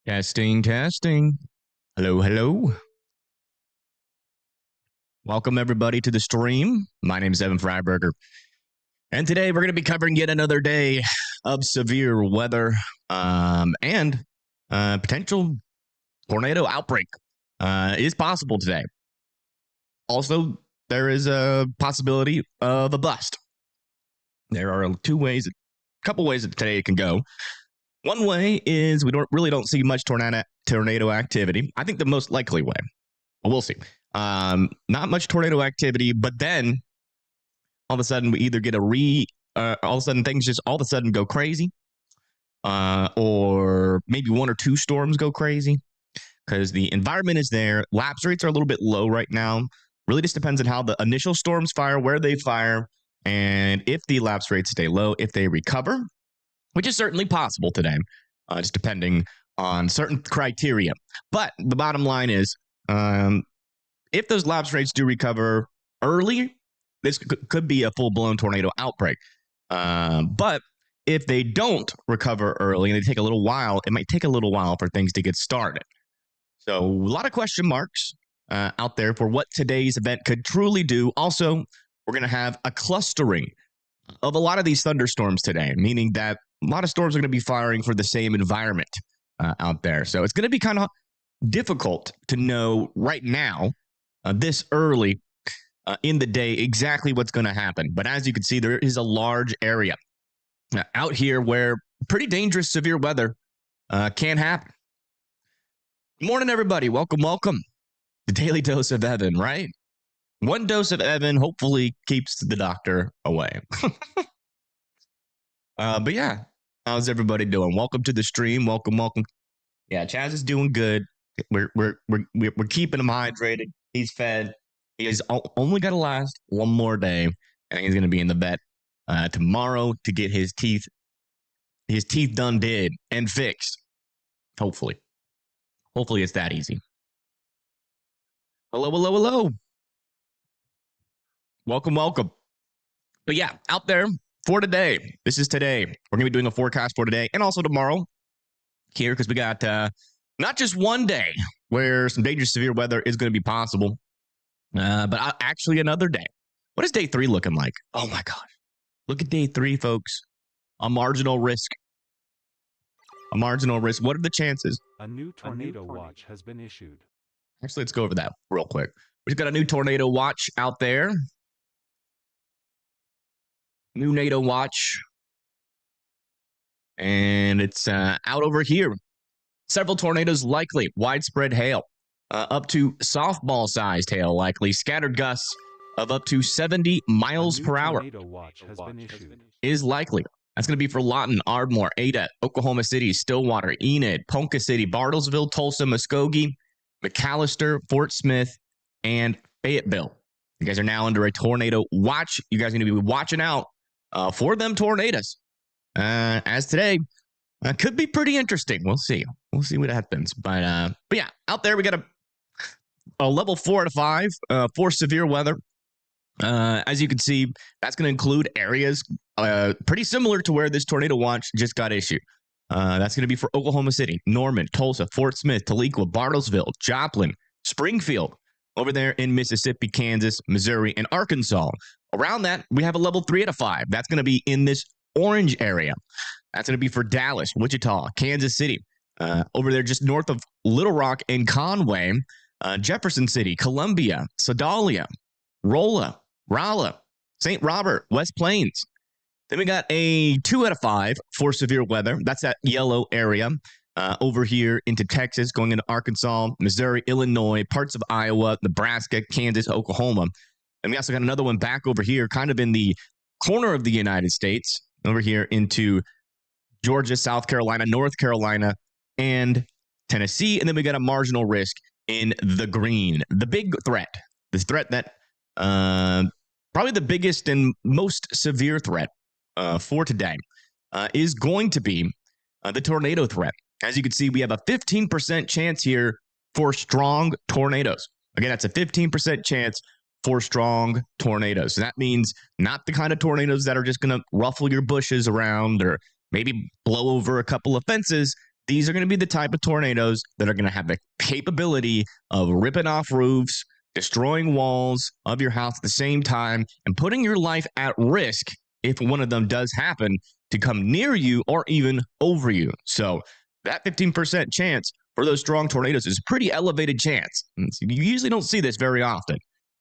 Testing, testing. Hello, hello. Welcome, everybody, to the stream. My name is Evan Freiberger. And today we're going to be covering yet another day of severe weather and potential tornado outbreak is possible today. Also, there is a possibility of a bust. There are a couple ways that today it can go. One way is we don't see much tornado activity. I think the most likely way. We'll see. Not much tornado activity, but then all of a sudden we either get all of a sudden things just all of a sudden go crazy, or maybe one or two storms go crazy because the environment is there. Lapse rates are a little bit low right now. Really just depends on how the initial storms fire, where they fire, and if the lapse rates stay low, if they recover, which is certainly possible today, just depending on certain criteria. But the bottom line is, if those lapse rates do recover early, this could be a full-blown tornado outbreak. But if they don't recover early and they take a little while, it might take a little while for things to get started. So a lot of question marks out there for what today's event could truly do. Also, we're going to have a clustering of a lot of these thunderstorms today, meaning that a lot of storms are going to be firing for the same environment out there. So it's going to be kind of difficult to know right now, this early in the day, exactly what's going to happen. But as you can see, there is a large area out here where pretty dangerous, severe weather can happen. Good morning, everybody. Welcome, welcome. The Daily Dose of Evan, right? One dose of Evan hopefully keeps the doctor away. But yeah, how's everybody doing? Welcome to the stream. Welcome, welcome. Yeah, Chaz is doing good. We're keeping him hydrated. He's fed. He's only got to last one more day, and he's going to be in the vet tomorrow to get his teeth done, did, and fixed. Hopefully it's that easy. Hello, hello, hello. Welcome, welcome. But yeah, out there for today. This is today. We're going to be doing a forecast for today and also tomorrow here because we got not just one day where some dangerous severe weather is going to be possible, but actually another day. What is day 3 looking like? Oh my gosh. Look at day 3, folks. A marginal risk. A marginal risk. What are the chances? A new tornado watch has been issued. Actually, let's go over that real quick. We've got a new tornado watch out there. New NATO watch. And it's out over here. Several tornadoes likely. Widespread hail. Up to softball-sized hail likely. Scattered gusts of up to 70 miles per hour is likely. That's going to be for Lawton, Ardmore, Ada, Oklahoma City, Stillwater, Enid, Ponca City, Bartlesville, Tulsa, Muskogee, McAllister, Fort Smith, and Fayetteville. You guys are now under a tornado watch. You guys need to be watching out for them tornadoes. As today could be pretty interesting. We'll see. We'll see what happens. But yeah, out there we got a level 4 out of 5 for severe weather. As you can see, that's going to include areas pretty similar to where this tornado watch just got issued. That's going to be for Oklahoma City, Norman, Tulsa, Fort Smith, Tahlequah, Bartlesville, Joplin, Springfield, over there in Mississippi, Kansas, Missouri, and Arkansas. Around that, we have a level 3 out of 5. That's going to be in this orange area. That's going to be for Dallas, Wichita, Kansas City, over there just north of Little Rock and Conway, Jefferson City, Columbia, Sedalia, Rolla, Rolla, St. Robert, West Plains. Then we got a 2 out of 5 for severe weather. That's that yellow area over here into Texas, going into Arkansas, Missouri, Illinois, parts of Iowa, Nebraska, Kansas, Oklahoma. And we also got another one back over here, kind of in the corner of the United States, over here into Georgia, South Carolina, North Carolina, and Tennessee. And then we got a marginal risk in the green. The big threat, the threat that probably the biggest and most severe threat for today is going to be the tornado threat. As you can see, we have a 15% chance here for strong tornadoes. Again, that's a 15% chance for strong tornadoes. So that means not the kind of tornadoes that are just going to ruffle your bushes around or maybe blow over a couple of fences. these are going to be the type of tornadoes that are going to have the capability of ripping off roofs, destroying walls of your house at the same time, and putting your life at risk if one of them does happen to come near you or even over you. So that 15% chance for those strong tornadoes is a pretty elevated chance. You usually don't see this very often.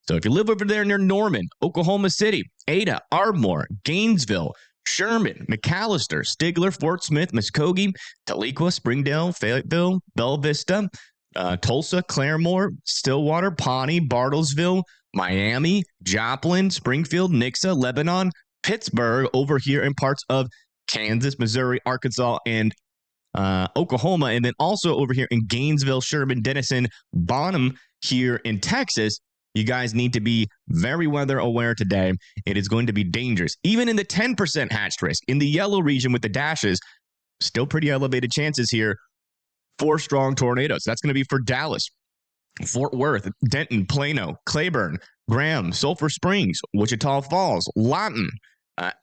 So if you live over there near Norman, Oklahoma City, Ada, Ardmore, Gainesville, Sherman, McAllister, Stigler, Fort Smith, Muskogee, Tahlequah, Springdale, Fayetteville, Bella Vista, Tulsa, Claremore, Stillwater, Pawnee, Bartlesville, Miami, Joplin, Springfield, Nixa, Lebanon, Pittsburgh, over here in parts of Kansas, Missouri, Arkansas, and Oklahoma, and then also over here in Gainesville, Sherman, Denison, Bonham here in Texas. You guys need to be very weather aware today. It is going to be dangerous. Even in the 10% hatched risk, in the yellow region with the dashes, still pretty elevated chances here for strong tornadoes. That's going to be for Dallas, Fort Worth, Denton, Plano, Claiborne, Graham, Sulphur Springs, Wichita Falls, Lawton,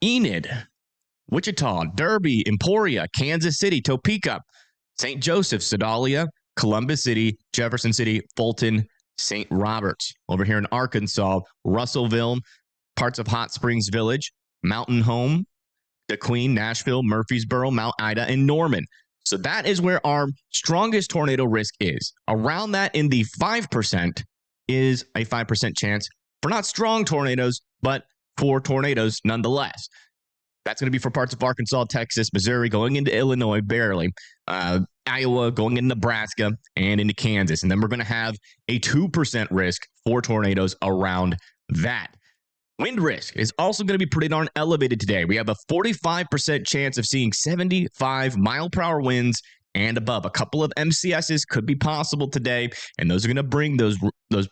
Enid, Wichita, Derby, Emporia, Kansas City, Topeka, St. Joseph, Sedalia, Columbus City, Jefferson City, Fulton, St. Roberts. Over here in Arkansas, Russellville, parts of Hot Springs Village, Mountain Home, DeQueen, Nashville, Murfreesboro, Mount Ida, and Norman. So that is where our strongest tornado risk is. Around that in the 5% is a 5% chance for not strong tornadoes, but for tornadoes nonetheless. That's going to be for parts of Arkansas, Texas, Missouri, going into Illinois, barely, Iowa, going into Nebraska, and into Kansas. And then we're going to have a 2% risk for tornadoes around that. Wind risk is also going to be pretty darn elevated today. We have a 45% chance of seeing 75 mile per hour winds and above. A couple of MCSs could be possible today, and those are going to bring those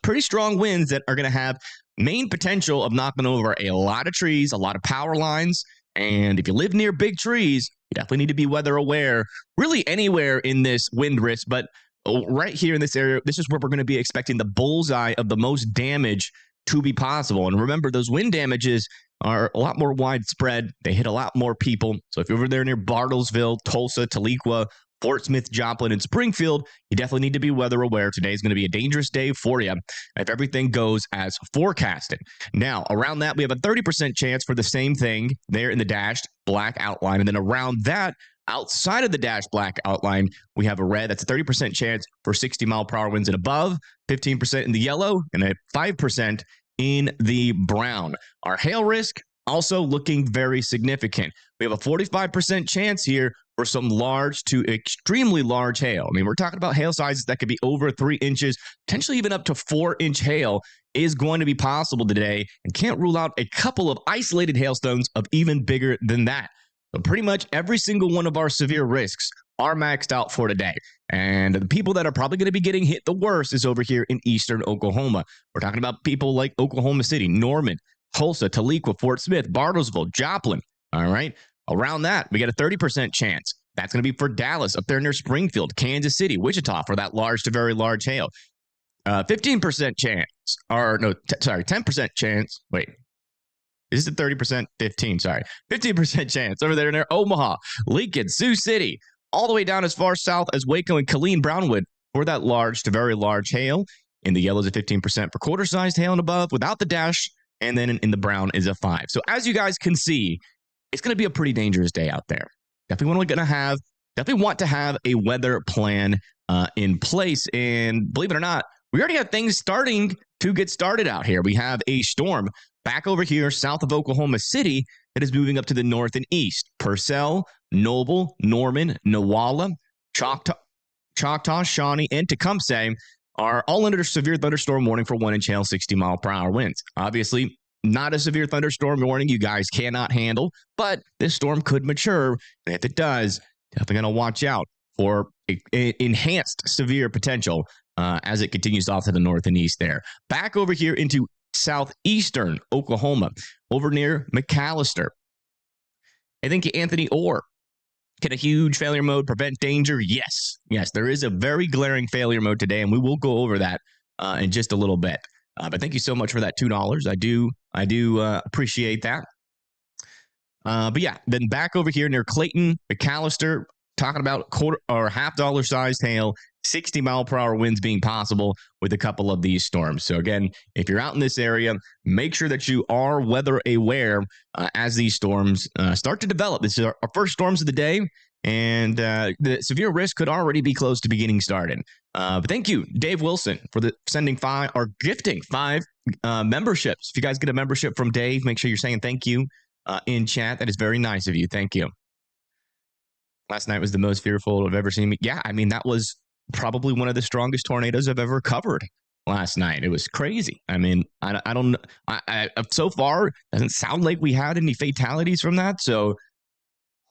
pretty strong winds that are going to have main potential of knocking over a lot of trees, a lot of power lines. And if you live near big trees, you definitely need to be weather aware, really anywhere in this wind risk. But right here in this area, this is where we're going to be expecting the bullseye of the most damage to be possible. And remember, those wind damages are a lot more widespread. They hit a lot more people. So if you're over there near Bartlesville, Tulsa, Tahlequah, Fort Smith, Joplin, and Springfield, you definitely need to be weather aware. Today is going to be a dangerous day for you if everything goes as forecasted. Now, around that, we have a 30% chance for the same thing there in the dashed black outline. And then around that, outside of the dashed black outline, we have a red. That's a 30% chance for 60 mile per hour winds and above, 15% in the yellow, and a 5% in the brown. Our hail risk also looking very significant. We have a 45% chance here for some large to extremely large hail. I mean, we're talking about hail sizes that could be over 3 inches, potentially even up to 4-inch hail is going to be possible today, and can't rule out a couple of isolated hailstones of even bigger than that. So pretty much every single one of our severe risks are maxed out for today. And the people that are probably going to be getting hit the worst is over here in eastern Oklahoma. We're talking about people like Oklahoma City, Norman, Tulsa, Tahlequah, Fort Smith, Bartlesville, Joplin. All right. Around that, we got a 30% chance. That's going to be for Dallas, up there near Springfield, Kansas City, Wichita for that large to very large hail. 15% chance, or no, 10% chance. Wait, is this a 30%? 15, sorry. 15% chance over there near Omaha, Lincoln, Sioux City, all the way down as far south as Waco and Killeen, Brownwood for that large to very large hail. In the yellow is a 15% for quarter-sized hail and above without the dash, and then in the brown is a 5. So as you guys can see, it's going to be a pretty dangerous day out there. Definitely want to have a weather plan in place. And believe it or not, we already have things starting to get started out here. We have a storm back over here south of Oklahoma City that is moving up to the north and east. Purcell, Noble, Norman, Newalla, Choctaw, Shawnee, and Tecumseh are all under severe thunderstorm warning for 1-inch hail, 60 mile per hour winds. Obviously, not a severe thunderstorm warning you guys cannot handle, but this storm could mature. And if it does, definitely going to watch out for enhanced severe potential as it continues off to the north and east there. Back over here into southeastern Oklahoma, over near McAllister. I think Anthony Orr. Can a huge failure mode prevent danger? Yes, there is a very glaring failure mode today, and we will go over that in just a little bit. But thank you so much for that $2. I do appreciate that. But yeah, then back over here near Clayton, McAllister, talking about quarter or $half sized hail, 60-mile-per-hour winds being possible with a couple of these storms. So again, if you're out in this area, make sure that you are weather aware as these storms start to develop. This is our first storms of the day, and the severe risk could already be close to beginning started. But thank you, Dave Wilson, for gifting 5 memberships. If you guys get a membership from Dave, make sure you're saying thank you in chat. That is very nice of you. Thank you. Last night was the most fearful I've ever seen. Yeah, I mean, that was probably one of the strongest tornadoes I've ever covered last night. It was crazy. I mean, I don't know. So far, doesn't sound like we had any fatalities from that. So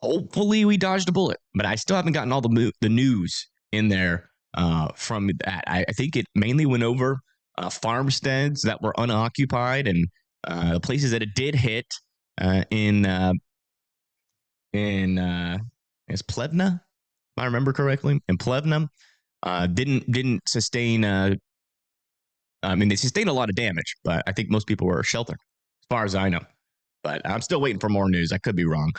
hopefully we dodged a bullet. But I still haven't gotten all the news in there from that. I think it mainly went over farmsteads that were unoccupied and the places that it did hit in is Plevna, if I remember correctly. In Plevna, didn't sustain. I mean, they sustained a lot of damage, but I think most people were sheltered, as far as I know. But I'm still waiting for more news. I could be wrong.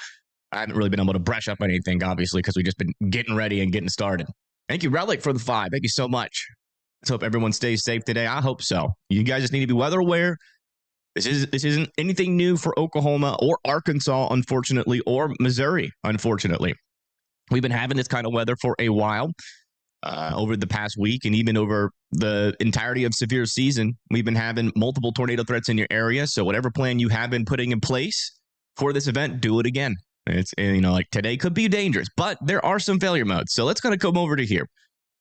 I haven't really been able to brush up on anything, obviously, because we've just been getting ready and getting started. Thank you, Relic, for the 5. Thank you so much. Let's hope everyone stays safe today. I hope so. You guys just need to be weather aware. This isn't anything new for Oklahoma or Arkansas, unfortunately, or Missouri, unfortunately. We've been having this kind of weather for a while. Over the past week and even over the entirety of severe season, we've been having multiple tornado threats in your area. So whatever plan you have been putting in place for this event, do it again. It's, like today could be dangerous, but there are some failure modes. So let's kind of come over to here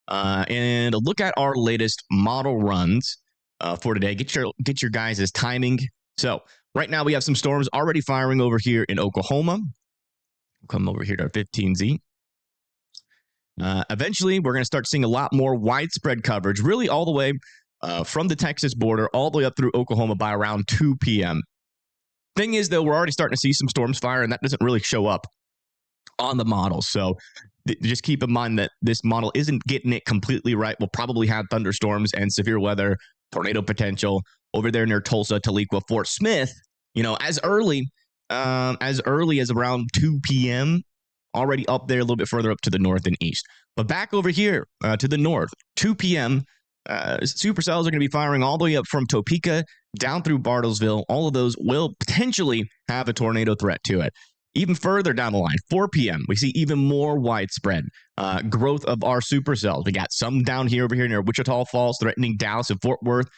and look at our latest model runs for today. Get your guys' timing. So right now we have some storms already firing over here in Oklahoma. We'll come over here to our 15Z. Eventually, we're going to start seeing a lot more widespread coverage, really all the way from the Texas border all the way up through Oklahoma by around 2 p.m. Thing is, though, we're already starting to see some storms fire, and that doesn't really show up on the model. So just keep in mind that this model isn't getting it completely right. We'll probably have thunderstorms and severe weather, tornado potential over there near Tulsa, Tahlequah, Fort Smith, as early as around 2 p.m., already up there a little bit further up to the north and east. But back over here to the north, 2 p.m., supercells are going to be firing all the way up from Topeka down through Bartlesville. All of those will potentially have a tornado threat to it. Even further down the line, 4 p.m., we see even more widespread growth of our supercells. We got some down here over here near Wichita Falls threatening Dallas and Fort Worth.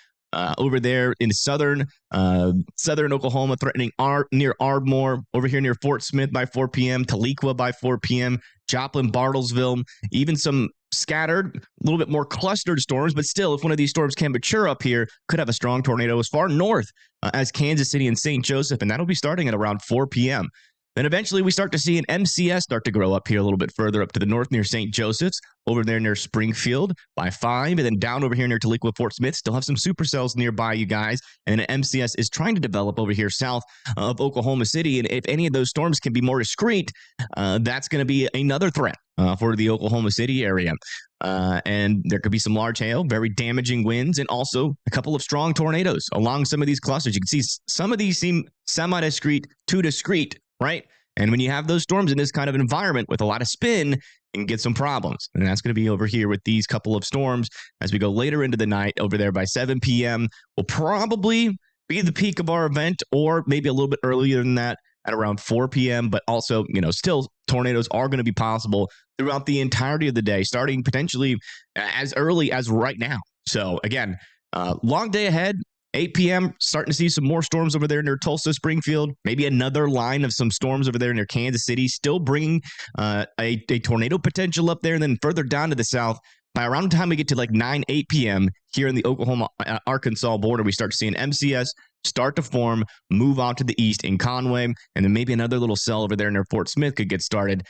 Over there in southern Oklahoma, threatening near Ardmore, over here near Fort Smith by 4 p.m., Tahlequah by 4 p.m., Joplin, Bartlesville, even some scattered, a little bit more clustered storms, but still, if one of these storms can mature up here, could have a strong tornado as far north as Kansas City and St. Joseph, and that'll be starting at around 4 p.m. Then eventually we start to see an MCS start to grow up here a little bit further up to the north near St. Joseph's, over there near Springfield by 5, and then down over here near Tahlequah, Fort Smith. Still have some supercells nearby, you guys. And then an MCS is trying to develop over here south of Oklahoma City. And if any of those storms can be more discreet, that's going to be another threat for the Oklahoma City area. And there could be some large hail, very damaging winds, and also a couple of strong tornadoes along some of these clusters. You can see some of these seem semi-discrete to discrete, right? And when you have those storms in this kind of environment with a lot of spin, you can get some problems. And that's going to be over here with these couple of storms as we go later into the night. Over there by 7 p.m. will probably be the peak of our event, or maybe a little bit earlier than that at around 4 p.m. But also, still tornadoes are going to be possible throughout the entirety of the day, starting potentially as early as right now. So again, long day ahead. 8 p.m., starting to see some more storms over there near Tulsa, Springfield, maybe another line of some storms over there near Kansas City, still bringing a tornado potential up there. And then further down to the south, by around the time we get to like 8 p.m. here in the Oklahoma-Arkansas border, we start to see an MCS start to form, move out to the east in Conway, and then maybe another little cell over there near Fort Smith could get started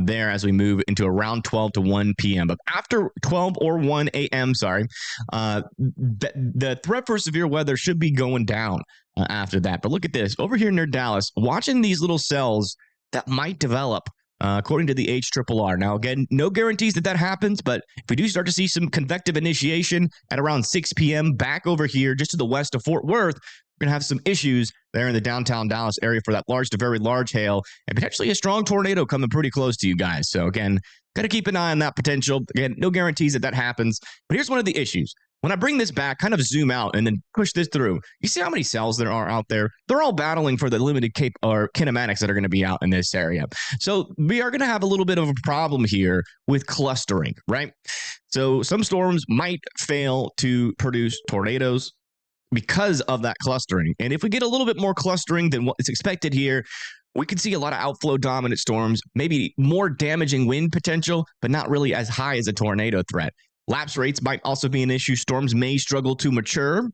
there as we move into around 12 to 1 p.m. But after 12 or 1 a.m., the threat for severe weather should be going down after that. But look at this. Over here near Dallas, watching these little cells that might develop according to the HRRR. Now, again, no guarantees that happens, but if we do start to see some convective initiation at around 6 p.m. back over here just to the west of Fort Worth, we're going to have some issues there in the downtown Dallas area for that large to very large hail and potentially a strong tornado coming pretty close to you guys. So again, got to keep an eye on that potential. Again, no guarantees that happens. But here's one of the issues. When I bring this back, kind of zoom out and then push this through, you see how many cells there are out there? They're all battling for the limited kinematics that are going to be out in this area. So we are going to have a little bit of a problem here with clustering, right? So some storms might fail to produce tornadoes because of that clustering. And if we get a little bit more clustering than what is expected here, we could see a lot of outflow dominant storms, maybe more damaging wind potential, but not really as high as a tornado threat. Lapse rates might also be an issue. Storms may struggle to mature.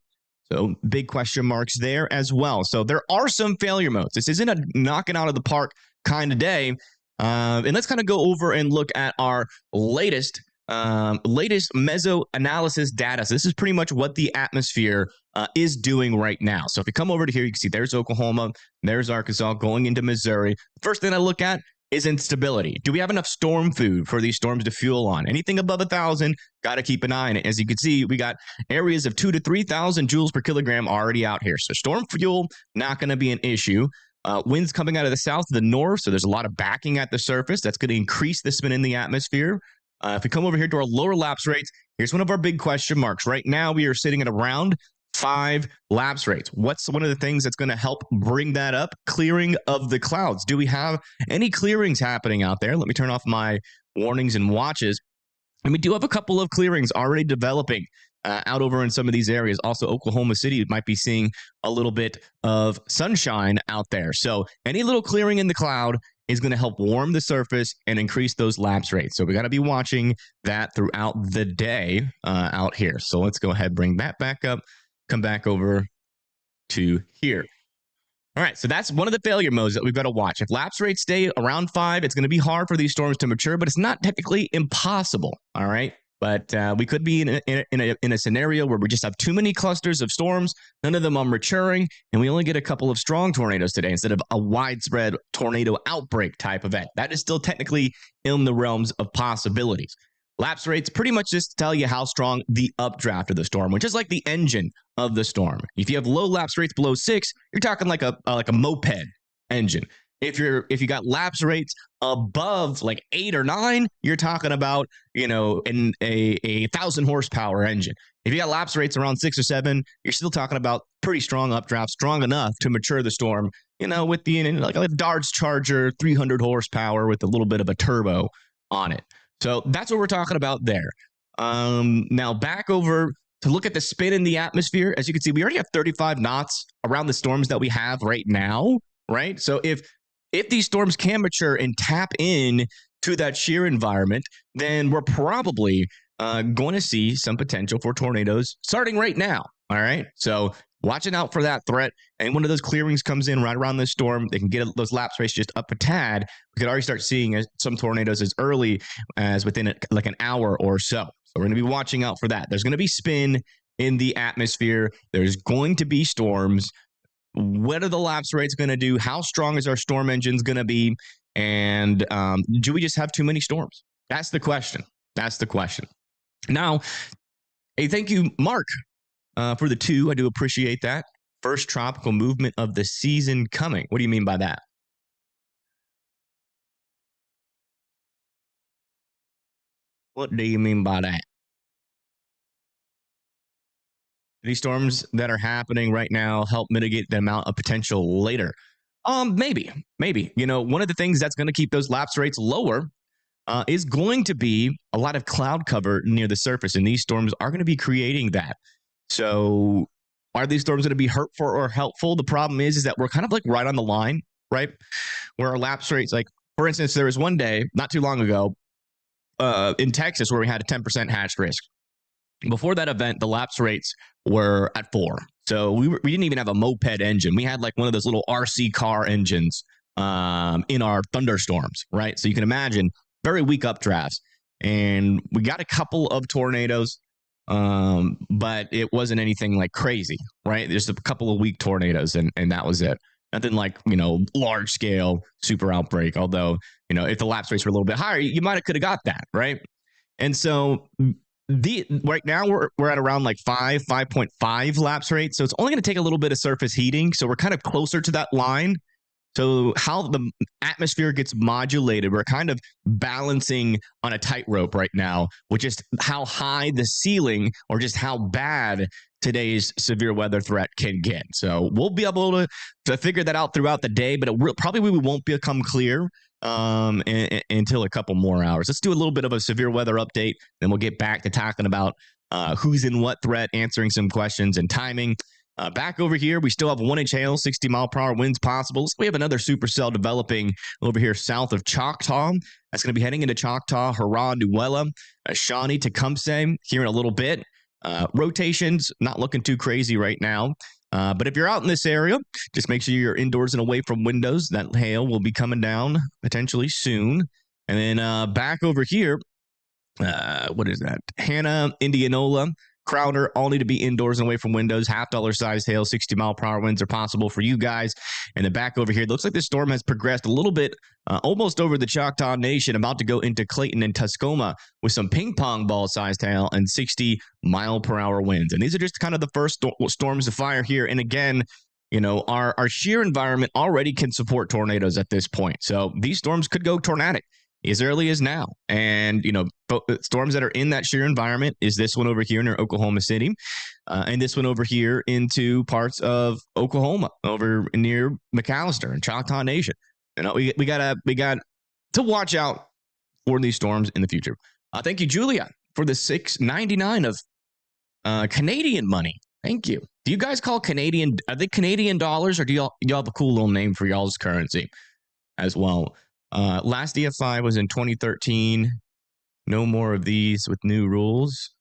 So big question marks there as well. So there are some failure modes. This isn't a knocking out of the park kind of day. And let's kind of go over and look at our latest meso analysis data. So this is pretty much what the atmosphere is doing right now. So if you come over to here, you can see there's Oklahoma, there's Arkansas going into Missouri. First thing I look at is instability. Do we have enough storm food for these storms to fuel on? Anything above 1,000, got to keep an eye on it. As you can see, we got areas of 2,000 to 3,000 joules per kilogram already out here. So storm fuel, not going to be an issue. Winds coming out of the south to the north, so there's a lot of backing at the surface. That's going to increase the spin in the atmosphere. If we come over here to our lower lapse rates, here's one of our big question marks. Right now, we are sitting at around 5 lapse rates. What's one of the things that's going to help bring that up? Clearing of the clouds. Do we have any clearings happening out there? Let me turn off my warnings and watches. And we do have a couple of clearings already developing out over in some of these areas. Also, Oklahoma City might be seeing a little bit of sunshine out there. So any little clearing in the cloud is going to help warm the surface and increase those lapse rates. So we got to be watching that throughout the day out here. So let's go ahead, bring that back up. Come back over to here. All right, so that's one of the failure modes that we've got to watch. If lapse rates stay around 5, it's going to be hard for these storms to mature, but it's not technically impossible, all right? But we could be in a scenario where we just have too many clusters of storms, none of them are maturing, and we only get a couple of strong tornadoes today instead of a widespread tornado outbreak type event. That is still technically in the realms of possibilities. Lapse rates pretty much just tell you how strong the updraft of the storm, which is like the engine of the storm. If you have low lapse rates below 6, you're talking like a moped engine. If you got lapse rates above like 8 or 9, you're talking about, a 1,000 horsepower engine. If you got lapse rates around 6 or 7, you're still talking about pretty strong updraft, strong enough to mature the storm, with like a Dodge Charger, 300 horsepower with a little bit of a turbo on it. So that's what we're talking about there. Now back over to look at the spin in the atmosphere. As you can see, we already have 35 knots around the storms that we have right now, right? So if these storms can mature and tap in to that shear environment, then we're probably going to see some potential for tornadoes starting right now, all right? So watching out for that threat. And one of those clearings comes in right around this storm, they can get those lapse rates just up a tad. We could already start seeing some tornadoes as early as within like an hour or so. So we're going to be watching out for that. There's going to be spin in the atmosphere. There's going to be storms. What are the lapse rates going to do? How strong is our storm engines going to be? And do we just have too many storms? That's the question. That's the question. Now, hey, thank you, Mark, for the 2. I do appreciate that. First tropical movement of the season coming. What do you mean by that? What do you mean by that? These storms that are happening right now help mitigate the amount of potential later. Maybe. One of the things that's going to keep those lapse rates lower is going to be a lot of cloud cover near the surface, and these storms are going to be creating that. So are these storms going to be hurtful or helpful? The problem is that we're kind of like right on the line, right? Where our lapse rates, like, for instance, there was one day not too long ago in Texas where we had a 10% hatch risk. Before that event, the lapse rates were at 4. So we didn't even have a moped engine. We had like one of those little RC car engines in our thunderstorms, right? So you can imagine very weak updrafts. And we got a couple of tornadoes, but it wasn't anything like crazy, right? There's a couple of weak tornadoes, and that was it. Nothing like, large scale super outbreak. Although, if the lapse rates were a little bit higher, you could have got that, right? And so Right now we're at around like 5.5 laps rate. So it's only going to take a little bit of surface heating. So we're kind of closer to that line. So how the atmosphere gets modulated, we're kind of balancing on a tightrope right now with just how high the ceiling or just how bad today's severe weather threat can get. So we'll be able to figure that out throughout the day, but probably we won't become clear until a couple more hours. Let's do a little bit of a severe weather update, then we'll get back to talking about who's in what threat, answering some questions and timing. Back over here, we still have 1-inch hail, 60-mile-per-hour winds possible. So we have another supercell developing over here south of Choctaw. That's going to be heading into Choctaw, Hurrah, Nuella, Shawnee, Tecumseh here in a little bit. Rotations, not looking too crazy right now. But if you're out in this area, just make sure you're indoors and away from windows. That hail will be coming down potentially soon. And then back over here, what is that? Hannah, Indianola, Crowder, all need to be indoors and away from windows. $50 size hail, 60-mile-per-hour winds are possible for you guys. And then back over here, it looks like this storm has progressed a little bit, almost over the Choctaw Nation, about to go into Clayton and Tuscoma with some ping-pong ball-sized hail and 60-mile-per-hour winds. And these are just kind of the first storms to fire here. And again, you know, our shear environment already can support tornadoes at this point. So these storms could go tornadic as early as now. And, you know, storms that are in that shear environment is this one over here near Oklahoma City, and this one over here into parts of Oklahoma over near McAllister and Choctaw Nation. You know, we got to watch out for these storms in the future. Thank you, Julia, for the $6.99 of Canadian money. Thank you. Do you guys call Canadian? Are they Canadian dollars, or do y'all have a cool little name for y'all's currency as well? Last EFI was in 2013. No more of these with new rules,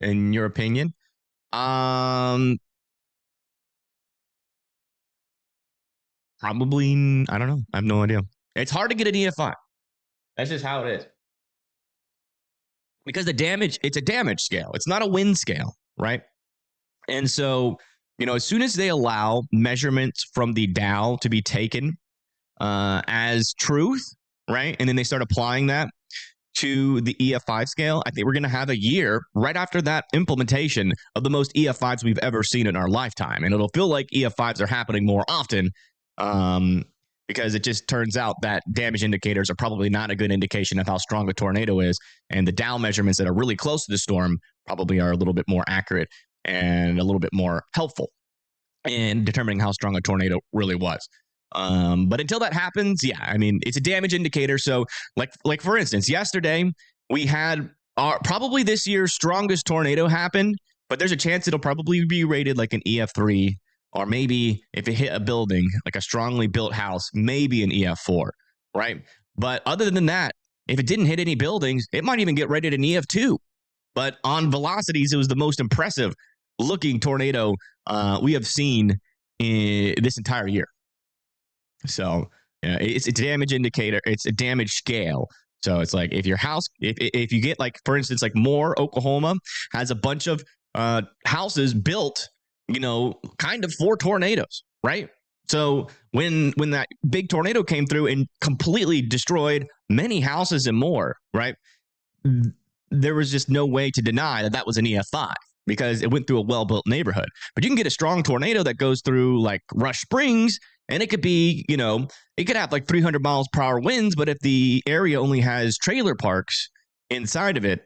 in your opinion? Probably, I don't know. I have no idea. It's hard to get an EFI. That's just how it is. Because it's a damage scale. It's not a wind scale, right? And so, you know, as soon as they allow measurements from the Dow to be taken as truth, right? And then they start applying that to the EF5 scale. I think we're going to have a year right after that implementation of the most EF5s we've ever seen in our lifetime. And it'll feel like EF5s are happening more often because it just turns out that damage indicators are probably not a good indication of how strong a tornado is. And the Dow measurements that are really close to the storm probably are a little bit more accurate and a little bit more helpful in determining how strong a tornado really was. But until that happens, yeah, I mean, it's a damage indicator. So like for instance, yesterday we had probably this year's strongest tornado happen, but there's a chance it'll probably be rated like an EF3, or maybe if it hit a building, like a strongly built house, maybe an EF4, right? But other than that, if it didn't hit any buildings, it might even get rated an EF2. But on velocities, it was the most impressive looking tornado we have seen in this entire year. So it's a damage indicator. It's a damage scale. So it's like if your house, if you get like, for instance, like Moore, Oklahoma has a bunch of houses built, you know, kind of for tornadoes, right? So when that big tornado came through and completely destroyed many houses in Moore, right? There was just no way to deny that that was an EF5 because it went through a well-built neighborhood. But you can get a strong tornado that goes through like Rush Springs, and it could be, you know, it could have like 300 miles per hour winds, but if the area only has trailer parks inside of it,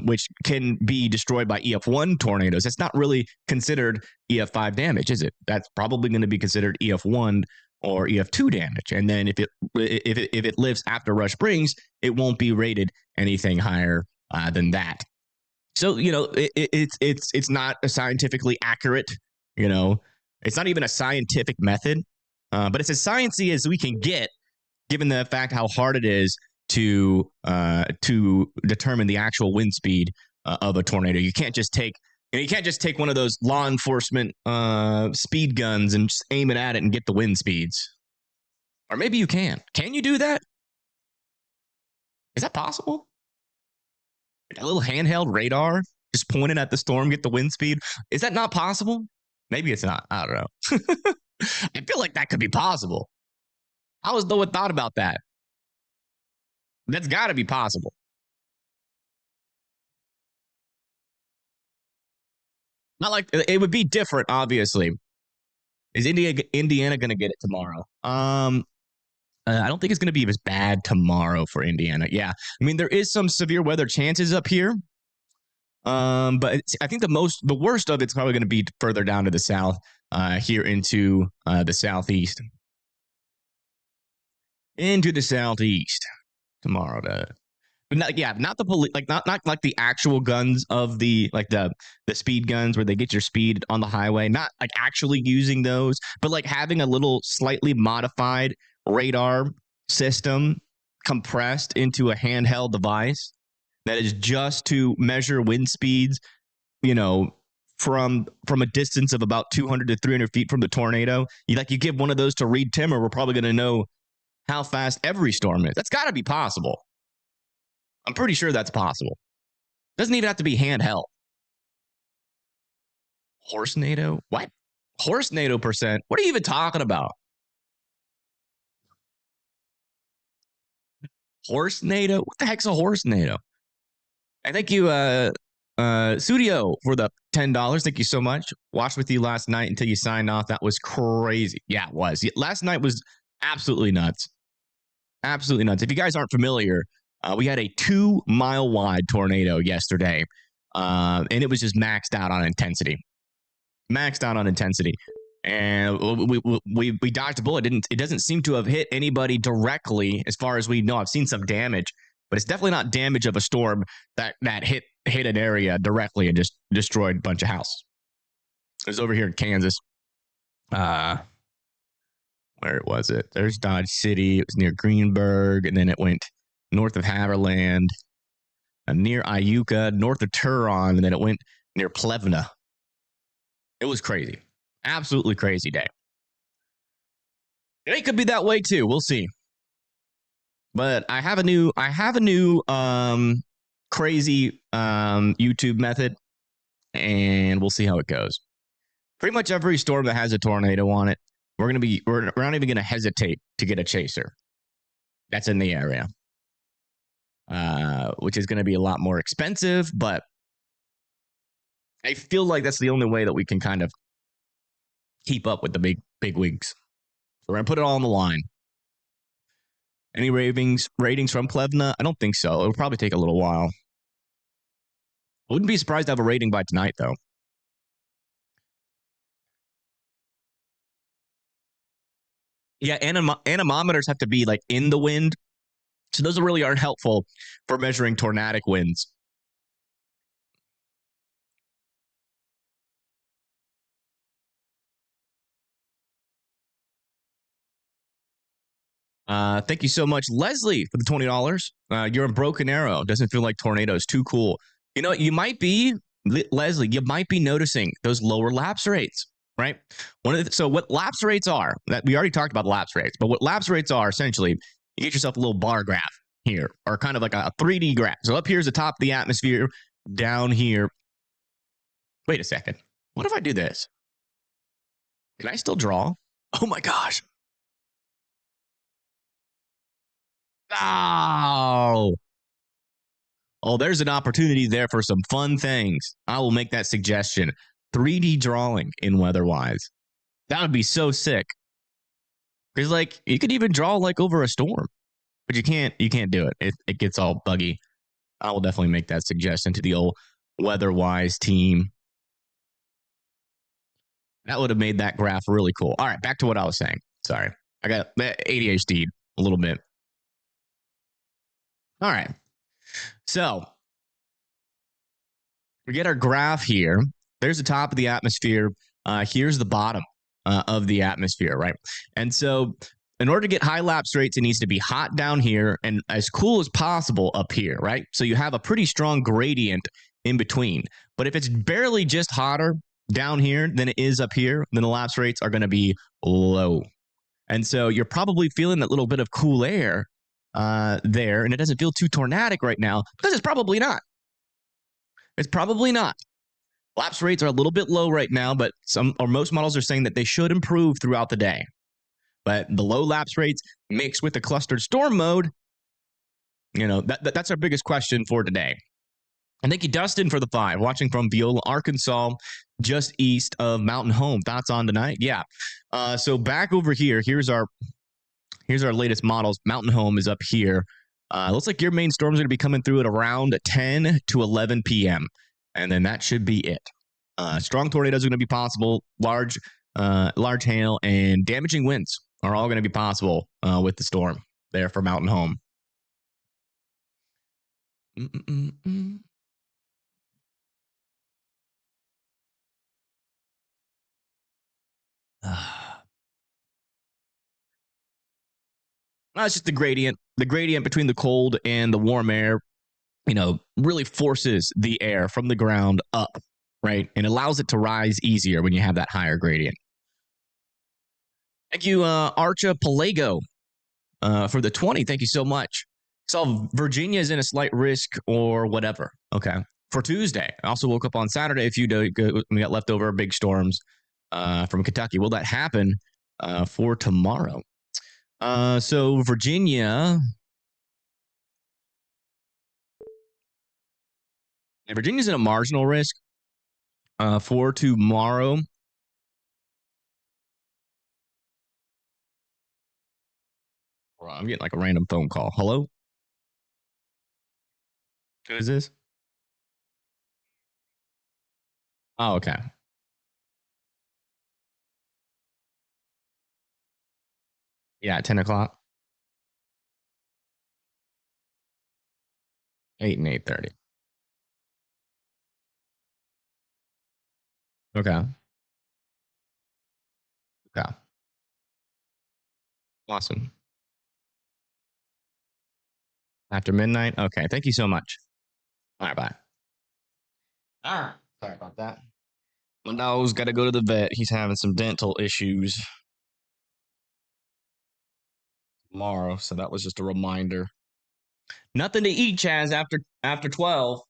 which can be destroyed by EF1 tornadoes, it's not really considered EF5 damage, is it? That's probably going to be considered EF1 or EF2 damage. And then if it lives after Rush Springs, it won't be rated anything higher than that. So, you know, it's not a scientifically accurate, you know, it's not even a scientific method, but it's as sciencey as we can get, given the fact how hard it is to determine the actual wind speed of a tornado. You can't just take one of those law enforcement speed guns and just aim it at it and get the wind speeds. Or maybe you can. Can you do that? Is that possible? A little handheld radar just pointed at the storm, get the wind speed. Is that not possible? Maybe it's not. I don't know. I feel like that could be possible. How has no one thought about that? That's got to be possible. Not like it would be different, obviously. Is Indiana going to get it tomorrow? I don't think it's going to be as bad tomorrow for Indiana. Yeah, I mean there is some severe weather chances up here. But I think the worst of it's probably going to be further down to the south, here into the southeast, tomorrow. But not the police, like not like the actual guns of the speed guns where they get your speed on the highway. Not like actually using those, but like having a little slightly modified radar system compressed into a handheld device that is just to measure wind speeds, from a distance of about 200 to 300 feet from the tornado. You give one of those to Reed Timmer, we're probably going to know how fast every storm is. That's got to be possible. I'm pretty sure that's possible. Doesn't even have to be handheld. Horse-nado? What? Horse-nado percent? What are you even talking about? Horse-nado? What the heck's a horse-nado? I thank you, Studio, for the $10. Thank you so much. Watched with you last night until you signed off. That was crazy. Yeah, it was. Last night was absolutely nuts. Absolutely nuts. If you guys aren't familiar, we had a 2-mile wide tornado yesterday, and it was just maxed out on intensity. And we dodged a bullet. It doesn't seem to have hit anybody directly, as far as we know. I've seen some damage, but it's definitely not damage of a storm that hit an area directly and just destroyed a bunch of houses. It was over here in Kansas. Where was it? There's Dodge City. It was near Greenburgh, and then it went north of Haverland, near Iuka, north of Turon, and then it went near Plevna. It was crazy. Absolutely crazy day. It could be that way too. We'll see. But I have a new crazy YouTube method, and we'll see how it goes. Pretty much every storm that has a tornado on it, we're not even going to hesitate to get a chaser that's in the area, which is going to be a lot more expensive, but I feel like that's the only way that we can kind of keep up with the big wigs. So we're going to put it all on the line. Any ratings from Plevna? I don't think so. It'll probably take a little while. Wouldn't be surprised to have a rating by tonight, though. Yeah, anemometers have to be like in the wind. So those really aren't helpful for measuring tornadic winds. Thank you so much, Leslie, for the $20. You're in Broken Arrow. Doesn't feel like tornadoes. Too cool. You know, Leslie, you might be noticing those lower lapse rates, right? So what lapse rates are, that we already talked about lapse rates, but what lapse rates are, essentially, you get yourself a little bar graph here, or kind of like a 3D graph. So up here is the top of the atmosphere. Down here. Wait a second. What if I do this? Can I still draw? Oh my gosh. Oh, there's an opportunity there for some fun things. I will make that suggestion. 3D drawing in Weatherwise. That would be so sick. Because you could even draw over a storm, but you can't do it. It gets all buggy. I will definitely make that suggestion to the old Weatherwise team. That would have made that graph really cool. All right, back to what I was saying. Sorry. I got ADHD a little bit. All right. So we get our graph here. There's the top of the atmosphere. Here's the bottom of the atmosphere, right? And so in order to get high lapse rates, it needs to be hot down here and as cool as possible up here, right? So you have a pretty strong gradient in between. But if it's barely just hotter down here than it is up here, then the lapse rates are going to be low. And so you're probably feeling that little bit of cool air there, and it doesn't feel too tornadic right now because it's probably not. It's probably not. Lapse rates are a little bit low right now, but most models are saying that they should improve throughout the day. But the low lapse rates mixed with the clustered storm mode, that's our biggest question for today. And thank you, Dustin, for the 5. Watching from Viola, Arkansas, just east of Mountain Home. Thoughts on tonight? Yeah. So back over here, here's our latest models. Mountain Home is up here. Looks like your main storms are going to be coming through at around 10 to 11 p.m. And then that should be it. Strong tornadoes are going to be possible. Large hail and damaging winds are all going to be possible with the storm there for Mountain Home. It's just the gradient. The gradient between the cold and the warm air, really forces the air from the ground up, right? And allows it to rise easier when you have that higher gradient. Thank you, Archa Palago, for the 20. Thank you so much. So Virginia is in a slight risk or whatever. Okay. For Tuesday. I also woke up on Saturday. We got leftover big storms from Kentucky. Will that happen for tomorrow? So Virginia's in a marginal risk for tomorrow. I'm getting like a random phone call. Hello? Who is this? Oh, okay. Yeah, 10 o'clock. 8 and 8:30. Okay. Okay. Awesome. After midnight? Okay. Thank you so much. All right, bye. All right. Sorry about that. My dog's got to go to the vet. He's having some dental issues tomorrow, so that was just a reminder. Nothing to eat, Chaz, after 12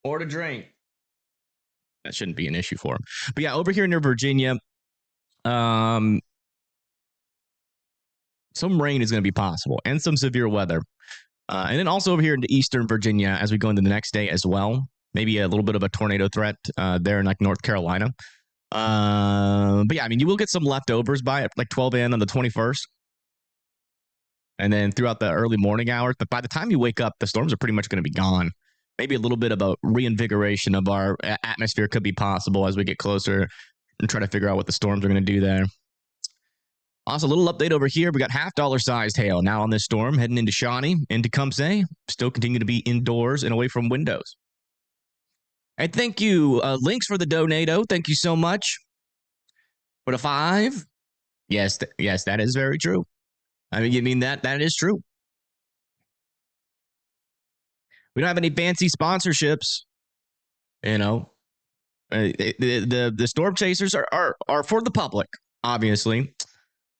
or to drink. That shouldn't be an issue for him. But yeah, over here near Virginia, some rain is going to be possible and some severe weather. And then also over here into eastern Virginia as we go into the next day as well. Maybe a little bit of a tornado threat there in like North Carolina. But yeah, I mean, you will get some leftovers by like 12 a.m. on the 21st. And then throughout the early morning hours. But by the time you wake up, the storms are pretty much going to be gone. Maybe a little bit of a reinvigoration of our atmosphere could be possible as we get closer and try to figure out what the storms are going to do there. Also, a little update over here. We got $half sized hail now on this storm heading into Shawnee, into Tecumseh. Still continue to be indoors and away from windows. And thank you, Links, for the donado. Thank you so much for the 5. Yes, yes, that is very true. I mean, you mean that is true. We don't have any fancy sponsorships, The storm chasers are for the public, obviously.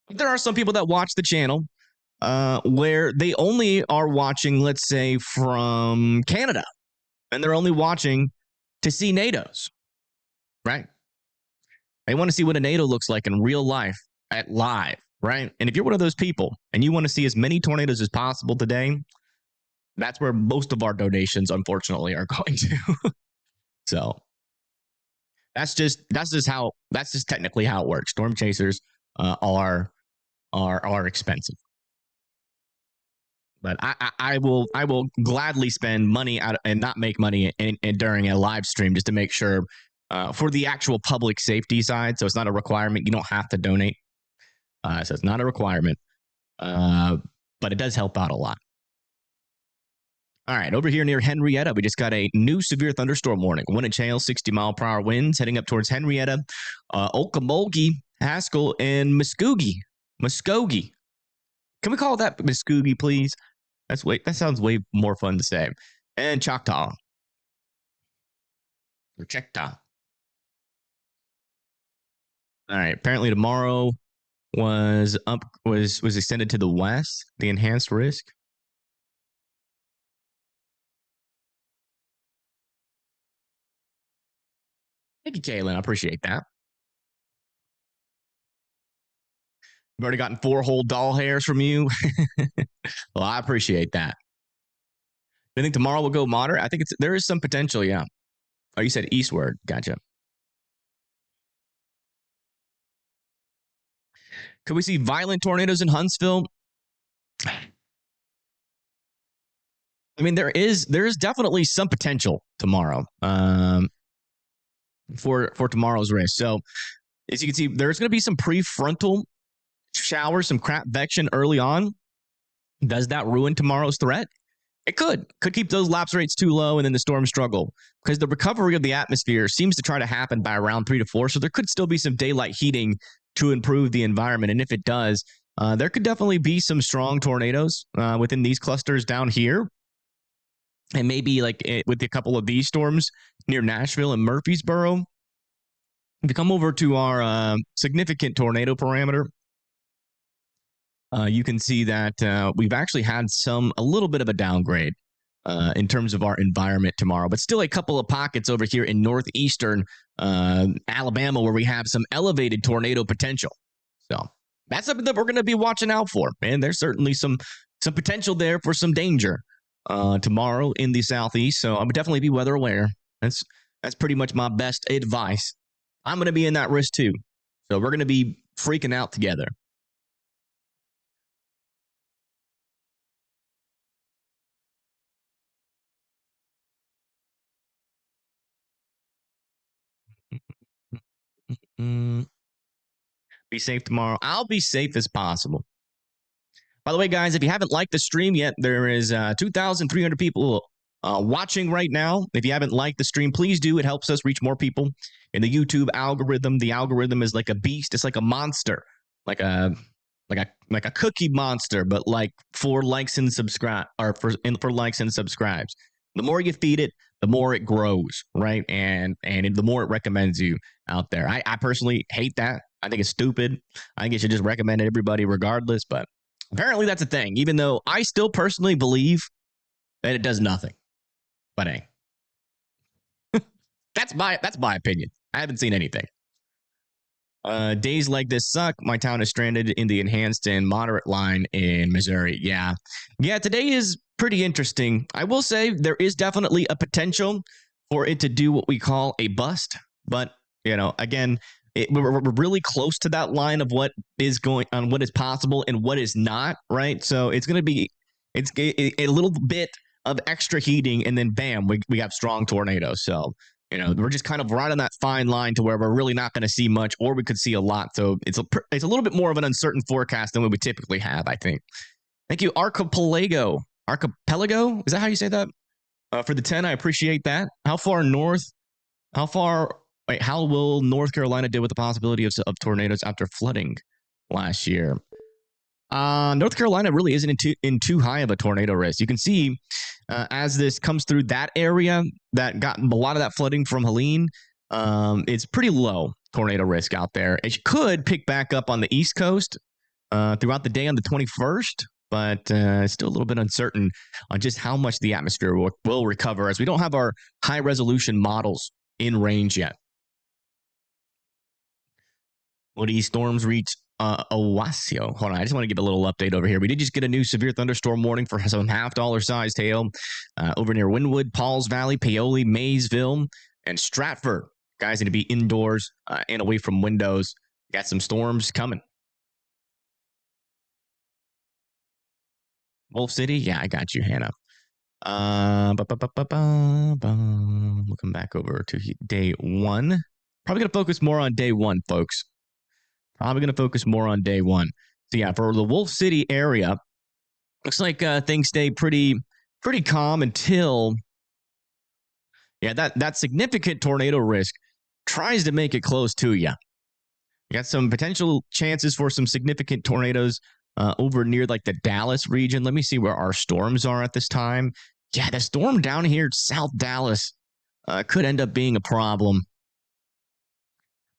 There are some people that watch the channel where they only are watching, let's say, from Canada, and they're only watching to see NATOs, right? They want to see what a NATO looks like in real life, at live, right? And if you're one of those people and you want to see as many tornadoes as possible today, that's where most of our donations, unfortunately, are going to. So that's just technically how it works. Storm chasers are expensive. But I will gladly spend money out and not make money during a live stream just to make sure for the actual public safety side. So it's not a requirement. You don't have to donate. So it's not a requirement, but it does help out a lot. All right, over here near Henrietta, we just got a new severe thunderstorm warning. Wind and hail, 60-mile-per-hour winds heading up towards Henrietta, Okmulgee, Haskell, and Muskogee. Can we call that Muskogee, please? That sounds way more fun to say. And Choctaw. Or Choctaw. All right. Apparently tomorrow was extended to the west, the enhanced risk. Thank you, Kaylin. I appreciate that. I've already gotten 4 whole doll hairs from you. Well, I appreciate that. I think tomorrow will go moderate. I think there is some potential, yeah. Oh, you said eastward. Gotcha. Could we see violent tornadoes in Huntsville? I mean, there is definitely some potential tomorrow for tomorrow's race. So as you can see, there's going to be some prefrontal showers, some convection early on. Does that ruin tomorrow's threat? It could keep those lapse rates too low, and then the storm struggle, because the recovery of the atmosphere seems to try to happen by around 3 to 4. So there could still be some daylight heating to improve the environment. And if it does, there could definitely be some strong tornadoes within these clusters down here. And maybe like with a couple of these storms near Nashville and Murfreesboro. If you come over to our significant tornado parameter, you can see that we've actually had a little bit of a downgrade in terms of our environment tomorrow, but still a couple of pockets over here in northeastern Alabama where we have some elevated tornado potential. So that's something that we're going to be watching out for. And there's certainly some potential there for some danger tomorrow in the southeast. So I would definitely be weather aware. That's pretty much my best advice. I'm going to be in that risk too. So we're going to be freaking out together. Be safe tomorrow. I'll be safe as possible. By the way, guys, if you haven't liked the stream yet, there is 2,300 people watching right now. If you haven't liked the stream, please do. It helps us reach more people in the YouTube algorithm. The algorithm is like a beast. It's like a monster, like a cookie monster, but like for likes and subscribe, or for likes and subscribes. The more you feed it, the more it grows, right? And the more it recommends you out there. I personally hate that. I think it's stupid. I think it should just recommend it everybody regardless. But apparently that's a thing, even though I still personally believe that it does nothing. But hey, that's my opinion. I haven't seen anything. Days like this suck. My town is stranded in the enhanced and moderate line in Missouri. Yeah, today is pretty interesting. I will say there is definitely a potential for it to do what we call a bust. But, again, we're really close to that line of what is going on, what is possible and what is not, right? So it's going to be a little bit of extra heating, and then bam, we have strong tornadoes. So, we're just kind of right on that fine line to where we're really not going to see much, or we could see a lot. So it's a little bit more of an uncertain forecast than what we typically have, I think. Thank you, Archipelago. Is that how you say that? For the 10, I appreciate that. How will North Carolina deal with the possibility of tornadoes after flooding last year? North Carolina really isn't in too high of a tornado risk. You can see as this comes through that area that got a lot of that flooding from Helene, it's pretty low tornado risk out there. It could pick back up on the East Coast throughout the day on the 21st, but it's still a little bit uncertain on just how much the atmosphere will recover, as we don't have our high-resolution models in range yet. Will these storms reach Owasio? Hold on, I just want to give a little update over here. We did just get a new severe thunderstorm warning for some $half sized hail over near Wynwood, Pauls Valley, Paoli, Maysville, and Stratford. Guys need to be indoors and away from windows. Got some storms coming. Wolf City? Yeah, I got you, Hannah. We'll come back over to day one. Probably going to focus more on day one, folks. Probably going to focus more on day one. So yeah, for the Wolf City area, looks like things stay pretty calm until, that significant tornado risk tries to make it close to you. You got some potential chances for some significant tornadoes over near like the Dallas region. Let me see where our storms are at this time. Yeah, the storm down here, South Dallas, could end up being a problem.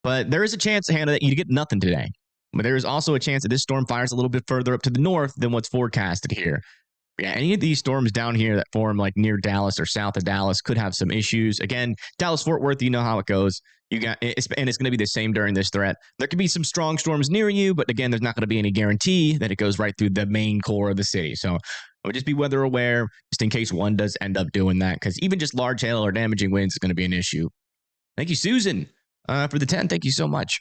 But there is a chance, Hannah, that you get nothing today. But there is also a chance that this storm fires a little bit further up to the north than what's forecasted here. Yeah, any of these storms down here that form like near Dallas or south of Dallas could have some issues. Again, Dallas-Fort Worth, you know how it goes. And it's going to be the same during this threat. There could be some strong storms near you, but again, there's not going to be any guarantee that it goes right through the main core of the city. So I would just be weather aware. Just just in case one does end up doing that, because even just large hail or damaging winds is going to be an issue. Thank you, Susan, for the 10. Thank you so much.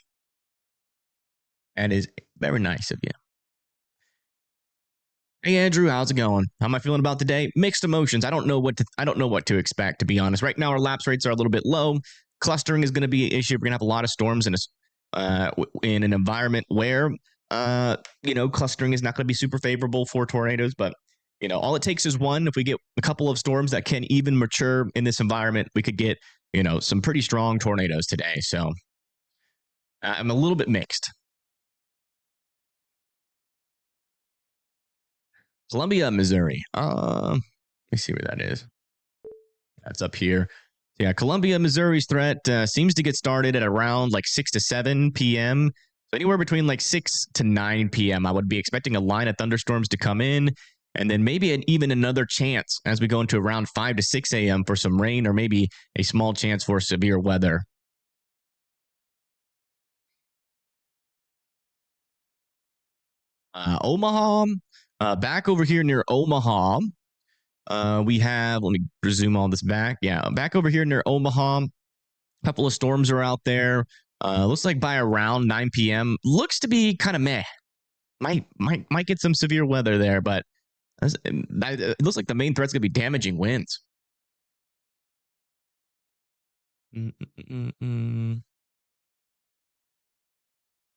That is very nice of you. Hey Andrew, how's it going? How am I feeling about today? Mixed emotions. I don't know what to expect, to be honest. Right now, our lapse rates are a little bit low. Clustering is going to be an issue. We're going to have a lot of storms in an environment where clustering is not going to be super favorable for tornadoes. But all it takes is one. If we get a couple of storms that can even mature in this environment, we could get some pretty strong tornadoes today. So I'm a little bit mixed. Columbia, Missouri. Let me see where that is. That's up here. Yeah, Columbia, Missouri's threat seems to get started at around like 6 to 7 p.m. So anywhere between like 6 to 9 p.m. I would be expecting a line of thunderstorms to come in, and then maybe even another chance as we go into around 5 to 6 a.m. for some rain, or maybe a small chance for severe weather. Omaha. Back over here near Omaha, we have, let me resume all this back. Yeah, back over here near Omaha, a couple of storms are out there. Looks like by around 9 p.m. Looks to be kind of meh. Might get some severe weather there, but it looks like the main threat's going to be damaging winds.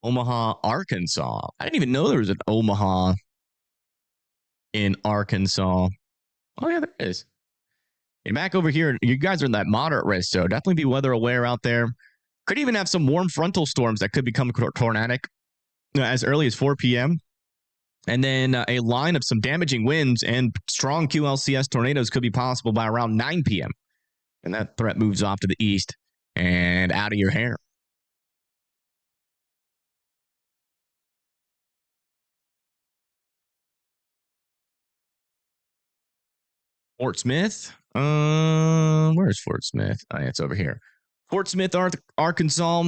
Omaha, Arkansas. I didn't even know there was an Omaha in Arkansas. Oh yeah, there is. And back over here, you guys are in that moderate risk, so definitely be weather aware out there. Could even have some warm frontal storms that could become tornadic as early as 4 p.m. And then a line of some damaging winds and strong QLCS tornadoes could be possible by around 9 p.m. And that threat moves off to the east and out of your hair. Fort Smith. Where's Fort Smith? Oh, yeah, it's over here. Fort Smith, Arkansas.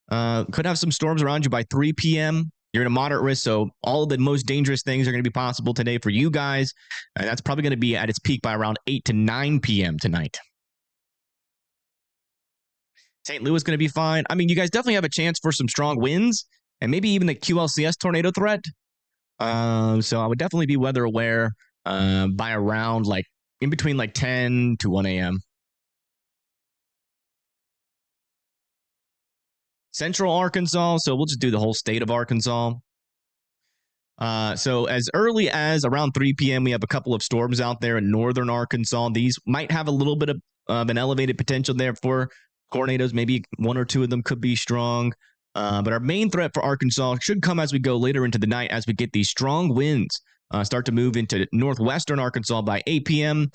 Could have some storms around you by 3 p.m. You're in a moderate risk, so all of the most dangerous things are going to be possible today for you guys. And that's probably going to be at its peak by around 8 to 9 p.m. tonight. St. Louis is going to be fine. I mean, you guys definitely have a chance for some strong winds and maybe even the QLCS tornado threat. So I would definitely be weather aware by around like in between like 10 to 1 a.m. Central Arkansas, so we'll just do the whole state of Arkansas. So as early as around 3 p.m., we have a couple of storms out there in northern Arkansas. These might have a little bit of an elevated potential there for tornadoes. Maybe one or two of them could be strong. But our main threat for Arkansas should come as we go later into the night as we get these strong winds start to move into northwestern Arkansas by 8 p.m.,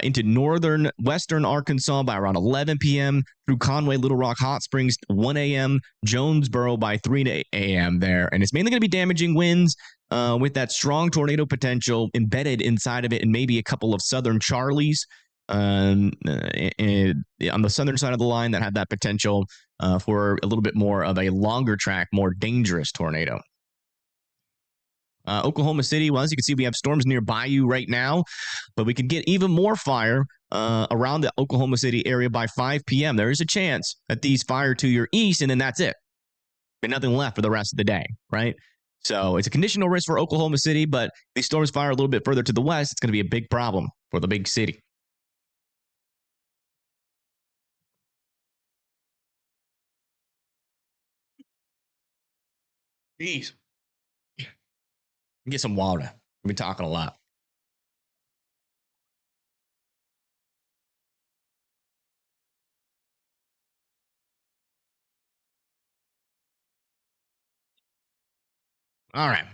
into northern western Arkansas by around 11 p.m., through Conway, Little Rock, Hot Springs, 1 a.m., Jonesboro by 3 a.m. there. And it's mainly going to be damaging winds with that strong tornado potential embedded inside of it, and maybe a couple of southern Charlies on the southern side of the line that have that potential for a little bit more of a longer track, more dangerous tornado. Oklahoma City, well, as you can see, we have storms near Bayou right now, but we can get even more fire around the Oklahoma City area by 5 p.m. There is a chance that these fire to your east, and then that's it. And nothing left for the rest of the day, right? So it's a conditional risk for Oklahoma City, but if these storms fire a little bit further to the west, it's going to be a big problem for the big city. Jeez. Get some water. We've been talking a lot. All right.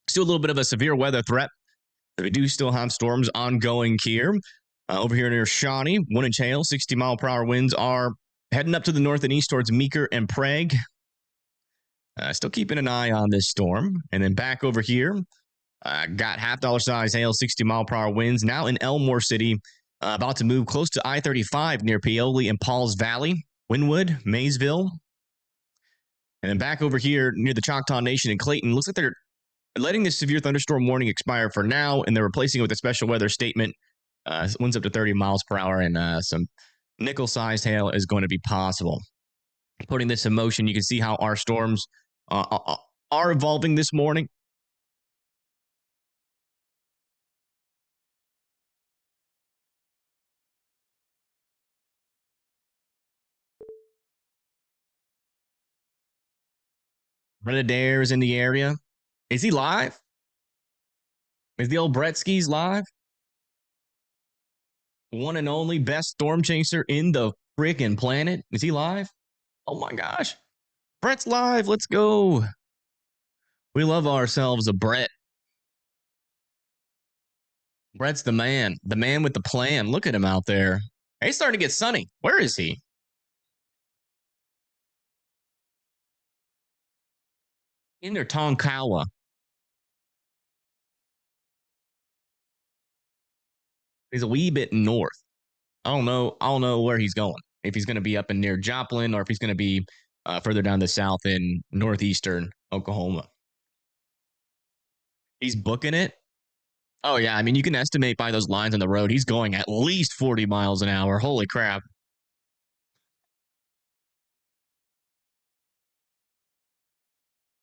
Still a little bit of a severe weather threat. We do still have storms ongoing here. Over here near Shawnee, 1 inch hail, 60-mile-per-hour winds are heading up to the north and east towards Meeker and Prague. Still keeping an eye on this storm. And then back over here, got $half size hail, 60-mile-per-hour winds. Now in Elmore City, about to move close to I-35 near Paoli and Pauls Valley, Wynwood, Maysville. And then back over here near the Choctaw Nation in Clayton, looks like they're letting this severe thunderstorm warning expire for now, and they're replacing it with a special weather statement Winds up to 30 miles per hour, and some nickel-sized hail is going to be possible. Putting this in motion, you can see how our storms are evolving this morning. Adair is in the area. Is he live? Is the old Bretskis live? One and only best storm chaser in the freaking planet. Is he live? Oh my gosh. Brett's live. Let's go. We love ourselves a Brett. Brett's the man with the plan. Look at him out there. Hey, it's starting to get sunny. Where is he? In their Tonkawa. He's a wee bit north. I don't know where he's going. If he's going to be up in near Joplin or if he's going to be further down the south in northeastern Oklahoma. He's booking it. Oh, yeah. I mean, you can estimate by those lines on the road, he's going at least 40 miles an hour. Holy crap.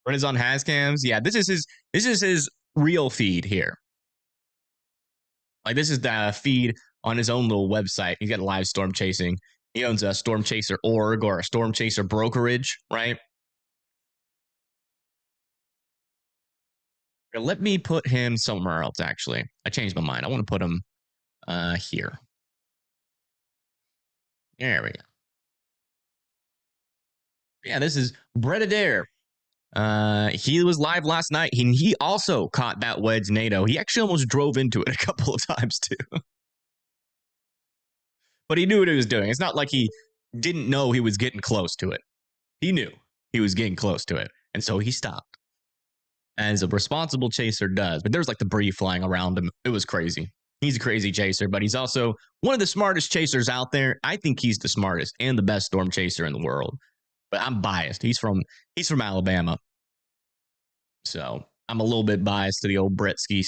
When it's on Hascams, yeah, this is his real feed here. Like, this is the feed on his own little website. He's got a live storm chasing. He owns a Storm Chaser org or a Storm Chaser brokerage, right? Let me put him somewhere else, actually. I changed my mind. I want to put him here. There we go. Yeah, this is Brett Adair. He was live last night. He also caught that wedge NATO. He actually almost drove into it a couple of times, too. But he knew what he was doing. It's not like he didn't know he was getting close to it. He knew he was getting close to it. And so he stopped. As a responsible chaser does. But there's like debris flying around him. It was crazy. He's a crazy chaser, but he's also one of the smartest chasers out there. I think he's the smartest and the best storm chaser in the world. But I'm biased. He's from Alabama. So I'm a little bit biased to the old Bretskis.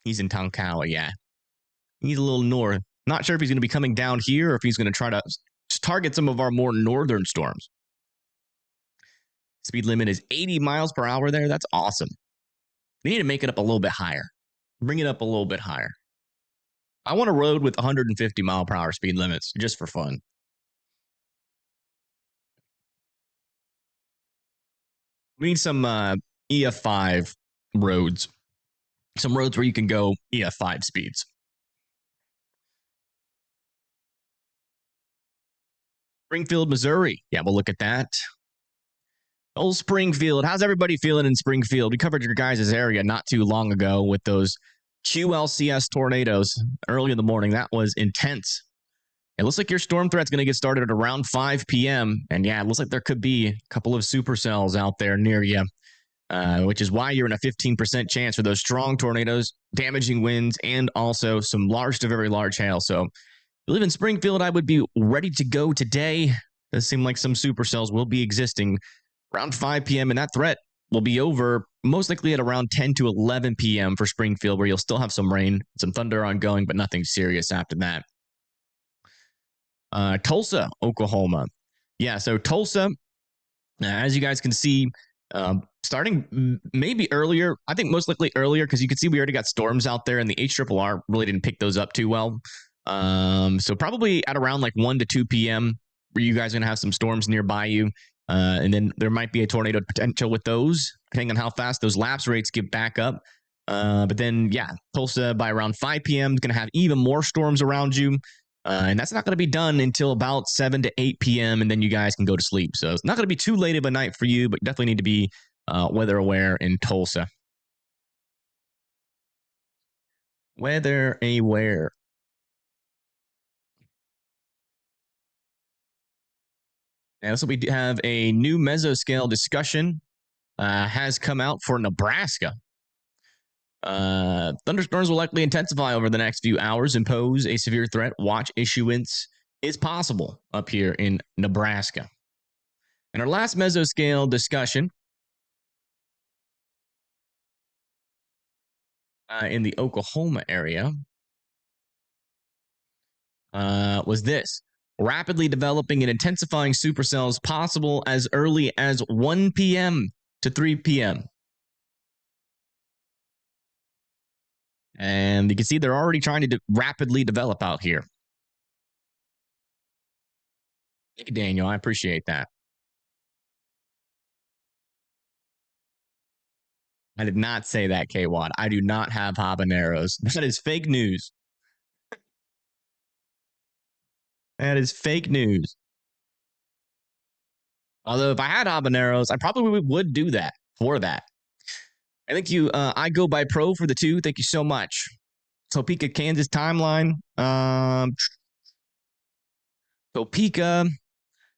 He's in Tonkawa, yeah. He's a little north. Not sure if he's going to be coming down here or if he's going to try to target some of our more northern storms. Speed limit is 80 miles per hour there. That's awesome. We need to make it up a little bit higher. Bring it up a little bit higher. I want a road with 150 mile per hour speed limits just for fun. We need some EF5 roads. Some roads where you can go EF5 speeds. Springfield, Missouri. Yeah, we'll look at that. Old Springfield. How's everybody feeling in Springfield? We covered your guys' area not too long ago with those QLCS tornadoes early in the morning. That was intense. It looks like your storm threat's going to get started at around 5 p.m. And yeah, it looks like there could be a couple of supercells out there near you, which is why you're in a 15% chance for those strong tornadoes, damaging winds, and also some large to very large hail. So if you live in Springfield, I would be ready to go today. It does seem like some supercells will be existing around 5 p.m. and that threat will be over most likely at around 10 to 11 p.m. for Springfield, where you'll still have some rain, some thunder ongoing, but nothing serious after that. Tulsa, Oklahoma. Yeah, so Tulsa, as you guys can see, starting maybe earlier, I think most likely earlier, because you can see we already got storms out there, and the HRRR really didn't pick those up too well. So probably at around like 1 to 2 p.m., where you guys are going to have some storms nearby you. And then there might be a tornado potential with those, depending on how fast those lapse rates get back up. But then, yeah, Tulsa by around 5 p.m. is going to have even more storms around you. And that's not going to be done until about 7 to 8 p.m. And then you guys can go to sleep. So it's not going to be too late of a night for you, but you definitely need to be weather aware in Tulsa. Weather aware. Now, so we have a new mesoscale discussion has come out for Nebraska. Thunderstorms will likely intensify over the next few hours and pose a severe threat. Watch issuance is possible up here in Nebraska. In our last mesoscale discussion, in the Oklahoma area was this. Rapidly developing and intensifying supercells possible as early as 1 p.m. to 3 p.m. And you can see they're already trying to rapidly develop out here. Thank you, Daniel. I appreciate that. I did not say that, K-Wad. I do not have habaneros. That is fake news. That is fake news. Although if I had habaneros, I probably would do that for that. I think you, I go by pro for the 2. Thank you so much. Topeka, Kansas timeline. Topeka,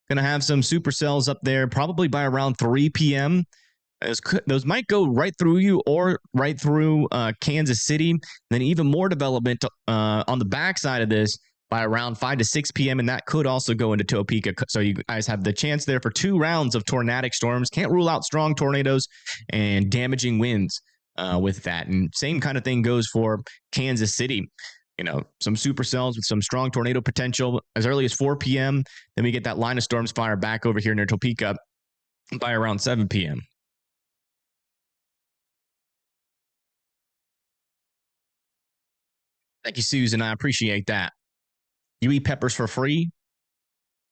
gonna have some supercells up there probably by around 3 p.m. Those might go right through you or right through Kansas City. And then even more development on the backside of this by around 5 to 6 p.m. And that could also go into Topeka. So you guys have the chance there for 2 rounds of tornadic storms. Can't rule out strong tornadoes and damaging winds with that. And same kind of thing goes for Kansas City. You know, some supercells with some strong tornado potential as early as 4 p.m. Then we get that line of storms fire back over here near Topeka by around 7 p.m. Thank you, Susan. I appreciate that. You eat peppers for free?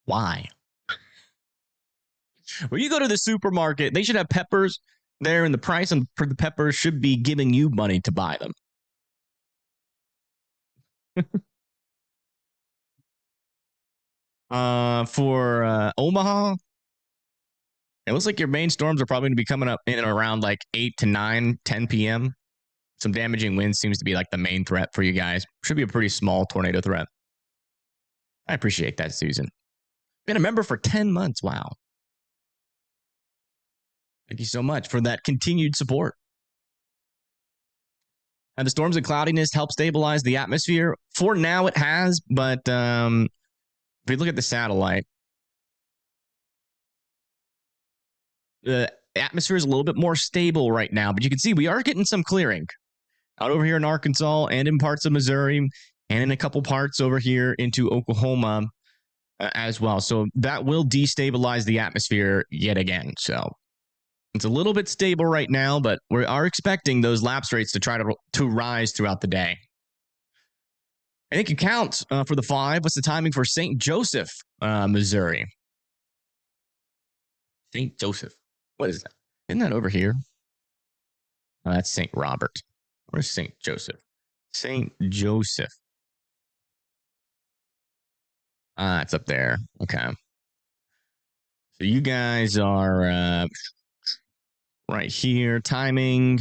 Why? When you go to the supermarket, they should have peppers there, and the price for the peppers should be giving you money to buy them. For Omaha, it looks like your main storms are probably going to be coming up in and around like 8 to 9, 10 p.m. Some damaging winds seems to be like the main threat for you guys. Should be a pretty small tornado threat. I appreciate that, Susan. Been a member for 10 months. Wow. Thank you so much for that continued support. And the storms and cloudiness help stabilize the atmosphere. For now, it has, but if you look at the satellite, the atmosphere is a little bit more stable right now, but you can see we are getting some clearing out over here in Arkansas and in parts of Missouri and in a couple parts over here into Oklahoma as well. So that will destabilize the atmosphere yet again. So it's a little bit stable right now, but we are expecting those lapse rates to try to rise throughout the day. I think you count for the 5. What's the timing for St. Joseph, Missouri? St. Joseph. What is that? Isn't that over here? Oh, that's St. Robert. Where's St. Joseph? St. Joseph. Ah, it's up there. Okay. So you guys are right here. Timing.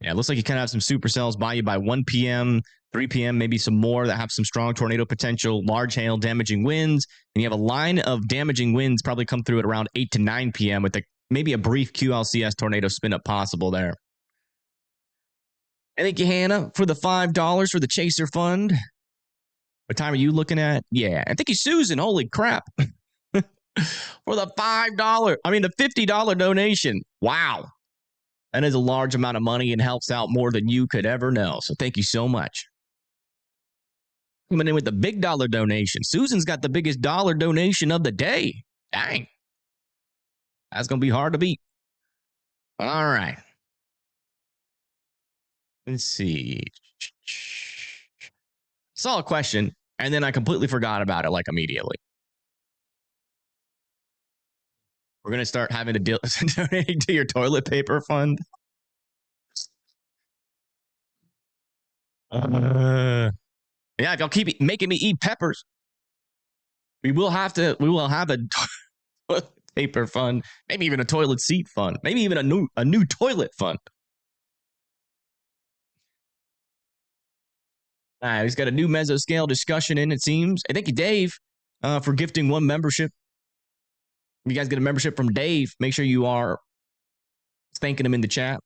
Yeah, it looks like you kind of have some supercells by you by 1 p.m., 3 p.m., maybe some more that have some strong tornado potential, large hail, damaging winds. And you have a line of damaging winds probably come through at around 8 to 9 p.m. with maybe a brief QLCS tornado spin up possible there. I thank you, Hannah, for the $5 for the Chaser Fund. What time are you looking at? Yeah. And thank you, Susan. Holy crap. For the the $50 donation. Wow. That is a large amount of money and helps out more than you could ever know. So thank you so much. Coming in with the big dollar donation. Susan's got the biggest dollar donation of the day. Dang. That's going to be hard to beat. All right. Let's see. Saw a question, and then I completely forgot about it like immediately. We're going to start having to donate to your toilet paper fund. Yeah, if y'all keep making me eat peppers, we will have a toilet paper fund, maybe even a toilet seat fund, maybe even a new toilet fund. He's got a new mesoscale discussion in, it seems. And thank you, Dave, for gifting 1 membership. If you guys get a membership from Dave, make sure you are thanking him in the chat.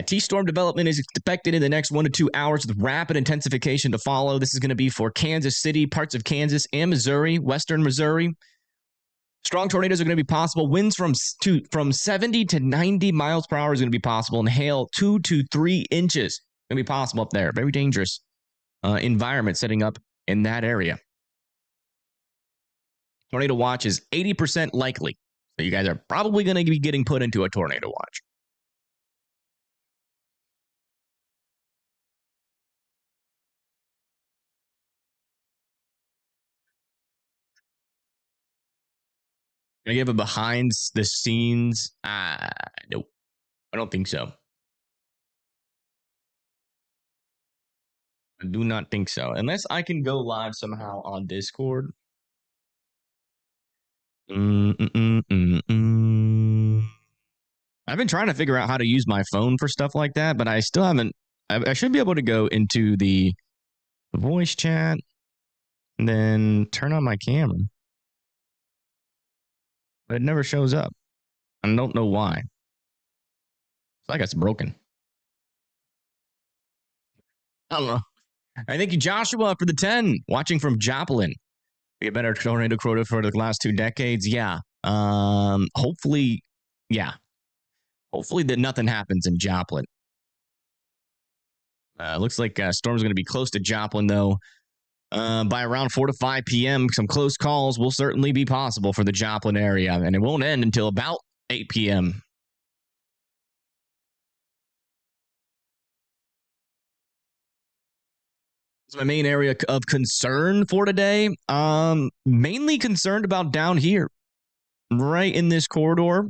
T-storm development is expected in the next 1 to 2 hours with rapid intensification to follow. This is going to be for Kansas City, parts of Kansas and Missouri, western Missouri. Strong tornadoes are going to be possible. Winds from 70 to 90 miles per hour is going to be possible, and hail 2 to 3 inches going to be possible up there. Very dangerous environment setting up in that area. Tornado watch is 80% likely. So you guys are probably going to be getting put into a tornado watch. Gonna give a behind the scenes? Nope. I don't think so. I do not think so. Unless I can go live somehow on Discord. I've been trying to figure out how to use my phone for stuff like that, but I still haven't. I should be able to go into the voice chat and then turn on my camera. But it never shows up. I don't know why. It's like it's broken. I don't know. I thank you, Joshua, for the 10. Watching from Joplin. Be a better tornado quota for the last 2 decades. Yeah. Hopefully, yeah. Hopefully that nothing happens in Joplin. Looks like storm's going to be close to Joplin, though. By around 4 to 5 p.m., some close calls will certainly be possible for the Joplin area, and it won't end until about 8 p.m. It's my main area of concern for today. Mainly concerned about down here, right in this corridor.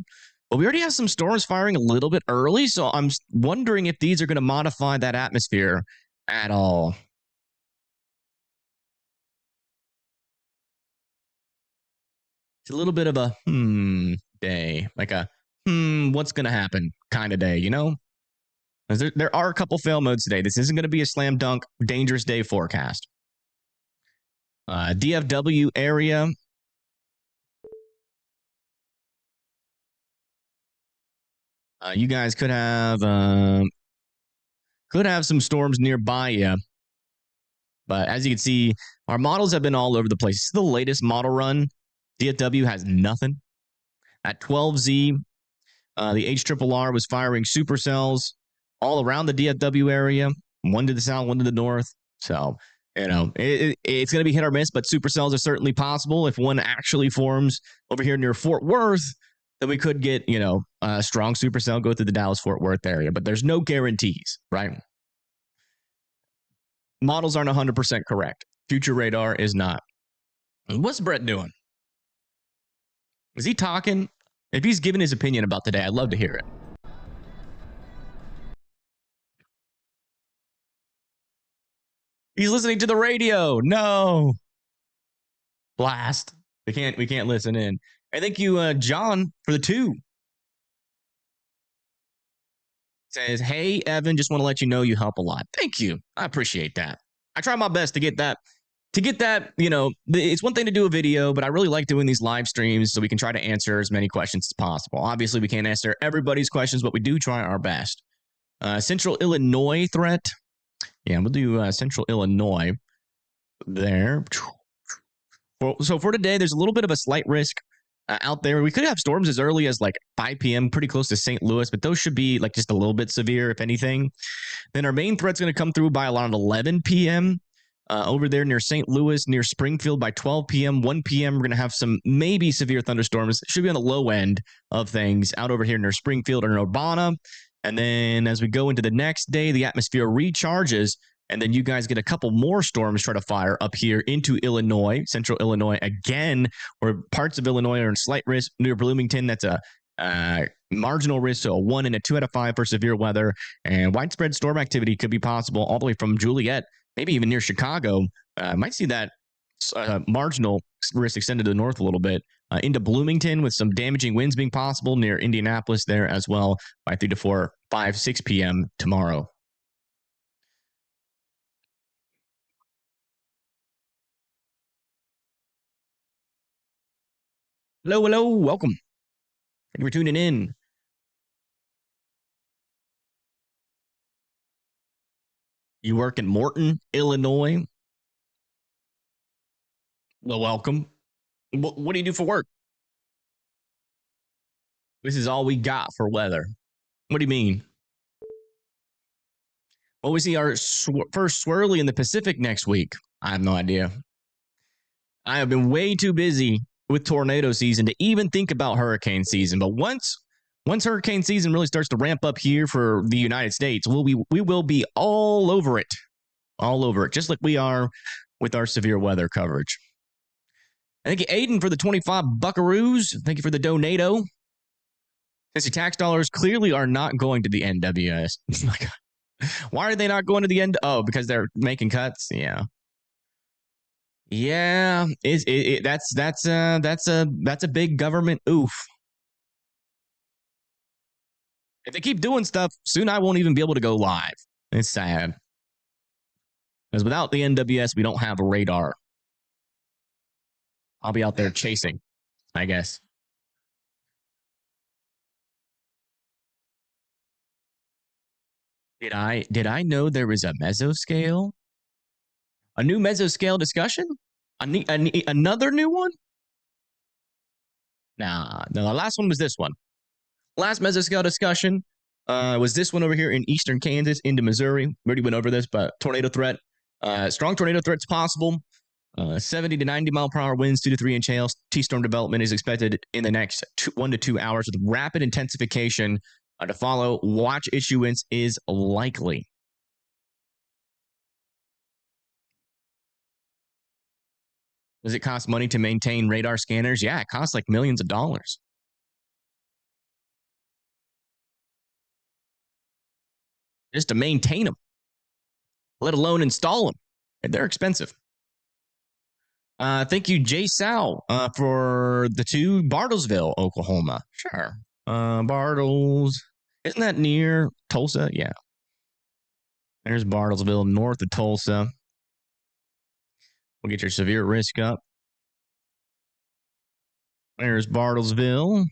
But we already have some storms firing a little bit early, so I'm wondering if these are going to modify that atmosphere at all. It's a little bit of a day, like a what's going to happen kind of day, you know? There are a couple fail modes today. This isn't going to be a slam dunk, dangerous day forecast. DFW area. You guys could have some storms nearby you. But as you can see, our models have been all over the place. This is the latest model run. DFW has nothing. At 12Z, the HRRR was firing supercells all around the DFW area, one to the south, one to the north. So, you know, it's going to be hit or miss, but supercells are certainly possible. If one actually forms over here near Fort Worth, then we could get, you know, a strong supercell go through the Dallas-Fort Worth area. But there's no guarantees, right? Models aren't 100% correct. Future radar is not. What's Brett doing? Is he talking? If he's giving his opinion about today, I'd love to hear it. He's listening to the radio. No. Blast. We can't listen in. I thank you, John, for the 2. Says, hey, Evan, just want to let you know you help a lot. Thank you. I appreciate that. I try my best to get that, you know, it's one thing to do a video, but I really like doing these live streams so we can try to answer as many questions as possible. Obviously, we can't answer everybody's questions, but we do try our best. Central Illinois threat. Yeah, we'll do Central Illinois there. So for today, there's a little bit of a slight risk out there. We could have storms as early as like 5 p.m., pretty close to St. Louis, but those should be like just a little bit severe, if anything. Then our main threat's going to come through by around 11 p.m. Over there near St. Louis, near Springfield by 12 p.m., 1 p.m. We're going to have some maybe severe thunderstorms. Should be on the low end of things out over here near Springfield or Urbana. And then as we go into the next day, the atmosphere recharges, and then you guys get a couple more storms try to fire up here into Illinois, central Illinois again, where parts of Illinois are in slight risk. Near Bloomington, that's a marginal risk, so a 1 and a 2 out of 5 for severe weather. And widespread storm activity could be possible all the way from Juliet, maybe even near Chicago. Might see that marginal risk extended to the north a little bit. Into Bloomington with some damaging winds being possible near Indianapolis there as well by 3 to 4, 5, 6 p.m. tomorrow. Hello, hello, welcome. Thank you for tuning in. You work in Morton, Illinois. Well, welcome. What do you do for work? This is all we got for weather. What do you mean? Well, we see our first swirly in the Pacific next week. I have no idea. I have been way too busy with tornado season to even think about hurricane season. But once hurricane season really starts to ramp up here for the United States, we will be all over it, just like we are with our severe weather coverage. Thank you, Aiden, for the 25 buckaroos. Thank you for the donato. Since the tax dollars clearly are not going to the NWS. Why are they not going to the end? Oh, because they're making cuts. Yeah. That's a big government oof. If they keep doing stuff, soon I won't even be able to go live. It's sad. Because without the NWS, we don't have a radar. I'll be out there chasing, I guess. Did I know there was a mesoscale? A new mesoscale discussion? Another new one? Nah, no, the last one was this one. Last mesoscale discussion was this one over here in eastern Kansas into Missouri. We already went over this, but tornado threat. Strong tornado threats possible. 70 to 90 mile per hour winds, 2 to 3 inch hail. T-storm development is expected in the next 1 to 2 hours with rapid intensification to follow. Watch issuance is likely. Does it cost money to maintain radar scanners? Yeah, it costs like millions of dollars. Just to maintain them, let alone install them. They're expensive. Thank you, Jay Sal, for the 2 Bartlesville, Oklahoma. Sure. Bartles. Isn't that near Tulsa? Yeah. There's Bartlesville, north of Tulsa. We'll get your severe risk up. There's Bartlesville.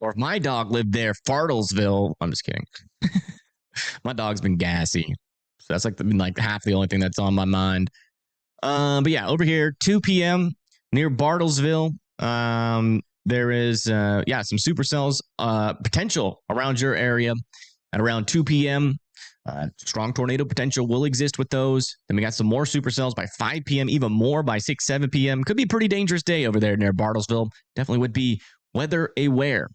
Or if my dog lived there, Fartlesville. I'm just kidding. My dog's been gassy. So that's like half the only thing that's on my mind. But yeah, over here, 2 p.m. near Bartlesville. There is some supercells potential around your area at around 2 p.m. Strong tornado potential will exist with those. Then we got some more supercells by 5 p.m., even more by 6, 7 p.m. Could be a pretty dangerous day over there near Bartlesville. Definitely would be weather aware.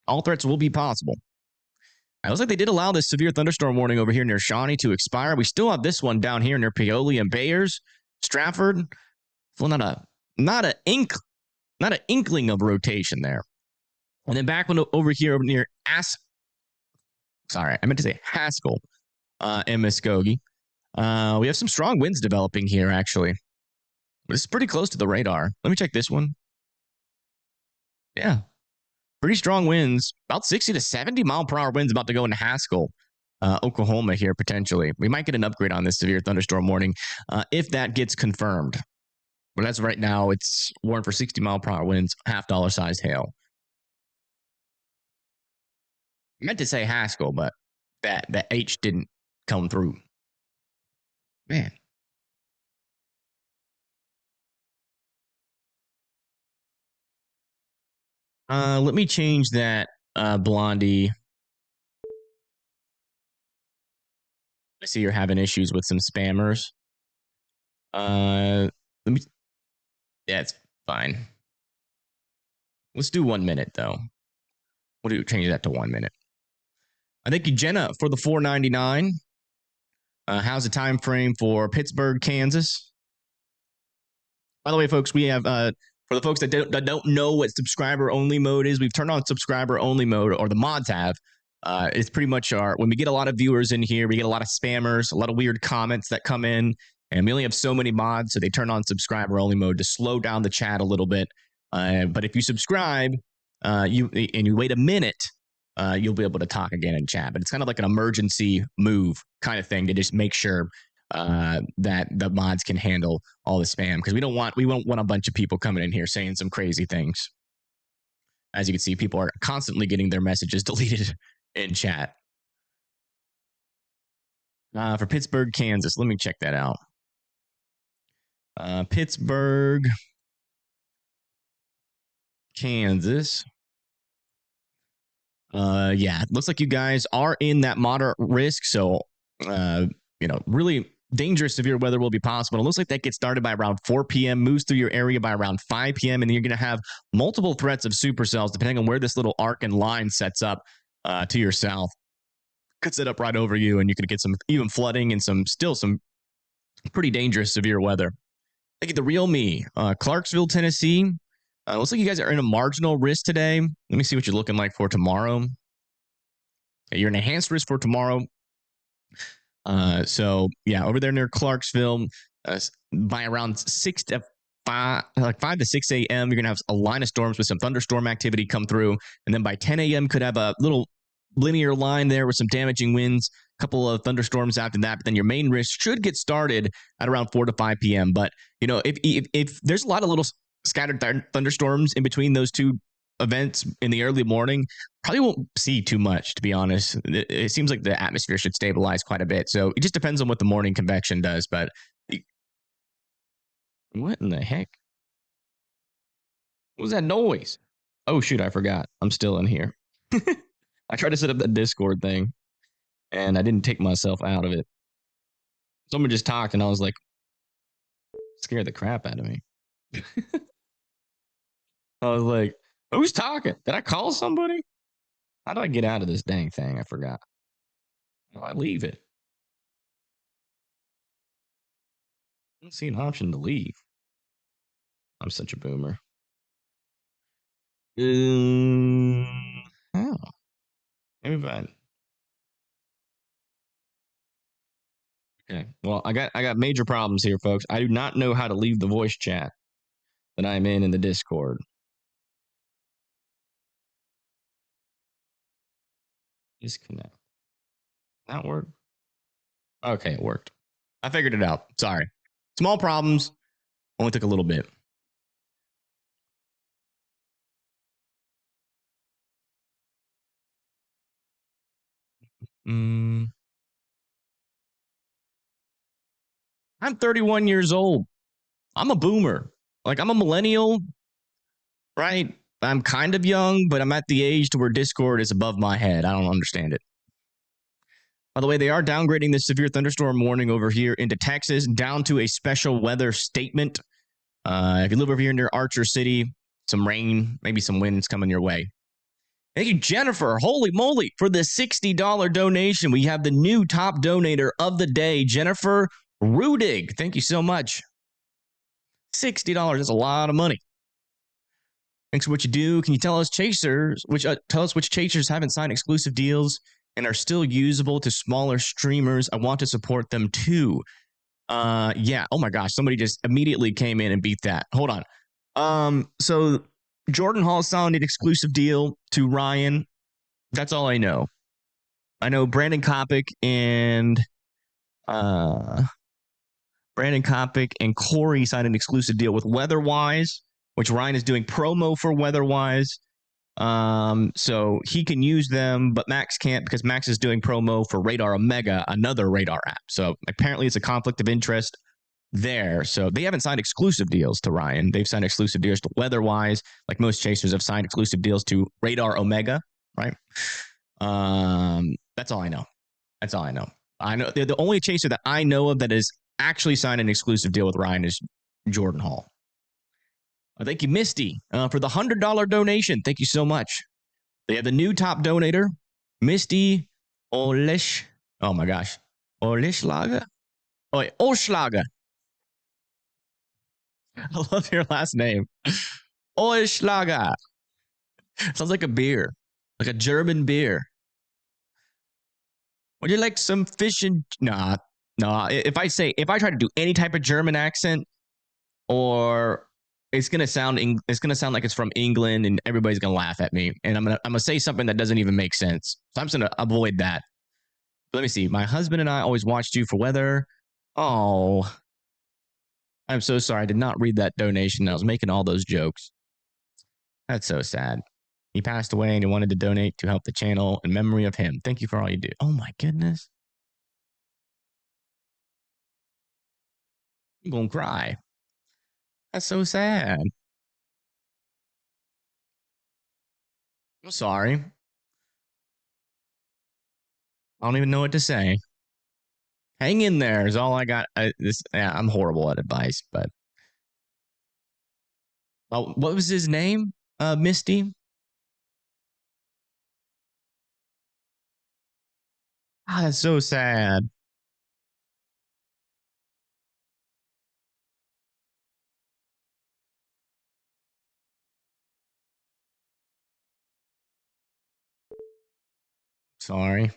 All threats will be possible. It looks like they did allow this severe thunderstorm warning over here near Shawnee to expire. We still have this one down here near Paoli and Bayers, Stratford. Well, not an inkling of rotation there. And then back over here near Haskell and Muskogee. We have some strong winds developing here, actually. This is pretty close to the radar. Let me check this one. Yeah. Pretty strong winds, about 60 to 70 mile per hour winds about to go into Haskell, Oklahoma here potentially. We might get an upgrade on this severe thunderstorm warning if that gets confirmed. But as of right now, it's warned for 60 mile per hour winds, $half sized hail. I meant to say Haskell, but that H didn't come through. Man. Let me change that, Blondie. I see you're having issues with some spammers. Yeah, it's fine. Let's do 1 minute, though. We'll change that to 1 minute. I thank you, Jenna, for the $4.99. How's the time frame for Pittsburgh, Kansas? By the way, folks, we have for the folks that don't know what subscriber only mode is, we've turned on subscriber only mode, or the mods have. It's pretty much when we get a lot of viewers in here, we get a lot of spammers, a lot of weird comments that come in, and we only have so many mods, so they turn on subscriber only mode to slow down the chat a little bit. But if you subscribe, you wait a minute, you'll be able to talk again in chat. But it's kind of like an emergency move kind of thing to just make sure that the mods can handle all the spam, because we won't want a bunch of people coming in here saying some crazy things. As you can see, people are constantly getting their messages deleted in chat. For Pittsburgh, Kansas, let me check that out. Pittsburgh. Kansas. Yeah, looks like you guys are in that moderate risk. So, really dangerous severe weather will be possible. It looks like that gets started by around 4 p.m., moves through your area by around 5 p.m., and then you're going to have multiple threats of supercells depending on where this little arc and line sets up to your south. Could set up right over you, and you could get some even flooding and some pretty dangerous severe weather. Look at the real me, Clarksville, Tennessee. Looks like you guys are in a marginal risk today. Let me see what you're looking like for tomorrow. Okay, you're in enhanced risk for tomorrow. Over there near Clarksville, by around 5 to 6 a.m., you're gonna have a line of storms with some thunderstorm activity come through, and then by 10 a.m. could have a little linear line there with some damaging winds, a couple of thunderstorms after that. But then your main risk should get started at around 4 to 5 p.m. But if there's a lot of little scattered thunderstorms in between those two events in the early morning, probably won't see too much, to be honest. It seems like the atmosphere should stabilize quite a bit. So it just depends on what the morning convection does. But what in the heck? What was that noise? Oh, shoot, I forgot. I'm still in here. I tried to set up that Discord thing, and I didn't take myself out of it. Someone just talked, and I was like, scared the crap out of me. I was like, who's talking? Did I call somebody? How do I get out of this dang thing? I forgot. How do I leave it? I don't see an option to leave. I'm such a boomer. Oh. Maybe if I... Okay. Well, I got major problems here, folks. I do not know how to leave the voice chat that I'm in the Discord. Disconnect. That worked? Okay, it worked. I figured it out. Sorry. Small problems. Only took a little bit. I'm 31 years old. I'm a boomer. Like, I'm a millennial, right? I'm kind of young, but I'm at the age to where Discord is above my head. I don't understand it. By the way, they are downgrading the severe thunderstorm warning over here into Texas down to a special weather statement. If you live over here near Archer City, some rain, maybe some winds coming your way. Thank you, Jennifer. Holy moly, for the $60 donation. We have the new top donator of the day, Jennifer Rudig. Thank you so much. $60 is a lot of money. Thanks for what you do. Can you tell us which chasers haven't signed exclusive deals and are still usable to smaller streamers? I want to support them too. Yeah. Oh my gosh, somebody just immediately came in and beat that. Hold on. So Jordan Hall signed an exclusive deal to Ryan. That's all I know. I know Brandon Kopic and Corey signed an exclusive deal with Weatherwise, which Ryan is doing promo for Weatherwise. So he can use them, but Max can't because Max is doing promo for Radar Omega, another radar app. So apparently it's a conflict of interest there. So they haven't signed exclusive deals to Ryan. They've signed exclusive deals to Weatherwise, like most chasers have signed exclusive deals to Radar Omega, right? That's all I know. I know the only chaser that I know of that is actually signed an exclusive deal with Ryan is Jordan Hall. Thank you, Misty, for the $100 donation. Thank you so much. They have the new top donator, Misty Olish. Oh my gosh. Olischlager? Oh, wait, Olschlager. I love your last name. Olschlager. Sounds like a beer, like a German beer. Would you like some fish and... Nah. If I try to do any type of German accent, or it's gonna sound like it's from England, and everybody's gonna laugh at me, and I'm gonna say something that doesn't even make sense. So I'm just gonna avoid that. But let me see. My husband and I always watched you for weather. Oh, I'm so sorry. I did not read that donation. I was making all those jokes. That's so sad. He passed away and he wanted to donate to help the channel in memory of him. Thank you for all you do. Oh my goodness. I'm gonna cry. That's so sad. I'm sorry. I don't even know what to say. Hang in there is all I got. I'm horrible at advice, but what was his name? Misty. Ah, that's so sad. Sorry.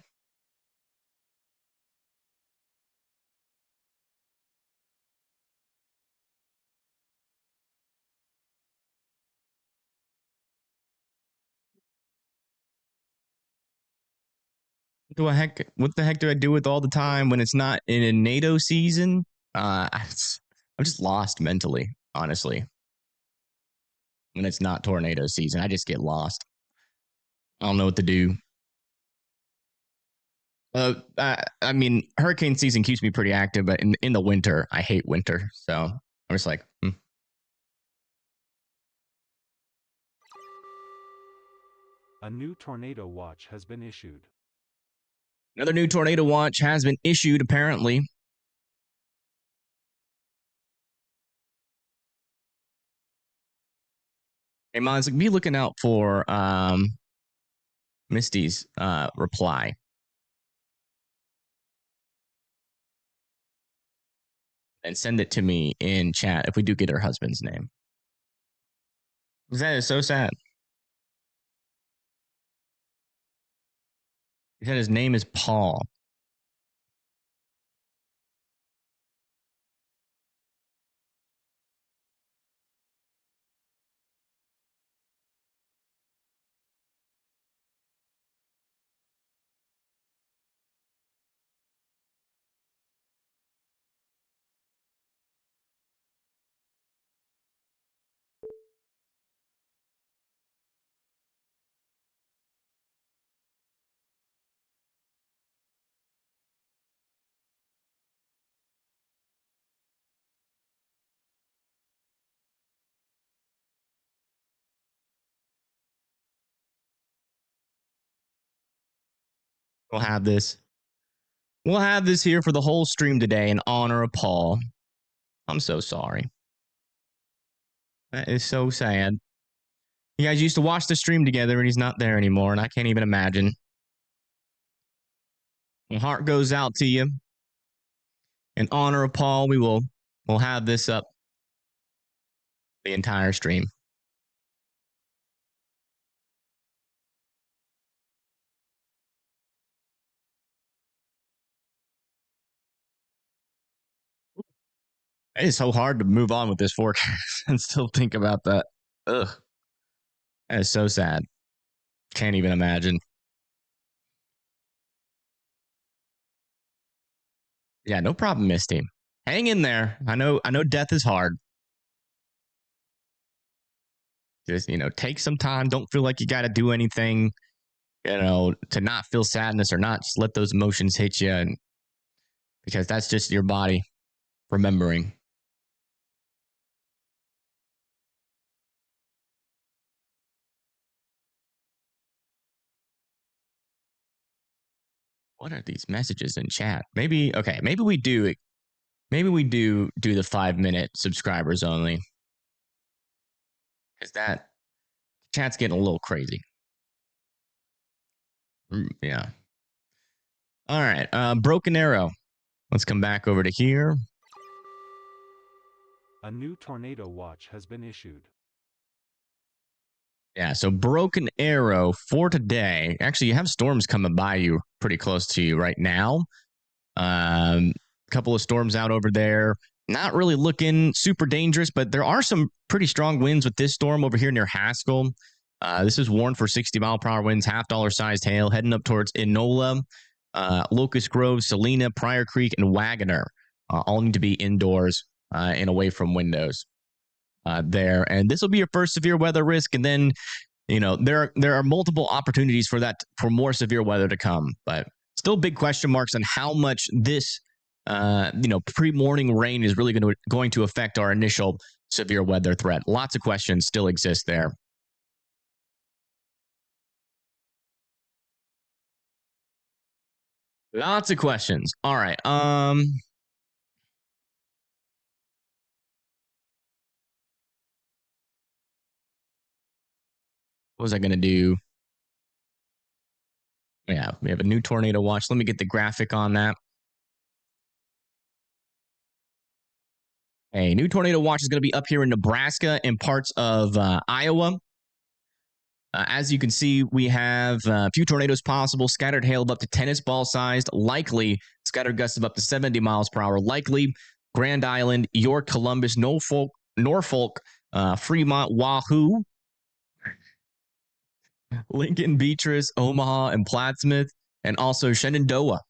What the heck do I do with all the time when it's not in a NATO season? I'm just lost mentally, honestly. When it's not tornado season, I just get lost. I don't know what to do. I mean, hurricane season keeps me pretty active, but in the winter, I hate winter. So I'm just like, A new tornado watch has been issued. Another new tornado watch has been issued, apparently. Hey, Mons, be looking out for Misty's reply. And send it to me in chat if we do get her husband's name. That is so sad. He said his name is Paul. We'll have this. We'll have this here for the whole stream today in honor of Paul. I'm so sorry. That is so sad. You guys used to watch the stream together and he's not there anymore, and I can't even imagine. My heart goes out to you. In honor of Paul, we'll have this up the entire stream. It is so hard to move on with this forecast and still think about that. Ugh. That is so sad. Can't even imagine. Yeah, no problem, Misty. Hang in there. I know death is hard. Just, take some time. Don't feel like you got to do anything, to not feel sadness or not. Just let those emotions hit you, and because that's just your body remembering. What are these messages in chat? Maybe we do the 5-minute subscribers only, because that chat's getting a little crazy. Yeah. All right. Broken Arrow. Let's come back over to here. A new tornado watch has been issued. Yeah, so Broken Arrow for today. Actually, you have storms coming by you pretty close to you right now. A couple of storms out over there. Not really looking super dangerous, but there are some pretty strong winds with this storm over here near Haskell. This is warned for 60-mile-per-hour winds, half-dollar-sized hail, heading up towards Enola, Locust Grove, Salina, Pryor Creek, and Wagoner. All need to be indoors and away from windows. There, and this will be your first severe weather risk, and then there are multiple opportunities for more severe weather to come, but still big question marks on how much this pre-morning rain is really going to affect our initial severe weather threat. Lots of questions still exist there. Lots of questions. All right. What was I going to do? Yeah, we have a new tornado watch. Let me get the graphic on that. A new tornado watch is going to be up here in Nebraska and parts of Iowa. As you can see, we have a few tornadoes possible. Scattered hail of up to tennis ball sized, likely. Scattered gusts of up to 70 miles per hour, likely. Grand Island, York, Columbus, Norfolk, Fremont, Wahoo, Lincoln, Beatrice, Omaha, and Plattsmouth, and also Shenandoah.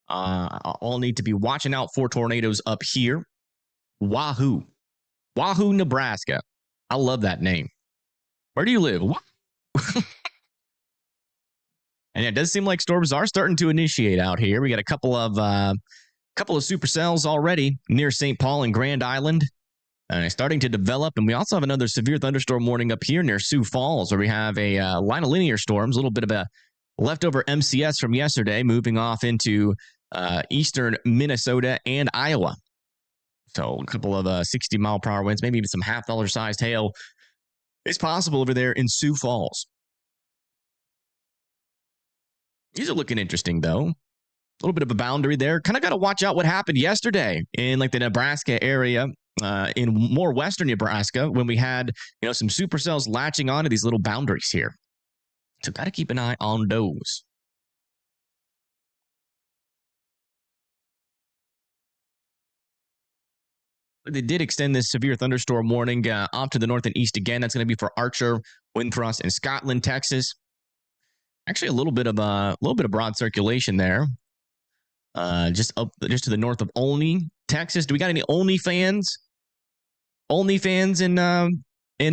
All need to be watching out for tornadoes up here. Wahoo, Nebraska. I love that name. Where do you live? And it does seem like storms are starting to initiate out here. We got a couple of supercells already near St. Paul and Grand Island, starting to develop. And we also have another severe thunderstorm warning up here near Sioux Falls, where we have a line of linear storms, a little bit of a leftover MCS from yesterday, moving off into eastern Minnesota and Iowa. So a couple of 60-mile-per-hour winds, maybe even some half-dollar-sized hail is possible over there in Sioux Falls. These are looking interesting, though. A little bit of a boundary there. Kind of got to watch out what happened yesterday in like the Nebraska area, in more western Nebraska, when we had some supercells latching onto these little boundaries here. So got to keep an eye on those. They did extend this severe thunderstorm warning off to the north and east again. That's going to be for Archer, Windthrush, and Scotland, Texas. Actually, a little bit of broad circulation there. Just to the north of Olney, Texas. Do we got any Olney fans? Olney fans in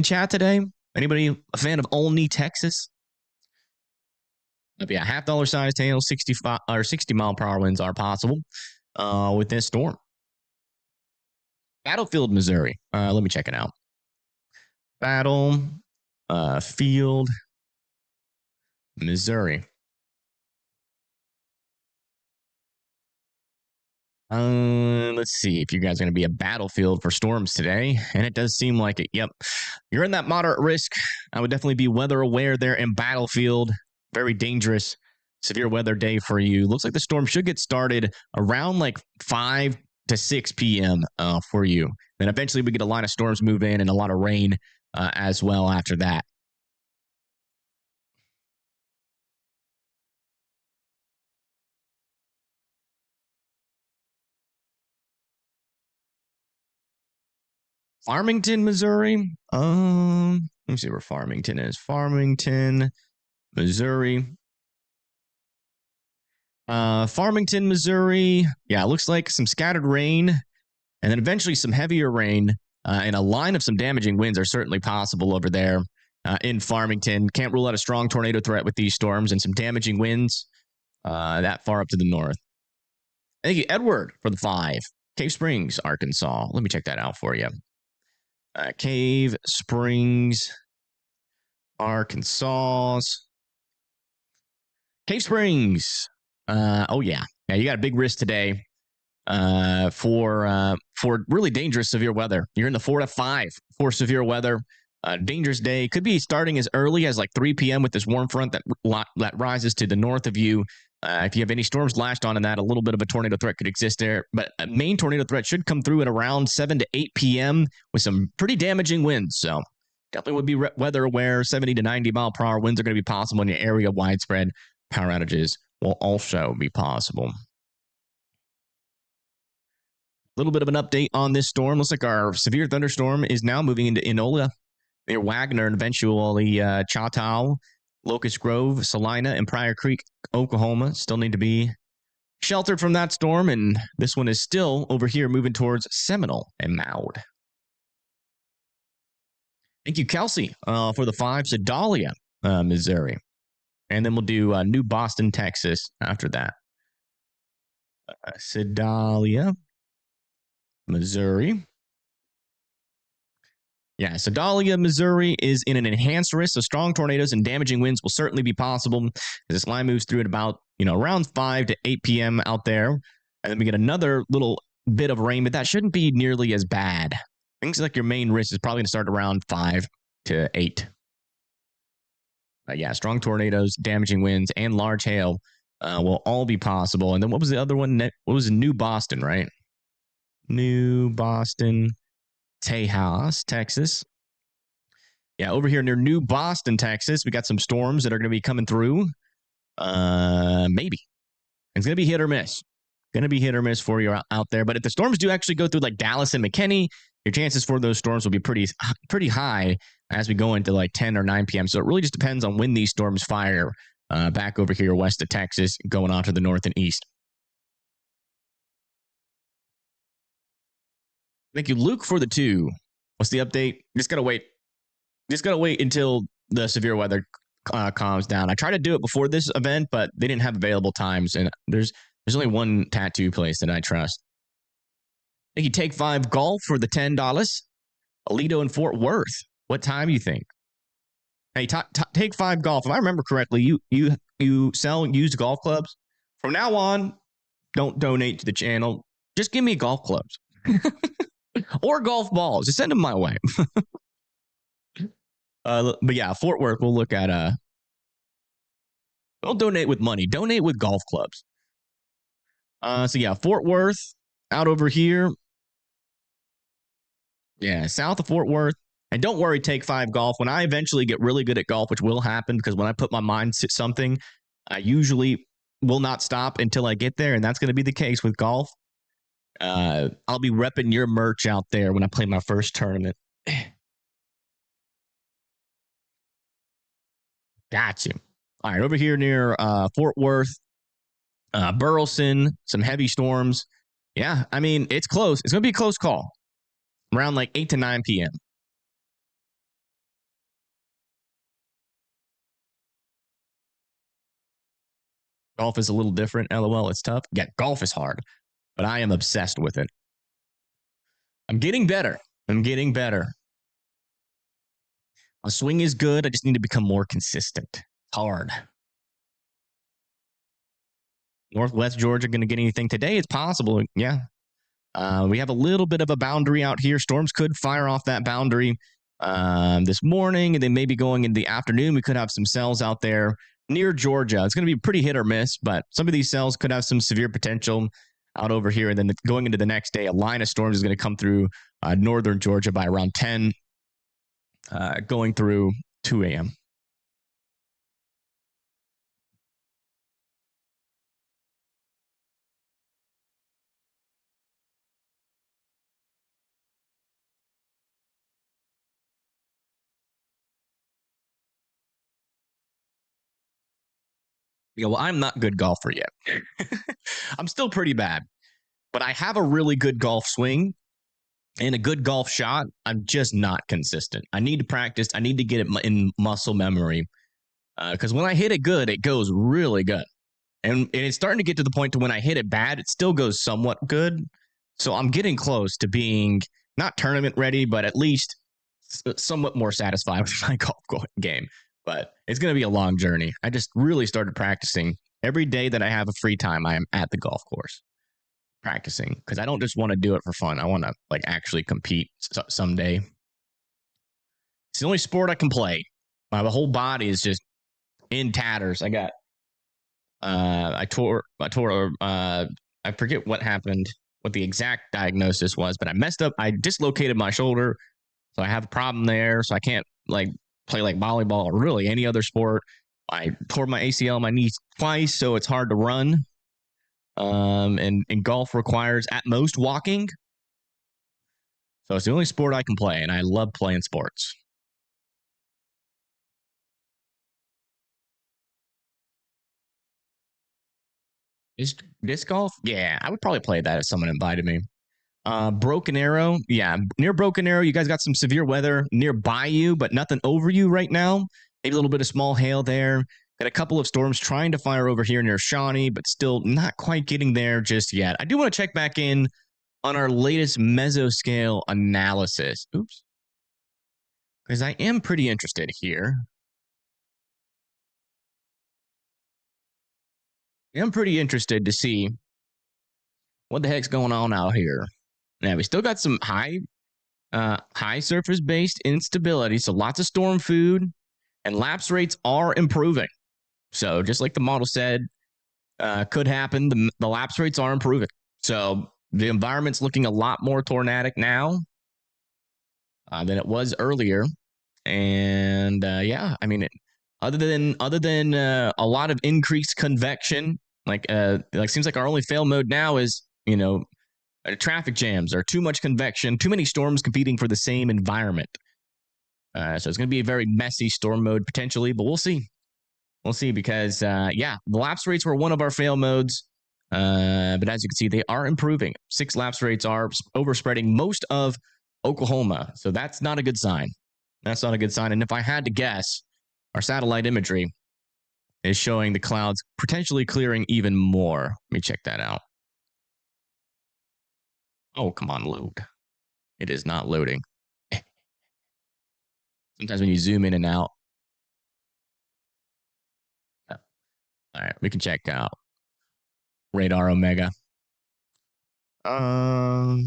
chat today? Anybody a fan of Olney, Texas? Yeah, half-dollar-sized hail, 65 or 60-mile-per-hour winds are possible with this storm. Battlefield, Missouri. Let me check it out. Field, Missouri. Let's see if you guys are going to be a battlefield for storms today. And it does seem like it. Yep. You're in that moderate risk. I would definitely be weather aware there in Battlefield. Very dangerous, severe weather day for you. Looks like the storm should get started around like 5 to 6 p.m. For you. Then eventually we get a line of storms move in and a lot of rain as well after that. Farmington, Missouri. Let me see where Farmington is. Farmington, Missouri. Farmington, Missouri. Yeah, it looks like some scattered rain and then eventually some heavier rain and a line of some damaging winds are certainly possible over there in Farmington. Can't rule out a strong tornado threat with these storms and some damaging winds that far up to the north. Thank you, Edward, for the 5. Cave Springs, Arkansas. Let me check that out for you. Cave Springs, Arkansas. Cave Springs. Oh yeah, you got a big risk today for really dangerous severe weather. You're in the 4 to 5 for severe weather. Dangerous day. Could be starting as early as like 3 p.m. with this warm front that rises to the north of you. If you have any storms lashed on in that, a little bit of a tornado threat could exist there. But a main tornado threat should come through at around 7 to 8 p.m. with some pretty damaging winds. So definitely would be weather aware. 70 to 90 mile per hour winds are going to be possible in your area. Widespread power outages will also be possible. A little bit of an update on this storm. Looks like our severe thunderstorm is now moving into Enola near Wagner and eventually Choctaw, Locust Grove, Salina, and Pryor Creek, Oklahoma. Still need to be sheltered from that storm. And this one is still over here moving towards Seminole and Maud. Thank you, Kelsey, for the 5. Sedalia, Missouri. And then we'll do New Boston, Texas after that. Sedalia, Missouri. Yeah, Sedalia, Missouri is in an enhanced risk, so strong tornadoes and damaging winds will certainly be possible as this line moves through at about around 5 to 8 p.m. out there. And then we get another little bit of rain, but that shouldn't be nearly as bad. Things like your main risk is probably going to start around 5 to 8. But yeah, strong tornadoes, damaging winds, and large hail will all be possible. And then what was the other one? What was New Boston, right? New Boston, Tejas, Texas. Yeah, over here near New Boston, Texas, we got some storms that are going to be coming through. Maybe. It's going to be hit or miss. Going to be hit or miss for you out there. But if the storms do actually go through like Dallas and McKinney, your chances for those storms will be pretty high as we go into like 10 or 9 p.m. So it really just depends on when these storms fire back over here west of Texas, going on to the north and east. Thank you, Luke, for the 2. What's the update? Just gotta wait until the severe weather calms down. I tried to do it before this event, but they didn't have available times, and there's only one tattoo place that I trust. Thank you, Take 5 Golf, for the $10. Alito and Fort Worth. What time do you think? Hey, Take 5 Golf. If I remember correctly, you sell used golf clubs. From now on, don't donate to the channel. Just give me golf clubs or golf balls. Just send them my way. But yeah, Fort Worth. We'll look at. Don't donate with money. Donate with golf clubs. So yeah, Fort Worth out over here. Yeah, south of Fort Worth. And don't worry, Take 5 Golf. When I eventually get really good at golf, which will happen because when I put my mind to something, I usually will not stop until I get there. And that's going to be the case with golf. I'll be repping your merch out there when I play my first tournament. Got you. All right, over here near Fort Worth, Burleson, some heavy storms. Yeah, I mean, it's close. It's going to be a close call. Around like 8 to 9 p.m. Golf is a little different. LOL, it's tough. Yeah, golf is hard, but I am obsessed with it. I'm getting better. My swing is good. I just need to become more consistent. It's hard. Northwest Georgia going to get anything today? It's possible. Yeah. We have a little bit of a boundary out here. Storms could fire off that boundary this morning, and then maybe going in the afternoon. We could have some cells out there near Georgia. It's going to be pretty hit or miss, but some of these cells could have some severe potential out over here. And then going into the next day, a line of storms is going to come through northern Georgia by around 10, going through 2 a.m. Yeah, well, I'm not a good golfer yet. I'm still pretty bad, but I have a really good golf swing and a good golf shot. I'm just not consistent. I need to practice. I need to get it in muscle memory because when I hit it good, it goes really good. And it's starting to get to the point to when I hit it bad, it still goes somewhat good. So I'm getting close to being not tournament ready, but at least somewhat more satisfied with my golf game. But it's going to be a long journey. I just really started practicing. Every day that I have a free time, I am at the golf course practicing because I don't just want to do it for fun. I want to like actually compete someday. It's the only sport I can play. My whole body is just in tatters. I got I forget what happened, what the exact diagnosis was, but I messed up. I dislocated my shoulder. So I have a problem there. So I can't like play like volleyball or really any other sport. I tore my ACL, my knee twice, so it's hard to run. And golf requires at most walking. So it's the only sport I can play, and I love playing sports. Disc golf? Yeah, I would probably play that if someone invited me. Broken Arrow. Yeah, near Broken Arrow, you guys got some severe weather nearby you, but nothing over you right now. Maybe a little bit of small hail there. Got a couple of storms trying to fire over here near Shawnee, but still not quite getting there just yet. I do want to check back in on our latest mesoscale analysis. Oops. Because I am pretty interested here. I'm pretty interested to see what the heck's going on out here. Now, we still got some high surface-based instability, so lots of storm food, and lapse rates are improving. So just like the model said, could happen. The lapse rates are improving. So the environment's looking a lot more tornadic now than it was earlier. And yeah, I mean, other than a lot of increased convection, like seems like our only fail mode now is traffic jams or too much convection, too many storms competing for the same environment. So it's going to be a very messy storm mode potentially, but we'll see. We'll see because, yeah, the lapse rates were one of our fail modes. But as you can see, they are improving. 6 lapse rates are overspreading most of Oklahoma. So that's not a good sign. That's not a good sign. And if I had to guess, our satellite imagery is showing the clouds potentially clearing even more. Let me check that out. Oh, come on, load. It is not loading. Sometimes when you zoom in and out. All right, we can check out Radar Omega. Oh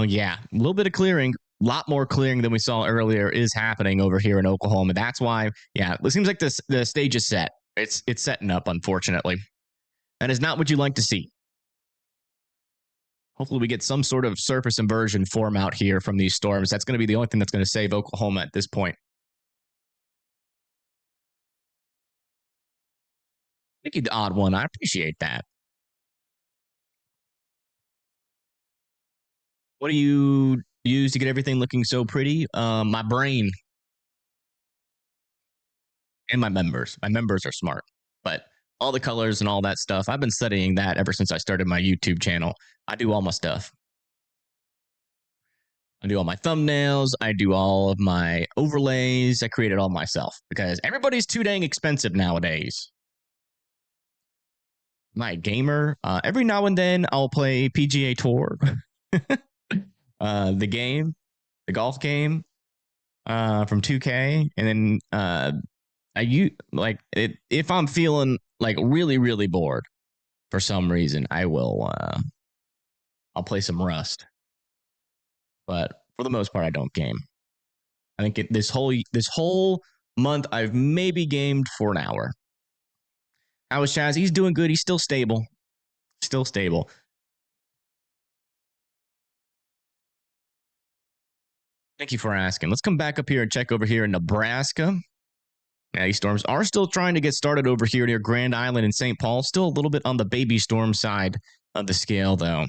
yeah, a little bit of clearing, a lot more clearing than we saw earlier is happening over here in Oklahoma. That's why, yeah, it seems like the stage is set. It's setting up, unfortunately. That is not what you like to see. Hopefully we get some sort of surface inversion form out here from these storms. That's going to be the only thing that's going to save Oklahoma at this point. Thank you, the odd one. I appreciate that. What do you use to get everything looking so pretty? My brain and my members. My members are smart, but all the colors and all that stuff, I've been studying that ever since I started my YouTube channel. I do all my stuff. I do all my thumbnails. I do all of my overlays. I create it all myself because everybody's too dang expensive nowadays. My gamer, every now and then I'll play PGA Tour, the game, the golf game from 2K, and then if I'm feeling like really really bored for some reason, I'll play some Rust. But for the most part, I don't game. I think this whole month I've maybe gamed for an hour. How is Chaz? He's doing good. He's still stable. Still stable. Thank you for asking. Let's come back up here and check over here in Nebraska. Now, these storms are still trying to get started over here near Grand Island and St. Paul. Still a little bit on the baby storm side of the scale, though.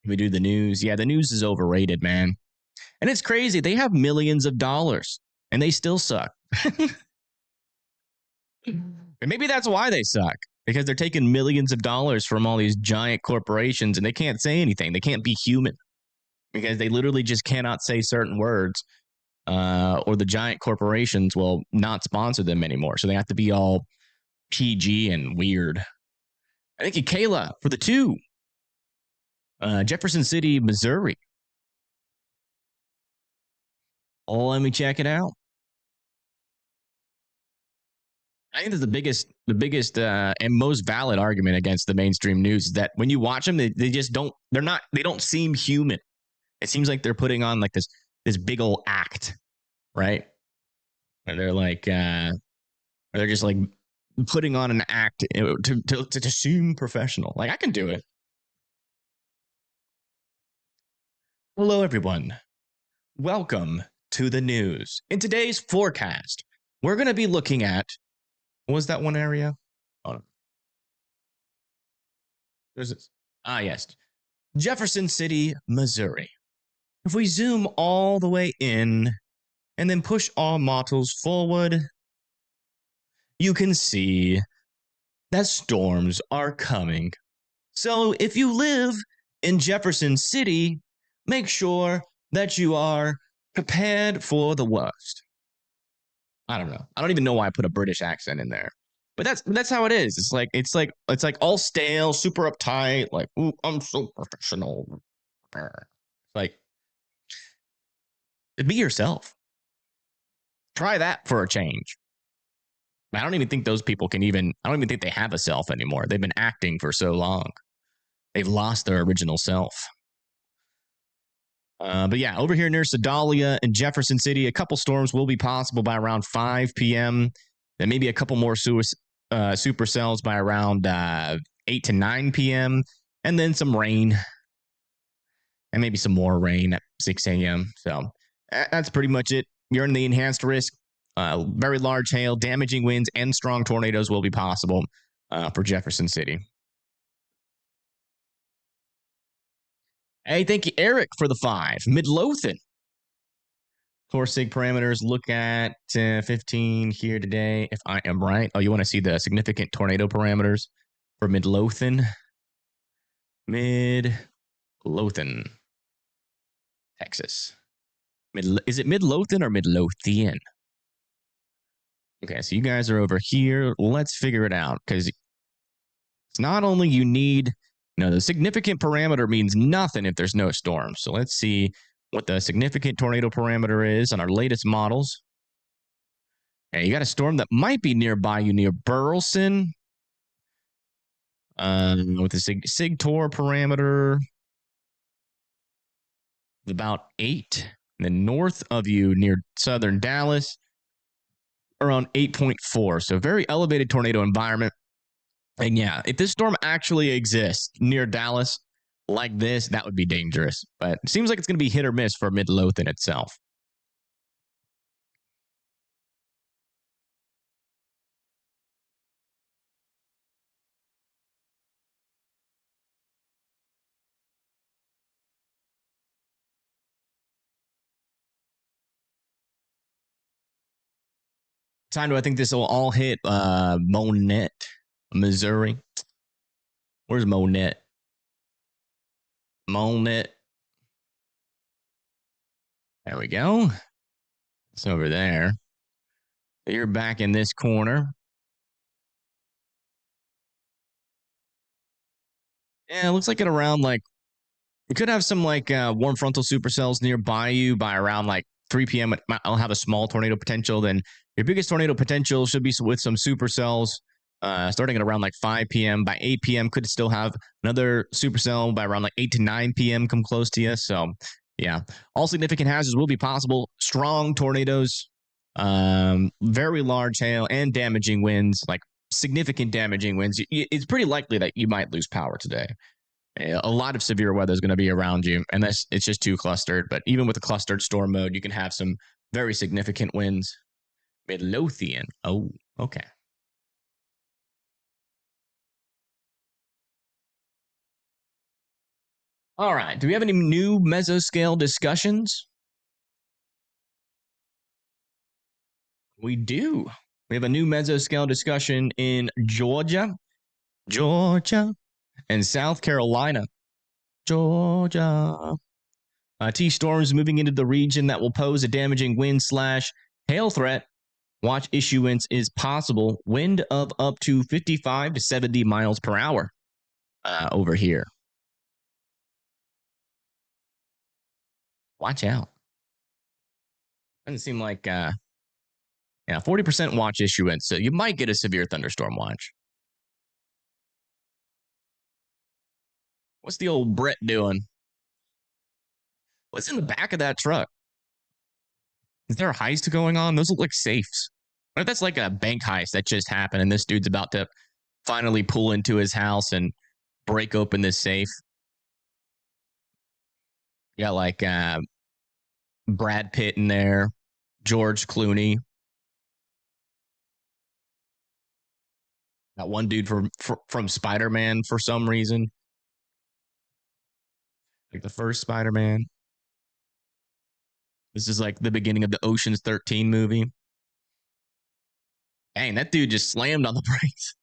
We do the news. Yeah, the news is overrated, man. And it's crazy. They have millions of dollars, and they still suck. And maybe that's why they suck, because they're taking millions of dollars from all these giant corporations, and they can't say anything. They can't be human because they literally just cannot say certain words, or the giant corporations will not sponsor them anymore. So they have to be all PG and weird. Thank you, Kayla, for the 2. Jefferson City, Missouri. Oh, let me check it out. I think that's the biggest and most valid argument against the mainstream news is that when you watch them, they just don't. They don't seem human. It seems like they're putting on like this big old act, right? And they're like, they're just like putting on an act to seem professional. Like, I can do it. Hello, everyone. Welcome to the news. In today's forecast, we're going to be looking at, what was that one area? Oh, there's this. Ah, yes. Jefferson City, Missouri. If we zoom all the way in and then push all models forward, you can see that storms are coming. So if you live in Jefferson City, make sure that you are prepared for the worst. I don't know. I don't even know why I put a British accent in there. But that's how it is. It's like all stale, super uptight, like, ooh, I'm so professional. Like, be yourself. Try that for a change. I don't even think those people can even, I don't even think they have a self anymore. They've been acting for so long. They've lost their original self. But yeah, over here near Sedalia and Jefferson City, a couple storms will be possible by around 5 p.m. Then maybe a couple more supercells by around 8 to 9 p.m. And then some rain. And maybe some more rain at 6 a.m. So that's pretty much it. You're in the enhanced risk. Very large hail, damaging winds, and strong tornadoes will be possible for Jefferson City. Hey, thank you, Eric, for the 5. Midlothian. Torsig parameters look at 15 here today, if I am right. Oh, you want to see the significant tornado parameters for Midlothian? Midlothian, Texas. Is it Midlothian or Midlothian? Okay, so you guys are over here. Let's figure it out, because it's not only you need, the significant parameter means nothing if there's no storm. So let's see what the significant tornado parameter is on our latest models. Okay, you got a storm that might be nearby you near Burleson. With the SIG-TOR parameter of about 8. And then north of you near southern Dallas, around 8.4. So very elevated tornado environment. And yeah, if this storm actually exists near Dallas like this, that would be dangerous. But it seems like it's going to be hit or miss for Midlothian itself. Time do I think this will all hit Monette, Missouri? Where's Monette? Monette. There we go. It's over there. So you're back in this corner. Yeah, it looks like at around you could have some warm frontal supercells nearby you by around 3 p.m. I'll have a small tornado potential. Then your biggest tornado potential should be with some supercells starting at around 5 p.m. By 8 p.m. could still have another supercell by around 8 to 9 p.m. come close to you. So yeah, all significant hazards will be possible. Strong tornadoes, very large hail, and damaging winds, significant damaging winds. It's pretty likely that you might lose power today. A lot of severe weather is going to be around you, and it's just too clustered. But even with a clustered storm mode, you can have some very significant winds. Midlothian. Oh, okay. All right. Do we have any new mesoscale discussions? We do. We have a new mesoscale discussion in Georgia, and South Carolina. Georgia. T-storms moving into the region that will pose a damaging wind/hail threat. Watch issuance is possible. Wind of up to 55 to 70 miles per hour over here. Watch out. Doesn't seem like, 40% watch issuance. So you might get a severe thunderstorm watch. What's the old Brett doing? What's in the back of that truck? Is there a heist going on? Those look like safes. What if that's like a bank heist that just happened and this dude's about to finally pull into his house and break open this safe? You got Brad Pitt in there, George Clooney. That one dude from Spider-Man for some reason. Like the first Spider-Man. This is like the beginning of the Ocean's 13 movie. Dang, that dude just slammed on the brakes.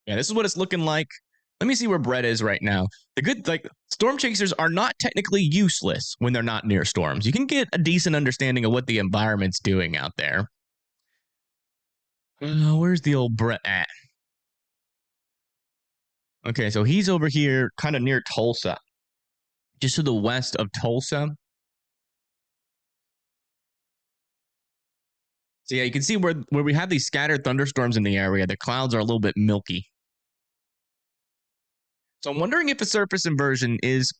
Yeah, this is what it's looking like Let me see where Brett is right now. The good, like, storm chasers are not technically useless when they're not near storms. You can get a decent understanding of what the environment's doing out there. Where's the old Brett at? Okay, so he's over here kind of near Tulsa, just to the west of Tulsa. So yeah, you can see where we have these scattered thunderstorms in the area, the clouds are a little bit milky. So I'm wondering if the surface inversion is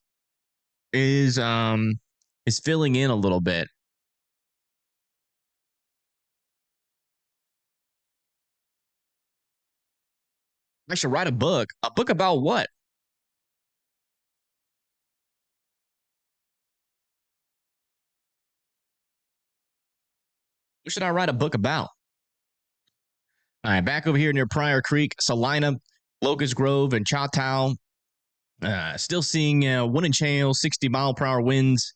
filling in a little bit. I should write a book. A book about what? What should I write a book about? All right, back over here near Pryor Creek, Salina, Locust Grove, and Choctaw. Still seeing wind and hail, 60-mile-per-hour winds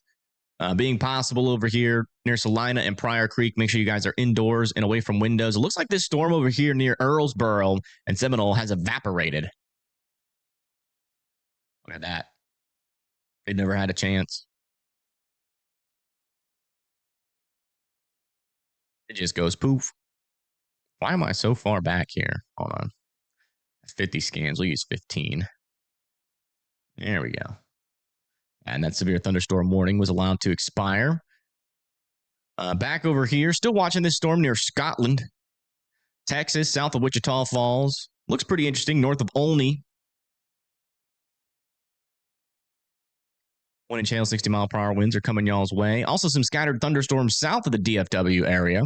being possible over here near Salina and Pryor Creek. Make sure you guys are indoors and away from windows. It looks like this storm over here near Earlsboro and Seminole has evaporated. Look at that. It never had a chance. It just goes poof. Why am I so far back here? Hold on. 50 scans. We'll use 15. There we go. And that severe thunderstorm warning was allowed to expire. Back over here, still watching this storm near Scotland, Texas, south of Wichita Falls. Looks pretty interesting, north of Olney. Wind and hail, 60-mile-per-hour winds are coming y'all's way. Also, some scattered thunderstorms south of the DFW area.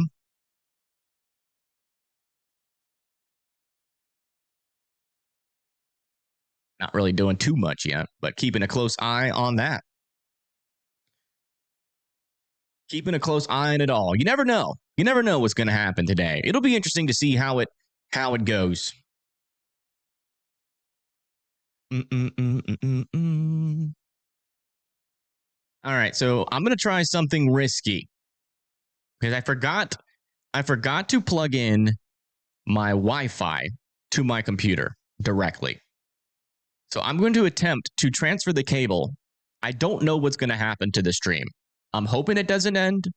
Not really doing too much yet, but keeping a close eye on that. Keeping a close eye on it all. You never know. You never know what's going to happen today. It'll be interesting to see how it goes. All right, so I'm going to try something risky because I forgot to plug in my Wi-Fi to my computer directly. So I'm going to attempt to transfer the cable. I don't know what's going to happen to the stream. I'm hoping it doesn't end.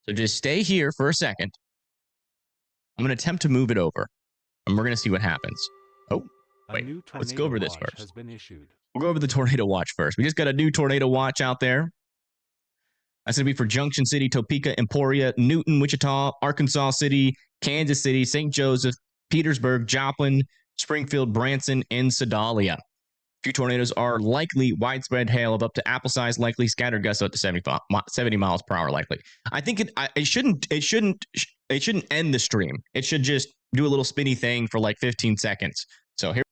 So just stay here for a second. I'm going to attempt to move it over, and we're going to see what happens. Oh, wait. Let's go over this first. Has been issued. We'll go over the tornado watch first. We just got a new tornado watch out there. That's going to be for Junction City, Topeka, Emporia, Newton, Wichita, Arkansas City, Kansas City, St. Joseph, Petersburg, Joplin, Springfield, Branson, and Sedalia. Few tornadoes are likely. Widespread hail of up to apple-sized likely. Scattered gusts up to 70 miles per hour likely. I think it shouldn't end the stream. It should just do a little spinny thing for like 15 seconds. So here.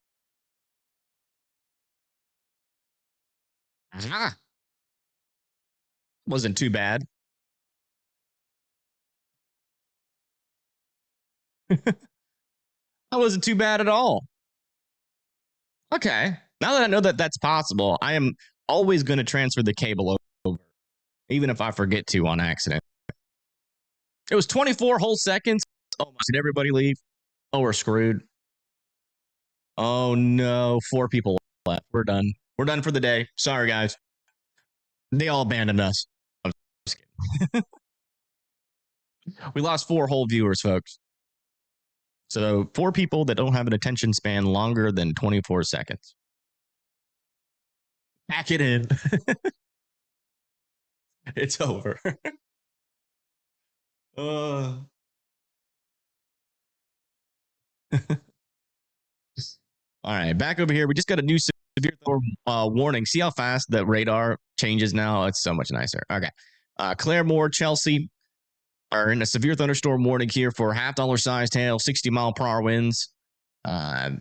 Wasn't too bad. That wasn't too bad at all. Okay. Now that I know that that's possible, I am always going to transfer the cable over, even if I forget to on accident. It was 24 whole seconds. Oh, did everybody leave? Oh, we're screwed. Oh, no. 4 people left. We're done. We're done for the day. Sorry, guys. They all abandoned us. I'm just kidding. We lost 4 whole viewers, folks. So 4 people that don't have an attention span longer than 24 seconds. Pack it in. It's over. All right, back over here. We just got a new severe storm warning. See how fast the radar changes now? It's so much nicer. Okay. Claremore, Chelsea are in a severe thunderstorm warning here for $half sized hail, 60-mile-per-hour winds.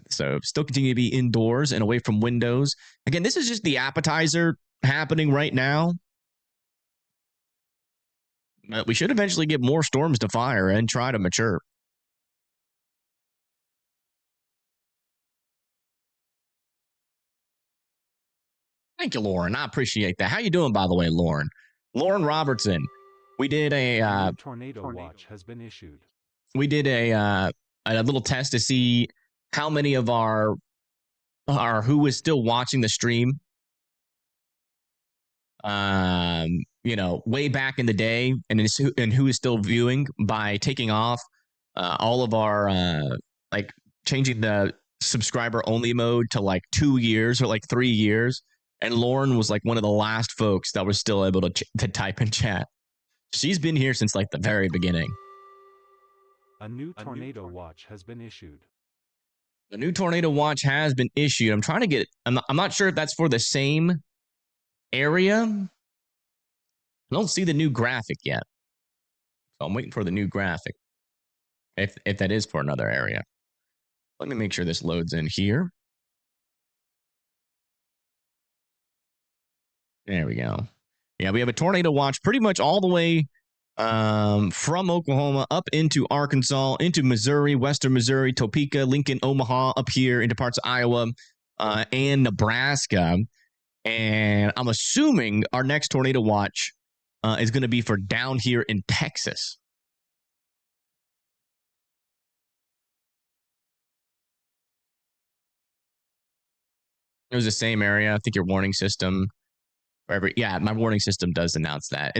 So still continue to be indoors and away from windows. Again, this is just the appetizer happening right now. But we should eventually get more storms to fire and try to mature. Thank you, Lauren. I appreciate that. How you doing, by the way, Lauren? Lauren Robertson. We did a tornado watch has been issued. We did a little test to see how many of our or who is still watching the stream, way back in the day, and who is still viewing by taking off all of our like changing the subscriber only mode to like 2 years or like 3 years. And Lauren was like one of the last folks that was still able to type in chat. She's been here since like the very beginning. A new tornado watch has been issued. The new tornado watch has been issued. I'm trying to get it. I'm not sure if that's for the same area. I don't see the new graphic yet. So I'm waiting for the new graphic. If that is for another area. Let me make sure this loads in here. There we go. Yeah, we have a tornado watch pretty much all the way from Oklahoma up into Arkansas, into Missouri, western Missouri, Topeka, Lincoln, Omaha, up here into parts of Iowa and Nebraska. And I'm assuming our next tornado watch is going to be for down here in Texas. It was the same area. I think your warning system. My warning system does announce that.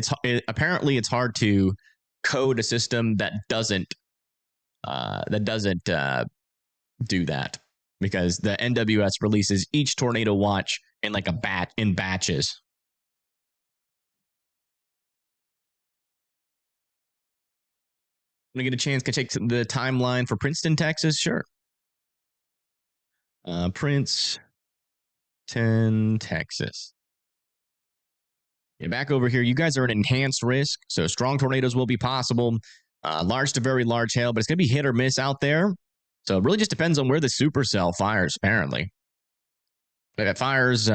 Apparently it's hard to code a system that doesn't do that, because the NWS releases each tornado watch in like in batches. Want to get a chance to check the timeline for Princeton, Texas? Sure. Princeton, Texas. Yeah, back over here, you guys are at enhanced risk, so strong tornadoes will be possible. Large to very large hail, but it's going to be hit or miss out there. So it really just depends on where the supercell fires, apparently. If it fires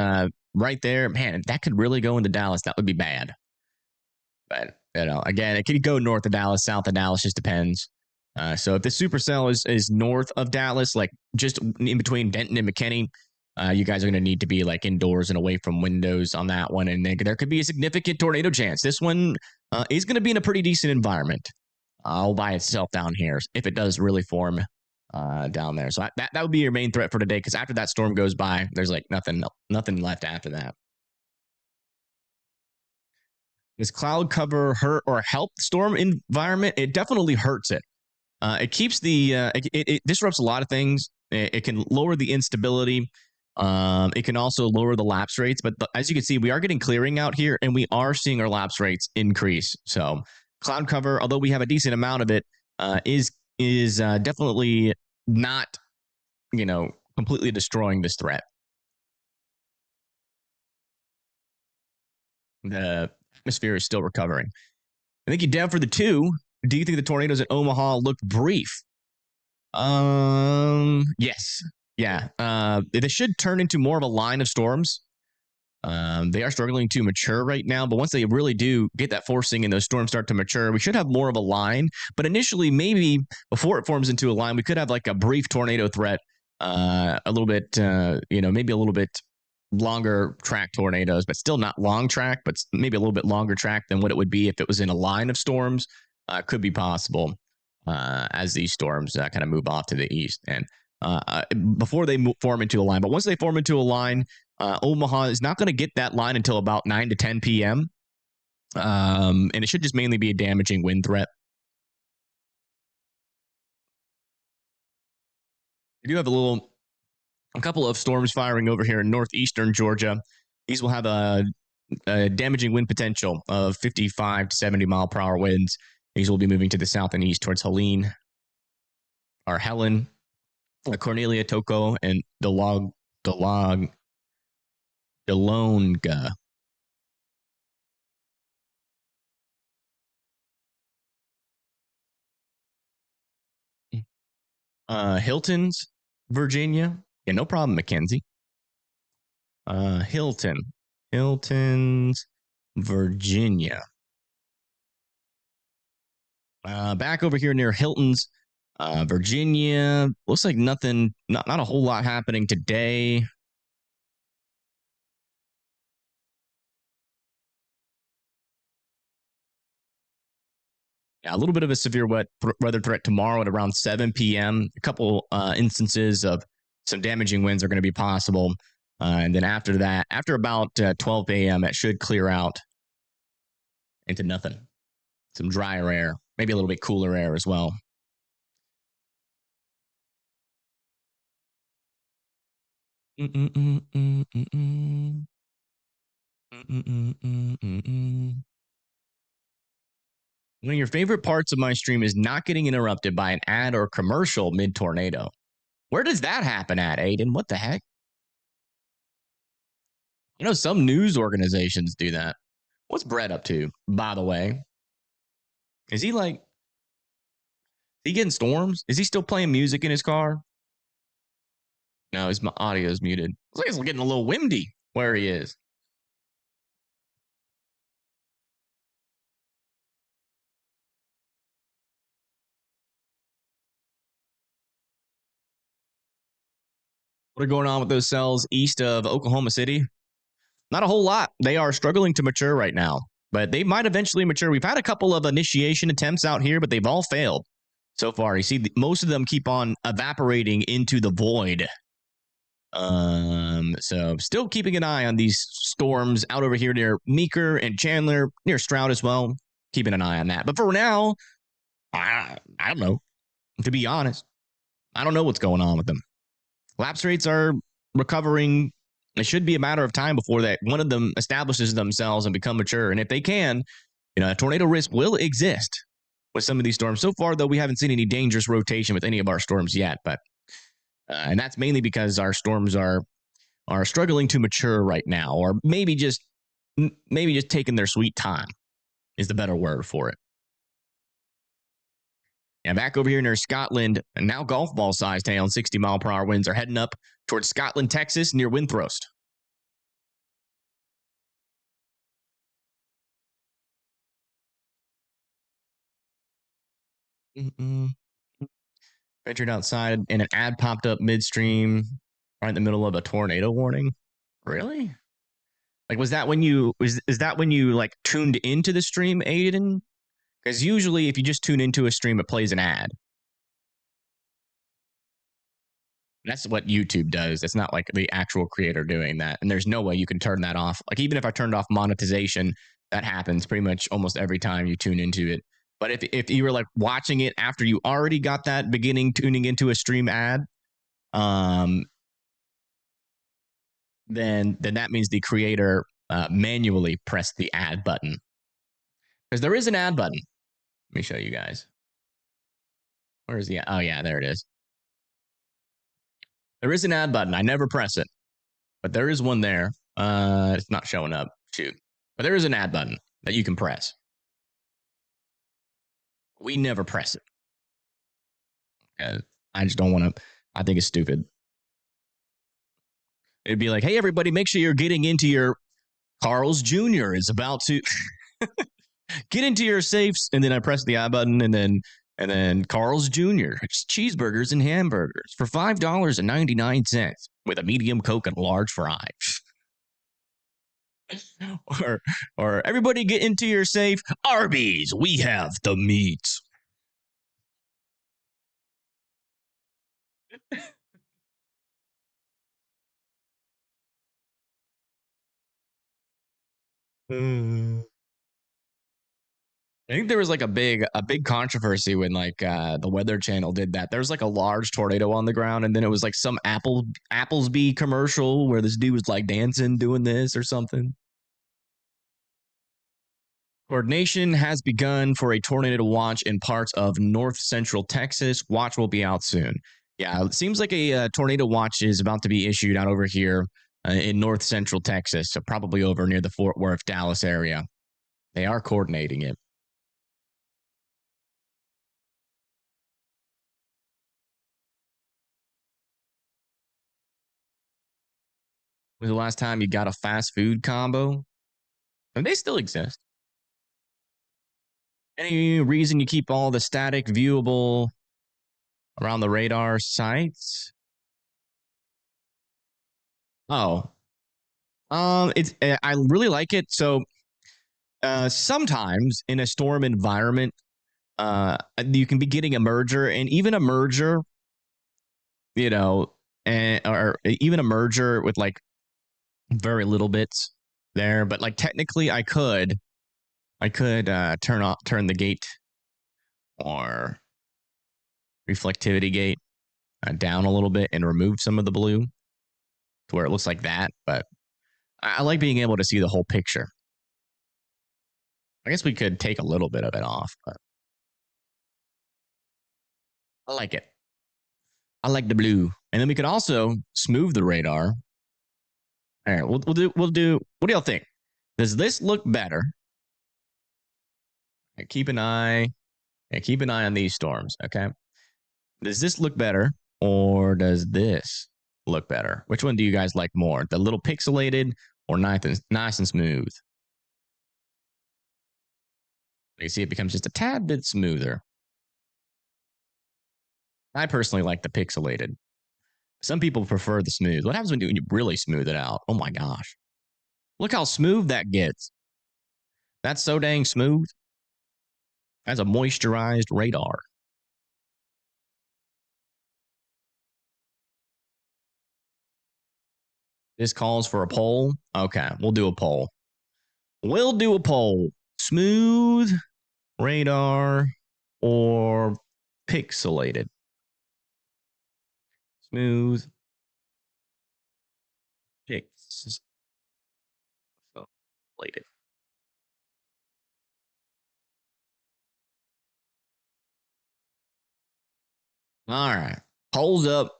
right there, man, that could really go into Dallas. That would be bad. But, again, it could go north of Dallas, south of Dallas, just depends. So if the supercell is north of Dallas, like just in between Denton and McKinney, you guys are going to need to be like indoors and away from windows on that one. And there could be a significant tornado chance. This one is going to be in a pretty decent environment all by itself down here if it does really form down there. So that would be your main threat for today, because after that storm goes by, there's like nothing left after that. Does cloud cover hurt or help the storm environment? It definitely hurts it. It keeps it disrupts a lot of things. It can lower the instability. It can also lower the lapse rates. But as you can see, we are getting clearing out here, and we are seeing our lapse rates increase. So cloud cover, although we have a decent amount of it, is definitely not, completely destroying this threat. The atmosphere is still recovering. I think you down for the 2. Do you think the tornadoes at Omaha look brief? Yes. Yeah. They should turn into more of a line of storms. They are struggling to mature right now, but once they really do get that forcing and those storms start to mature, we should have more of a line. But initially, maybe before it forms into a line, we could have like a brief tornado threat, a little bit, maybe a little bit longer track tornadoes, but still not long track, but maybe a little bit longer track than what it would be if it was in a line of storms. Could be possible as these storms kind of move off to the east and before they form into a line. But once they form into a line, Omaha is not going to get that line until about 9 to 10 p.m. And it should just mainly be a damaging wind threat. We do have a couple of storms firing over here in northeastern Georgia. These will have a damaging wind potential of 55 to 70 mile per hour winds. These will be moving to the south and east towards Helen, Cornelia, Toko, and Delonga. Hilton's, Virginia. Yeah, no problem, Mackenzie. Hilton's, Virginia. Back over here near Hilton's, Virginia. Looks like nothing, not a whole lot happening today. Yeah, a little bit of a severe weather threat tomorrow at around 7 p.m. A couple instances of some damaging winds are going to be possible. And then after that, after about 12 a.m., it should clear out into nothing. Some drier air, maybe a little bit cooler air as well. One of your favorite parts of my stream is not getting interrupted by an ad or commercial mid-tornado. Where does that happen at, Aiden? What the heck? You know, some news organizations do that. What's Brett up to, by the way? Is he like, is he getting storms? Is he still playing music in his car? No, his audio is muted. It's like it's getting a little windy where he is. What are going on with those cells east of Oklahoma City? Not a whole lot. They are struggling to mature right now, but they might eventually mature. We've had a couple of initiation attempts out here, but they've all failed so far. You see, most of them keep on evaporating into the void. So still keeping an eye on these storms out over here near Meeker and Chandler, near Stroud as well. Keeping an eye on that. But for now, I don't know. To be honest, I don't know what's going on with them. Lapse rates are recovering. It should be a matter of time before that one of them establishes themselves and become mature. And if they can, you know, a tornado risk will exist with some of these storms. So far, though, we haven't seen any dangerous rotation with any of our storms yet. But and that's mainly because our storms are struggling to mature right now, or maybe just taking their sweet time is the better word for it. And back over here near Scotland, and now golf ball sized hail and 60-mile-per-hour winds are heading up towards Scotland, Texas, near Windthrost. Ventured outside, and an ad popped up midstream, right in the middle of a tornado warning. Really? Like, was that when you is that when you like tuned into the stream, Aiden? Because usually, if you just tune into a stream, it plays an ad. That's what YouTube does. It's not like the actual creator doing that. And there's no way you can turn that off. Like, even if I turned off monetization, that happens pretty much almost every time you tune into it. But if you were like watching it after you already got that beginning tuning into a stream ad, then that means the creator manually pressed the ad button. Because there is an ad button. Let me show you guys. Where is the? Oh yeah, there it is. There is an ad button. I never press it, but there is one there. It's not showing up. Shoot. But there is an ad button that you can press. We never press it. I just don't want to. I think it's stupid. It'd be like, hey, everybody, make sure you're getting into your Carl's Jr. is about to get into your safes. And then I press the I button, and then Carl's Jr. It's cheeseburgers and hamburgers for $5.99 with a medium Coke and a large fry. or everybody get into your safe. Arby's, we have the meat. I think there was like a big controversy when like the Weather Channel did that. There was like a large tornado on the ground, and then it was like some Applesby commercial where this dude was like dancing, doing this or something. Coordination has begun for a tornado watch in parts of north central Texas. Watch will be out soon. Yeah, it seems like a tornado watch is about to be issued out over here in north central Texas, so probably over near the Fort Worth, Dallas area. They are coordinating it. Was the last time you got a fast food combo? And they still exist. Any reason you keep all the static viewable around the radar sites? Oh, it's I really like it. So sometimes in a storm environment, you can be getting a merger, and even a merger, you know, or even a merger with like very little bits there. But like technically, I could turn the gate or reflectivity gate down a little bit and remove some of the blue to where it looks like that. But I like being able to see the whole picture. I guess we could take a little bit of it off, but I like it. I like the blue. And then we could also smooth the radar. All right, we'll do. What do y'all think? Does this look better? Keep an eye on these storms, okay? Does this look better or does this look better? Which one do you guys like more? The little pixelated or nice and smooth? You see it becomes just a tad bit smoother. I personally like the pixelated. Some people prefer the smooth. What happens when you really smooth it out? Oh my gosh. Look how smooth that gets. That's so dang smooth. That's a moisturized radar. This calls for a poll. Okay, we'll do a poll. We'll do a poll. Smooth radar or pixelated? Smooth pixelated. All right. Polls up.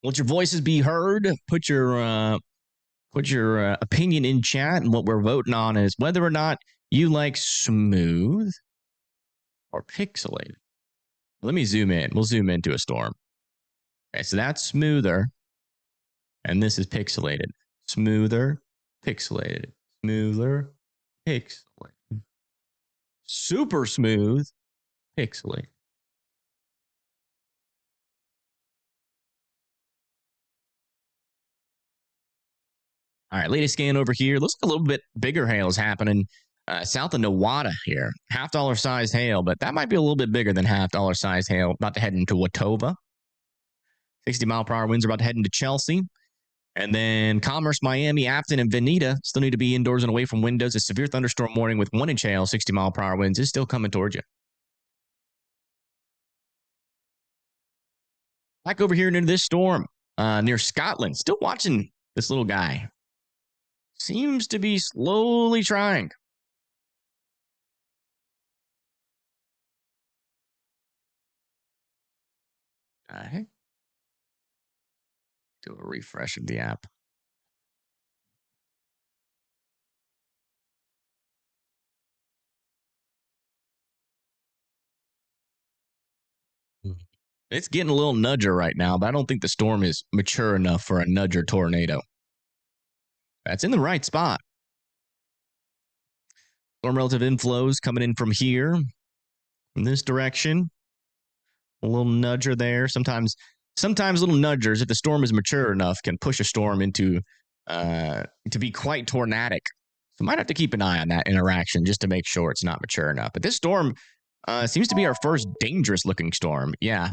Let your voices be heard. Put your opinion in chat, and what we're voting on is whether or not you like smooth or pixelated. Let me zoom in. We'll zoom into a storm. Okay, so that's smoother, and this is pixelated. Smoother, pixelated. Smoother, pixelated. Super smooth, pixelated. All right, latest scan over here. Looks like a little bit bigger hail is happening south of Nowata here. $half sized hail, but that might be a little bit bigger than $half sized hail. About to head into Watova. 60-mile-per-hour winds are about to head into Chelsea. And then Commerce, Miami, Afton, and Veneta still need to be indoors and away from windows. A severe thunderstorm warning with 1-inch hail, 60-mile-per-hour winds is still coming towards you. Back over here into this storm near Scotland. Still watching this little guy. Seems to be slowly trying. Do a refresh of the app. It's getting a little nudger right now, but I don't think the storm is mature enough for a nudger tornado. That's in the right spot. Storm relative inflows coming in from here, in this direction. A little nudger there. Sometimes little nudgers, if the storm is mature enough, can push a storm into to be quite tornadic. So might have to keep an eye on that interaction just to make sure it's not mature enough. But this storm seems to be our first dangerous looking storm. Yeah.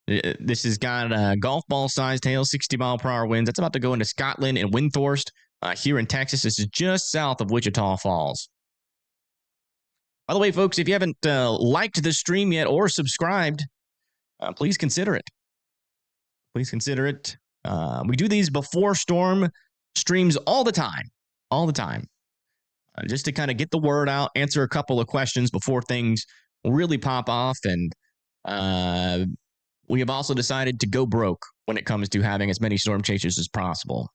This has got golf ball sized hail, 60-mile-per-hour winds. That's about to go into Scotland and Windthorst here in Texas. This is just south of Wichita Falls. By the way, folks, if you haven't liked the stream yet or subscribed, please consider it. Please consider it. We do these before storm streams all the time. Just to kind of get the word out, answer a couple of questions before things really pop off. And we have also decided to go broke when it comes to having as many storm chasers as possible.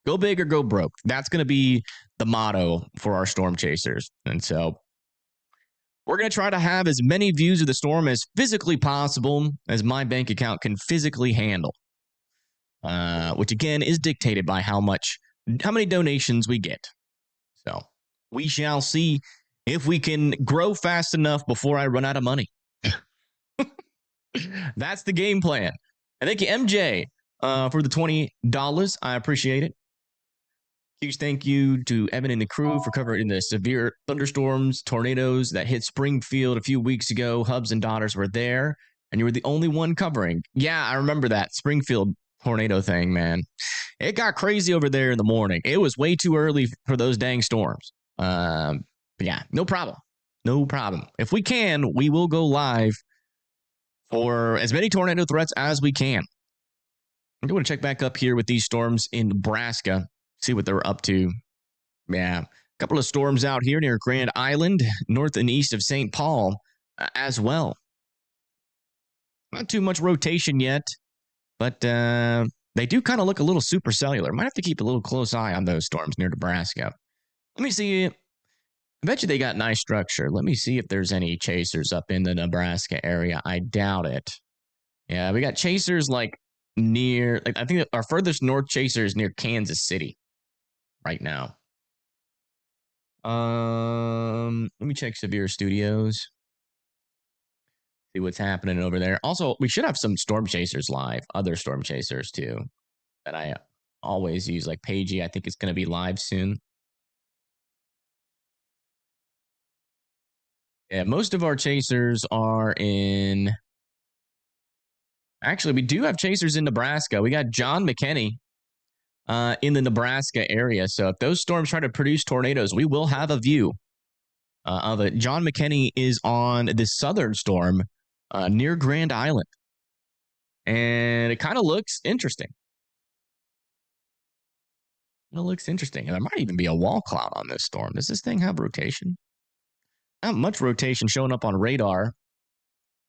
Go big or go broke. That's going to be the motto for our storm chasers. And so we're going to try to have as many views of the storm as physically possible as my bank account can physically handle, which again is dictated by how many donations we get. So we shall see if we can grow fast enough before I run out of money. That's the game plan. And thank you, MJ, for the $20. I appreciate it. Huge thank you to Evan and the crew for covering the severe thunderstorms, tornadoes that hit Springfield a few weeks ago. Hubs and Daughters were there. and you were the only one covering. Yeah, I remember that Springfield tornado thing, man. It got crazy over there in the morning. It was way too early for those dang storms. But yeah, no problem. No problem. If we can, we will go live for as many tornado threats as we can. I'm going to check back up here with these storms in Nebraska, see what they're up to. Yeah, a couple of storms out here near Grand Island, north and east of St. Paul as well. Not too much rotation yet, but they do kind of look a little supercellular. Might have to keep a little close eye on those storms near Nebraska. Let me see. I bet you they got nice structure. Let me see if there's any chasers up in the Nebraska area. I doubt it. Yeah, we got chasers like near, like I think our furthest north chaser is near Kansas City right now. Let me check Severe Studios. See what's happening over there. Also, we should have some storm chasers live, other storm chasers too, that I always use, like Pagey. I think it's going to be live soon. Yeah, most of our chasers are in. Actually, we do have chasers in Nebraska. We got John McKinney in the Nebraska area. So if those storms try to produce tornadoes, we will have a view of it. John McKinney is on the southern storm near Grand Island. And it kind of looks interesting. It looks interesting. And there might even be a wall cloud on this storm. Does this thing have rotation? Not much rotation showing up on radar.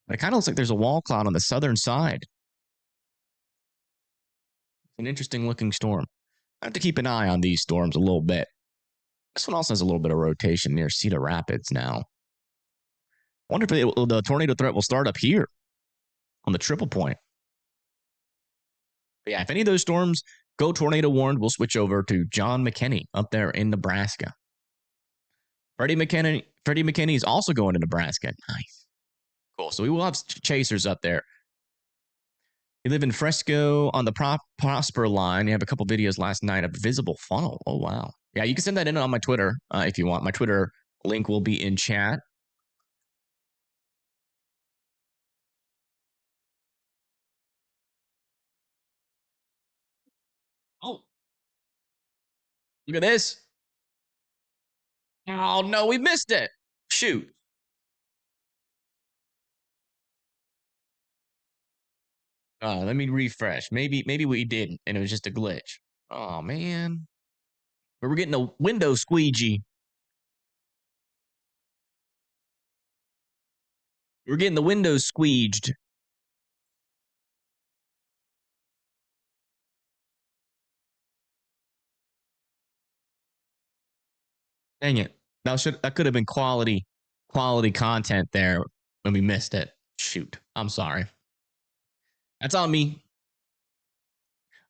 But it kind of looks like there's a wall cloud on the southern side. It's an interesting looking storm. I have to keep an eye on these storms a little bit. This one also has a little bit of rotation near Cedar Rapids now. I wonder if the tornado threat will start up here on the triple point. But yeah, if any of those storms go tornado warned, we'll switch over to John McKinney up there in Nebraska. Freddie McKinney is also going to Nebraska. Nice. Cool. So we will have chasers up there. You live in Fresco on the Prosper line. You have a couple videos last night of visible funnel. Oh, wow. Yeah, you can send that in on my Twitter if you want. My Twitter link will be in chat. Oh, look at this. Oh, no, we missed it. Shoot. Let me refresh. Maybe we didn't, and it was just a glitch. Oh, man. But we're getting a window squeegee. We're getting the windows squeeged. Dang it. That could have been quality content there when we missed it. Shoot. I'm sorry. That's on me.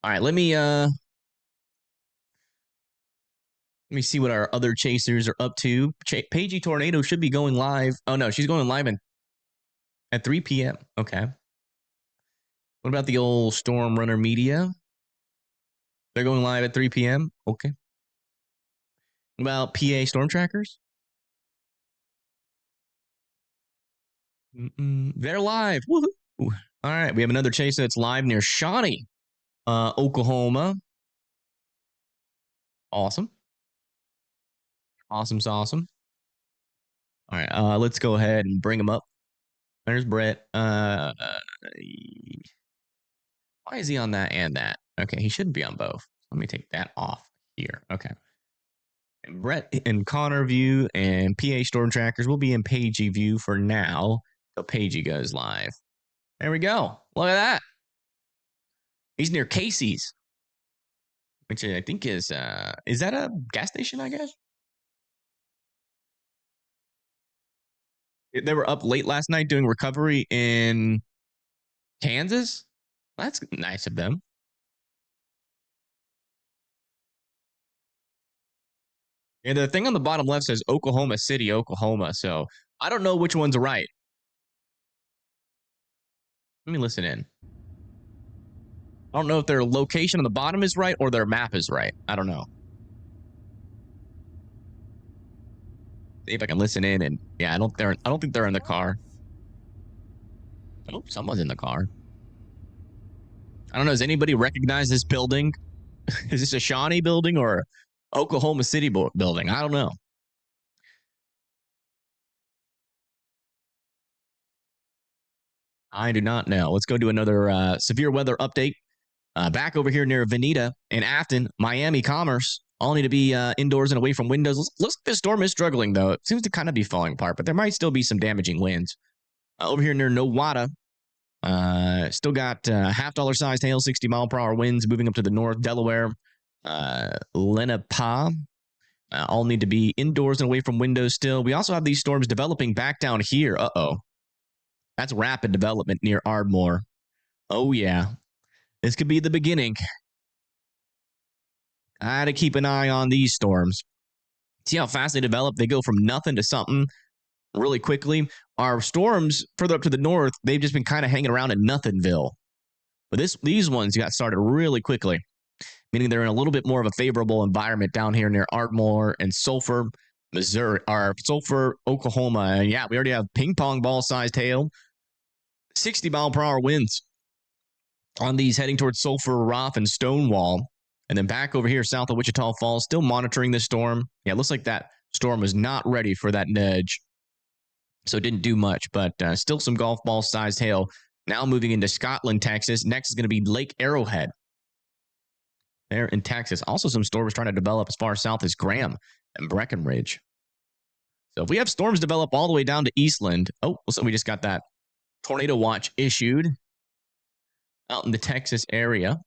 All right, let me see what our other chasers are up to. Pagey Tornado should be going live. Oh no, she's going live at 3 p.m. Okay. What about the old Storm Runner Media? They're going live at 3 p.m. Okay. What about PA Storm Trackers? They're live. Woohoo! All right, we have another chaser that's live near Shawnee, Oklahoma. Awesome. Awesome. All right, let's go ahead and bring him up. There's Brett. Why is he on that and that? Okay, he shouldn't be on both. Let me take that off here. Okay. And Brett and Connor view and PA Storm Trackers will be in Pagey view for now till Pagey goes live. There we go. Look at that. He's near Casey's, which I think is that a gas station, I guess? They were up late last night doing recovery in Kansas. That's nice of them. And the thing on the bottom left says Oklahoma City, Oklahoma. So I don't know which one's right. Let me listen in. I don't know if their location on the bottom is right or their map is right. I don't know. See if I can listen in, and yeah, I don't think they're in the car. Oh, someone's in the car. I don't know. Does anybody recognize this building? Is this a Shawnee building or Oklahoma City building? I don't know. I do not know. Let's go to another severe weather update. Back over here near Veneta in Afton, Miami Commerce. All need to be indoors and away from windows. Looks like the storm is struggling, though. It seems to kind of be falling apart, but there might still be some damaging winds. Over here near Nowata, still got half-dollar sized hail, 60-mile-per-hour winds moving up to the north. Delaware, Lenape, all need to be indoors and away from windows still. We also have these storms developing back down here. Uh-oh. That's rapid development near Ardmore. Oh, yeah. This could be the beginning. Gotta keep an eye on these storms. See how fast they develop? They go from nothing to something really quickly. Our storms further up to the north, they've just been kind of hanging around in Nothingville. But these ones got started really quickly, meaning they're in a little bit more of a favorable environment down here near Ardmore and Sulphur, Missouri, or Sulphur, Oklahoma. And yeah, we already have ping pong ball sized hail, 60-mile-per-hour winds on these heading towards Sulphur, Roth, and Stonewall. And then back over here south of Wichita Falls, still monitoring this storm. Yeah, it looks like that storm was not ready for that nudge. So it didn't do much, but still some golf ball sized hail. Now moving into Scotland, Texas. Next is going to be Lake Arrowhead there in Texas. Also some storms trying to develop as far south as Graham and Breckenridge. So if we have storms develop all the way down to Eastland. Oh, so we just got that tornado watch issued out in the Texas area.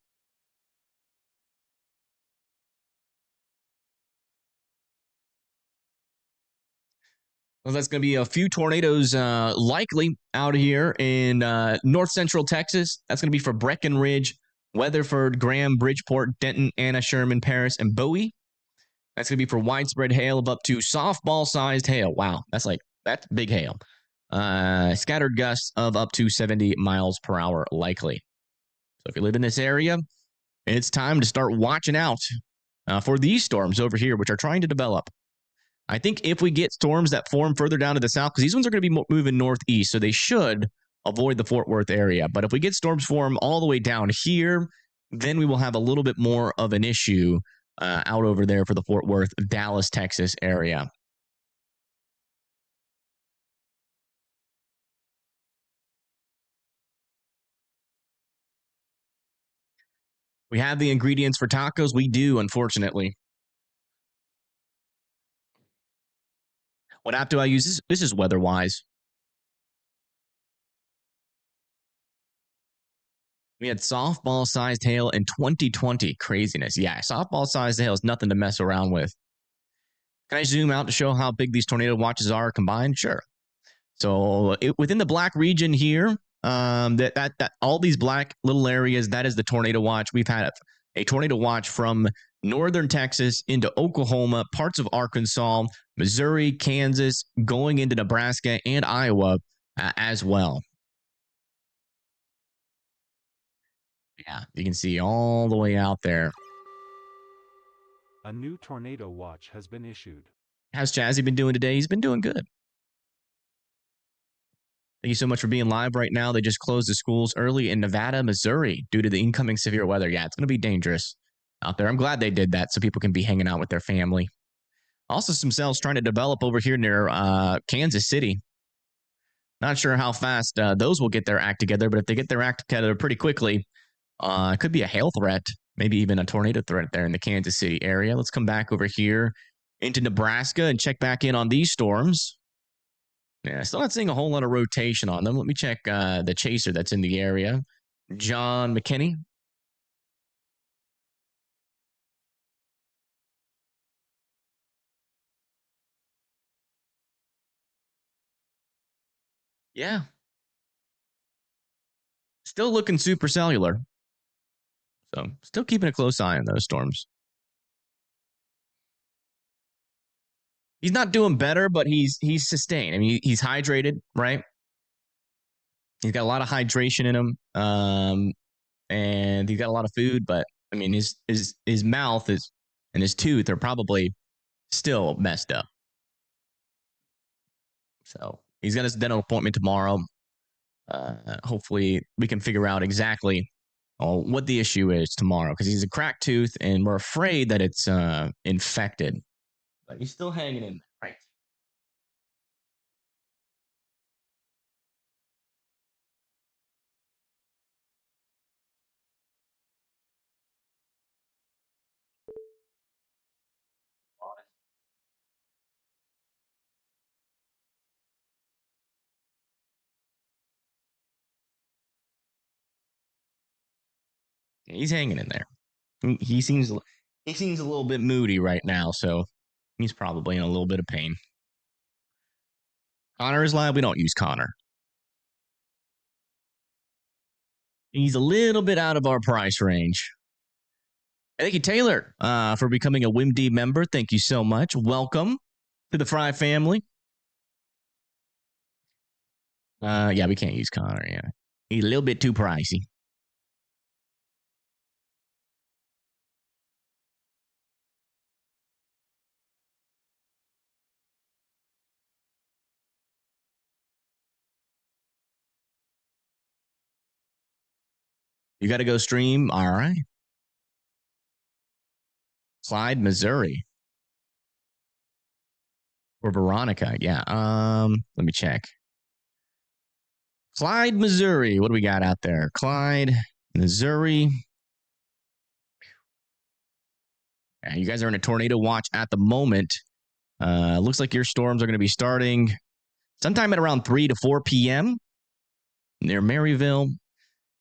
Well, that's going to be a few tornadoes likely out here in north central Texas. That's going to be for Breckenridge, Weatherford, Graham, Bridgeport, Denton, Anna, Sherman, Paris, and Bowie. That's going to be for widespread hail of up to softball-sized hail. Wow, that's big hail. Scattered gusts of up to 70 miles per hour likely. So if you live in this area, it's time to start watching out for these storms over here, which are trying to develop. I think if we get storms that form further down to the south, because these ones are going to be moving northeast, so they should avoid the Fort Worth area. But if we get storms form all the way down here, then we will have a little bit more of an issue out over there for the Fort Worth, Dallas, Texas area. We have the ingredients for tacos. We do, unfortunately. What app do I use? This is WeatherWise. We had softball-sized hail in 2020. Craziness. Yeah, softball-sized hail is nothing to mess around with. Can I zoom out to show how big these tornado watches are combined? Sure. So within the black region here, that all these black little areas, that is the tornado watch. We've had a tornado watch from northern Texas into Oklahoma, parts of Arkansas, Missouri, Kansas, going into Nebraska and Iowa as well. Yeah, you can see all the way out there. A new tornado watch has been issued. How's Jazzy been doing today? He's been doing good. Thank you so much for being live right now. They just closed the schools early in Nevada, Missouri due to the incoming severe weather. Yeah, it's going to be dangerous out there. I'm glad they did that so people can be hanging out with their family. Also, some cells trying to develop over here near Kansas City. Not sure how fast those will get their act together, but if they get their act together pretty quickly, it could be a hail threat, maybe even a tornado threat there in the Kansas City area. Let's come back over here into Nebraska and check back in on these storms. Yeah, still not seeing a whole lot of rotation on them. Let me check the chaser that's in the area. John McKinney. Yeah. Still looking super cellular. So still keeping a close eye on those storms. He's not doing better, but he's sustained. I mean, he's hydrated, right? He's got a lot of hydration in him, and he's got a lot of food. But I mean, his mouth is and his tooth are probably still messed up. So he's got his dental appointment tomorrow. Hopefully, we can figure out exactly what the issue is tomorrow, because he's a cracked tooth, and we're afraid that it's infected. But he's still hanging in there, right? He's hanging in there. He seems a little bit moody right now, so he's probably in a little bit of pain. Connor is live. We don't use Connor. He's a little bit out of our price range. Thank you, Taylor, for becoming a WIMD member. Thank you so much. Welcome to the Fry family. Yeah, we can't use Connor. Yeah, he's a little bit too pricey. You got to go stream. All right. Clyde, Missouri. Or Veronica. Yeah. Let me check. Clyde, Missouri. What do we got out there? Clyde, Missouri. Yeah, you guys are in a tornado watch at the moment. Looks like your storms are going to be starting sometime at around 3 to 4 p.m. near Maryville.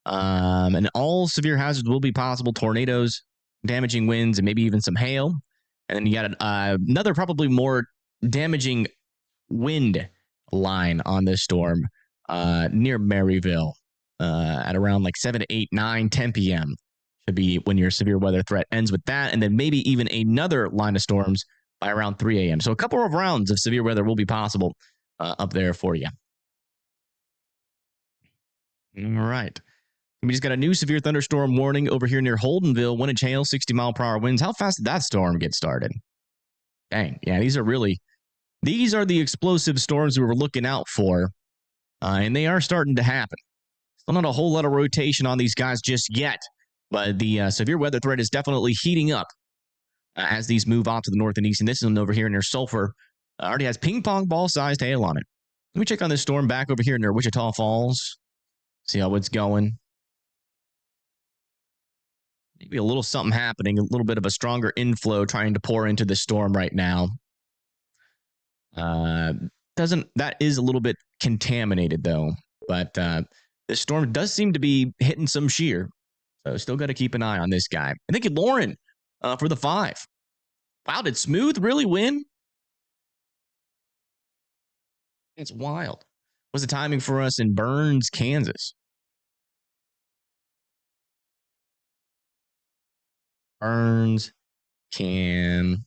And all severe hazards will be possible: tornadoes, damaging winds, and maybe even some hail. And then you got another probably more damaging wind line on this storm near Maryville at around like 7 to 8, 9, 10 p.m. should be when your severe weather threat ends with that. And then maybe even another line of storms by around 3 a.m. So a couple of rounds of severe weather will be possible up there for you. All right. We just got a new severe thunderstorm warning over here near Holdenville. 1 inch hail, 60-mile-per-hour winds. How fast did that storm get started? Dang. Yeah, these are the explosive storms we were looking out for. And they are starting to happen. Still not a whole lot of rotation on these guys just yet. But the severe weather threat is definitely heating up as these move off to the north and east. And this one over here near Sulphur already has ping pong ball-sized hail on it. Let me check on this storm back over here near Wichita Falls. See how it's going. Maybe a little something happening, a little bit of a stronger inflow trying to pour into the storm right now. That is a little bit contaminated though, but this storm does seem to be hitting some shear. So still got to keep an eye on this guy. I think Lauren for the 5. Wow, did Smooth really win? It's wild. What's the timing for us in Burns, Kansas? Burns, Kansas.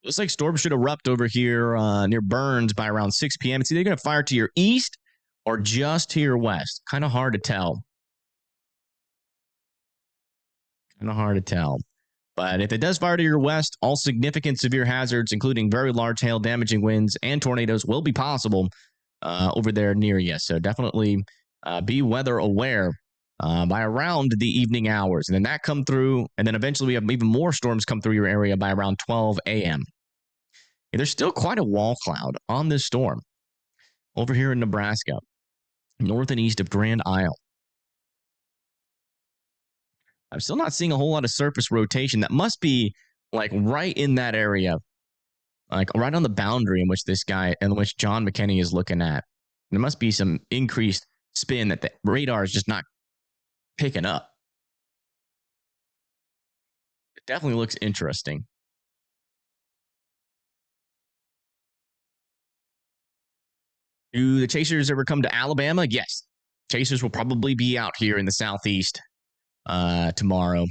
Looks like storm should erupt over here near Burns by around 6 p.m. It's either going to fire to your east or just to your west. Kind of hard to tell. But if it does fire to your west, all significant severe hazards, including very large hail, damaging winds, and tornadoes will be possible over there near you. So definitely be weather aware by around the evening hours. And then that come through, and then eventually we have even more storms come through your area by around 12 a.m. Yeah, there's still quite a wall cloud on this storm over here in Nebraska, north and east of Grand Isle. I'm still not seeing a whole lot of surface rotation. That must be like right in that area, like right on the boundary in which John McKinney is looking at. There must be some increased spin that the radar is just not picking up. It definitely looks interesting. Do the Chasers ever come to Alabama? Yes. Chasers will probably be out here in the southeast tomorrow, if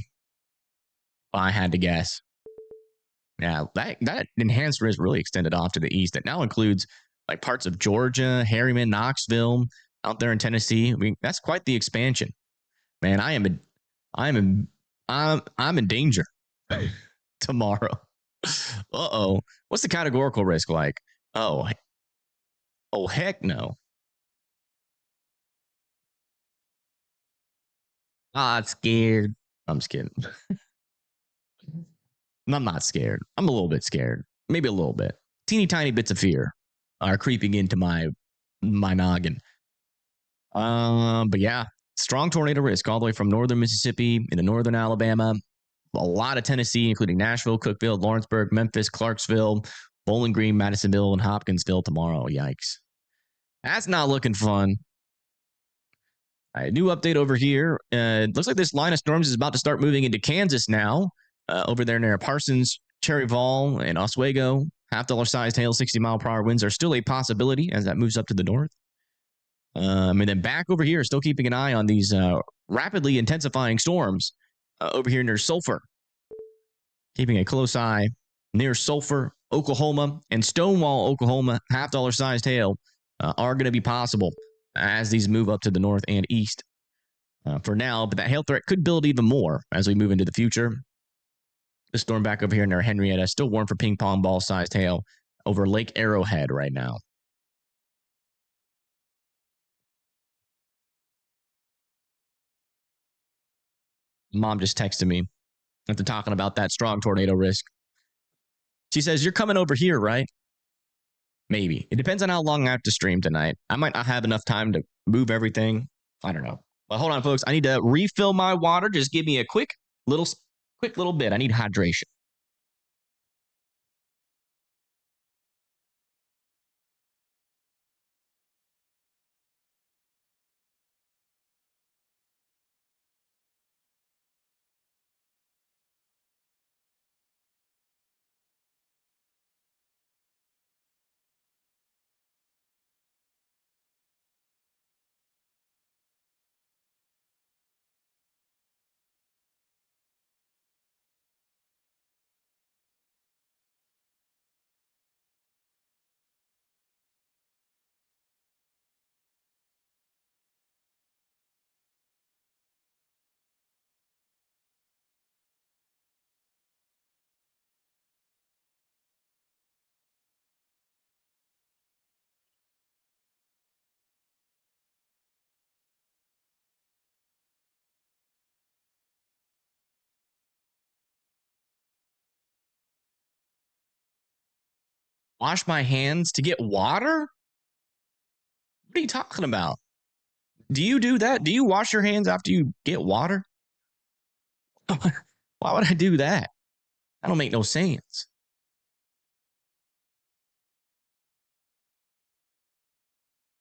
I had to guess. Yeah, that enhancer is really extended off to the east. That now includes like parts of Georgia, Harriman, Knoxville, out there in Tennessee. I mean, that's quite the expansion. Man, I'm in danger. tomorrow. Uh-oh. What's the categorical risk like? Oh, heck no. I'm scared. I'm just kidding. I'm not scared. I'm a little bit scared. Maybe a little bit. Teeny tiny bits of fear are creeping into my noggin. But yeah, strong tornado risk all the way from northern Mississippi into northern Alabama. A lot of Tennessee, including Nashville, Cookeville, Lawrenceburg, Memphis, Clarksville, Bowling Green, Madisonville, and Hopkinsville tomorrow. Yikes. That's not looking fun. All right, new update over here. It looks like this line of storms is about to start moving into Kansas now. Over there near Parsons, Cherryville, and Oswego. $50 sized hail, 60-mile-per-hour winds are still a possibility as that moves up to the north. And then back over here, still keeping an eye on these rapidly intensifying storms over here near Sulphur. Keeping a close eye near Sulphur, Oklahoma, and Stonewall, Oklahoma. $50 sized hail are going to be possible as these move up to the north and east for now. But that hail threat could build even more as we move into the future. The storm back over here near Henrietta still warm for ping pong ball sized hail over Lake Arrowhead right now. Mom just texted me after talking about that strong tornado risk. She says, "You're coming over here, right?" Maybe. It depends on how long I have to stream tonight. I might not have enough time to move everything. I don't know. But hold on, folks. I need to refill my water. Just give me a quick little bit. I need hydration. Wash my hands to get water? What are you talking about? Do you do that? Do you wash your hands after you get water? Why would I do that? That don't make no sense.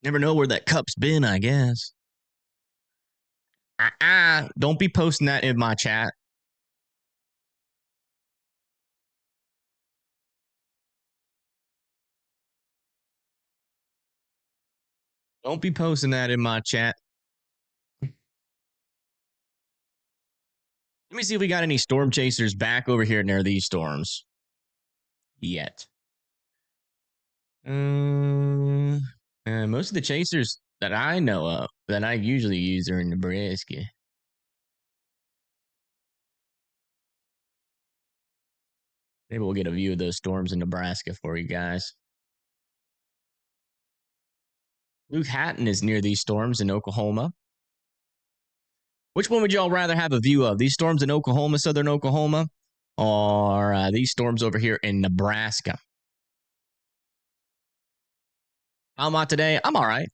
Never know where that cup's been, I guess. Don't be posting that in my chat. Don't be posting that in my chat. Let me see if we got any storm chasers back over here near these storms. Yet. Most of the chasers that I know of, that I usually use, are in Nebraska. Maybe we'll get a view of those storms in Nebraska for you guys. Luke Hatton is near these storms in Oklahoma. Which one would y'all rather have a view of? These storms in Oklahoma, southern Oklahoma, or these storms over here in Nebraska? How am I today? I'm all right.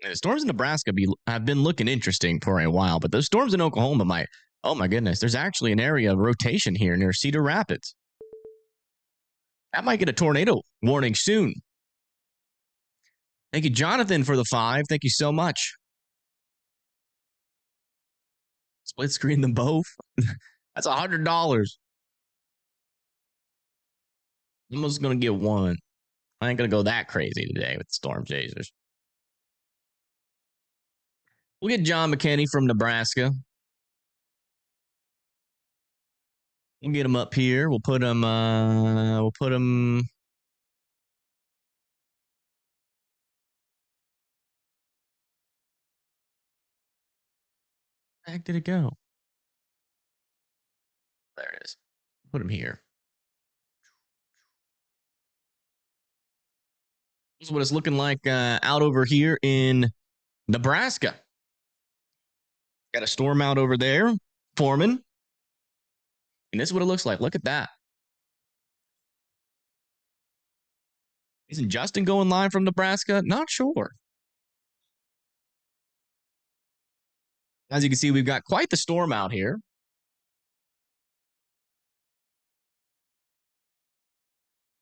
The storms in Nebraska have been looking interesting for a while, but those storms in Oklahoma might. Oh my goodness, there's actually an area of rotation here near Cedar Rapids. That might get a tornado warning soon. Thank you, Jonathan, for the 5. Thank you so much. Split screen them both. That's $100. I'm just gonna get one. I ain't gonna go that crazy today with storm chasers. We'll get John McKinney from Nebraska. We'll get him up here. We'll put him. Where the heck did it go? There it is. Put him here. This is what it's looking like out over here in Nebraska. Got a storm out over there forming. And this is what it looks like. Look at that. Isn't Justin going live from Nebraska? Not sure. As you can see, we've got quite the storm out here.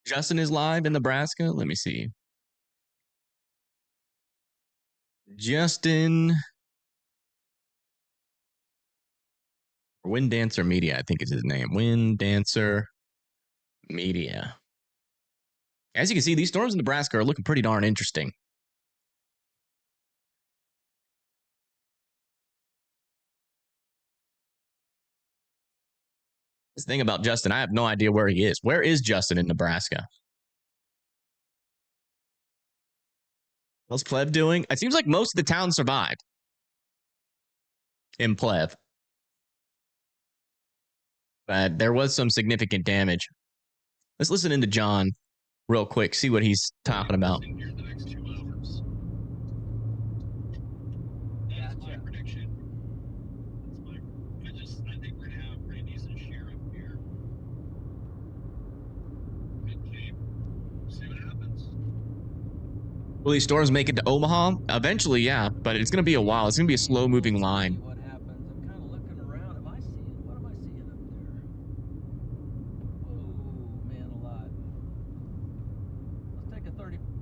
Justin is live in Nebraska. Let me see. Justin. Wind Dancer Media, I think is his name. Wind Dancer Media. As you can see, these storms in Nebraska are looking pretty darn interesting. This thing about Justin, I have no idea where he is. Where is Justin in Nebraska? What's Plev doing? It seems like most of the town survived in Plev. But there was some significant damage. Let's listen into John real quick, see what he's talking about. Will these storms make it to Omaha? Eventually, yeah, but it's going to be a while. It's going to be a slow-moving line. What happens? I'm kind of looking around. What am I seeing up there? Oh, man alive.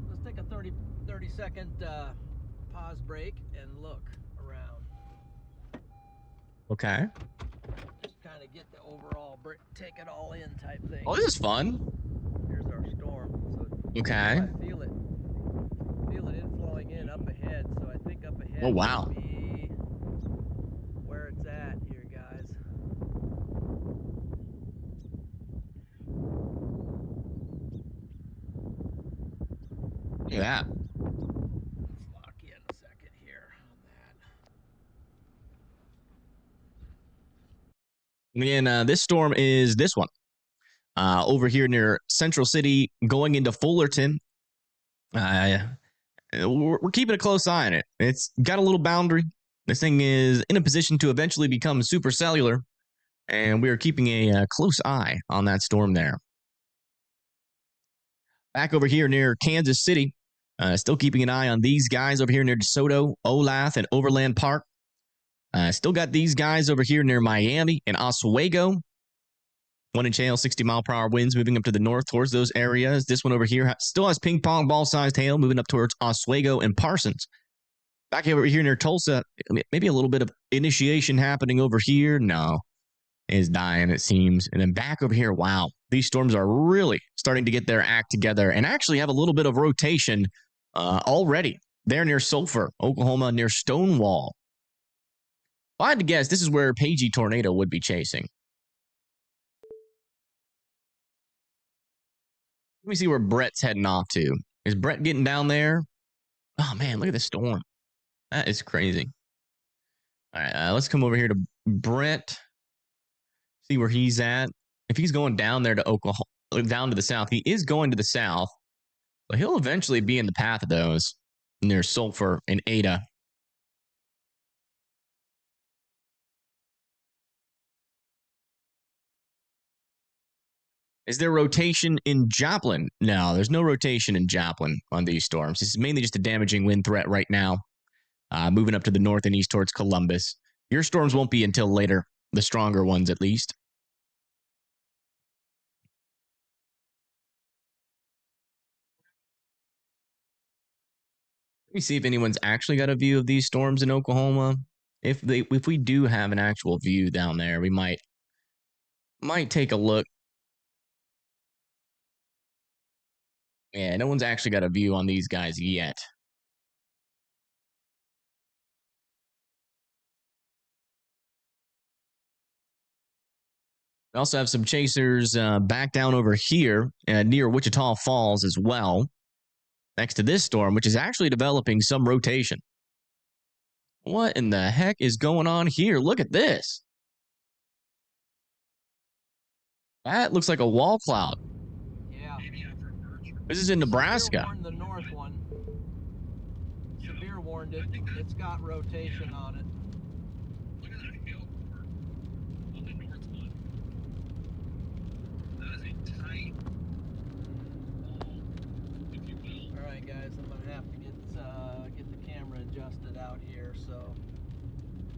Let's take a 30 second pause break and look around. Okay. Just kind of get the overall take it all in type thing. Oh, this is fun. Here's our storm. So okay. I feel it inflowing in up ahead, so I think up ahead. Oh, wow. Will be where it's at here, guys. Look at that. Let's lock in a second here on that. And this storm is this one. Over here near Central City, going into Fullerton. We're keeping a close eye on it. It's got a little boundary. This thing is in a position to eventually become supercellular, and we are keeping a close eye on that storm there. Back over here near Kansas City, still keeping an eye on these guys over here near DeSoto, Olathe, and Overland Park. Still got these guys over here near Miami and Oswego. 1-inch hail, 60-mile-per-hour winds moving up to the north towards those areas. This one over here still has ping-pong ball-sized hail moving up towards Oswego and Parsons. Back over here near Tulsa, maybe a little bit of initiation happening over here. No, it's dying, it seems. And then back over here, wow, these storms are really starting to get their act together and actually have a little bit of rotation already. They're near Sulphur, Oklahoma, near Stonewall. If I had to guess, this is where Pagey Tornado would be chasing. Let me see where Brett's heading off to. Is Brett getting down there? Oh, man, look at this storm. That is crazy. All right, let's come over here to Brett. See where he's at. If he's going down there to Oklahoma, down to the south, he is going to the south. But he'll eventually be in the path of those near Sulphur and Ada. Is there rotation in Joplin? No, there's no rotation in Joplin on these storms. This is mainly just a damaging wind threat right now, moving up to the north and east towards Columbus. Your storms won't be until later, the stronger ones at least. Let me see if anyone's actually got a view of these storms in Oklahoma. If we do have an actual view down there, we might take a look. Yeah, no one's actually got a view on these guys yet. We also have some chasers back down over here near Wichita Falls as well, next to this storm, which is actually developing some rotation. What in the heck is going on here? Look at this. That looks like a wall cloud. Yeah. This is in Nebraska. Severe warned the north one. Severe warned it. It's got rotation on it. Look at that hill on the north one. That is a tight wall, if you will. All right, guys, I'm gonna have to get the camera adjusted out here. So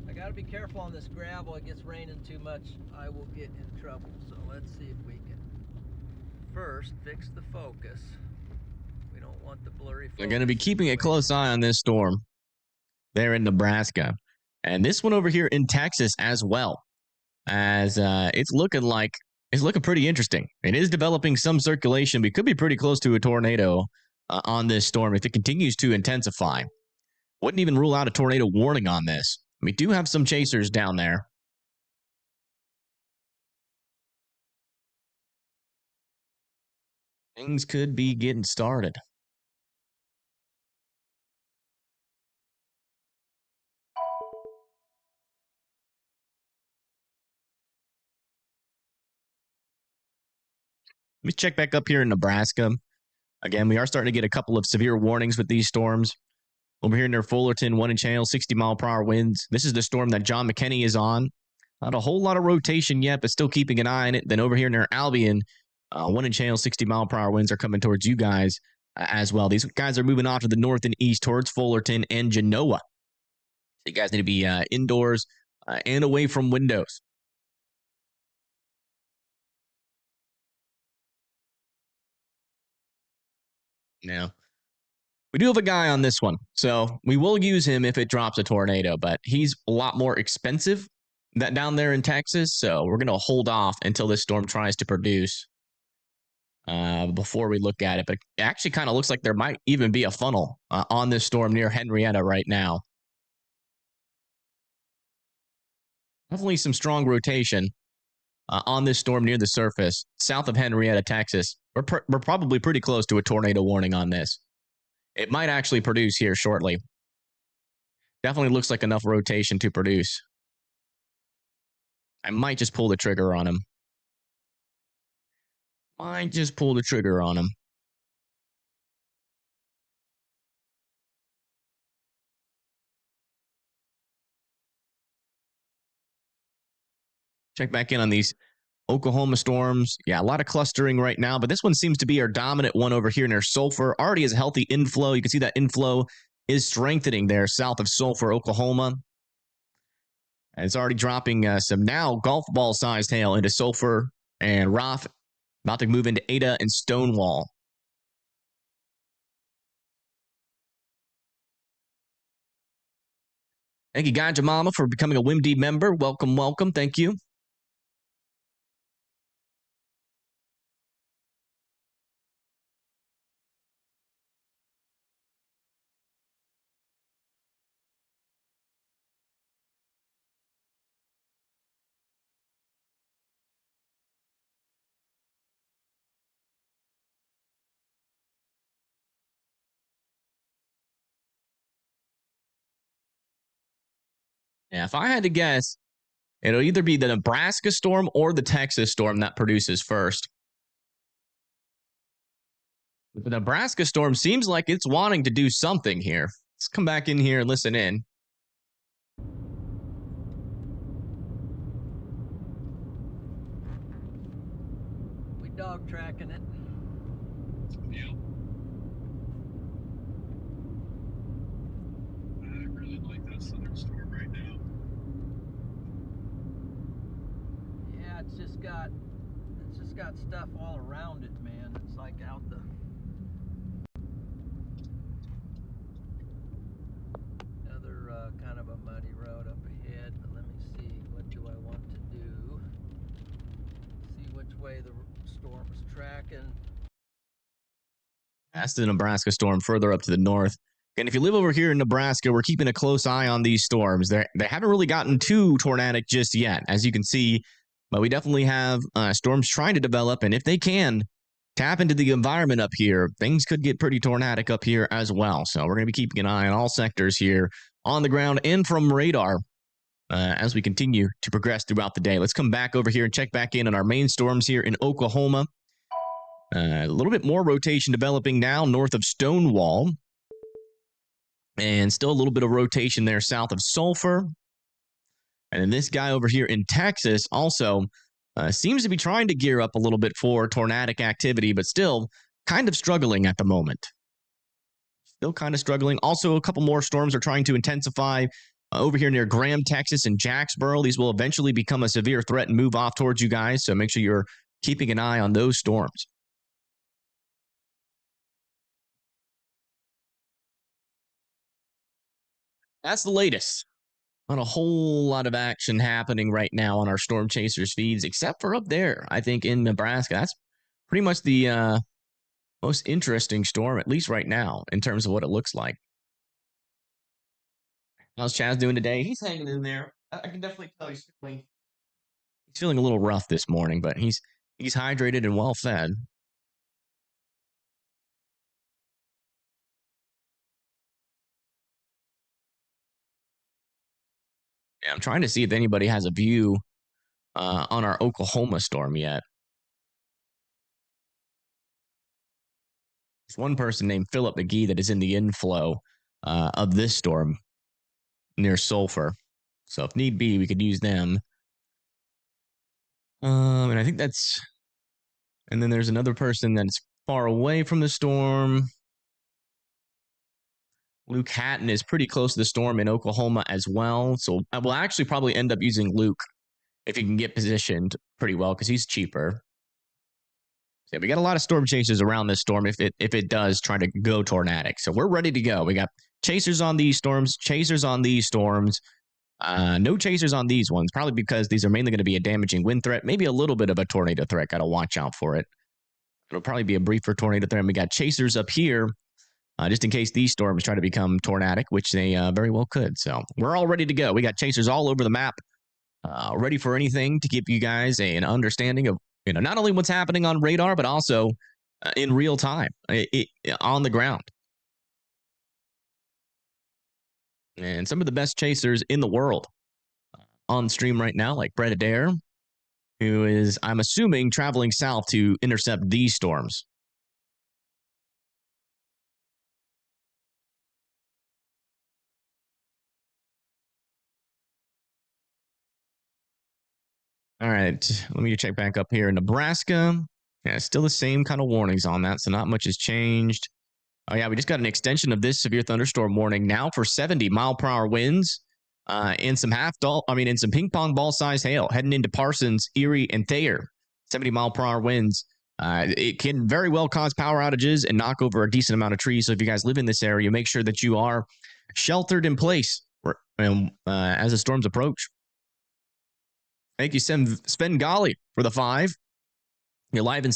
I got to be careful on this gravel. It gets raining too much, I will get in trouble. So let's see if we can first fix the focus. We don't want the blurry focus. They're going to be keeping a close eye on this storm there in Nebraska. And this one over here in Texas as well, as it's looking pretty interesting. It is developing some circulation. We could be pretty close to a tornado on this storm if it continues to intensify. Wouldn't even rule out a tornado warning on this. We do have some chasers down there. Things could be getting started. Let me check back up here in Nebraska. Again, we are starting to get a couple of severe warnings with these storms. Over here near Fullerton, 1 inch hail, 60-mile-per-hour winds. This is the storm that John McKinney is on. Not a whole lot of rotation yet, but still keeping an eye on it. Then over here near Albion, 1 inch hail, 60-mile-per-hour winds are coming towards you guys as well. These guys are moving off to the north and east towards Fullerton and Genoa. So you guys need to be indoors and away from windows. Now, we do have a guy on this one, so we will use him if it drops a tornado, but he's a lot more expensive than down there in Texas, so we're going to hold off until this storm tries to produce before we look at it. But it actually kind of looks like there might even be a funnel on this storm near Henrietta right now. Definitely some strong rotation on this storm near the surface, south of Henrietta, Texas. We're probably pretty close to a tornado warning on this. It might actually produce here shortly. Definitely looks like enough rotation to produce. I might just pull the trigger on him. Check back in on these Oklahoma storms. Yeah, a lot of clustering right now, but this one seems to be our dominant one over here near Sulphur. Already has a healthy inflow. You can see that inflow is strengthening there south of Sulphur, Oklahoma. And it's already dropping some now golf ball sized hail into Sulphur and Roth. About to move into Ada and Stonewall. Thank you, Guy Jamama, for becoming a WIMD member. Welcome, welcome. Thank you. Yeah, if I had to guess, it'll either be the Nebraska storm or the Texas storm that produces first. The Nebraska storm seems like it's wanting to do something here. Let's come back in here and listen in. We dog tracking it. Yep. I really like that southern storm right now. Yeah, it's just got stuff all around it, man. It's like out the another kind of a muddy road up ahead. But let me see, what do I want to do? See which way the storm is tracking. That's the Nebraska storm further up to the north. And if you live over here in Nebraska, we're keeping a close eye on these storms. They haven't really gotten too tornadic just yet, as you can see. But we definitely have storms trying to develop. And if they can tap into the environment up here, things could get pretty tornadic up here as well. So we're going to be keeping an eye on all sectors here on the ground and from radar as we continue to progress throughout the day. Let's come back over here and check back in on our main storms here in Oklahoma. A little bit more rotation developing now north of Stonewall. And still a little bit of rotation there south of Sulphur. And then this guy over here in Texas also seems to be trying to gear up a little bit for tornadic activity, but still kind of struggling at the moment. Still kind of struggling. Also, a couple more storms are trying to intensify over here near Graham, Texas, and Jacksboro. These will eventually become a severe threat and move off towards you guys, so make sure you're keeping an eye on those storms. That's the latest. Not a whole lot of action happening right now on our Storm Chasers feeds, except for up there, I think, in Nebraska. That's pretty much the most interesting storm, at least right now, in terms of what it looks like. How's Chaz doing today? He's hanging in there. I can definitely tell he's feeling a little rough this morning, but he's hydrated and well fed. Yeah, I'm trying to see if anybody has a view on our Oklahoma storm yet. There's one person named Philip McGee that is in the inflow of this storm near Sulphur. So if need be, we could use them. And I think that's... And then there's another person that's far away from the storm. Luke Hatton is pretty close to the storm in Oklahoma as well. So I will actually probably end up using Luke if he can get positioned pretty well because he's cheaper. So yeah, we got a lot of storm chasers around this storm if it does try to go tornadic. So we're ready to go. We got chasers on these storms, chasers on these storms. No chasers on these ones, probably because these are mainly going to be a damaging wind threat, maybe a little bit of a tornado threat. Got to watch out for it. It'll probably be a briefer tornado threat. And we got chasers up here just in case these storms try to become tornadic, which they very well could. So we're all ready to go. We got chasers all over the map, ready for anything to give you guys an understanding of not only what's happening on radar, but also in real time on the ground. And some of the best chasers in the world on stream right now, like Brett Adair, who is, I'm assuming, traveling south to intercept these storms. All right, let me check back up here in Nebraska. Yeah, still the same kind of warnings on that, so not much has changed. Oh yeah, we just got an extension of this severe thunderstorm warning now for 70-mile-per-hour winds and some and some ping pong ball size hail heading into Parsons, Erie, and Thayer. 70-mile-per-hour winds. It can very well cause power outages and knock over a decent amount of trees. So if you guys live in this area, make sure that you are sheltered in place as the storms approach. Thank you, Sven Gali, for the 5. You live in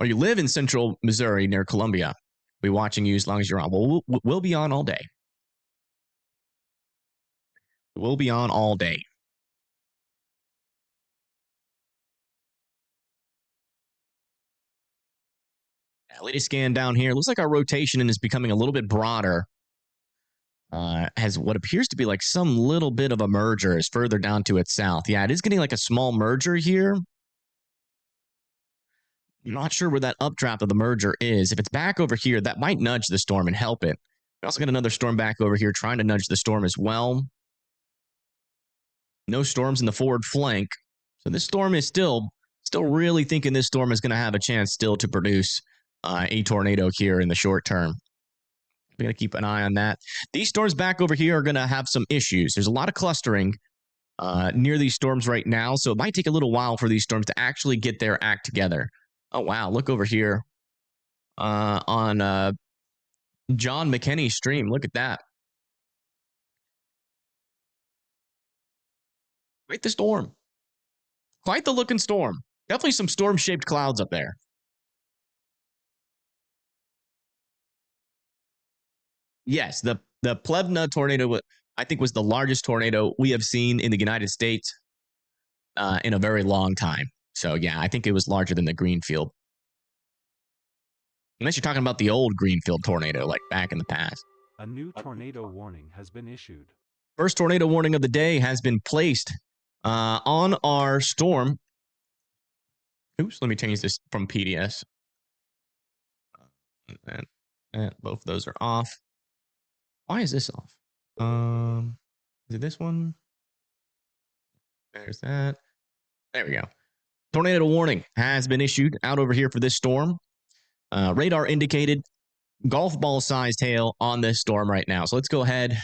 you live in central Missouri near Columbia. We'll be watching you as long as you're on. We'll be on all day. We'll be on all day. Yeah, latest scan down here. Looks like our rotation is becoming a little bit broader. Has what appears to be like some little bit of a merger is further down to its south. Yeah, it is getting like a small merger here. I'm not sure where that updraft of the merger is. If it's back over here, that might nudge the storm and help it. We also got another storm back over here trying to nudge the storm as well. No storms in the forward flank. So this storm is still really thinking this storm is going to have a chance still to produce a tornado here in the short term. We're going to keep an eye on that. These storms back over here are going to have some issues. There's a lot of clustering near these storms right now, so it might take a little while for these storms to actually get their act together. Oh, wow. Look over here on John McKinney's stream. Look at that. Quite the storm. Quite the looking storm. Definitely some storm-shaped clouds up there. Yes, the Plevna tornado, I think, was the largest tornado we have seen in the United States in a very long time. So, yeah, I think it was larger than the Greenfield. Unless you're talking about the old Greenfield tornado, like back in the past. A new tornado warning has been issued. First tornado warning of the day has been placed on our storm. Oops, let me change this from PDS. And both of those are off. Why is this off? Is it this one? There's that. There we go. Tornado warning has been issued out over here for this storm. Radar indicated golf ball sized hail on this storm right now. So let's go ahead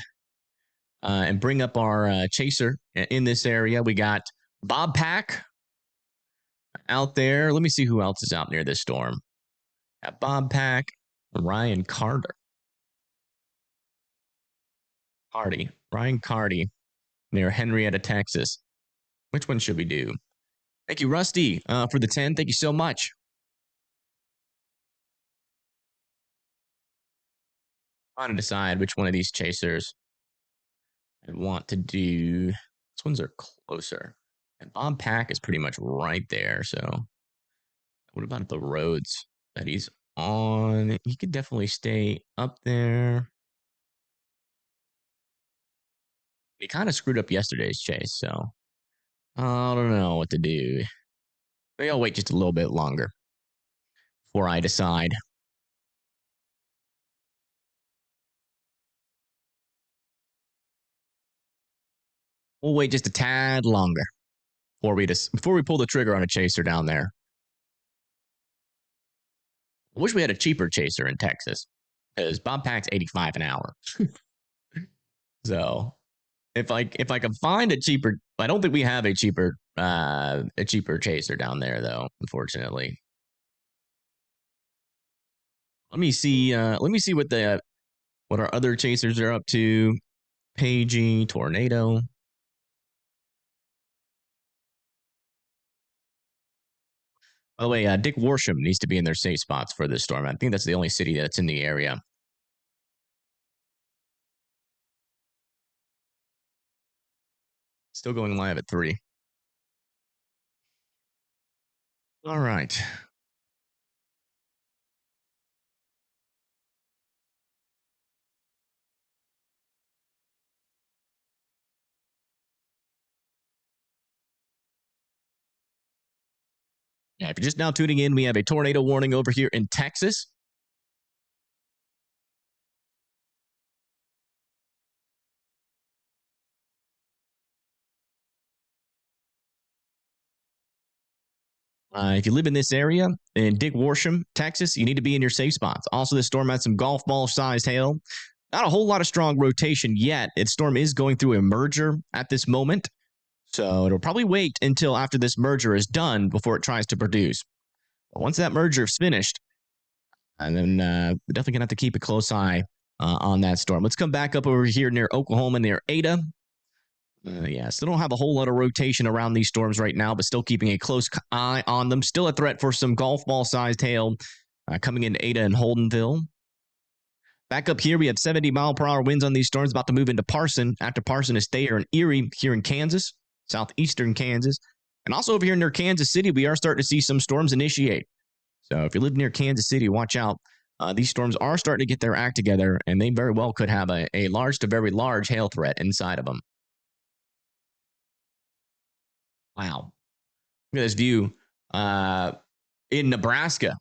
and bring up our chaser in this area. We got Bob Pack out there. Let me see who else is out near this storm. Got Bob Pack, Ryan Ryan Cardy near Henrietta, Texas. Which one should we do? Thank you, Rusty, for the 10. Thank you so much. Trying to decide which one of these chasers I want to do. These ones are closer. And Bob Pack is pretty much right there. So what about the roads that he's on? He could definitely stay up there. He kind of screwed up yesterday's chase, so I don't know what to do. Maybe I'll wait just a little bit longer before I decide. We'll wait just a tad longer before we pull the trigger on a chaser down there. I wish we had a cheaper chaser in Texas, because Bob Pack's 85 an hour. So if I can find a cheaper, I don't think we have a cheaper chaser down there though, unfortunately. Let me see what our other chasers are up to. Pagey, Tornado. By the way, Dick Worsham needs to be in their safe spots for this storm. I think that's the only city that's in the area. Still going live at 3. All right. Yeah, if you're just now tuning in, we have a tornado warning over here in Texas. If you live in this area in Dick Worsham, Texas, you need to be in your safe spots. Also, this storm had some golf ball-sized hail. Not a whole lot of strong rotation yet. Its storm is going through a merger at this moment. So it'll probably wait until after this merger is done before it tries to produce. But once that merger is finished, and then we're definitely going to have to keep a close eye on that storm. Let's come back up over here near Oklahoma, near Ada. Yeah, still don't have a whole lot of rotation around these storms right now, but still keeping a close eye on them. Still a threat for some golf ball-sized hail coming into Ada and Holdenville. Back up here, we have 70-mile-per-hour winds on these storms, about to move into Parson. After Parson is Thayer and Erie here in Kansas, southeastern Kansas. And also over here near Kansas City, we are starting to see some storms initiate. So if you live near Kansas City, watch out. These storms are starting to get their act together, and they very well could have a large to very large hail threat inside of them. Wow. Look at this view in Nebraska.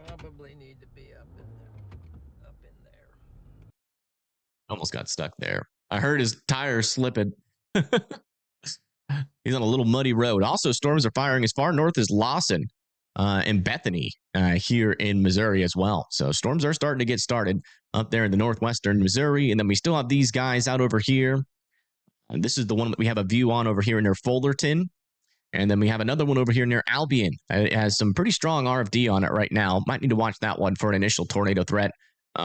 Probably need to be up in there. Almost got stuck there. I heard his tires slipping. He's on a little muddy road. Also, storms are firing as far north as Lawson and Bethany here in Missouri as well. So storms are starting to get started up there in the northwestern Missouri. And then we still have these guys out over here. And this is the one that we have a view on over here near Fullerton. And then we have another one over here near Albion. It has some pretty strong RFD on it right now. Might need to watch that one for an initial tornado threat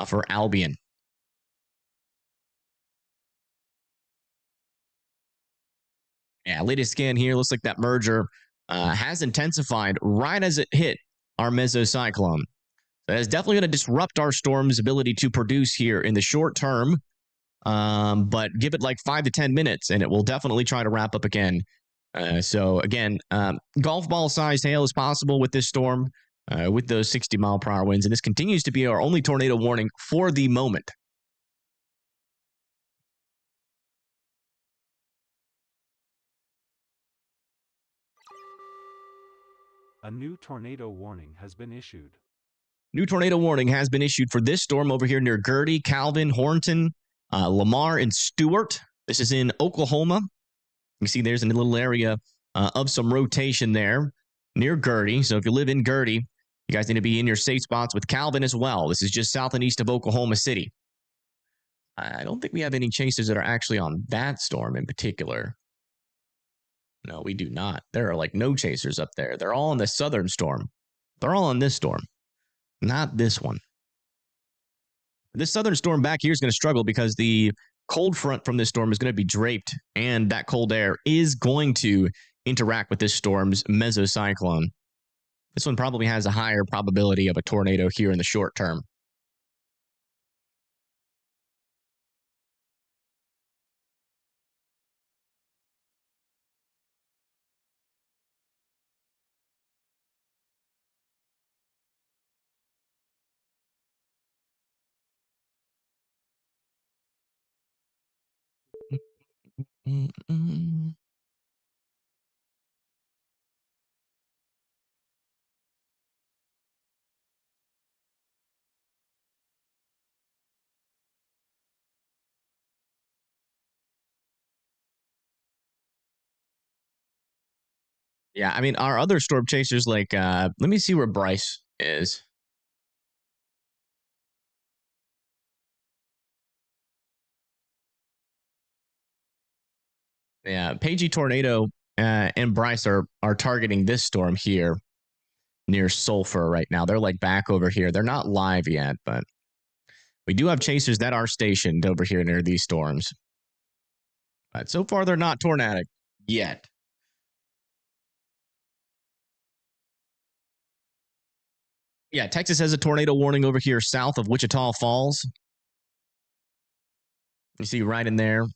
for Albion. Yeah, latest scan here. Looks like that merger has intensified right as it hit our mesocyclone. That is definitely going to disrupt our storm's ability to produce here in the short term. But give it like 5 to 10 minutes, and it will definitely try to wrap up again So again, golf ball sized hail is possible with this storm, with those 60-mile-per-hour winds. And this continues to be our only tornado warning for the moment. A new tornado warning has been issued. New tornado warning has been issued for this storm over here near Gertie, Calvin, Hornton, Lamar, and Stewart. This is in Oklahoma. You see there's a little area of some rotation there near Gertie. So if you live in Gertie, you guys need to be in your safe spots with Calvin as well. This is just south and east of Oklahoma City. I don't think we have any chasers that are actually on that storm in particular. No, we do not. There are like no chasers up there. They're all on the southern storm. They're all on this storm, not this one. This southern storm back here is going to struggle because the cold front from this storm is going to be draped, and that cold air is going to interact with this storm's mesocyclone. This one probably has a higher probability of a tornado here in the short term. Yeah, I mean, our other storm chasers, like, let me see where Bryce is. Yeah, Pagey Tornado and Bryce are targeting this storm here near Sulphur right now. They're like back over here. They're not live yet, but we do have chasers that are stationed over here near these storms. But so far, they're not tornadic yet. Yeah, Texas has a tornado warning over here south of Wichita Falls. You see right in there,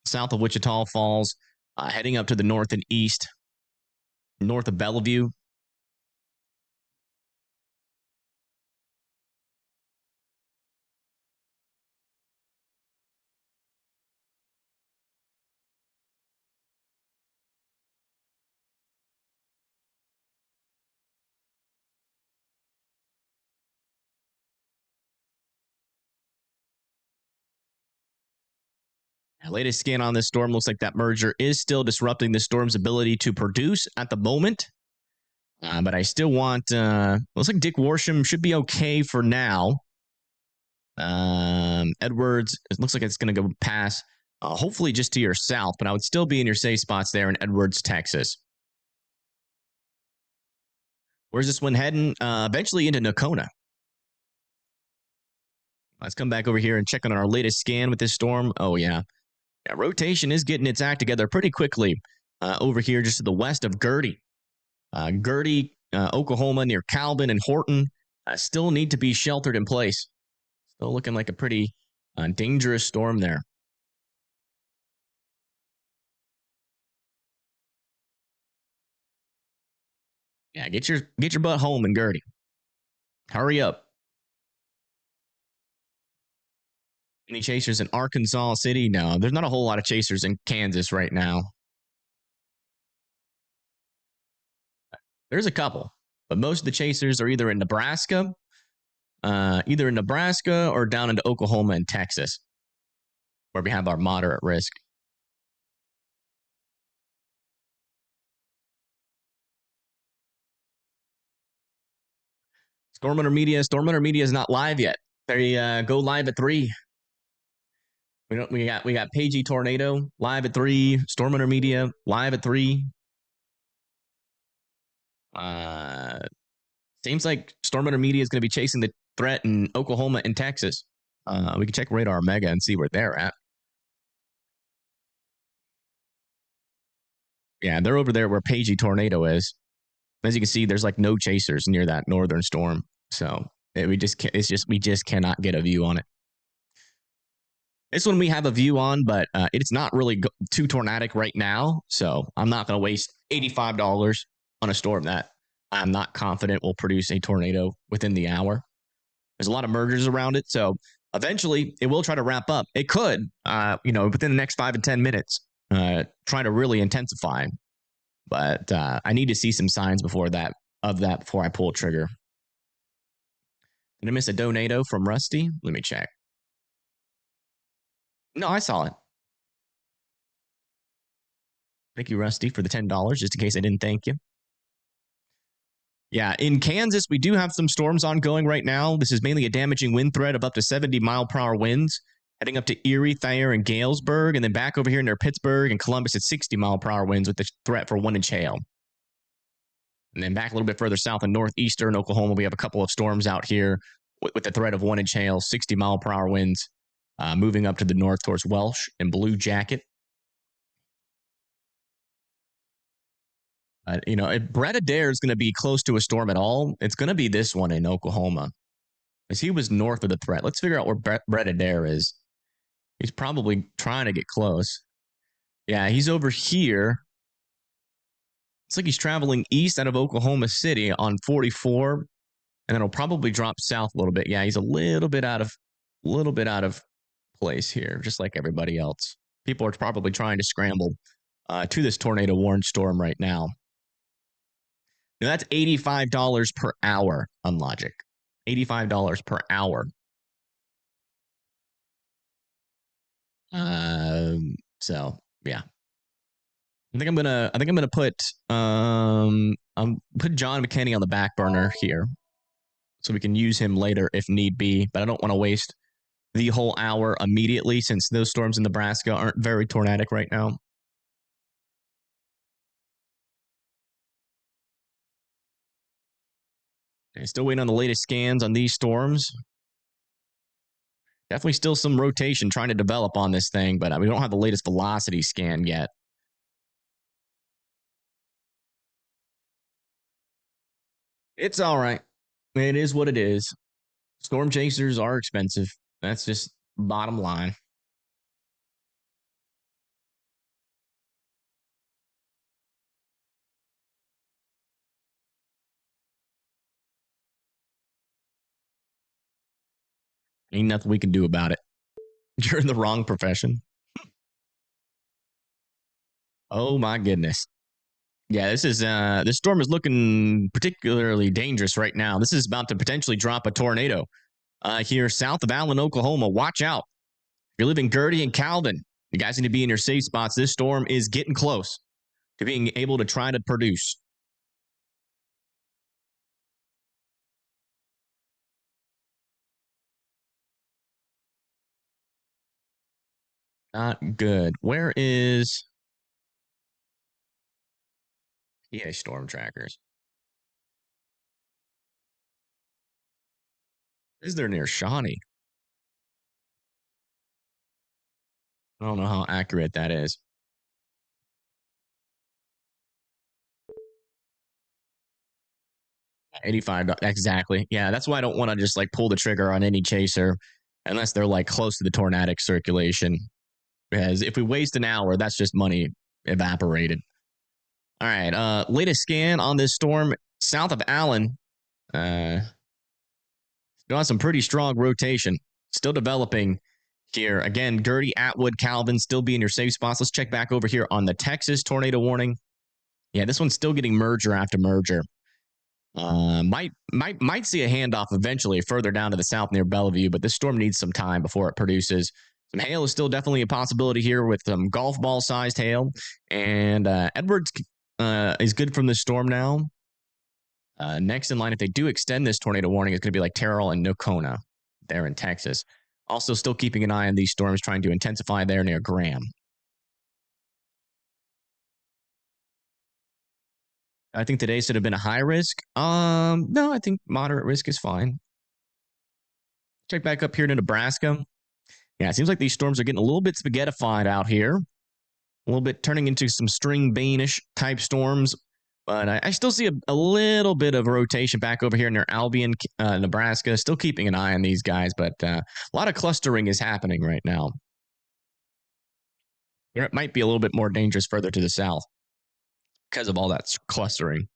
south of Wichita Falls, heading up to the north and east, north of Bellevue. Latest scan on this storm looks like that merger is still disrupting the storm's ability to produce at the moment. But I still want, looks like Dick Worsham should be okay for now. Edwards, it looks like it's going to go past, hopefully just to your south, but I would still be in your safe spots there in Edwards, Texas. Where's this one heading? Eventually into Nocona. Let's come back over here and check on our latest scan with this storm. Oh, yeah. Yeah, rotation is getting its act together pretty quickly over here just to the west of Gertie. Gertie, Oklahoma, near Calvin and Horton, still need to be sheltered in place. Still looking like a pretty dangerous storm there. Yeah, get your butt home in Gertie. Hurry up. Any chasers in Arkansas City? No, there's not a whole lot of chasers in Kansas right now. There's a couple, but most of the chasers are either in Nebraska, or down into Oklahoma and Texas, where we have our moderate risk. Storm Hunter Media is not live yet. They go live at 3. We got Pagey Tornado live at 3. Storm Hunter Media live at 3. Seems like Storm Hunter Media is going to be chasing the threat in Oklahoma and Texas. We can check Radar Mega and see where they're at. Yeah, they're over there where Pagey Tornado is. As you can see, there's like no chasers near that northern storm. So we just cannot get a view on it. This one we have a view on, but it's not really too tornadic right now. So I'm not going to waste $85 on a storm that I'm not confident will produce a tornado within the hour. There's a lot of mergers around it. So eventually it will try to wrap up. It could, within the next 5 to 10 minutes, try to really intensify. But I need to see some signs before I pull a trigger. Did I miss a donado from Rusty? Let me check. No, I saw it. Thank you, Rusty, for the $10, just in case I didn't thank you. Yeah, in Kansas, we do have some storms ongoing right now. This is mainly a damaging wind threat of up to 70-mile-per-hour winds, heading up to Erie, Thayer, and Galesburg, and then back over here near Pittsburgh and Columbus at 60-mile-per-hour winds with the threat for 1-inch hail. And then back a little bit further south in northeastern Oklahoma, we have a couple of storms out here with the threat of 1-inch hail, 60-mile-per-hour winds, moving up to the north towards Welsh and Blue Jacket. If Brett Adair is going to be close to a storm at all, it's going to be this one in Oklahoma. Because he was north of the threat. Let's figure out where Brett Adair is. He's probably trying to get close. Yeah, he's over here. It's like he's traveling east out of Oklahoma City on 44. And then he'll probably drop south a little bit. Yeah, he's a little bit out of place here, just like everybody else. People are probably trying to scramble to this tornado warned storm right now. Now that's $85 per hour on Logic. $85 per hour. So yeah. I think I'm gonna put John McKinney on the back burner here, so we can use him later if need be. But I don't want to waste the whole hour immediately, since those storms in Nebraska aren't very tornadic right now. Okay, still waiting on the latest scans on these storms. Definitely still some rotation trying to develop on this thing, but we don't have the latest velocity scan yet. It's all right. It is what it is. Storm chasers are expensive. That's just bottom line. Ain't nothing we can do about it. You're in the wrong profession. Oh my goodness. Yeah, this storm is looking particularly dangerous right now. This is about to potentially drop a tornado here south of Allen, Oklahoma. Watch out. If you're living Gertie and Calvin, you guys need to be in your safe spots. This storm is getting close to being able to try to produce. Not good. Where is PA storm trackers? Is there near Shawnee? I don't know how accurate that is. $85. Exactly. Yeah, that's why I don't want to just like pull the trigger on any chaser unless they're like close to the tornadic circulation. Because if we waste an hour, that's just money evaporated. All right. Latest scan on this storm south of Allen. Still has some pretty strong rotation. Still developing here. Again, Gertie, Atwood, Calvin still be in your safe spots. Let's check back over here on the Texas tornado warning. Yeah, this one's still getting merger after merger. Might see a handoff eventually further down to the south near Bellevue, but this storm needs some time before it produces. Some hail is still definitely a possibility here with some golf ball sized hail, and Edwards is good from this storm now. Next in line, if they do extend this tornado warning, it's going to be like Terrell and Nocona there in Texas. Also, still keeping an eye on these storms, trying to intensify there near Graham. I think today should have been a high risk. No, I think moderate risk is fine. Check back up here to Nebraska. Yeah, it seems like these storms are getting a little bit spaghettified out here. A little bit turning into some string beanish type storms. But I still see a little bit of rotation back over here near Albion, Nebraska. Still keeping an eye on these guys, but a lot of clustering is happening right now. It might be a little bit more dangerous further to the south because of all that clustering.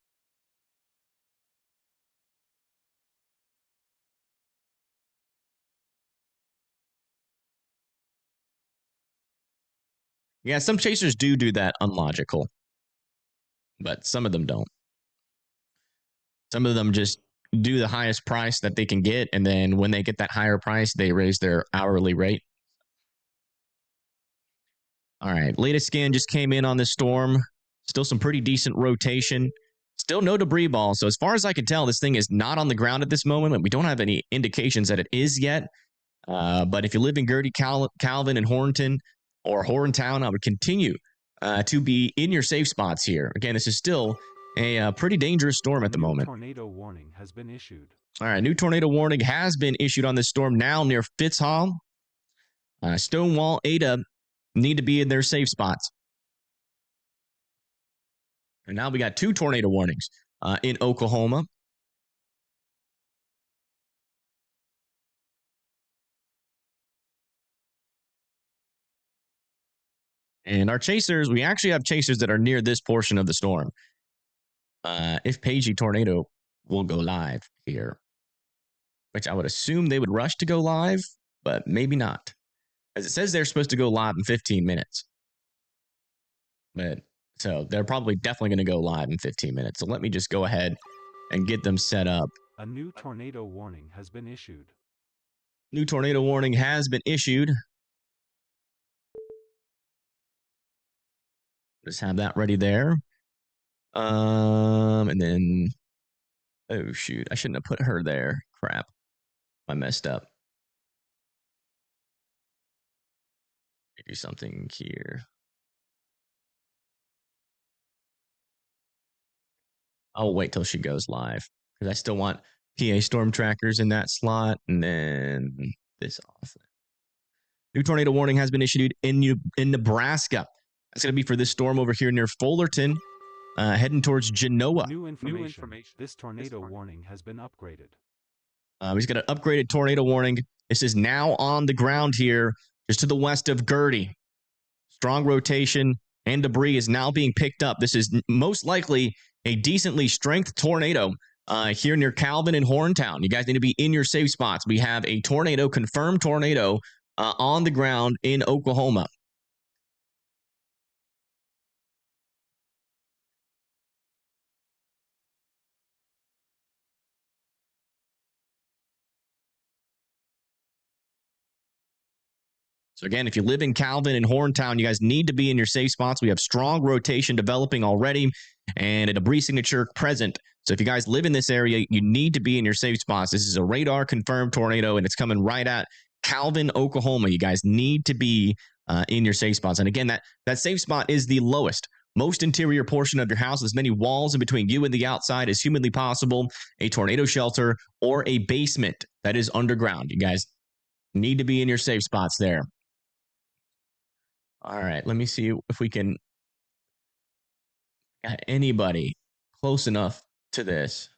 Yeah, some chasers do that unlogical, but some of them don't. Some of them just do the highest price that they can get, and then when they get that higher price, they raise their hourly rate. All right, latest scan just came in on this storm. Still some pretty decent rotation. Still no debris ball. So as far as I can tell, this thing is not on the ground at this moment. We don't have any indications that it is yet. But if you live in Gertie, Calvin, and Hornton or Horntown, I would continue to be in your safe spots here. Again, this is still a pretty dangerous storm at the moment. Tornado warning has been issued. All right, new tornado warning has been issued on this storm now near Fitzhall. Stonewall, Ada need to be in their safe spots. And now we got 2 tornado warnings in Oklahoma. And our chasers, we actually have chasers that are near this portion of the storm. If Pagey Tornado will go live here, which I would assume they would rush to go live, but maybe not. As it says they're supposed to go live in 15 minutes. But so they're probably definitely going to go live in 15 minutes. So let me just go ahead and get them set up. A new tornado warning has been issued. New tornado warning has been issued. Just have that ready there. And then, oh shoot, I shouldn't have put her there. Crap, I messed up. Do something here. I'll wait till she goes live because I still want PA storm trackers in that slot, and then this off. New tornado warning has been issued in Nebraska. That's going to be for this storm over here near Fullerton, heading towards Genoa. New information. This tornado warning has been upgraded. He's got an upgraded tornado warning. This is now on the ground here, just to the west of Gertie. Strong rotation and debris is now being picked up. This is most likely a decently strength tornado here near Calvin and Horntown. You guys need to be in your safe spots. We have a tornado, confirmed tornado, on the ground in Oklahoma. So again, if you live in Calvin and Horntown, you guys need to be in your safe spots. We have strong rotation developing already and a debris signature present. So if you guys live in this area, you need to be in your safe spots. This is a radar confirmed tornado, and it's coming right at Calvin, Oklahoma. You guys need to be in your safe spots. And again, that safe spot is the lowest, most interior portion of your house, as many walls in between you and the outside as humanly possible, a tornado shelter, or a basement that is underground. You guys need to be in your safe spots there. All right, let me see if we can get anybody close enough to this.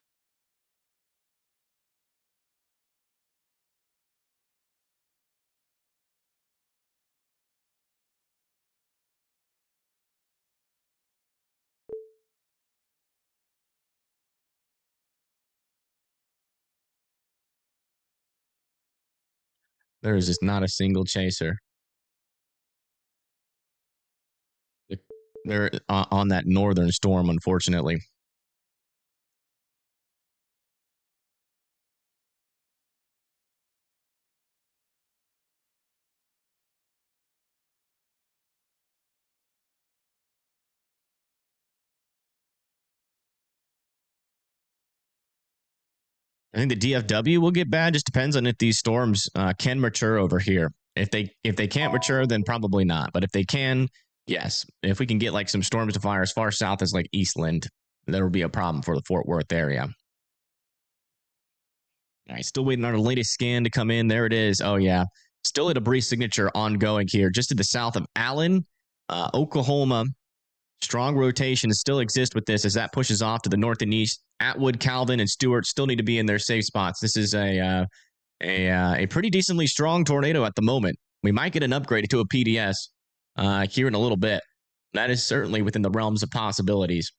There is just not a single chaser. They're on that northern storm, unfortunately. I think the DFW will get bad. Just depends on if these storms can mature over here. If they can't mature, then probably not. But if they can, yes. If we can get like some storms to fire as far south as like Eastland, there will be a problem for the Fort Worth area. All right, still waiting on our latest scan to come in. There it is. Oh yeah, still a debris signature ongoing here, just to the south of Allen, Oklahoma. Strong rotation still exists with this as that pushes off to the north and east. Atwood, Calvin, and Stewart still need to be in their safe spots. This is a pretty decently strong tornado at the moment. We might get an upgrade to a PDS here in a little bit. That is certainly within the realms of possibilities.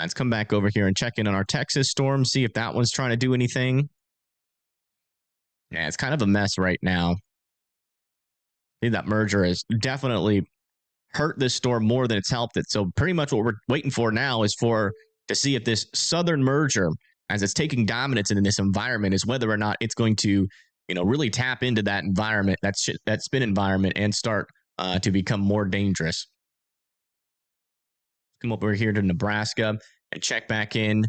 Let's come back over here and check in on our Texas storm, see if that one's trying to do anything. Yeah, it's kind of a mess right now. I think that merger has definitely hurt this storm more than it's helped it. So pretty much what we're waiting for now is to see if this southern merger, as it's taking dominance in this environment, is whether or not it's going to, really tap into that environment, that spin environment, and start to become more dangerous. Come over here to Nebraska and check back in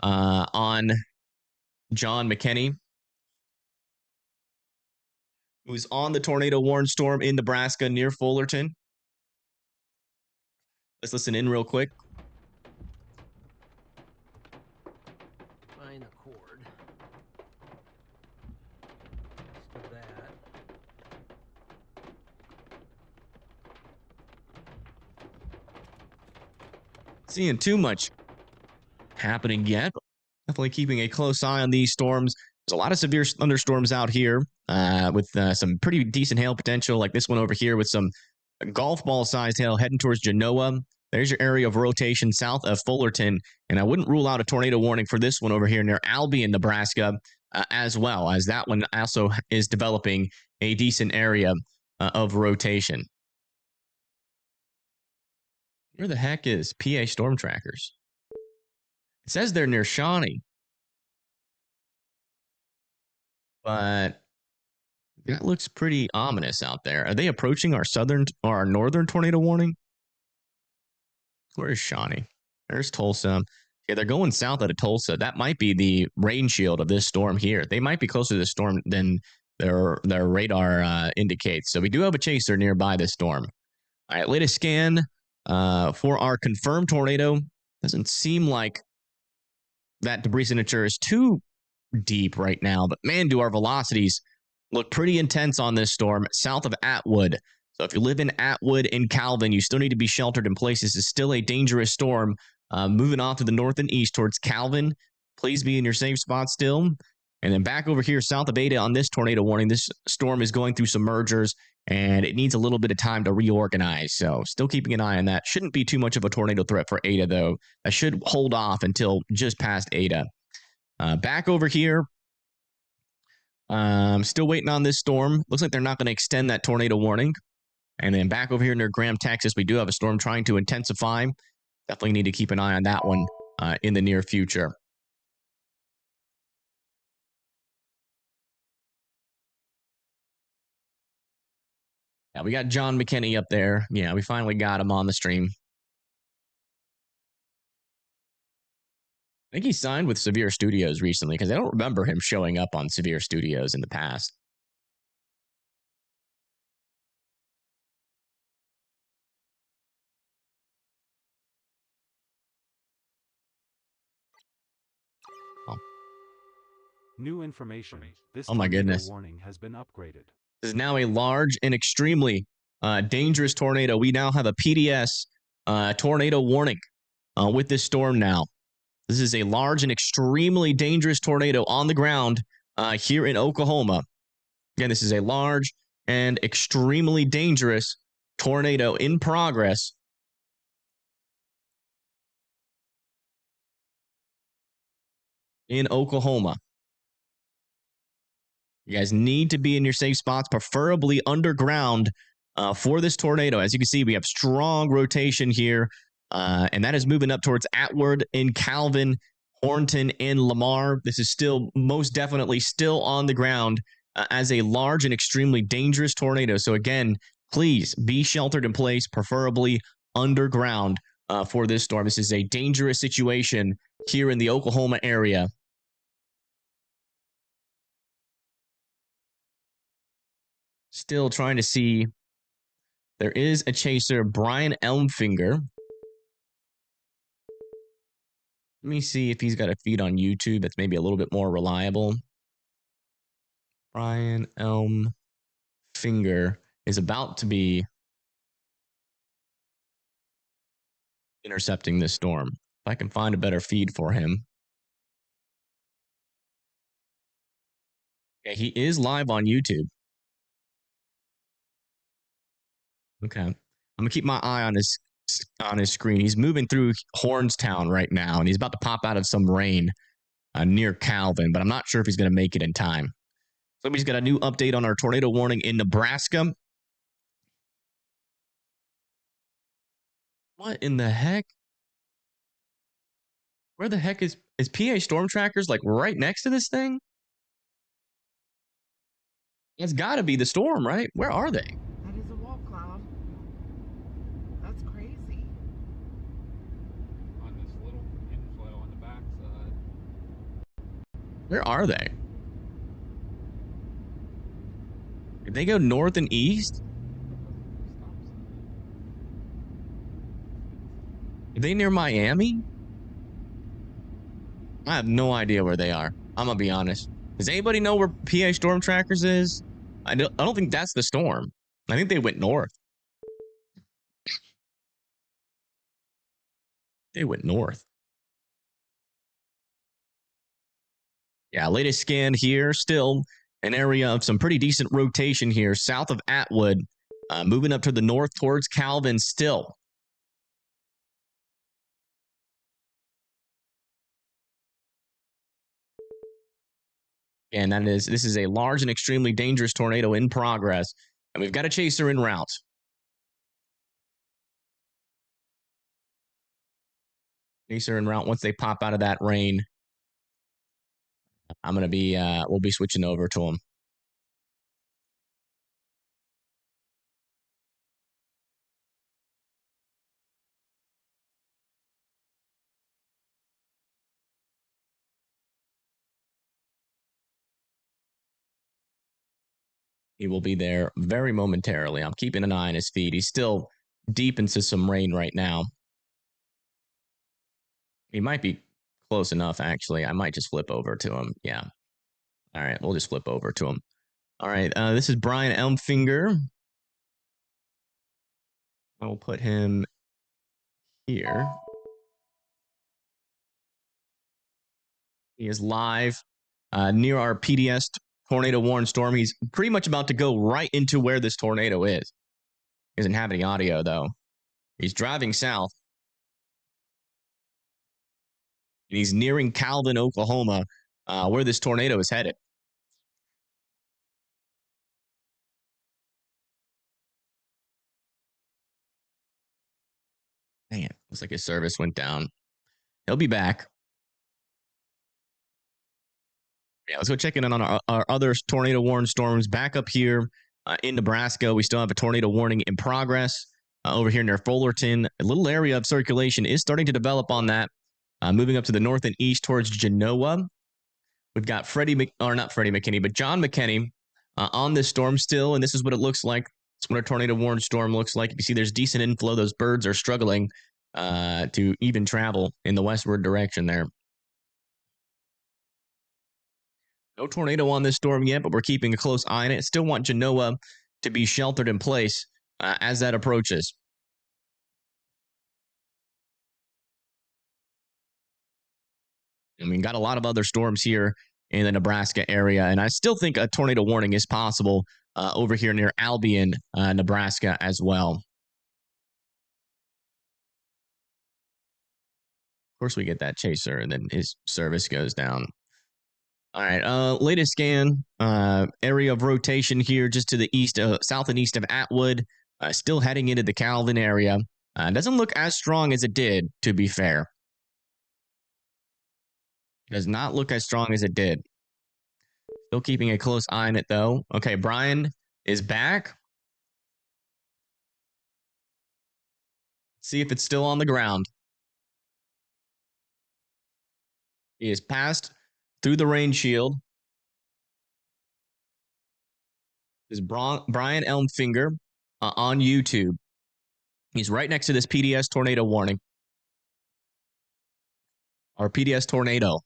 on John McKinney, who's on the tornado warning storm in Nebraska near Fullerton. Let's listen in real quick. Find the cord. Let's do that. Seeing too much happening yet, but definitely keeping a close eye on these storms. There's a lot of severe thunderstorms out here with some pretty decent hail potential, like this one over here with some golf ball sized hail heading towards Genoa. There's your area of rotation south of Fullerton. And I wouldn't rule out a tornado warning for this one over here near Albion, Nebraska, as well, as that one also is developing a decent area of rotation. Where the heck is PA Storm Trackers? It says they're near Shawnee. But that looks pretty ominous out there. Are they approaching our southern or our northern tornado warning? Where is Shawnee? There's Tulsa. Yeah, they're going south out of Tulsa. That might be the rain shield of this storm here. They might be closer to the storm than their radar indicates. So we do have a chaser nearby this storm. All right, latest scan for our confirmed tornado. Doesn't seem like that debris signature is too deep right now, but man, do our velocities look pretty intense on this storm south of Atwood. So if you live in Atwood and Calvin, you still need to be sheltered in place. This is still a dangerous storm. Moving off to the north and east towards Calvin. Please be in your safe spot still. And then back over here south of Ada on this tornado warning. This storm is going through some mergers, and it needs a little bit of time to reorganize. So still keeping an eye on that. Shouldn't be too much of a tornado threat for Ada, though. That should hold off until just past Ada. Back over here, still waiting on this storm. Looks like they're not going to extend that tornado warning. And then back over here near Graham, Texas, we do have a storm trying to intensify. Definitely need to keep an eye on that one in the near future. Yeah, we got John McKinney up there. Yeah, we finally got him on the stream. I think he signed with Severe Studios recently because I don't remember him showing up on Severe Studios in the past. New information. This Oh my goodness. Warning has been upgraded. This is now a large and extremely dangerous tornado. We now have a PDS tornado warning with this storm now. This is a large and extremely dangerous tornado on the ground here in Oklahoma. Again, this is a large and extremely dangerous tornado in progress. In Oklahoma. You guys need to be in your safe spots, preferably underground for this tornado. As you can see, we have strong rotation here, and that is moving up towards Atwood in Calvin, Hornton, and Lamar. This is still most definitely still on the ground as a large and extremely dangerous tornado. So again, please be sheltered in place, preferably underground for this storm. This is a dangerous situation here in the Oklahoma area. Still trying to see. There is a chaser, Brian Elmfinger. Let me see if he's got a feed on YouTube that's maybe a little bit more reliable. Brian Elm Finger is about to be intercepting this storm. If I can find a better feed for him. Okay, he is live on YouTube. Okay. I'm gonna keep my eye on his screen. He's moving through Hornstown right now, and he's about to pop out of some rain near Calvin, but I'm not sure if he's gonna make it in time. Somebody's got a new update on our tornado warning in Nebraska. What in the heck? Where the heck is PA Storm Trackers like right next to this thing? It's got to be the storm, right? Where are they? That is a wall cloud. That's crazy. On this little inflow on the backside. Where are they? Did they go north and east? Are they near Miami? I have no idea where they are. I'm gonna be honest. Does anybody know where PA Storm Trackers is? I don't think that's the storm. I think they went north. They went north. Yeah, latest scan here. Still an area of some pretty decent rotation here, south of Atwood, moving up to the north towards Calvin still. And this is a large and extremely dangerous tornado in progress. And we've got a chaser en route. Chaser en route once they pop out of that rain. I'm going to be, we'll be switching over to him. He will be there very momentarily. I'm keeping an eye on his feed. He's still deep into some rain right now. He might be close enough, actually. I might just flip over to him. Yeah. All right, we'll just flip over to him. All right, this is Brian Elmfinger. I will put him here. He is live near our PDS tornado warn storm. He's pretty much about to go right into where this tornado is. He doesn't have any audio, though. He's driving south. And he's nearing Calvin, Oklahoma, where this tornado is headed. Man, looks like his service went down. He'll be back. Yeah, let's go check in on our other tornado warn storms back up here in Nebraska. We still have a tornado warning in progress over here near Fullerton. A little area of circulation is starting to develop on that, moving up to the north and east towards Genoa. We've got John McKinney on this storm still, and this is what it looks like. It's what a tornado warn storm looks like. You can see there's decent inflow. Those birds are struggling to even travel in the westward direction there. No tornado on this storm yet, but we're keeping a close eye on it. Still want Genoa to be sheltered in place as that approaches. I mean, got a lot of other storms here in the Nebraska area, and I still think a tornado warning is possible over here near Albion, Nebraska as well. Of course, we get that chaser, and then his service goes down. All right, latest scan, area of rotation here just to the east, south and east of Atwood, still heading into the Calvin area. Doesn't look as strong as it did, to be fair. Does not look as strong as it did. Still keeping a close eye on it, though. Okay, Brian is back. See if it's still on the ground. He is passed through the rain shield. This is Brian Elmfinger on YouTube. He's right next to this PDS tornado warning. Our PDS tornado.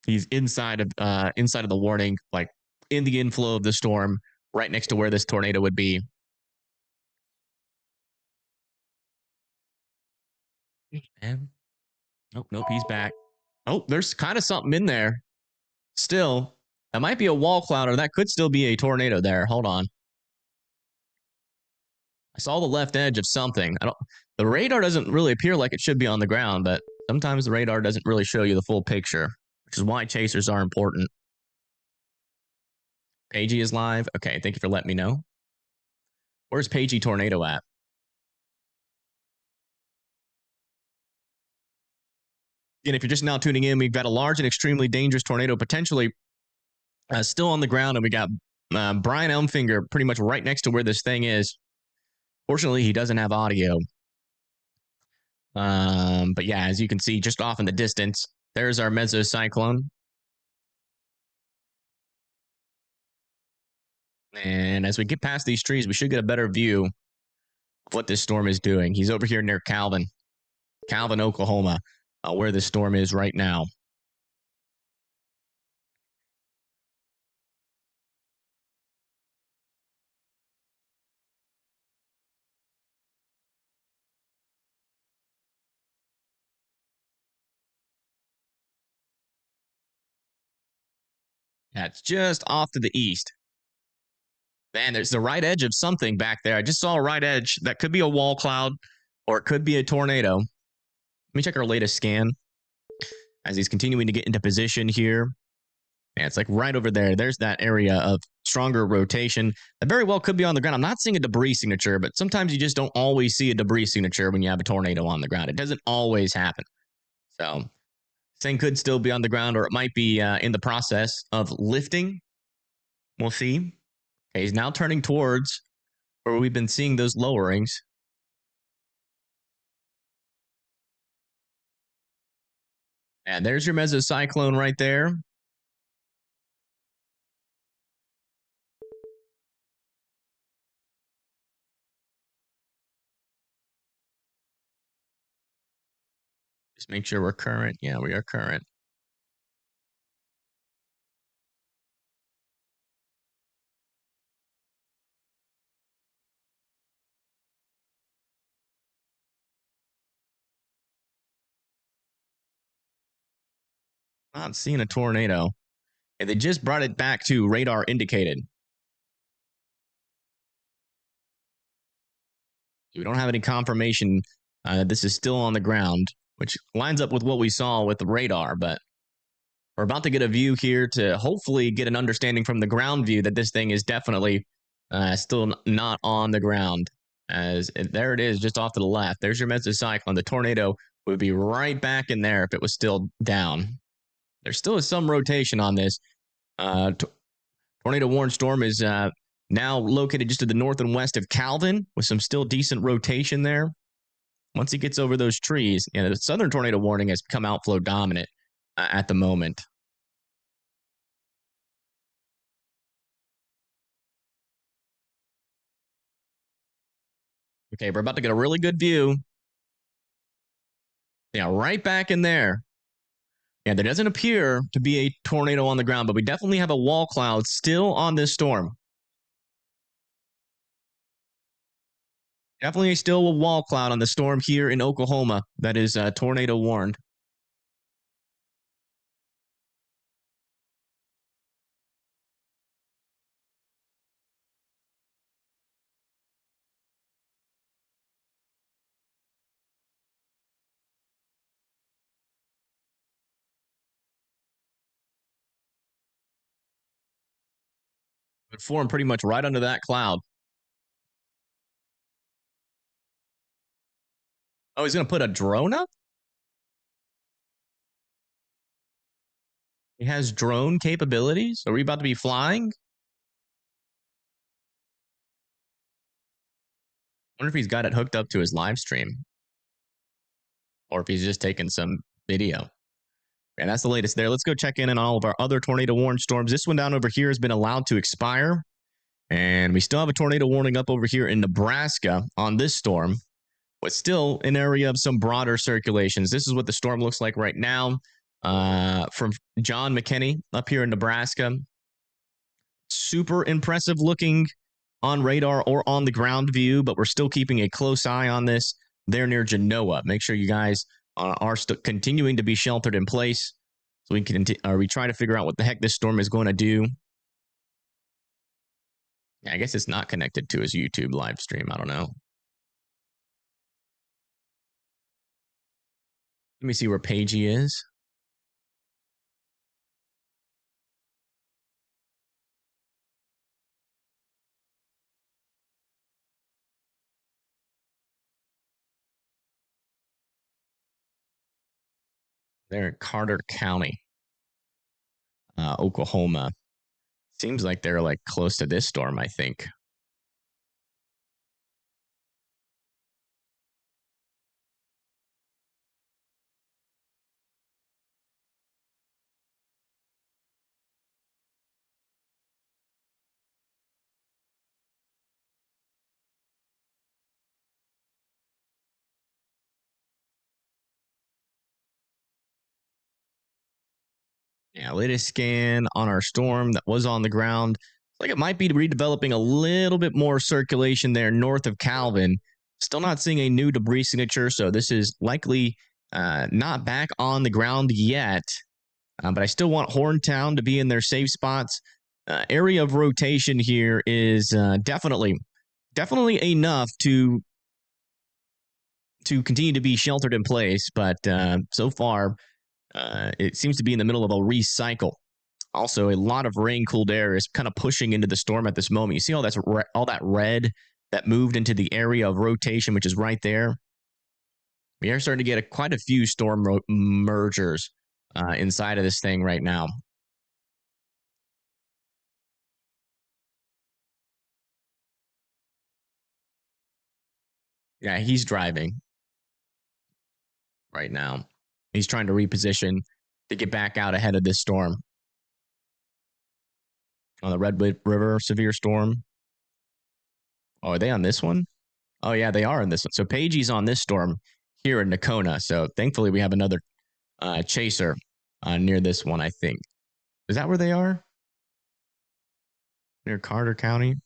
He's inside of the warning, like in the inflow of the storm, right next to where this tornado would be. And nope, he's back. Oh, there's kind of something in there. Still, that might be a wall cloud, or that could still be a tornado there. Hold on. I saw the left edge of something. The radar doesn't really appear like it should be on the ground, but sometimes the radar doesn't really show you the full picture, which is why chasers are important. Pagey is live. Okay, thank you for letting me know. Where's Pagey Tornado at? And if you're just now tuning in, we've got a large and extremely dangerous tornado potentially still on the ground, and we got Brian Elmfinger pretty much right next to where this thing is. Fortunately, he doesn't have audio. But yeah, as you can see, just off in the distance, there's our mesocyclone. And as we get past these trees, we should get a better view of what this storm is doing. He's over here near Calvin, Oklahoma, where this storm is right now. That's just off to the east. Man, there's the right edge of something back there. I just saw a right edge. That could be a wall cloud, or it could be a tornado. Let me check our latest scan as he's continuing to get into position here. Yeah, it's like right over there. There's that area of stronger rotation. That very well could be on the ground. I'm not seeing a debris signature, but sometimes you just don't always see a debris signature when you have a tornado on the ground. It doesn't always happen. So thing could still be on the ground, or it might be in the process of lifting. We'll see. Okay, he's now turning towards where we've been seeing those lowerings. And there's your mesocyclone right there. Just make sure we're current. Yeah, we are current. Not seeing a tornado. And they just brought it back to radar indicated. We don't have any confirmation that this is still on the ground, which lines up with what we saw with the radar, but we're about to get a view here to hopefully get an understanding from the ground view that this thing is definitely still not on the ground. As there it is, just off to the left. There's your mesocyclone. The tornado would be right back in there if it was still down. There still is some rotation on this. Tornado warned storm is now located just to the north and west of Calvin, with some still decent rotation there. Once he gets over those trees, the southern tornado warning has become outflow dominant at the moment. Okay, we're about to get a really good view. Yeah, right back in there. Yeah, there doesn't appear to be a tornado on the ground, but we definitely have a wall cloud still on this storm. Definitely still a wall cloud on the storm here in Oklahoma that is tornado warned. It formed pretty much right under that cloud. Oh, he's going to put a drone up? He has drone capabilities? Are we about to be flying? I wonder if he's got it hooked up to his live stream. Or if he's just taking some video. And that's the latest there. Let's go check in on all of our other tornado warned storms. This one down over here has been allowed to expire. And we still have a tornado warning up over here in Nebraska on this storm, but still an area of some broader circulations. This is what the storm looks like right now. From John McKinney up here in Nebraska. Super impressive looking on radar or on the ground view, but we're still keeping a close eye on this there near Genoa. Make sure you guys are continuing to be sheltered in place so we can we try to figure out what the heck this storm is going to do. Yeah, I guess it's not connected to his YouTube live stream. I don't know. Let me see where Pagey is. They're in Carter County, Oklahoma. Seems like they're like close to this storm, I think. Yeah, latest scan on our storm that was on the ground. It's like it might be redeveloping a little bit more circulation there north of Calvin. Still not seeing a new debris signature, so this is likely not back on the ground yet. But I still want Horntown to be in their safe spots. Area of rotation here is definitely enough to continue to be sheltered in place, but so far it seems to be in the middle of a recycle. Also, a lot of rain-cooled air is kind of pushing into the storm at this moment. You see all that red that moved into the area of rotation, which is right there. We are starting to get quite a few storm mergers inside of this thing right now. Yeah, he's driving right now. He's trying to reposition to get back out ahead of this storm. On the Red River severe storm. Oh, are they on this one? Oh, yeah, they are on this one. So Pagey's on this storm here in Nakona. So thankfully we have another chaser near this one, I think. Is that where they are? Near Carter County? Let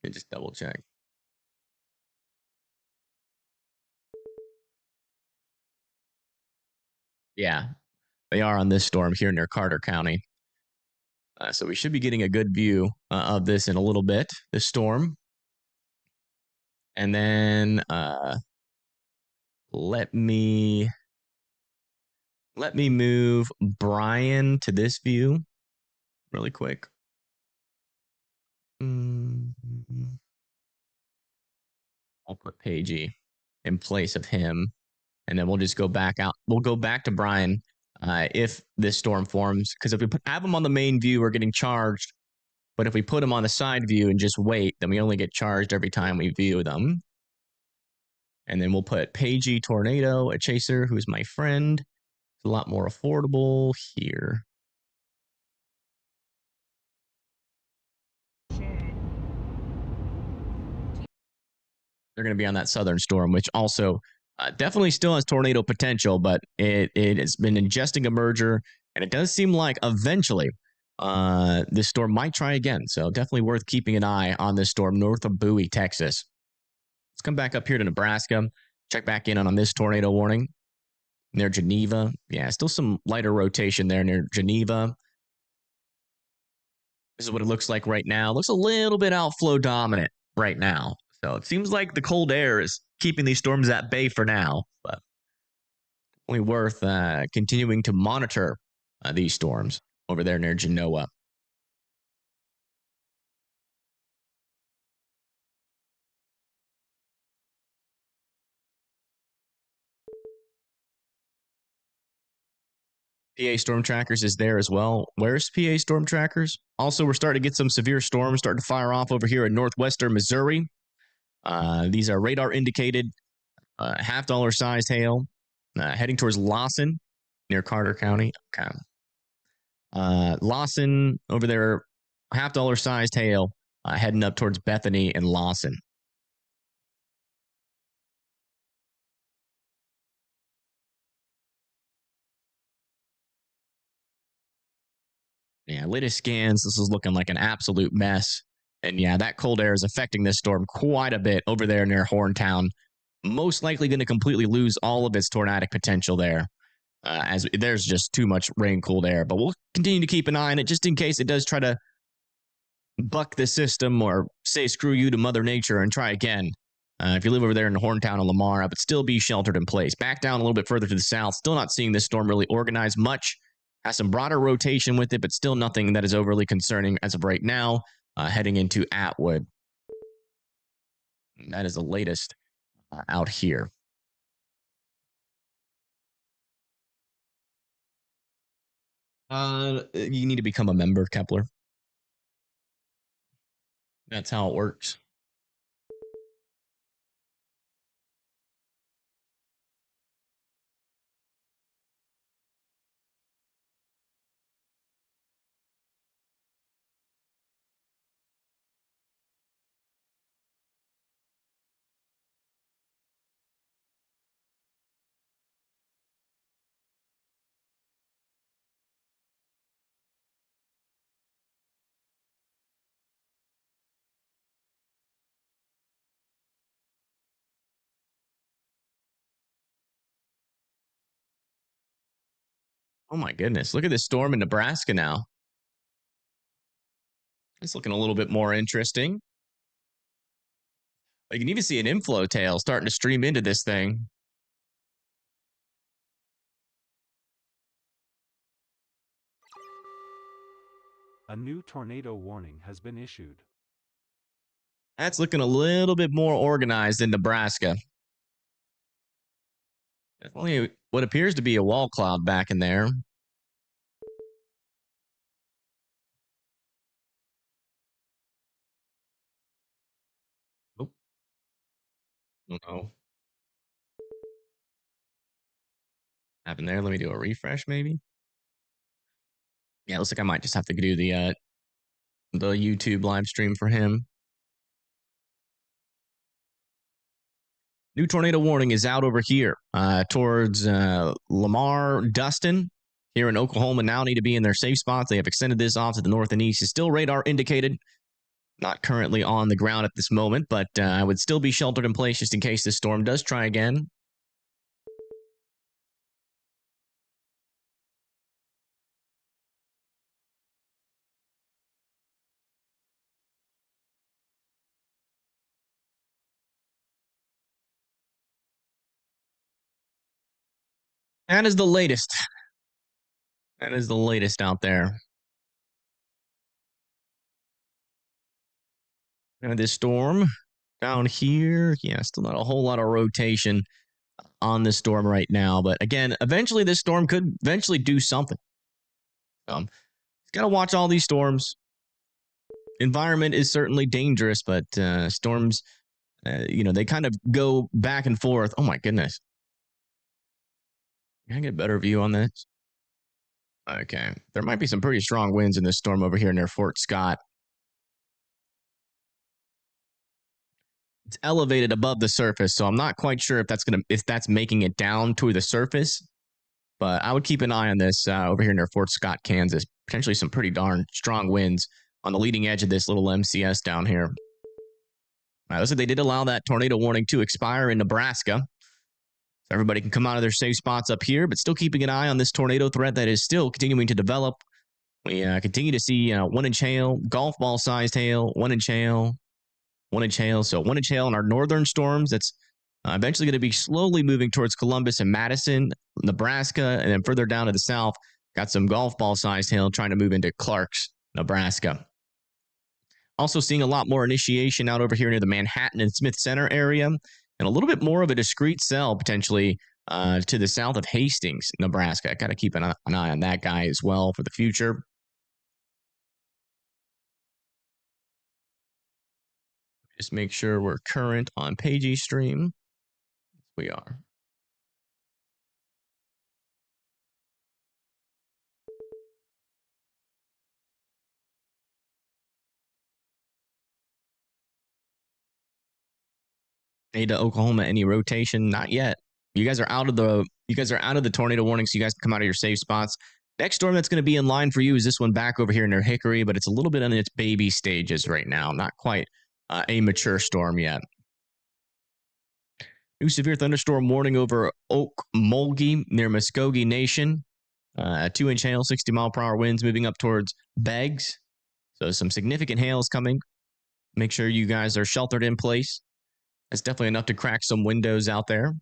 me just double check. Yeah, they are on this storm here near Carter County. So we should be getting a good view of this in a little bit, this storm. And then let me move Brian to this view really quick. I'll put Pagey in place of him, and then we'll just go back out. We'll go back to Brian if this storm forms, because if we have him on the main view, we're getting charged. But if we put him on the side view and just wait, then we only get charged every time we view them. And then we'll put Pagey Tornado, a chaser who's my friend. It's a lot more affordable here. They're going to be on that southern storm, which also definitely still has tornado potential, but it has been ingesting a merger, and it does seem like eventually this storm might try again. So definitely worth keeping an eye on this storm north of Bowie, Texas. Let's come back up here to Nebraska. Check back in on this tornado warning near Geneva. Yeah, still some lighter rotation there near Geneva. This is what it looks like right now. It looks a little bit outflow dominant right now. So it seems like the cold air is keeping these storms at bay for now, but only worth continuing to monitor these storms over there near Genoa. PA Storm Trackers is there as well. Where's PA Storm Trackers? Also, we're starting to get some severe storms starting to fire off over here in northwestern Missouri. These are radar indicated $50 sized hail heading towards Lawson near Carter County. Okay. Lawson over there, $50 sized hail heading up towards Bethany and Lawson. Yeah, latest scans, this is looking like an absolute mess. And yeah, that cold air is affecting this storm quite a bit over there near Horntown. Most likely going to completely lose all of its tornadic potential there, as there's just too much rain cooled air. But we'll continue to keep an eye on it just in case it does try to buck the system or say screw you to Mother Nature and try again. If you live over there in Horntown and Lamar, I would still be sheltered in place. Back down a little bit further to the south, still not seeing this storm really organize much. Has some broader rotation with it, but still nothing that is overly concerning as of right now, heading into Atwood. That is the latest out here. You need to become a member, Kepler. That's how it works. Oh my goodness. Look at this storm in Nebraska now. It's looking a little bit more interesting. You can even see an inflow tail starting to stream into this thing. A new tornado warning has been issued. That's looking a little bit more organized in Nebraska. Definitely what appears to be a wall cloud back in there. Oh. Uh-oh. Happened there. Let me do a refresh, maybe. Yeah, it looks like I might just have to do the YouTube live stream for him. New tornado warning is out over here towards Lamar, Dustin. Here in Oklahoma now need to be in their safe spots. They have extended this off to the north and east. It's still radar indicated. Not currently on the ground at this moment, but I would still be sheltered in place just in case this storm does try again. That is the latest. That is the latest out there. And this storm down here, yeah, still not a whole lot of rotation on this storm right now. But again, eventually this storm could eventually do something. Got to watch all these storms. Environment is certainly dangerous, but storms, they kind of go back and forth. Oh my goodness. Can I get a better view on this? Okay. There might be some pretty strong winds in this storm over here near Fort Scott. It's elevated above the surface, so I'm not quite sure if that's making it down to the surface. But I would keep an eye on this over here near Fort Scott, Kansas. Potentially some pretty darn strong winds on the leading edge of this little MCS down here. Looks like they did allow that tornado warning to expire in Nebraska. So everybody can come out of their safe spots up here, but still keeping an eye on this tornado threat that is still continuing to develop. We continue to see 1-inch hail, golf ball sized hail, 1-inch hail, 1-inch hail. So 1-inch hail in our northern storms. That's eventually going to be slowly moving towards Columbus and Madison, Nebraska, and then further down to the south, got some golf ball sized hail trying to move into Clarks, Nebraska. Also seeing a lot more initiation out over here near the Manhattan and Smith Center area, and a little bit more of a discrete cell potentially to the south of Hastings, Nebraska. I got to keep an eye on that guy as well for the future. Just make sure we're current on Pagey Stream. We are. Ada, Oklahoma, any rotation? Not yet. You guys are out of the tornado warning, so you guys can come out of your safe spots. Next storm that's going to be in line for you is this one back over here near Hickory, but it's a little bit in its baby stages right now. Not quite a mature storm yet. New severe thunderstorm warning over Okmulgee near Muskogee Nation. 2-inch hail, 60-mile-per-hour winds moving up towards Beggs. So some significant hail is coming. Make sure you guys are sheltered in place. That's definitely enough to crack some windows out there.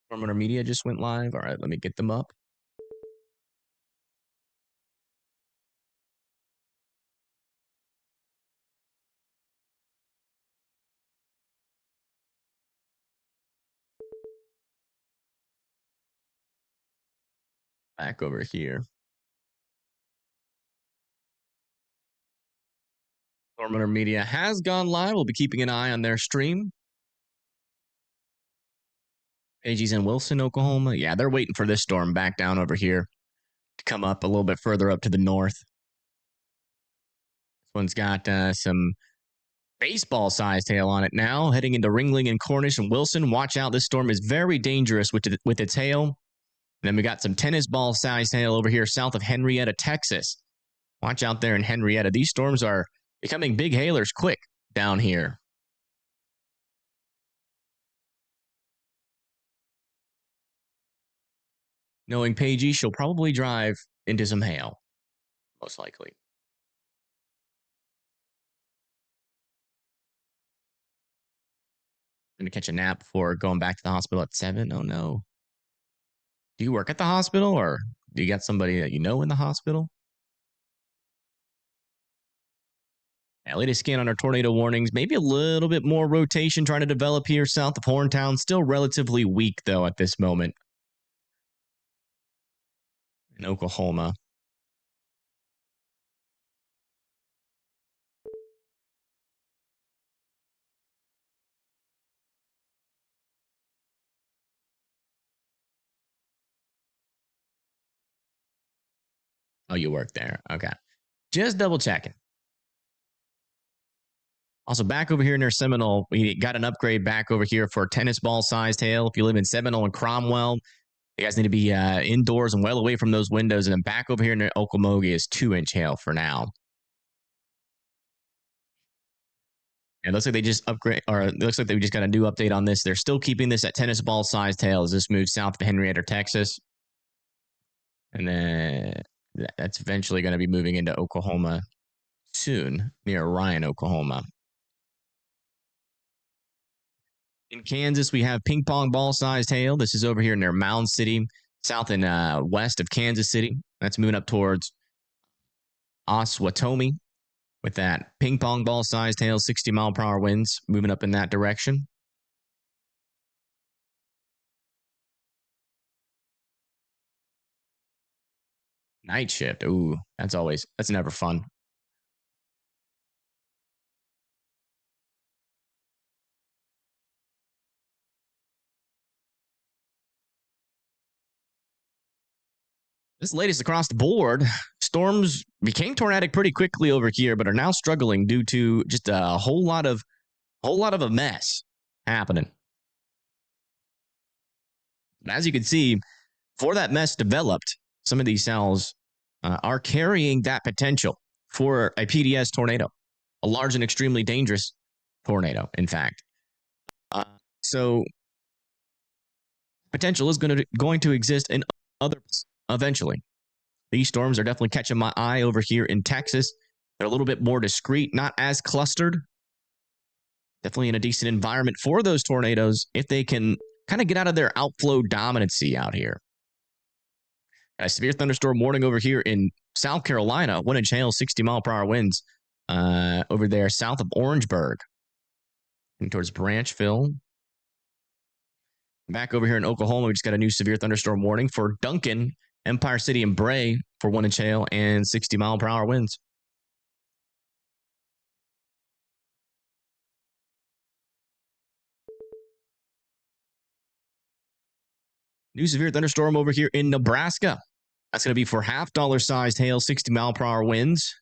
Storm Media just went live. All right, let me get them up. Back over here. Storm Media has gone live. We'll be keeping an eye on their stream. AG's in Wilson, Oklahoma. Yeah, they're waiting for this storm back down over here to come up a little bit further up to the north. This one's got some baseball-sized hail on it now, heading into Ringling and Cornish and Wilson. Watch out, this storm is very dangerous with its hail. And then we got some tennis ball-sized hail over here south of Henrietta, Texas. Watch out there in Henrietta. These storms are becoming big hailers quick down here. Knowing Paigey, she'll probably drive into some hail, most likely. Going to catch a nap before going back to the hospital at 7. Oh, no. Do you work at the hospital, or do you got somebody that you know in the hospital? Yeah, latest scan on our tornado warnings. Maybe a little bit more rotation trying to develop here south of Horntown. Still relatively weak, though, at this moment. In Oklahoma. Oh, you work there. Okay. Just double checking. Also, back over here near Seminole, we got an upgrade back over here for tennis ball-sized hail. If you live in Seminole and Cromwell, you guys need to be indoors and well away from those windows. And then back over here near Okmulgee is 2-inch hail for now. And it looks like they just upgrade, or it looks like they just got a new update on this. They're still keeping this at tennis ball-sized hail as this moves south of Henrietta, Texas. And then that's eventually going to be moving into Oklahoma soon, near Ryan, Oklahoma. In Kansas, we have ping pong ball-sized hail. This is over here near Mound City, south and west of Kansas City. That's moving up towards Oswattomie with that ping pong ball-sized hail, 60-mile-per-hour winds moving up in that direction. Night shift. Ooh, that's never fun. This latest across the board, storms became tornadic pretty quickly over here, but are now struggling due to just a whole lot of a mess happening. As you can see, before that mess developed, some of these cells are carrying that potential for a PDS tornado, a large and extremely dangerous tornado, in fact. So potential is going to exist in others eventually. These storms are definitely catching my eye over here in Texas. They're a little bit more discreet, not as clustered. Definitely in a decent environment for those tornadoes if they can kind of get out of their outflow dominancy out here. A severe thunderstorm warning over here in South Carolina. 1-inch hail, 60-mile-per-hour winds over there south of Orangeburg and towards Branchville. Back over here in Oklahoma, we just got a new severe thunderstorm warning for Duncan, Empire City, and Bray for 1-inch hail and 60-mile-per-hour winds. New severe thunderstorm over here in Nebraska. That's going to be for half-dollar-sized hail, 60-mile-per-hour winds.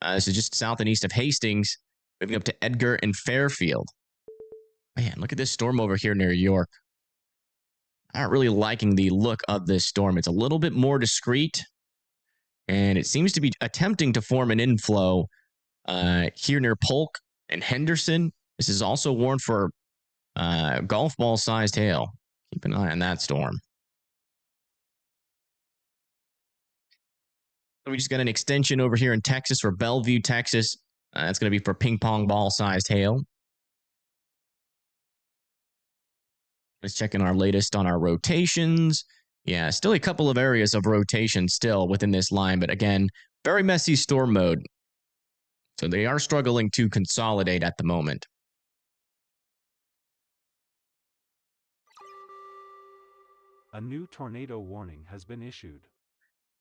This is just south and east of Hastings, moving up to Edgar and Fairfield. Man, look at this storm over here near York. I'm not really liking the look of this storm. It's a little bit more discreet, and it seems to be attempting to form an inflow here near Polk and Henderson. This is also warned for golf ball sized hail. Keep an eye on that storm. So we just got an extension over here in Texas for Bellevue, Texas. That's going to be for ping pong ball sized hail. Let's check in our latest on our rotations. Yeah, still a couple of areas of rotation still within this line, but again, very messy storm mode. So they are struggling to consolidate at the moment. A new tornado warning has been issued.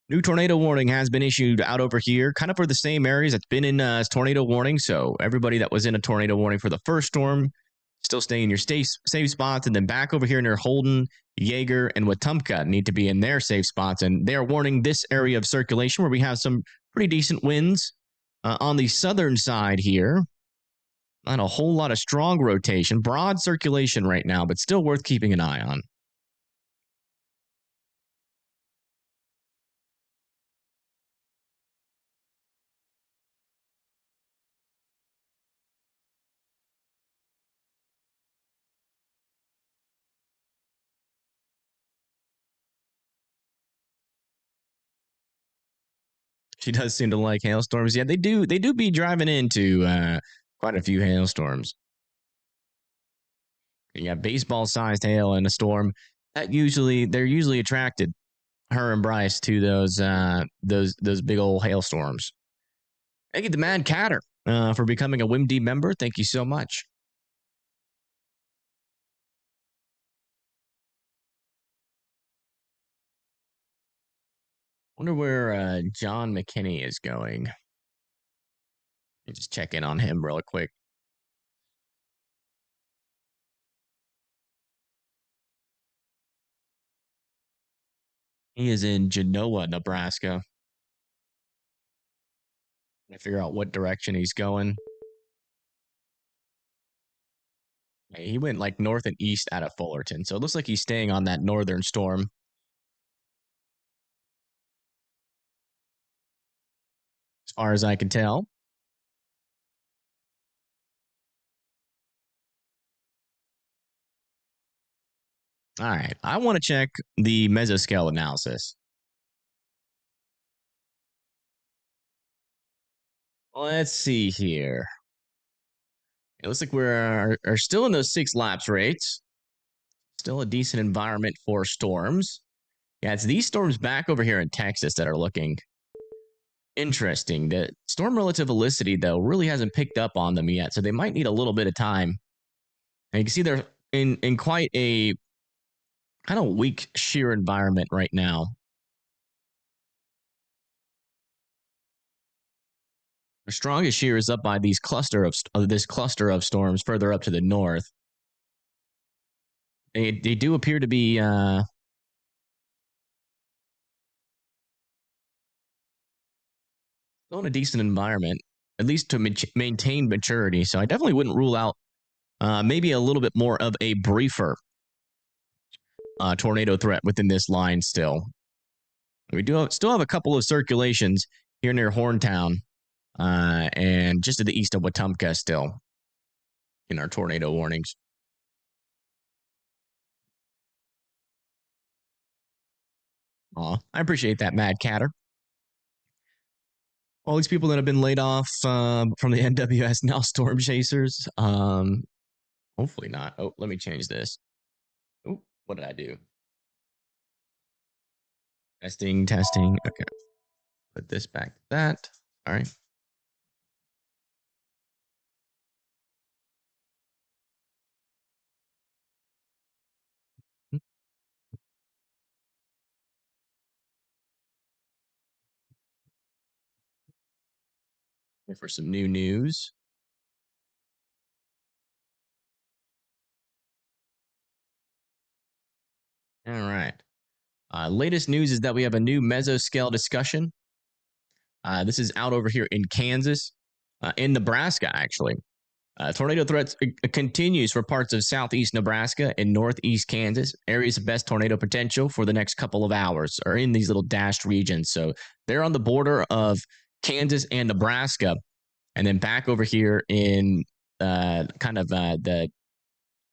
New tornado warning has been issued out over here, kind of for the same areas that's been in tornado warning. So everybody that was in a tornado warning for the first storm, still stay in your safe spots. And then back over here near Holden, Yeager, and Wetumpka need to be in their safe spots. And they're warning this area of circulation where we have some pretty decent winds. On the southern side here, not a whole lot of strong rotation. Broad circulation right now, but still worth keeping an eye on. She does seem to like hailstorms. Yeah, they do be driving into quite a few hailstorms. Yeah, baseball-sized hail in a storm. They're usually attracted, her and Bryce, to those big old hailstorms. Thank you to Mad Catter for becoming a WIMD member. Thank you so much. Wonder where John McKinney is going. Let me just check in on him real quick. He is in Genoa, Nebraska. I figure out what direction he's going. He went like north and east out of Fullerton, so it looks like he's staying on that northern storm. As far as I can tell. All right, I want to check the mesoscale analysis. Let's see here. It looks like we're still in those 6 lapse rates. Still a decent environment for storms. Yeah, it's these storms back over here in Texas that are looking interesting. The storm relative velocity, though, really hasn't picked up on them yet, so they might need a little bit of time. And you can see they're in quite a kind of weak shear environment right now. The strongest shear is up by this cluster of storms further up to the north. They do appear to be still in a decent environment, at least to maintain maturity. So I definitely wouldn't rule out maybe a little bit more of a briefer tornado threat within this line still. We still have a couple of circulations here near Horntown and just to the east of Wetumpka still in our tornado warnings. Aw, I appreciate that, Mad Catter. All these people that have been laid off from the NWS now storm chasers. Hopefully not. Oh, let me change this. Oh, what did I do? Testing. Okay. Put this back to that. All right. For some new news. All right. Latest news is that we have a new mesoscale discussion. This is out over here in Kansas, in Nebraska, actually. Tornado threats continues for parts of southeast Nebraska and northeast Kansas. Areas of best tornado potential for the next couple of hours are in these little dashed regions. So they're on the border of Kansas and Nebraska, and then back over here in the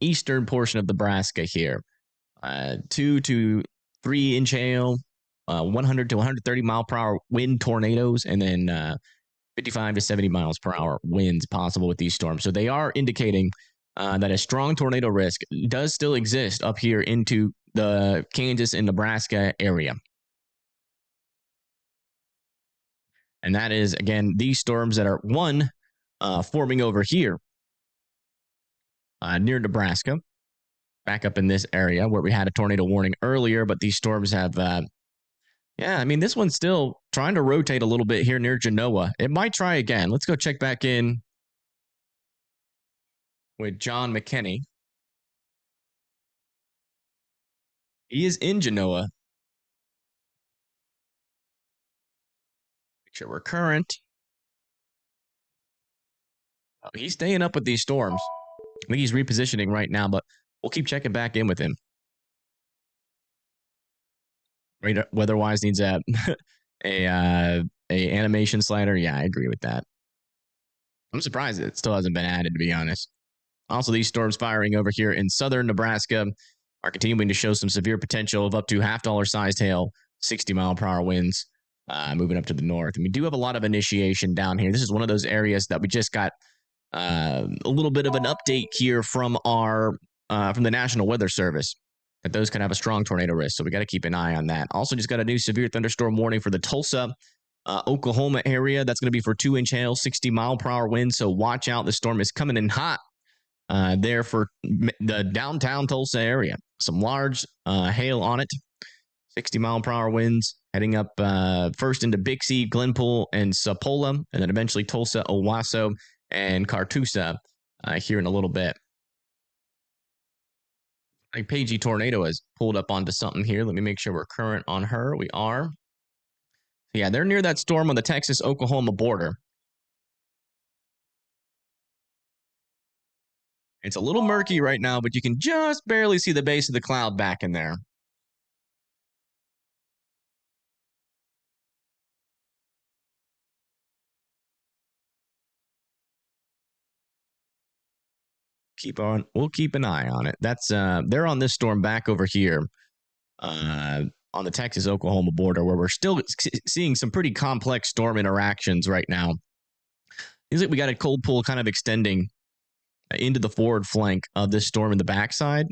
eastern portion of Nebraska here. 2 to 3 inch hail, 100 to 130 mile per hour wind tornadoes, and then 55 to 70 miles per hour winds possible with these storms. So they are indicating that a strong tornado risk does still exist up here into the Kansas and Nebraska area. And that is, again, these storms that are forming over here near Nebraska, back up in this area where we had a tornado warning earlier, but these storms have this one's still trying to rotate a little bit here near Genoa. It might try again. Let's go check back in with John McKinney. He is in Genoa. Make sure we're current. Oh, he's staying up with these storms. I think he's repositioning right now, but we'll keep checking back in with him. Radar weather-wise needs a animation slider. Yeah, I agree with that. I'm surprised it still hasn't been added, to be honest. Also, these storms firing over here in southern Nebraska are continuing to show some severe potential of up to $half sized hail, 60 mile per hour winds, moving up to the north. And we do have a lot of initiation down here. This is one of those areas that we just got a little bit of an update here from from the National Weather Service, that those can have a strong tornado risk. So we got to keep an eye on that. Also, just got a new severe thunderstorm warning for the Tulsa, Oklahoma area. That's going to be for 2 inch hail, 60 mile per hour wind. So watch out. The storm is coming in hot there for the downtown Tulsa area. Some large hail on it, 60 mile per hour winds heading up first into Bixby, Glenpool, and Sapola, and then eventually Tulsa, Owasso, and Cartusa here in a little bit. Like Pagey Tornado has pulled up onto something here. Let me make sure we're current on her. We are. Yeah, they're near that storm on the Texas-Oklahoma border. It's a little murky right now, but you can just barely see the base of the cloud back in there. We'll keep an eye on it. That's they're on this storm back over here on the Texas-Oklahoma border, where we're still seeing some pretty complex storm interactions right now. Seems like we got a cold pull kind of extending into the forward flank of this storm in the backside.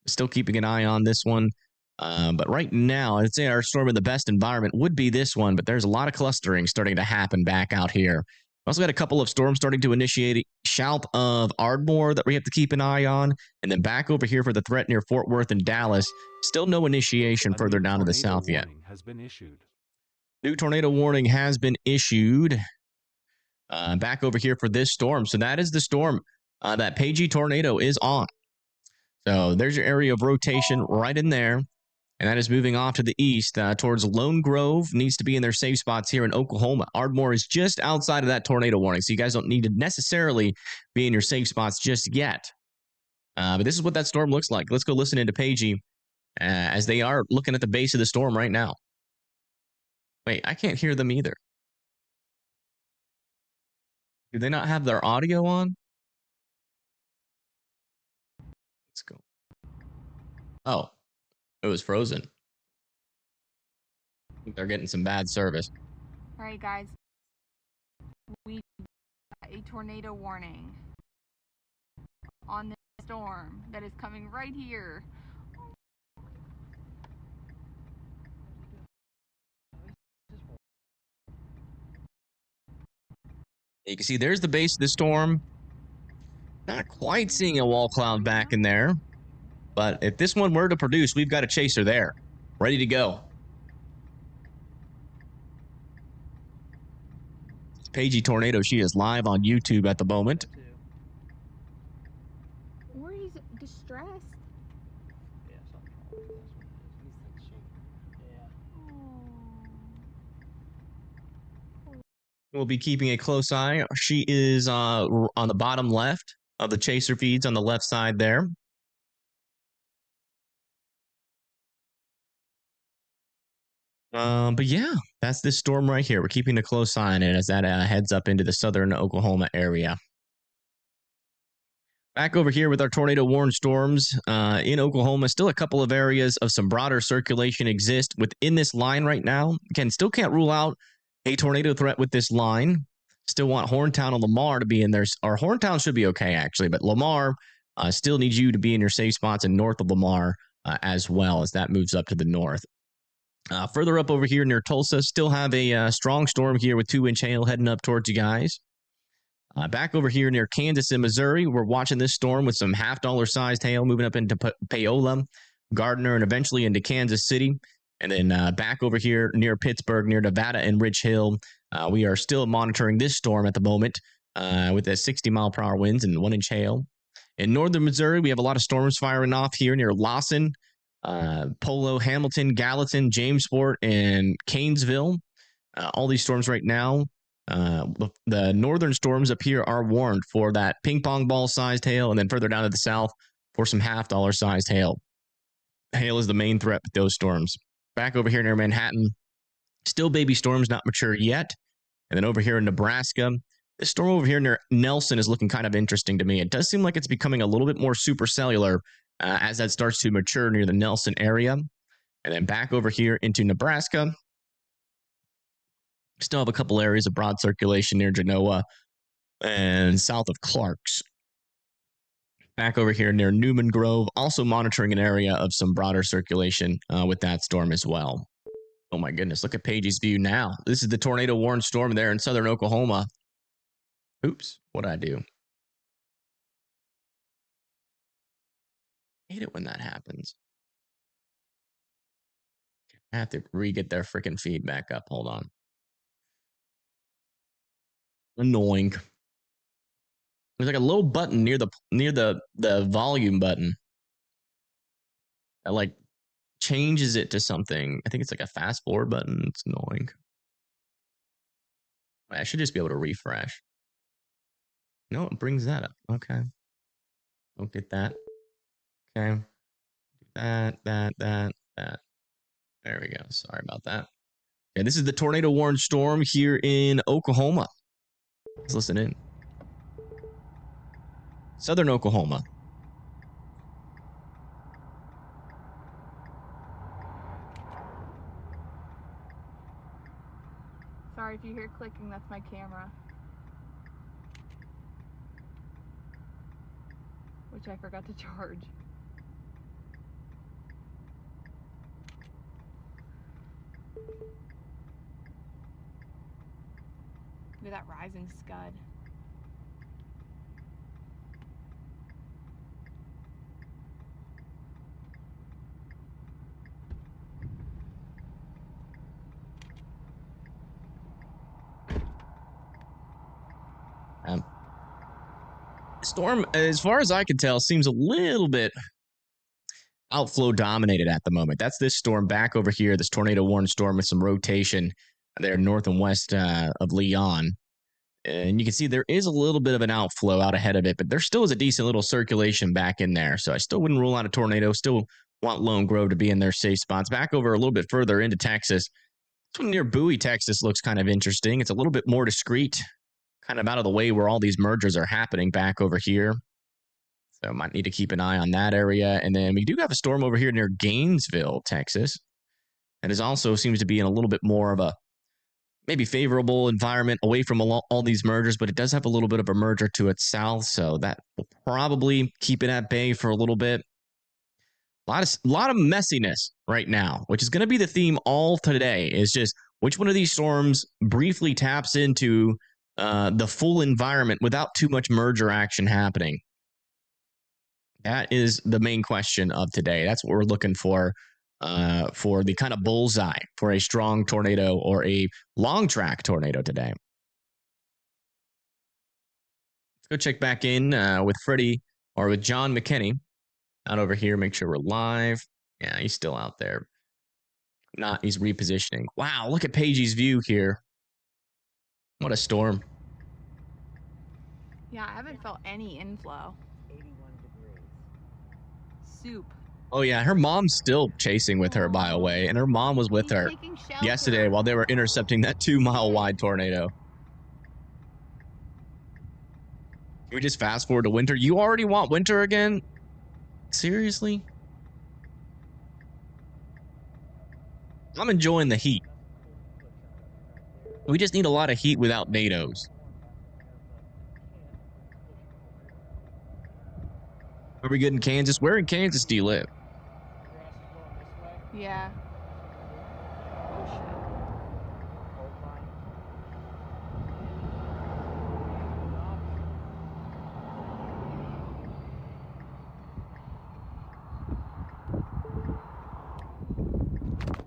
Still keeping an eye on this one. But right now, I'd say our storm in the best environment would be this one, but there's a lot of clustering starting to happen back out here. We also got a couple of storms starting to initiate south of Ardmore that we have to keep an eye on. And then back over here for the threat near Fort Worth and Dallas. Still no initiation further down to the south yet. New tornado warning has been issued. Back over here for this storm. So that is the storm that Pagey Tornado is on. So there's your area of rotation right in there. And that is moving off to the east towards Lone Grove. Needs to be in their safe spots here in Oklahoma. Ardmore is just outside of that tornado warning. So you guys don't need to necessarily be in your safe spots just yet. But this is what that storm looks like. Let's go listen into Pagey as they are looking at the base of the storm right now. Wait, I can't hear them either. Do they not have their audio on? Let's go. Oh, it was frozen. I think they're getting some bad service. All right, guys. We got a tornado warning on this storm that is coming right here. You can see there's the base of the storm. Not quite seeing a wall cloud back in there. But if this one were to produce, we've got a chaser there. Ready to go. Pagey Tornado, she is live on YouTube at the moment. Or he's distressed. Yeah, something wrong with this one. These things shake. Yeah. We'll be keeping a close eye. She is on the bottom left of the chaser feeds on the left side there. But yeah, that's this storm right here. We're keeping a close eye on it as that heads up into the southern Oklahoma area. Back over here with our tornado warned storms in Oklahoma, still a couple of areas of some broader circulation exist within this line right now. Again, still can't rule out a tornado threat with this line. Still want Horntown and Lamar to be in there. Or Horntown should be okay, actually, but Lamar still needs you to be in your safe spots and north of Lamar as well as that moves up to the north. Further up over here near Tulsa, still have a strong storm here with 2-inch hail heading up towards you guys. Back over here near Kansas and Missouri, we're watching this storm with some $50 sized hail moving up into Paola, Gardner, and eventually into Kansas City. And then back over here near Pittsburgh, near Nevada and Rich Hill, we are still monitoring this storm at the moment with the 60-mile-per-hour winds and 1-inch hail. In northern Missouri, we have a lot of storms firing off here near Lawson, Polo, Hamilton, Gallatin, Jamesport, and Canesville. All these storms right now. The northern storms up here are warned for that ping pong ball sized hail, and then further down to the south for some $50 sized hail. Hail is the main threat with those storms. Back over here near Manhattan, still baby storms, not mature yet. And then over here in Nebraska, this storm over here near Nelson is looking kind of interesting to me. It does seem like it's becoming a little bit more supercellular as that starts to mature near the Nelson area. And then back over here into Nebraska, still have a couple areas of broad circulation near Genoa and south of Clarks. Back over here near Newman Grove, also monitoring an area of some broader circulation with that storm as well. Oh my goodness, look at Pagey's view now. This is the tornado warned storm there in southern Oklahoma. Oops, what'd I do? I hate it when that happens. I have to re-get their freaking feed back up. Hold on. Annoying. There's like a little button near the volume button that like changes it to something. I think it's like a fast forward button. It's annoying. I should just be able to refresh. No, it brings that up. Okay. Don't get that. Okay. That. There we go. Sorry about that. Okay, this is the tornado warned storm here in Oklahoma. Let's listen in. Southern Oklahoma. Sorry if you hear clicking, that's my camera. Which I forgot to charge. Look at that rising scud. Storm, as far as I can tell, seems a little bit outflow dominated at the moment. That's this storm back over here, this tornado warned storm with some rotation there north and west of Leon. And you can see there is a little bit of an outflow out ahead of it, but there still is a decent little circulation back in there. So I still wouldn't rule out a tornado. Still want Lone Grove to be in their safe spots. Back over a little bit further into Texas. This one near Bowie, Texas looks kind of interesting. It's a little bit more discreet, kind of out of the way where all these mergers are happening back over here. So might need to keep an eye on that area. And then we do have a storm over here near Gainesville, Texas. That is also seems to be in a little bit more of a maybe favorable environment away from all these mergers, but it does have a little bit of a merger to its south. So that will probably keep it at bay for a little bit. A lot of messiness right now, which is going to be the theme all today, is just which one of these storms briefly taps into the full environment without too much merger action happening. That is the main question of today. That's what we're looking for the kind of bullseye for a strong tornado or a long track tornado today. Let's go check back in with Freddie or with John McKinney out over here. Make sure we're live. Yeah, he's still out there. He's repositioning. Wow, look at Pagey's view here. What a storm. Yeah, I haven't felt any inflow. 81 degrees. Soup. Oh, yeah. Her mom's still chasing with her, by the way. And her mom was with He's her taking shelter. yesterday while they were intercepting that 2-mile wide tornado. Can we just fast forward to winter? You already want winter again? Seriously? I'm enjoying the heat. We just need a lot of heat without NATOs. Are we good in Kansas? Where in Kansas do you live? Yeah.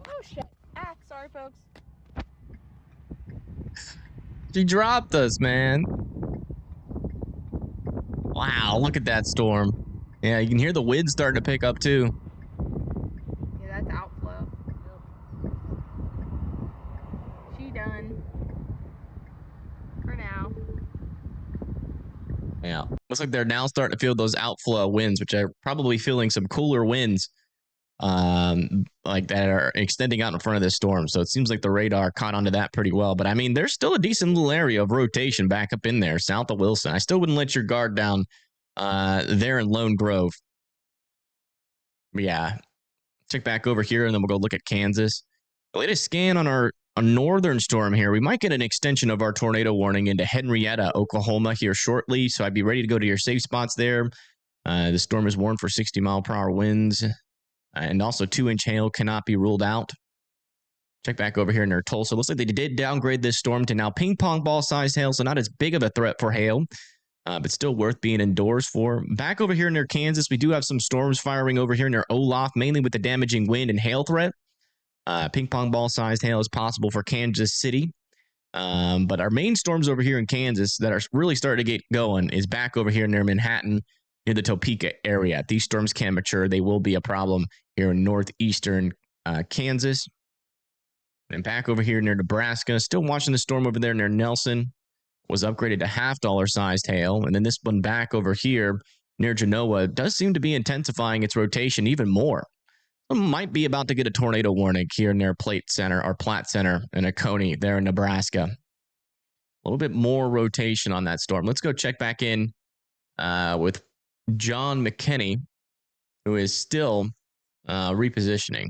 Oh shit. Ah, sorry folks. She dropped us, man. Wow, look at that storm. Yeah, you can hear the wind starting to pick up too. Yeah, that's outflow. She done. For now. Yeah, looks like they're now starting to feel those outflow winds, which are probably feeling some cooler winds like that are extending out in front of this storm. So it seems like the radar caught onto that pretty well. But I mean, there's still a decent little area of rotation back up in there south of Wilson. I still wouldn't let your guard down there in Lone Grove. But yeah, check back over here and then we'll go look at Kansas. The latest scan on our northern storm here, we might get an extension of our tornado warning into Henrietta, Oklahoma here shortly. So I'd be ready to go to your safe spots there. The storm is warned for 60-mile-per-hour winds. And also 2-inch hail cannot be ruled out. Check back over here near Tulsa. Looks like they did downgrade this storm to now ping pong ball sized hail, so not as big of a threat for hail, but still worth being indoors for. Back over here near Kansas, we do have some storms firing over here near Olaf, mainly with the damaging wind and hail threat. Ping pong ball sized hail is possible for Kansas City. But our main storms over here in Kansas that are really starting to get going is back over here near Manhattan, near the Topeka area. These storms can mature. They will be a problem here in northeastern Kansas. And back over here near Nebraska, still watching the storm over there near Nelson. Was upgraded to half-dollar sized hail. And then this one back over here near Genoa does seem to be intensifying its rotation even more. It might be about to get a tornado warning here near Platte Center and Oconee there in Nebraska. A little bit more rotation on that storm. Let's go check back in with John McKinney, who is still repositioning.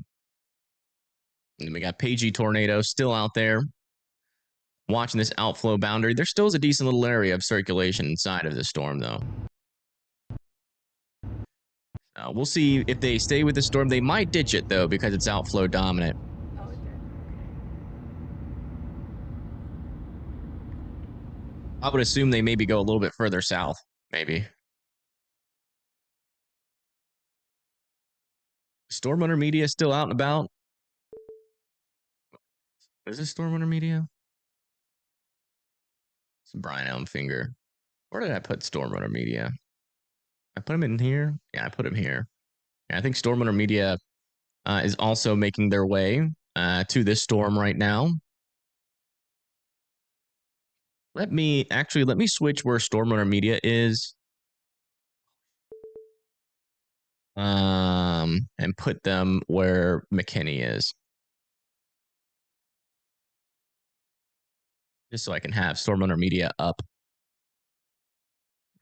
And we got Pagey Tornado still out there watching this outflow boundary. There still is a decent little area of circulation inside of the storm, though. We'll see if they stay with the storm. They might ditch it, though, because it's outflow dominant. Oh, it did. I would assume they maybe go a little bit further south, maybe. Storm Runner Media still out and about? Is this Storm Runner Media? It's Brian Elmfinger. Where did I put Storm Runner Media? I put him in here? Yeah, I put him here. Yeah, I think Storm Runner Media is also making their way to this storm right now. Let me switch where Storm Runner Media is. And put them where McKinney is. Just so I can have Storm Runner Media up.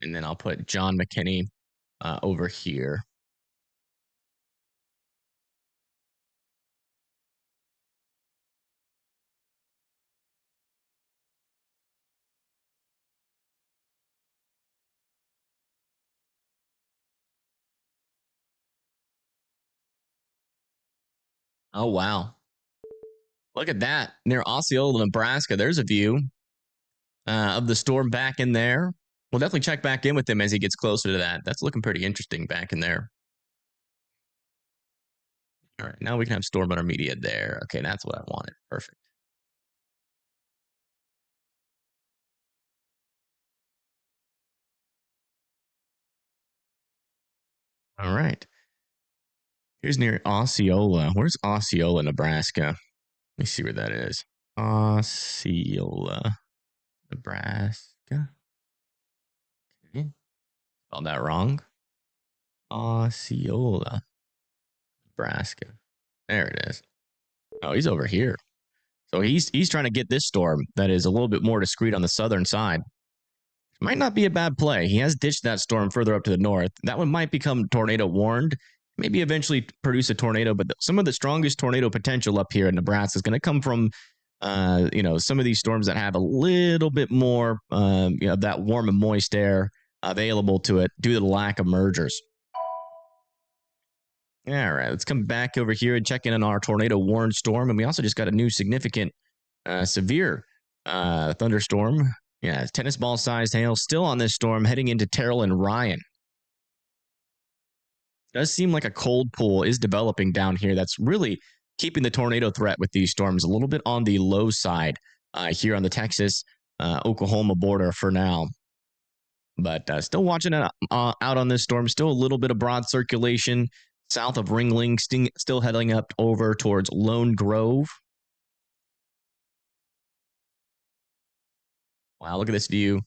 And then I'll put John McKinney over here. Oh, wow. Look at that. Near Osceola, Nebraska. There's a view of the storm back in there. We'll definitely check back in with him as he gets closer to that. That's looking pretty interesting back in there. All right, now we can have Storm Runner Media there. Okay, that's what I wanted. Perfect. All right. Here's near Osceola. Where's Osceola, Nebraska? Let me see where that is. Osceola. Nebraska. Okay. Spelled that wrong. Osceola, Nebraska. There it is. Oh, he's over here. So he's trying to get this storm that is a little bit more discreet on the southern side. Might not be a bad play. He has ditched that storm further up to the north. That one might become tornado warned. Maybe eventually produce a tornado, but some of the strongest tornado potential up here in Nebraska is going to come from, some of these storms that have a little bit more, that warm and moist air available to it due to the lack of mergers. All right, let's come back over here and check in on our tornado warned storm. And we also just got a new significant, severe thunderstorm. Yeah, tennis ball sized hail still on this storm heading into Terrell and Ryan. Does seem like a cold pool is developing down here. That's really keeping the tornado threat with these storms a little bit on the low side here on the Texas-Oklahoma border for now. But still watching it out on this storm. Still a little bit of broad circulation south of Ringling, still heading up over towards Lone Grove. Wow, look at this view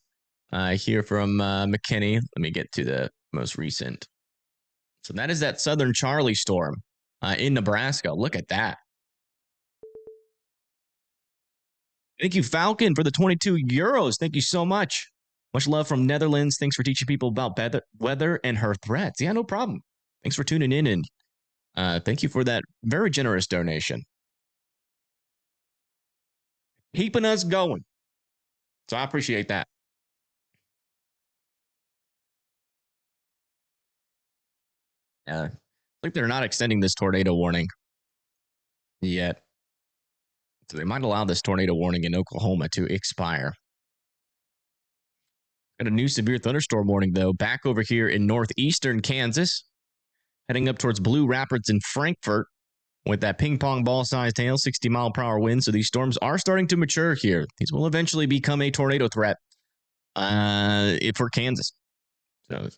here from McKinney. Let me get to the most recent. So that is that Southern Charlie storm in Nebraska. Look at that. Thank you, Falcon, for the 22 euros. Thank you so much. Much love from Netherlands. Thanks for teaching people about weather and her threats. Yeah, no problem. Thanks for tuning in, and thank you for that very generous donation. Keeping us going. So I appreciate that. Yeah, I think they're not extending this tornado warning yet. So they might allow this tornado warning in Oklahoma to expire. Got a new severe thunderstorm warning, though, back over here in northeastern Kansas, heading up towards Blue Rapids and Frankfort with that ping pong ball-sized hail, 60-mile-per-hour wind. So these storms are starting to mature here. These will eventually become a tornado threat for Kansas. So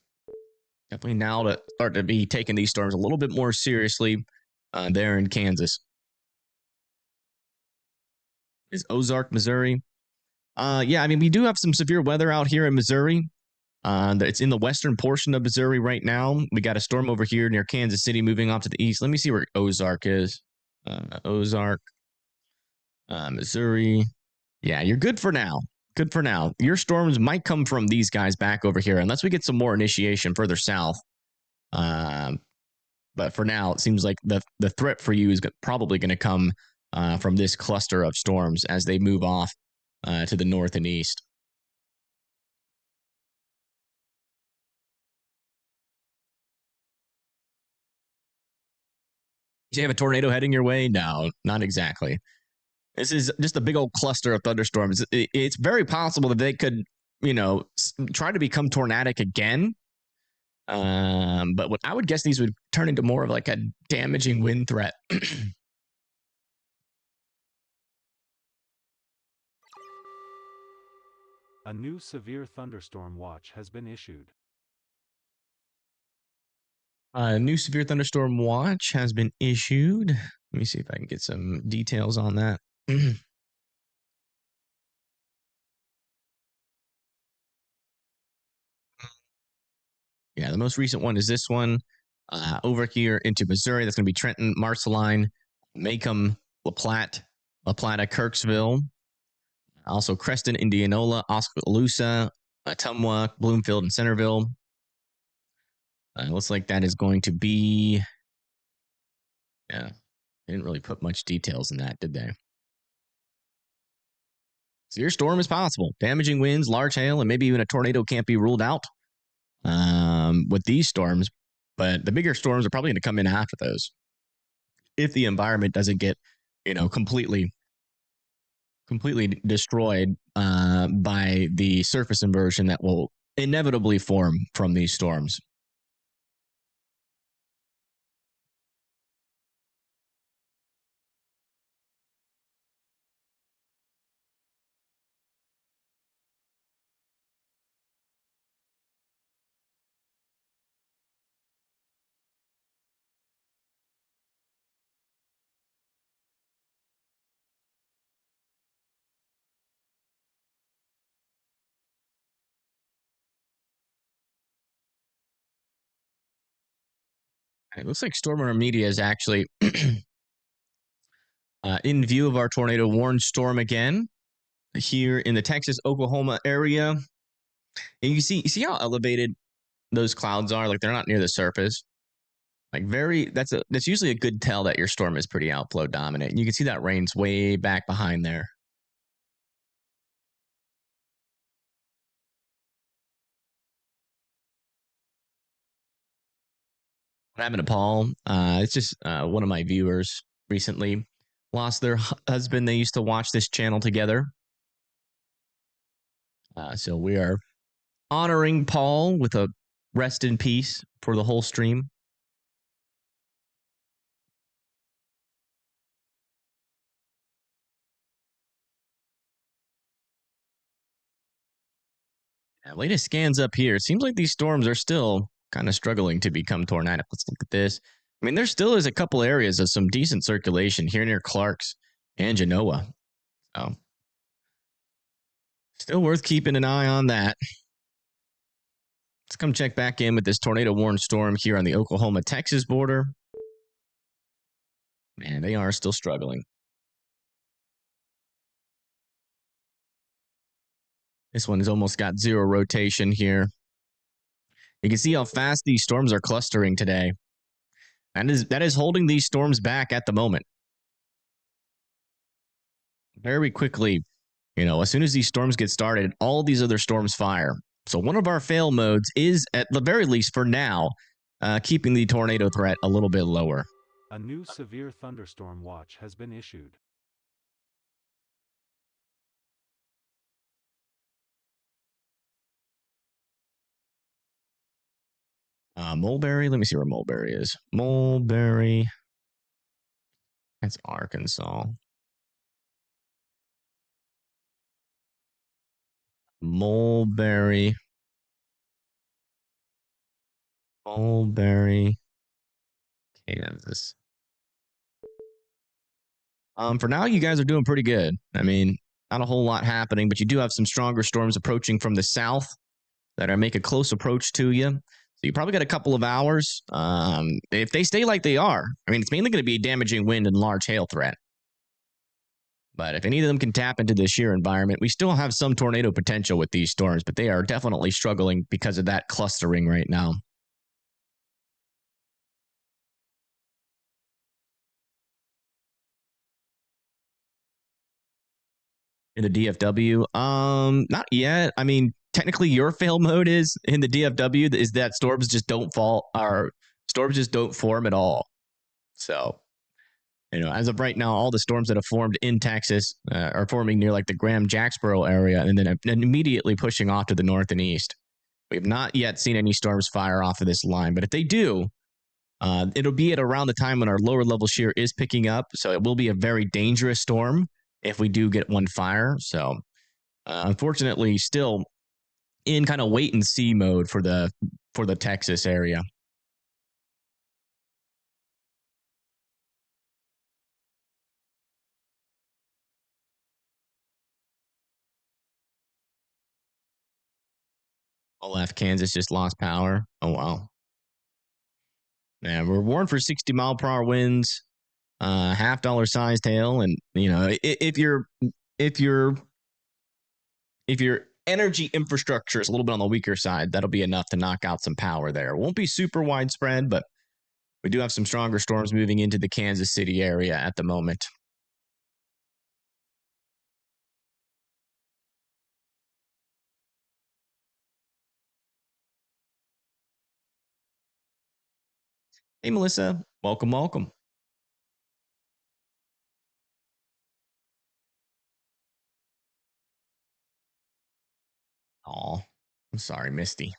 definitely now to start to be taking these storms a little bit more seriously there in Kansas. Is Ozark, Missouri. Yeah, I mean, we do have some severe weather out here in Missouri. It's in the western portion of Missouri right now. We got a storm over here near Kansas City moving off to the east. Let me see where Ozark is. Ozark, Missouri. Yeah, you're good for now. Good for now. Your storms might come from these guys back over here unless we get some more initiation further south. But for now, it seems like the threat for you is probably going to come from this cluster of storms as they move off to the north and east. Do you have a tornado heading your way? No, not exactly. This is just a big old cluster of thunderstorms. It's very possible that they could, try to become tornadic again. But I would guess these would turn into more of like a damaging wind threat. A new severe thunderstorm watch has been issued. A new severe thunderstorm watch has been issued. Let me see if I can get some details on that. Yeah, the most recent one is this one over here into Missouri. That's going to be Trenton, Marceline, Macomb, LaPlatte, Kirksville. Also Creston, Indianola, Oskaloosa, Ottumwa, Bloomfield, and Centerville. Looks like that is going to be... Yeah, they didn't really put much details in that, did they? Severe storm is possible. Damaging winds, large hail, and maybe even a tornado can't be ruled out with these storms. But the bigger storms are probably going to come in after those. If the environment doesn't get, completely destroyed by the surface inversion that will inevitably form from these storms. It looks like storm media is actually in view of our tornado warned storm again here in the Texas-Oklahoma area. And you see how elevated those clouds are? Like they're not near the surface. Like that's usually a good tell that your storm is pretty outflow dominant. And you can see that rain's way back behind there. What happened to Paul? It's just one of my viewers recently lost their husband. They used to watch this channel together. So we are honoring Paul with a rest in peace for the whole stream. Latest scans up here. It seems like these storms are still kind of struggling to become tornadic. Let's look at this. I mean, there still is a couple areas of some decent circulation here near Clarks and Genoa. So, still worth keeping an eye on that. Let's come check back in with this tornado warned storm here on the Oklahoma-Texas border. Man, they are still struggling. This one has almost got zero rotation here. You can see how fast these storms are clustering today. That is holding these storms back at the moment. Very quickly, as soon as these storms get started, all these other storms fire. So one of our fail modes is, at the very least for now, keeping the tornado threat a little bit lower. A new severe thunderstorm watch has been issued. Mulberry, let me see where Mulberry is. Mulberry, that's Arkansas. Mulberry. Kansas. For now, you guys are doing pretty good. I mean, not a whole lot happening, but you do have some stronger storms approaching from the south that make a close approach to you. So you probably got a couple of hours. If they stay like they are, I mean, it's mainly going to be a damaging wind and large hail threat. But if any of them can tap into this shear environment, we still have some tornado potential with these storms, but they are definitely struggling because of that clustering right now. In the DFW, not yet. I mean, technically your fail mode is in the DFW is that storms just don't form at all. So, as of right now, all the storms that have formed in Texas are forming near like the Graham-Jacksboro area and then immediately pushing off to the north and east. We have not yet seen any storms fire off of this line, but if they do, it'll be at around the time when our lower level shear is picking up. So it will be a very dangerous storm if we do get one fire. So unfortunately, still in kind of wait and see mode for the Texas area. Olaf, Kansas just lost power. Oh, wow. Yeah, we're warned for 60 mile per hour winds, $50 sized hail. And, if your energy infrastructure is a little bit on the weaker side, that'll be enough to knock out some power there. It won't be super widespread, but we do have some stronger storms moving into the Kansas City area at the moment. Hey, Melissa. Welcome, welcome. Oh, I'm sorry, Misty.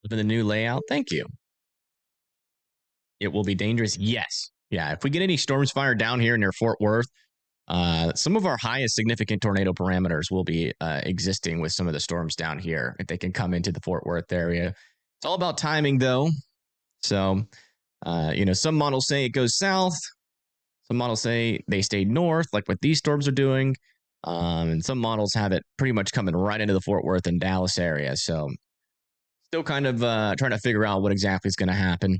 For the new layout, thank you. It will be dangerous. Yes. Yeah. If we get any storms fire down here near Fort Worth, some of our highest significant tornado parameters will be existing with some of the storms down here if they can come into the Fort Worth area. It's all about timing, though. So, some models say it goes south. Some models say they stay north, like what these storms are doing. And some models have it pretty much coming right into the Fort Worth and Dallas area. So still kind of trying to figure out what exactly is going to happen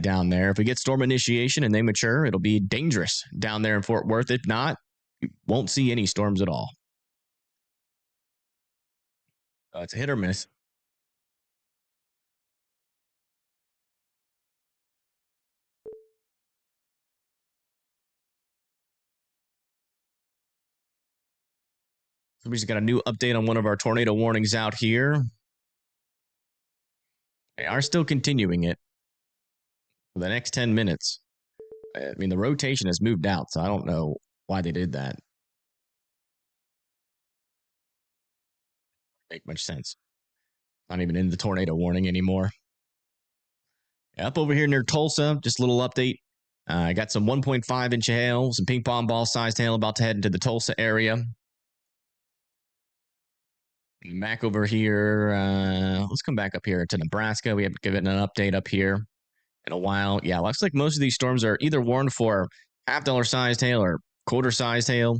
down there. If we get storm initiation and they mature, it'll be dangerous down there in Fort Worth. If not, you won't see any storms at all. It's a hit or miss. So we just got a new update on one of our tornado warnings out here. They are still continuing it for the next 10 minutes. I mean, the rotation has moved out, so I don't know why they did that. Make much sense. Not even in the tornado warning anymore. Up over here near Tulsa, just a little update. I got some 1.5 inch hail, some ping pong ball sized hail about to head into the Tulsa area. Back over here, let's come back up here to Nebraska. We haven't given an update up here in a while. Yeah, looks like most of these storms are either warned for $half sized hail or quarter sized hail.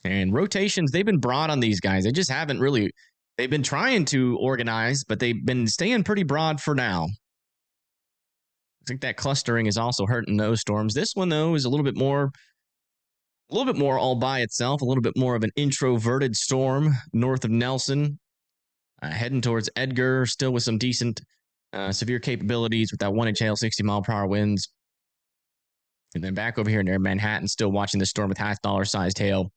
And rotations, they've been broad on these guys. They just haven't really, they've been trying to organize, but they've been staying pretty broad for now. I think that clustering is also hurting those storms. This one, though, is a little bit more all by itself, a little bit more of an introverted storm north of Nelson, heading towards Edgar, still with some decent severe capabilities with that 1 inch hail, 60-mile-per-hour winds. And then back over here near Manhattan, still watching the storm with $half sized hail,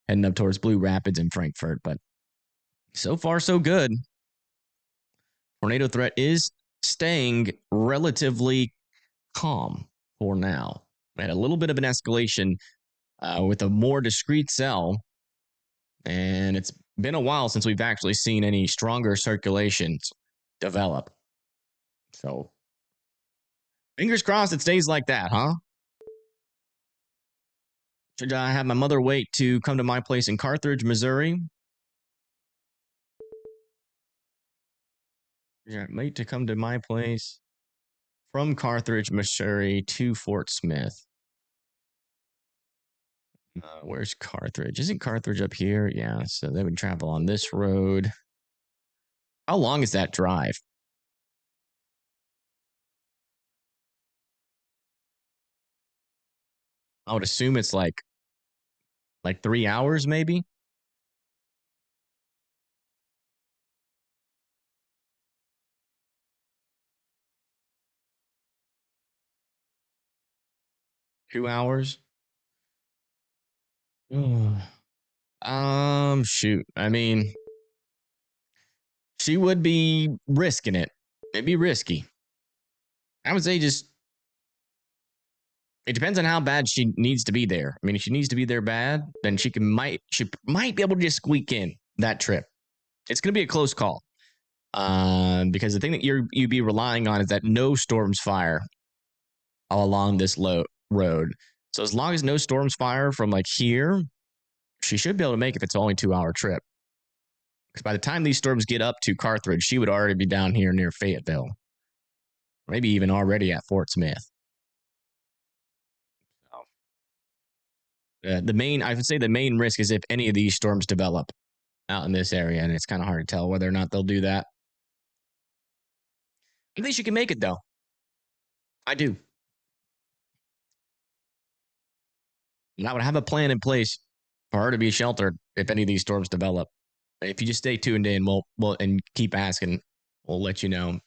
heading up towards Blue Rapids and Frankfurt. But so far, so good. Tornado threat is staying relatively calm for now. We had a little bit of an escalation with a more discrete cell, and it's been a while since we've actually seen any stronger circulations develop. So, fingers crossed it stays like that, huh? Should I have my mother wait to come to my place in Carthage, Missouri? Yeah, wait to come to my place from Carthage, Missouri to Fort Smith. Where's Carthage? Isn't Carthage up here? Yeah, so they would travel on this road. How long is that drive? I would assume it's like 3 hours, maybe. Two hours. Shoot. I mean, she would be risking it. It'd be risky. I would say just it depends on how bad she needs to be there. I mean, if she needs to be there bad, then she might be able to just squeak in that trip. It's going to be a close call. Because the thing that you'd be relying on is that no storms fire all along this road. So as long as no storms fire from like here, she should be able to make it if it's only a 2-hour trip. Because by the time these storms get up to Carthage, she would already be down here near Fayetteville. Maybe even already at Fort Smith. I would say the main risk is if any of these storms develop out in this area, and it's kind of hard to tell whether or not they'll do that. I think she can make it, though. I do. And I would have a plan in place for her to be sheltered if any of these storms develop. If you just stay tuned in, we'll and keep asking, we'll let you know.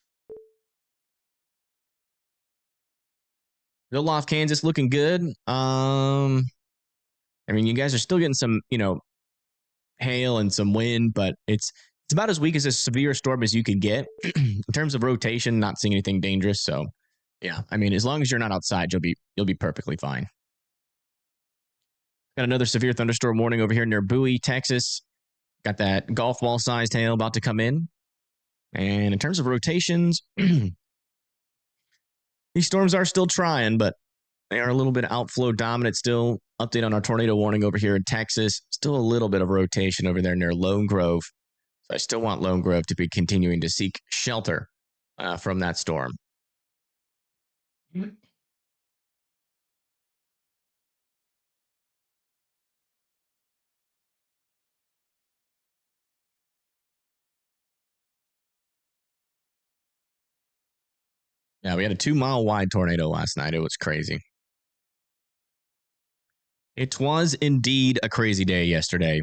Zoloft, Kansas, looking good. I mean, you guys are still getting some, hail and some wind, but it's about as weak as a severe storm as you could get. In terms of rotation, not seeing anything dangerous. So, yeah, I mean, as long as you're not outside, you'll be perfectly fine. Got another severe thunderstorm warning over here near Bowie, Texas. Got that golf ball sized hail about to come in. And in terms of rotations, these storms are still trying, but they are a little bit outflow dominant still. Update on our tornado warning over here in Texas. Still a little bit of rotation over there near Lone Grove. So I still want Lone Grove to be continuing to seek shelter from that storm. Yeah, we had a 2-mile wide tornado last night. It was crazy. It was indeed a crazy day yesterday.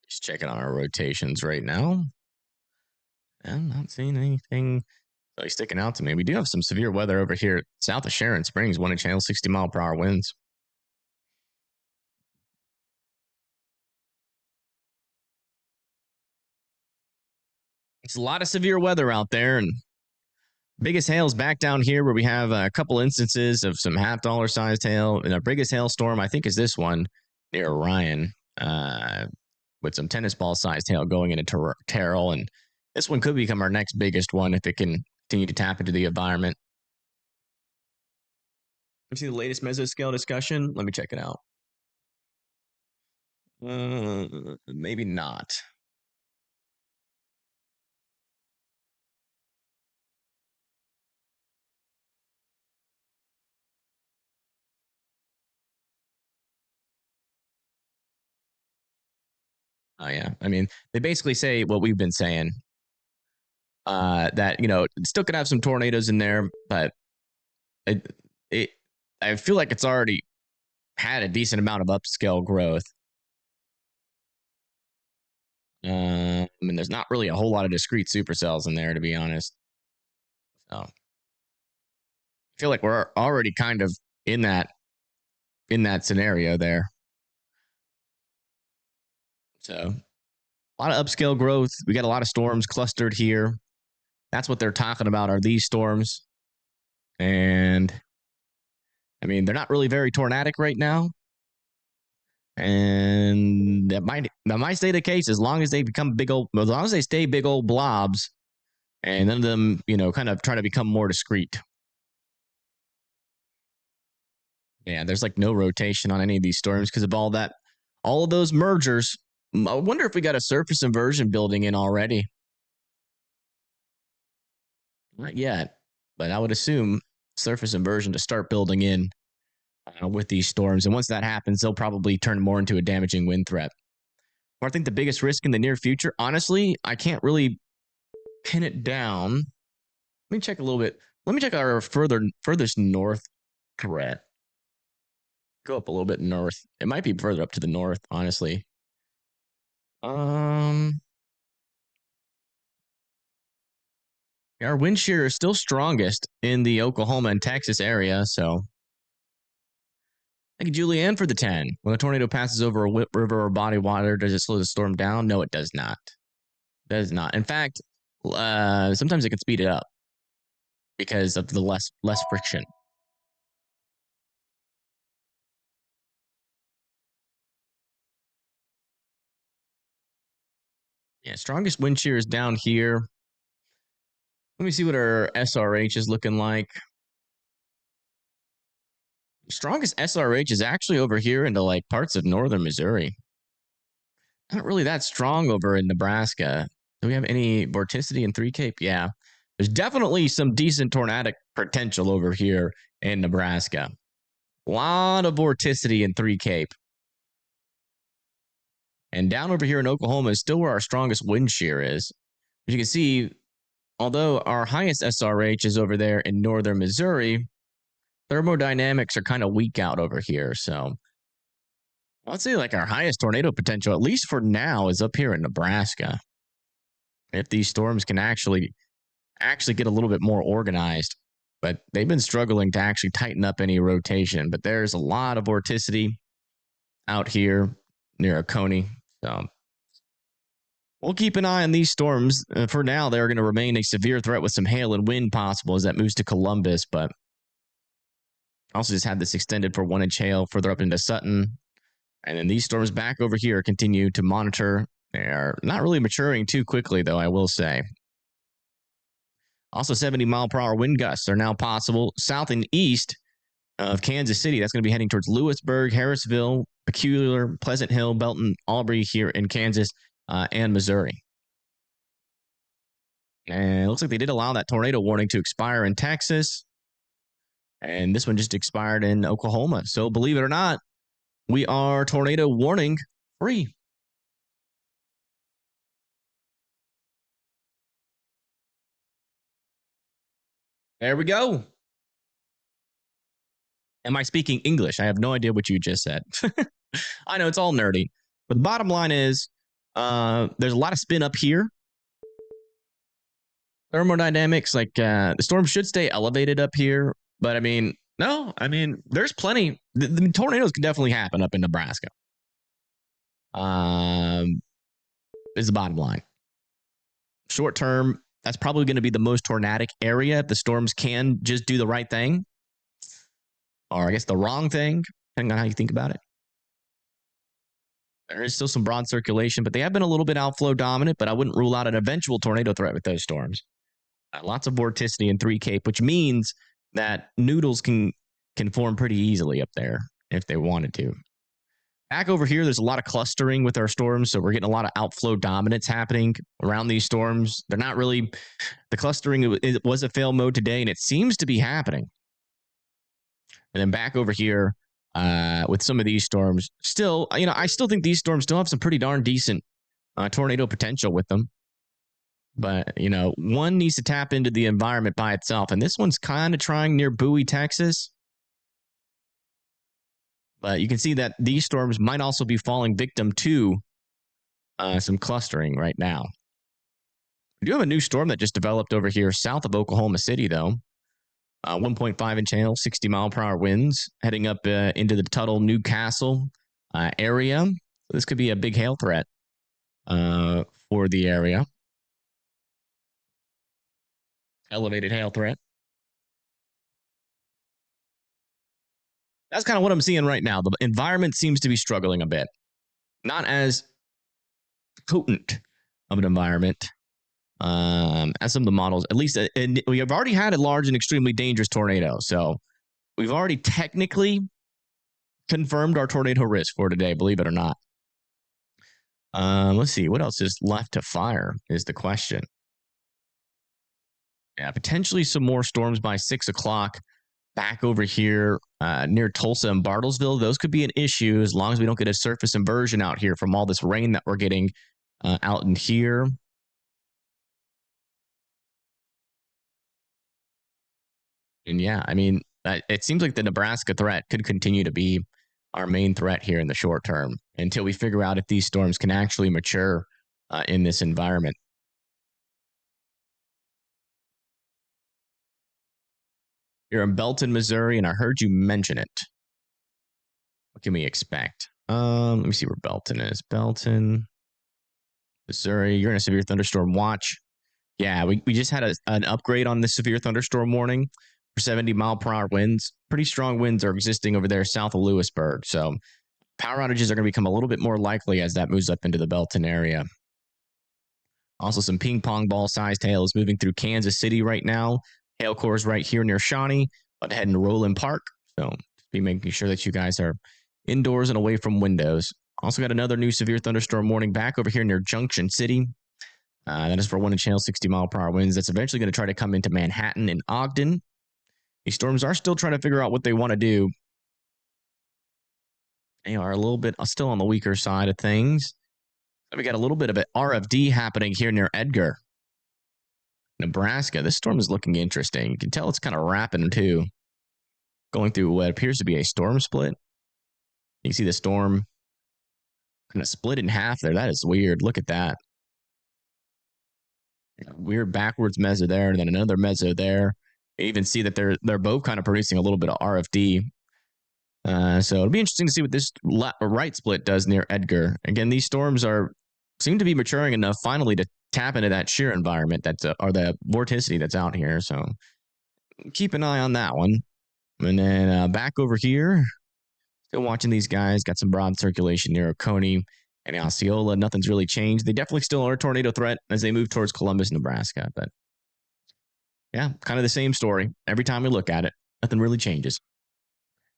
Just checking on our rotations right now. I'm not seeing anything really sticking out to me. We do have some severe weather over here south of Sharon Springs, 1-inch hail, 60-mile-per-hour winds. It's a lot of severe weather out there, and biggest hail's back down here where we have a couple instances of some $50 sized hail. And our biggest hailstorm, I think, is this one near Orion, with some tennis ball sized hail going into Terrell. And this one could become our next biggest one if it can continue to tap into the environment. You see the latest mesoscale discussion? Let me check it out. Maybe not. Oh yeah, I mean, they basically say what we've been saying. That it still could have some tornadoes in there, but I feel like it's already had a decent amount of upscale growth. I mean, there's not really a whole lot of discrete supercells in there, to be honest. So I feel like we're already kind of in that scenario there. So a lot of upscale growth. We got a lot of storms clustered here. That's what they're talking about, are these storms. And I mean, they're not really very tornadic right now. And that might stay the case as long as they stay big old blobs, and none of them, kind of try to become more discrete. Yeah, there's like no rotation on any of these storms because of all of those mergers. I wonder if we got a surface inversion building in already. Not yet, but I would assume surface inversion to start building in with these storms. And once that happens, they'll probably turn more into a damaging wind threat. But I think the biggest risk in the near future, honestly, I can't really pin it down. Let me check a little bit. Let me check our furthest north threat. Go up a little bit north. It might be further up to the north, honestly. Our wind shear is still strongest in the Oklahoma and Texas area, so thank you, Julianne, for the 10. When a tornado passes over a river or body of water, does it slow the storm down? No, it does not. It does not. In fact, sometimes it can speed it up because of the less friction. Yeah, strongest wind shear is down here. Let me see what our SRH is looking like. Strongest SRH is actually over here into like parts of northern Missouri. Not really that strong over in Nebraska. Do we have any vorticity in 3 Cape? Yeah. There's definitely some decent tornadic potential over here in Nebraska. A lot of vorticity in 3 Cape. And down over here in Oklahoma is still where our strongest wind shear is. As you can see, although our highest SRH is over there in northern Missouri, thermodynamics are kind of weak out over here. So I'd say like our highest tornado potential, at least for now, is up here in Nebraska. If these storms can actually get a little bit more organized. But they've been struggling to actually tighten up any rotation. But there's a lot of vorticity out here near Oconee. So we'll keep an eye on these storms. For now, they're going to remain a severe threat with some hail and wind possible as that moves to Columbus. But also just had this extended for 1-inch hail further up into Sutton. And then these storms back over here continue to monitor. They are not really maturing too quickly, though, I will say. Also, 70-mile-per-hour wind gusts are now possible south and east of Kansas City. That's going to be heading towards Lewisburg, Harrisville, Peculiar, Pleasant Hill, Belton, Aubrey here in Kansas. and Missouri. And it looks like they did allow that tornado warning to expire in Texas. And this one just expired in Oklahoma. So believe it or not, we are tornado warning free. There we go. Am I speaking English? I have no idea what you just said. I know it's all nerdy. But the bottom line is there's a lot of spin up here. Thermodynamics, like the storm should stay elevated up here. But I mean, no, I mean, there's plenty. The tornadoes can definitely happen up in Nebraska. Is the bottom line. Short term, that's probably going to be the most tornadic area if the storms can just do the right thing. Or I guess the wrong thing, depending on how you think about it. There is still some broad circulation, but they have been a little bit outflow dominant, but I wouldn't rule out an eventual tornado threat with those storms. Lots of vorticity in 3 Cape, which means that noodles can form pretty easily up there if they wanted to. Back over here, there's a lot of clustering with our storms, so we're getting a lot of outflow dominance happening around these storms. They're not really, the clustering it was a fail mode today, and it seems to be happening. And then back over here with some of these storms, still, I still think these storms still have some pretty darn decent tornado potential with them. But, one needs to tap into the environment by itself. And this one's kind of trying near Bowie, Texas. But you can see that these storms might also be falling victim to some clustering right now. We do have a new storm that just developed over here south of Oklahoma City, though. 1.5 inch hail, 60 mile per hour winds heading up into the Tuttle, Newcastle area. This could be a big hail threat for the area. Elevated hail threat. That's kind of what I'm seeing right now. The environment seems to be struggling a bit. Not as potent of an environment as some of the models. At least we have already had a large and extremely dangerous tornado. So we've already technically confirmed our tornado risk for today, believe it or not. Let's see. What else is left to fire is the question. Yeah, potentially some more storms by 6 o'clock back over here near Tulsa and Bartlesville. Those could be an issue as long as we don't get a surface inversion out here from all this rain that we're getting out in here. And yeah, I mean, it seems like the Nebraska threat could continue to be our main threat here in the short term until we figure out if these storms can actually mature in this environment. You're in Belton, Missouri, and I heard you mention it. What can we expect? Let me see where Belton is. Belton, Missouri. You're in a severe thunderstorm watch. Yeah, we just had an upgrade on the severe thunderstorm warning for 70 mile per hour winds. Pretty strong winds are existing over there south of Lewisburg. So power outages are going to become a little bit more likely as that moves up into the Belton area. Also, some ping pong ball sized hail is moving through Kansas City right now. Hail cores right here near Shawnee, but heading to Roland Park. So be making sure that you guys are indoors and away from windows. Also got another new severe thunderstorm warning back over here near Junction City. That is for 1 inch hail, 60 mile per hour winds. That's eventually going to try to come into Manhattan and Ogden. These storms are still trying to figure out what they want to do. They are a little bit still on the weaker side of things. We got a little bit of an RFD happening here near Edgar, Nebraska. This storm is looking interesting. You can tell it's kind of wrapping too. Going through what appears to be a storm split. You can see the storm kind of split in half there. That is weird. Look at that. Weird backwards meso there, and then another meso there. You even see that they're both kind of producing a little bit of RFD. So it'll be interesting to see what this right split does near Edgar. Again, these storms seem to be maturing enough finally to tap into that shear environment or the vorticity that's out here. So keep an eye on that one. And then back over here, still watching these guys. Got some broad circulation near Oconee and Osceola. Nothing's really changed. They definitely still are a tornado threat as they move towards Columbus, Nebraska. But yeah, kind of the same story. Every time we look at it, nothing really changes.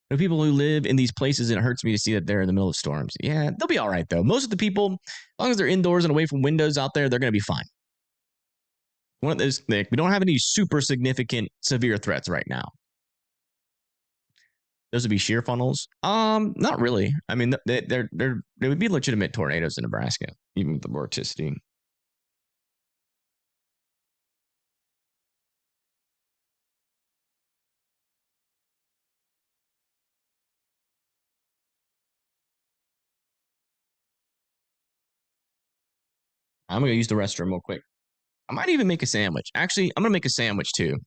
There are people who live in these places, and it hurts me to see that they're in the middle of storms. Yeah, they'll be all right, though. Most of the people, as long as they're indoors and away from windows out there, they're going to be fine. One of those, we don't have any super significant severe threats right now. Those would be shear funnels. Not really. I mean, they would be legitimate tornadoes in Nebraska, even with the vorticity. I'm going to use the restroom real quick. I might even make a sandwich. Actually, I'm going to make a sandwich too.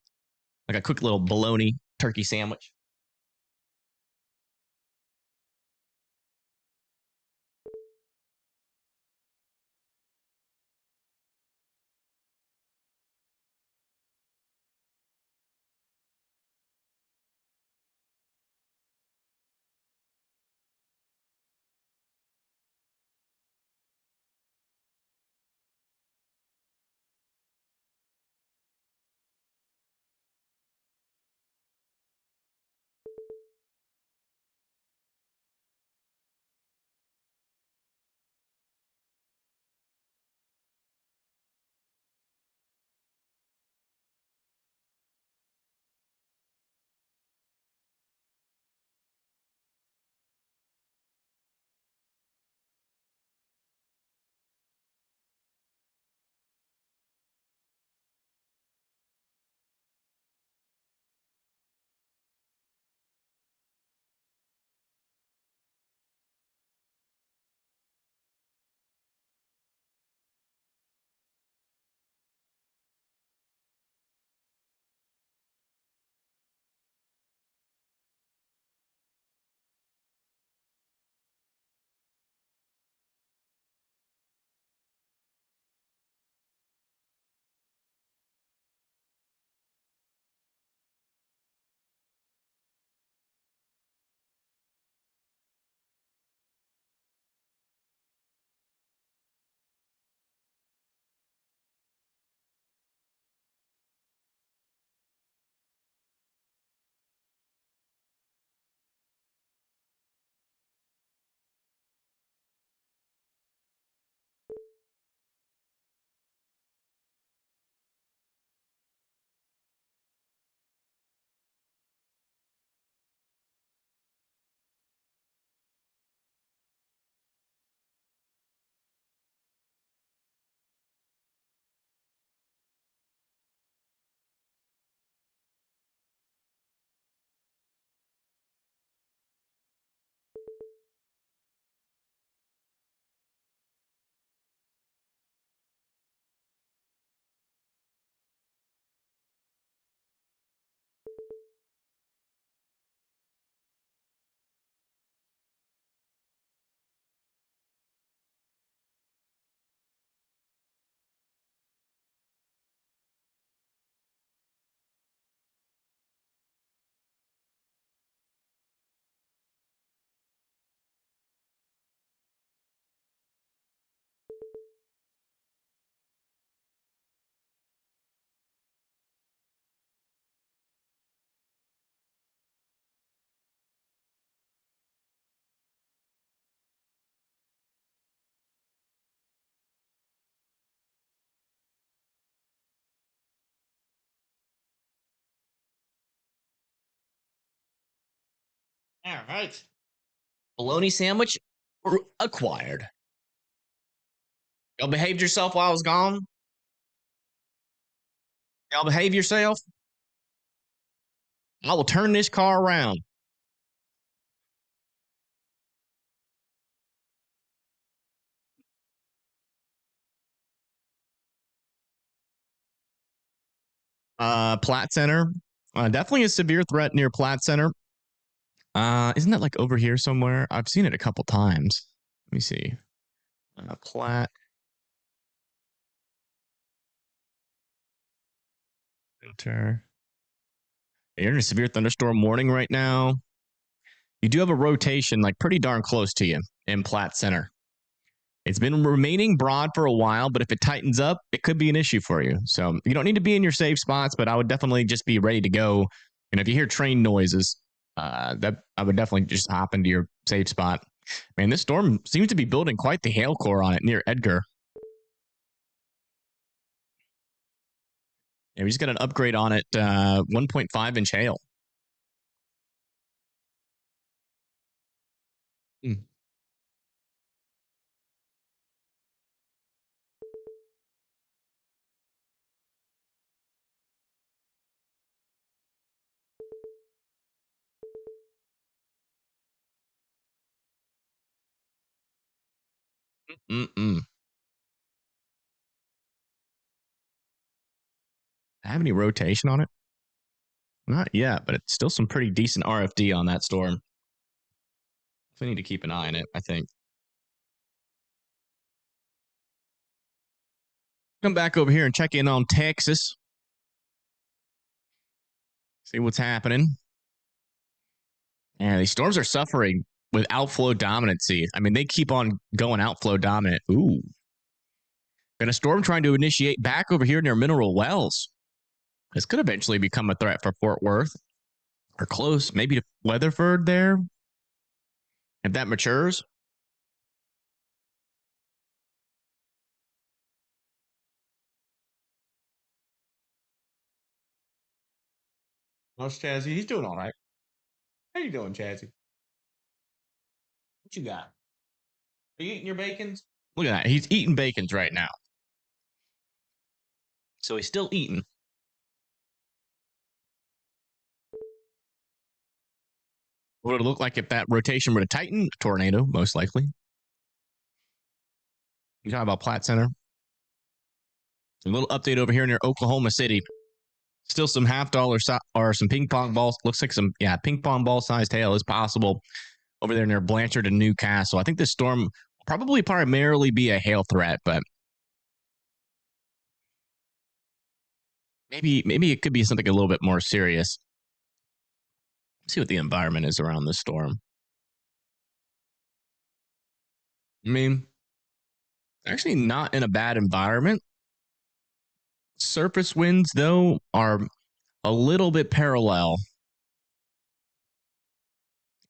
Like a quick little bologna turkey sandwich. All right. Bologna sandwich acquired. Y'all behaved yourself while I was gone? Y'all behave yourself? I will turn this car around. Platte Center. Definitely a severe threat near Platte Center. Isn't that like over here somewhere? I've seen it a couple times. Let me see. Platte Center. You're in a severe thunderstorm warning right now. You do have a rotation like pretty darn close to you in Platte Center. It's been remaining broad for a while, but if it tightens up, it could be an issue for you. So you don't need to be in your safe spots, but I would definitely just be ready to go. And if you hear train noises, that I would definitely just hop into your safe spot. Man, this storm seems to be building quite the hail core on it near Edgar. Yeah, we just got an upgrade on it, 1.5-inch hail. Mm. Mm-mm. Have any rotation on it? Not yet, but it's still some pretty decent RFD on that storm. We need to keep an eye on it, I think. Come back over here and check in on Texas. See what's happening. Yeah, these storms are suffering with outflow dominancy. I mean, they keep on going outflow dominant. Ooh. And a storm trying to initiate back over here near Mineral Wells. This could eventually become a threat for Fort Worth. Or close, maybe to Weatherford there. If that matures. How's Chazzy? He's doing all right. How you doing, Chazzy? What you got? Are you eating your bacons? Look at that. He's eating bacons right now. So he's still eating. What would it look like if that rotation were to tighten? A tornado, most likely. You talking about Platte Center? A little update over here near Oklahoma City. Still some $half or some ping pong balls. Looks like some, ping pong ball sized hail is possible over there near Blanchard and Newcastle. I think this storm will probably primarily be a hail threat, but maybe it could be something a little bit more serious. Let's see what the environment is around this storm. I mean, actually not in a bad environment. Surface winds, though, are a little bit parallel.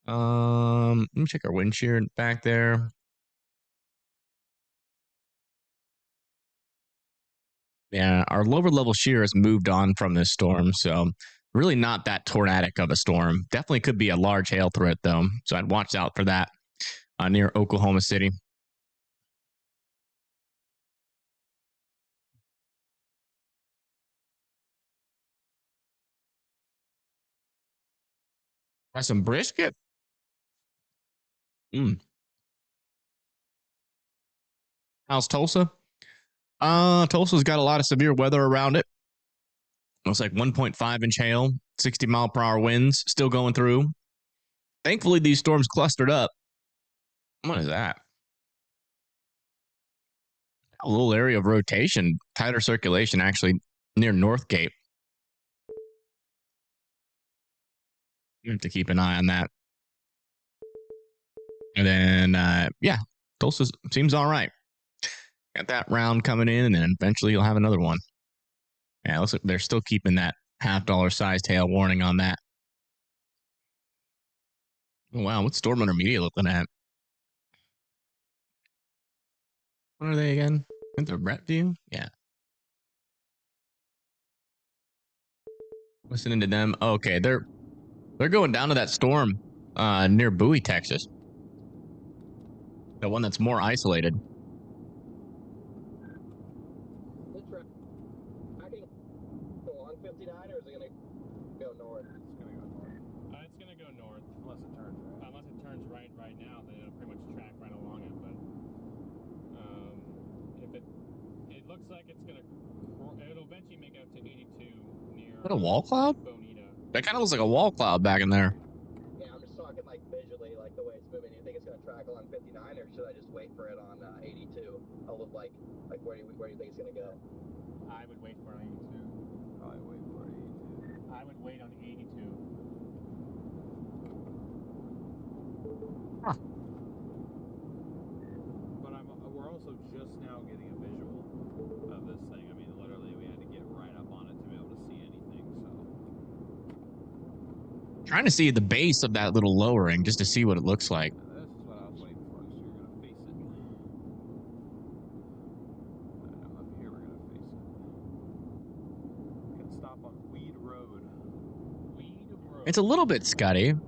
Let me check our wind shear back there. Yeah, our lower level shear has moved on from this storm, so really not that tornadic of a storm. Definitely could be a large hail threat, though, so I'd watch out for that near Oklahoma City. Got some brisket. How's Tulsa? Tulsa's got a lot of severe weather around it. Looks like 1.5-inch hail, 60-mile-per-hour winds still going through. Thankfully, these storms clustered up. What is that? A little area of rotation, tighter circulation, actually, near Northgate. You have to keep an eye on that. And then, Tulsa seems all right. Got that round coming in, and then eventually you'll have another one. Yeah, looks like they're still keeping that $half sized hail warning on that. Oh, wow, what's storm intermediate looking at? What are they again? I think they're Brett View? Yeah. Listening to them. Okay, they're going down to that storm near Bowie, Texas. The one that's more isolated. On 59, or is it going to go north? It's going to go north unless it turns right now. Then it'll pretty much track right along it. But if it looks like it'll eventually make it up to 82 near. Is that a wall cloud? Bonita. That kind of looks like a wall cloud back in there. Yeah, I'm just talking like visually, like the way it's moving. Do you think it's going to track along 59, or should I just wait for it on 82? I'll look like where do you think it's going to go? I would wait for 82. I would wait on 82. Huh. But we're also just now getting a visual of this thing. I mean, literally, we had to get right up on it to be able to see anything. So Trying to see the base of that little lowering just to see what it looks like. This is what I was waiting for. So you're gonna face it. I know up here we're gonna face it. We can stop on Weed Road. Weed Road. It's a little bit scuddy. And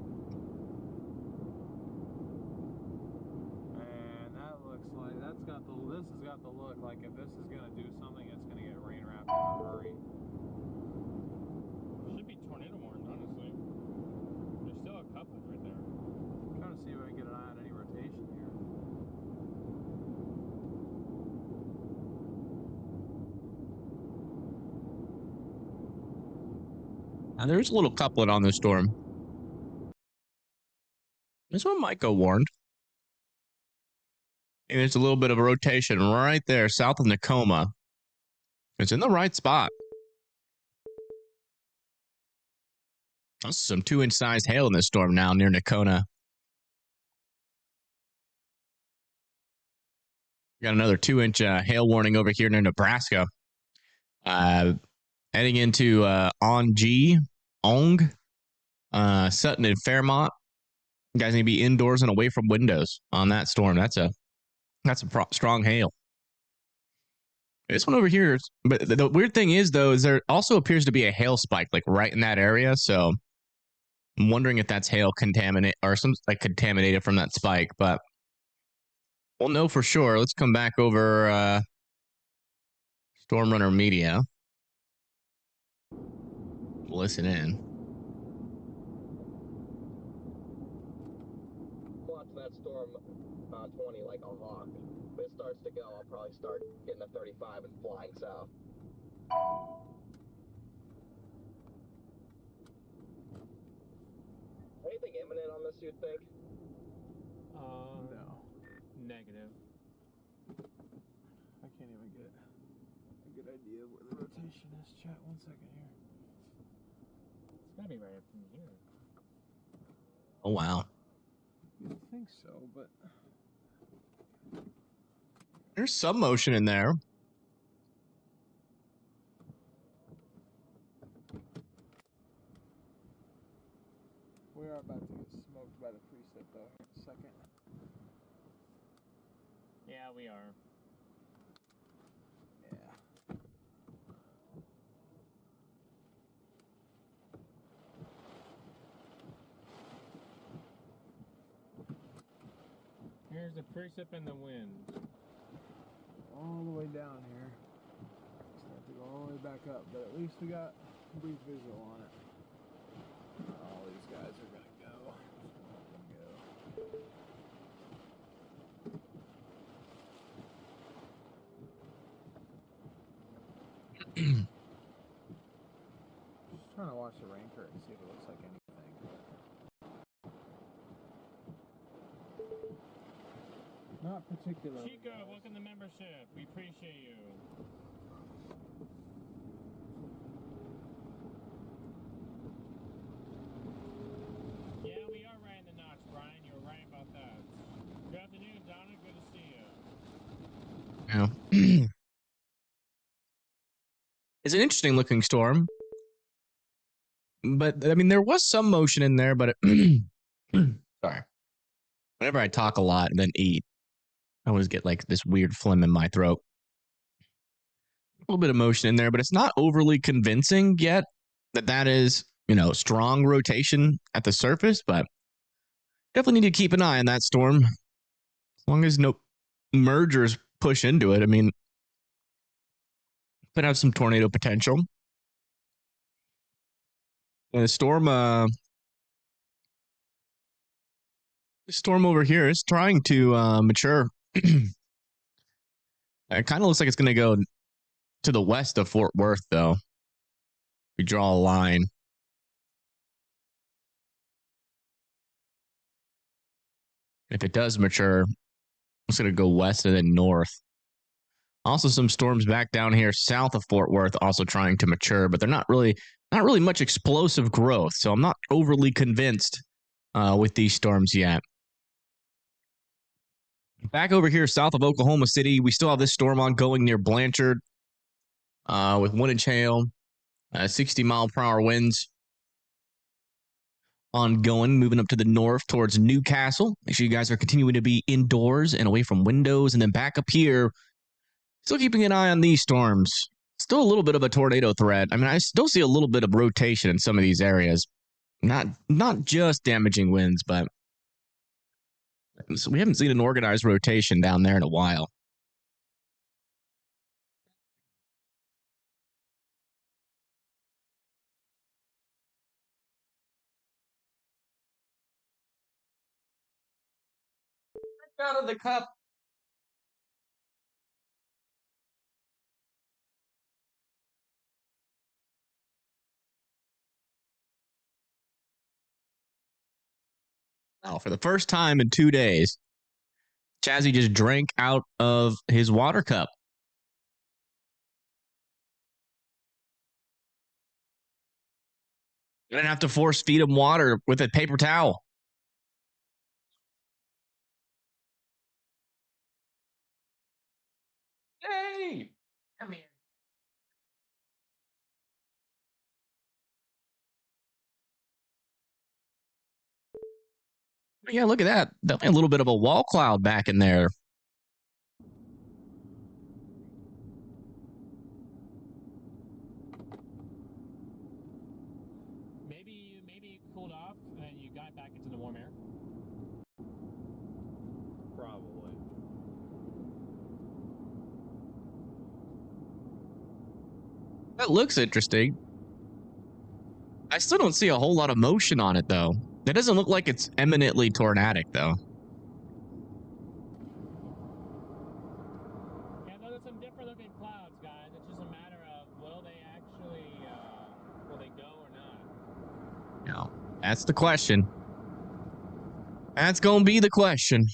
that looks like this has got the look like if this is gonna do something, it's gonna get rain wrapped in a hurry. Should be tornado warned, honestly. There's still a couple right there. I'm trying to see if I can get an eye on any rotation here. Now, there's a little couplet on this storm. This one might go warned. And there's a little bit of a rotation right there south of Tacoma. It's in the right spot. That's some 2-inch sized hail in this storm now near Nakona. Got another 2-inch hail warning over here near Nebraska. Heading into Ong, Sutton, and Fairmont. You guys need to be indoors and away from windows on that storm. That's a strong hail. This one over here, but the weird thing is, though, is there also appears to be a hail spike like right in that area. So I'm wondering if that's hail contaminated or some like contaminated from that spike, but we'll know for sure. Let's come back over Storm Runner Media. Listen in. Watch that storm 20 like a hawk. If it starts to go, I'll probably start getting a 35 and flying south. Anything imminent on this, you think? No. Negative. I can't even get a good idea of where the rotation is. Chat, 1 second here. It's gotta be right up from here. Oh, wow. I think so, but There's some motion in there. we are about to get smoked by the preset though here in a second. Yeah, we are. Yeah. Here's the precip and the wind. All the way down here. Just have to go all the way back up, but at least we got a brief visual on it. All these guys are gonna go. Let them go. Just trying to watch the rain curtain and see if it looks like anything. Not particularly. Chico, welcome to membership. We appreciate you. Yeah, we are right in the notch, Brian. You were right about that. Good afternoon, Donna. Good to see you. Yeah. It's an interesting looking storm. But, I mean, there was some motion in there, but sorry. Whenever I talk a lot and then eat, I always get like this weird phlegm in my throat. A little bit of motion in there, but it's not overly convincing yet that is, strong rotation at the surface, but definitely need to keep an eye on that storm. As long as no mergers push into it, I mean, could have some tornado potential. And the storm over here is trying to mature. It kind of looks like it's going to go to the west of Fort Worth, though. We draw a line. If it does mature, it's going to go west and then north. Also, some storms back down here south of Fort Worth also trying to mature, but they're not really much explosive growth. So I'm not overly convinced with these storms yet. Back over here south of Oklahoma City, we still have this storm ongoing near Blanchard with 1-inch hail, 60-mile-per-hour winds. ongoing, moving up to the north towards Newcastle. Make sure you guys are continuing to be indoors and away from windows. And then back up here, still keeping an eye on these storms. Still a little bit of a tornado threat. I mean, I still see a little bit of rotation in some of these areas. Not just damaging winds, but we haven't seen an organized rotation down there in a while. Out of the cup. Now, for the first time in 2 days, Chazzy just drank out of his water cup. I didn't have to force feed him water with a paper towel. Hey, come here. Yeah, look at that. Definitely a little bit of a wall cloud back in there. Maybe you cooled off and you got back into the warm air. Probably. That looks interesting. I still don't see a whole lot of motion on it, though. It doesn't look like it's eminently tornadic, though. Yeah, those are some different looking clouds, guys. It's just a matter of will they go or not? No, that's the question. That's going to be the question.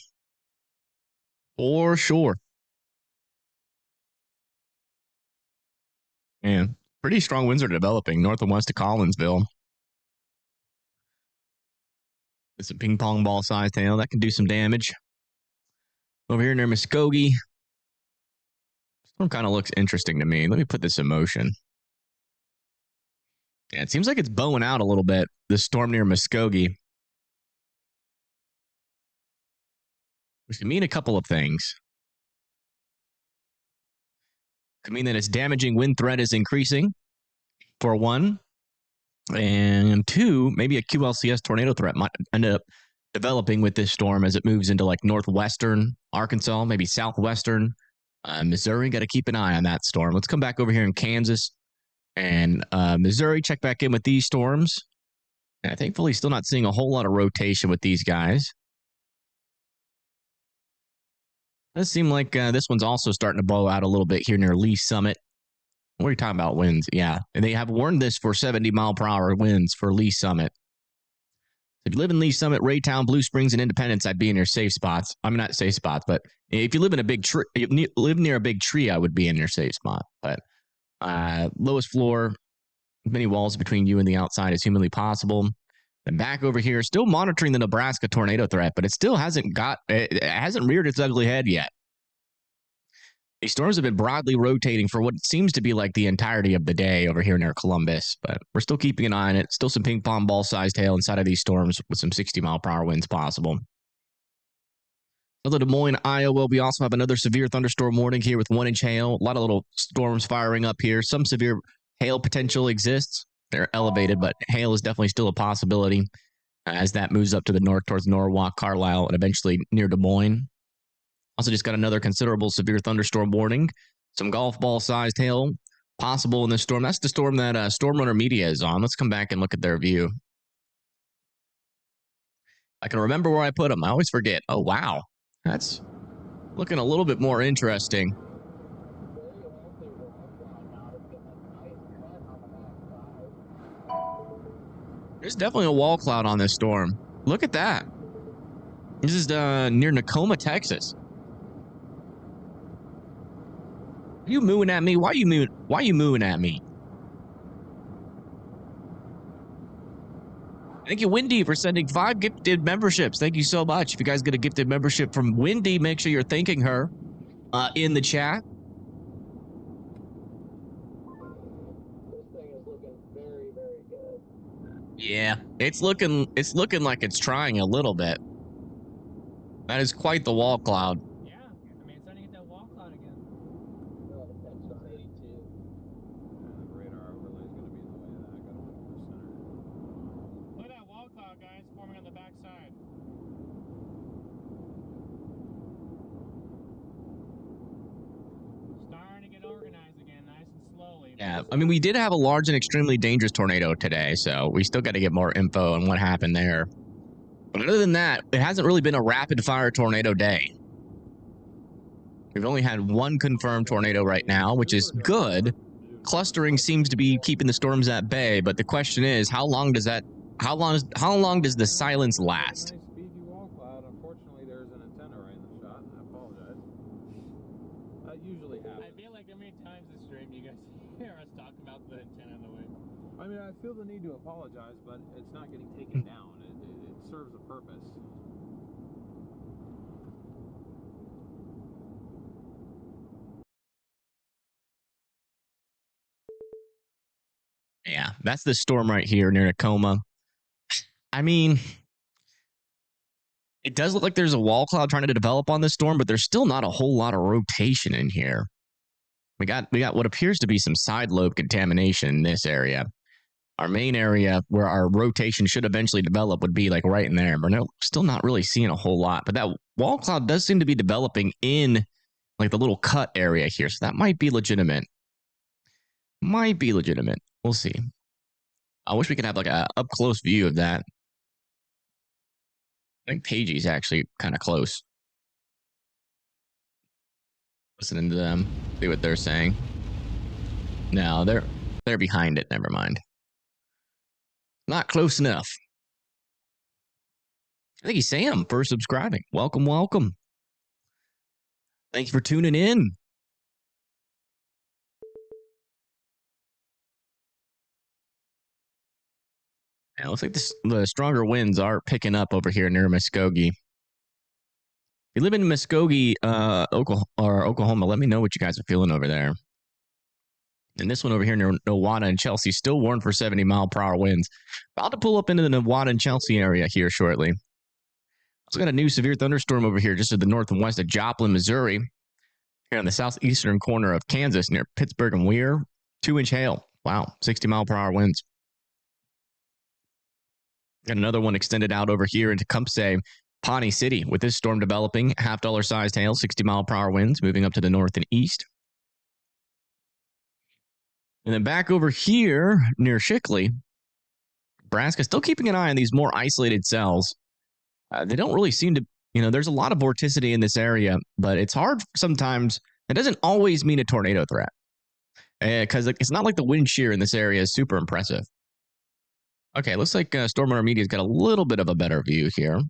For sure. Man, pretty strong winds are developing north and west of Collinsville. It's a ping pong ball sized hail that can do some damage. Over here near Muskogee. Storm kind of looks interesting to me. Let me put this in motion. Yeah, it seems like it's bowing out a little bit, this storm near Muskogee. Which can mean a couple of things. Could mean that its damaging wind threat is increasing, for one. And two, maybe a QLCS tornado threat might end up developing with this storm as it moves into like northwestern Arkansas, maybe southwestern Missouri. Got to keep an eye on that storm. Let's come back over here in Kansas and Missouri, check back in with these storms. And thankfully, still not seeing a whole lot of rotation with these guys. Does seem like this one's also starting to blow out a little bit here near Lee Summit. What are you talking about, winds? Yeah, and they have warned this for 70-mile-per-hour winds for Lee Summit. If you live in Lee Summit, Raytown, Blue Springs, and Independence, I'd be in your safe spots. I mean, not safe spots, but if you live in a big tree, live near a big tree, I would be in your safe spot. But lowest floor, many walls between you and the outside as humanly possible. And back over here, still monitoring the Nebraska tornado threat, but it still hasn't reared its ugly head yet. These storms have been broadly rotating for what seems to be like the entirety of the day over here near Columbus, but we're still keeping an eye on it. Still some ping pong ball sized hail inside of these storms with some 60-mile-per-hour winds possible. Another Des Moines, Iowa. We also have another severe thunderstorm warning here with 1-inch hail. A lot of little storms firing up here. Some severe hail potential exists. They're elevated, but hail is definitely still a possibility as that moves up to the north towards Norwalk, Carlisle, and eventually near Des Moines. Also just got another considerable severe thunderstorm warning. Some golf ball-sized hail possible in this storm. That's the storm that Storm Runner Media is on. Let's come back and look at their view. I can remember where I put them. I always forget. Oh, wow. That's looking a little bit more interesting. There's definitely a wall cloud on this storm. Look at that. This is near Tacoma, Texas. Are you mooing at me? Why are you mooing at me? Thank you, Wendy, for sending 5 gifted memberships. Thank you so much. If you guys get a gifted membership from Wendy, make sure you're thanking her in the chat. This thing is looking very, very good. Yeah, it's looking like it's trying a little bit. That is quite the wall cloud. Yeah, I mean, it's starting to get that wall cloud again. No, that's on 82. The radar overlay is going to be in the way of that. I got to put it more center. Look at that wall cloud, guys, forming on the back side. Starting to get organized again, nice and slowly. Yeah, I mean, we did have a large and extremely dangerous tornado today, so we still got to get more info on what happened there. But other than that, it hasn't really been a rapid-fire tornado day. We've only had one confirmed tornado right now, which is good. Clustering seems to be keeping the storms at bay, but the question is, how long does the silence last? Nice beefy wall cloud. Unfortunately, there's an antenna right in the shot. I apologize. That usually happens. I feel like how many times this stream you guys hear us talk about the antenna in the way. I mean, I feel the need to apologize, but it's not getting taken down. It serves a purpose. Yeah, that's the storm right here near Tacoma. I mean, it does look like there's a wall cloud trying to develop on this storm, but there's still not a whole lot of rotation in here. We got what appears to be some side lobe contamination in this area. Our main area where our rotation should eventually develop would be like right in there. But no, still not really seeing a whole lot. But that wall cloud does seem to be developing in like the little cut area here. So that might be legitimate. Might be legitimate. We'll see. I wish we could have like a up close view of that. I think Pagey's actually kind of close. Listening to them, see what they're saying. No, they're behind it. Never mind. Not close enough. Thank you, Sam, for subscribing. Welcome, welcome. Thank you for tuning in. Yeah, looks like the stronger winds are picking up over here near Muskogee. If you live in Muskogee, Oklahoma, let me know what you guys are feeling over there. And this one over here near Nowata and Chelsea still warned for 70-mile-per-hour winds. About to pull up into the Nowata and Chelsea area here shortly. Also got a new severe thunderstorm over here just to the north and west of Joplin, Missouri. Here on the southeastern corner of Kansas near Pittsburgh and Weir. 2-inch hail. Wow, 60-mile-per-hour winds. Got another one extended out over here into Tecumseh, Pawnee City, with this storm developing. $half sized hail, 60-mile-per-hour winds, moving up to the north and east. And then back over here near Shickley, Nebraska, still keeping an eye on these more isolated cells. They don't really seem to, there's a lot of vorticity in this area, but it's hard sometimes. It doesn't always mean a tornado threat because it's not like the wind shear in this area is super impressive. Okay, looks like Stormwater Media's got a little bit of a better view here.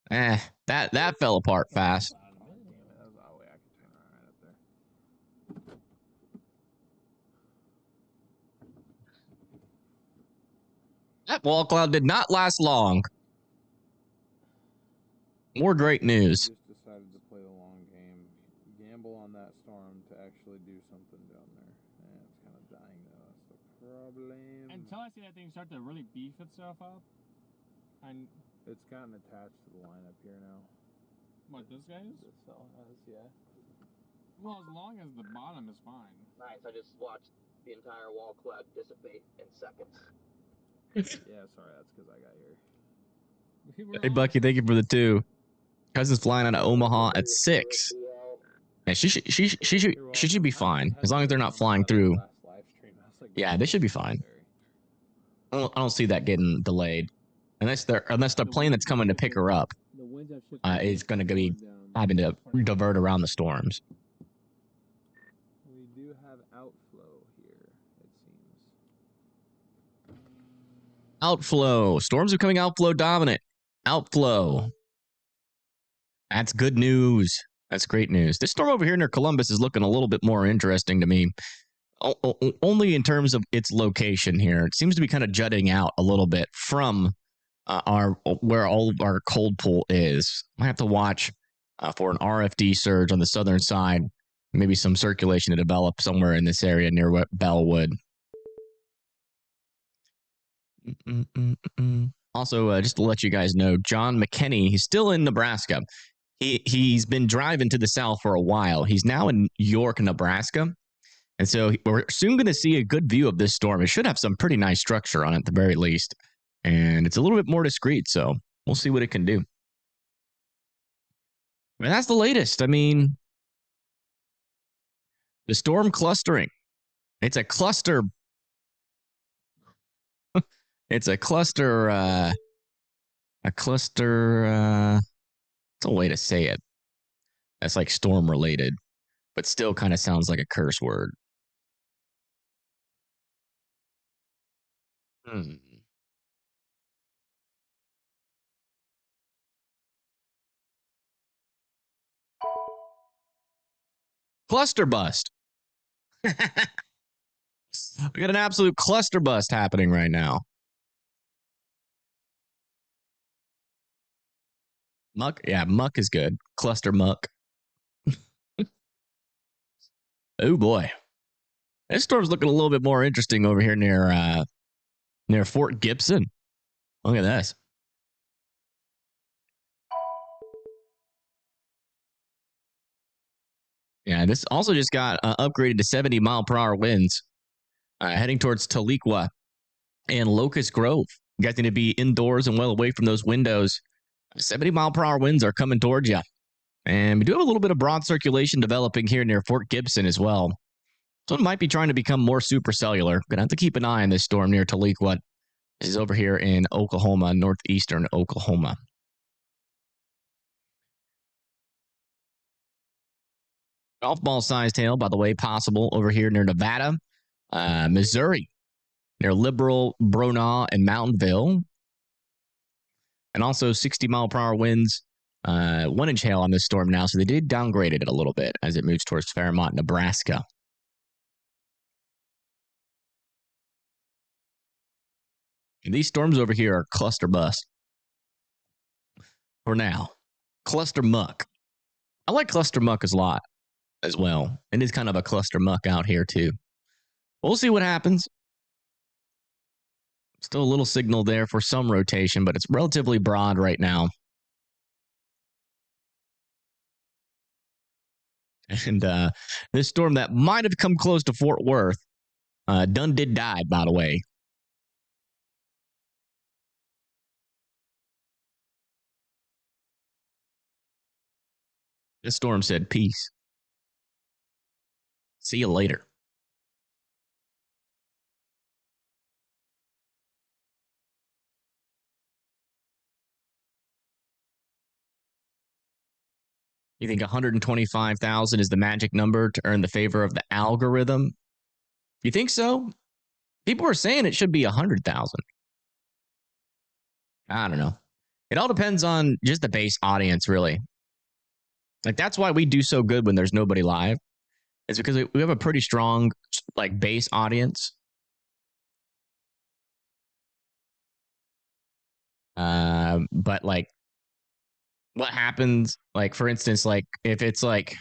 That fell apart fast. That wall cloud did not last long. More great news. Just decided to play the long game. Gamble on that storm to actually do something down there. It's kind of dying though. That's the problem. Until I see that thing start to really beef itself up. And It's gotten attached to the line up here now. what, this guy is? This cell has, yeah. Well, as long as the bottom is fine. Nice, I just watched the entire wall cloud dissipate in seconds. Yeah, sorry, that's because I got here. Hey, Bucky, thank you for the 2. Cousin's flying out of Omaha at 6. And she should be fine as long as they're not flying through. Yeah, they should be fine. I don't see that getting delayed unless the plane that's coming to pick her up is going to be having to divert around the storms. We do have outflow here, it seems. Outflow. Storms are coming outflow dominant. Outflow. That's good news. That's great news. This storm over here near Columbus is looking a little bit more interesting to me. Only in terms of its location here. It seems to be kind of jutting out a little bit from where all of our cold pool is. I have to watch for an RFD surge on the southern side. Maybe some circulation to develop somewhere in this area near Bellwood. Also, just to let you guys know, John McKinney, he's still in Nebraska. He's been driving to the south for a while. He's now in York, Nebraska. And so we're soon going to see a good view of this storm. It should have some pretty nice structure on it at the very least. And it's a little bit more discreet, so we'll see what it can do. And that's the latest. I mean, the storm clustering. It's a cluster. It's a cluster. It's a way to say it. That's like storm related, but still kind of sounds like a curse word. Cluster bust. We got an absolute cluster bust happening right now. Muck, yeah, muck is good. Cluster muck. Oh boy, this storm's looking a little bit more interesting over here near Fort Gibson. Look at this. Yeah, this also just got upgraded to 70-mile-per-hour winds, heading towards Tahlequah and Locust Grove. You guys need to be indoors and well away from those windows. 70-mile-per-hour winds are coming towards you. And we do have a little bit of broad circulation developing here near Fort Gibson as well. So it might be trying to become more supercellular. Going to have to keep an eye on this storm near Tahlequah. This is over here in Oklahoma, northeastern Oklahoma. Golf ball sized hail, by the way, possible over here near Nevada, Missouri, near Liberal, Bronaugh, and Mountainville. And also 60-mile-per-hour winds. 1-inch hail on this storm now, so they did downgrade it a little bit as it moves towards Fairmont, Nebraska. And these storms over here are cluster bust. For now. Cluster muck. I like cluster muck a lot as well. It is kind of a cluster muck out here too. We'll see what happens. Still a little signal there for some rotation, but it's relatively broad right now. And this storm that might have come close to Fort Worth did die, by the way. This storm said, peace. See you later. You think 125,000 is the magic number to earn the favor of the algorithm? You think so? People are saying it should be 100,000. I don't know. It all depends on just the base audience, really. Like, that's why we do so good when there's nobody live. It's because we have a pretty strong, like, base audience. But, like, what happens, like, for instance, like, if it's like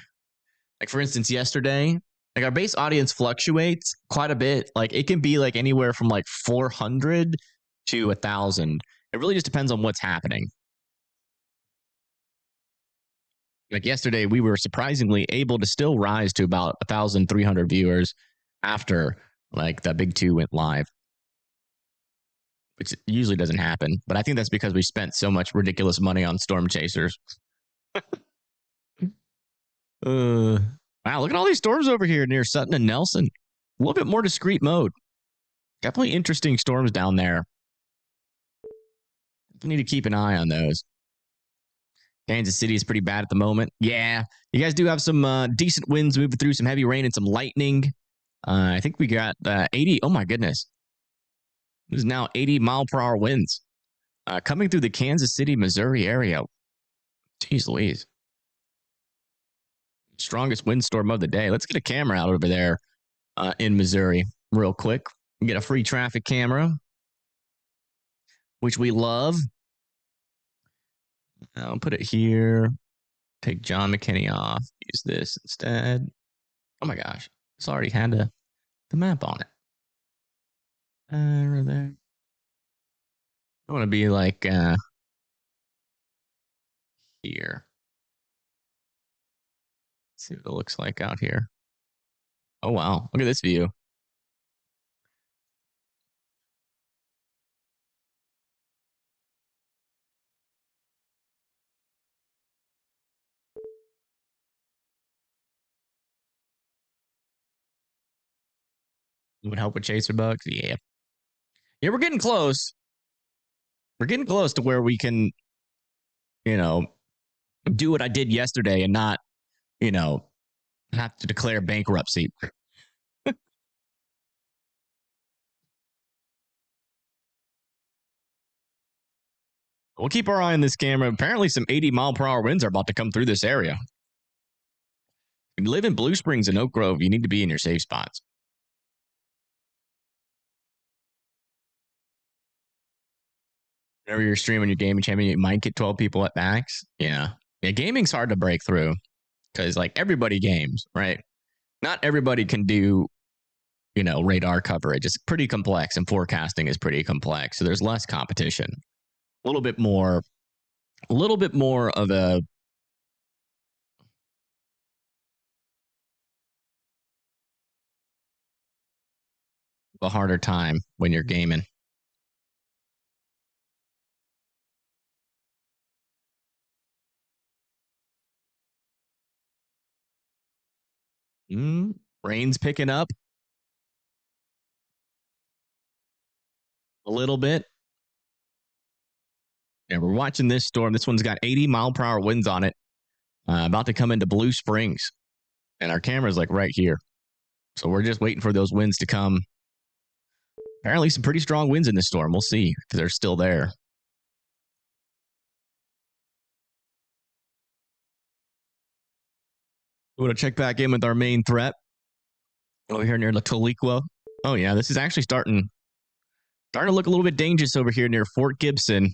for instance, yesterday, like, our base audience fluctuates quite a bit. Like, it can be like anywhere from like 400 to 1,000. It really just depends on what's happening. Like yesterday, we were surprisingly able to still rise to about 1,300 viewers after like the big two went live, which usually doesn't happen. But I think that's because we spent so much ridiculous money on storm chasers. Wow, look at all these storms over here near Sutton and Nelson. A little bit more discreet mode. Definitely interesting storms down there. We need to keep an eye on those. Kansas City is pretty bad at the moment. Yeah, you guys do have some decent winds moving through, some heavy rain and some lightning. I think we got 80. Oh, my goodness. This is now 80-mile-per-hour winds coming through the Kansas City, Missouri area. Jeez Louise. Strongest windstorm of the day. Let's get a camera out over there in Missouri real quick. Get a free traffic camera, which we love. I'll put it here. Take John McKinney off. Use this instead. Oh my gosh. It's already had the map on it. Right there. I want to be like here. Let's see what it looks like out here. Oh, wow. Look at this view. It would help with chaser bugs. Yeah. Yeah, we're getting close. We're getting close to where we can, you know, do what I did yesterday and not, you know, have to declare bankruptcy. We'll keep our eye on this camera. Apparently, some 80-mile-per-hour winds are about to come through this area. If you live in Blue Springs and Oak Grove, you need to be in your safe spots. Whenever you're streaming your gaming champion, you might get 12 people at max. Yeah. Yeah, gaming's hard to break through because, like, everybody games, right? Not everybody can do, you know, radar coverage. It's pretty complex, and forecasting is pretty complex. So there's less competition. A little bit more of a harder time when you're gaming. Rain's picking up a little bit. Yeah, we're watching this storm. This one's got 80-mile-per-hour winds on it. About to come into Blue Springs. And our camera's like right here. So we're just waiting for those winds to come. Apparently some pretty strong winds in this storm. We'll see if they're still there. We want to check back in with our main threat over here near La Toliqua. Oh yeah, this is actually starting to look a little bit dangerous over here near Fort Gibson.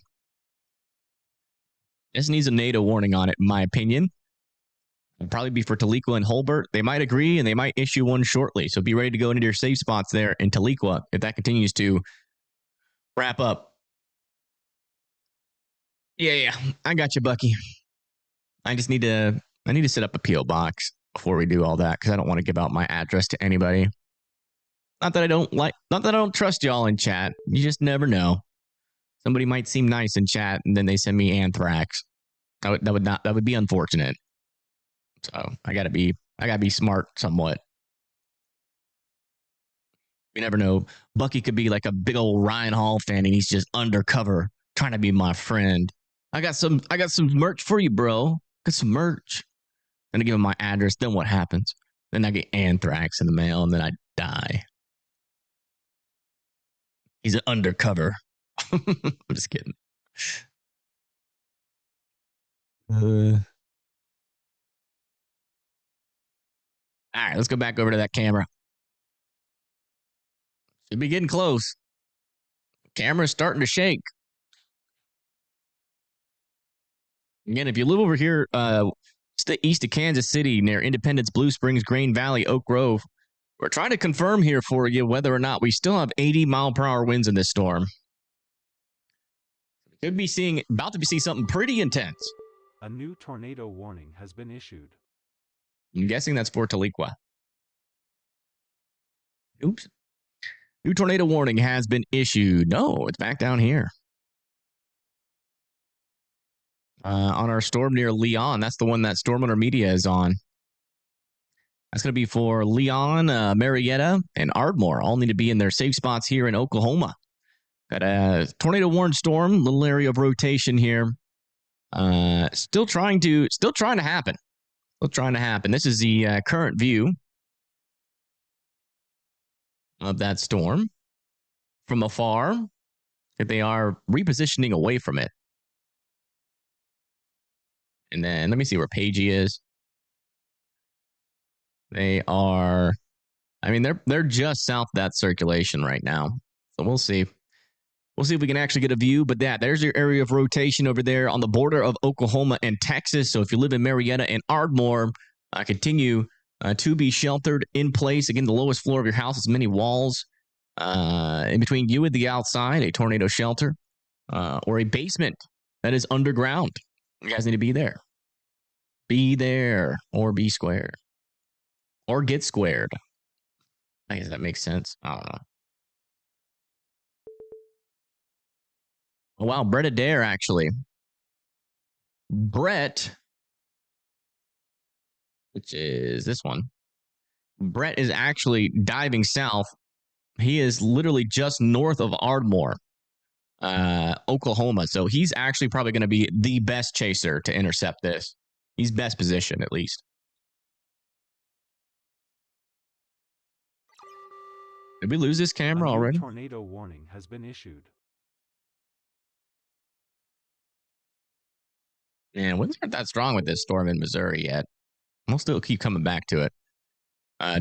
This needs a NATO warning on it, in my opinion. It'll probably be for Toliqua and Holbert. They might agree, and they might issue one shortly. So be ready to go into your safe spots there in Toliqua if that continues to wrap up. Yeah, I got you, Bucky. I need to set up a P.O. box before we do all that because I don't want to give out my address to anybody. Not that I don't trust y'all in chat. You just never know. Somebody might seem nice in chat, and then they send me anthrax. That would be unfortunate. So I gotta be smart somewhat. You never know. Bucky could be like a big old Ryan Hall fan, and he's just undercover trying to be my friend. I got some merch for you, bro. Got some merch. Then I give him my address. Then what happens? Then I get anthrax in the mail, and then I die. He's an undercover. I'm just kidding. All right, let's go back over to that camera. Should be getting close. Camera's starting to shake. Again, if you live over here east of Kansas City near Independence, Blue Springs, Grain Valley, Oak Grove, we're trying to confirm here for you whether or not we still have 80-mile-per-hour winds in this storm. Could be about to see something pretty intense. A new tornado warning has been issued. I'm guessing that's for Toliqua. Oops. New tornado warning has been issued. No, it's back down here. On our storm near Leon. That's the one that Storm Hunter Media is on. That's going to be for Leon, Marietta, and Ardmore. All need to be in their safe spots here in Oklahoma. Got a tornado warned storm, little area of rotation here. Still trying to happen. Still trying to happen. This is the current view of that storm from afar. If they are repositioning away from it. And then let me see where Pagey is. They are, I mean, they're just south of that circulation right now. So we'll see. We'll see if we can actually get a view. But there's your area of rotation over there on the border of Oklahoma and Texas. So if you live in Marietta and Ardmore, continue to be sheltered in place. Again, the lowest floor of your house has many walls in between you and the outside, a tornado shelter. or a basement that is underground. You guys need to be there. Be there or be squared. Or get squared. I guess that makes sense. I don't know. Oh, wow, Brett Adair, actually. Brett, which is this one. Brett is actually diving south. He is literally just north of Ardmore, Oklahoma. So he's actually probably going to be the best chaser to intercept this. He's best positioned, at least. Did we lose this camera already? Tornado warning has been issued. Man, winds aren't that strong with this storm in Missouri yet. We'll still keep coming back to it.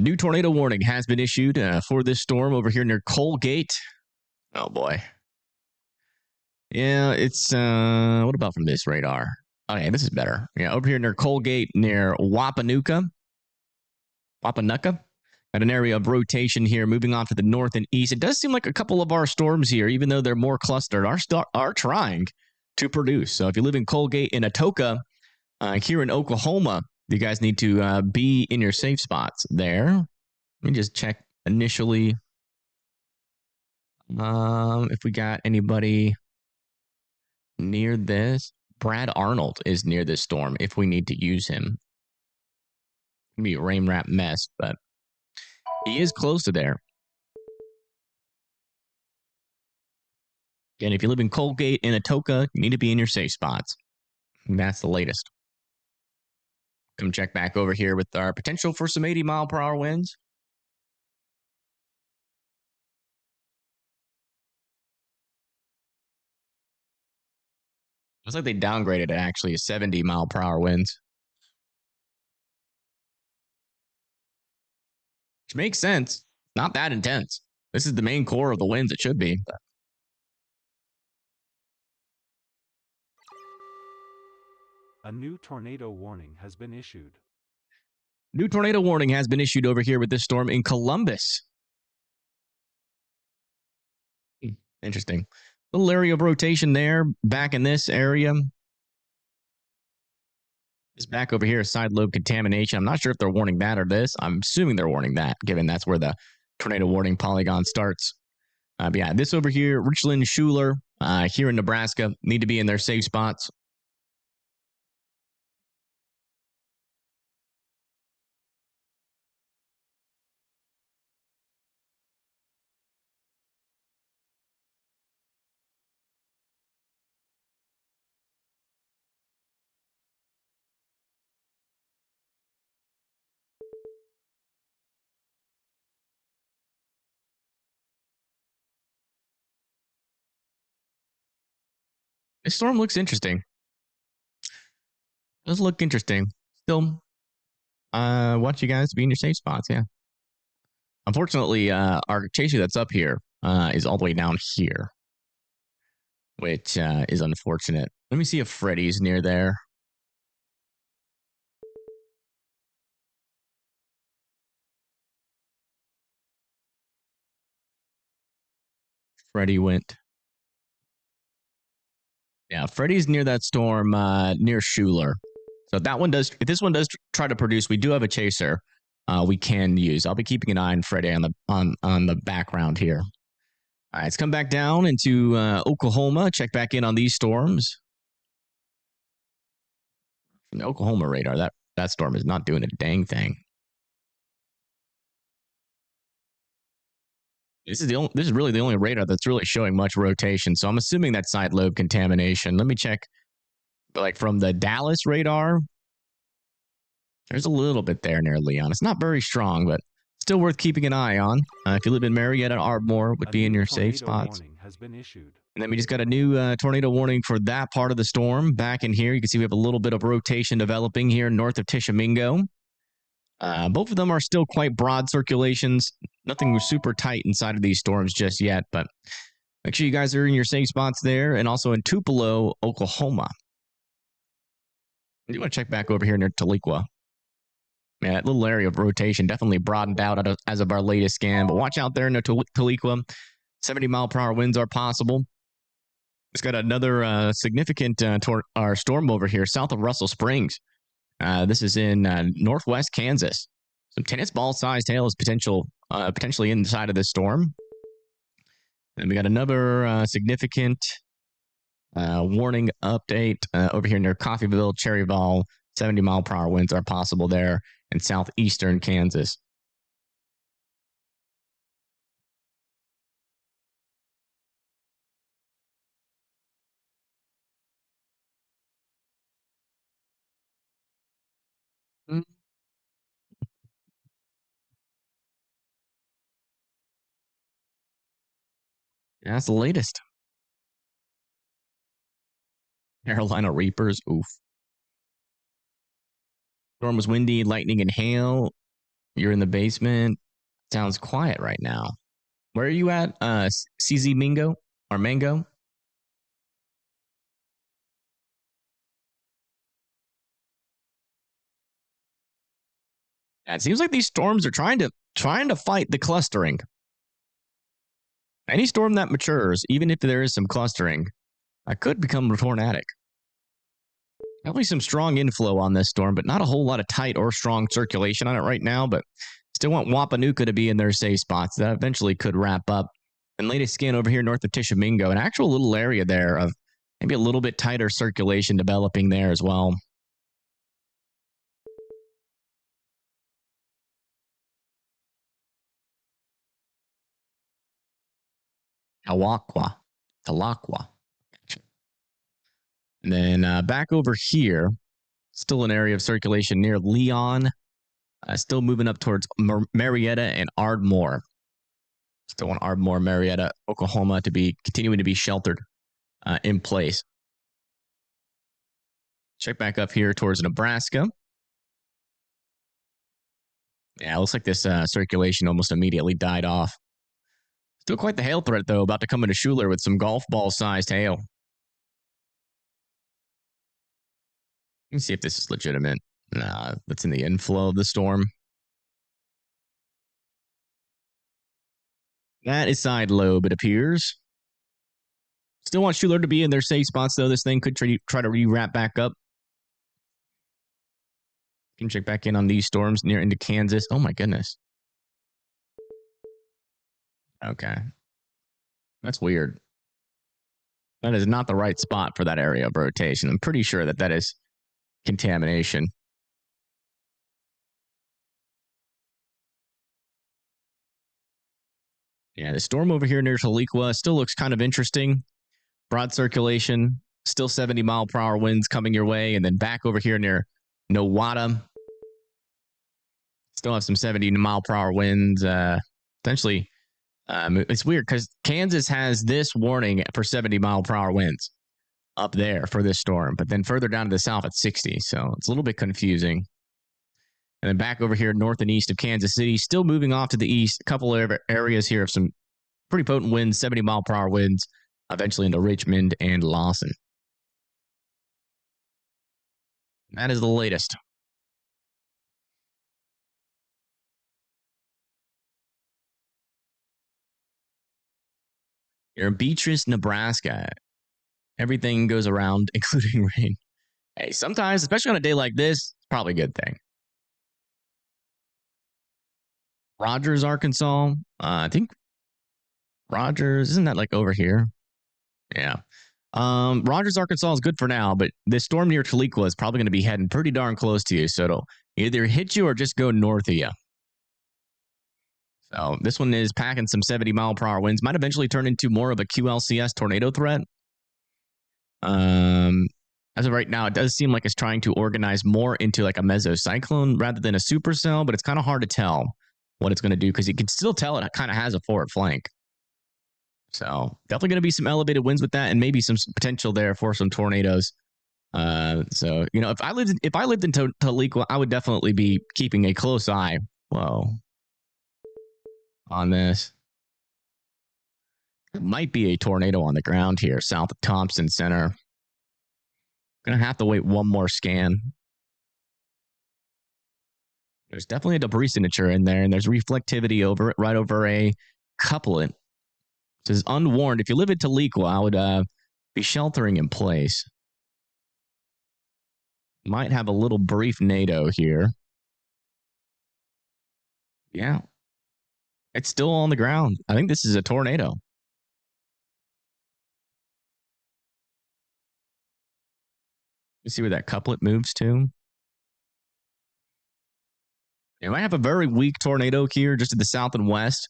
New tornado warning has been issued for this storm over here near Colgate. Oh, boy. Yeah, it's... what about from this radar? Okay, this is better. Yeah, over here near Colgate, near Wapanuka. Got an area of rotation here, moving off to the north and east. It does seem like a couple of our storms here, even though they're more clustered, are trying to produce. So if you live in Colgate in Atoka, here in Oklahoma, you guys need to be in your safe spots there. Let me just check initially if we got anybody near this. Brad Arnold is near this storm if we need to use him. It'll be a rain wrap mess, but he is close to there. Again, if you live in Colgate and Atoka, you need to be in your safe spots. And that's the latest. Come check back over here with our potential for some 80-mile-per-hour winds. Looks like they downgraded it actually to 70-mile-per-hour winds. Which makes sense. Not that intense. This is the main core of the winds. It should be. But. A new tornado warning has been issued. New tornado warning has been issued over here with this storm in Columbus. Interesting. Little area of rotation there. Back in this area. This back over here is side lobe contamination. I'm not sure if they're warning that or this. I'm assuming they're warning that, given that's where the tornado warning polygon starts. But yeah, this over here, Richland, Schuler, here in Nebraska, need to be in their safe spots. This storm looks interesting. Does look interesting. Still, want you guys to be in your safe spots, yeah. Unfortunately, our chaser that's up here is all the way down here, which is unfortunate. Let me see if Freddy's near there. Freddy went. Yeah, Freddy's near that storm near Schuler. So that one does. If this one does try to produce, we do have a chaser we can use. I'll be keeping an eye on Freddy on the background here. All right, let's come back down into Oklahoma. Check back in on these storms. From the Oklahoma radar, that storm is not doing a dang thing. This is really the only radar that's really showing much rotation. So I'm assuming that's side lobe contamination. Let me check. But like from the Dallas radar, there's a little bit there near Leon. It's not very strong, but still worth keeping an eye on. If you live in Marietta, Ardmore would be in your safe spots. Has been issued. And then we just got a new tornado warning for that part of the storm. Back in here, you can see we have a little bit of rotation developing here north of Tishomingo. Both of them are still quite broad circulations. Nothing super tight inside of these storms just yet, but make sure you guys are in your safe spots there and also in Tupelo, Oklahoma. I do want to check back over here near Tahlequah. Yeah, that little area of rotation definitely broadened out as of our latest scan, but watch out there near Tahlequah. 70-mile-per-hour winds are possible. It's got another significant storm over here south of Russell Springs. This is in northwest Kansas. Some tennis ball sized hail is potentially inside of this storm. And we got another significant warning update over here near Coffeyville, Cherryville. 70-mile-per-hour winds are possible there in southeastern Kansas. Yeah, that's the latest. Carolina Reapers. Oof. Storm was windy, lightning, and hail. You're in the basement. Sounds quiet right now. Where are you at? CZ Mingo or Mango? Yeah, it seems like these storms are trying to fight the clustering. Any storm that matures, even if there is some clustering, could become tornadic. Definitely some strong inflow on this storm, but not a whole lot of tight or strong circulation on it right now. But still want Wapanuka to be in their safe spots. That eventually could wrap up. And latest scan over here north of Tishomingo, an actual little area there of maybe a little bit tighter circulation developing there as well. Talakwa. And then back over here, still an area of circulation near Leon. Still moving up towards Marietta and Ardmore. Still want Ardmore, Marietta, Oklahoma to be continuing to be sheltered in place. Check back up here towards Nebraska. Yeah, it looks like this circulation almost immediately died off. Still quite the hail threat, though, about to come into Schuler with some golf ball-sized hail. Let me see if this is legitimate. Nah, that's in the inflow of the storm. That is side lobe, it appears. Still want Schuler to be in their safe spots, though. This thing could try to re-wrap back up. Can check back in on these storms near into Kansas. Oh, my goodness. Okay. That's weird. That is not the right spot for that area of rotation. I'm pretty sure that is contamination. Yeah, the storm over here near Tahlequah still looks kind of interesting. Broad circulation, still 70-mile-per-hour winds coming your way. And then back over here near Nowata, still have some 70-mile-per-hour winds. Essentially, it's weird because Kansas has this warning for 70-mile-per-hour winds up there for this storm. But then further down to the south at 60. So it's a little bit confusing. And then back over here north and east of Kansas City, still moving off to the east. A couple of areas here of some pretty potent winds, 70-mile-per-hour winds, eventually into Richmond and Lawson. That is the latest. You're in Beatrice, Nebraska. Everything goes around, including rain. Hey, sometimes, especially on a day like this, it's probably a good thing. Rogers, Arkansas. I think Rogers, isn't that like over here? Yeah. Rogers, Arkansas is good for now, but this storm near Tahlequah is probably going to be heading pretty darn close to you. So it'll either hit you or just go north of you. So this one is packing some 70-mile-per-hour winds. Might eventually turn into more of a QLCS tornado threat. As of right now, it does seem like it's trying to organize more into like a mesocyclone rather than a supercell, but it's kind of hard to tell what it's going to do because you can still tell it kind of has a forward flank. So definitely going to be some elevated winds with that and maybe some potential there for some tornadoes. So, you know, if I lived in Tahlequah, I would definitely be keeping a close eye. Whoa. On this. It might be a tornado on the ground here south of Thompson Center. Gonna have to wait one more scan. There's definitely a debris signature in there, and there's reflectivity over it, right over a couplet. It says unwarned. If you live in Tahlequah, I would be sheltering in place. Might have a little brief NATO here. Yeah. It's still on the ground. I think this is a tornado. You see where that couplet moves to? You might have a very weak tornado here just to the south and west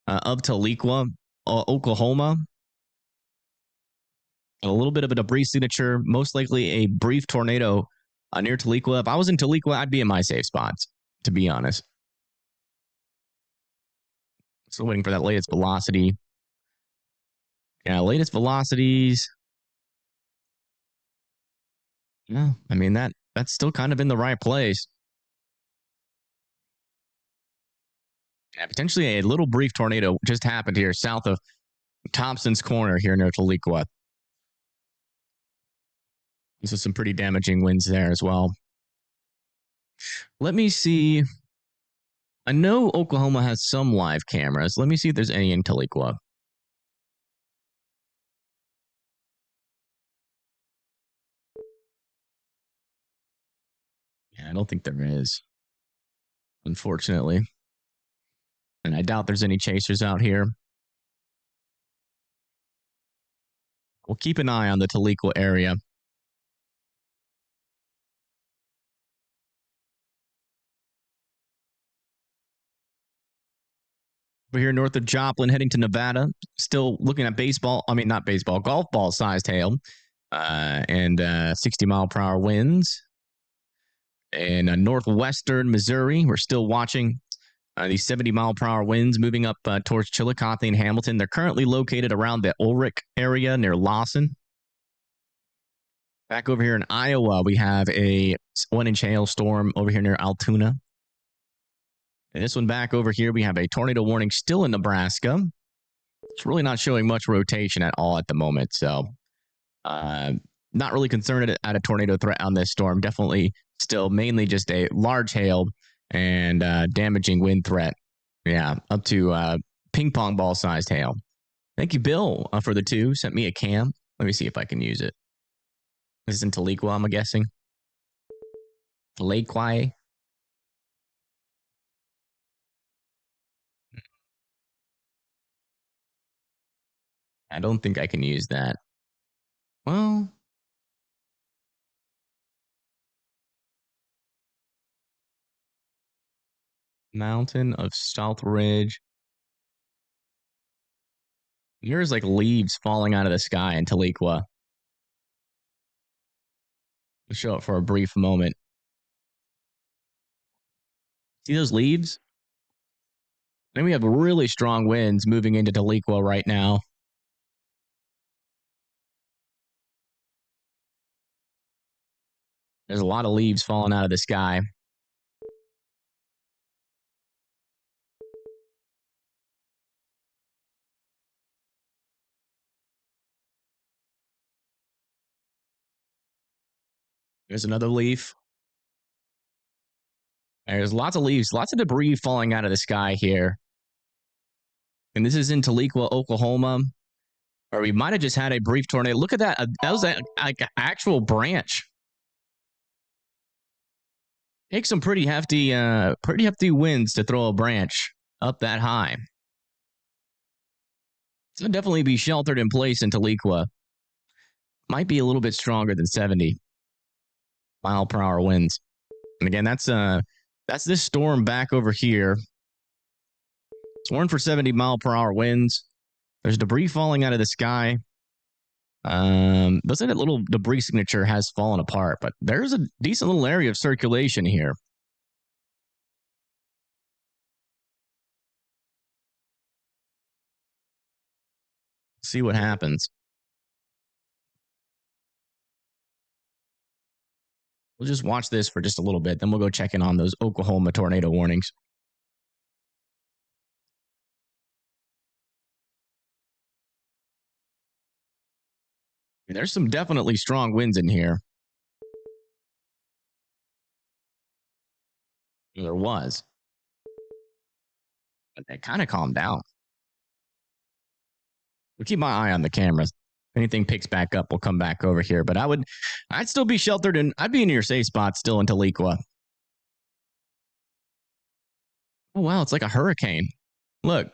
of Tahlequah, Oklahoma. A little bit of a debris signature, most likely a brief tornado near Tahlequah. If I was in Tahlequah, I'd be in my safe spots, to be honest. Still waiting for that latest velocity. Yeah, latest velocities. Yeah, I mean, that's still kind of in the right place. Yeah, potentially a little brief tornado just happened here south of Thompson's Corner here near Tahlequah. So some pretty damaging winds there as well. Let me see. I know Oklahoma has some live cameras. Let me see if there's any in Tahlequah. Yeah, I don't think there is, unfortunately. And I doubt there's any chasers out here. We'll keep an eye on the Tahlequah area. We're here north of Joplin, heading to Nevada. Still looking at baseball. I mean, not baseball, golf ball sized hail and 60-mile-per-hour winds. In northwestern Missouri, we're still watching these 70-mile-per-hour winds moving up towards Chillicothe and Hamilton. They're currently located around the Ulrich area near Lawson. Back over here in Iowa, we have a 1-inch hailstorm over here near Altoona. And this one back over here, we have a tornado warning still in Nebraska. It's really not showing much rotation at all at the moment. So not really concerned at a tornado threat on this storm. Definitely still mainly just a large hail and damaging wind threat. Yeah, up to ping pong ball sized hail. Thank you, Bill, for the 2. Sent me a cam. Let me see if I can use it. This is in Tahlequah, I'm guessing. Tahlequah. I don't think I can use that. Well, Mountain of South Ridge. Here's like leaves falling out of the sky in Tahlequah. We'll show it for a brief moment. See those leaves? Then we have really strong winds moving into Tahlequah right now. There's a lot of leaves falling out of the sky. There's another leaf. There's lots of leaves, lots of debris falling out of the sky here. And this is in Tahlequah, Oklahoma, or we might have just had a brief tornado. Look at that. That was like an actual branch. Takes some pretty hefty winds to throw a branch up that high. So definitely be sheltered in place in Tahlequah. Might be a little bit stronger than 70-mile-per-hour winds. And again, that's this storm back over here. It's warned for 70-mile-per-hour winds. There's debris falling out of the sky. Looks like that little debris signature has fallen apart, but there's a decent little area of circulation here. See what happens. We'll just watch this for just a little bit, then we'll go check in on those Oklahoma tornado warnings. There's some definitely strong winds in here. There was. But they kind of calmed down. We'll keep my eye on the cameras. Anything picks back up, we'll come back over here. But I'd still be sheltered, and I'd be in your safe spot still in Tahlequah. Oh, wow, it's like a hurricane. Look.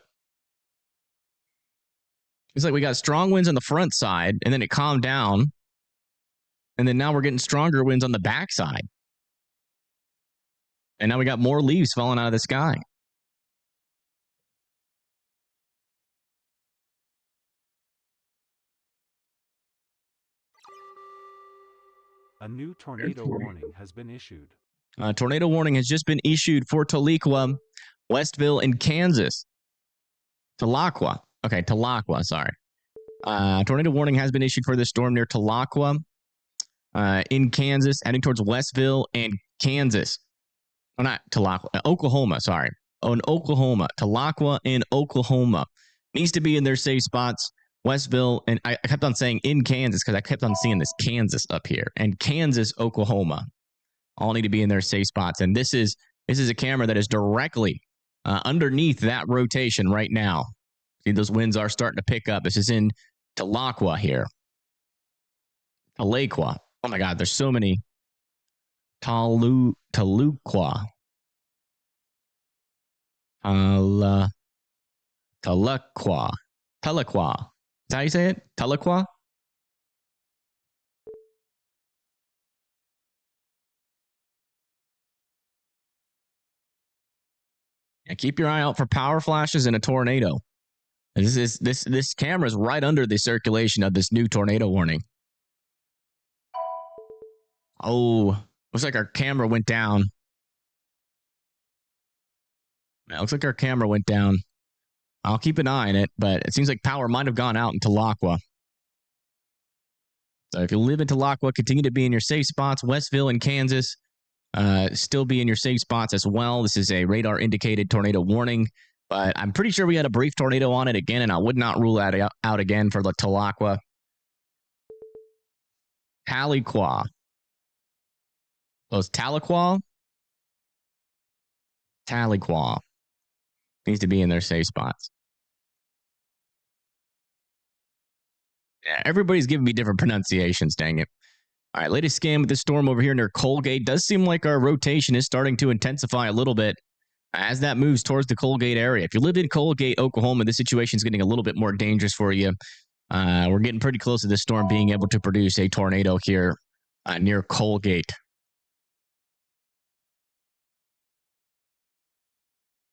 It's like we got strong winds on the front side, and then it calmed down. And then now we're getting stronger winds on the back side. And now we got more leaves falling out of the sky. A new tornado warning has been issued. A tornado warning has just been issued for Tahlequah, Westville, and Kansas. Tahlequah. Okay, Tahlequah, sorry. Tornado warning has been issued for this storm near Tahlequah in Kansas, heading towards Westville and Kansas. Oh, not Tahlequah, Oklahoma, sorry. Oh, in Oklahoma. Tahlequah in Oklahoma. Needs to be in their safe spots. Westville, and I kept on saying in Kansas because I kept on seeing this Kansas up here. And Kansas, Oklahoma. All need to be in their safe spots. And this is a camera that is directly underneath that rotation right now. See, those winds are starting to pick up. This is in Tahlequah here. Tahlequah. Oh my God, there's so many. Tahlequah. Tahlequah. Tahlequah. Is that how you say it? Tahlequah? Yeah, keep your eye out for power flashes and a tornado. This camera is right under the circulation of this new tornado warning. Oh, looks like our camera went down. Yeah, looks like our camera went down. I'll keep an eye on it, but it seems like power might have gone out in Tahlequah. So if you live in Tahlequah, continue to be in your safe spots. Westville and Kansas, still be in your safe spots as well. This is a radar indicated tornado warning, but I'm pretty sure we had a brief tornado on it again, and I would not rule that out again for the Tahlequah. Tahlequah. Oh, it's Tahlequah? Tahlequah. Needs to be in their safe spots. Yeah, everybody's giving me different pronunciations, dang it. All right, latest scan with the storm over here near Colgate. Does seem like our rotation is starting to intensify a little bit as that moves towards the Colgate area. If you live in Colgate, Oklahoma, this situation is getting a little bit more dangerous for you. We're getting pretty close to this storm being able to produce a tornado here near Colgate.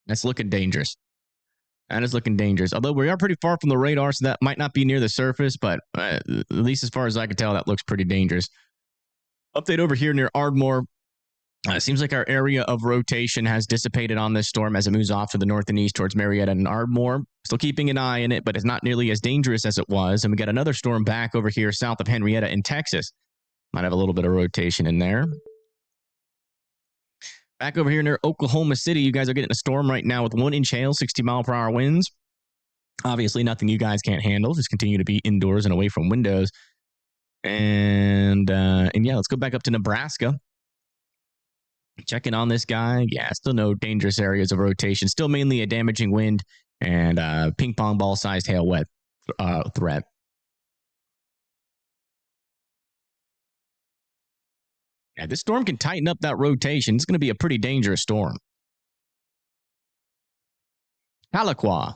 That's looking dangerous. That is looking dangerous. Although we are pretty far from the radar, so that might not be near the surface, but at least as far as I can tell, that looks pretty dangerous. Update over here near Ardmore. It seems like our area of rotation has dissipated on this storm as it moves off to the north and east towards Marietta and Ardmore. Still keeping an eye on it, but it's not nearly as dangerous as it was. And we got another storm back over here south of Henrietta in Texas. Might have a little bit of rotation in there. Back over here near Oklahoma City, you guys are getting a storm right now with 1-inch hail, 60-mile-per-hour winds. Obviously, nothing you guys can't handle. Just continue to be indoors and away from windows. And yeah, let's go back up to Nebraska. Checking on this guy. Yeah, still no dangerous areas of rotation. Still mainly a damaging wind and ping pong ball-sized hail wet threat. Yeah, this storm can tighten up that rotation. It's going to be a pretty dangerous storm. Tahlequah. Is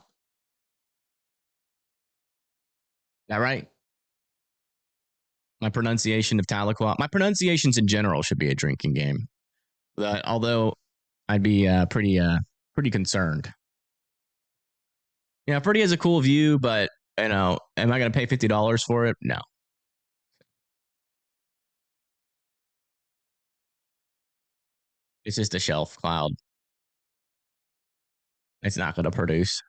that right? My pronunciation of Tahlequah. My pronunciations in general should be a drinking game. Although I'd be pretty concerned. Yeah, Freddie has a cool view, but am I going to pay $50 for it? No. It's just a shelf cloud. It's not going to produce.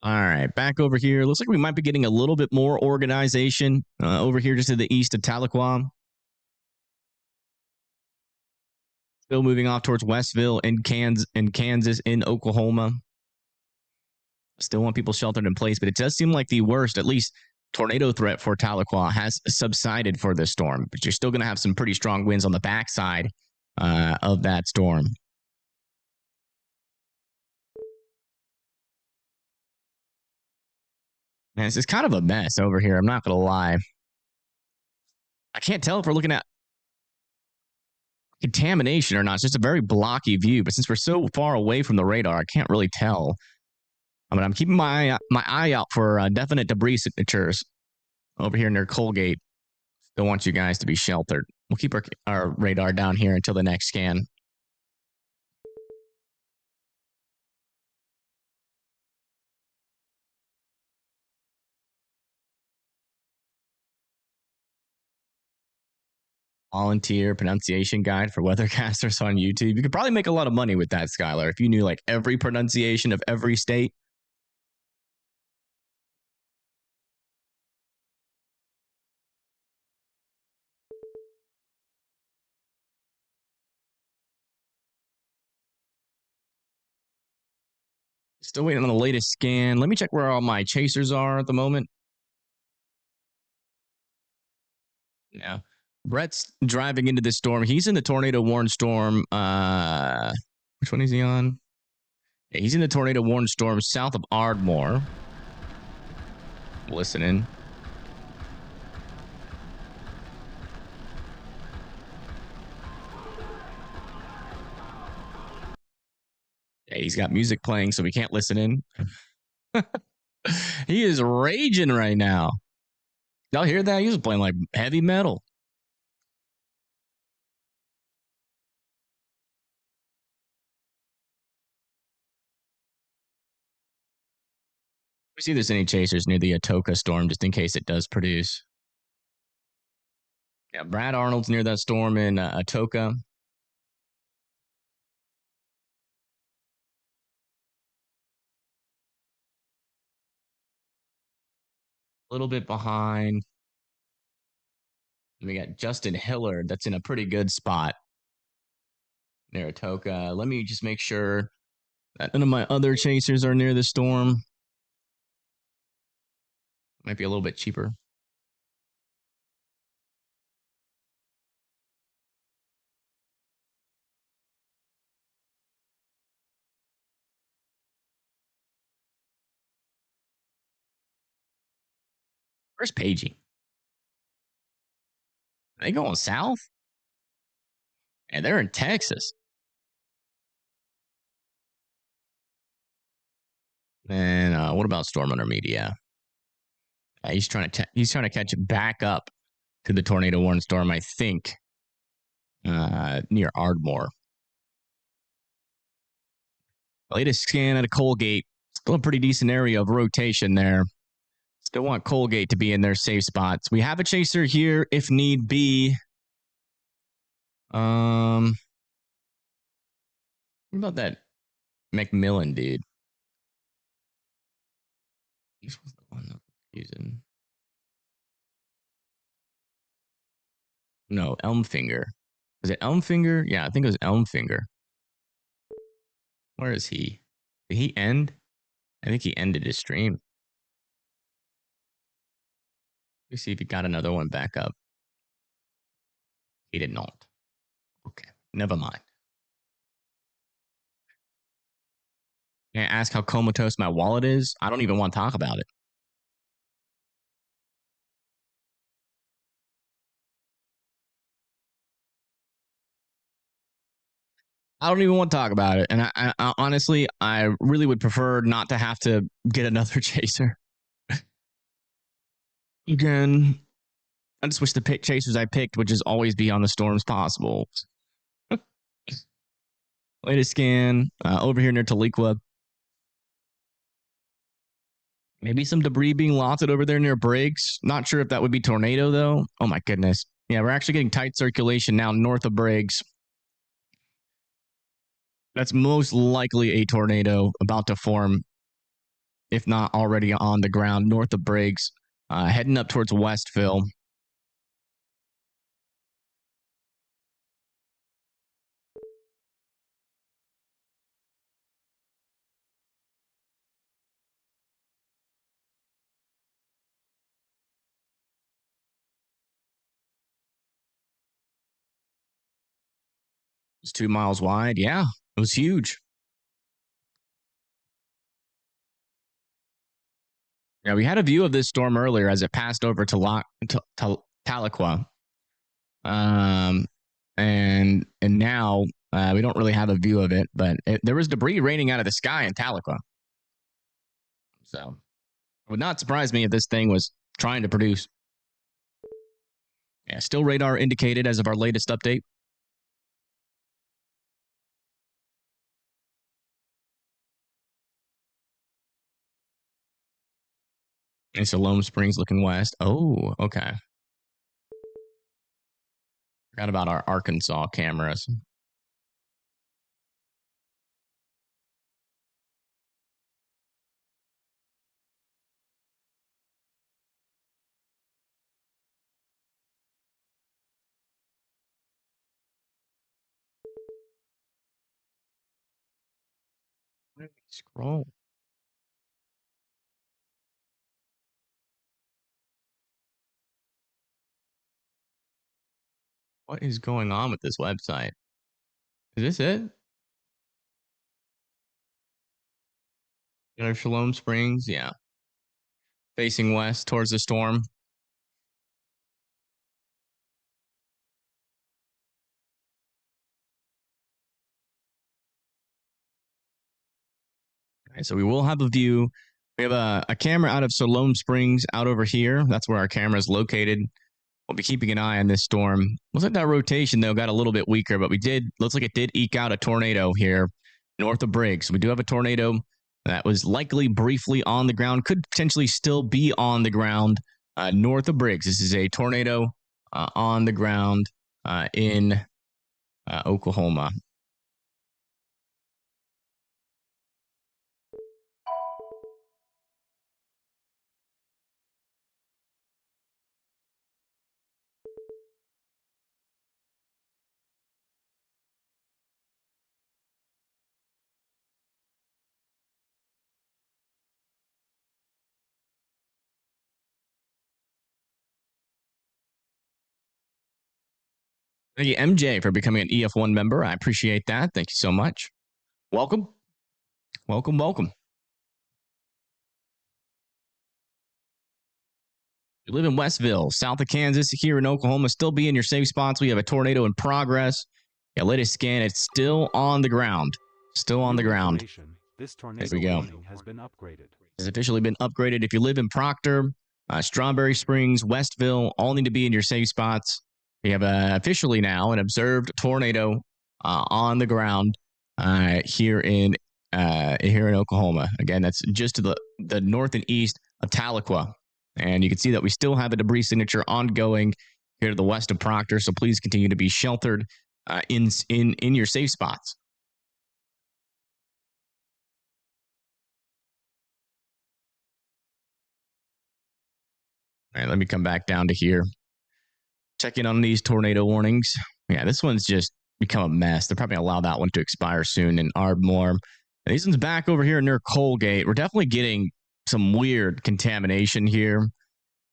All right, back over here. Looks like we might be getting a little bit more organization over here just to the east of Tahlequah. Still moving off towards Westville and Kansas in Oklahoma. Still want people sheltered in place, but it does seem like the worst, at least tornado threat for Tahlequah, has subsided for this storm. But you're still going to have some pretty strong winds on the backside of that storm. Man, it's kind of a mess over here. I'm not going to lie. I can't tell if we're looking at contamination or not. It's just a very blocky view. But since we're so far away from the radar, I can't really tell. I mean, I'm keeping my eye out for definite debris signatures over here near Colgate. Don't want you guys to be sheltered. We'll keep our radar down here until the next scan. Volunteer pronunciation guide for weathercasters on YouTube. You could probably make a lot of money with that, Skylar, if you knew like every pronunciation of every state. Still waiting on the latest scan. Let me check where all my chasers are at the moment. Yeah. Brett's driving into this storm. He's in the tornado warned storm. Which one is he on? Yeah, he's in the tornado warned storm south of Ardmore. Listening. Yeah, he's got music playing, so we can't listen in. He is raging right now. Y'all hear that? He was playing like heavy metal. We see if there's any chasers near the Atoka storm, just in case it does produce. Yeah, Brad Arnold's near that storm in Atoka. A little bit behind. We got Justin Hillard. That's in a pretty good spot near Atoka. Let me just make sure that none of my other chasers are near the storm. Might be a little bit cheaper. Where's Pagey? Are they going south? And they're in Texas. And what about Storm Under Media? He's trying to catch back up to the tornado warning storm, I think, near Ardmore. Latest scan out of Colgate. Still a pretty decent area of rotation there. Still want Colgate to be in their safe spots. We have a chaser here if need be. What about that McMillan dude? This was the one that was using. No, Elmfinger. Was it Elmfinger? Yeah, I think it was Elmfinger. Where is he? Did he end? I think he ended his stream. Let me see if he got another one back up. He did not. Okay, never mind. Can I ask how comatose my wallet is? I don't even want to talk about it. I don't even want to talk about it. And I honestly, I really would prefer not to have to get another chaser. Again, I just wish the chasers I picked would just always be on the storms possible. Latest scan over here near Tahlequah. Maybe some debris being lofted over there near Briggs. Not sure if that would be tornado, though. Oh, my goodness. Yeah, we're actually getting tight circulation now north of Briggs. That's most likely a tornado about to form, if not already on the ground, north of Briggs, heading up towards Westville. It's 2 miles wide. Yeah, it was huge. Yeah, we had a view of this storm earlier as it passed over to Tahlequah. And now we don't really have a view of it, but there was debris raining out of the sky in Tahlequah. So it would not surprise me if this thing was trying to produce. Yeah, still radar indicated as of our latest update. And Siloam Springs looking west. Oh, okay. Forgot about our Arkansas cameras. Let me scroll. What is going on with this website? Is this it? Shalom Springs, yeah. Facing west towards the storm. Okay, so we will have a view. We have a camera out of Siloam Springs out over here. That's where our camera is located. We'll be keeping an eye on this storm. Looks like that rotation, though, got a little bit weaker, but looks like it did eke out a tornado here north of Briggs. We do have a tornado that was likely briefly on the ground, could potentially still be on the ground north of Briggs. This is a tornado on the ground in Oklahoma. Thank you, MJ, for becoming an EF1 member. I appreciate that. Thank you so much. Welcome. Welcome, welcome. You live in Westville, south of Kansas, here in Oklahoma. Still be in your safe spots. We have a tornado in progress. Yeah, latest scan, it's still on the ground. Still on the ground. This tornado warning has been upgraded. It's officially been upgraded. If you live in Proctor, Strawberry Springs, Westville, all need to be in your safe spots. We have officially now an observed tornado on the ground here in Oklahoma. Again, that's just to the north and east of Tahlequah. And you can see that we still have a debris signature ongoing here to the west of Proctor. So please continue to be sheltered in your safe spots. All right, let me come back down to here. Check in on these tornado warnings. Yeah, this one's just become a mess. They're probably going to allow that one to expire soon in Ardmore. And this one's back over here near Colgate. We're definitely getting some weird contamination here.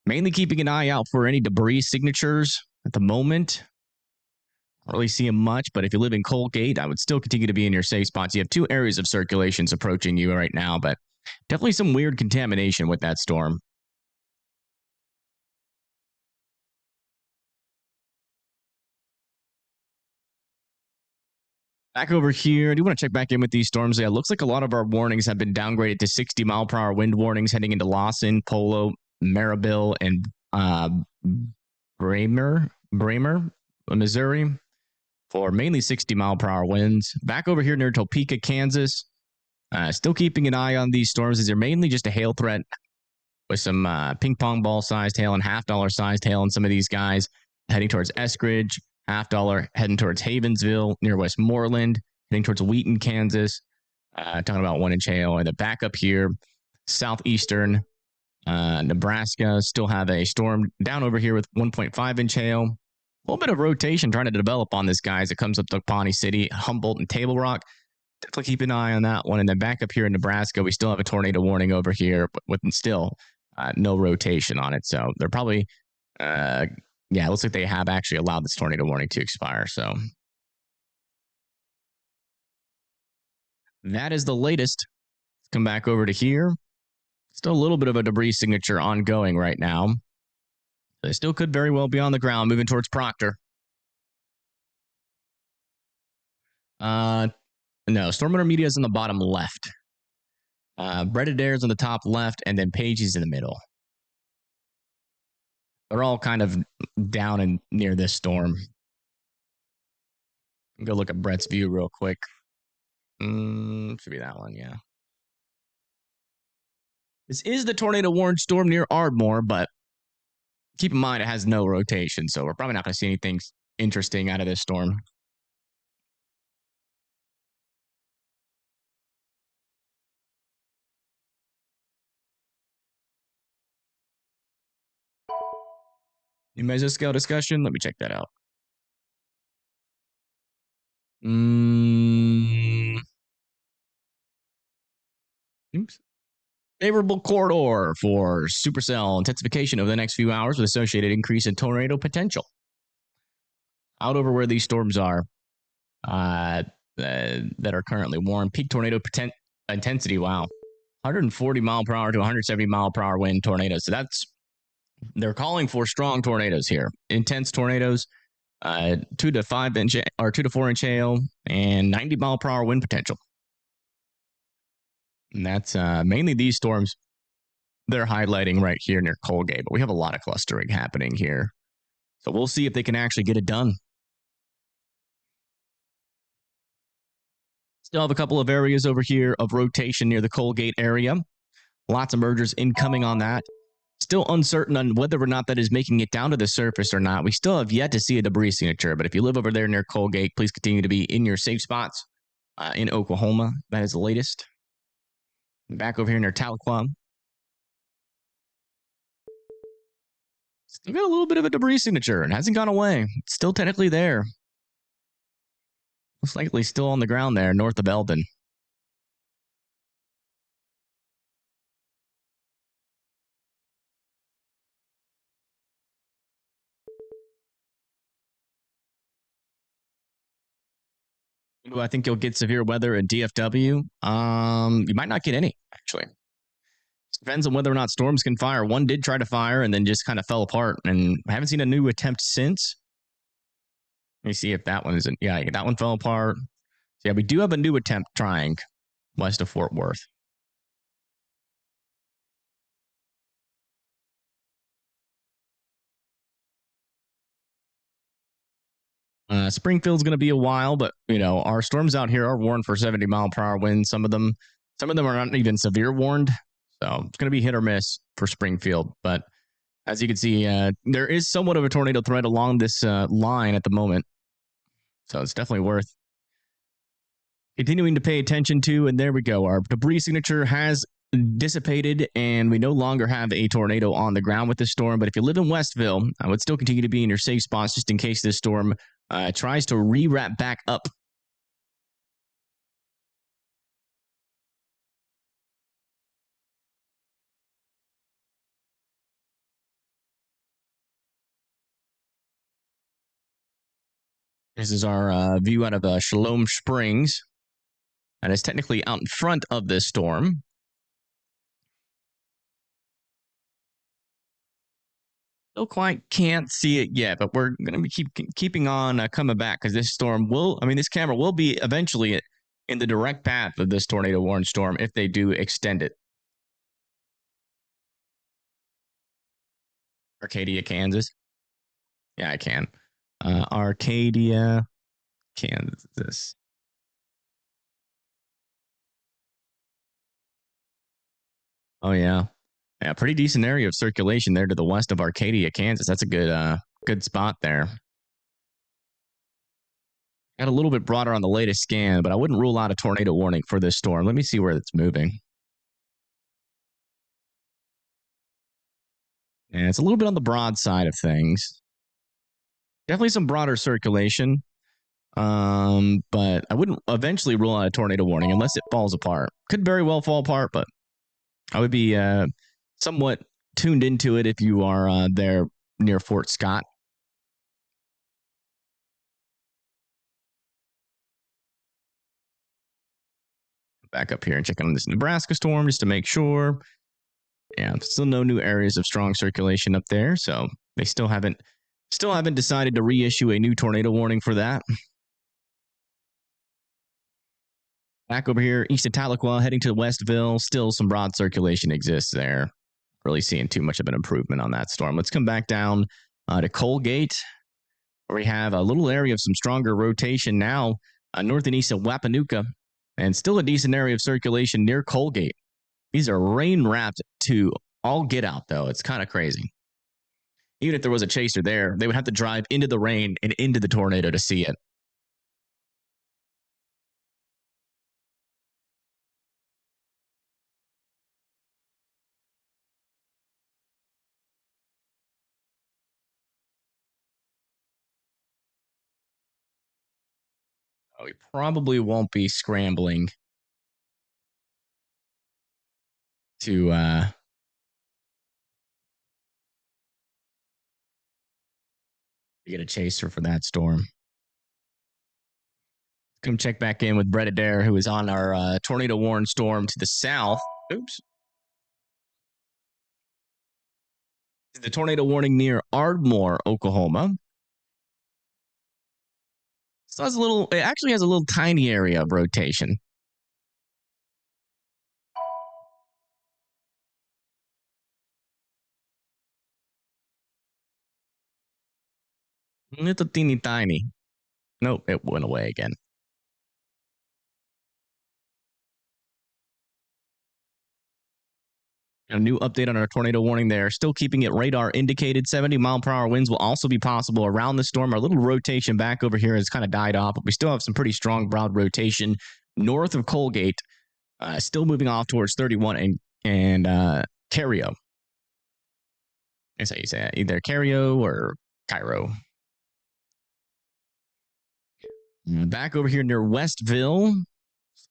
Mainly keeping an eye out for any debris signatures at the moment. Not really seeing much, but if you live in Colgate, I would still continue to be in your safe spots. You have two areas of circulations approaching you right now, but definitely some weird contamination with that storm. Back over here, I do want to check back in with these storms. Yeah, it looks like a lot of our warnings have been downgraded to 60-mile-per-hour wind warnings heading into Lawson, Polo, Maribel, and Bramer, Missouri, for mainly 60-mile-per-hour winds. Back over here near Topeka, Kansas, still keeping an eye on these storms. These are mainly just a hail threat with some ping-pong ball-sized hail and half-dollar-sized hail on some of these guys heading towards Eskridge. $50 heading towards Havensville near Westmoreland, heading towards Wheaton, Kansas. Talking about 1 inch hail. And the back up here, southeastern Nebraska, still have a storm down over here with 1.5 inch hail. A little bit of rotation trying to develop on this, guys. It comes up to Pawnee City, Humboldt, and Table Rock. Definitely keep an eye on that one. And then back up here in Nebraska, we still have a tornado warning over here, but with still no rotation on it. So they're probably... yeah, it looks like they have actually allowed this tornado warning to expire. So that is the latest. Let's come back over to here. Still a little bit of a debris signature ongoing right now. They still could very well be on the ground, moving towards Proctor. No, Storm Intermedia is in the bottom left. Breaded Air is on the top left, and then Pagey's in the middle. They're all kind of down and near this storm. Go look at Brett's view real quick. Should be that one, yeah. This is the tornado warned storm near Ardmore, but keep in mind it has no rotation, so we're probably not going to see anything interesting out of this storm. New mesoscale discussion. Let me check that out. Oops. Favorable corridor for supercell intensification over the next few hours with associated increase in tornado potential. Out over where these storms are that are currently warned. Peak tornado intensity, wow. 140 mile per hour to 170 mile per hour wind tornadoes. So they're calling for strong tornadoes here. Intense tornadoes, 2 to 4 inch hail, and 90 mile per hour wind potential. And that's mainly these storms they're highlighting right here near Colgate, but we have a lot of clustering happening here. So we'll see if they can actually get it done. Still have a couple of areas over here of rotation near the Colgate area. Lots of mergers incoming on that. Still uncertain on whether or not that is making it down to the surface or not. We still have yet to see a debris signature, but if you live over there near Colgate, please continue to be in your safe spots. In Oklahoma, that is the latest. Back over here near Tahlequah. Still got a little bit of a debris signature. It hasn't gone away. It's still technically there. Most likely still on the ground there, north of Eldon. Do I think you'll get severe weather at DFW? You might not get any, actually. Depends on whether or not storms can fire. One did try to fire and then just kind of fell apart, and I haven't seen a new attempt since. Let me see if that one isn't. Yeah, that one fell apart. So yeah, we do have a new attempt trying west of Fort Worth. Springfield's going to be a while, but our storms out here are warned for 70 mile per hour winds. Some of them are not even severe warned. So it's going to be hit or miss for Springfield. But as you can see, there is somewhat of a tornado threat along this line at the moment. So it's definitely worth continuing to pay attention to. And there we go. Our debris signature has dissipated, and we no longer have a tornado on the ground with this storm. But if you live in Westville, I would still continue to be in your safe spots just in case this storm tries to rewrap back up. This is our view out of Shalom Springs. And it's technically out in front of this storm. Still quite can't see it yet, but we're going to be keeping on coming back because this camera will be eventually in the direct path of this tornado warned storm if they do extend it. Arcadia, Kansas. Yeah, I can. Arcadia, Kansas. Oh, yeah. Yeah, pretty decent area of circulation there to the west of Arcadia, Kansas. That's a good spot there. Got a little bit broader on the latest scan, but I wouldn't rule out a tornado warning for this storm. Let me see where it's moving. And it's a little bit on the broad side of things. Definitely some broader circulation. But I wouldn't eventually rule out a tornado warning unless it falls apart. Could very well fall apart, but I would be somewhat tuned into it if you are there near Fort Scott. Back up here and check on this Nebraska storm just to make sure. Yeah, still no new areas of strong circulation up there, so they still haven't decided to reissue a new tornado warning for that. Back over here, east of Tahlequah, heading to Westville, still some broad circulation exists there. Really seeing too much of an improvement on that storm. Let's come back down to Colgate, where we have a little area of some stronger rotation now north and east of Wapanuka, and still a decent area of circulation near Colgate. These are rain-wrapped to all get out, though. It's kind of crazy. Even if there was a chaser there, they would have to drive into the rain and into the tornado to see it. We probably won't be scrambling to get a chaser for that storm. Come check back in with Brett Adair, who is on our tornado warned storm to the south. Oops. The tornado warning near Ardmore, Oklahoma. So it actually has a little tiny area of rotation. Little teeny tiny. Nope, it went away again. A new update on our tornado warning there. Still keeping it radar indicated. 70-mile-per-hour winds will also be possible around the storm. Our little rotation back over here has kind of died off, but we still have some pretty strong broad rotation north of Colgate. Still moving off towards 31 and Cario. That's how you say it. Either Cario or Cairo. Back over here near Westville.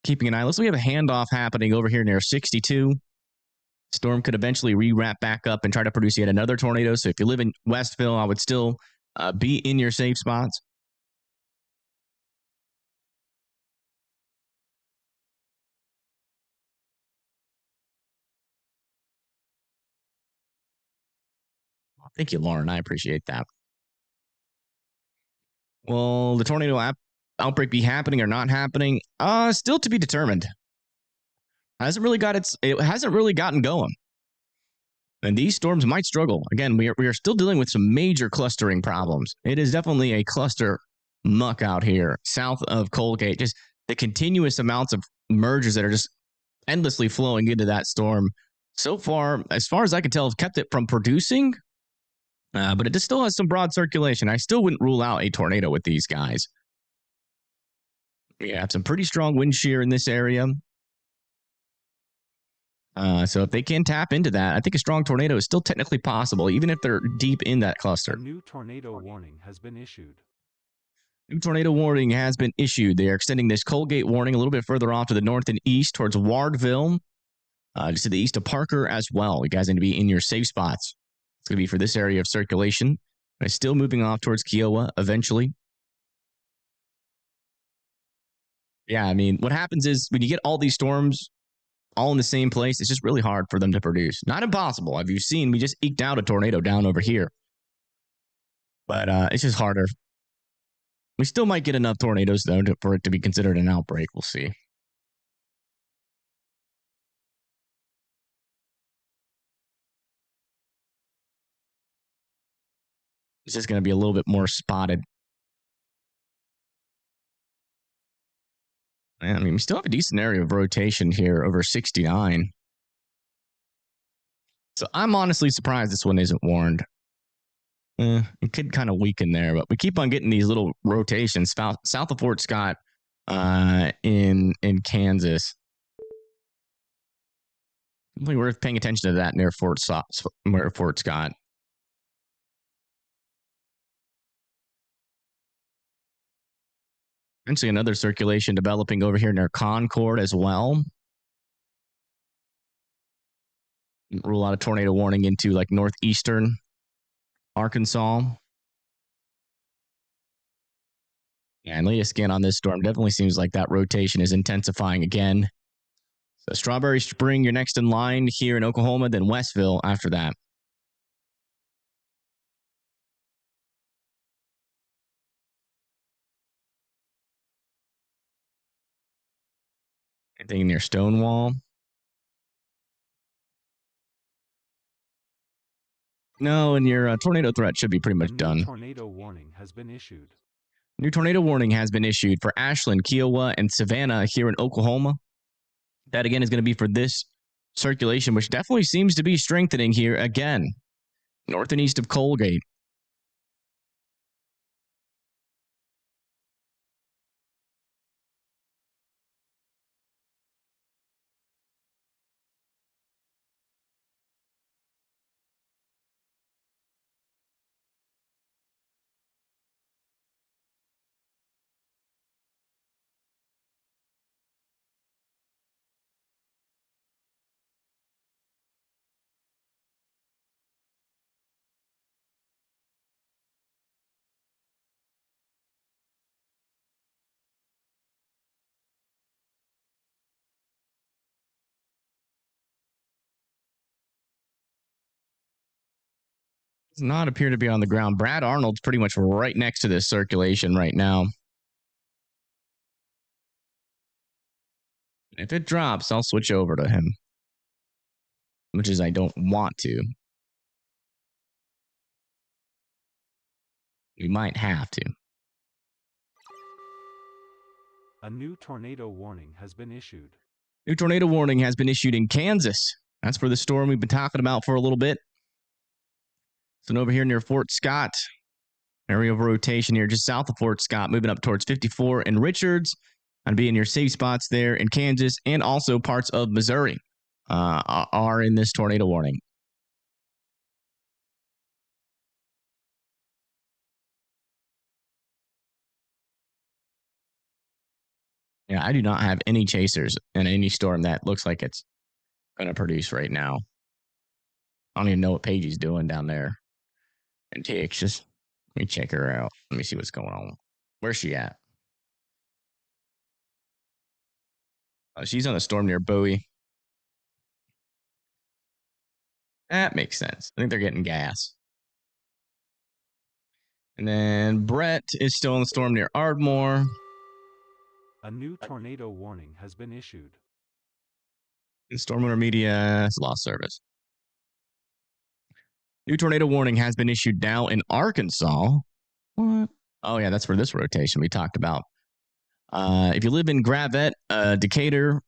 Keeping an eye. Looks like we have a handoff happening over here near 62. Storm could eventually re-wrap back up and try to produce yet another tornado. So if you live in Westville, I would still be in your safe spots. Thank you, Lauren. I appreciate that. Will the tornado outbreak be happening or not happening? Still to be determined. It hasn't really gotten going. And these storms might struggle. Again, we are still dealing with some major clustering problems. It is definitely a cluster muck out here south of Colgate. Just the continuous amounts of mergers that are just endlessly flowing into that storm. So far as I can tell, have kept it from producing. But it just still has some broad circulation. I still wouldn't rule out a tornado with these guys. We have some pretty strong wind shear in this area. So if they can tap into that, I think a strong tornado is still technically possible, even if they're deep in that cluster. A new tornado warning has been issued. New tornado warning has been issued. They are extending this Colgate warning a little bit further off to the north and east towards Wardville, just to the east of Parker as well. You guys need to be in your safe spots. It's going to be for this area of circulation. It's still moving off towards Kiowa eventually. Yeah, I mean, what happens is when you get all these storms all in the same place, it's just really hard for them to produce. Not impossible. Have you seen, we just eked out a tornado down over here. But it's just harder. We still might get enough tornadoes, though, for it to be considered an outbreak. We'll see. It's just going to be a little bit more spotted. I mean, we still have a decent area of rotation here over 69. So I'm honestly surprised this one isn't warned. It could kind of weaken there, but we keep on getting these little rotations south of Fort Scott in Kansas. Definitely worth paying attention to that near Fort Scott. Eventually another circulation developing over here near Concord as well. Rule out a tornado warning into like northeastern Arkansas. Yeah, and latest scan on this storm definitely seems like that rotation is intensifying again. So Strawberry Spring, you're next in line here in Oklahoma, then Westville after that. Anything near Stonewall? No, and your tornado threat should be pretty much done. Tornado warning has been issued. New tornado warning has been issued for Ashland, Kiowa, and Savannah here in Oklahoma. That again is going to be for this circulation, which definitely seems to be strengthening here again, north and east of Colgate. Does not appear to be on the ground. Brad Arnold's pretty much right next to this circulation right now. If it drops, I'll switch over to him, which is I don't want to. We might have to. A new tornado warning has been issued. New tornado warning has been issued in Kansas. That's for the storm we've been talking about for a little bit. So over here near Fort Scott, area of rotation here just south of Fort Scott, moving up towards 54 and Richards, and being your safe spots there in Kansas, and also parts of Missouri are in this tornado warning. Yeah, I do not have any chasers in any storm that looks like it's going to produce right now. I don't even know what Paige's doing down there in Texas. Let me check her out. Let me see what's going on. Where's she at? She's on a storm near Bowie. That makes sense. I think they're getting gas. And then Brett is still in the storm near Ardmore. A new tornado warning has been issued. And Stormwater Media has lost service. New tornado warning has been issued now in Arkansas. What? Oh, yeah, that's for this rotation we talked about. If you live in Gravette, Decatur,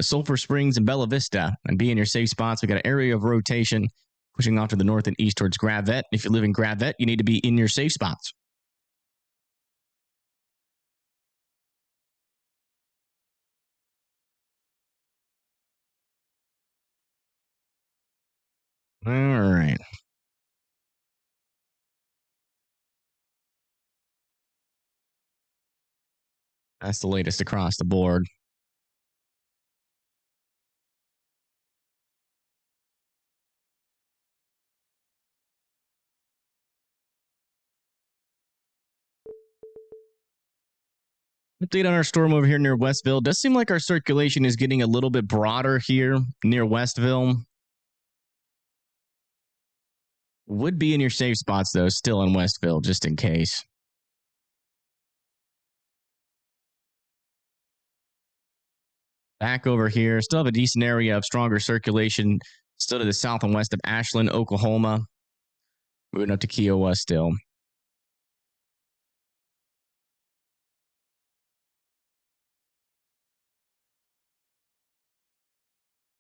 Sulphur Springs, and Bella Vista, and be in your safe spots, we got an area of rotation pushing off to the north and east towards Gravette. If you live in Gravette, you need to be in your safe spots. All right. That's the latest across the board. Update on our storm over here near Westville. Does seem like our circulation is getting a little bit broader here near Westville. Would be in your safe spots, though, still in Westville, just in case. Back over here, still have a decent area of stronger circulation, still to the south and west of Ashland, Oklahoma. Moving up to Kiowa still.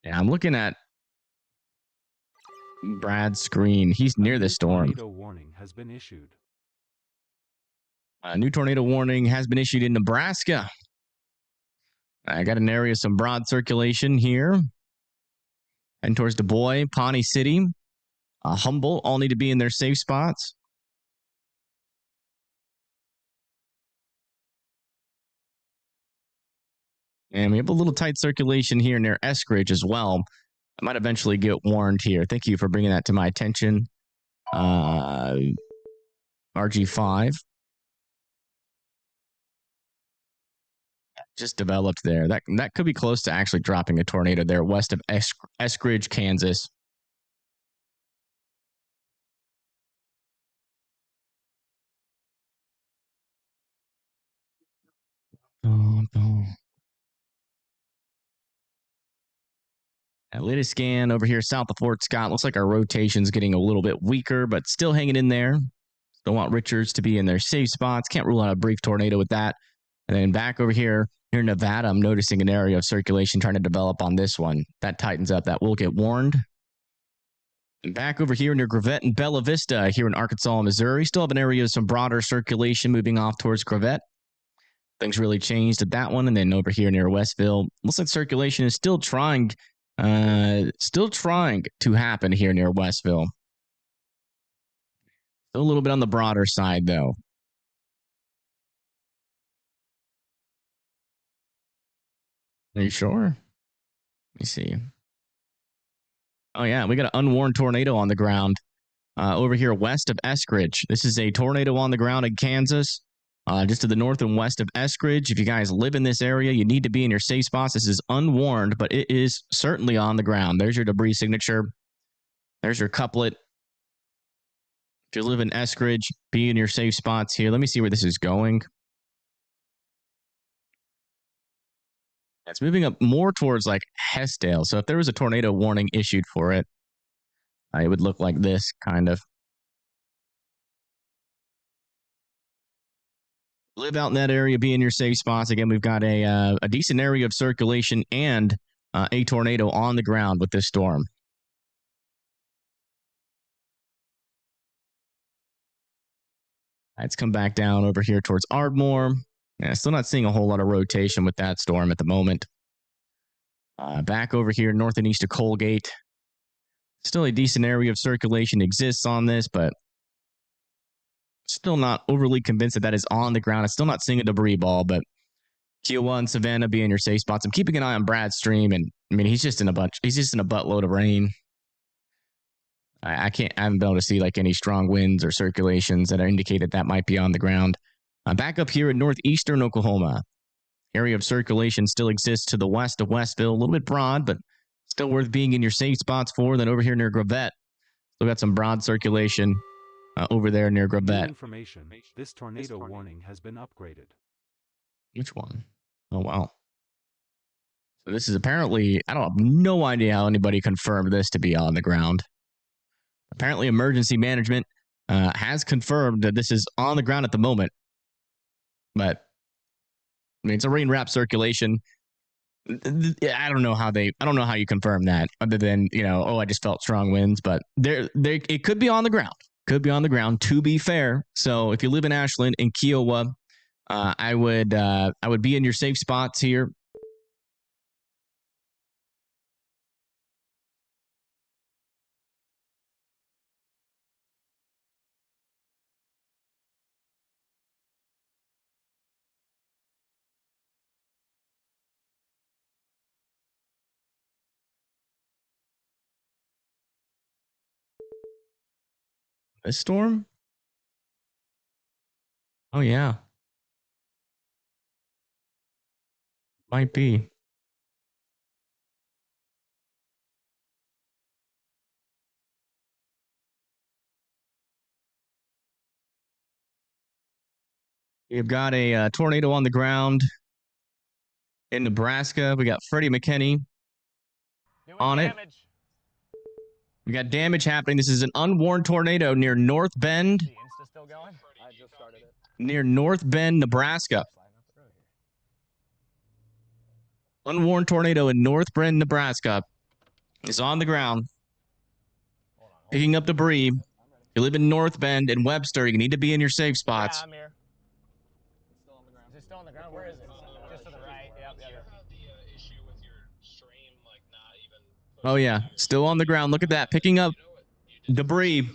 Yeah, I'm looking at Brad's screen. He's near the storm. Tornado warning has been issued. A new tornado warning has been issued in Nebraska. I got an area of some broad circulation here. Heading towards Du Bois, Pawnee City, Humboldt, all need to be in their safe spots. And we have a little tight circulation here near Eskridge as well. I might eventually get warned here. Thank you for bringing that to my attention. RG5. just developed there. That could be close to actually dropping a tornado there west of Eskridge, Kansas. Latest scan over here south of Fort Scott. Looks like our rotation's getting a little bit weaker, but still hanging in there. Don't want Richards to be in their safe spots. Can't rule out a brief tornado with that. And then back over here in Nevada, I'm noticing an area of circulation trying to develop on this one. That tightens up. That will get warned. And back over here near Gravette and Bella Vista here in Arkansas and Missouri. Still have an area of some broader circulation moving off towards Gravette. Things really changed at that one. And then over here near Westville, looks like circulation is still trying to happen here near Westville. Still a little bit on the broader side, though. Are you sure? Let me see. Oh, yeah, we got an unwarned tornado on the ground over here west of Eskridge. This is a tornado on the ground in Kansas, just to the north and west of Eskridge. If you guys live in this area, you need to be in your safe spots. This is unwarned, but it is certainly on the ground. There's your debris signature. There's your couplet. If you live in Eskridge, be in your safe spots here. Let me see where this is going. It's moving up more towards like Hessdale. So if there was a tornado warning issued for it, it would look like this kind of. Live out in that area, be in your safe spots. Again, we've got a decent area of circulation and a tornado on the ground with this storm. Let's come back down over here towards Ardmore. Yeah, still not seeing a whole lot of rotation with that storm at the moment. Back over here north and east of Colgate. Still a decent area of circulation exists on this, but still not overly convinced that that is on the ground. I'm still not seeing a debris ball, but Kiowa and Savannah be in your safe spots. I'm keeping an eye on Brad Stream, and I mean, he's just in a buttload of rain. I haven't been able to see like any strong winds or circulations that indicate that might be on the ground. Back up here in northeastern Oklahoma, area of circulation still exists to the west of Westville, a little bit broad, but still worth being in your safe spots for. Then over here near Gravette, still got some broad circulation over there near Gravette. Information: this tornado warning has been upgraded. Which one? Oh, wow. So this is apparently, I have no idea how anybody confirmed this to be on the ground. Apparently emergency management has confirmed that this is on the ground at the moment. But I mean, it's a rain wrap circulation. I don't know how you confirm that other than, I just felt strong winds, but it could be on the ground. Could be on the ground, to be fair. So if you live in Ashland and Kiowa, I would be in your safe spots here. A storm? Oh, yeah. Might be. We've got a tornado on the ground in Nebraska. We got Freddie McKinney on it. We got damage happening. This is an unwarned tornado near North Bend. The Insta still going? I just started it. Near North Bend, Nebraska. Unwarned tornado in North Bend, Nebraska. Is on the ground. Picking up debris. You live in North Bend and Webster. You need to be in your safe spots. Yeah, I'm here. It's still on the ground. Is it still on the ground? Where is it? Just to the right. Yep. Oh, yeah. Still on the ground. Look at that. Picking up debris.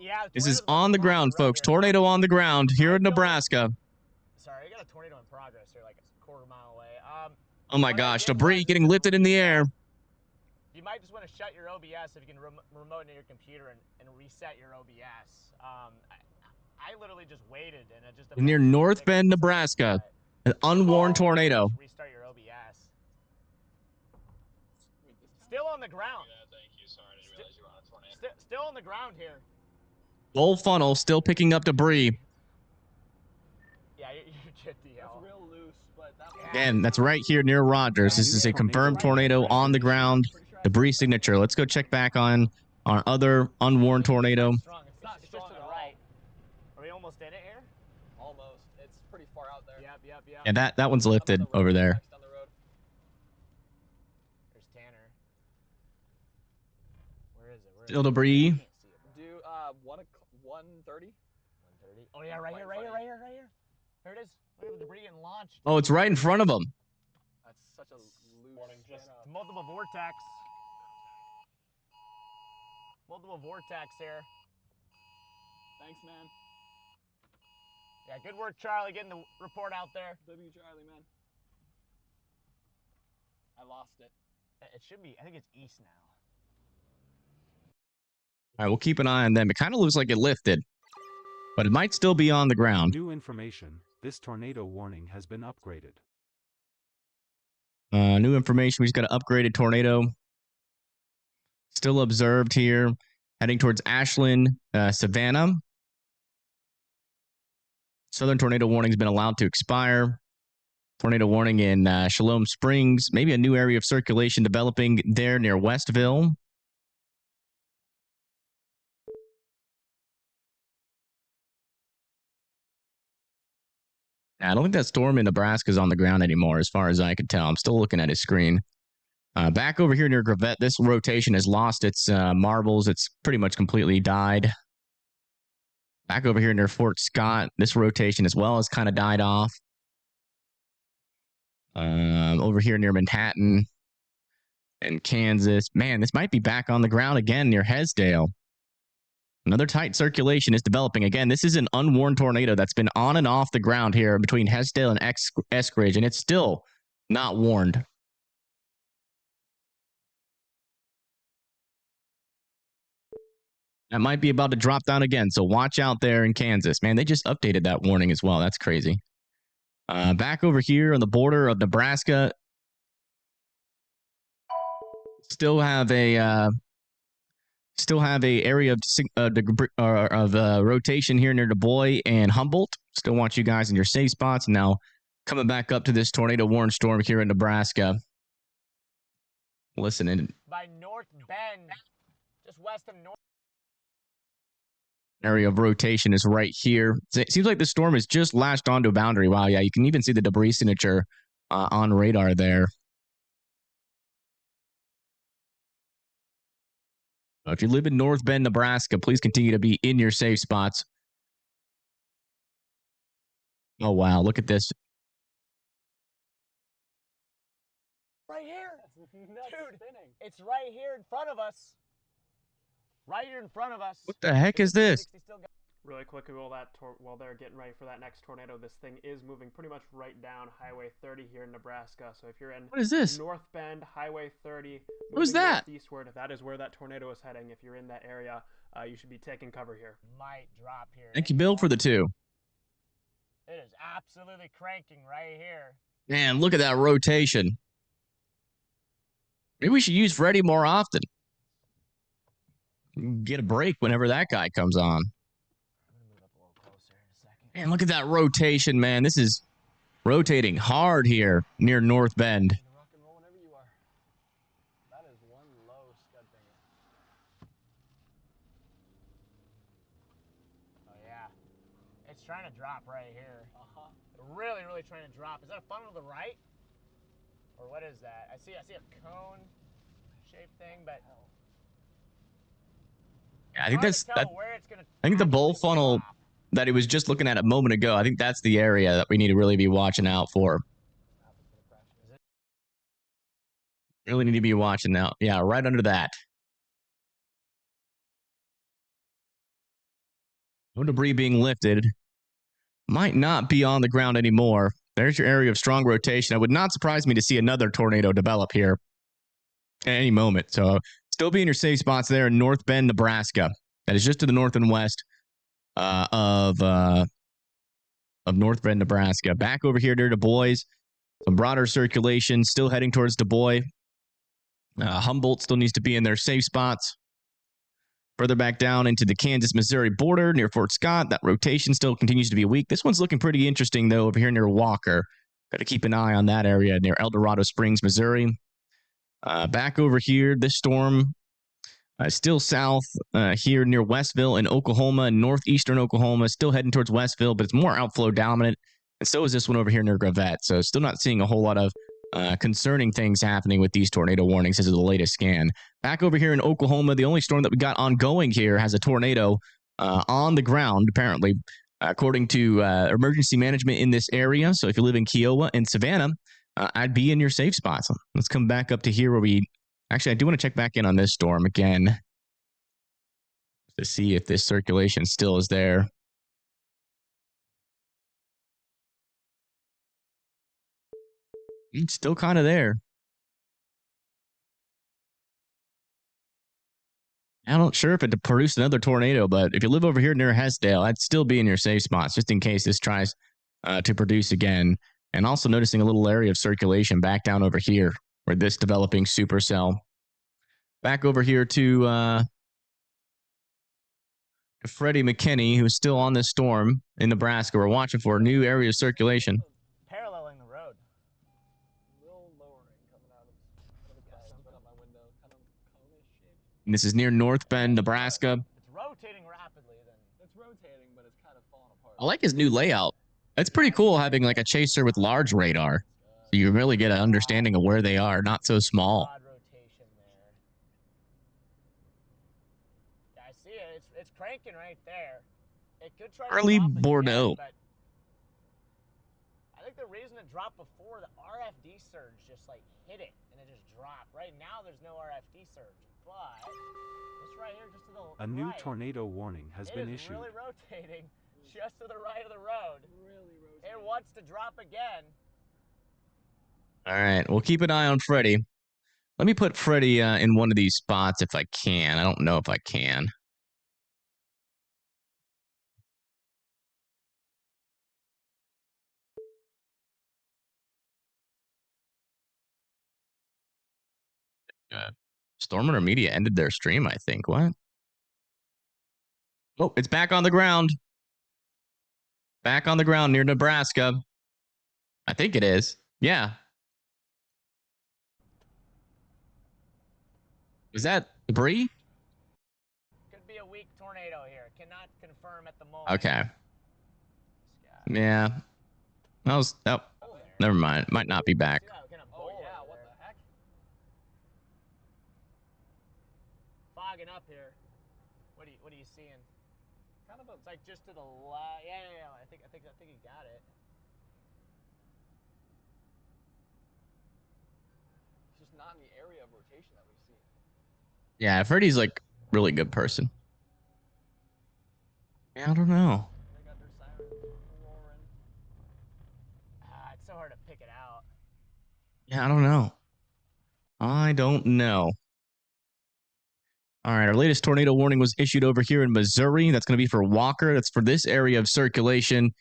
Yeah, This is on the ground, folks. Tornado on the ground here in Nebraska. Sorry, I got a tornado in progress here, like a quarter mile away. Oh, my gosh. Debris getting lifted in the air. You might just want to shut your OBS if you can remote into your computer and reset your OBS. I literally just waited and it just Near North Bend, Nebraska. An unwarned tornado. Restart your OBS. Still on the ground. Still on the ground here. Full funnel, still picking up debris. Yeah, you're good, DL. That's real loose, but that was... Again, that's right here near Rogers. This is a confirmed tornado on the ground. Debris signature. Let's go check back on our other unwarned tornado. Strong. It's just to the right. Are we almost in it here? Almost. It's pretty far out there. Yep. And that one's lifted over there. Down the road. There's Tanner. Where is it? Still debris. Do 1:30. 130. Oh yeah, right here. Here it is. Look at the debris getting launched. Oh, it's right in front of them. That's such a loose... Just multiple vortex. Multiple vortex here. Thanks, man. Yeah, good work, Charlie, getting the report out there. W. Charlie, man. I lost it. It should be. I think it's east now. All right, we'll keep an eye on them. It kind of looks like it lifted, but it might still be on the ground. New information. This tornado warning has been upgraded. New information. We just got an upgraded tornado. Still observed here, heading towards Ashland, Savannah. Southern tornado warning has been allowed to expire. Tornado warning in Shalom Springs. Maybe a new area of circulation developing there near Westville. I don't think that storm in Nebraska is on the ground anymore, as far as I can tell. I'm still looking at his screen. Back over here near Gravette, this rotation has lost its marbles. It's pretty much completely died. Back over here near Fort Scott, this rotation as well has kind of died off. Over here near Manhattan and Kansas. Man, this might be back on the ground again near Hesdale. Another tight circulation is developing. Again, this is an unwarned tornado that's been on and off the ground here between Hesdale and Eskridge, and it's still not warned. That might be about to drop down again, so watch out there in Kansas. Man, they just updated that warning as well. That's crazy. Back over here on the border of Nebraska, still have a area of rotation here near Du Bois and Humboldt. Still want you guys in your safe spots. Now coming back up to this tornado warned storm here in Nebraska. Listening. By North Bend, just west of North. Area of rotation is right here. It seems like the storm has just latched onto a boundary. Wow, yeah, you can even see the debris signature on radar there. If you live in North Bend, Nebraska, please continue to be in your safe spots. Oh, wow, look at this. Right here. Dude, it's right here in front of us. Right here in front of us. What the heck is this? Really quickly, while they're getting ready for that next tornado, this thing is moving pretty much right down Highway 30 here in Nebraska. So if you're in What is this? North Bend, Highway 30, What is that? Eastward, if that is where that tornado is heading, if you're in that area, you should be taking cover here. Might drop here. Thank you, Bill, for the 2. It is absolutely cranking right here. Man, look at that rotation. Maybe we should use Freddie more often. Get a break whenever that guy comes on. I'm gonna move up a little closer in a second. Man, look at that rotation, man. This is rotating hard here near North Bend. Rock and roll whenever you are. That is one low scud finger. Oh yeah, it's trying to drop right here. Really, really trying to drop. Is that a funnel to the right, or what is that? I see a cone shaped thing, but. I think that's I think the bowl funnel that he was just looking at a moment ago. I think that's the area that we need to really be watching out for. Really need to be watching out. Yeah, right under that. No debris being lifted. Might not be on the ground anymore. There's your area of strong rotation. It would not surprise me to see another tornado develop here at any moment. So still be in your safe spots there in North Bend, Nebraska. That is just to the north and west of North Bend, Nebraska. Back over here near Du Bois. Some broader circulation still heading towards Du Bois. Humboldt still needs to be in their safe spots. Further back down into the Kansas-Missouri border near Fort Scott, that rotation still continues to be weak. This one's looking pretty interesting, though, over here near Walker. Got to keep an eye on that area near El Dorado Springs, Missouri. Back over here, this storm still south here near Westville in Oklahoma and northeastern Oklahoma, still heading towards Westville, but it's more outflow dominant. And so is this one over here near Gravette. So still not seeing a whole lot of concerning things happening with these tornado warnings. This is the latest scan. Back over here in Oklahoma, the only storm that we got ongoing here has a tornado on the ground, apparently, according to emergency management in this area. So if you live in Kiowa and Savannah, I'd be in your safe spots. Let's come back up to here where we... Actually, I do want to check back in on this storm again to see if this circulation still is there. It's still kind of there. I'm not sure if it produced another tornado, but if you live over here near Hesdale, I'd still be in your safe spots just in case this tries to produce again. And also noticing a little area of circulation back down over here where this developing supercell. Back over here to Freddie McKinney, who's still on this storm in Nebraska. We're watching for a new area of circulation. Paralleling the road. And this is near North Bend, Nebraska. It's rotating rapidly then. It's rotating, but it's kind of falling apart. I like his new layout. It's pretty cool having like a chaser with large radar. So you really get an understanding of where they are, not so small. Odd rotation there. Yeah, I see it. It's cranking right there. It could try to Early drop again, Bordeaux. but I think the reason it dropped before, the RFD surge just like hit it and it just dropped. Right now there's no RFD surge, but this right here just to the A new right, tornado warning has been issued. It is really rotating just to the right of the road. It wants to drop again. All right, we'll keep an eye on Freddie. Let me put Freddie in one of these spots if I can. I don't know if I can. Storm Media ended their stream, I think. What? Oh, it's back on the ground. Back on the ground near Nebraska. I think it is. Yeah. Is that debris? Could be a weak tornado here. Cannot confirm at the moment. Okay. Yeah. That was... Oh, never mind. It might not be back. Oh, yeah. What the heck? Fogging up here. What are you seeing? Kind of it's like just to the left. Yeah. I think you got it. It's just not in the area of rotation that we see. Yeah, Freddie's like really good person. Yeah, I don't know. They got their sirens roaring. It's so hard to pick it out. Yeah, I don't know. I don't know. All right, our latest tornado warning was issued over here in Missouri. That's going to be for Walker. That's for this area of circulation.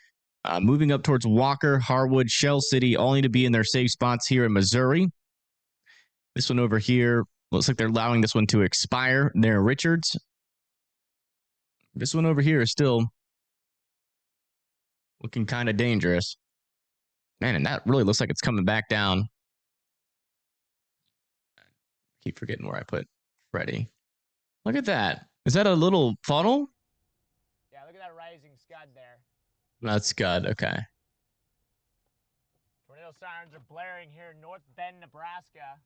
Moving up towards Walker, Harwood, Shell City, all need to be in their safe spots here in Missouri. This one over here, looks like they're allowing this one to expire near Richards. This one over here is still looking kind of dangerous. Man, and that really looks like it's coming back down. I keep forgetting where I put Freddie. Look at that. Is that a little funnel? Yeah, look at that rising scud there. That's scud, okay. Tornado sirens are blaring here in North Bend, Nebraska.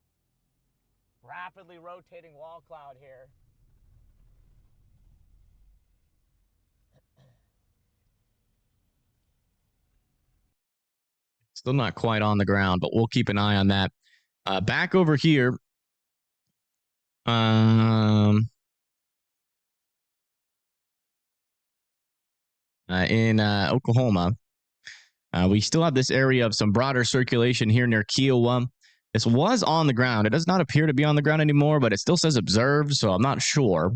Rapidly rotating wall cloud here. Still not quite on the ground, but we'll keep an eye on that. Back over here. In Oklahoma, we still have this area of some broader circulation here near Kiowa. This was on the ground. It does not appear to be on the ground anymore, but it still says observed, so I'm not sure.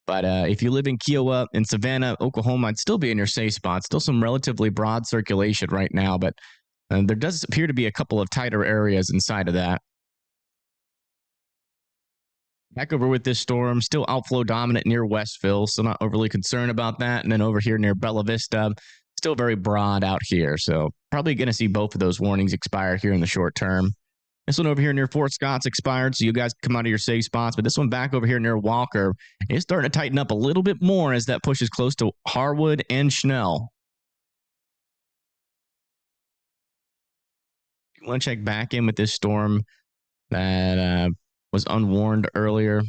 But if you live in Kiowa, in Savannah, Oklahoma, I'd still be in your safe spot. Still some relatively broad circulation right now, but there does appear to be a couple of tighter areas inside of that. Back over with this storm, still outflow dominant near Westville, so not overly concerned about that. And then over here near Bella Vista, still very broad out here. So probably going to see both of those warnings expire here in the short term. This one over here near Fort Scott's expired, so you guys can come out of your safe spots. But this one back over here near Walker is starting to tighten up a little bit more as that pushes close to Harwood and Schnell. You want to check back in with this storm that was unwarned earlier.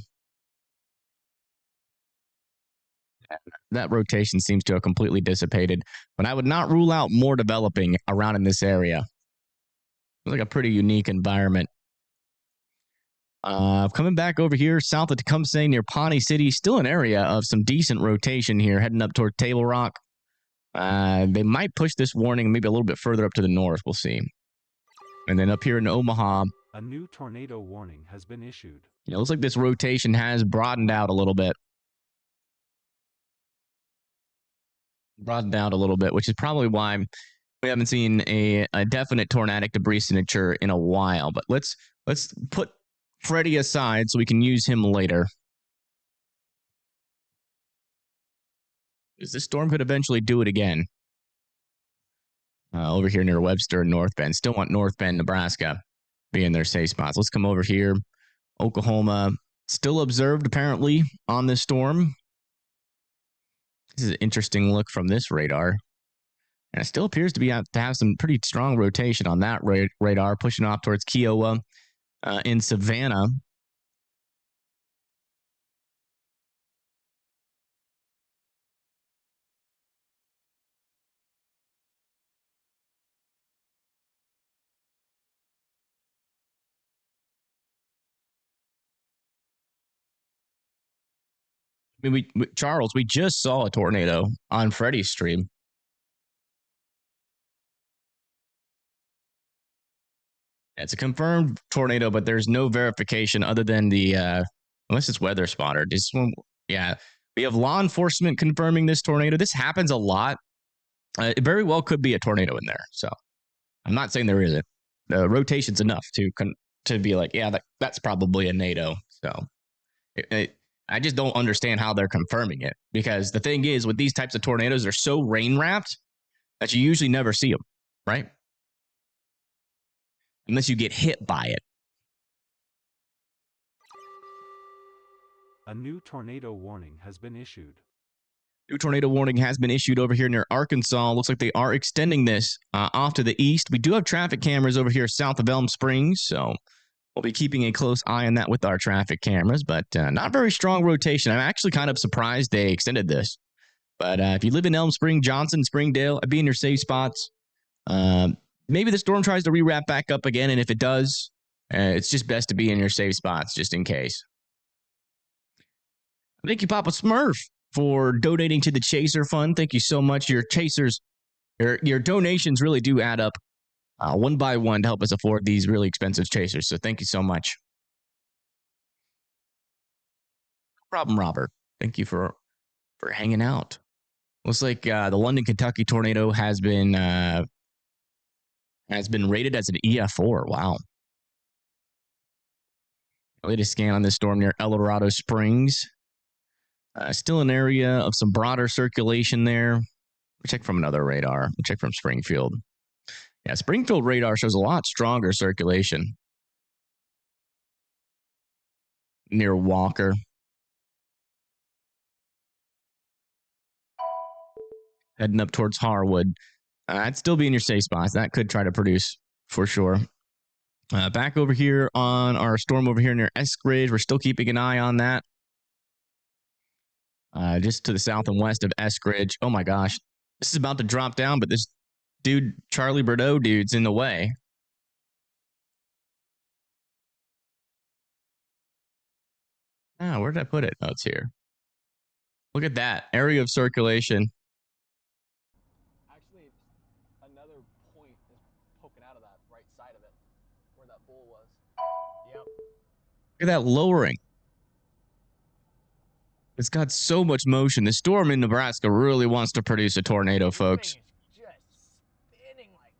That rotation seems to have completely dissipated, but I would not rule out more developing around in this area. It's like a pretty unique environment. Coming back over here south of Tecumseh near Pawnee City, still an area of some decent rotation here, heading up toward Table Rock. They might push this warning maybe a little bit further up to the north. We'll see. And then up here in Omaha, a new tornado warning has been issued. It looks like this rotation has broadened out a little bit. Which is probably why we haven't seen a definite tornadic debris signature in a while. But let's put Freddy aside so we can use him later. Because this storm could eventually do it again. Over here near Webster and North Bend. Still want North Bend, Nebraska being their safe spots. Let's come over here. Oklahoma still observed apparently on this storm. This is an interesting look from this radar. And it still appears to have some pretty strong rotation on that radar, pushing off towards Kiowa in Savannah. I mean, Charles, we just saw a tornado on Freddy's stream. It's a confirmed tornado, but there's no verification other than the unless it's weather spotter. This one, yeah, we have law enforcement confirming this tornado. This happens a lot. It very well could be a tornado in there. So I'm not saying there isn't. The rotation's enough to be like, yeah, that's probably a NATO. So I just don't understand how they're confirming it, because the thing is, with these types of tornadoes, they're so rain wrapped that you usually never see them, right? Unless you get hit by it. A new tornado warning has been issued. New tornado warning has been issued over here near Arkansas. Looks like they are extending this off to the east. We do have traffic cameras over here south of Elm Springs, so we'll be keeping a close eye on that with our traffic cameras, but not very strong rotation. I'm actually kind of surprised they extended this. But if you live in Elm Springs, Johnson, Springdale, I'd be in your safe spots. Maybe the storm tries to rewrap back up again, and if it does, it's just best to be in your safe spots just in case. Thank you, Papa Smurf, for donating to the Chaser Fund. Thank you so much. Your Chasers, your donations really do add up one by one to help us afford these really expensive Chasers. So thank you so much. No problem, Robert. Thank you for hanging out. Looks like the London, Kentucky tornado has been rated as an EF4. Wow. Latest scan on this storm near El Dorado Springs. Still an area of some broader circulation there. We'll check from another radar. We'll check from Springfield. Yeah, Springfield radar shows a lot stronger circulation near Walker. Heading up towards Harwood. I'd still be in your safe spots. That could try to produce for sure. Back over here on our storm over here near Eskridge. We're still keeping an eye on that. Just to the south and west of Eskridge. Oh my gosh. This is about to drop down, but this dude, Charlie Bordeaux dude's in the way. Where did I put it? Oh, it's here. Look at that. Area of circulation. Actually, another point is poking out of that right side of it, where that bull was. Yep. Look at that lowering. It's got so much motion. The storm in Nebraska really wants to produce a tornado, folks. This thing is just spinning like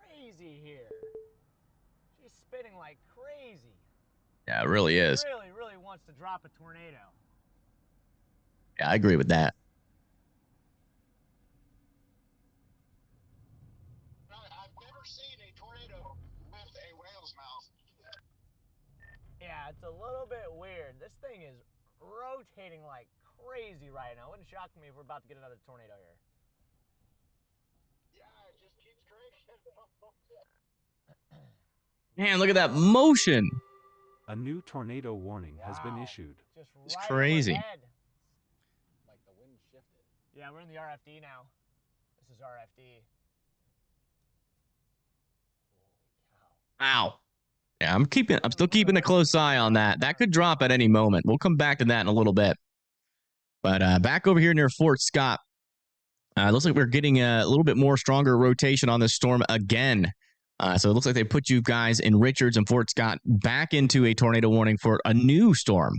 crazy here. She's spinning like crazy. Yeah, it really is. Really, really wants to drop a tornado. Yeah, I agree with that. I've never seen a tornado with a whale's mouth. Yeah, it's a little bit weird. This thing is rotating like crazy right now. It wouldn't shock me if we're about to get another tornado here. Yeah, it just keeps cranking. Man, look at that motion. A new tornado warning has been issued. Just It's right crazy. overhead. Like the wind shifted. Yeah, we're in the RFD now. This is RFD. Wow. Yeah, I'm still keeping a close eye on that. That could drop at any moment. We'll come back to that in a little bit. But back over here near Fort Scott, looks like we're getting a little bit more stronger rotation on this storm again. So it looks like they put you guys in Richards and Fort Scott back into a tornado warning for a new storm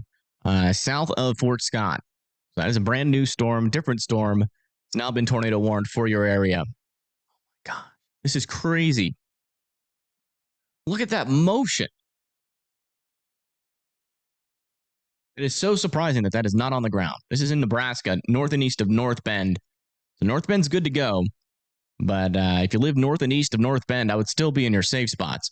south of Fort Scott. So that is a brand new storm, different storm. It's now been tornado warned for your area. Oh my God, this is crazy. Look at that motion. It is so surprising that that is not on the ground. This is in Nebraska, north and east of North Bend. So North Bend's good to go. But if you live north and east of North Bend, I would still be in your safe spots.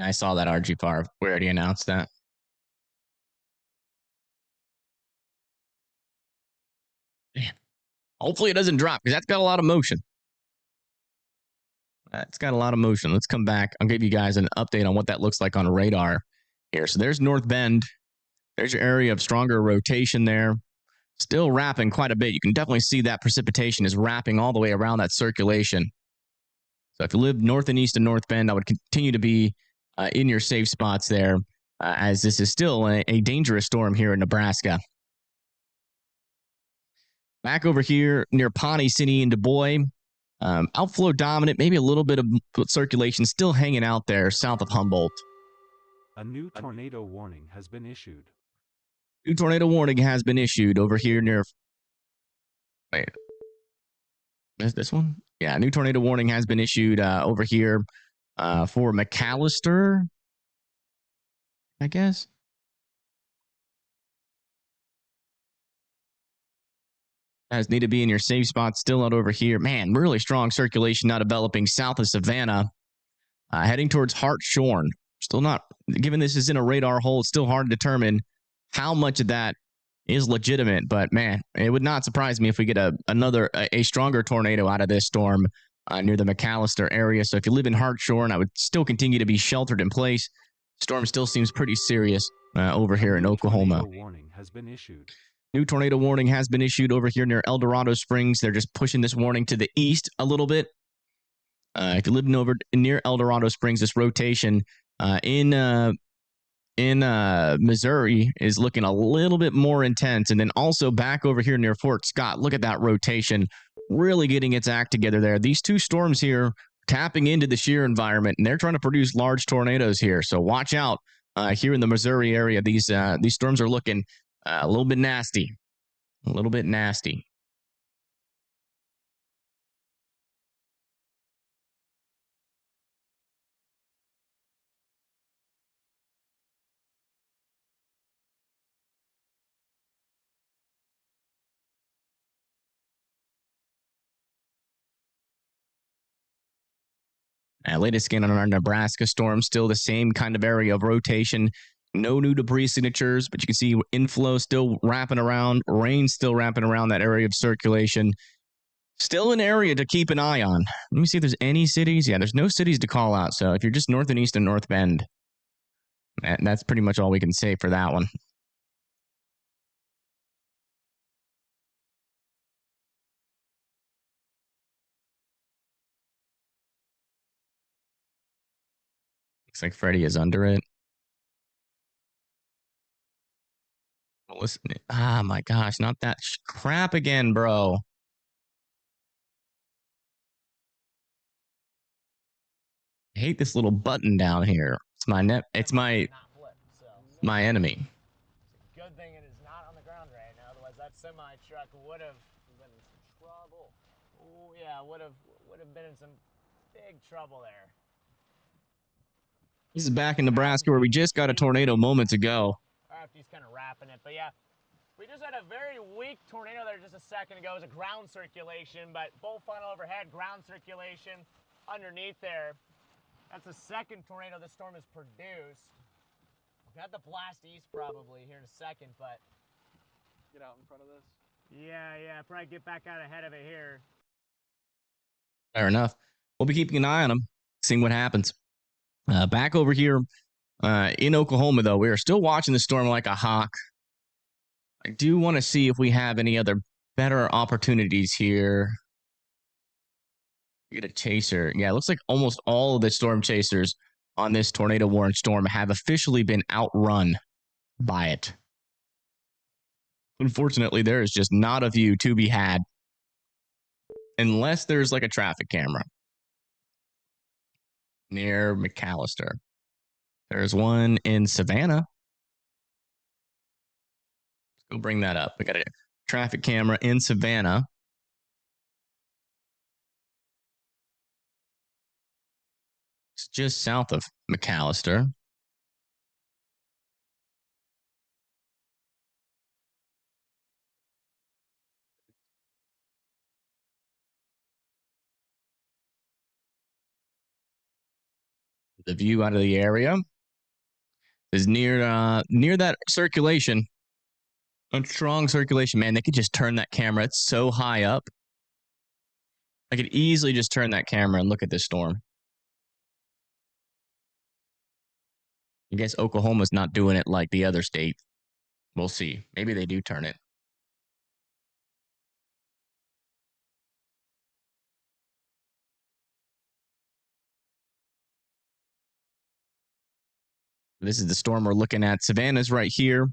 I saw that RG5. We already announced that. Man. Hopefully it doesn't drop because that's got a lot of motion. It's got a lot of motion. Let's come back. I'll give you guys an update on what that looks like on a radar here. So there's North Bend. There's your area of stronger rotation there. Still wrapping quite a bit. You can definitely see that precipitation is wrapping all the way around that circulation. So if you live north and east of North Bend, I would continue to be in your safe spots there, as this is still a dangerous storm here in Nebraska. Back over here near Pawnee City and Du Bois, outflow dominant, maybe a little bit of circulation still hanging out there south of Humboldt. A new tornado warning has been issued. New tornado warning has been issued over here near... Wait. Is this one? Yeah, new tornado warning has been issued over here for McAllister, I guess. Guys need to be in your safe spot. Still out over here. Man, really strong circulation now developing south of Savannah, heading towards Hartshorn. Still not, given this is in a radar hole, it's still hard to determine how much of that is legitimate. But man, it would not surprise me if we get a stronger tornado out of this storm near the McAllister area. So if you live in Hartshorn, I would still continue to be sheltered in place. Storm still seems pretty serious over here in Oklahoma. Warning has been issued. New tornado warning has been issued over here near El Dorado Springs. They're just pushing this warning to the east a little bit. If you live near El Dorado Springs, this rotation in Missouri is looking a little bit more intense. And then also back over here near Fort Scott, look at that rotation really getting its act together there. These two storms here tapping into the shear environment, and they're trying to produce large tornadoes here. So watch out here in the Missouri area. These storms are looking a little bit nasty. A little bit nasty. Latest scan on our Nebraska storm, still the same kind of area of rotation. No new debris signatures, but you can see inflow still wrapping around, rain still wrapping around that area of circulation. Still an area to keep an eye on. Let me see if there's any cities. Yeah, there's no cities to call out. So if you're just north and east of North Bend, that's pretty much all we can say for that one. Looks like Freddie is under it. Listen, ah, my gosh, not that crap again, bro. I hate this little button down here. It's my it's my enemy. It's a good thing it is not on the ground right now, otherwise that semi truck would have been in some trouble. Oh yeah, would have been in some big trouble there. This is back in Nebraska where we just got a tornado moments ago. He's kind of wrapping it, but yeah, we just had a very weak tornado there just a second ago. It was a ground circulation, but full funnel overhead, ground circulation underneath there. That's the second tornado this storm has produced. We've got the blast east probably here in a second, but Get out in front of this. yeah, probably get back out ahead of it here. Fair enough. We'll be keeping an eye on them, seeing what happens. Back over here in Oklahoma, though, we are still watching the storm like a hawk. I do want to see if we have any other better opportunities here. Get a chaser. Yeah, it looks like almost all of the storm chasers on this tornado warning storm have officially been outrun by it. Unfortunately, there is just not a view to be had unless there's like a traffic camera near McAllister. There's one in Savannah. Let's go bring that up. We got a traffic camera in Savannah. It's just south of McAllister. The view out of the area is near that circulation. A strong circulation, man. They could just turn that camera. It's so high up. I could easily just turn that camera and look at this storm. I guess Oklahoma's not doing it like the other state. We'll see. Maybe they do turn it. This is the storm we're looking at. Savannah's right here.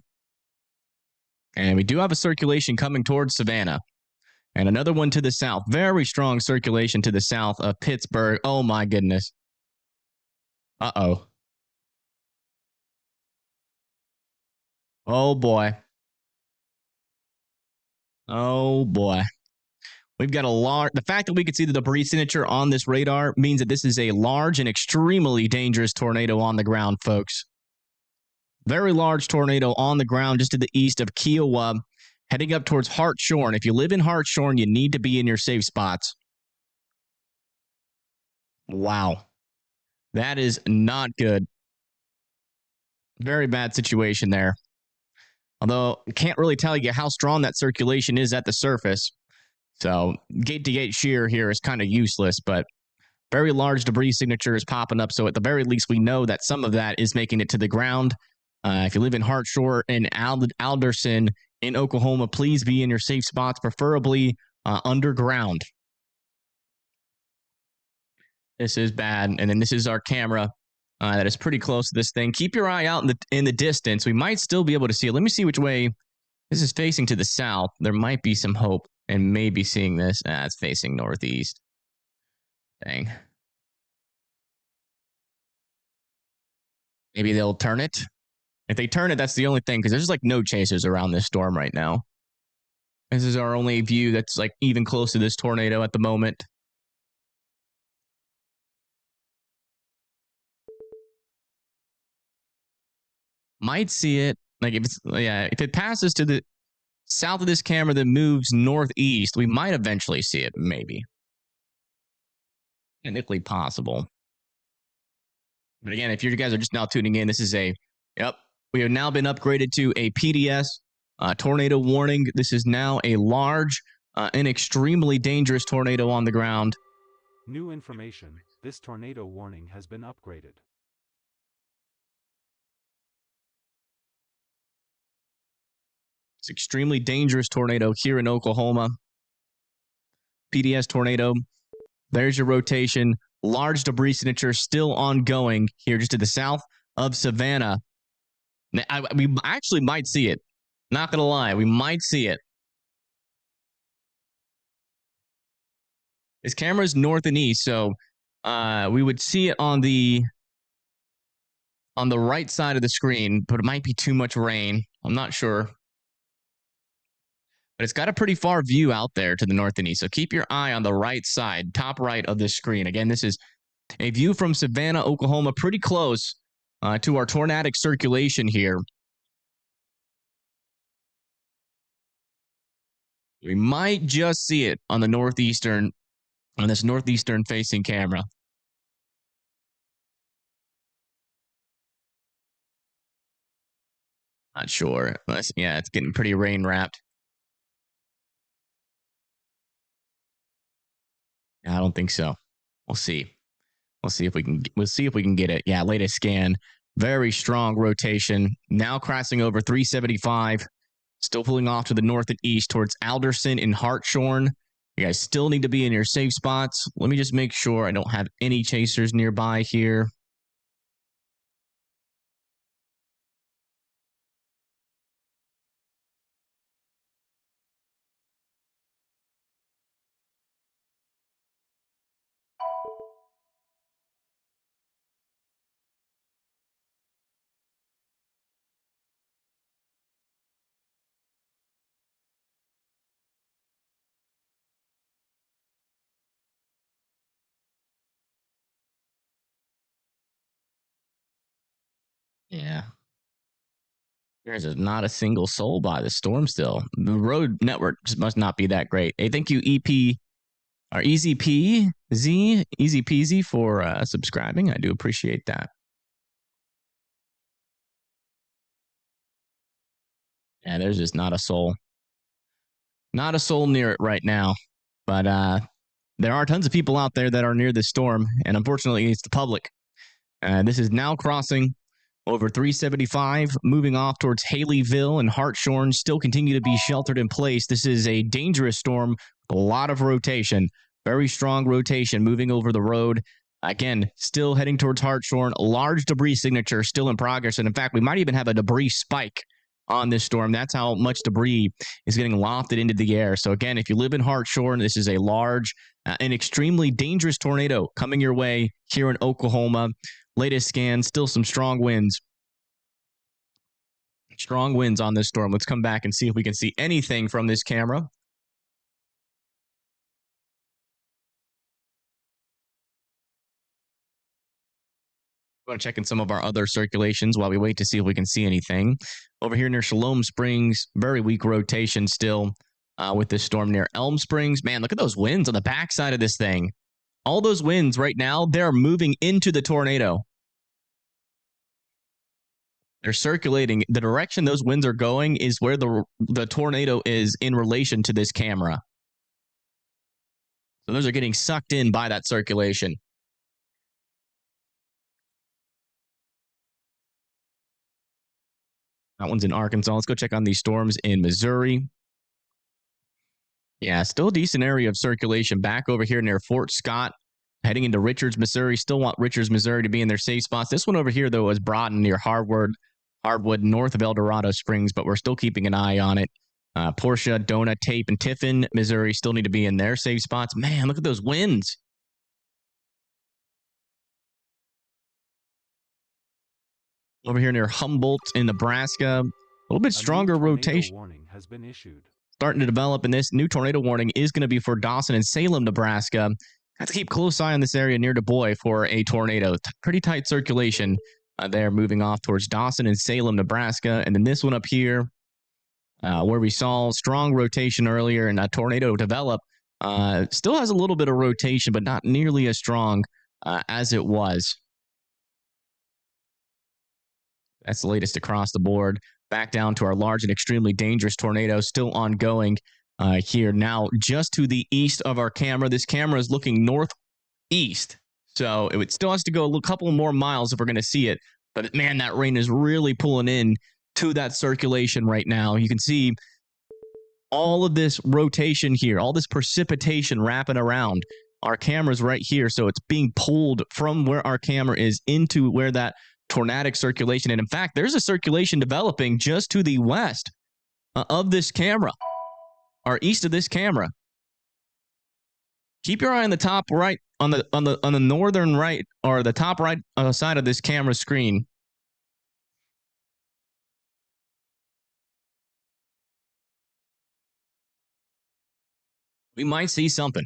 And we do have a circulation coming towards Savannah. And another one to the south. Very strong circulation to the south of Pittsburgh. Oh, my goodness. Uh-oh. Oh, boy. Oh, boy. We've got a large... The fact that we can see the debris signature on this radar means that this is a large and extremely dangerous tornado on the ground, folks. Very large tornado on the ground just to the east of Kiowa, heading up towards Hartshorn. If you live in Hartshorn, you need to be in your safe spots. Wow. That is not good. Very bad situation there. Although, I can't really tell you how strong that circulation is at the surface. So, gate-to-gate shear here is kind of useless, but very large debris signature is popping up. So, at the very least, we know that some of that is making it to the ground. If you live in Hartshorn and Alderson in Oklahoma, please be in your safe spots, preferably underground. This is bad. And then this is our camera that is pretty close to this thing. Keep your eye out in the distance. We might still be able to see it. Let me see which way. This is facing to the south. There might be some hope in maybe seeing this. It's facing northeast. Dang. Maybe they'll turn it. If they turn it, that's the only thing, because there's like no chasers around this storm right now. This is our only view that's like even close to this tornado at the moment. Might see it. Like if it passes to the south of this camera that moves northeast, we might eventually see it, maybe. Technically possible. But again, if you guys are just now tuning in, this is we have now been upgraded to a PDS tornado warning. This is now a large and extremely dangerous tornado on the ground. New information. This tornado warning has been upgraded. It's extremely dangerous tornado here in Oklahoma. PDS tornado. There's your rotation. Large debris signature still ongoing here just to the south of Savannah. We actually might see it. Not going to lie. We might see it. This camera is north and east, so we would see it on the right side of the screen, but it might be too much rain. I'm not sure. But it's got a pretty far view out there to the north and east. So keep your eye on the right side, top right of this screen. Again, this is a view from Savannah, Oklahoma, pretty close to our tornadic circulation here. We might just see it on the northeastern, on this northeastern facing camera. Not sure. Yeah, it's getting pretty rain wrapped. I don't think so. We'll see. We'll see if we can get it. Yeah, latest scan. Very strong rotation. Now crossing over 375. Still pulling off to the north and east towards Alderson and Hartshorn. You guys still need to be in your safe spots. Let me just make sure I don't have any chasers nearby here. Yeah. There's not a single soul by the storm still. The road network just must not be that great. Hey, thank you, EP, or Easy Peasy for subscribing. I do appreciate that. Yeah, there's just not a soul. Not a soul near it right now. But there are tons of people out there that are near this storm, and unfortunately, it's the public. This is now crossing over 375, moving off towards Haleyville and Hartshorn, still continue to be sheltered in place. This is a dangerous storm, a lot of rotation, very strong rotation moving over the road. Again, still heading towards Hartshorn, large debris signature still in progress. And in fact, we might even have a debris spike on this storm. That's how much debris is getting lofted into the air. So again, if you live in Hartshorn, this is a large and extremely dangerous tornado coming your way here in Oklahoma. Latest scan, still some strong winds. Strong winds on this storm. Let's come back and see if we can see anything from this camera. We're going to check in some of our other circulations while we wait to see if we can see anything. Over here near Shalom Springs, very weak rotation still with this storm near Elm Springs. Man, look at those winds on the backside of this thing. All those winds right now, they're moving into the tornado. They're circulating. The direction those winds are going is where the tornado is in relation to this camera. So those are getting sucked in by that circulation. That one's in Arkansas. Let's go check on these storms in Missouri. Yeah, still a decent area of circulation back over here near Fort Scott, heading into Richards, Missouri. Still want Richards, Missouri to be in their safe spots. This one over here, though, is Broughton near Hardwood, north of El Dorado Springs, but we're still keeping an eye on it. Portia, Donut, Tape, and Tiffin, Missouri still need to be in their safe spots. Man, look at those winds. Over here near Humboldt in Nebraska, a little bit stronger rotation. Warning has been issued. Starting to develop, and this new tornado warning is going to be for Dawson and Salem, Nebraska. Have to keep close eye on this area near Du Bois for a tornado. Pretty tight circulation there, moving off towards Dawson and Salem, Nebraska. And then this one up here, where we saw strong rotation earlier and a tornado develop, still has a little bit of rotation, but not nearly as strong as it was. That's the latest across the board. Back down to our large and extremely dangerous tornado, still ongoing here. Now, just to the east of our camera, this camera is looking northeast. So it still has to go a couple more miles if we're going to see it. But man, that rain is really pulling in to that circulation right now. You can see all of this rotation here, all this precipitation wrapping around. Our camera's right here, so it's being pulled from where our camera is into where that tornadic circulation. And in fact, there's a circulation developing just to the west of this camera, or east of this camera. Keep your eye on the top right, on the northern right, or the top right side of this camera screen. We might see something.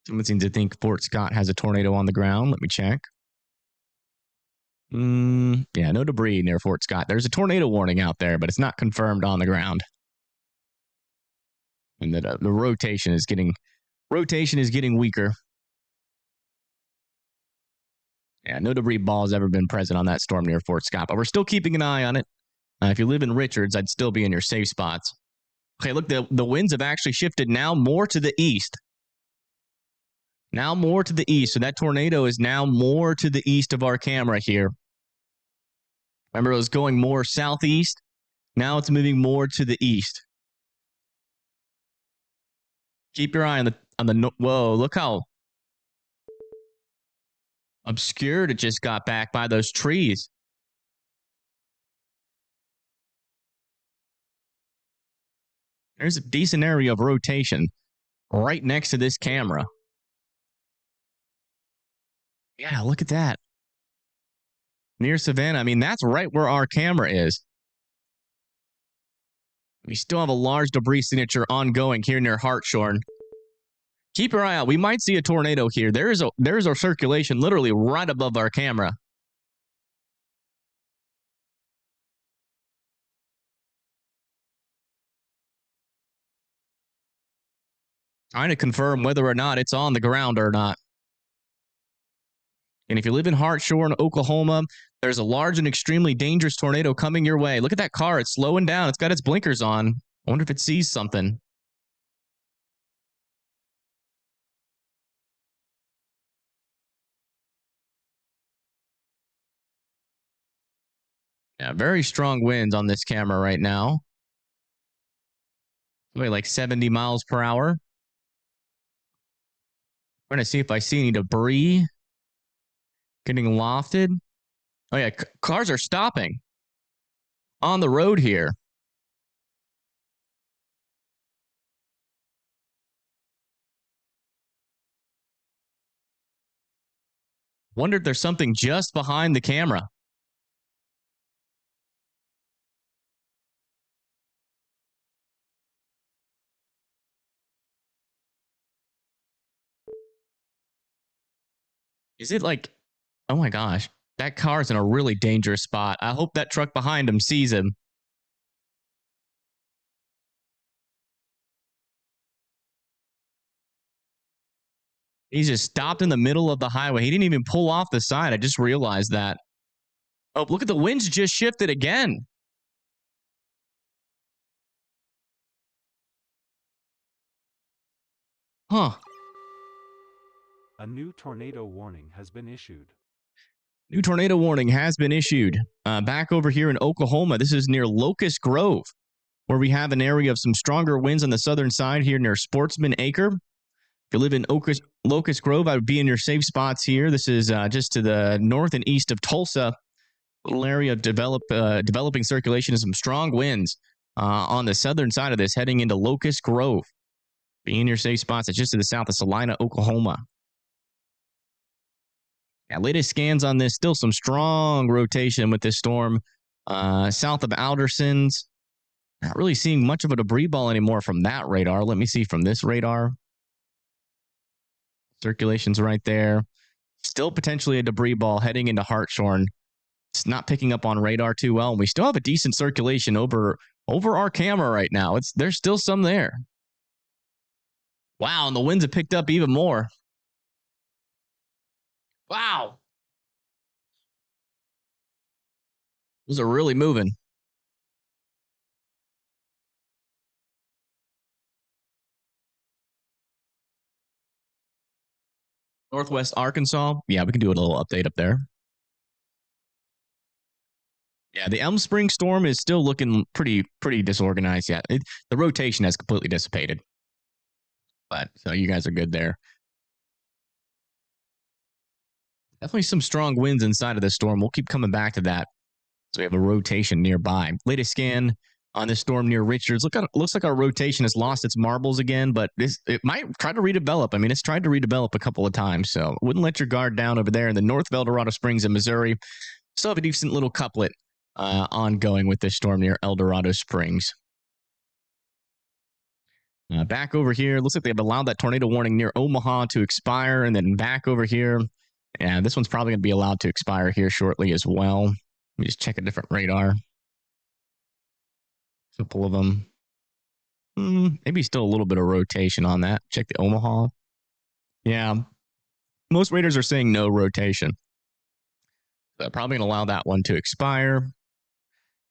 Someone seems to think Fort Scott has a tornado on the ground. Let me check. Yeah, no debris near Fort Scott. There's a tornado warning out there, but it's not confirmed on the ground. And the rotation is getting weaker. Yeah, no debris ball has ever been present on that storm near Fort Scott, but we're still keeping an eye on it. If you live in Richards, I'd still be in your safe spots. Okay, look, the winds have actually shifted now more to the east. Now more to the east. So that tornado is now more to the east of our camera here. Remember, it was going more southeast. Now it's moving more to the east. Keep your eye on the whoa, look how obscured it just got back by those trees. There's a decent area of rotation right next to this camera. Yeah, look at that. Near Savannah. I mean, that's right where our camera is. We still have a large debris signature ongoing here near Hartshorn. Keep your eye out. We might see a tornado here. There is a circulation literally right above our camera. Trying to confirm whether or not it's on the ground or not. And if you live in Hartshorn, Oklahoma, there's a large and extremely dangerous tornado coming your way. Look at that car. It's slowing down. It's got its blinkers on. I wonder if it sees something. Yeah, very strong winds on this camera right now. Probably like 70 miles per hour. I'm going to see if I see any debris getting lofted. Oh, yeah, cars are stopping on the road here. Wonder if there's something just behind the camera. Is it like, oh my gosh, that car's in a really dangerous spot. I hope that truck behind him sees him. He's just stopped in the middle of the highway. He didn't even pull off the side. I just realized that. Oh, look at the winds just shifted again. Huh. A new tornado warning has been issued. New tornado warning has been issued. Back over here in Oklahoma, this is near Locust Grove, where we have an area of some stronger winds on the southern side here near Sportsman Acre. If you live in Locust Grove, I would be in your safe spots here. This is just to the north and east of Tulsa. Little area of developing circulation and some strong winds on the southern side of this heading into Locust Grove. Be in your safe spots. It's just to the south of Salina, Oklahoma. Yeah, latest scans on this, still some strong rotation with this storm south of Alderson's. Not really seeing much of a debris ball anymore from that radar. Let me see from this radar. Circulation's right there. Still potentially a debris ball heading into Hartshorn. It's not picking up on radar too well. And we still have a decent circulation over our camera right now. There's still some there. Wow, and the winds have picked up even more. Wow. Those are really moving. Northwest Arkansas. Yeah, we can do a little update up there. Yeah, the Elm Spring storm is still looking pretty disorganized. Yeah, the rotation has completely dissipated. But so you guys are good there. Definitely some strong winds inside of this storm. We'll keep coming back to that. So we have a rotation nearby. Latest scan on this storm near Richards. Looks like our rotation has lost its marbles again, but it might try to redevelop. I mean, it's tried to redevelop a couple of times, so wouldn't let your guard down over there in the north of El Dorado Springs in Missouri. Still have a decent little couplet ongoing with this storm near El Dorado Springs. Back over here, looks like they've allowed that tornado warning near Omaha to expire, and then back over here. Yeah, this one's probably going to be allowed to expire here shortly as well. Let me just check a different radar. Couple of them. Maybe still a little bit of rotation on that. Check the Omaha. Yeah, most radars are saying no rotation. So I'm probably going to allow that one to expire.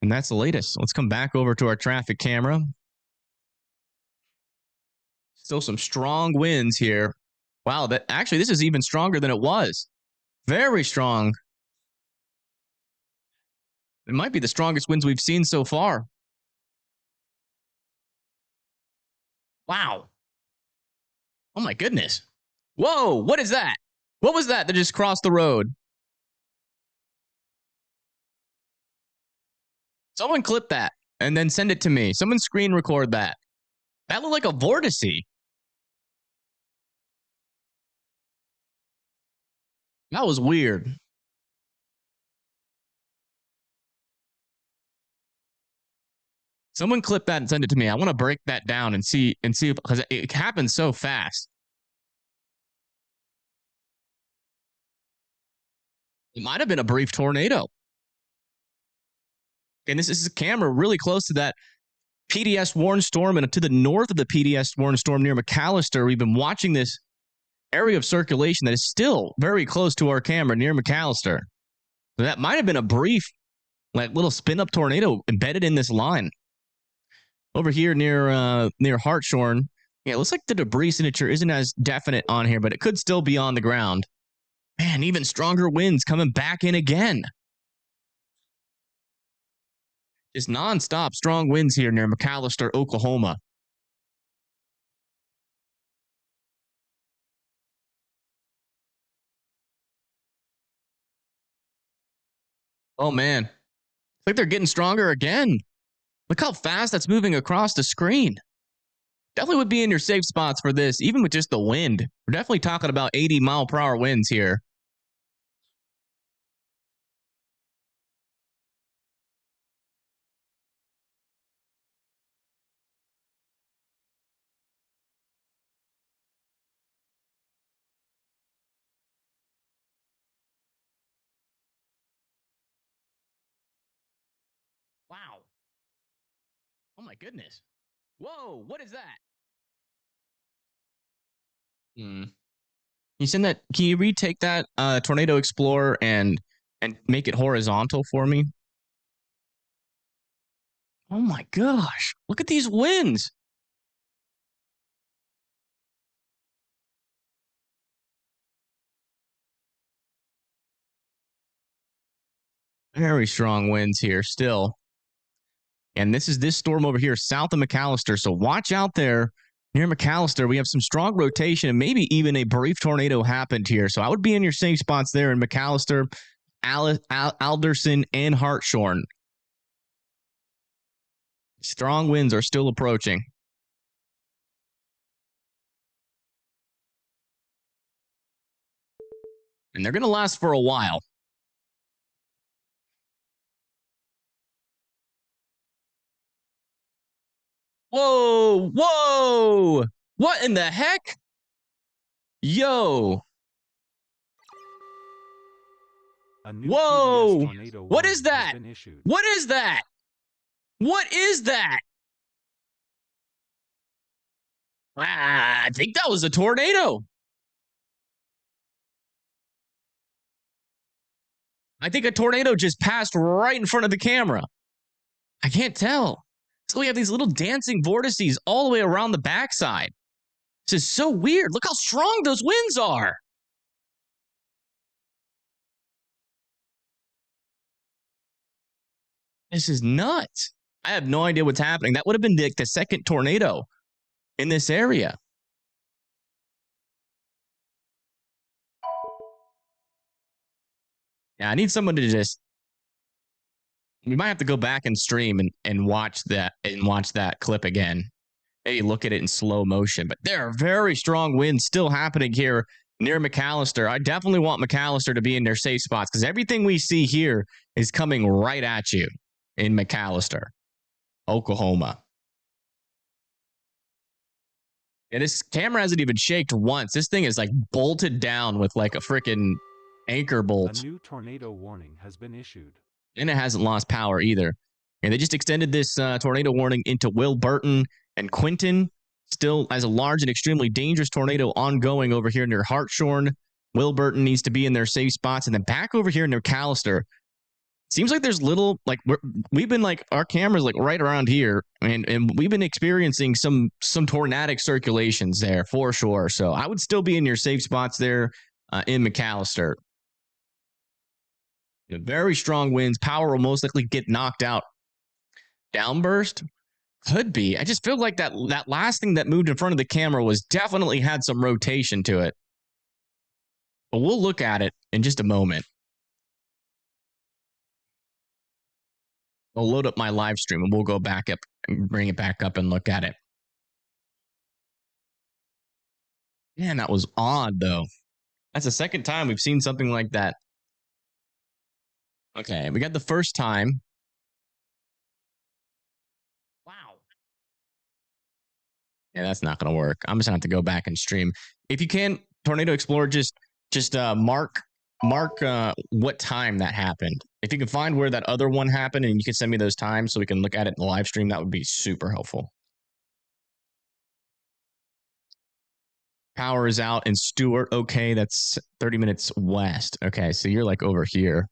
And that's the latest. Let's come back over to our traffic camera. Still some strong winds here. Wow, this is even stronger than it was. Very strong. It might be the strongest winds we've seen so far. Wow. Oh my goodness. Whoa, what is that? What was that just crossed the road? Someone clip that and then send it to me. Someone screen record that. That looked like a vortice. That was weird. Someone clip that and send it to me. I want to break that down and see because it happened so fast. It might have been a brief tornado. And this is a camera really close to that PDS warned storm and to the north of the PDS warned storm near McAllister. We've been watching this area of circulation that is still very close to our camera near McAllister. So that might have been a brief, little spin-up tornado embedded in this line. Over here near Hartshorn, yeah, it looks like the debris signature isn't as definite on here, but it could still be on the ground. Man, even stronger winds coming back in again. Just nonstop strong winds here near McAllister, Oklahoma. Oh, man. It's like they're getting stronger again. Look how fast that's moving across the screen. Definitely would be in your safe spots for this, even with just the wind. We're definitely talking about 80-mile-per-hour winds here. Wow. Oh my goodness. Whoa, what is that? You send that, can you retake that Tornado Explorer and make it horizontal for me? Oh my gosh. Look at these winds. Very strong winds here still. And this is this storm over here south of McAllister. So watch out there near McAllister. We have some strong rotation and maybe even a brief tornado happened here. So I would be in your safe spots there in McAllister, Alderson, and Hartshorn. Strong winds are still approaching. And they're going to last for a while. Whoa, whoa. What in the heck? Yo. Whoa. What is that? What is that? What is that? I think that was a tornado. I think a tornado just passed right in front of the camera. I can't tell. So we have these little dancing vortices all the way around the backside. This is so weird. Look how strong those winds are. This is nuts. I have no idea what's happening. That would have been the second tornado in this area. Yeah, I need someone to just. We might have to go back and stream and watch that clip again. Maybe look at it in slow motion. But there are very strong winds still happening here near McAllister. I definitely want McAllister to be in their safe spots because everything we see here is coming right at you in McAllister, Oklahoma. And this camera hasn't even shaked once. This thing is like bolted down with like a freaking anchor bolt. A new tornado warning has been issued. And it hasn't lost power either. And they just extended this tornado warning into Wilburton and Quinton. Still has a large and extremely dangerous tornado ongoing over here near Hartshorn. Wilburton needs to be in their safe spots. And then back over here near McAllister, seems like there's little, like, we've been like, our camera's like right around here. And we've been experiencing some tornadic circulations there for sure. So I would still be in your safe spots there in McAllister. Very strong winds. Power will most likely get knocked out. Downburst? Could be. I just feel like that last thing that moved in front of the camera was definitely had some rotation to it. But we'll look at it in just a moment. I'll load up my live stream and we'll go back up and bring it back up and look at it. Man, that was odd though. That's the second time we've seen something like that. Okay, we got the first time. Wow. Yeah, that's not going to work. I'm just going to have to go back and stream. If you can, Tornado Explorer, just mark what time that happened. If you can find where that other one happened and you can send me those times so we can look at it in the live stream, that would be super helpful. Power is out in Stewart. Okay, that's 30 minutes west. Okay, so you're like over here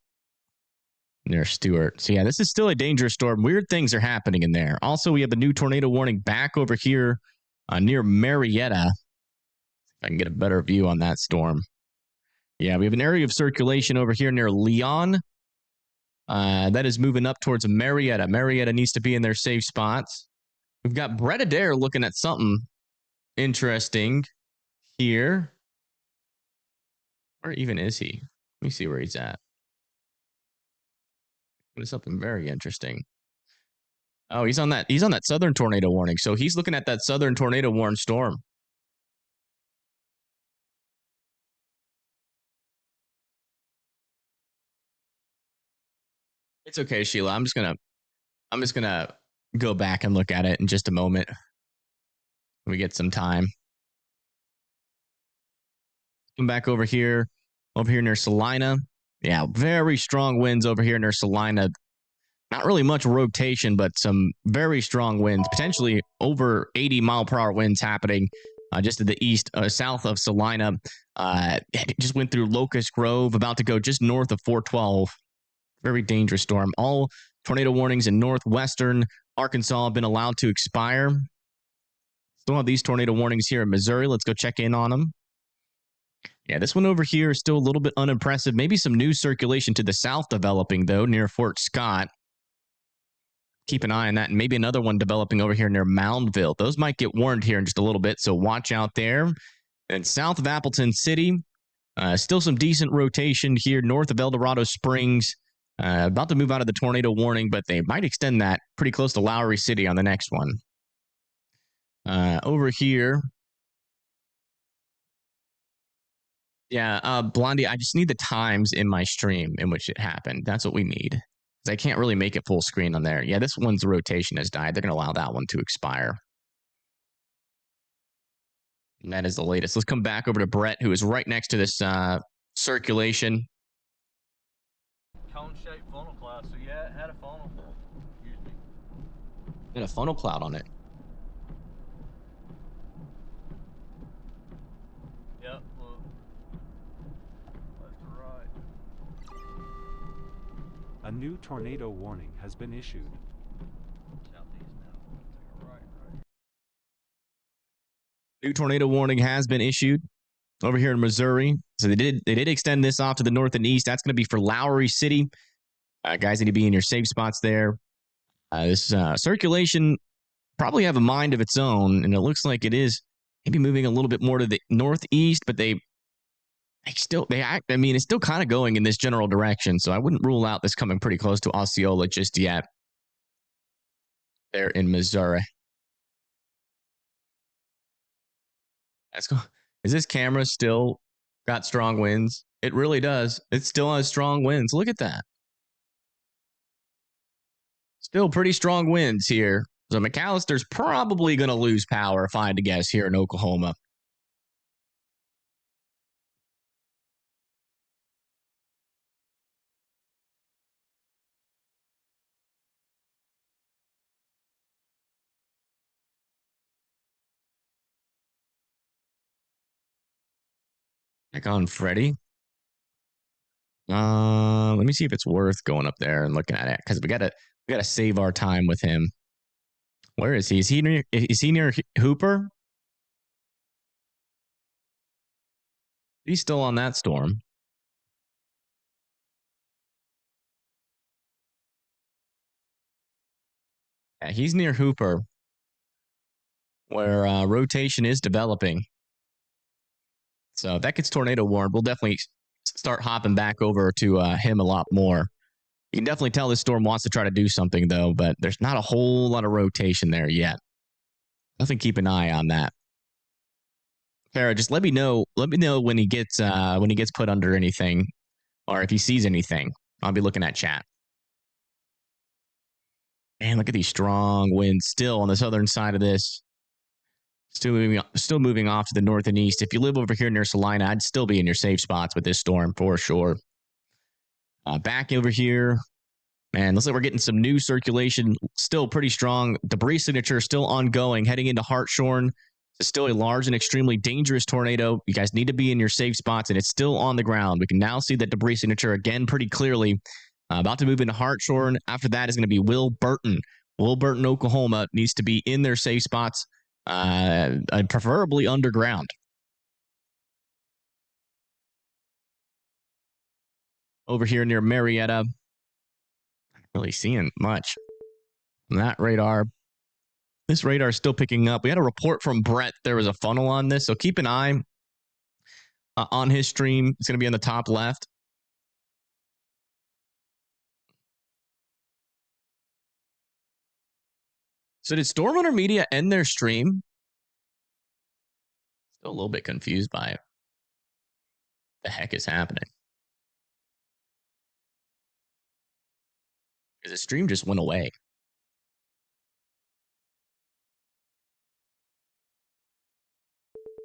near Stewart. So yeah, this is still a dangerous storm. Weird things are happening in there. Also, we have a new tornado warning back over here near Marietta. If I can get a better view on that storm. Yeah, we have an area of circulation over here near Leon. That is moving up towards Marietta. Marietta needs to be in their safe spots. We've got Brett Adair looking at something interesting here. Where even is he? Let me see where he's at. There's something very interesting. Oh, he's on that southern tornado warning. So he's looking at that southern tornado warning storm. It's okay, Sheila. I'm just gonna go back and look at it in just a moment. When we get some time. Come back over here near Salina. Yeah, very strong winds over here near Salina. Not really much rotation, but some very strong winds, potentially over 80-mile-per-hour winds happening just to the east, south of Salina. Just went through Locust Grove, about to go just north of 412. Very dangerous storm. All tornado warnings in northwestern Arkansas have been allowed to expire. Still have these tornado warnings here in Missouri. Let's go check in on them. Yeah, this one over here is still a little bit unimpressive. Maybe some new circulation to the south developing, though, near Fort Scott. Keep an eye on that. And maybe another one developing over here near Moundville. Those might get warned here in just a little bit, so watch out there. And south of Appleton City, still some decent rotation here north of El Dorado Springs. About to move out of the tornado warning, but they might extend that pretty close to Lowry City on the next one. Over here. Yeah, Blondie, I just need the times in my stream in which it happened. That's what we need. Because I can't really make it full screen on there. Yeah, this one's rotation has died. They're going to allow that one to expire. And that is the latest. Let's come back over to Brett, who is right next to this circulation. Cone-shaped funnel cloud. So yeah, it had a funnel. Excuse me. It had a funnel cloud on it. Yep, look. Left to right. A new tornado warning has been issued. Southeast now. Take a right. New tornado warning has been issued over here in Missouri. So they did extend this off to the north and east. That's going to be for Lowry City. Guys need to be in your safe spots there. This circulation probably have a mind of its own, and it looks like it is maybe moving a little bit more to the northeast, but they I mean, it's still kind of going in this general direction, so I wouldn't rule out this coming pretty close to Osceola just yet. There in Missouri. Let's go. Is this camera still got strong winds? It really does. It still has strong winds. Look at that. Still pretty strong winds here. So McAllister's probably going to lose power, if I had to guess, here in Oklahoma. Back on Freddie. Let me see if it's worth going up there and looking at it, because we gotta save our time with him. Where is he? Is he near Hooper? He's still on that storm. Yeah, he's near Hooper, where rotation is developing. So if that gets tornado warned, we'll definitely start hopping back over to him a lot more. You can definitely tell this storm wants to try to do something, though, but there's not a whole lot of rotation there yet. Definitely keep an eye on that. Farrah, just let me know. Let me know when he gets put under anything, or if he sees anything. I'll be looking at chat. Man, look at these strong winds still on the southern side of this. Still moving off to the north and east. If you live over here near Salina, I'd still be in your safe spots with this storm for sure. Back over here, man, looks like we're getting some new circulation. Still pretty strong. Debris signature still ongoing. Heading into Hartshorn. It's still a large and extremely dangerous tornado. You guys need to be in your safe spots, and it's still on the ground. We can now see that debris signature again pretty clearly. About to move into Hartshorn. After that is going to be Will Burton. Will Burton, Oklahoma, needs to be in their safe spots, preferably underground. Over here near Marietta, not really seeing much on that radar. This radar is still picking up. We had a report from Brett. There was a funnel on this, so keep an eye on his stream. It's going to be on the top left. So did Storm Runner Media end their stream? Still a little bit confused by it. What the heck is happening? Because the stream just went away.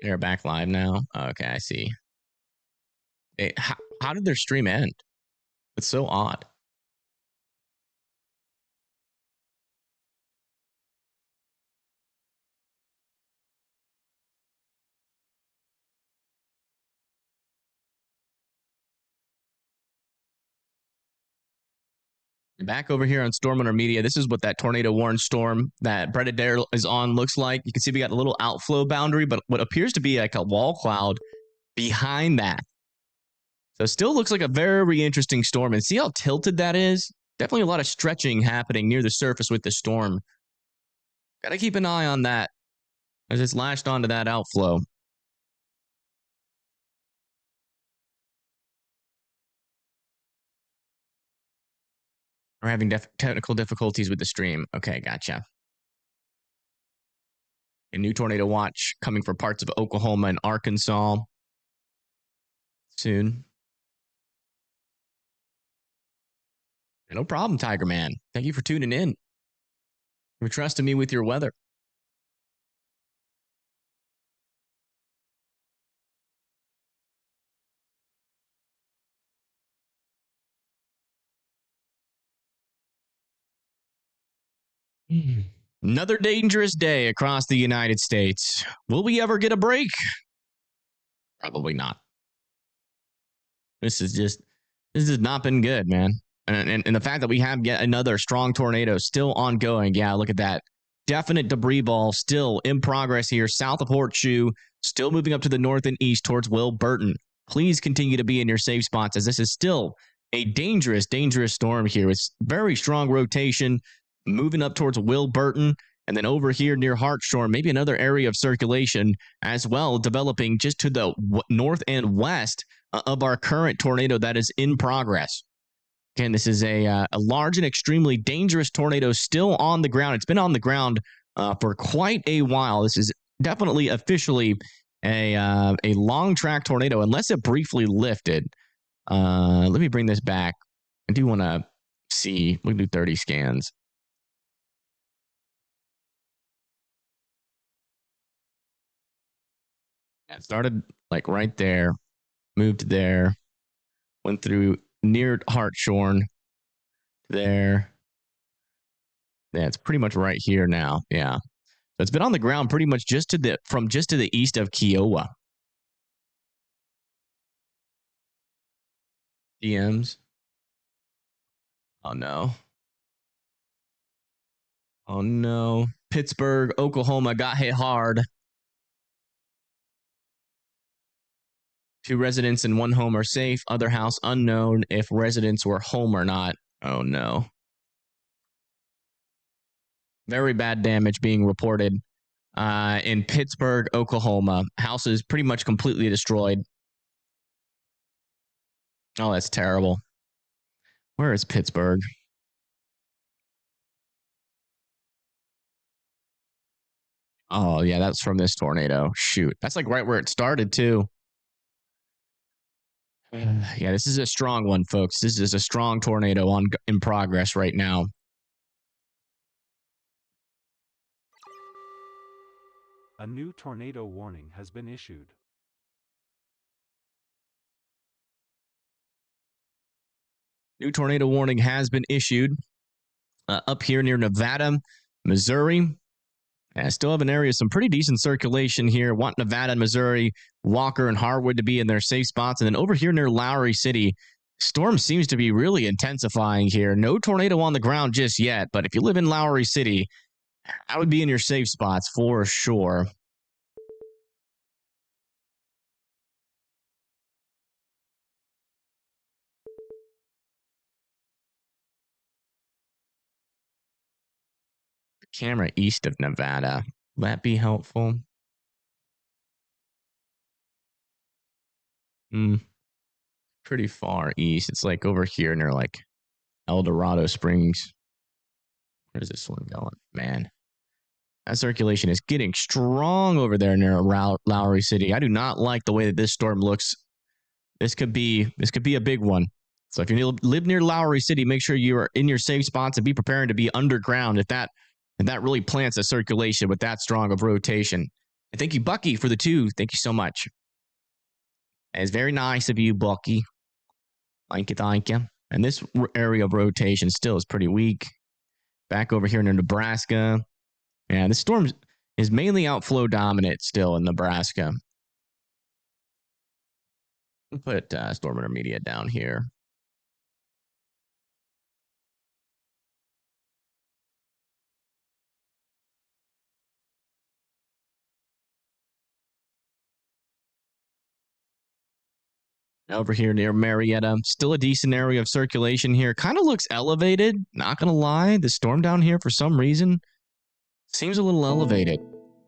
They're back live now. Okay, I see. How did their stream end? It's so odd. Back over here on Storm Runner Media, this is what that tornado warned storm that Brett Adair is on looks like. You can see we got a little outflow boundary, but what appears to be like a wall cloud behind that. So it still looks like a very interesting storm. And see how tilted that is? Definitely a lot of stretching happening near the surface with the storm. Got to keep an eye on that as it's lashed onto that outflow. We're having technical difficulties with the stream. Okay, gotcha. A new tornado watch coming for parts of Oklahoma and Arkansas soon. No problem, Tiger Man. Thank you for tuning in. For trusting me with your weather. Another dangerous day across the United States. Will we ever get a break? Probably not. This has not been good, man. And the fact that we have yet another strong tornado still ongoing. Yeah, look at that. Definite debris ball still in progress here south of Horseshoe, still moving up to the north and east towards Will Burton. Please continue to be in your safe spots, as this is still a dangerous storm here. It's very strong rotation moving up towards Will Burton, and then over here near Hartshorn, maybe another area of circulation as well, developing just to the north and west of our current tornado that is in progress. Again, this is a large and extremely dangerous tornado still on the ground. It's been on the ground for quite a while. This is definitely officially a long track tornado, unless it briefly lifted. Let me bring this back. I do want to see. We can do 30 scans. It started like right there, moved there, went through near Hartshorn, there. Yeah, it's pretty much right here now. Yeah. So it's been on the ground pretty much just to the east of Kiowa. DMs. Oh no. Oh no. Pittsburgh, Oklahoma got hit hard. 2 residents in 1 home are safe. Other house unknown if residents were home or not. Oh no. Very bad damage being reported in Pittsburgh, Oklahoma. Houses pretty much completely destroyed. Oh, that's terrible. Where is Pittsburgh? Oh, yeah, that's from this tornado. Shoot. That's like right where it started, too. Yeah, this is a strong one, folks. This is a strong tornado in progress right now. A new tornado warning has been issued. New tornado warning has been issued up here near Nevada, Missouri. I still have an area of some pretty decent circulation here. Want Nevada and Missouri, Walker and Harwood to be in their safe spots. And then over here near Lowry City, storm seems to be really intensifying here. No tornado on the ground just yet, but if you live in Lowry City, I would be in your safe spots for sure. The camera east of Nevada. Will that be helpful? Pretty far east. It's like over here near like El Dorado Springs. Where's this one going? Man, that circulation is getting strong over there near Lowry City. I do not like the way that this storm looks. This could be a big one. So if you live near Lowry City, make sure you are in your safe spots and be preparing to be underground if that really plants a circulation with that strong of rotation. And thank you, Bucky, for the 2. Thank you so much. It's very nice of you, Bucky. Thank you. And this area of rotation still is pretty weak. Back over here in Nebraska. Yeah, the storm is mainly outflow dominant still in Nebraska. We'll put storm intermediate down here. Over here near Marietta, still a decent area of circulation here. Kind of looks elevated, not going to lie. The storm down here, for some reason, seems a little elevated.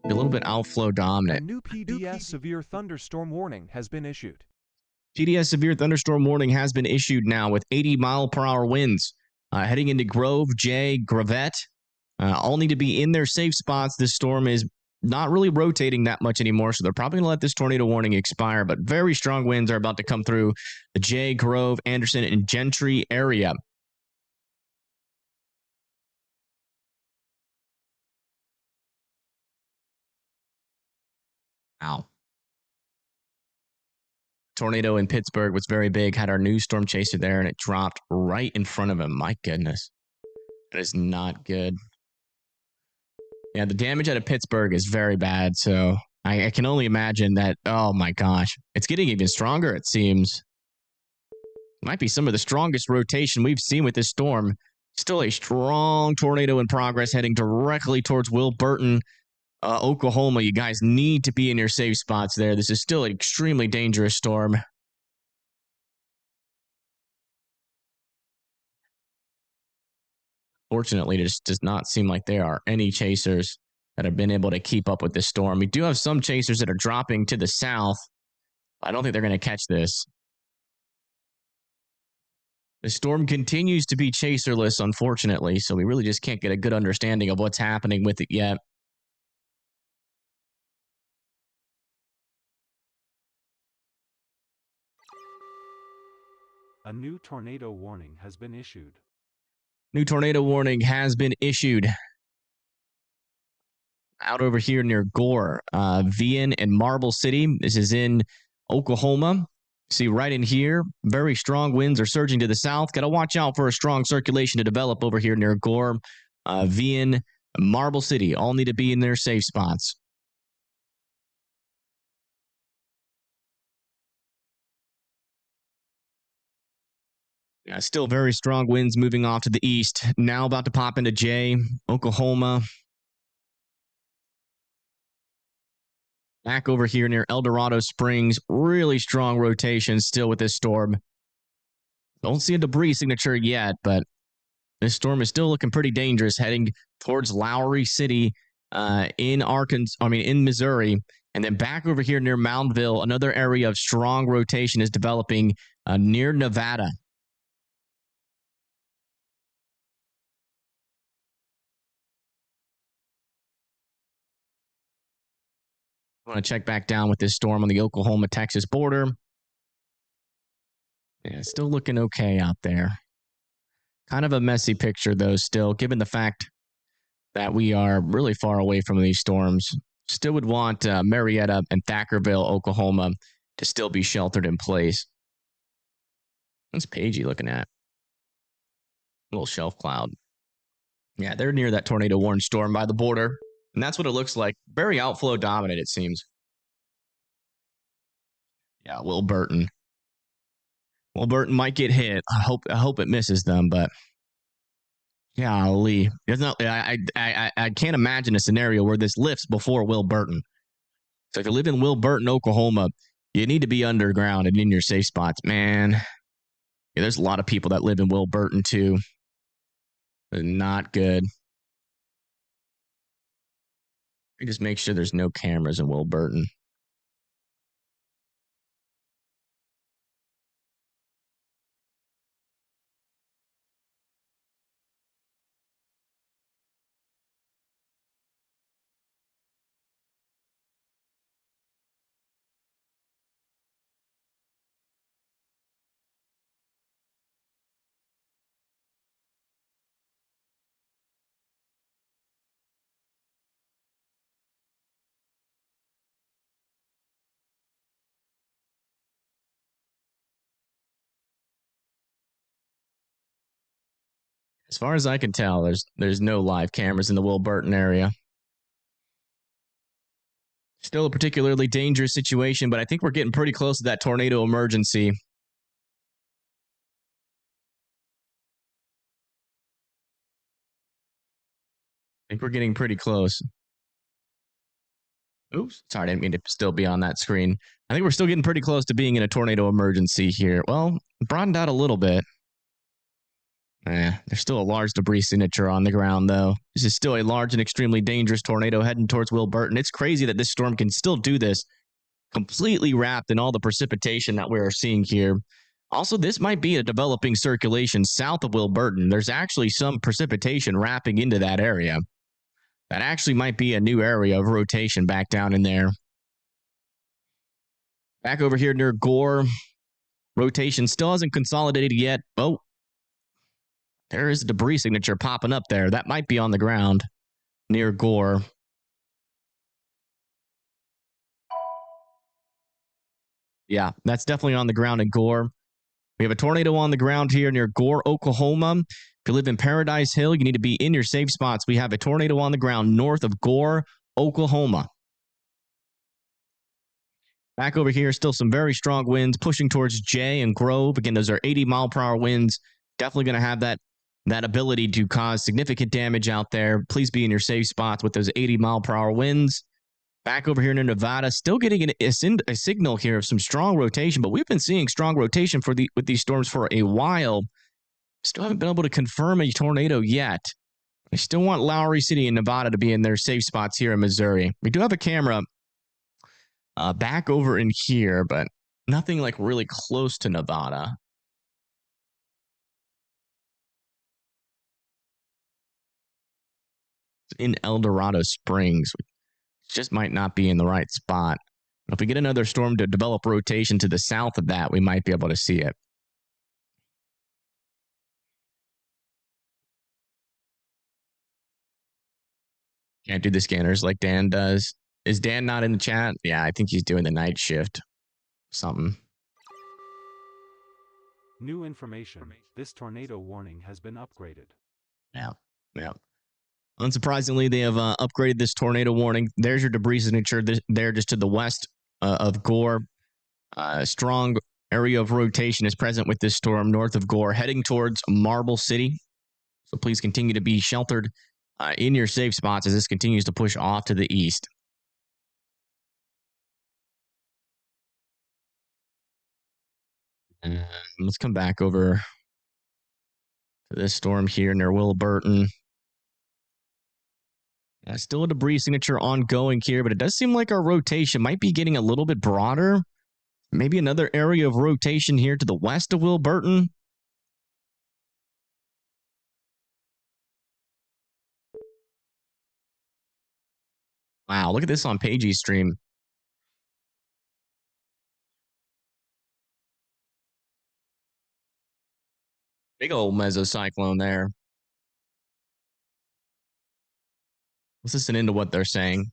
A little bit outflow dominant. A new PDS severe thunderstorm warning has been issued. PDS severe thunderstorm warning has been issued now with 80-mile-per-hour winds. Heading into Grove, Jay, Gravette. All need to be in their safe spots. This storm is not really rotating that much anymore, so they're probably going to let this tornado warning expire, but very strong winds are about to come through the Jay, Grove, Anderson, and Gentry area. Ow. Tornado in Pittsburgh was very big, had our new storm chaser there, and it dropped right in front of him. My goodness. That is not good. Yeah, the damage out of Pittsburgh is very bad, so I can only imagine that, oh my gosh. It's getting even stronger, it seems. Might be some of the strongest rotation we've seen with this storm. Still a strong tornado in progress heading directly towards Will Burton, Oklahoma. You guys need to be in your safe spots there. This is still an extremely dangerous storm. Fortunately, it just does not seem like there are any chasers that have been able to keep up with this storm. We do have some chasers that are dropping to the south. I don't think they're going to catch this. The storm continues to be chaserless, unfortunately, so we really just can't get a good understanding of what's happening with it yet. A new tornado warning has been issued. New tornado warning has been issued. Out over here near Gore, Vian and Marble City. This is in Oklahoma. See right in here, very strong winds are surging to the south. Got to watch out for a strong circulation to develop over here near Gore, Vian, Marble City. All need to be in their safe spots. Yeah, still very strong winds moving off to the east. Now about to pop into J, Oklahoma. Back over here near El Dorado Springs. Really strong rotation still with this storm. Don't see a debris signature yet, but this storm is still looking pretty dangerous, heading towards Lowry City in Missouri. And then back over here near Moundville, another area of strong rotation is developing near Nevada. I want to check back down with this storm on the Oklahoma-Texas border. Yeah, still looking okay out there. Kind of a messy picture, though, still, given the fact that we are really far away from these storms. Still would want Marietta and Thackerville, Oklahoma, to still be sheltered in place. What's Pagey looking at? A little shelf cloud. Yeah, they're near that tornado warned storm by the border. And that's what it looks like. Very outflow dominant, it seems. Yeah, Will Burton. Will Burton might get hit. I hope it misses them, but golly. I can't imagine a scenario where this lifts before Will Burton. So if you live in Will Burton, Oklahoma, you need to be underground and in your safe spots. Man, yeah, there's a lot of people that live in Will Burton, too. Not good. Just make sure there's no cameras in Will Burton. As far as I can tell, there's no live cameras in the Will Burton area. Still a particularly dangerous situation, but I think we're getting pretty close to that tornado emergency. I think we're getting pretty close. Oops, sorry, I didn't mean to still be on that screen. I think we're still getting pretty close to being in a tornado emergency here. Well, broadened out a little bit. There's still a large debris signature on the ground, though. This is still a large and extremely dangerous tornado heading towards Will Burton. It's crazy that this storm can still do this, completely wrapped in all the precipitation that we're seeing here. Also, this might be a developing circulation south of Will Burton. There's actually some precipitation wrapping into that area. That actually might be a new area of rotation back down in there. Back over here near Gore. Rotation still hasn't consolidated yet. Oh, there is a debris signature popping up there. That might be on the ground near Gore. Yeah, that's definitely on the ground in Gore. We have a tornado on the ground here near Gore, Oklahoma. If you live in Paradise Hill, you need to be in your safe spots. We have a tornado on the ground north of Gore, Oklahoma. Back over here, still some very strong winds pushing towards Jay and Grove. Again, those are 80-mile-per-hour winds. Definitely going to have that ability to cause significant damage out there. Please be in your safe spots with those 80-mile-per-hour winds. Back over here in Nevada, still getting a signal here of some strong rotation, but we've been seeing strong rotation with these storms for a while. Still haven't been able to confirm a tornado yet. I still want Lowry City and Nevada to be in their safe spots here in Missouri. We do have a camera back over in here, but nothing like really close to Nevada. in El Dorado Springs, which just might not be in the right spot. If we get another storm to develop rotation to the south of that, we might be able to see it. Can't do the scanners like Dan does. Is Dan not in the chat? Yeah, I think he's doing the night shift. Something. New information. This tornado warning has been upgraded. Yeah. Unsurprisingly, they have upgraded this tornado warning. There's your debris signature there just to the west of Gore. Strong area of rotation is present with this storm north of Gore, heading towards Marble City. So please continue to be sheltered in your safe spots as this continues to push off to the east. And let's come back over to this storm here near Wilburton. Still a debris signature ongoing here, but it does seem like our rotation might be getting a little bit broader. Maybe another area of rotation here to the west of Wilburton. Wow, look at this on Pagey's stream. Big old mesocyclone there. Let's listen into what they're saying.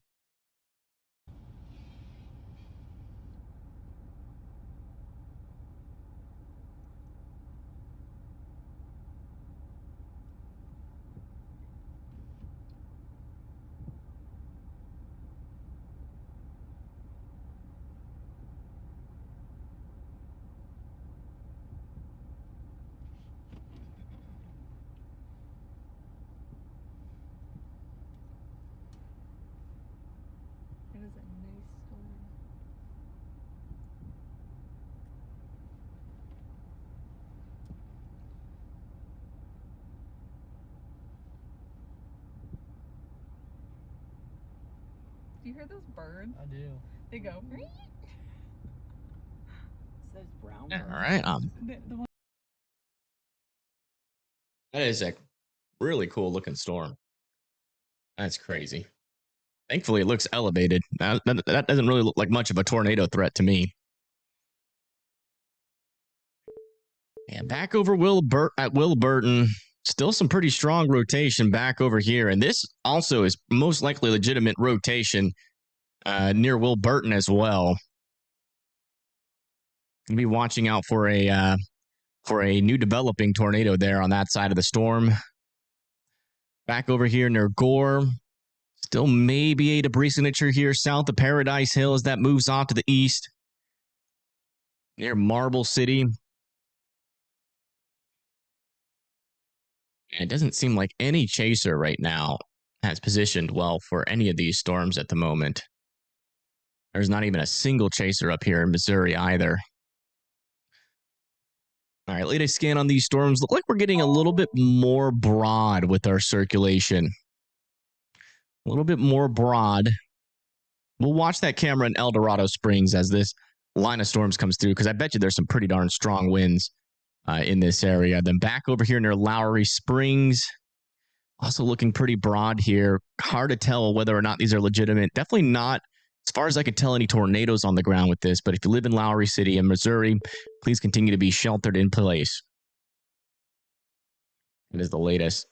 It is a nice storm. Do you hear those birds? I do. They go. It's those brown All birds. right. The one That is a really cool looking storm. That's crazy. Thankfully, it looks elevated. That doesn't really look like much of a tornado threat to me. And back over Wilburton. Still some pretty strong rotation back over here. And this also is most likely legitimate rotation near Wilburton as well. Gonna be watching out for a new developing tornado there on that side of the storm. Back over here near Gore. Still maybe a debris signature here south of Paradise Hill as that moves off to the east. Near Marble City. It doesn't seem like any chaser right now has positioned well for any of these storms at the moment. There's not even a single chaser up here in Missouri either. All right, latest scan on these storms. Look like we're getting a little bit more broad with our circulation. A little bit more broad. We'll watch that camera in El Dorado Springs as this line of storms comes through, because I bet you there's some pretty darn strong winds in this area. Then back over here near Lowry Springs. Also looking pretty broad here. Hard to tell whether or not these are legitimate. Definitely not, as far as I could tell, any tornadoes on the ground with this. But if you live in Lowry City in Missouri, please continue to be sheltered in place. It is the latest.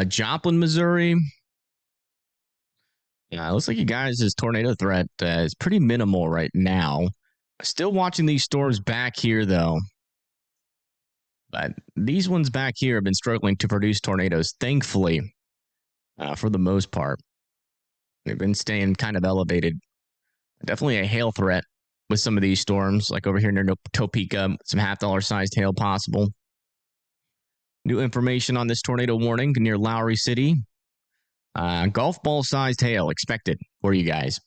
Joplin, Missouri. Yeah, it looks like you guys' tornado threat is pretty minimal right now. Still watching these storms back here, though. But these ones back here have been struggling to produce tornadoes, thankfully, for the most part. They've been staying kind of elevated. Definitely a hail threat with some of these storms, like over here near Topeka, some $50 sized hail possible. New information on this tornado warning near Lowry City. Golf ball sized hail expected for you guys.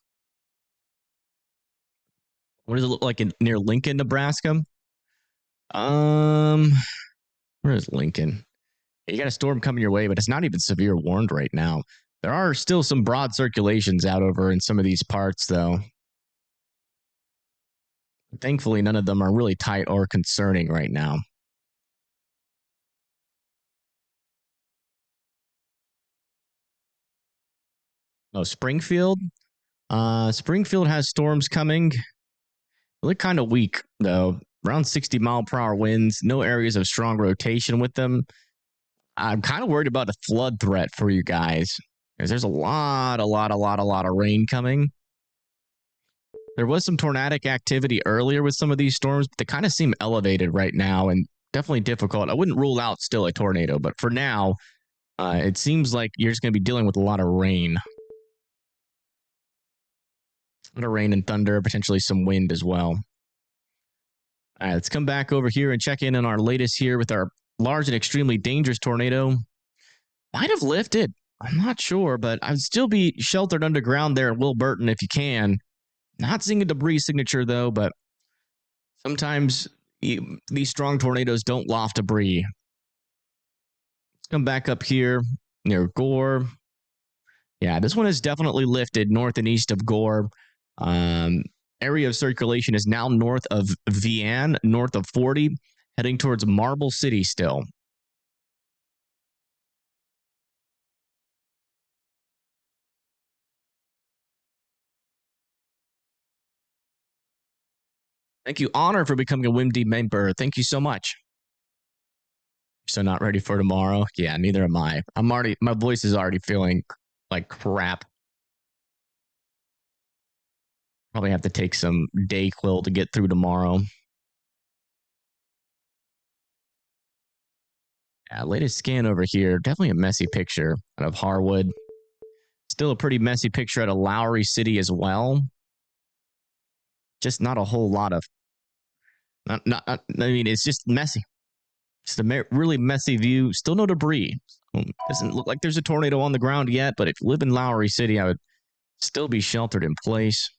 What does it look like near Lincoln, Nebraska? Where is Lincoln? You got a storm coming your way, but it's not even severe warned right now. There are still some broad circulations out over in some of these parts, though. Thankfully, none of them are really tight or concerning right now. Oh, Springfield? Springfield has storms coming. They look kind of weak, though. Around 60-mile-per-hour winds. No areas of strong rotation with them. I'm kind of worried about a flood threat for you guys, because there's a lot of rain coming. There was some tornadic activity earlier with some of these storms, but they kind of seem elevated right now and definitely difficult. I wouldn't rule out still a tornado, but for now, it seems like you're just going to be dealing with a lot of rain. A lot of rain and thunder, potentially some wind as well. All right, let's come back over here and check in on our latest here with our large and extremely dangerous tornado. Might have lifted. I'm not sure, but I would still be sheltered underground there at Will Burton if you can. Not seeing a debris signature, though, but sometimes these strong tornadoes don't loft debris. Let's come back up here near Gore. Yeah, this one is definitely lifted north and east of Gore. Area of circulation is now north of Vian, north of 40, heading towards Marble City still. Thank you, Honor, for becoming a WIMD member. Thank you so much. So not ready for tomorrow? Yeah, neither am I. My voice is already feeling like crap. Probably have to take some Dayquil to get through tomorrow. Yeah, latest scan over here. Definitely a messy picture out of Harwood. Still a pretty messy picture out of Lowry City as well. Just not a whole lot of... I mean, it's just messy. Just a really messy view. Still no debris. Doesn't look like there's a tornado on the ground yet, but if you live in Lowry City, I would still be sheltered in place.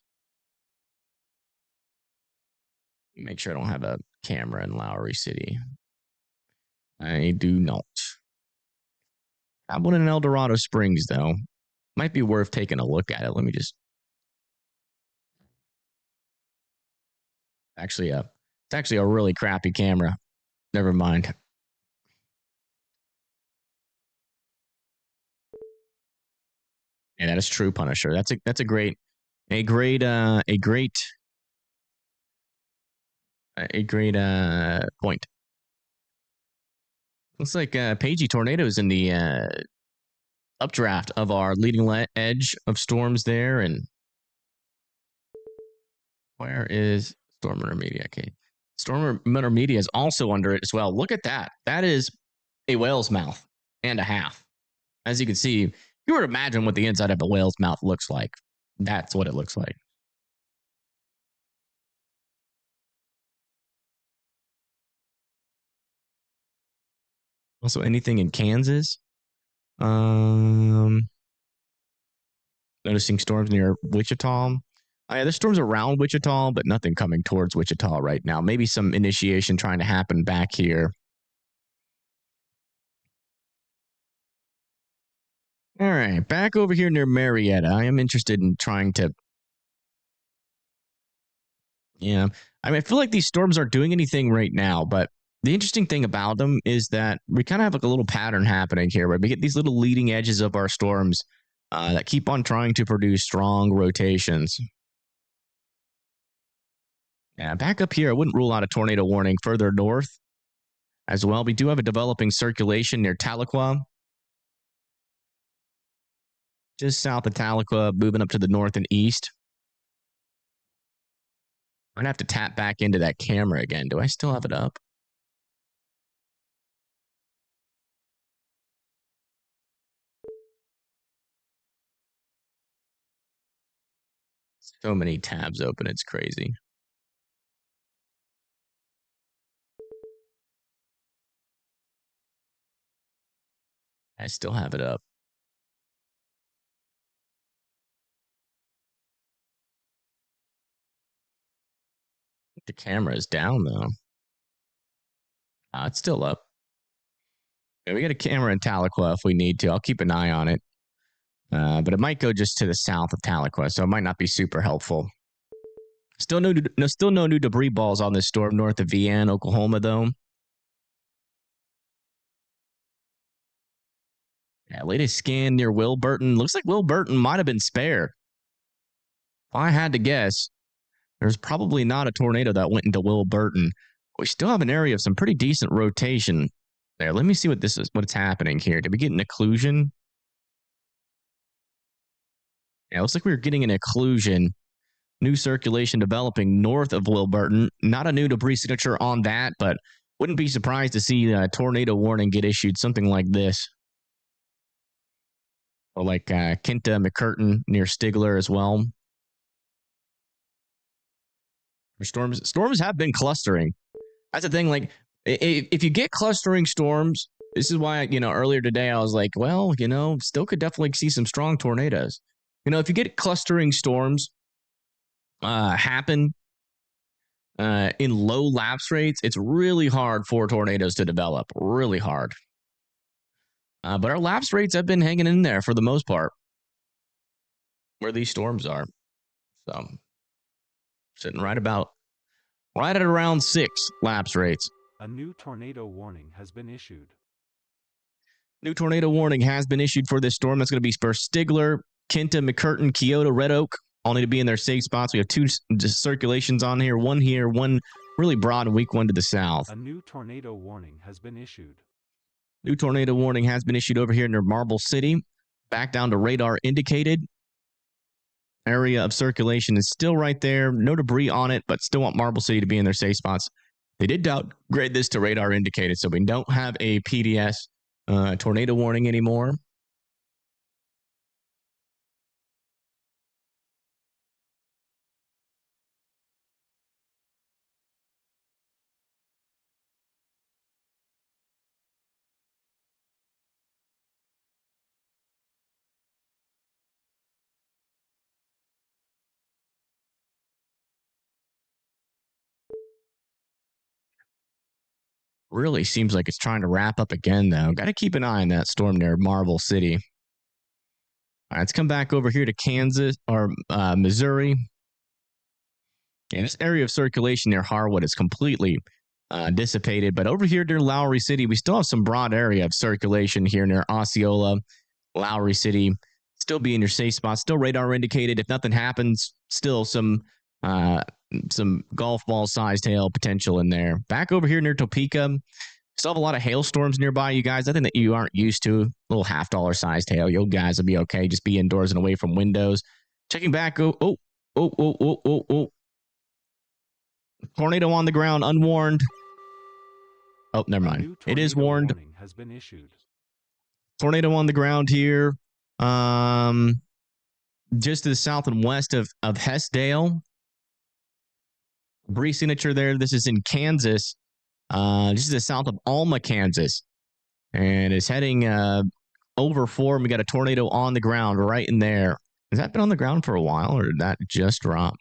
Make sure I don't have a camera in Lowry City. I do not. I have one in El Dorado Springs, though. Might be worth taking a look at it. Let me just... it's actually a really crappy camera. Never mind. Yeah, that is true, Punisher. That's a great point. Looks like Pagey Tornado's in the updraft of our leading edge of storms there. And where is Storm Intermedia? Okay. Storm Intermedia is also under it as well. Look at that. That is a whale's mouth and a half. As you can see, if you were to imagine what the inside of a whale's mouth looks like, that's what it looks like. Also, anything in Kansas? Noticing storms near Wichita. Yeah, there's storms around Wichita, but nothing coming towards Wichita right now. Maybe some initiation trying to happen back here. All right, back over here near Marietta. I am interested in trying to... Yeah, I mean, I feel like these storms aren't doing anything right now, but the interesting thing about them is that we kind of have like a little pattern happening here where we get these little leading edges of our storms that keep on trying to produce strong rotations. Yeah, back up here, I wouldn't rule out a tornado warning further north as well. We do have a developing circulation near Tahlequah. Just south of Tahlequah, moving up to the north and east. I'm going to have to tap back into that camera again. Do I still have it up? So many tabs open, it's crazy. I still have it up. The camera is down, though. It's still up. Yeah, we got a camera in Tahlequah if we need to. I'll keep an eye on it. But it might go just to the south of Tahlequah, so it might not be super helpful. Still no new debris balls on this storm north of Vienna, Oklahoma, though. Yeah, latest scan near Wilburton. Looks like Wilburton might have been spared. If I had to guess, there's probably not a tornado that went into Wilburton. We still have an area of some pretty decent rotation there. Let me see what's happening here. Did we get an occlusion? Yeah, it looks like we were getting an occlusion. New circulation developing north of Wilburton. Not a new debris signature on that, but wouldn't be surprised to see a tornado warning get issued, something like this. Or like Kinta, McCurtain near Stigler as well. Storms have been clustering. That's the thing. Like, if you get clustering storms, this is why, earlier today I was like, well, still could definitely see some strong tornadoes. If you get clustering storms happen in low lapse rates, it's really hard for tornadoes to develop. Really hard. But our lapse rates have been hanging in there for the most part where these storms are. So sitting right at around 6 lapse rates. A new tornado warning has been issued. New tornado warning has been issued for this storm. That's going to be for Stigler, Kinta, McCurtain, Kyoto, Red Oak. All need to be in their safe spots. We have 2 circulations on here. One really broad and weak one to the south. A new tornado warning has been issued. New tornado warning has been issued over here near Marble City. Back down to radar indicated. Area of circulation is still right there. No debris on it, but still want Marble City to be in their safe spots. They did downgrade this to radar indicated, so we don't have a PDS tornado warning anymore. Really seems like it's trying to wrap up again, though. Got to keep an eye on that storm near Marble City. All right, let's come back over here to Kansas or Missouri. Yeah, this area of circulation near Harwood is completely dissipated. But over here near Lowry City, we still have some broad area of circulation here near Osceola, Lowry City. Still be in your safe spot. Still radar indicated. If nothing happens, still some golf ball sized hail potential in there. Back over here near Topeka, still have a lot of hailstorms nearby, you guys. Nothing that you aren't used to. A little $50 sized hail. You guys will be okay. Just be indoors and away from windows. Checking back. Oh. Tornado on the ground, unwarned. Oh, never mind. It is warned. Has been issued. Tornado on the ground here. Just to the south and west of Hessdale. Brief signature there. This is in Kansas. This is the south of Alma, Kansas. And it's heading over 4. We got a tornado on the ground right in there. Has that been on the ground for a while, or did that just drop?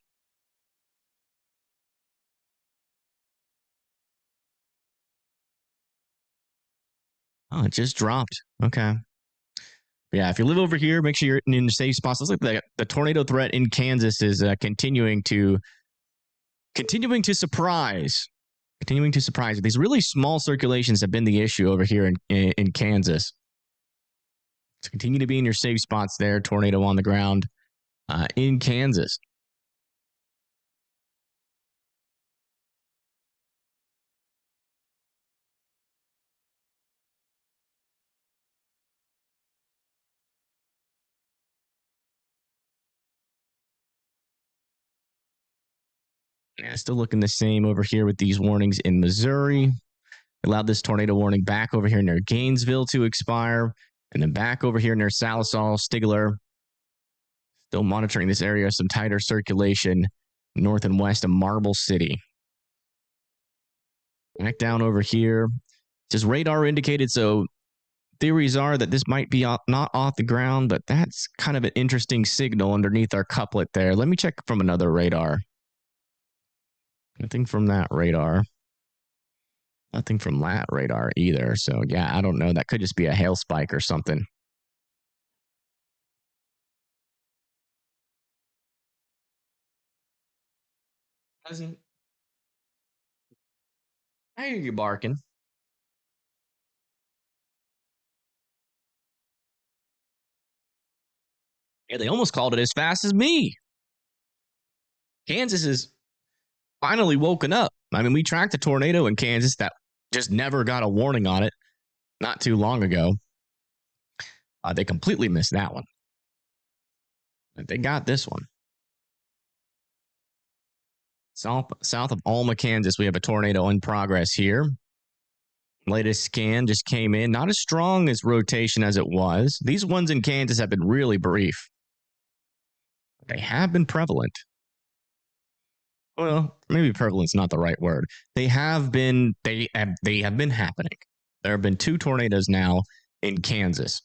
Oh, it just dropped. Okay. Yeah, if you live over here, make sure you're in the safe spots. Looks like the tornado threat in Kansas is continuing to surprise. Continuing to surprise. These really small circulations have been the issue over here in Kansas. So continue to be in your safe spots there. Tornado on the ground in Kansas. Yeah, still looking the same over here with these warnings in Missouri. Allowed this tornado warning back over here near Gainesville to expire. And then back over here near Salisal, Stigler. Still monitoring this area. Some tighter circulation north and west of Marble City. Back down over here. Just radar indicated, so theories are that this might be not off the ground, but that's kind of an interesting signal underneath our couplet there. Let me check from another radar. Nothing from that radar. Nothing from lat radar either. So, yeah, I don't know. That could just be a hail spike or something. Doesn't. I hear you barking. Yeah, they almost called it as fast as me. Kansas is finally woken up. I mean, we tracked a tornado in Kansas that just never got a warning on it not too long ago. They completely missed that one. But they got this one. South of Alma, Kansas, we have a tornado in progress here. Latest scan just came in. Not as strong as rotation as it was. These ones in Kansas have been really brief. They have been prevalent. Well, maybe prevalent's not the right word. They have been happening. There have been 2 tornadoes now in Kansas.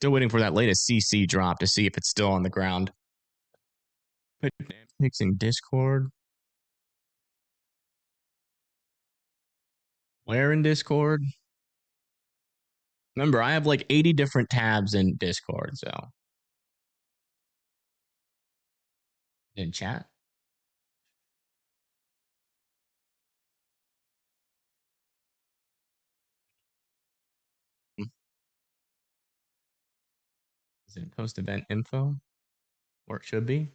Still waiting for that latest CC drop to see if it's still on the ground. Fixing Discord. Where in Discord? Remember, I have like 80 different tabs in Discord, so. In chat? Is it post-event info? Or it should be?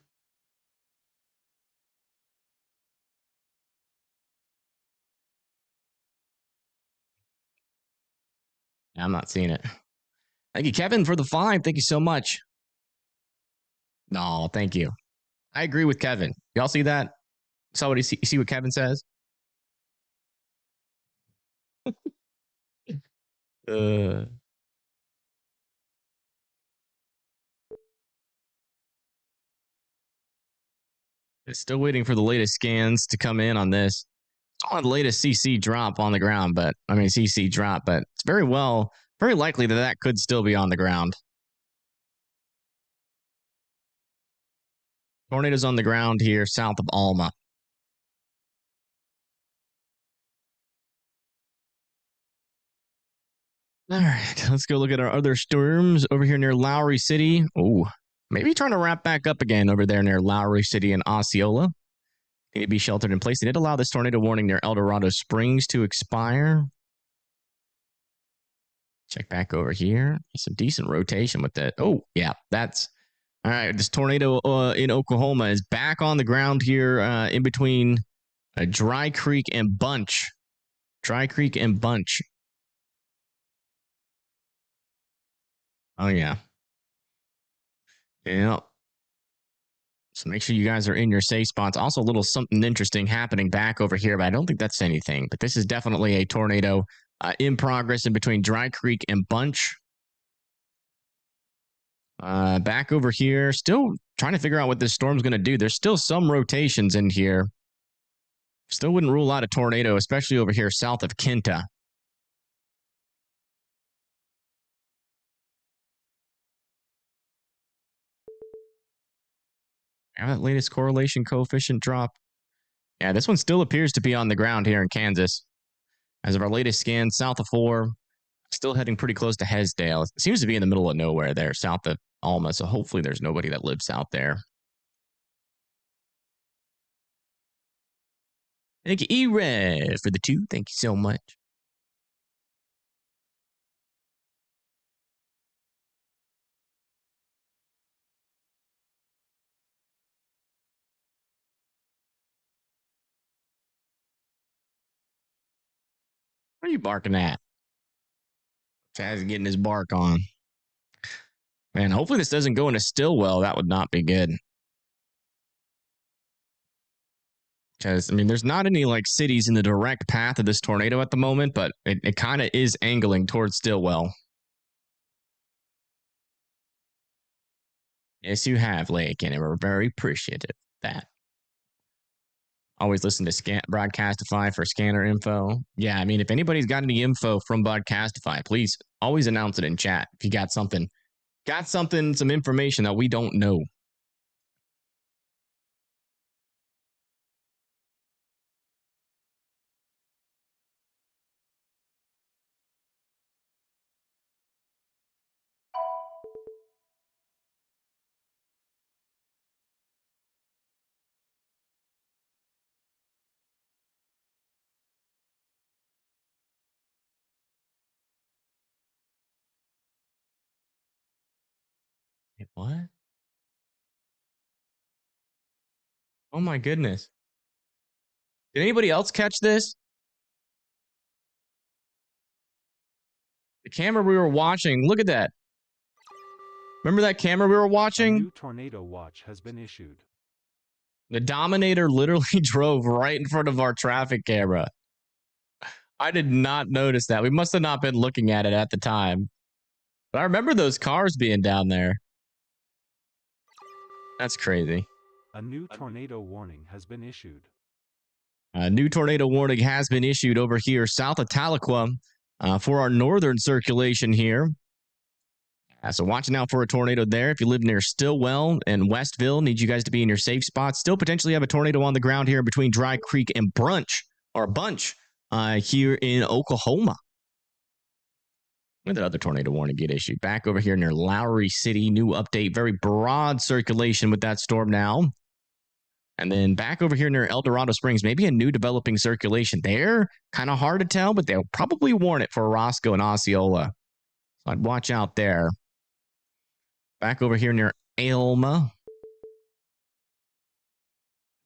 Yeah, I'm not seeing it. Thank you, Kevin, for the 5. Thank you so much. No, thank you. I agree with Kevin. Y'all see that? Saw what you see what Kevin says? Still waiting for the latest scans to come in on this. It's on the latest CC drop on the ground, but I mean CC drop, but it's very likely that could still be on the ground. Tornadoes on the ground here south of Alma. All right, let's go look at our other storms over here near Lowry City. Oh, maybe trying to wrap back up again over there near Lowry City and Osceola. Need to be sheltered in place. They did allow this tornado warning near El Dorado Springs to expire. Check back over here. Some decent rotation with that. Oh, yeah, that's all right. This tornado in Oklahoma is back on the ground here in between Dry Creek and Bunch. Dry Creek and Bunch. Oh, yeah. Yeah. So make sure you guys are in your safe spots. Also, a little something interesting happening back over here, but I don't think that's anything. But this is definitely a tornado in progress in between Dry Creek and Bunch. Back over here, still trying to figure out what this storm's going to do. There's still some rotations in here. Still wouldn't rule out a tornado, especially over here south of Kinta. Have that latest correlation coefficient drop. Yeah, this one still appears to be on the ground here in Kansas. As of our latest scan, south of 4, still heading pretty close to Hesdale. It seems to be in the middle of nowhere there, south of Alma, so hopefully there's nobody that lives out there. Thank you, E-Red, for the 2. Thank you so much. What are you barking at? Chaz getting his bark on. Man, hopefully this doesn't go into Stillwell. That would not be good. Because, I mean, there's not any, like, cities in the direct path of this tornado at the moment, but it kind of is angling towards Stillwell. Yes, you have, Lake, and we're very appreciative of that. Always listen to Broadcastify for scanner info. Yeah, I mean, if anybody's got any info from Broadcastify, please always announce it in chat if you got something got something, some information that we don't know. Wait, what? Oh my goodness. Did anybody else catch this? The camera we were watching, look at that. Remember that camera we were A watching? new tornado watch has been issued. The Dominator literally drove right in front of our traffic camera. I did not notice that. We must have not been looking at it at the time. But I remember those cars being down there. That's crazy. A new tornado warning has been issued. A new tornado warning has been issued over here south of Tahlequah for our northern circulation here. So watching out for a tornado there. If you live near Stillwell and Westville, need you guys to be in your safe spots. Still potentially have a tornado on the ground here between Dry Creek and Bunch here in Oklahoma. When did other tornado warning get issued? Back over here near Lowry City. New update. Very broad circulation with that storm now. And then back over here near El Dorado Springs, maybe a new developing circulation there. Kind of hard to tell, but they'll probably warn it for Roscoe and Osceola. So I'd watch out there. Back over here near Alma.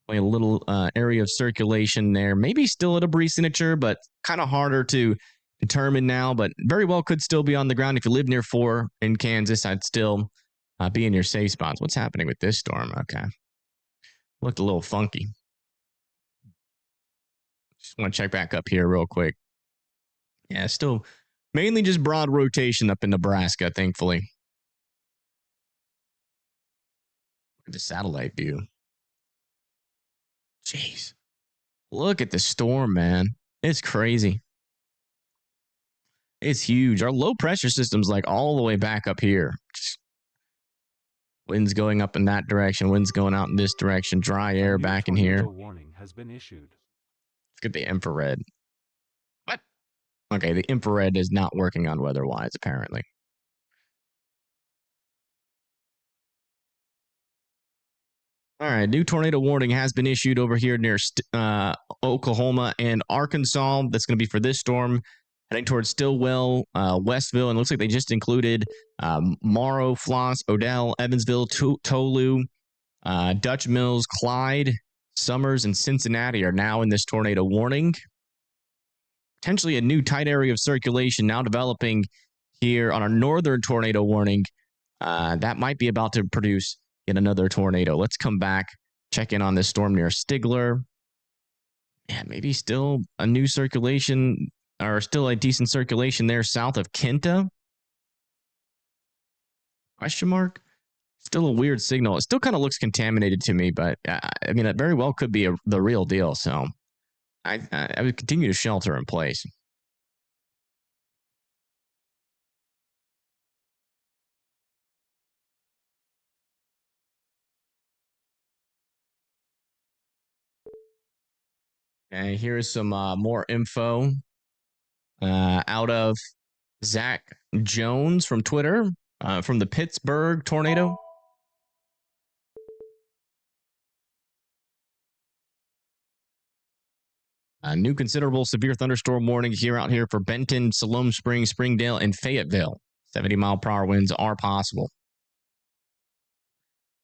A little area of circulation there. Maybe still at a brief signature, but kind of harder to determine now. But very well could still be on the ground. If you live near 4 in Kansas, I'd still be in your safe spots. What's happening with this storm? Okay. Looked a little funky. Just want to check back up here real quick. Yeah, still mainly just broad rotation up in Nebraska, thankfully. The satellite view. Jeez. Look at the storm, man. It's crazy. It's huge. Our low pressure system's like all the way back up here. Just winds going up in that direction, winds going out in this direction, dry air back in here. Warning has been issued. Let's get the infrared. What? Okay, the infrared is not working on weather-wise, apparently. All right, new tornado warning has been issued over here near Oklahoma and Arkansas. That's going to be for this storm, heading towards Stillwell, Westville, and it looks like they just included Morrow, Floss, Odell, Evansville, Tolu, Dutch Mills, Clyde, Summers, and Cincinnati are now in this tornado warning. Potentially a new tight area of circulation now developing here on our northern tornado warning. That might be about to produce yet another tornado. Let's come back, check in on this storm near Stigler. Yeah, maybe still a new circulation or still a decent circulation there south of Kenta. Question mark? Still a weird signal. It still kind of looks contaminated to me, but I mean, it very well could be the real deal. So I would continue to shelter in place. And here's some more info out of Zach Jones from Twitter, from the Pittsburgh tornado. A new considerable severe thunderstorm warning out here for Benton, Siloam Springs, Springdale, and Fayetteville. 70-mile-per-hour winds are possible.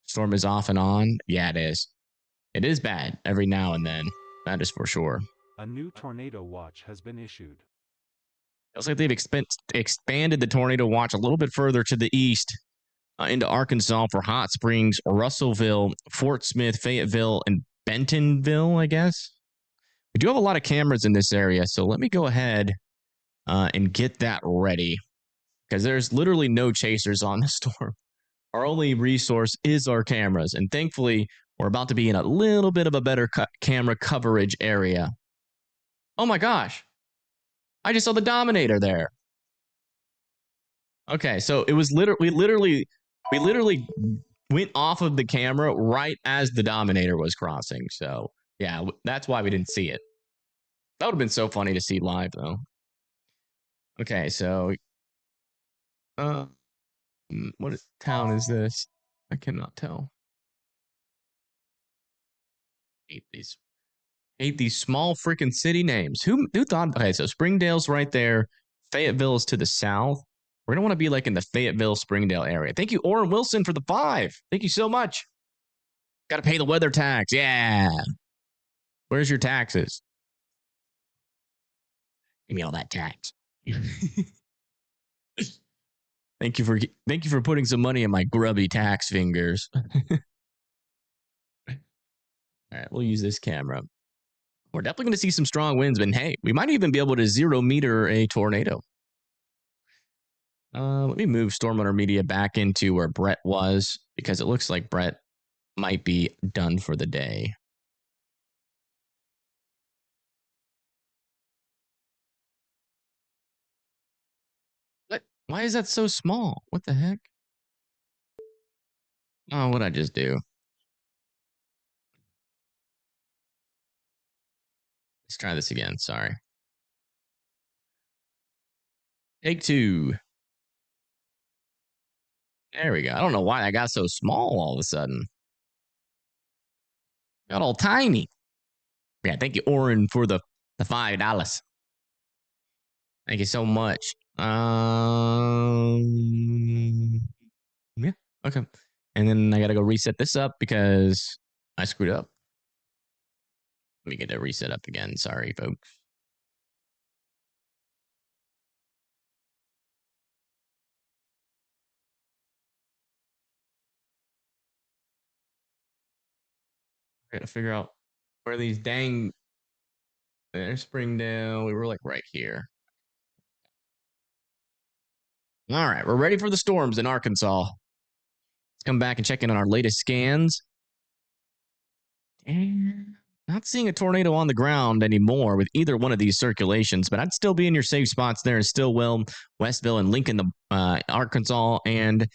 Storm is off and on. Yeah, it is. It is bad every now and then. That is for sure. A new tornado watch has been issued. Looks like they've expanded the tornado watch a little bit further to the east into Arkansas for Hot Springs, Russellville, Fort Smith, Fayetteville, and Bentonville, I guess. We do have a lot of cameras in this area, so let me go ahead and get that ready because there's literally no chasers on the storm. Our only resource is our cameras, and thankfully, we're about to be in a little bit of a better camera coverage area. Oh my gosh. I just saw the Dominator there. Okay, so it was we literally went off of the camera right as the Dominator was crossing. So yeah, that's why we didn't see it. That would have been so funny to see live, though. Okay, so what town is this? I cannot tell. Hate these small freaking city names. Who thought? Okay, so Springdale's right there. Fayetteville is to the south. We're gonna want to be like in the Fayetteville, Springdale area. Thank you, Orrin Wilson, for the 5. Thank you so much. Got to pay the weather tax. Yeah. Where's your taxes? Give me all that tax. Thank you for putting some money in my grubby tax fingers. All right, we'll use this camera. We're definitely going to see some strong winds, but hey, we might even be able to 0-meter a tornado. Let me move Stormwater Media back into where Brett was, because it looks like Brett might be done for the day. What? Why is that so small? What the heck? Oh, what'd I just do? Let's try this again. Sorry. Take 2. There we go. I don't know why I got so small all of a sudden. Got all tiny. Yeah, thank you, Orrin, for the $5. Thank you so much. Yeah, okay. And then I gotta go reset this up because I screwed up. Let me get to reset up again. Sorry, folks. I gotta figure out where these dang. There's Springdale. We were like right here. All right, we're ready for the storms in Arkansas. Let's come back and check in on our latest scans. And not seeing a tornado on the ground anymore with either one of these circulations, but I'd still be in your safe spots there in Stillwell, Westville, and Lincoln, Arkansas, and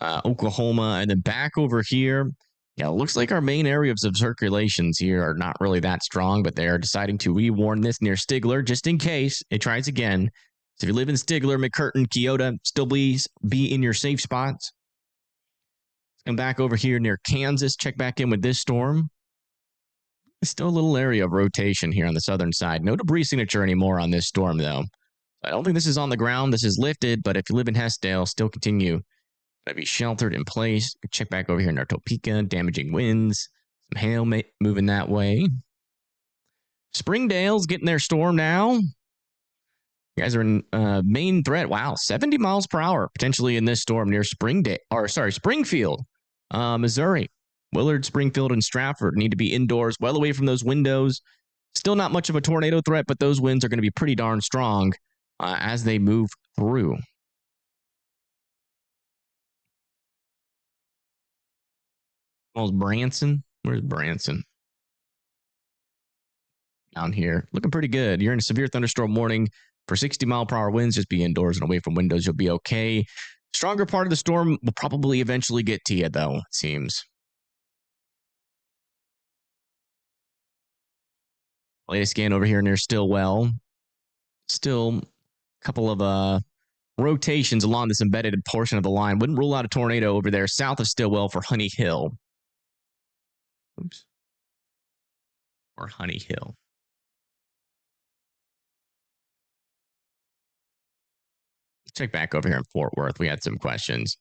Oklahoma. And then back over here, yeah, it looks like our main areas of circulations here are not really that strong, but they are deciding to rewarn this near Stigler just in case it tries again. So if you live in Stigler, McCurtain, Keota, still please be in your safe spots. Let's come back over here near Kansas, check back in with this storm. There's still a little area of rotation here on the southern side. No debris signature anymore on this storm, though. I don't think this is on the ground. This is lifted, but if you live in Hessdale, still continue to be sheltered in place. Check back over here near Topeka, damaging winds. Some hail moving that way. Springdale's getting their storm now. You guys are in main threat. Wow, 70 miles per hour potentially in this storm near Springfield, Missouri. Willard, Springfield, and Stratford need to be indoors, well away from those windows. Still not much of a tornado threat, but those winds are going to be pretty darn strong as they move through. Where's Branson? Where's Branson? Down here. Looking pretty good. You're in a severe thunderstorm warning for 60-mile-per-hour winds. Just be indoors and away from windows. You'll be okay. Stronger part of the storm will probably eventually get to you, though, it seems. Latest scan over here near Stillwell. Still a couple of rotations along this embedded portion of the line. Wouldn't rule out a tornado over there south of Stillwell for Honey Hill. Oops. Or Honey Hill. Check back over here in Fort Worth. We had some questions.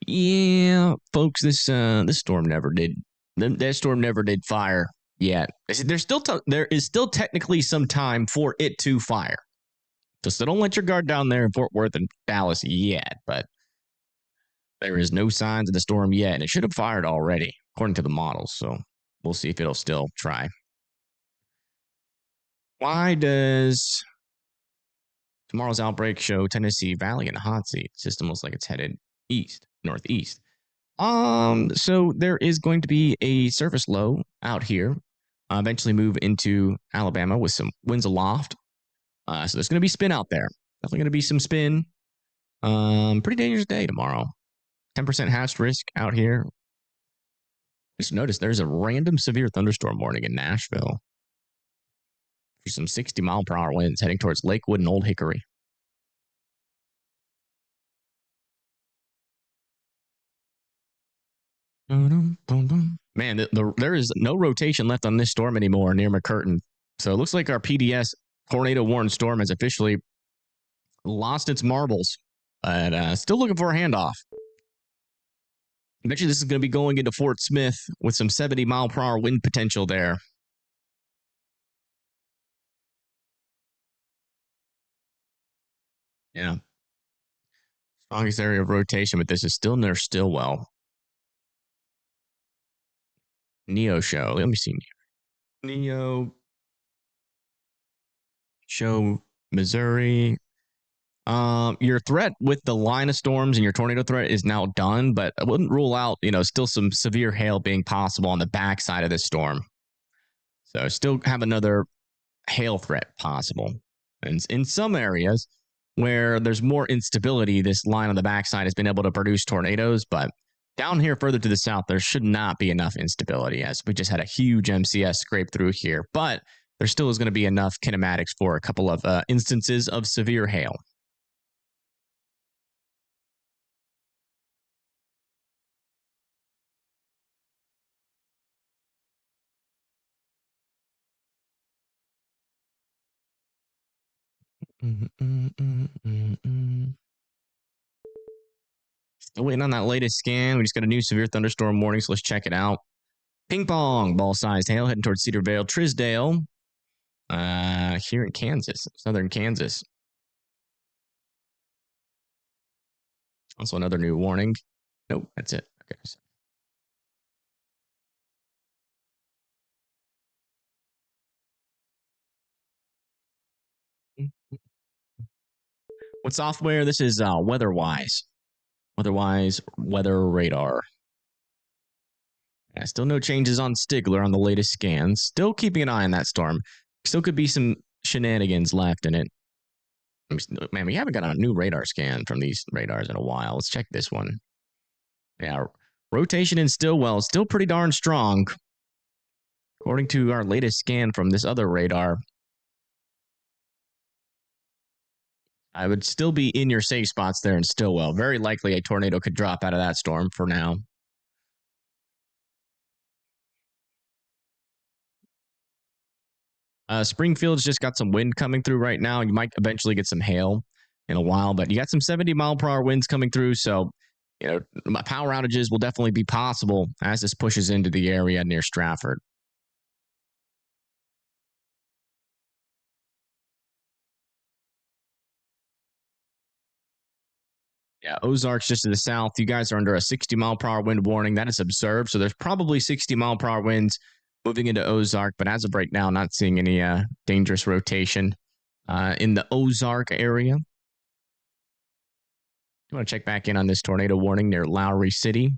Yeah, folks, this storm never did. That storm never did fire yet. There is still technically some time for it to fire. So don't let your guard down there in Fort Worth and Dallas yet. But there is no signs of the storm yet, and it should have fired already, according to the models. So we'll see if it'll still try. Why does tomorrow's outbreak show Tennessee Valley in a hot seat? System looks like it's headed northeast. So there is going to be a surface low out here. Eventually move into Alabama with some winds aloft. So there's going to be spin out there. Definitely going to be some spin. Pretty dangerous day tomorrow. 10% hatched risk out here. Just notice there's a random severe thunderstorm warning in Nashville. For some 60-mile-per-hour winds heading towards Lakewood and Old Hickory. Man, there is no rotation left on this storm anymore near McCurtain. So it looks like our PDS tornado warned storm has officially lost its marbles. But still looking for a handoff. I bet you this is going to be going into Fort Smith with some 70-mile-per-hour wind potential there. Yeah. Strongest area of rotation, but this is still near Stillwell. Neo show. Let me see. Neo show Missouri. Your threat with the line of storms and your tornado threat is now done, but I wouldn't rule out, still some severe hail being possible on the backside of this storm. So still have another hail threat possible. And in some areas where there's more instability, this line on the backside has been able to produce tornadoes, but down here further to the south, there should not be enough instability, as we just had a huge MCS scrape through here. But there still is going to be enough kinematics for a couple of instances of severe hail. Still waiting on that latest scan. We just got a new severe thunderstorm warning, so let's check it out. Ping pong, ball-sized hail heading towards Cedarvale, Trisdale, here in Kansas, southern Kansas. Also another new warning. Nope, that's it. Okay. What software? This is WeatherWise. WeatherWise weather radar. Still no changes on Stigler on the latest scans. Still keeping an eye on that storm. Still could be some shenanigans left in it. Man, we haven't got a new radar scan from these radars in a while. Let's check this one. Yeah, rotation in Stillwell is still pretty darn strong. According to our latest scan from this other radar, I would still be in your safe spots there in Stillwell. Very likely a tornado could drop out of that storm for now. Springfield's just got some wind coming through right now. You might eventually get some hail in a while, but you got some 70-mile-per-hour winds coming through. So, power outages will definitely be possible as this pushes into the area near Stratford. Yeah, Ozarks just to the south. You guys are under a 60-mile-per-hour wind warning. That is observed. So there's probably 60-mile-per-hour winds moving into Ozark. But as of right now, not seeing any dangerous rotation in the Ozark area. You want to check back in on this tornado warning near Lowry City.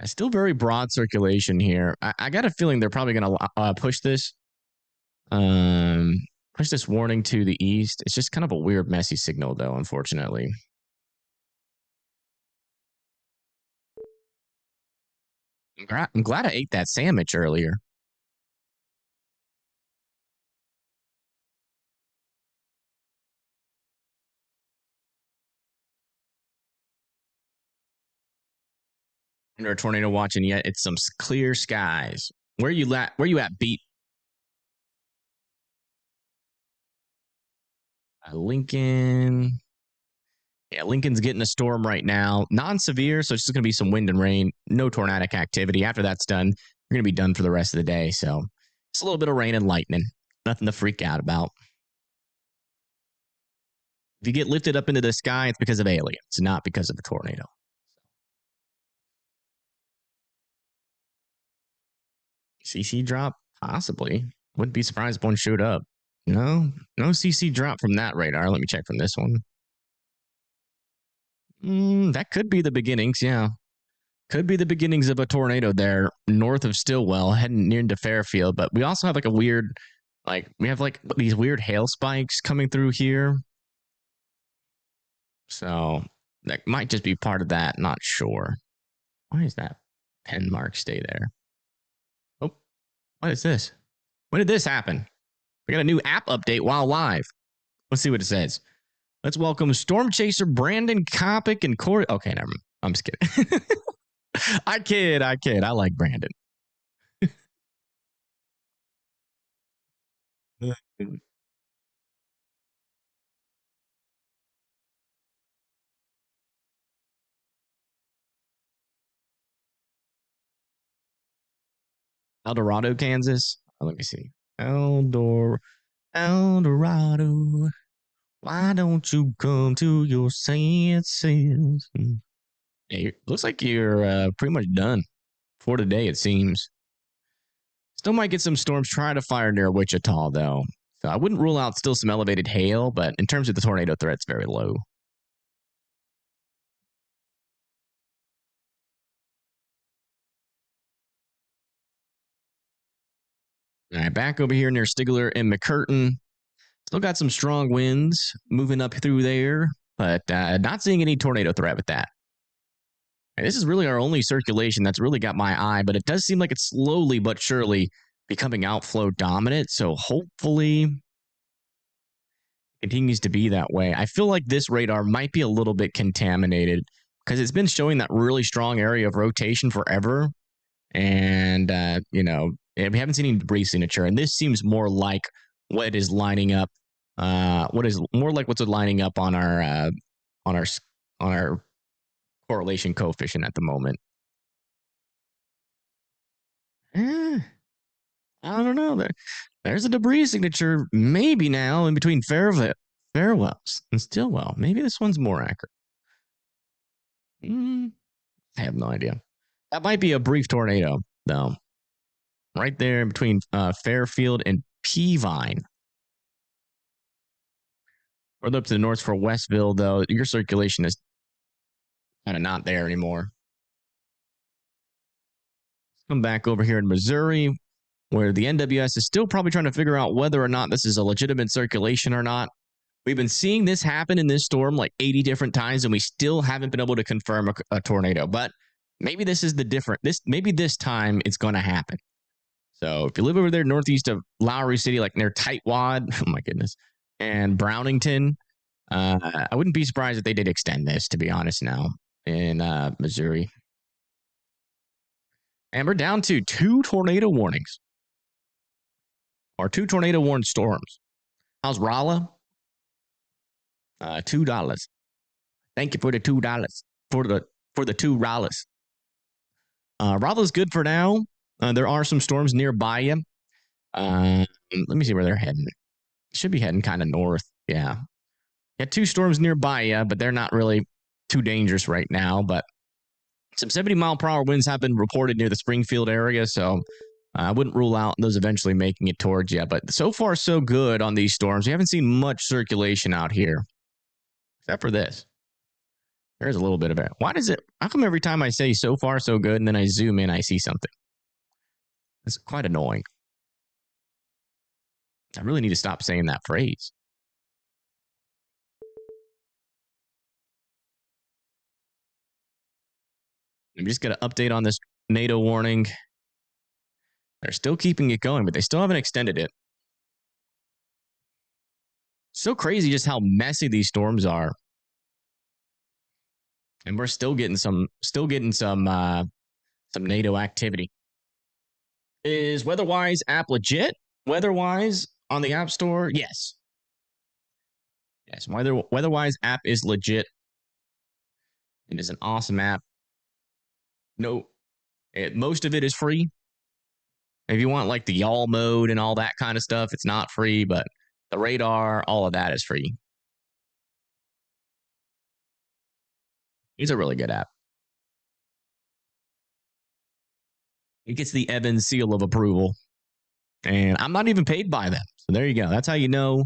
Still very broad circulation here. I got a feeling they're probably going to push this. Push this warning to the east. It's just kind of a weird, messy signal, though, unfortunately. I'm glad I ate that sandwich earlier. Under a tornado watch, and yet it's some clear skies. Where you at, Beat? Lincoln. Yeah, Lincoln's getting a storm right now. Non-severe, so it's just going to be some wind and rain. No tornadic activity. After that's done, you're going to be done for the rest of the day. So it's a little bit of rain and lightning. Nothing to freak out about. If you get lifted up into the sky, it's because of aliens, not because of a tornado. CC drop? Possibly. Wouldn't be surprised if one showed up. No CC drop from that radar. Let me check from this one. That could be the beginnings, yeah. Could be the beginnings of a tornado there north of Stillwell, heading near into Fairfield. But we also have like a weird Like, we have like these weird hail spikes coming through here. So that might just be part of that. Not sure. Why is that pen mark stay there? Oh, what is this? When did this happen? We got a new app update while live. Let's see what it says. Let's welcome Storm Chaser, Brandon Kopic, and Corey. Okay, never mind. I'm just kidding. I kid. I like Brandon. El Dorado, Kansas. Oh, let me see. El Dorado. Why don't you come to your senses? Hey, looks like you're pretty much done for today, it seems. Still might get some storms trying to fire near Wichita, though. So I wouldn't rule out still some elevated hail, but in terms of the tornado threat, it's very low. All right, back over here near Stigler and McCurtain. Still got some strong winds moving up through there, but not seeing any tornado threat with that. And this is really our only circulation that's really got my eye, but it does seem like it's slowly but surely becoming outflow dominant. So hopefully it continues to be that way. I feel like this radar might be a little bit contaminated because it's been showing that really strong area of rotation forever. And, we haven't seen any debris signature. And this seems more like what is lining up. What is more like what's lining up on our correlation coefficient at the moment. I don't know. There's a debris signature maybe now in between Fairwells and Stillwell. Maybe this one's more accurate. I have no idea. That might be a brief tornado, though. Right there in between Fairfield and Peavine. Further up to the north for Westville, though, your circulation is kind of not there anymore. Let's come back over here in Missouri, where the NWS is still probably trying to figure out whether or not this is a legitimate circulation or not. We've been seeing this happen in this storm like 80 different times, and we still haven't been able to confirm a tornado. But maybe this is the different. Maybe this time it's going to happen. So if you live over there northeast of Lowry City, like near Tightwad, oh my goodness, and Brownington, I wouldn't be surprised if they did extend this, to be honest, now in Missouri. And we're down to 2 tornado warnings. Or 2 tornado warned storms. How's Rolla? $2. Thank you for the $2 for the 2 Rollas. Rolla's good for now. There are some storms nearby you. Let me see where they're heading. Should be heading kind of north. Yeah. Got 2 storms nearby you, but they're not really too dangerous right now. But some 70-mile-per-hour winds have been reported near the Springfield area, so I wouldn't rule out those eventually making it towards you. But so far, so good on these storms. We haven't seen much circulation out here, except for this. There's a little bit of it. How come every time I say so far, so good, and then I zoom in, I see something? It's quite annoying. I really need to stop saying that phrase. I'm just going to update on this tornado warning. They're still keeping it going, but they still haven't extended it. So crazy just how messy these storms are. And we're still getting some NATO activity. Is WeatherWise app legit? WeatherWise on the App Store? Yes. Yes, WeatherWise app is legit. It is an awesome app. No, most of it is free. If you want like the y'all mode and all that kind of stuff, it's not free, but the radar, all of that is free. It's a really good app. It gets the Evan seal of approval. And I'm not even paid by them. So there you go. That's how you know.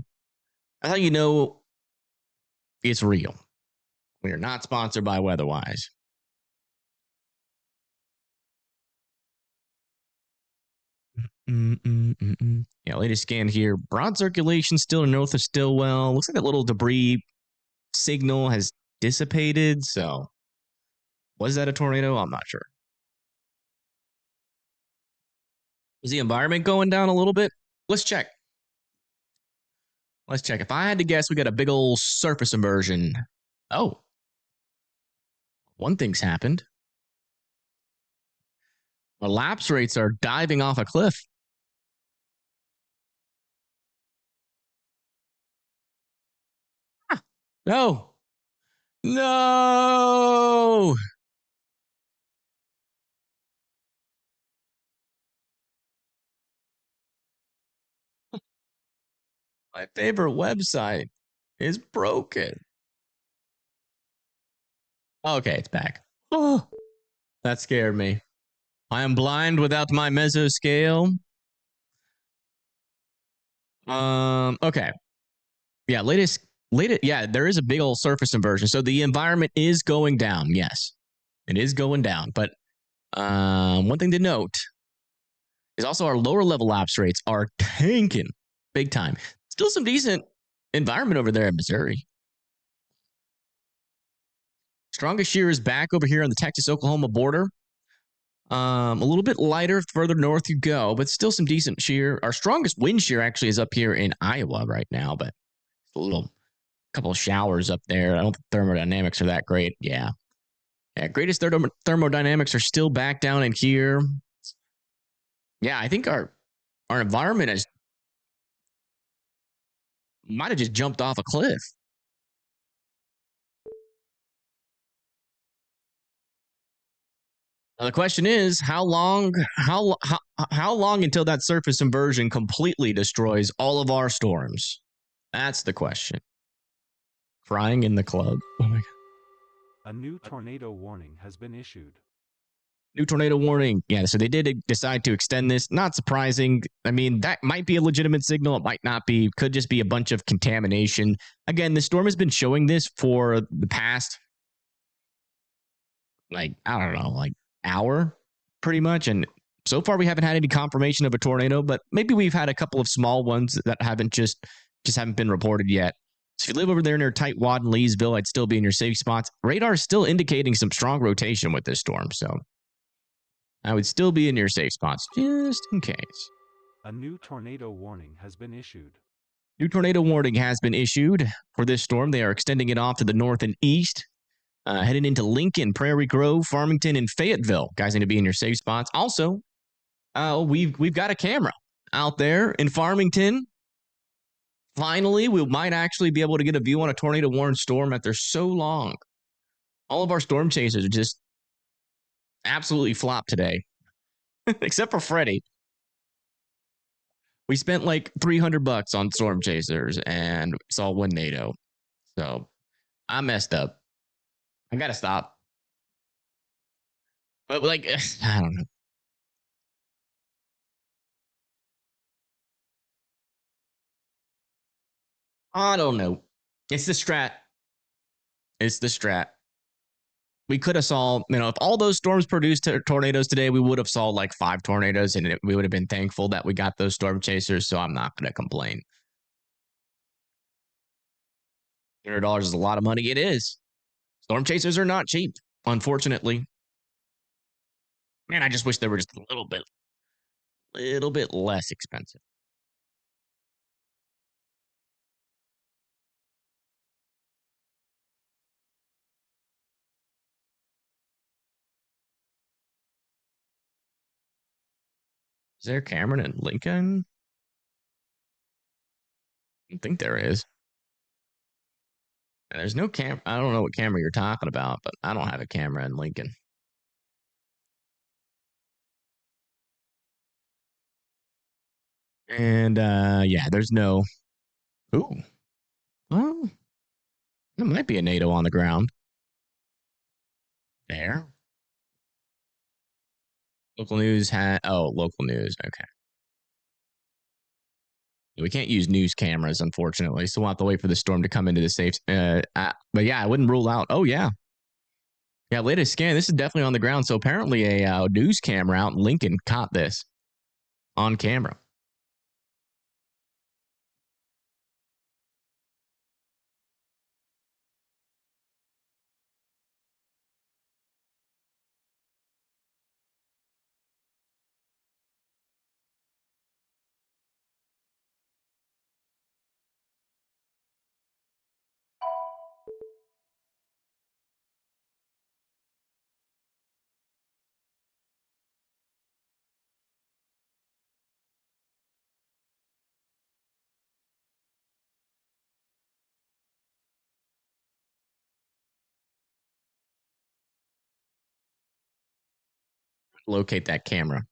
That's how you know it's real. We are not sponsored by WeatherWise. Yeah, latest scan here. Broad circulation still north of Stillwell. Looks like that little debris signal has dissipated. So, was that a tornado? I'm not sure. Is the environment going down a little bit? Let's check. Let's check. If I had to guess, we got a big old surface inversion. Oh. One thing's happened. Our lapse rates are diving off a cliff. No. No. My favorite website is broken. Okay, it's back. Oh, that scared me. I am blind without my mesoscale. Okay. Yeah, latest, yeah, there is a big old surface inversion. So the environment is going down. Yes, it is going down. But one thing to note is also our lower level lapse rates are tanking big time. Still some decent environment over there in Missouri. Strongest shear is back over here on the Texas-Oklahoma border. A little bit lighter further north you go, but still some decent shear. Our strongest wind shear actually is up here in Iowa right now, but a couple of showers up there. I don't think thermodynamics are that great. Yeah. Greatest thermodynamics are still back down in here. Yeah, I think our environment might have just jumped off a cliff. Now the question is, how long until that surface inversion completely destroys all of our storms? That's the question. Crying in the club. Oh my God. A new tornado warning has been issued. New tornado warning. Yeah, so they did decide to extend this. Not surprising. I mean, that might be a legitimate signal. It might not be. Could just be a bunch of contamination. Again, the storm has been showing this for the past, I don't know, hour, pretty much. And so far, we haven't had any confirmation of a tornado, but maybe we've had a couple of small ones that haven't just haven't been reported yet. So if you live over there near Tightwad and Leesville, I'd still be in your safe spots. Radar is still indicating some strong rotation with this storm, so I would still be in your safe spots just in case. A new tornado warning has been issued. New tornado warning has been issued for this storm. They are extending it off to the north and east, heading into Lincoln, Prairie Grove, Farmington, and Fayetteville. Guys need to be in your safe spots. Also, we've got a camera out there in Farmington. Finally, we might actually be able to get a view on a tornado-warned storm after so long. All of our storm chasers are just absolutely flopped today, except for Freddie. We spent like $300 on storm chasers and saw one NATO. So I messed up. I gotta stop. But I don't know. I don't know. It's the strat. It's the strat. We could have saw, if all those storms produced tornadoes today, we would have saw like 5 tornadoes, and we would have been thankful that we got those storm chasers. So I'm not going to complain. $100 is a lot of money. It is. Storm chasers are not cheap, unfortunately. Man, I just wish they were just a little bit less expensive. Is there Cameron and Lincoln? I don't think there is. And there's no camera. I don't know what camera you're talking about, but I don't have a camera in Lincoln. And yeah, there's no. Ooh. Well, there might be a NATO on the ground. There. Local news local news. Okay. We can't use news cameras, unfortunately, so we'll have to wait for the storm to come into the safe. But yeah, I wouldn't rule out. Oh, yeah. Yeah, latest scan. This is definitely on the ground. So apparently a news camera out in Lincoln caught this on camera. Locate that camera.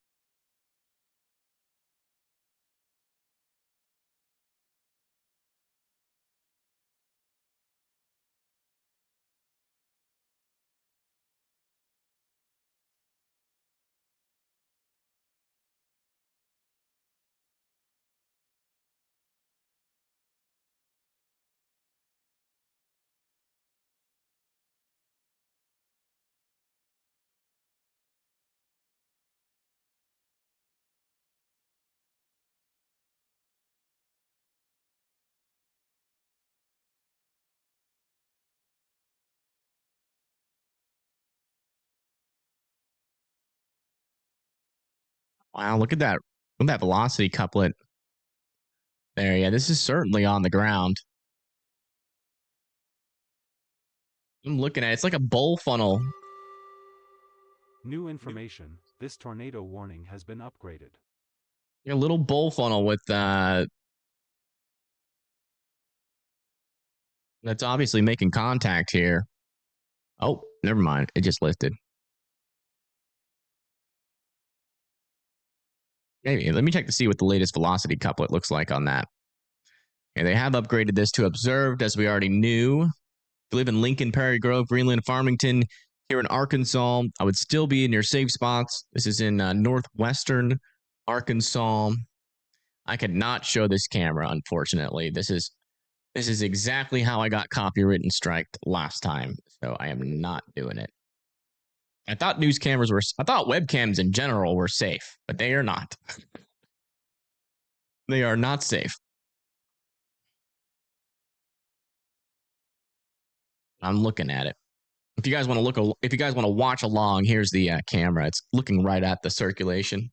Wow, look at that. Look at that velocity couplet. There, yeah, this is certainly on the ground. I'm looking at it. It's like a bowl funnel. New information. This tornado warning has been upgraded. A little bowl funnel with that's obviously making contact here. Oh, never mind. It just lifted. Maybe. Let me check to see what the latest velocity couplet looks like on that. Okay, they have upgraded this to observed, as we already knew. If you live in Lincoln, Prairie Grove, Greenland, Farmington, here in Arkansas, I would still be in your safe spots. This is in northwestern Arkansas. I could not show this camera, unfortunately. This is exactly how I got copywritten striked last time, so I am not doing it. I thought I thought webcams in general were safe, but they are not. They are not safe. I'm looking at it. If you guys want to watch along, here's the camera. It's looking right at the circulation.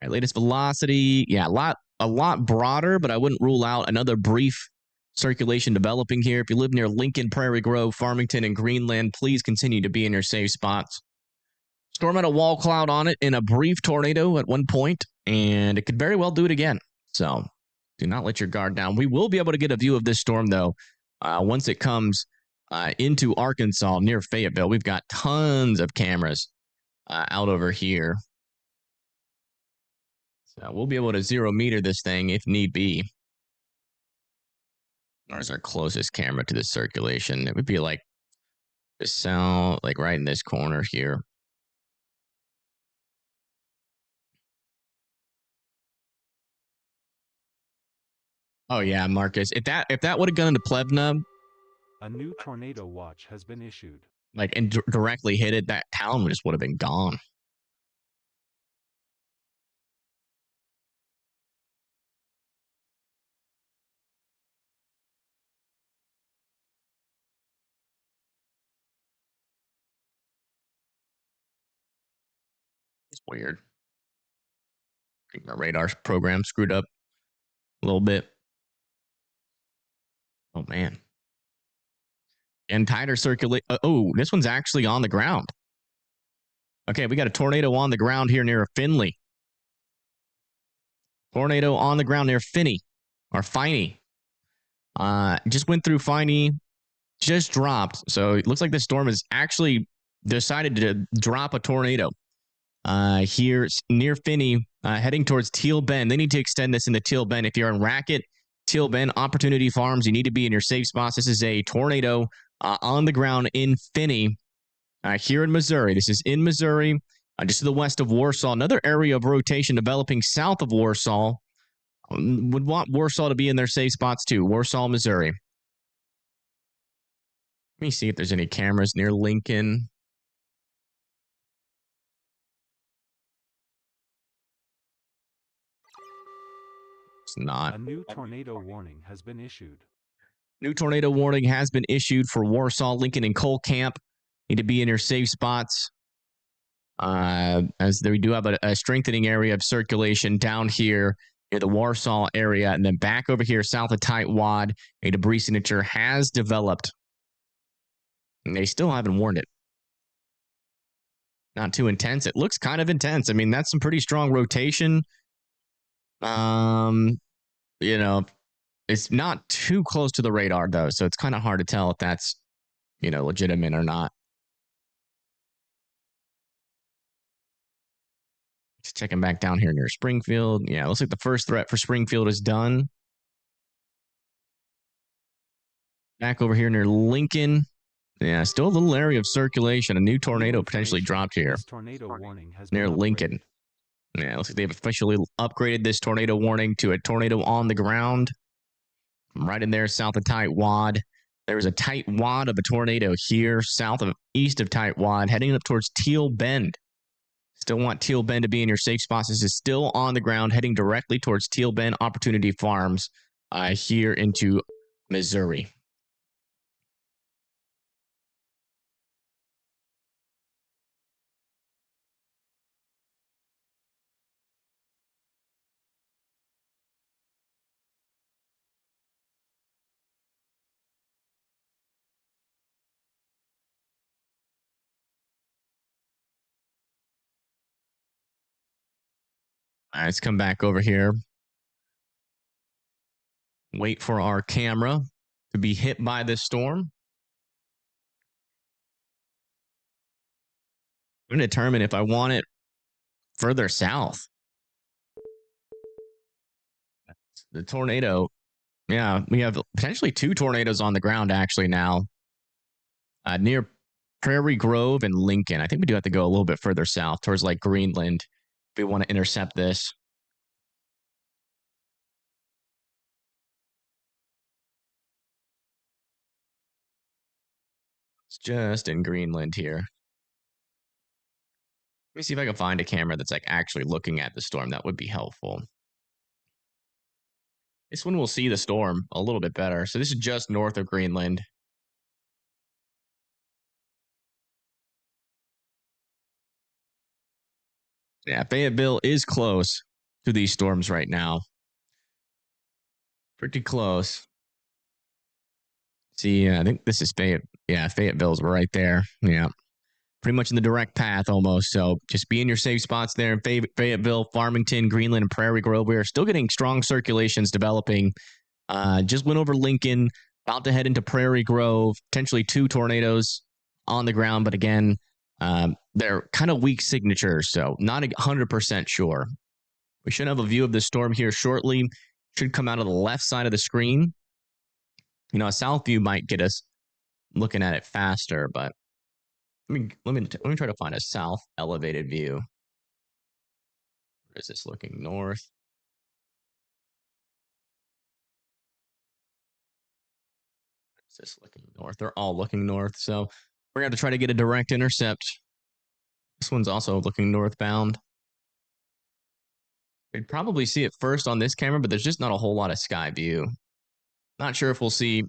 All right, latest velocity, yeah, a lot broader, but I wouldn't rule out another brief circulation developing here. If you live near Lincoln, Prairie Grove, Farmington, and Greenland, please continue to be in your safe spots. Storm had a wall cloud on it in a brief tornado at one point, and it could very well do it again. So do not let your guard down. We will be able to get a view of this storm, though, once it comes into Arkansas near Fayetteville. We've got tons of cameras out over here. So we'll be able to 0 meter this thing if need be. Where's our closest camera to the circulation? It would be like this south, like right in this corner here. Oh yeah, Marcus. If that would have gone into Plevna, a new tornado watch has been issued. Like and directly hit it, that town just would have been gone. It's weird. I think my radar program screwed up a little bit. Oh man. And tighter circulate. Oh, this one's actually on the ground. Okay, we got a tornado on the ground here near Finley. Tornado on the ground near Finney or Finey. Just went through Finey, just dropped. So it looks like the storm has actually decided to drop a tornado here near Finney, heading towards Teal Bend. They need to extend this into Teal Bend. If you're in Racket, Teal Bend, Opportunity Farms, you need to be in your safe spots. This is a tornado on the ground in Finney here in Missouri. This is in Missouri, just to the west of Warsaw. Another area of rotation developing south of Warsaw. Would want Warsaw to be in their safe spots too. Warsaw, Missouri. Let me see if there's any cameras near Lincoln. It's not. A new tornado warning has been issued. New tornado warning has been issued for Warsaw, Lincoln, and Cole Camp. Need to be in your safe spots. As we do have a strengthening area of circulation down here near the Warsaw area, and then back over here south of Tightwad, a debris signature has developed. And they still haven't warned it. Not too intense. It looks kind of intense. I mean, that's some pretty strong rotation. You know, it's not too close to the radar though, so it's kind of hard to tell if that's, you know, legitimate or not. Just checking back down here near Springfield. Yeah, it looks like the first threat for Springfield is done. Back over here near Lincoln. Yeah, still a little area of circulation. A new tornado potentially dropped here. This tornado warning has near been Lincoln. Yeah, it looks like they've officially upgraded this tornado warning to a tornado on the ground. Right in there, south of Tightwad. There's a Tightwad of a tornado here, east of Tightwad, heading up towards Teal Bend. Still want Teal Bend to be in your safe spots. This is still on the ground, heading directly towards Teal Bend Opportunity Farms here into Missouri. All right, let's come back over here. Wait for our camera to be hit by this storm. I'm going to determine if I want it further south. The tornado. Yeah, we have potentially 2 tornadoes on the ground actually now. Near Prairie Grove and Lincoln. I think we do have to go a little bit further south towards like Greenland if we want to intercept this. It's just in Greenland here. Let me see if I can find a camera that's like actually looking at the storm. That would be helpful. This one will see the storm a little bit better. So this is just north of Greenland. Yeah, Fayetteville is close to these storms right now. Pretty close. See, I think this is Fayetteville. Yeah, Fayetteville's right there. Yeah, pretty much in the direct path almost. So just be in your safe spots there in Fayetteville, Farmington, Greenland, and Prairie Grove. We are still getting strong circulations developing. Just went over Lincoln, about to head into Prairie Grove. Potentially 2 tornadoes on the ground, but again, they're kind of weak signatures, so not 100% sure. We should have a view of the storm here shortly. Should come out of the left side of the screen. You know, a south view might get us looking at it faster, but let me try to find a south elevated view. Where is this looking north? Is this looking north? They're all looking north, so we're going to try to get a direct intercept. This one's also looking northbound. We'd probably see it first on this camera, but there's just not a whole lot of sky view. Not sure if we'll see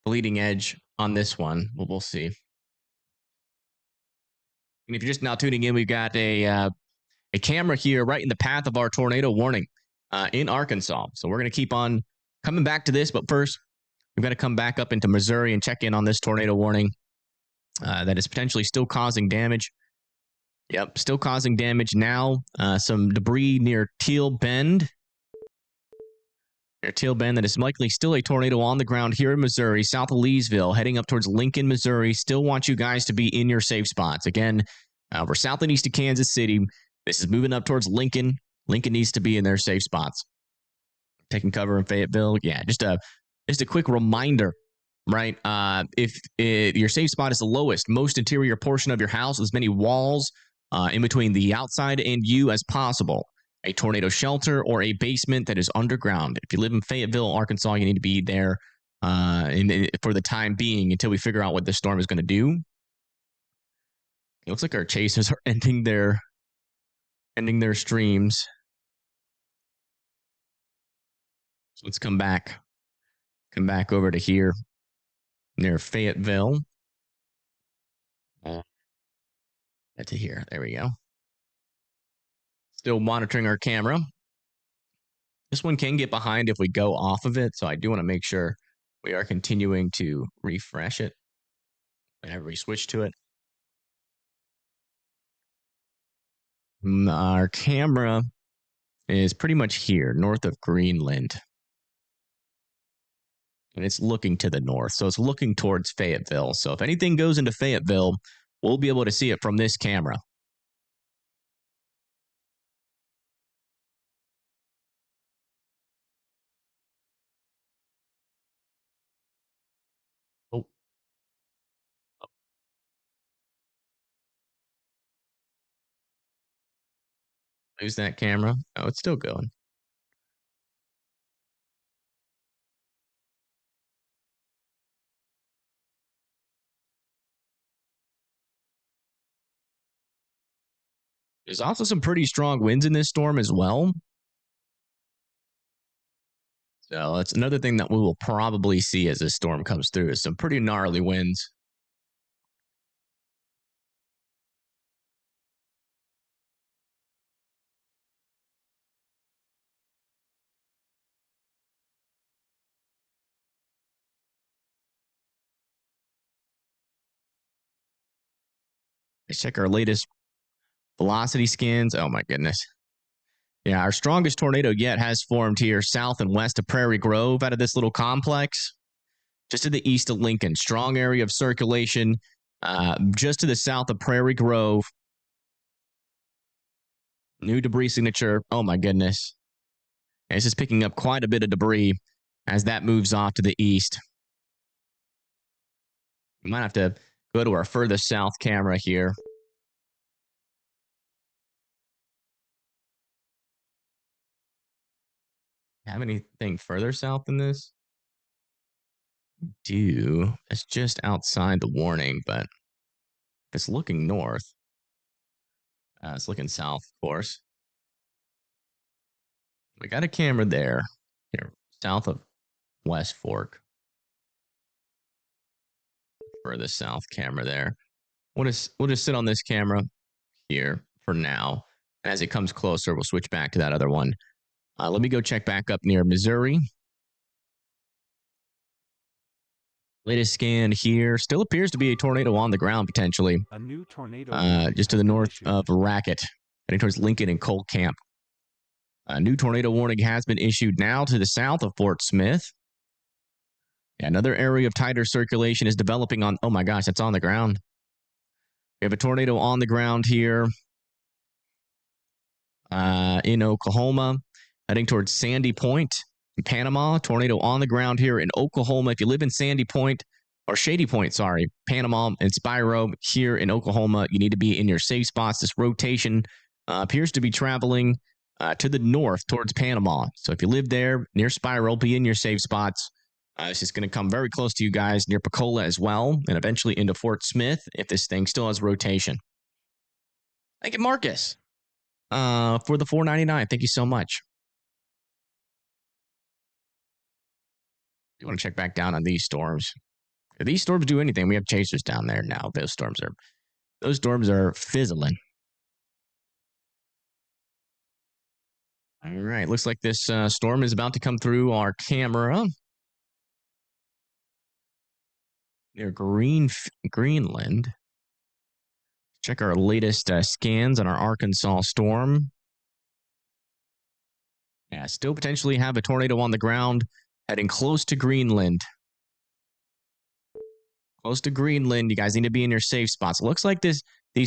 bleeding edge on this one, but we'll see. And if you're just now tuning in, we've got a camera here right in the path of our tornado warning in Arkansas. So we're going to keep on coming back to this, but first, we've got to come back up into Missouri and check in on this tornado warning that is potentially still causing damage. Yep, still causing damage now. Some debris near Teal Bend. Near Teal Bend, that is likely still a tornado on the ground here in Missouri, south of Leesville, heading up towards Lincoln, Missouri. Still want you guys to be in your safe spots. Again, we're south and east of Kansas City. This is moving up towards Lincoln. Lincoln needs to be in their safe spots. Taking cover in Fayetteville. Yeah, just a quick reminder, right? If your safe spot is the lowest, most interior portion of your house, as many walls in between the outside and you as possible. A tornado shelter or a basement that is underground. If you live in Fayetteville, Arkansas, you need to be there for the time being until we figure out what this storm is going to do. It looks like our chasers are ending their streams. So let's come back over to here near Fayetteville. Get to here. There we go. Still monitoring our camera. This one can get behind if we go off of it, so I do want to make sure we are continuing to refresh it whenever we switch to it. Our camera is pretty much here, north of Greenland. And it's looking to the north, so it's looking towards Fayetteville. So if anything goes into Fayetteville, we'll be able to see it from this camera. Oh. Lose that camera. Oh, it's still going. There's also some pretty strong winds in this storm as well. So that's another thing that we will probably see as this storm comes through is some pretty gnarly winds. Let's check our latest velocity scans. Oh my goodness. Yeah, our strongest tornado yet has formed here south and west of Prairie Grove out of this little complex. Just to the east of Lincoln. Strong area of circulation just to the south of Prairie Grove. New debris signature. Oh my goodness. And it's just picking up quite a bit of debris as that moves off to the east. We might have to go to our furthest south camera here. Have anything further south than this? It's just outside the warning, but if it's looking north, it's looking south, of course. We got a camera there, here, south of West Fork. For the south camera there. We'll just sit on this camera here for now. And as it comes closer, we'll switch back to that other one. Let me go check back up near Missouri. Latest scan here. Still appears to be a tornado on the ground, potentially. A new tornado just to the north of Racket, heading towards Lincoln and Colt Camp. A new tornado warning has been issued now to the south of Fort Smith. Another area of tighter circulation is developing on... Oh my gosh, that's on the ground. We have a tornado on the ground here in Oklahoma, heading towards Sandy Point in Panama. Tornado on the ground here in Oklahoma. If you live in Sandy Point, or Shady Point, sorry, Panama and Spiro here in Oklahoma, you need to be in your safe spots. This rotation appears to be traveling to the north towards Panama. So if you live there near Spiro, be in your safe spots. It's just going to come very close to you guys near Pensacola as well, and eventually into Fort Smith if this thing still has rotation. Thank you, Marcus, for the $4.99. Thank you so much. You want to check back down on these storms? If these storms do anything, we have chasers down there now. Those storms are fizzling. All right, looks like this storm is about to come through our camera. Near Greenland. Check our latest scans on our Arkansas storm. Yeah, still potentially have a tornado on the ground heading close to Greenland. Close to Greenland. You guys need to be in your safe spots. Looks like these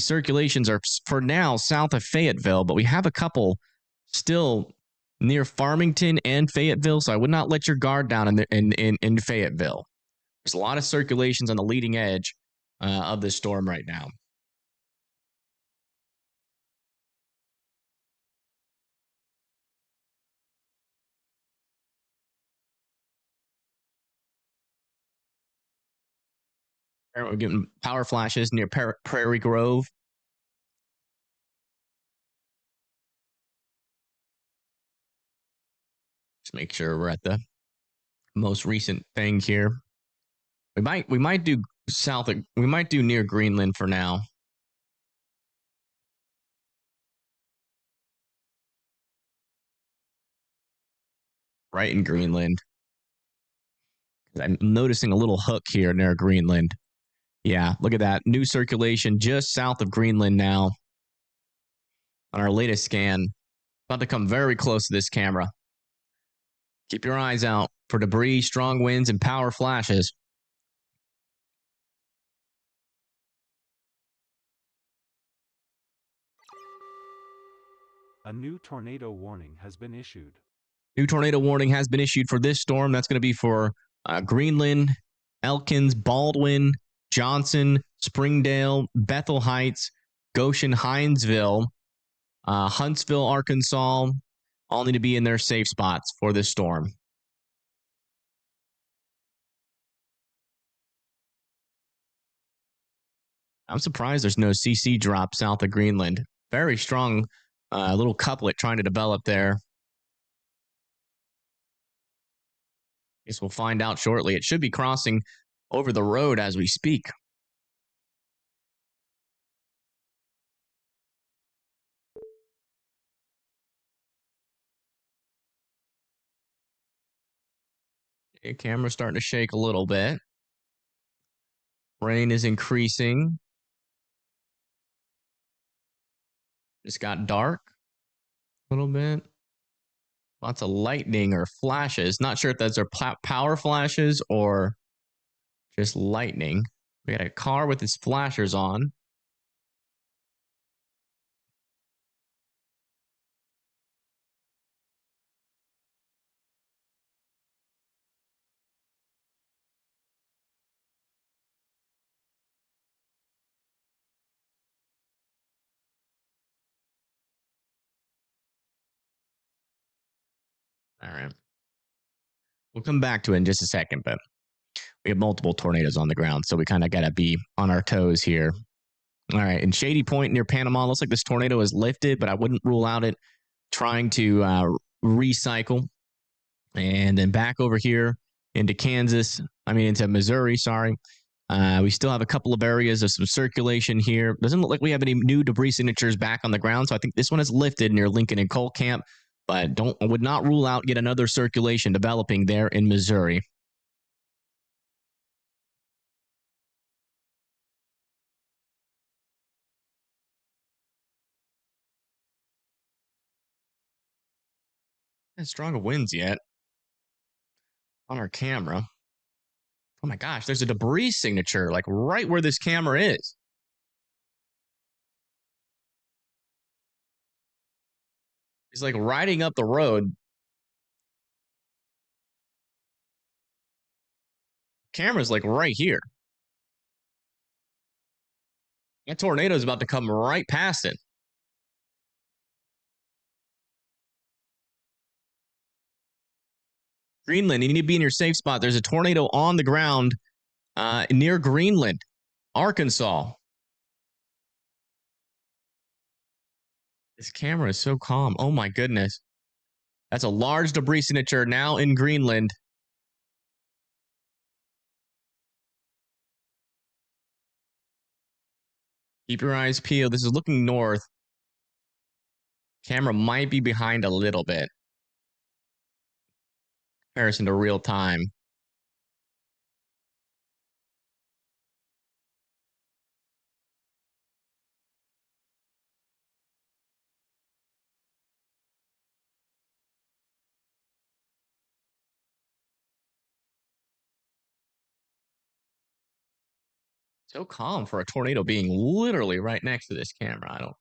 circulations are for now south of Fayetteville, but we have a couple still near Farmington and Fayetteville, so I would not let your guard down in Fayetteville. There's a lot of circulations on the leading edge of this storm right now. We're getting power flashes near Prairie Grove. Just make sure we're at the most recent thing here. We might do we might do near Greenland for now. Right in Greenland. I'm noticing a little hook here near Greenland. Yeah, look at that. New circulation just south of Greenland now. On our latest scan. About to come very close to this camera. Keep your eyes out for debris, strong winds, and power flashes. A new tornado warning has been issued. New tornado warning has been issued for this storm. That's going to be for Greenland, Elkins, Baldwin, Johnson, Springdale, Bethel Heights, Goshen, Hinesville, Huntsville, Arkansas. All need to be in their safe spots for this storm. I'm surprised there's no CC drop south of Greenland. Very strong little couplet trying to develop there. Guess we'll find out shortly. It should be crossing over the road as we speak. The camera's starting to shake a little bit. Rain is increasing. Just got dark a little bit. Lots of lightning or flashes. Not sure if those are power flashes or just lightning. We got a car with its flashers on. All right. We'll come back to it in just a second, but we have multiple tornadoes on the ground, so we kind of got to be on our toes here. All right. In Shady Point near Panama, looks like this tornado is lifted, but I wouldn't rule out it trying to recycle. And then back over here into into Missouri, sorry. We still have a couple of areas of some circulation here. Doesn't look like we have any new debris signatures back on the ground, so I think this one is lifted near Lincoln and Cole Camp, but I would not rule out yet another circulation developing there in Missouri. Not strong winds yet on our camera. Oh my gosh, there's a debris signature like right where this camera is. It's like riding up the road. Camera's like right here. That tornado is about to come right past it. Greenland, you need to be in your safe spot. There's a tornado on the ground near Greenland, Arkansas. This camera is so calm. Oh my goodness. That's a large debris signature now in Greenland. Keep your eyes peeled. This is looking north. Camera might be behind a little bit. Comparison to real time. So calm for a tornado being literally right next to this camera. I don't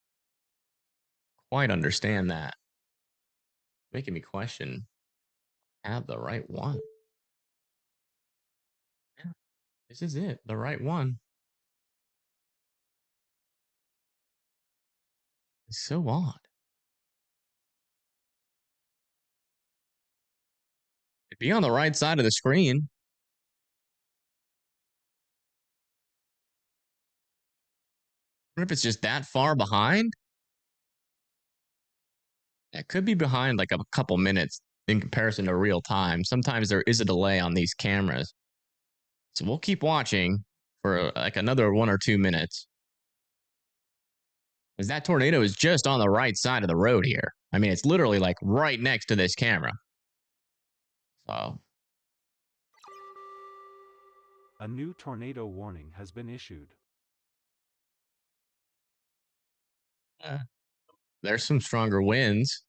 quite understand that. Making me question, have the right one. Yeah, this is it, the right one. It's so odd. It'd be on the right side of the screen. I wonder if it's just that far behind. It could be behind like a couple minutes. in comparison to real time. Sometimes there is a delay on these cameras. So we'll keep watching for like another 1 or 2 minutes. Because that tornado is just on the right side of the road here. I mean, it's literally like right next to this camera. So A new tornado warning has been issued. there's some stronger winds.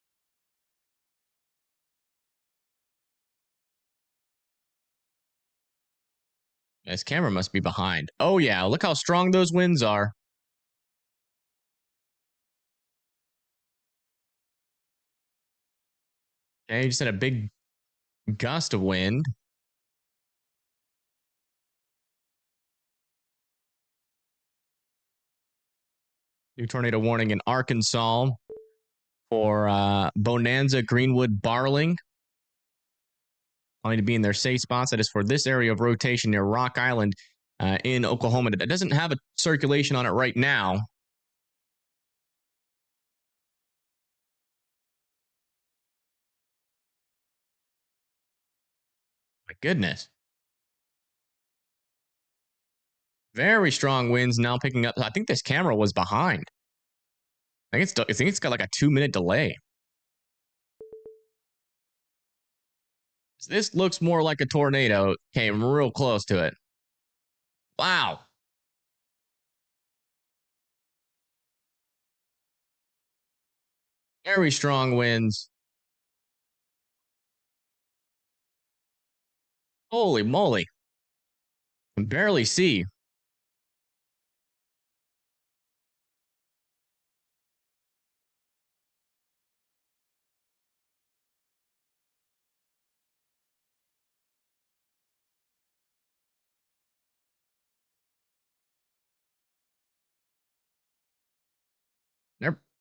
This camera must be behind. Oh, yeah. Look how strong those winds are. Okay, you just had a big gust of wind. New tornado warning in Arkansas for Bonanza, Greenwood, Barling. Only to be in their safe spots. That is for this area of rotation near Rock Island in Oklahoma. That doesn't have a circulation on it right now. My goodness. Very strong winds now picking up. I think this camera was behind. I think it's got like a 2-minute delay. This looks more like a tornado. Came real close to it. Wow. Very strong winds. Holy moly. I can barely see.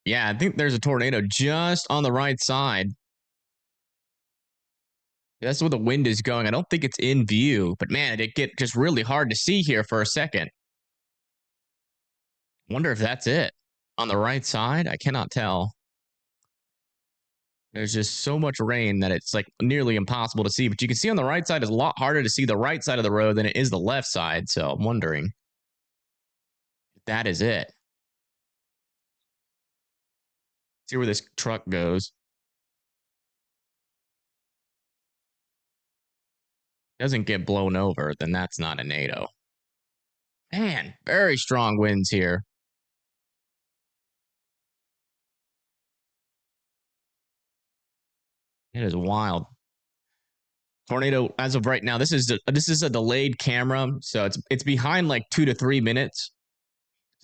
Yeah, I think there's a tornado just on the right side. That's where the wind is going. I don't think it's in view, but man, it get just really hard to see here for a second. Wonder if that's it. On the right side, I cannot tell. There's just so much rain that it's like nearly impossible to see. But you can see on the right side is a lot harder to see the right side of the road than it is the left side. So I'm wondering if that is it. See where this truck goes. Doesn't get blown over, then that's not a NATO. Man, very strong winds here. It is wild. Tornado, as of right now, this is a delayed camera, so it's behind like 2 to 3 minutes.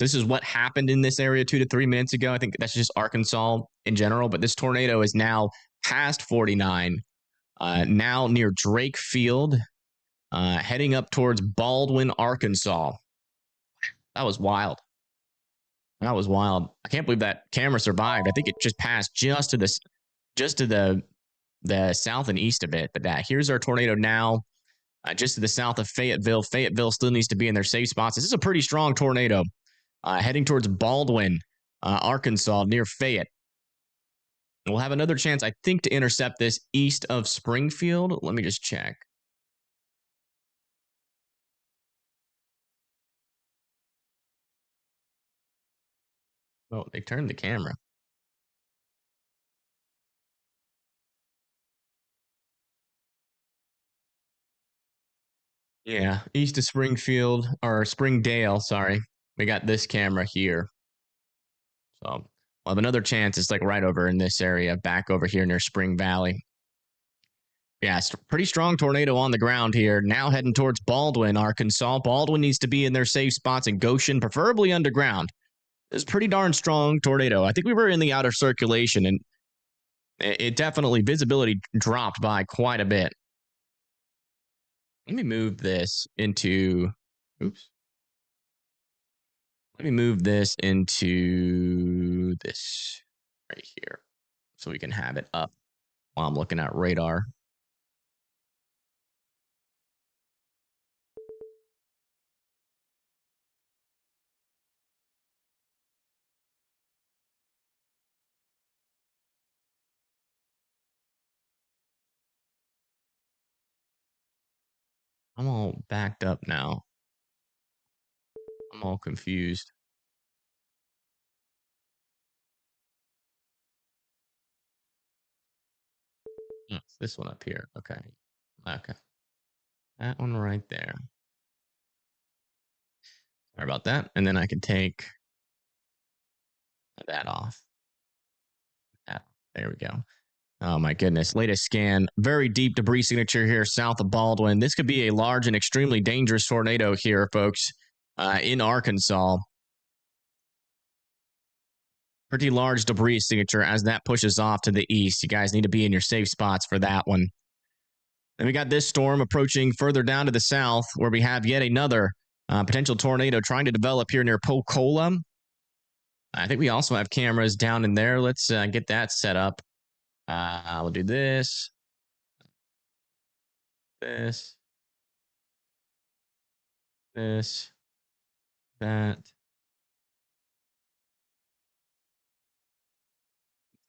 This is what happened in this area 2 to 3 minutes ago. I think that's just Arkansas in general, but this tornado is now past 49, now near Drake Field, heading up towards Baldwin, Arkansas. That was wild. That was wild. I can't believe that camera survived. I think it just passed just to the south and east of it. But here's our tornado now, just to the south of Fayetteville. Fayetteville still needs to be in their safe spots. This is a pretty strong tornado, heading towards Baldwin, Arkansas, near Fayette. We'll have another chance, I think, to intercept this east of Springfield. Let me just check. Oh, they turned the camera. Yeah, east of Springfield, or Springdale, sorry. We got this camera here. So we'll have another chance. It's like right over in this area, back over here near Spring Valley. Yeah, it's a pretty strong tornado on the ground here. Now heading towards Baldwin, Arkansas. Baldwin needs to be in their safe spots in Goshen, preferably underground. It's a pretty darn strong tornado. I think we were in the outer circulation, and it definitely, visibility dropped by quite a bit. Let me move this into, oops. Let me move this into this right here so we can have it up while I'm looking at radar. I'm all backed up now. I'm all confused. It's this one up here. Okay. Okay. That one right there. Sorry about that. And then I can take that off. There we go. Oh my goodness. Latest scan. Very deep debris signature here south of Baldwin. This could be a large and extremely dangerous tornado here, folks, in Arkansas. Pretty large debris signature as that pushes off to the east. You guys need to be in your safe spots for that one. Then we got this storm approaching further down to the south, where we have yet another potential tornado trying to develop here near Pocola. I think we also have cameras down in there. Let's get that set up. We'll do this, that.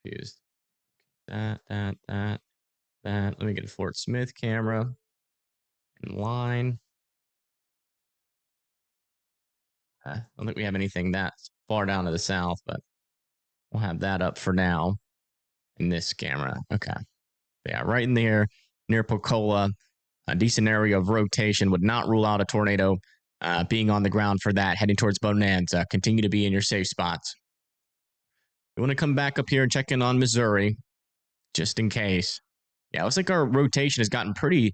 Confused. That. Let me get a Fort Smith camera in line. I don't think we have anything that far down to the south, but we'll have that up for now in this camera. Okay. Yeah, right in there near Pocola. A decent area of rotation. Would not rule out a tornado being on the ground for that, heading towards Bonanza. Continue to be in your safe spots. We want to come back up here and check in on Missouri, just in case. Yeah, it looks like our rotation has gotten pretty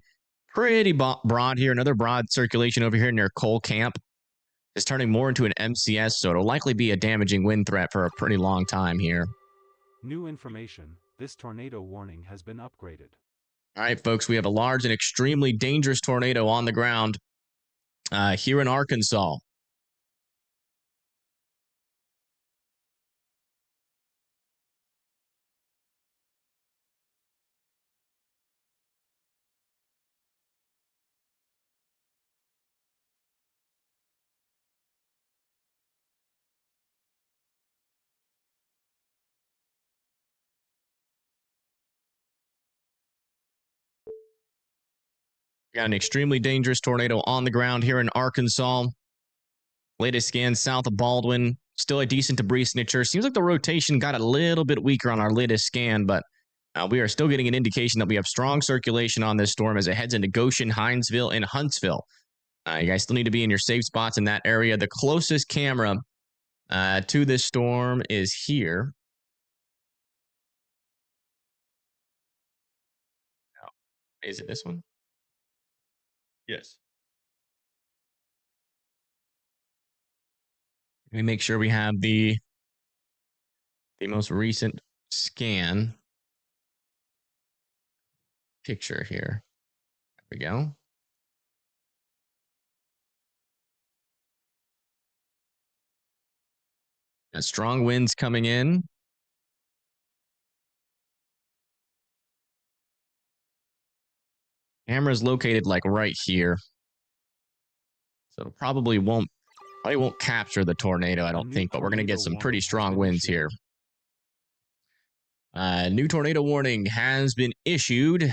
broad here. Another broad circulation over here near Cole Camp is turning more into an MCS, so it'll likely be a damaging wind threat for a pretty long time here. New information. This tornado warning has been upgraded. All right, folks, we have a large and extremely dangerous tornado on the ground here in Arkansas. We got an extremely dangerous tornado on the ground here in Arkansas. Latest scan south of Baldwin. Still a decent debris signature. Seems like the rotation got a little bit weaker on our latest scan, but we are still getting an indication that we have strong circulation on this storm as it heads into Goshen, Hinesville, and Huntsville. You guys still need to be in your safe spots in that area. The closest camera to this storm is here. Is it this one? Yes. Let me make sure we have the most recent scan picture here. There we go. Got strong winds coming in. Camera's located like right here. So it probably won't capture the tornado, I don't think, but we're going to get some pretty strong winds here. New tornado warning has been issued.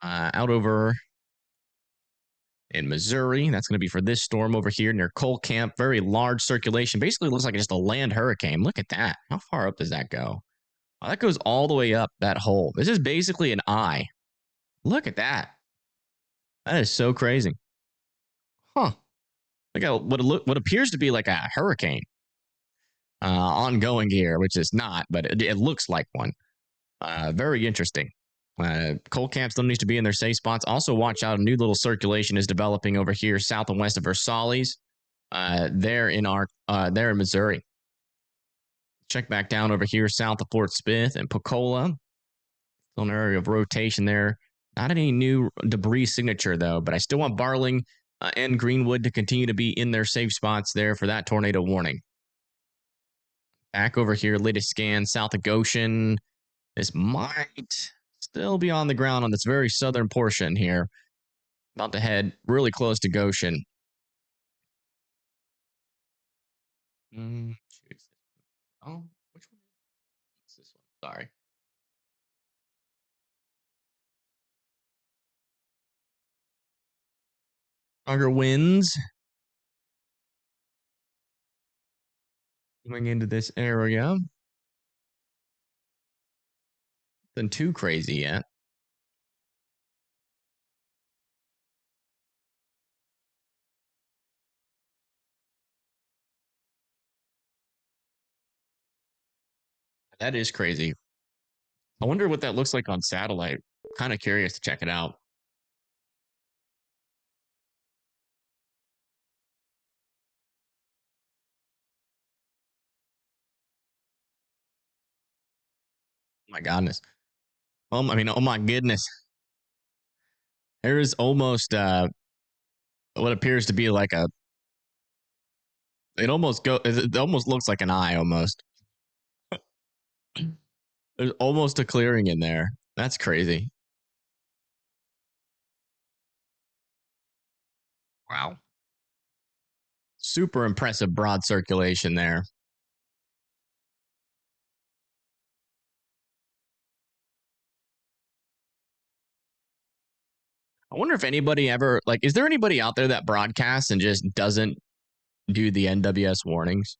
Out over in Missouri. That's going to be for this storm over here near Cole Camp. Very large circulation. Basically looks like just a land hurricane. Look at that. How far up does that go? Oh, that goes all the way up that hole. This is basically an eye. Look at that. That is so crazy. Huh. Look at what appears to be like a hurricane ongoing here, which is not, but it looks like one. Very interesting. Cole Camp still needs to be in their safe spots. Also, watch out. A new little circulation is developing over here south and west of Versailles. There in Missouri. Check back down over here south of Fort Smith and Pocola. Still an area of rotation there. Not any new debris signature, though, but I still want Barling and Greenwood to continue to be in their safe spots there for that tornado warning. Back over here, latest scan south of Goshen. This might still be on the ground on this very southern portion here. About to head really close to Goshen. Oh, which one? What's this one? Sorry. Stronger winds going into this area. Nothing too crazy yet. That is crazy. I wonder what that looks like on satellite. Kind of curious to check it out. Oh my goodness. I mean, oh my goodness. There is almost what appears to be like a. It almost looks like an eye almost. There's almost a clearing in there. That's crazy. Wow. Super impressive broad circulation there. I wonder if anybody ever, like, is there anybody out there that broadcasts and just doesn't do the NWS warnings?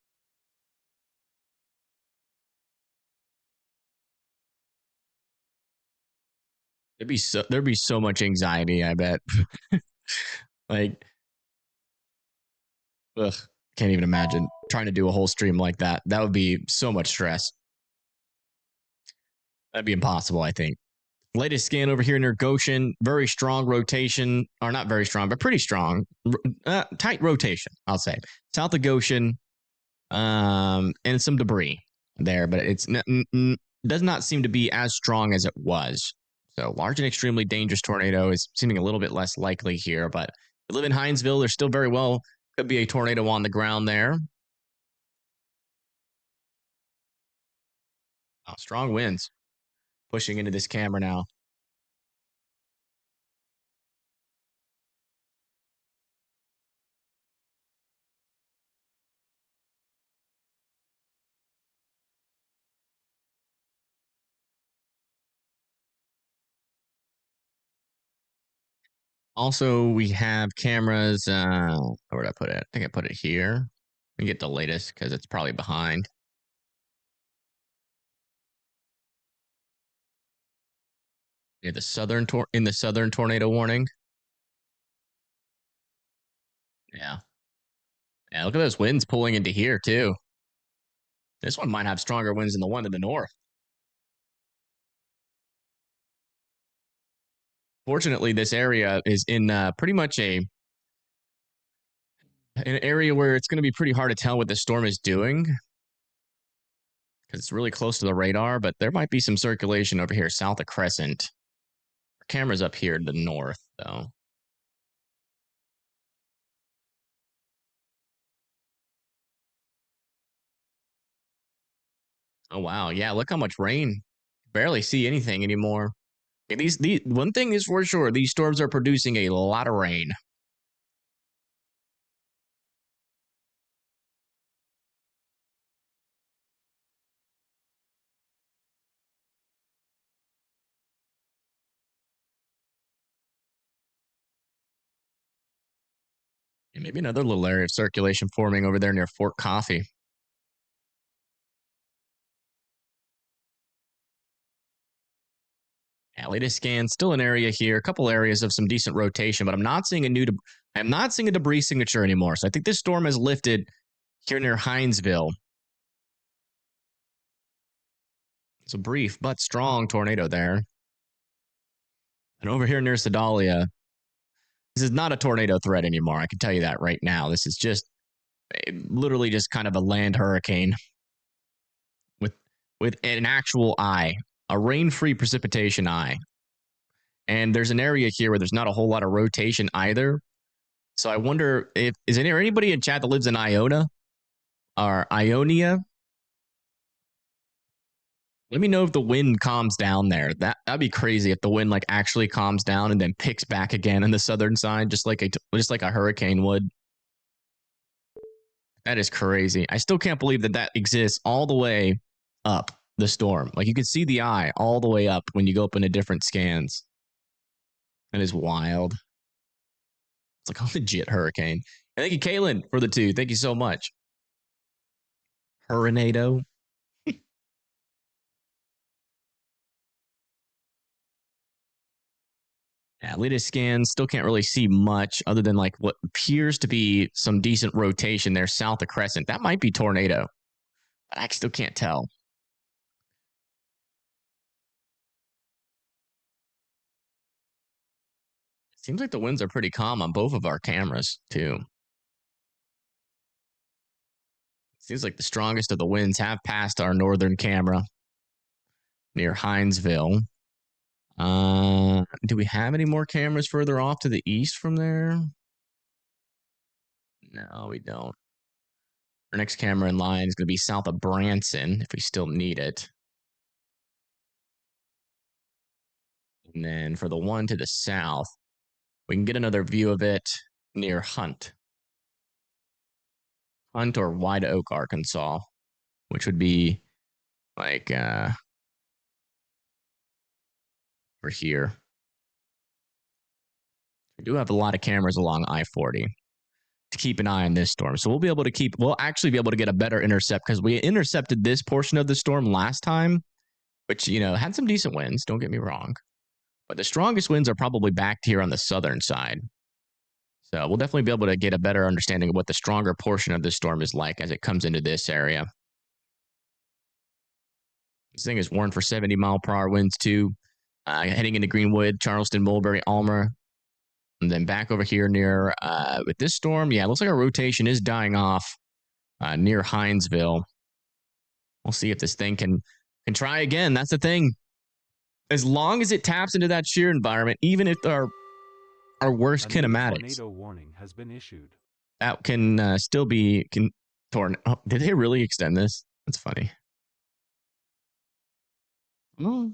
There'd be so much anxiety, I bet. Like, ugh, can't even imagine trying to do a whole stream like that. That would be so much stress. That'd be impossible, I think. Latest scan over here near Goshen, very strong rotation, or not very strong, but pretty strong. Tight rotation, I'll say. South of Goshen, and some debris there, but it's does not seem to be as strong as it was. So large and extremely dangerous tornado is seeming a little bit less likely here, but we live in Hinesville. There's still very well could be a tornado on the ground there. Oh, strong winds pushing into this camera now. Also, we have cameras. Where did I put it? I think I put it here. Let me get the latest because it's probably behind. Yeah, the southern tornado warning. Yeah. Yeah, look at those winds pulling into here too. This one might have stronger winds than the one to the north. Fortunately, this area is in pretty much an area where it's going to be pretty hard to tell what the storm is doing because it's really close to the radar, but there might be some circulation over here south of Crescent. Our camera's up here to the north, though. Oh, wow. Yeah, look how much rain. Barely see anything anymore. These one thing is for sure, these storms are producing a lot of rain. And maybe another little area of circulation forming over there near Fort Coffee. Yeah, latest scan, still an area here, a couple areas of some decent rotation, but I'm not seeing a debris signature anymore. So I think this storm has lifted here near Hinesville. It's a brief but strong tornado there. And over here near Sedalia, this is not a tornado threat anymore. I can tell you that right now. This is just literally just kind of a land hurricane with an actual eye, a rain-free precipitation eye. And there's an area here where there's not a whole lot of rotation either. So I wonder if is there anybody in chat that lives in Iona or Ionia? Let me know if the wind calms down there. That'd be crazy if the wind like actually calms down and then picks back again on the southern side, just like a hurricane would. That is crazy. I still can't believe that that exists all the way up the storm. Like you can see the eye all the way up when you go up into different scans. That is wild. It's like a legit hurricane. And thank you, Kaylin, for the 2. Thank you so much. Tornado. Yeah, latest scans still can't really see much other than like what appears to be some decent rotation there south of Crescent. That might be tornado, but I still can't tell. Seems like the winds are pretty calm on both of our cameras, too. Seems like the strongest of the winds have passed our northern camera near Hinesville. Do we have any more cameras further off to the east from there? No, we don't. Our next camera in line is going to be south of Branson, if we still need it. And then for the one to the south, we can get another view of it near Hunt. Hunt or White Oak, Arkansas, which would be like over here. We do have a lot of cameras along I-40 to keep an eye on this storm. So we'll actually be able to get a better intercept because we intercepted this portion of the storm last time, which, had some decent winds. Don't get me wrong. But the strongest winds are probably back here on the southern side. So we'll definitely be able to get a better understanding of what the stronger portion of the storm is like as it comes into this area. This thing is warned for 70-mile-per-hour winds, too. Heading into Greenwood, Charleston, Mulberry, Almer. And then back over here near, with this storm, yeah, it looks like our rotation is dying off near Hinesville. We'll see if this thing can try again. That's the thing. As long as it taps into that shear environment, even if our worst kinematics, tornado warning has been issued. That can still be did they really extend this? That's funny. Oh.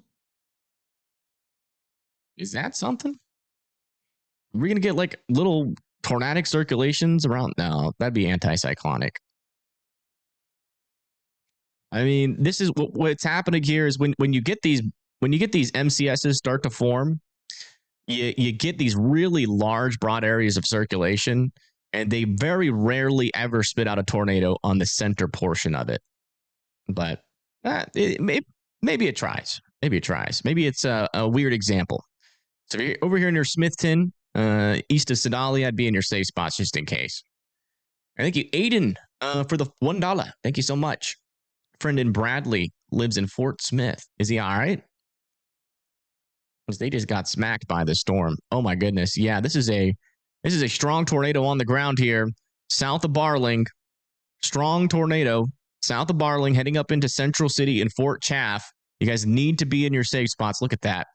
Is that something? We're going to get like little tornadic circulations around. No, that'd be anticyclonic. I mean, this is what's happening here is when you get these MCSs start to form, you get these really large, broad areas of circulation, and they very rarely ever spit out a tornado on the center portion of it. But maybe it tries. Maybe it tries. Maybe it's a weird example. So if you're over here near Smithton, east of Sedalia, I'd be in your safe spots just in case. And thank you, Aiden, for the $1. Thank you so much. Friend in Bradley lives in Fort Smith. Is he all right? Because they just got smacked by the storm. Oh my goodness. Yeah, this is a strong tornado on the ground here, south of Barling. Strong tornado south of Barling, heading up into Central City and Fort Chaff. You guys need to be in your safe spots. Look at that.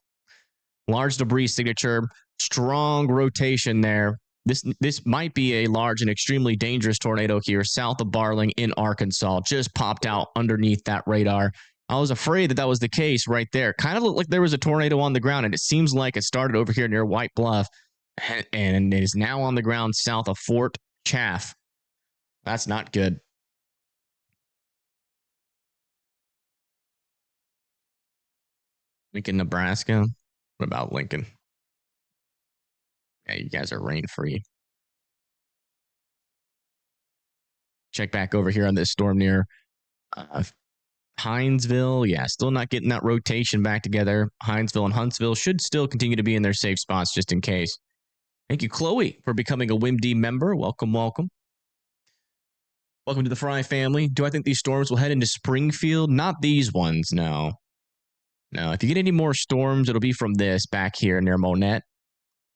Large debris signature, strong rotation there. This might be a large and extremely dangerous tornado here south of Barling in Arkansas. Just popped out underneath that radar. I was afraid that was the case right there. Kind of looked like there was a tornado on the ground, and it seems like it started over here near White Bluff and it is now on the ground south of Fort Chaff. That's not good. Lincoln, Nebraska. What about Lincoln? Yeah, you guys are rain-free. Check back over here on this storm near Hinesville. Yeah, still not getting that rotation back together. Hinesville and Huntsville should still continue to be in their safe spots just in case. Thank you, Chloe, for becoming a WIMD member. Welcome, welcome. Welcome to the Fry family. Do I think these storms will head into Springfield? Not these ones, no. No, if you get any more storms, it'll be from this back here near Monette.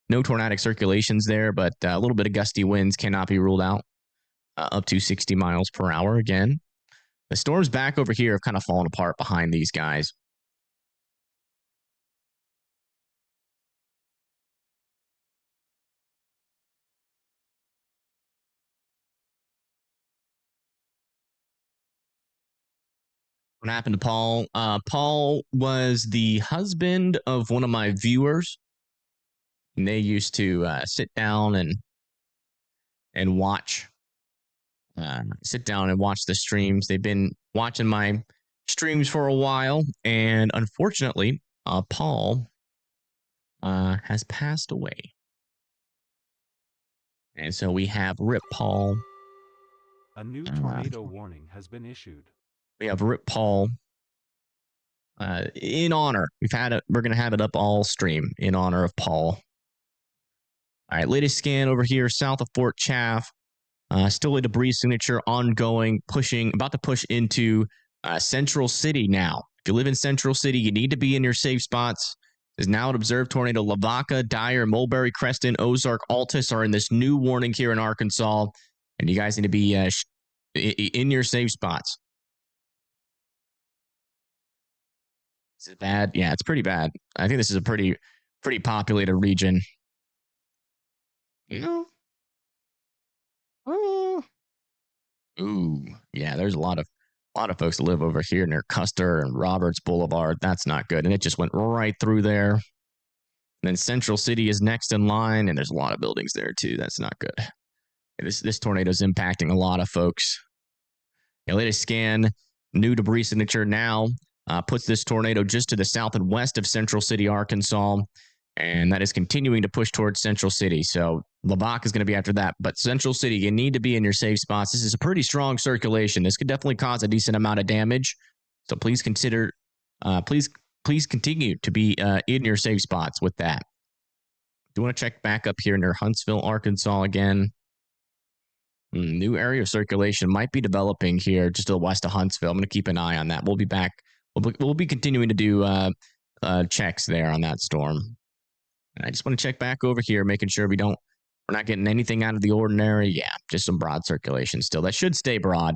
No tornadic circulations there, but a little bit of gusty winds cannot be ruled out. Up to 60 miles per hour again. The storms back over here have kind of fallen apart behind these guys. What happened to Paul? Paul was the husband of one of my viewers. And they used to sit down and watch sit down and watch the streams. They've been watching my streams for a while, and unfortunately, Paul has passed away. And so we have Rip Paul. A new tornado warning has been issued. We have Rip Paul in honor. We're going to have it up all stream in honor of Paul. All right, latest scan over here south of Fort Chaff. Still a debris signature ongoing, about to push into Central City now. If you live in Central City, you need to be in your safe spots. There's now an observed tornado. Lavaca, Dyer, Mulberry, Creston, Ozark, Altus are in this new warning here in Arkansas. And you guys need to be in your safe spots. Is it bad? Yeah, it's pretty bad. I think this is a pretty populated region. You know? Ooh, yeah, there's a lot of folks that live over here near Custer and Roberts Boulevard. That's not good. And it just went right through there. And then Central City is next in line, and there's a lot of buildings there too. That's not good. This tornado is impacting a lot of folks. The latest scan, new debris signature now puts this tornado just to the south and west of Central City, Arkansas. And that is continuing to push towards Central City. So Lavaca is going to be after that. But Central City, you need to be in your safe spots. This is a pretty strong circulation. This could definitely cause a decent amount of damage. So please consider, please continue to be in your safe spots with that. Do you want to check back up here near Huntsville, Arkansas again? New area of circulation might be developing here just to the west of Huntsville. I'm going to keep an eye on that. We'll be back. We'll be continuing to do checks there on that storm. And I just want to check back over here, making sure we're not getting anything out of the ordinary. Yeah, just some broad circulation still. That should stay broad.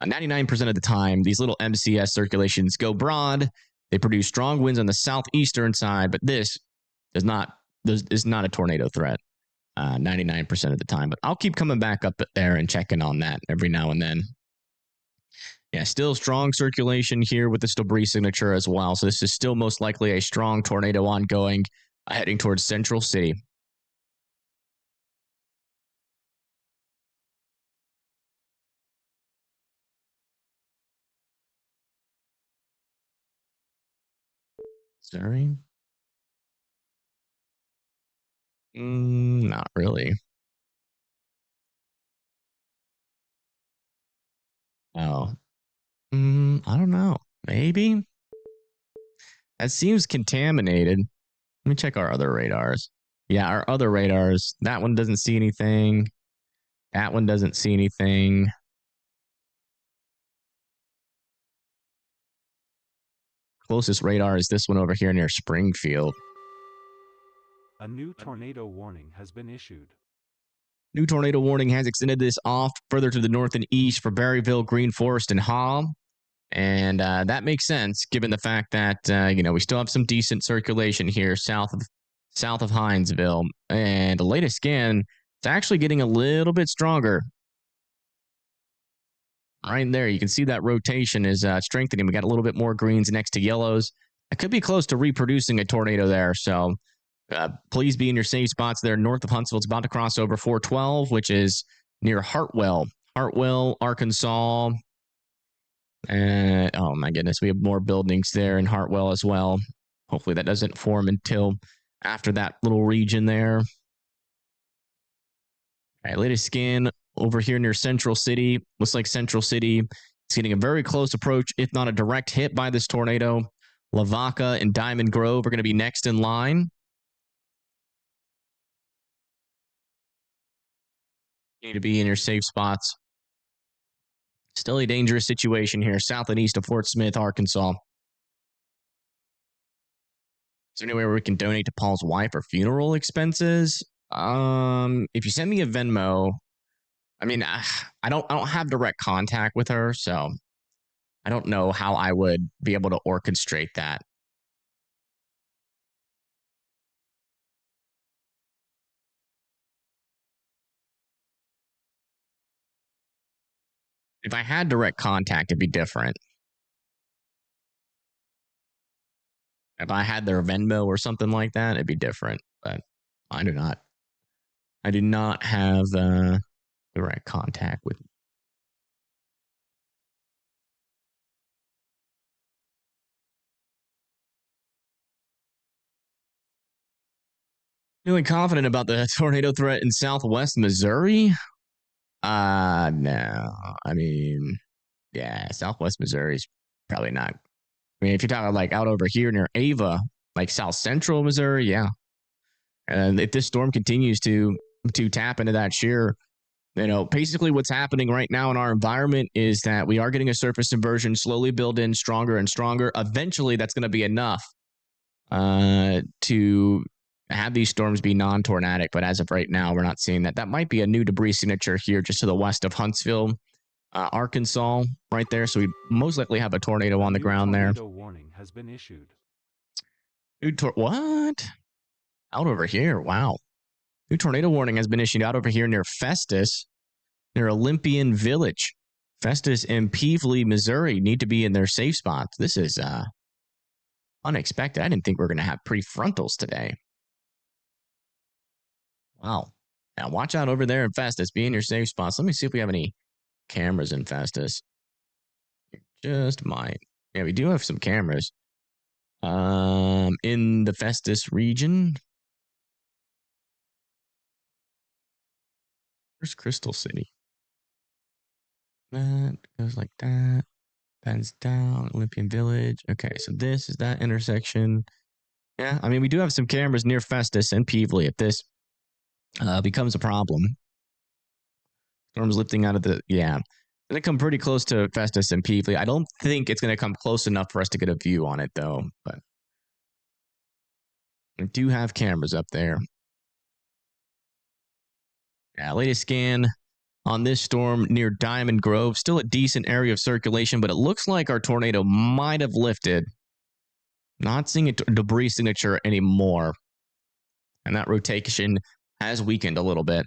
99% of the time, these little MCS circulations go broad. They produce strong winds on the southeastern side, but this is not a tornado threat 99% of the time. But I'll keep coming back up there and checking on that every now and then. Yeah, still strong circulation here with this debris signature as well. So this is still most likely a strong tornado ongoing, heading towards Central City. Sorry. Not really. Oh. I don't know. Maybe? That seems contaminated. Let me check our other radars. Yeah, our other radars. That one doesn't see anything. That one doesn't see anything. Closest radar is this one over here near Springfield. A new tornado warning has been issued. New tornado warning has extended this off further to the north and east for Berryville, Green Forest, and Haw. And that makes sense given the fact that we still have some decent circulation here south of Hinesville. And the latest scan, it's actually getting a little bit stronger. Right there, you can see that rotation is strengthening. We got a little bit more greens next to yellows. I could be close to reproducing a tornado there. So please be in your safe spots there north of Huntsville. It's about to cross over 412, which is near Hartwell, Arkansas. And oh my goodness, we have more buildings there in Hartwell as well. Hopefully that doesn't form until after that little region there. All right, latest scan over here near Central City. Looks like Central City is getting a very close approach, if not a direct hit by this tornado. Lavaca and Diamond Grove are going to be next in line. You need to be in your safe spots. Still a dangerous situation here, south and east of Fort Smith, Arkansas. Is there any way where we can donate to Paul's wife or funeral expenses? If you send me a Venmo, I mean, I don't have direct contact with her, so I don't know how I would be able to orchestrate that. If I had direct contact, it'd be different. If I had their Venmo or something like that, it'd be different. But I do not. I do not have direct contact with Feeling confident about the tornado threat in southwest Missouri? No. I mean, yeah, southwest Missouri is probably not. I mean, if you're talking like out over here near Ava, like south central Missouri, yeah. And if this storm continues to tap into that shear, basically what's happening right now in our environment is that we are getting a surface inversion slowly build in stronger and stronger. Eventually, that's going to be enough to have these storms be non-tornadic. But as of right now, we're not seeing that. That might be a new debris signature here just to the west of Huntsville, Arkansas, right there. So we most likely have a tornado on the ground there. Tornado warning has been issued. What? Out over here. Wow. New tornado warning has been issued out over here near Festus, near Olympian Village. Festus and Peevely, Missouri need to be in their safe spots. This is unexpected. I didn't think we were going to have prefrontals today. Wow. Now watch out over there in Festus. Be in your safe spots. Let me see if we have any cameras in Festus. Just might. Yeah, we do have some cameras. In the Festus region. Where's Crystal City? That goes like that. Bends down. Olympian Village. Okay, so this is that intersection. Yeah, I mean, we do have some cameras near Festus and Peevely if this becomes a problem. Storm's lifting out of the, yeah. Going to come pretty close to Festus and Peevely. I don't think it's going to come close enough for us to get a view on it, though. But we do have cameras up there. Yeah, latest scan on this storm near Diamond Grove. Still a decent area of circulation, but it looks like our tornado might have lifted. Not seeing a debris signature anymore. And that rotation has weakened a little bit.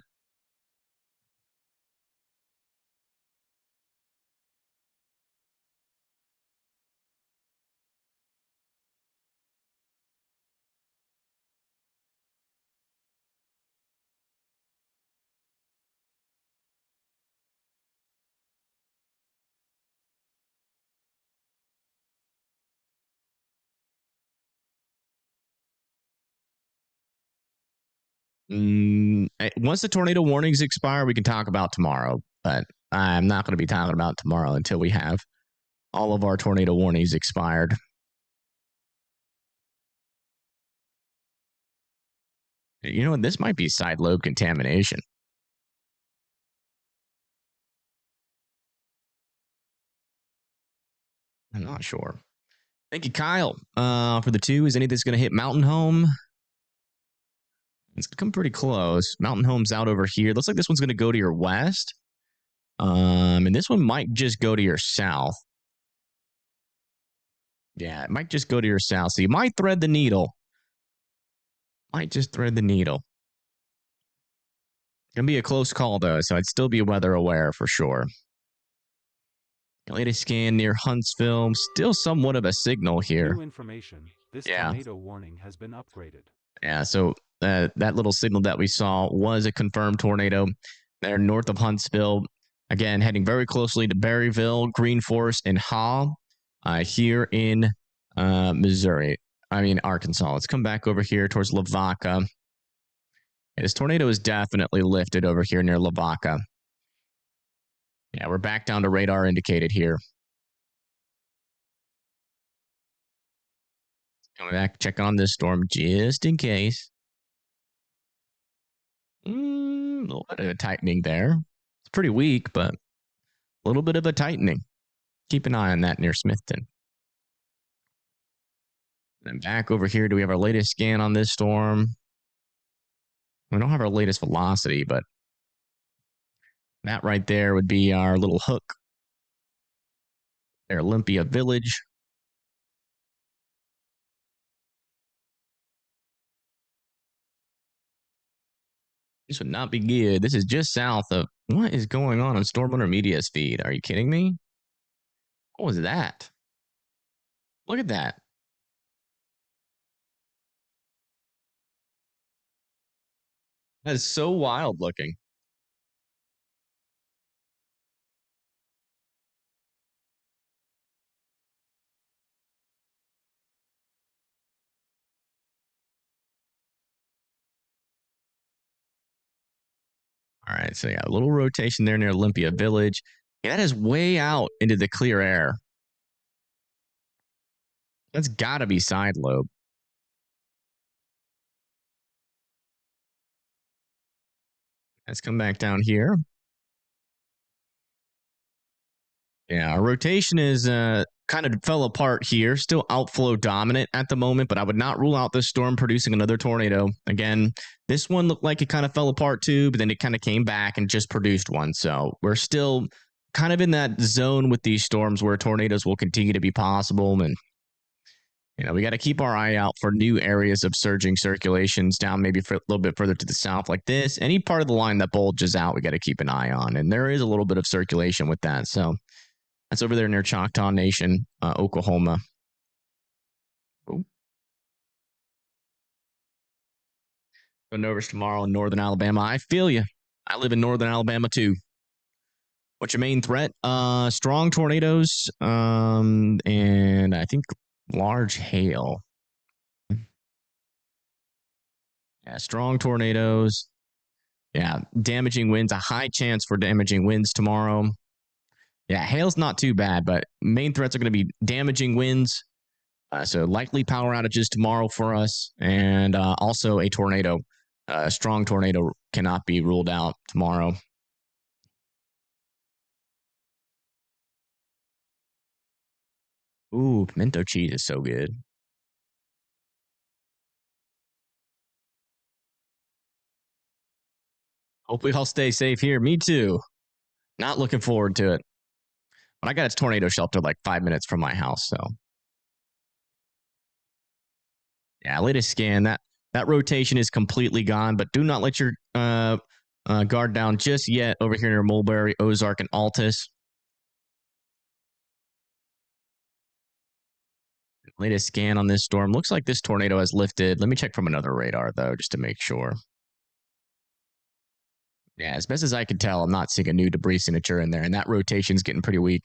Once the tornado warnings expire, we can talk about tomorrow. But I'm not going to be talking about tomorrow until we have all of our tornado warnings expired. You know what? This might be side lobe contamination. I'm not sure. Thank you, Kyle, for the 2. Is any of this going to hit Mountain Home? It's going to come pretty close. Mountain Home's out over here. Looks like this one's going to go to your west. And this one might just go to your south. Yeah, it might just go to your south. So you might thread the needle. Might just thread the needle. Gonna be a close call, though, so I'd still be weather aware for sure. Latest scan near Huntsville. Still somewhat of a signal here. New information. This tornado warning has been upgraded. Yeah, so that little signal that we saw was a confirmed tornado there north of Huntsville. Again, heading very closely to Berryville, Green Forest, and Haw here in Arkansas. Let's come back over here towards Lavaca. This tornado is definitely lifted over here near Lavaca. Yeah, we're back down to radar indicated here. Coming back, check on this storm just in case. A little bit of a tightening there. It's pretty weak, but a little bit of a tightening. Keep an eye on that near Smithton. Then back over here, do we have our latest scan on this storm? We don't have our latest velocity, but that right there would be our little hook. There, Olympia Village. This would not be good. This is just south of... What is going on Stormrunner Media's feed? Are you kidding me? What was that? Look at that. That is so wild looking. All right, so yeah, a little rotation there near Olympia Village. Yeah, that is way out into the clear air. That's got to be side lobe. Let's come back down here. Yeah, our rotation is kind of fell apart here. Still outflow dominant at the moment, but I would not rule out this storm producing another tornado. Again, this one looked like it kind of fell apart too, but then it kind of came back and just produced one. So we're still kind of in that zone with these storms where tornadoes will continue to be possible. And, we got to keep our eye out for new areas of surging circulations down maybe for a little bit further to the south like this. Any part of the line that bulges out, we got to keep an eye on. And there is a little bit of circulation with that. So that's over there near Choctaw Nation, Oklahoma. Oh. Go nervous tomorrow in northern Alabama. I feel you. I live in northern Alabama too. What's your main threat? Strong tornadoes, and I think large hail. Yeah, strong tornadoes. Yeah, damaging winds. A high chance for damaging winds tomorrow. Yeah, hail's not too bad, but main threats are going to be damaging winds. So likely power outages tomorrow for us, and also a tornado. A strong tornado cannot be ruled out tomorrow. Ooh, pimento cheese is so good. Hopefully I'll stay safe here. Me too. Not looking forward to it. But I got a tornado shelter like 5 minutes from my house, so. Yeah, latest scan, that rotation is completely gone, but do not let your guard down just yet over here near Mulberry, Ozark, and Altus. Latest scan on this storm. Looks like this tornado has lifted. Let me check from another radar, though, just to make sure. Yeah, as best as I can tell, I'm not seeing a new debris signature in there, and that rotation's getting pretty weak.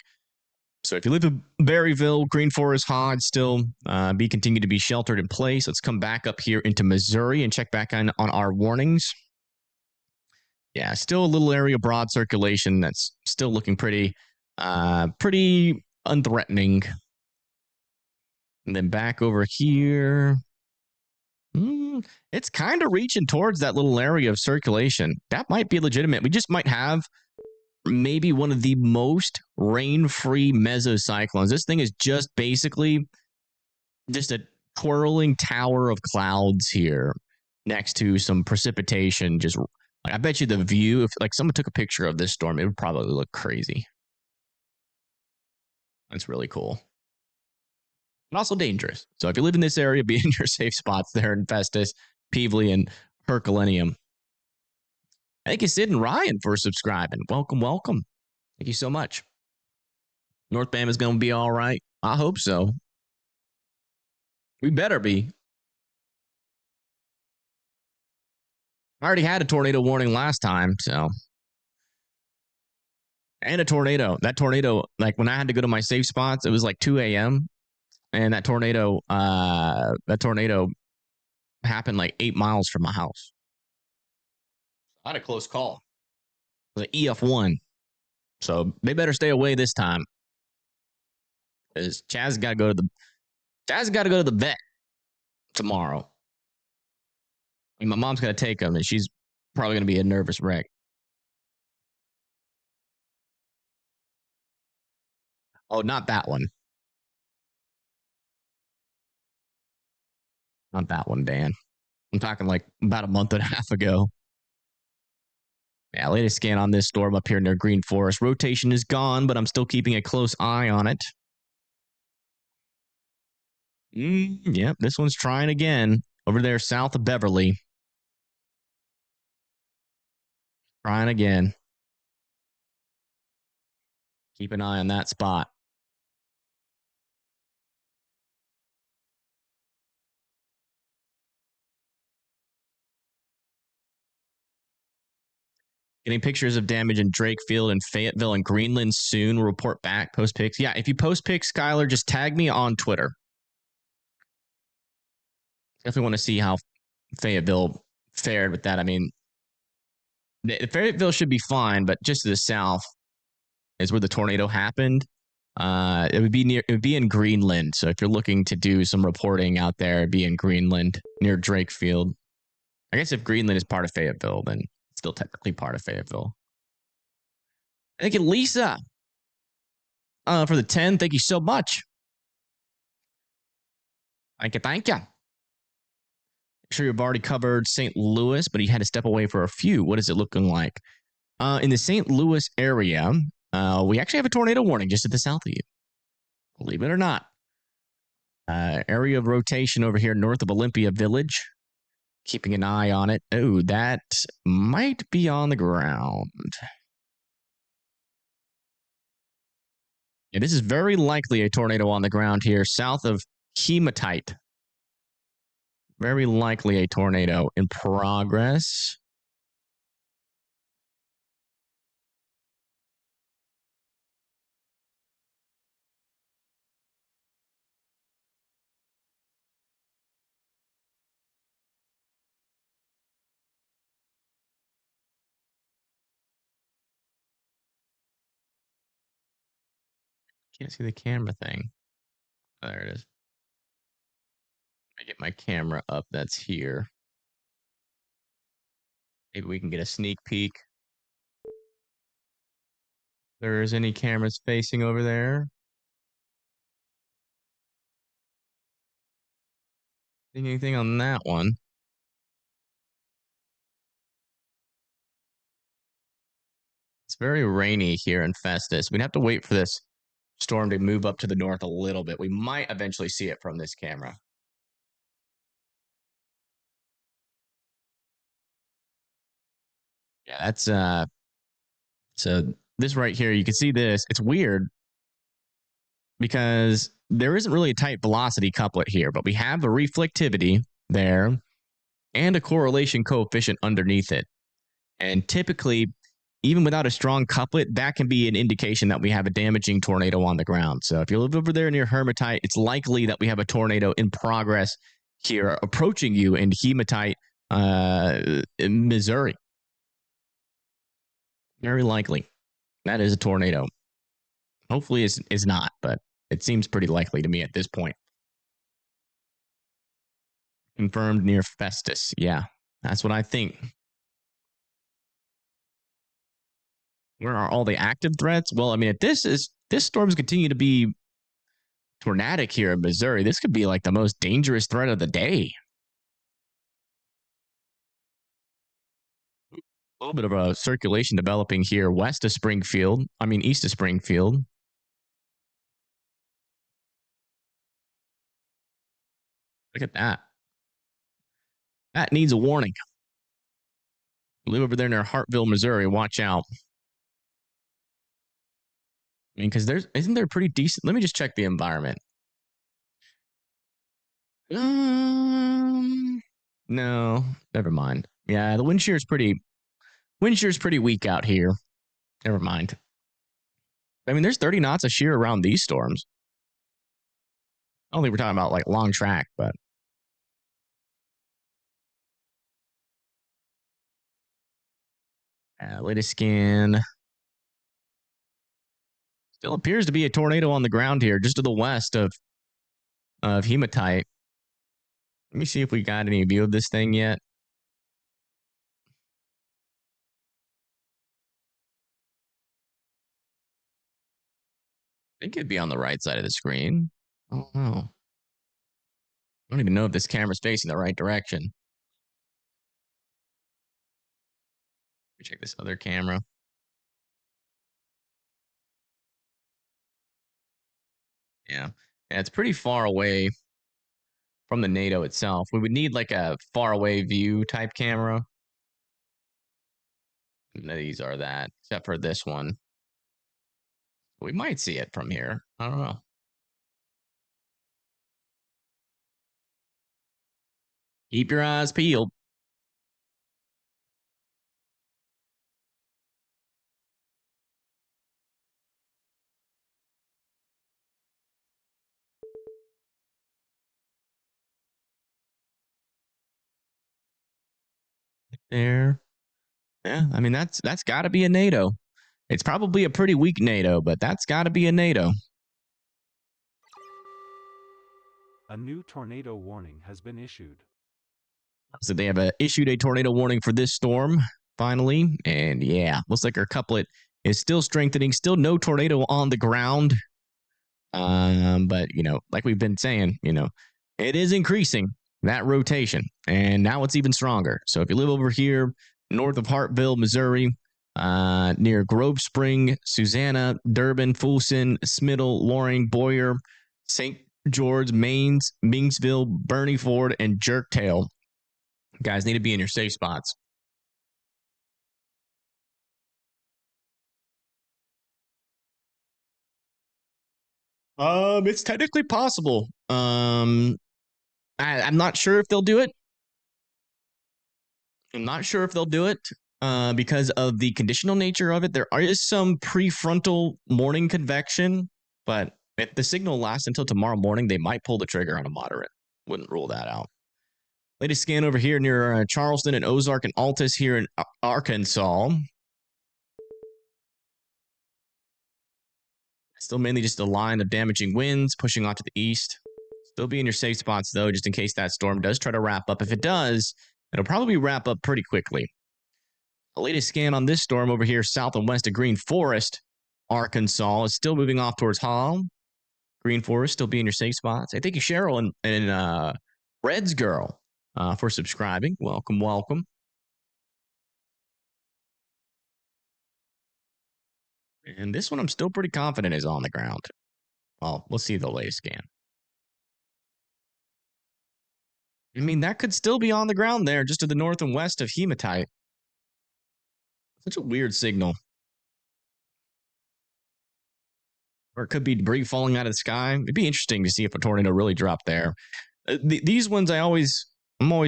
So if you live in Berryville, Green Forest, Hodge, still continue to be sheltered in place. Let's come back up here into Missouri and check back on our warnings. Yeah, still a little area of broad circulation that's still looking pretty unthreatening. And then back over here. It's kind of reaching towards that little area of circulation. That might be legitimate. We just might have maybe one of the most rain-free mesocyclones. This thing is just basically just a twirling tower of clouds here next to some precipitation. Just, I bet you the view, if like someone took a picture of this storm, it would probably look crazy. That's really cool. And also dangerous. So if you live in this area, be in your safe spots there in Festus, Peevely, and Herculaneum. Thank you, Sid and Ryan, for subscribing. Welcome, welcome. Thank you so much. North Bama is going to be all right. I hope so. We better be. I already had a tornado warning last time, so. And a tornado. That tornado, like when I had to go to my safe spots, it was like 2 a.m. And that tornado happened like 8 miles from my house. I had a close call. It was an EF1. So they better stay away this time. Because Chaz got to go to the vet tomorrow. And my mom's got to take him, and she's probably going to be a nervous wreck. Oh, not that one. Not that one, Dan. I'm talking like about a month and a half ago. Yeah, latest scan on this storm up here near Green Forest. Rotation is gone, but I'm still keeping a close eye on it. Yep, this one's trying again. Over there south of Beverly. Trying again. Keep an eye on that spot. Getting pictures of damage in Drake Field and Fayetteville and Greenland soon. We'll report back. Post pics. Yeah, if you post pics, Skylar, just tag me on Twitter. Definitely want to see how Fayetteville fared with that. I mean, Fayetteville should be fine, but just to the south is where the tornado happened. It would be in Greenland. So if you're looking to do some reporting out there, it'd be in Greenland near Drakefield. I guess if Greenland is part of Fayetteville, then it's still technically part of Fayetteville. Thank you, Lisa, for the 10. Thank you so much. Thank you. Sure, you've already covered St. Louis, but he had to step away for a few. What is it looking like? In the St. Louis area, we actually have a tornado warning just to the south of you. Believe it or not. Area of rotation over here north of Olympia Village. Keeping an eye on it. Oh, that might be on the ground. Yeah, this is very likely a tornado on the ground here south of Hematite. Very likely a tornado in progress. Can't see the camera thing. Oh, there it is. I get my camera up. That's here. Maybe we can get a sneak peek. There's any cameras facing over there? Anything on that one? It's very rainy here in Festus. We'd have to wait for this storm to move up to the north a little bit. We might eventually see it from this camera. Yeah, that's so this right here, you can see this. It's weird because there isn't really a tight velocity couplet here, but we have a reflectivity there and a correlation coefficient underneath it. And typically, even without a strong couplet, that can be an indication that we have a damaging tornado on the ground. So if you live over there near Hematite, it's likely that we have a tornado in progress here approaching you in Hematite, in Missouri. Very likely. That is a tornado. Hopefully it's not, but it seems pretty likely to me at this point. Confirmed near Festus. Yeah, that's what I think. Where are all the active threats? Well, I mean, if this storm's continue to be tornadic here in Missouri, this could be like the most dangerous threat of the day. A little bit of a circulation developing here east of Springfield. Look at that. That needs a warning. Live over there near Hartville, Missouri. Watch out. I mean, because isn't there pretty decent? Let me just check the environment. No, never mind. Yeah, the wind shear is pretty weak out here. Never mind. I mean, there's 30 knots of shear around these storms. I don't think we're talking about like long track, but latest scan. Still appears to be a tornado on the ground here, just to the west of Hematite. Let me see if we got any view of this thing yet. I think it'd be on the right side of the screen. I don't know. I don't even know if this camera's facing the right direction. Let me check this other camera. Yeah, it's pretty far away from the NATO itself. We would need like a far away view type camera. None of these are that, except for this one. We might see it from here. I don't know. Keep your eyes peeled. There. Yeah, I mean, that's got to be a NATO. It's probably a pretty weak NATO, but that's got to be a NATO. A new tornado warning has been issued. So they have issued a tornado warning for this storm, finally. And yeah, looks like our couplet is still strengthening. Still no tornado on the ground. But, like we've been saying, it is increasing, that rotation. And now it's even stronger. So if you live over here north of Hartville, Missouri, near Grove Spring, Susanna, Durbin, Fulson, Smiddle, Loring, Boyer, St. George, Mains, Mingsville, Bernie Ford, and Jerktail, guys need to be in your safe spots. It's technically possible. I'm not sure if they'll do it. Because of the conditional nature of it. There is some prefrontal morning convection, but if the signal lasts until tomorrow morning, they might pull the trigger on a moderate. Wouldn't rule that out. Latest scan over here near Charleston and Ozark and Altus here in Arkansas. Still mainly just a line of damaging winds pushing off to the east. Still be in your safe spots, though, just in case that storm does try to wrap up. If it does, it'll probably wrap up pretty quickly. The latest scan on this storm over here south and west of Green Forest, Arkansas, is still moving off towards Hall. Green Forest still be in your safe spots. Hey, thank you, Cheryl and Red's Girl, for subscribing. Welcome, welcome. And this one I'm still pretty confident is on the ground. Well, we'll see the latest scan. I mean, that could still be on the ground there, just to the north and west of Hematite. Such a weird signal. Or it could be debris falling out of the sky. It'd be interesting to see if a tornado really dropped there. These ones I'm always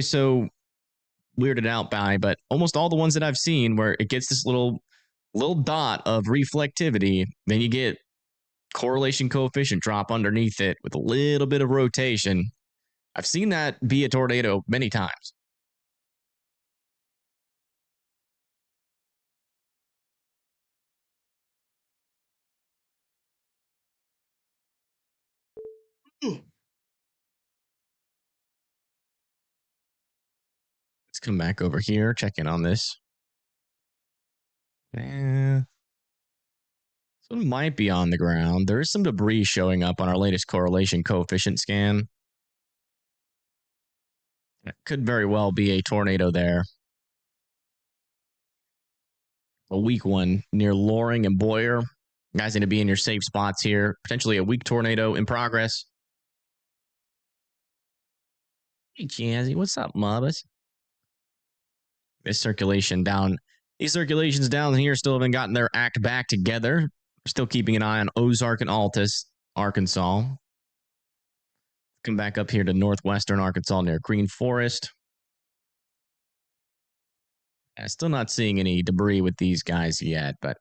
so weirded out by, but almost all the ones that I've seen where it gets this little dot of reflectivity, then you get correlation coefficient drop underneath it with a little bit of rotation. I've seen that be a tornado many times. Let's come back over here, check in on this. This one might be on the ground. There is some debris showing up on our latest correlation coefficient scan. It could very well be a tornado there. A weak one near Loring and Boyer. You guys need to be in your safe spots here. Potentially a weak tornado in progress. Hey, Jazzy, what's up, Mubbas? These circulations down here still haven't gotten their act back together. We're still keeping an eye on Ozark and Altus, Arkansas. Come back up here to northwestern Arkansas near Green Forest. Still not seeing any debris with these guys yet, but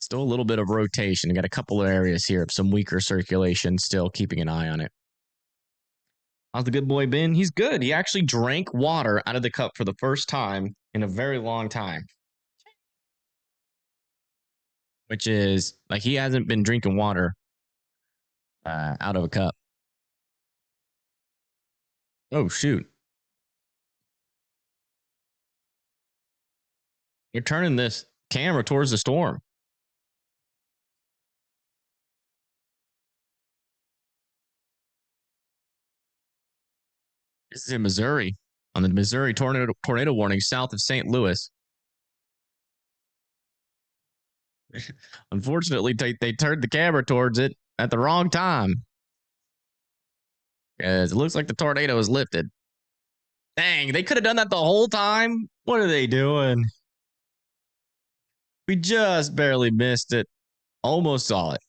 still a little bit of rotation. Got a couple of areas here of some weaker circulation, still keeping an eye on it. How's the good boy been? He's good. He actually drank water out of the cup for the first time in a very long time. Which is, like, he hasn't been drinking water out of a cup. Oh, shoot. You're turning this camera towards the storm. This is in Missouri, on the Missouri tornado warning south of St. Louis. Unfortunately, they turned the camera towards it at the wrong time. Because it looks like the tornado is lifted. Dang, they could have done that the whole time. What are they doing? We just barely missed it. Almost saw it.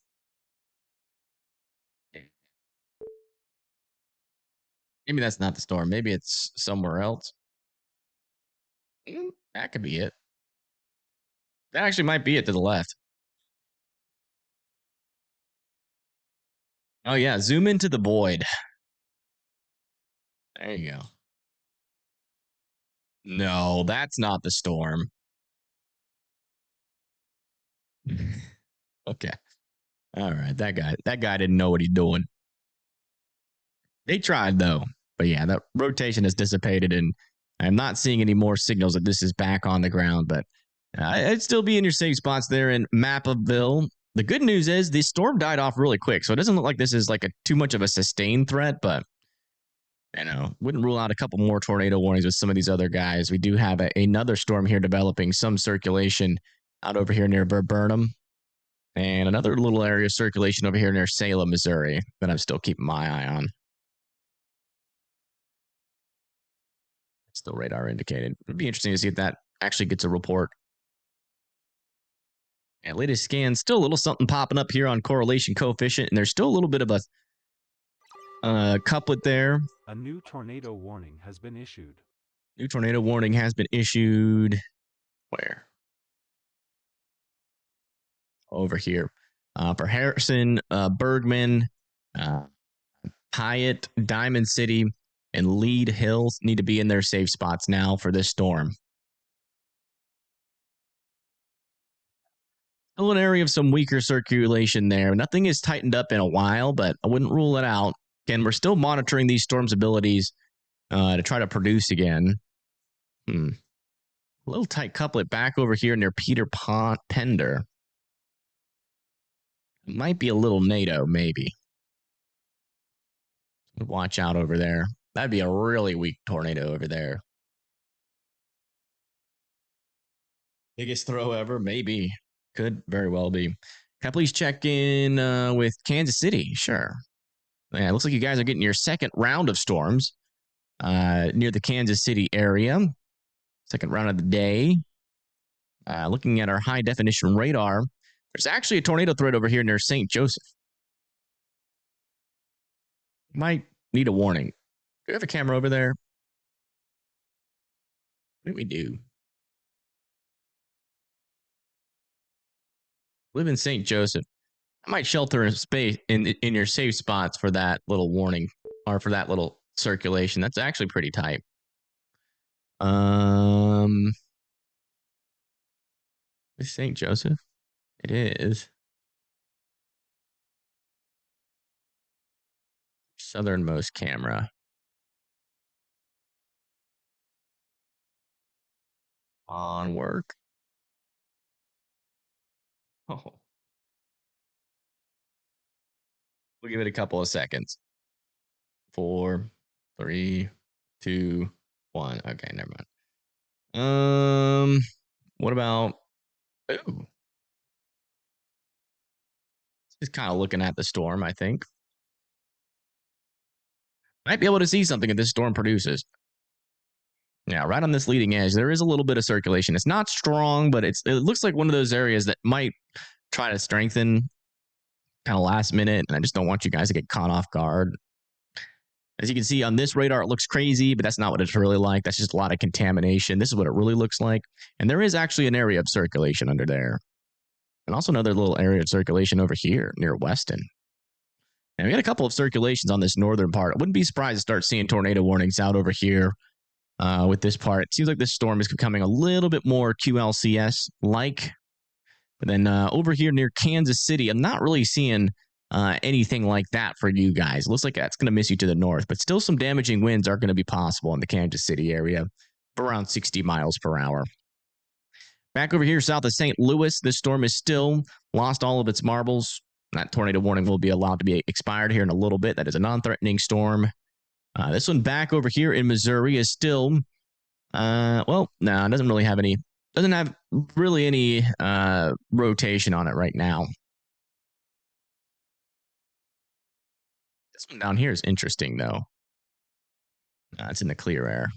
Maybe that's not the storm. Maybe it's somewhere else. That could be it. That actually might be it to the left. Oh, yeah. Zoom into the void. There you go. No, that's not the storm. Okay. All right. That guy didn't know what he's doing. They tried though. But yeah, that rotation has dissipated and I'm not seeing any more signals that this is back on the ground, but I'd still be in your safe spots there in Mapaville. The good news is the storm died off really quick, so it doesn't look like this is like too much of a sustained threat, but wouldn't rule out a couple more tornado warnings with some of these other guys. We do have another storm here developing, some circulation out over here near Burnham, and another little area of circulation over here near Salem, Missouri, that I'm still keeping my eye on. Still radar indicated. It'd be interesting to see if that actually gets a report. And latest scan, still a little something popping up here on correlation coefficient, and there's still a little bit of a couplet there. A new tornado warning has been issued. New tornado warning has been issued. Where? Over here. For Harrison, Bergman, Hyatt, Diamond City, and Lead Hills need to be in their safe spots now for this storm. Still an area of some weaker circulation there. Nothing is tightened up in a while, but I wouldn't rule it out. Again, we're still monitoring these storms' abilities to try to produce again. A little tight couplet back over here near Peter Pender. Might be a little NATO, maybe. Watch out over there. That'd be a really weak tornado over there. Biggest throw ever? Maybe. Could very well be. Can I please check in with Kansas City? Sure. Yeah, it looks like you guys are getting your second round of storms near the Kansas City area. Second round of the day. Looking at our high definition radar, there's actually a tornado threat over here near St. Joseph. Might need a warning. Do we have a camera over there? What do we do? Live in St. Joseph. I might shelter in space in your safe spots for that little warning or for that little circulation. That's actually pretty tight. Is St. Joseph? It is. Southernmost camera. On work. Oh. We'll give it a couple of seconds. 4, 3, 2, 1. Okay, never mind. What about? Ooh. Just kind of looking at the storm, I think. Might be able to see something if this storm produces. Yeah, right on this leading edge, there is a little bit of circulation. It's not strong, but it looks like one of those areas that might try to strengthen kind of last minute, and I just don't want you guys to get caught off guard. As you can see on this radar, it looks crazy, but that's not what it's really like. That's just a lot of contamination. This is what it really looks like. And there is actually an area of circulation under there. And also another little area of circulation over here near Weston. And we got a couple of circulations on this northern part. I wouldn't be surprised to start seeing tornado warnings out over here with this part. It seems like this storm is becoming a little bit more QLCS-like. But then over here near Kansas City, I'm not really seeing anything like that for you guys. It looks like that's going to miss you to the north, but still some damaging winds are going to be possible in the Kansas City area for around 60 miles per hour. Back over here south of St. Louis, this storm is still lost all of its marbles. That tornado warning will be allowed to be expired here in a little bit. That is a non-threatening storm. This one back over here in Missouri is still, well, no, it doesn't really have any, doesn't have really any rotation on it right now. This one down here is interesting, though. It's in the clear air.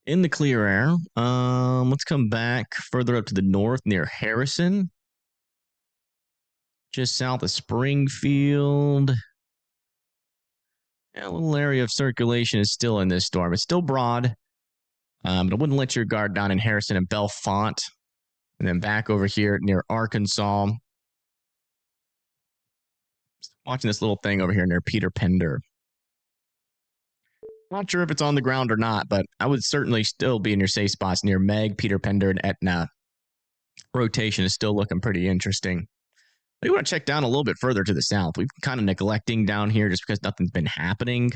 In the clear air, let's come back further up to the north near Harrison. Just south of Springfield. Yeah, a little area of circulation is still in this storm. It's still broad, but I wouldn't let your guard down in Harrison and Bellefonte. And then back over here near Arkansas. Watching this little thing over here near Peter Pender. Not sure if it's on the ground or not, but I would certainly still be in your safe spots near Meg, Peter Pender, and Etna. Rotation is still looking pretty interesting. But you want to check down a little bit further to the south. We've been kind of neglecting down here just because nothing's been happening.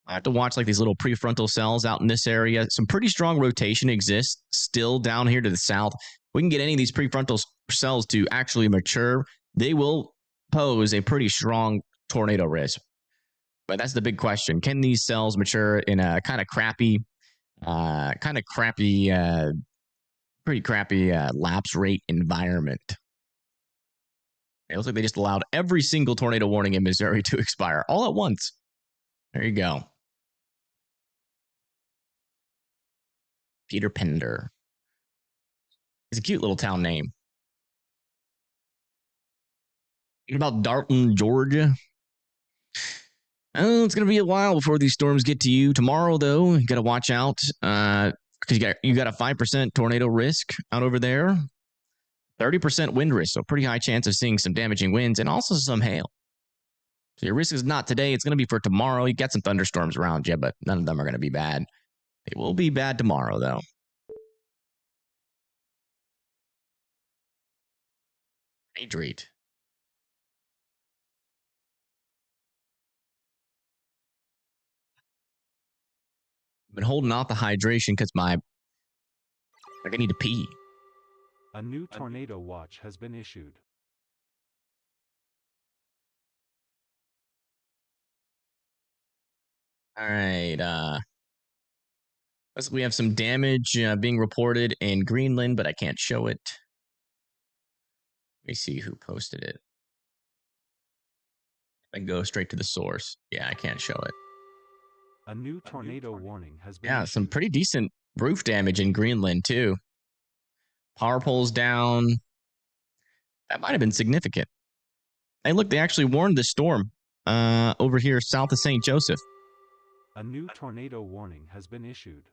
I have to watch like these little prefrontal cells out in this area. Some pretty strong rotation exists still down here to the south. We can get any of these prefrontal cells to actually mature. They will pose a pretty strong tornado risk. But that's the big question. Can these cells mature in a kind of crappy, pretty crappy lapse rate environment? It looks like they just allowed every single tornado warning in Missouri to expire all at once. There you go. Peter Pender. It's a cute little town name. What about Darton, Georgia? Oh, it's going to be a while before these storms get to you. Tomorrow, though, you got to watch out because you got a 5% tornado risk out over there. 30% wind risk, so pretty high chance of seeing some damaging winds and also some hail. So your risk is not today. It's going to be for tomorrow. You got some thunderstorms around you, but none of them are going to be bad. They will be bad tomorrow, though. Hydrate. I've been holding out the hydration because I need to pee. A new tornado watch has been issued. All right. We have some damage being reported in Greenland, but I can't show it. Let me see who posted it. I can go straight to the source. Yeah, I can't show it. A new tornado warning has been Yeah, some issued. pretty decent roof damage in Greenland, too. Power poles down. That might have been significant. Hey, look, they actually warned this storm over here south of St. Joseph. A new tornado warning has been issued.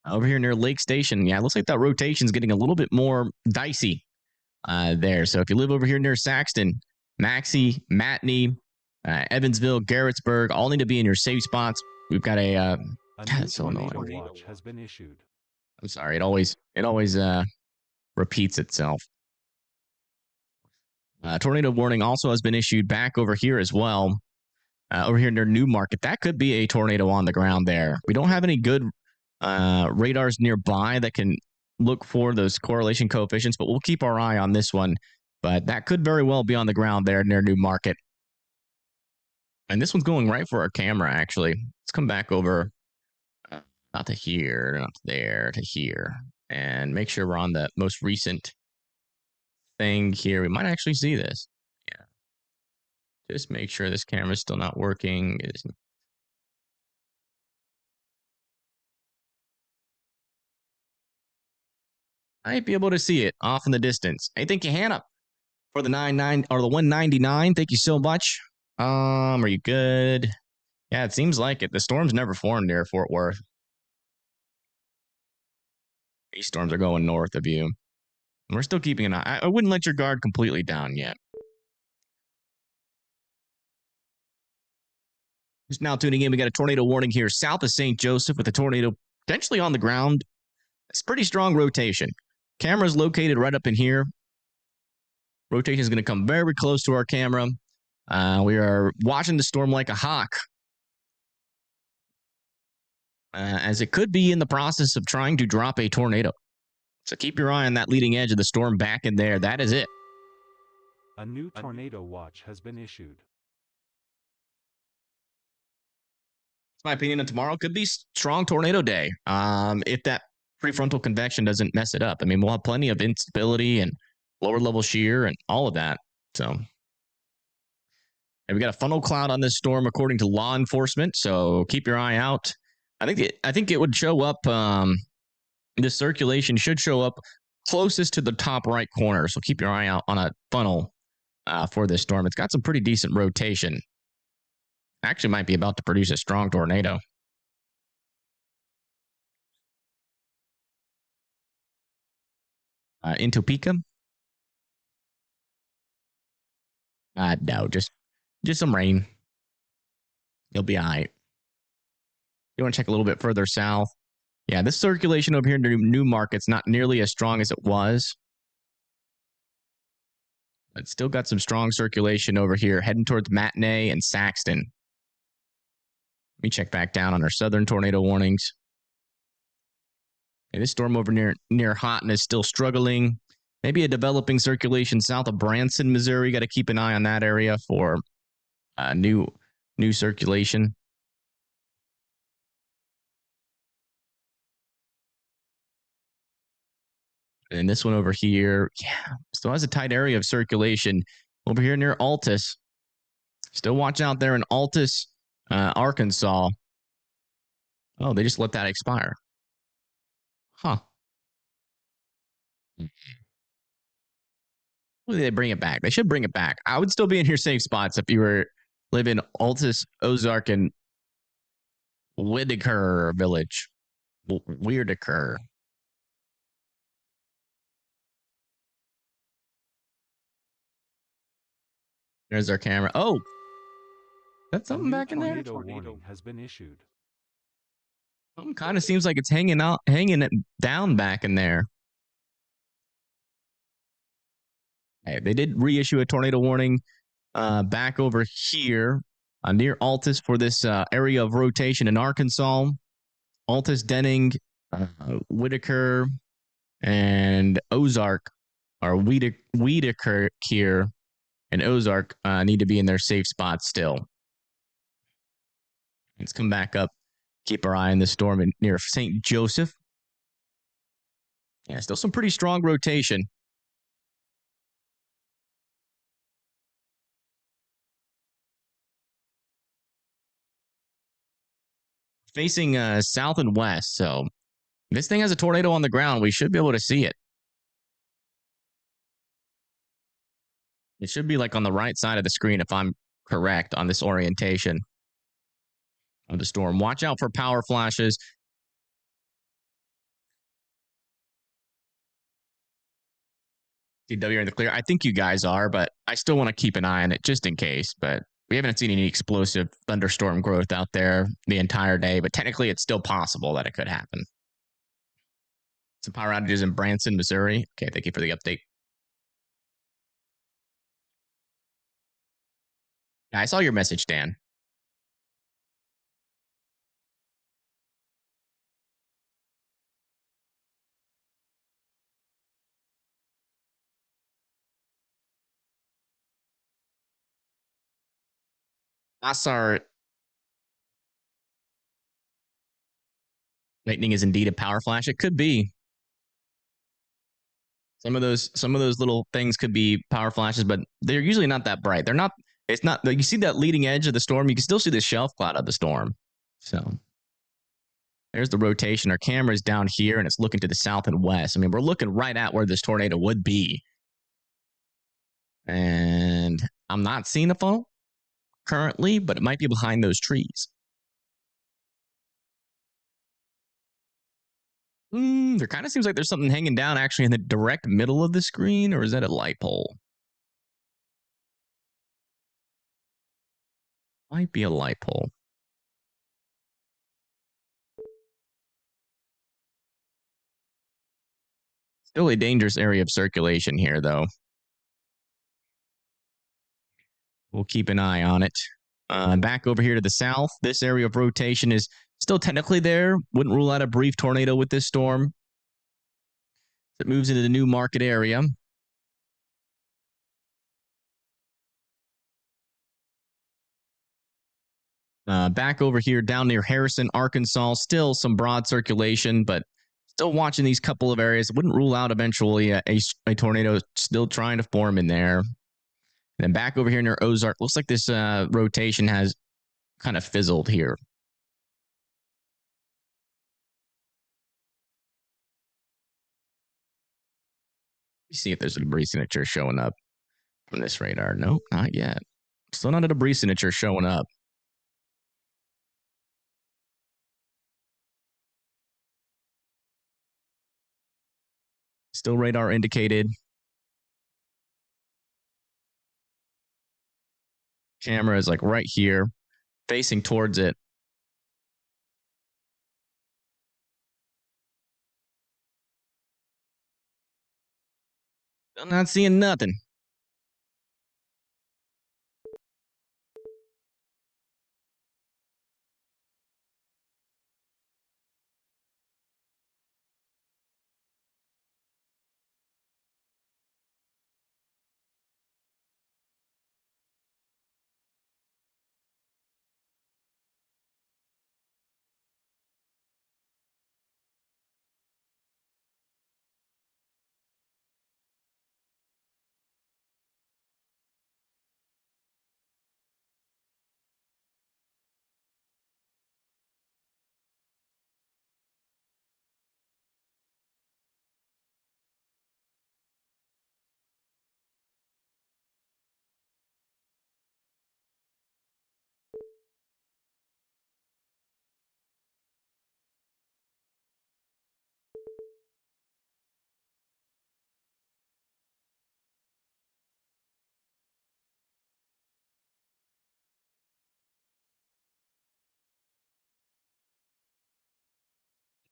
Over here near Lake Station. Yeah, it looks like that rotation's getting a little bit more dicey there. So if you live over here near Saxton, Maxey, Matney, Evansville, Garrettsburg, all need to be in your safe spots. We've got a God, it's so annoying. Watch has been issued. I'm sorry, it always repeats itself. Tornado warning also has been issued back over here as well. Over here near Newmarket. That could be a tornado on the ground there. We don't have any good radars nearby that can look for those correlation coefficients, but we'll keep our eye on this one. But that could very well be on the ground there near Newmarket. And this one's going right for our camera, actually. Let's come back over, not to here, not to there, to here, and make sure we're on the most recent thing here. We might actually see this. Yeah. Just make sure this camera's still not working. Might be able to see it off in the distance. Hey, thank you, Hannah, for the 99 or the 199. Thank you so much. Are you good? Yeah, it seems like it. The storms never formed near Fort Worth. These storms are going north of you. We're still keeping an eye. I wouldn't let your guard completely down yet. Just now tuning in, we got a tornado warning here south of St. Joseph with a tornado potentially on the ground. It's pretty strong rotation. Camera's located right up in here. Rotation is going to come very close to our camera. We are watching the storm like a hawk, as it could be in the process of trying to drop a tornado. So keep your eye on that leading edge of the storm back in there. That is it. A new tornado watch has been issued. It's my opinion that tomorrow could be strong tornado day. If that prefrontal convection doesn't mess it up. I mean, we'll have plenty of instability and lower level shear and all of that. So, and we got a funnel cloud on this storm, according to law enforcement. So keep your eye out. I think it would show up. The circulation should show up closest to the top right corner. So keep your eye out on a funnel for this storm. It's got some pretty decent rotation. Actually, might be about to produce a strong tornado. In Topeka? No, just some rain. You'll be all right. You want to check a little bit further south. Yeah, this circulation over here in Newmarket's not nearly as strong as it was. It's still got some strong circulation over here, heading towards Matinee and Saxton. Let me check back down on our southern tornado warnings. Okay, this storm over near Houghton is still struggling. Maybe a developing circulation south of Branson, Missouri. Got to keep an eye on that area for new circulation. And this one over here, yeah, still has a tight area of circulation over here near Altus. Still watch out there in Altus, Arkansas. Oh, they just let that expire. Huh. Well, they bring it back. They should bring it back. I would still be in your safe spots if you were living in Altus, Ozark, and Whitaker Village. Weirdaker. There's our camera. Oh, that's something back in there. Tornado warning has been issued. Something kind of seems like it's hanging it down back in there. Hey, they did reissue a tornado warning back over here near Altus for this area of rotation in Arkansas. Altus, Denning, Whitaker, and Ozark, or Whitaker here and Ozark need to be in their safe spots still. Let's come back up. Keep our eye on this storm near St. Joseph. Yeah, still some pretty strong rotation. Facing south and west, so if this thing has a tornado on the ground, we should be able to see it. It should be like on the right side of the screen if I'm correct on this orientation of the storm. Watch out for power flashes. CW are in the clear. I think you guys are, but I still want to keep an eye on it just in case. But we haven't seen any explosive thunderstorm growth out there the entire day, but technically it's still possible that it could happen. Some power outages in Branson, Missouri. Okay, thank you for the update. I saw your message, Dan. I saw it. Lightning is indeed a power flash. It could be. Some of those little things could be power flashes, but they're usually not that bright. They're not. It's not. You see that leading edge of the storm. You can still see the shelf cloud of the storm. So there's the rotation. Our camera's down here, and it's looking to the south and west. I mean, we're looking right at where this tornado would be. And I'm not seeing a funnel currently, but it might be behind those trees. There kind of seems like there's something hanging down actually in the direct middle of the screen, or is that a light pole? Might be a light pole. Still a dangerous area of circulation here, though. We'll keep an eye on it. Back over here to the south, this area of rotation is still technically there. Wouldn't rule out a brief tornado with this storm. It moves into the Newmarket area. Back over here down near Harrison, Arkansas, still some broad circulation, but still watching these couple of areas. Wouldn't rule out eventually a tornado still trying to form in there. And then back over here near Ozark, looks like this rotation has kind of fizzled here. See if there's a debris signature showing up from this radar. Nope, not yet. Still not a debris signature showing up. Still radar indicated. Camera is like right here, facing towards it. I'm not seeing nothing.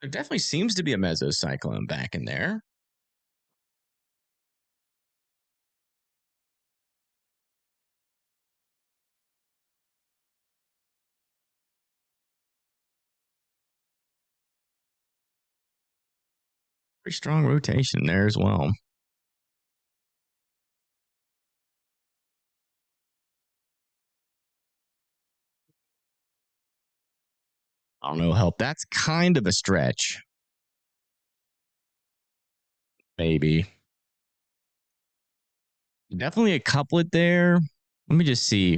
There definitely seems to be a mesocyclone back in there. Pretty strong rotation there as well. I don't know, help. That's kind of a stretch. Maybe. Definitely a couplet there. Let me just see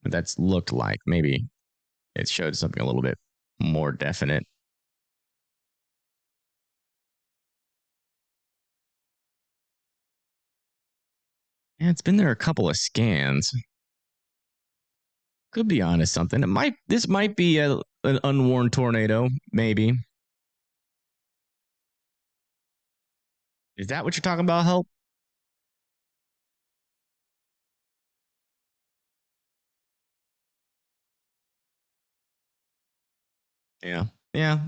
what that's looked like. Maybe it showed something a little bit more definite. Yeah, it's been there a couple of scans. Could be onto something. This might be an unwarned tornado, maybe. Is that what you're talking about, Help? Yeah. Yeah.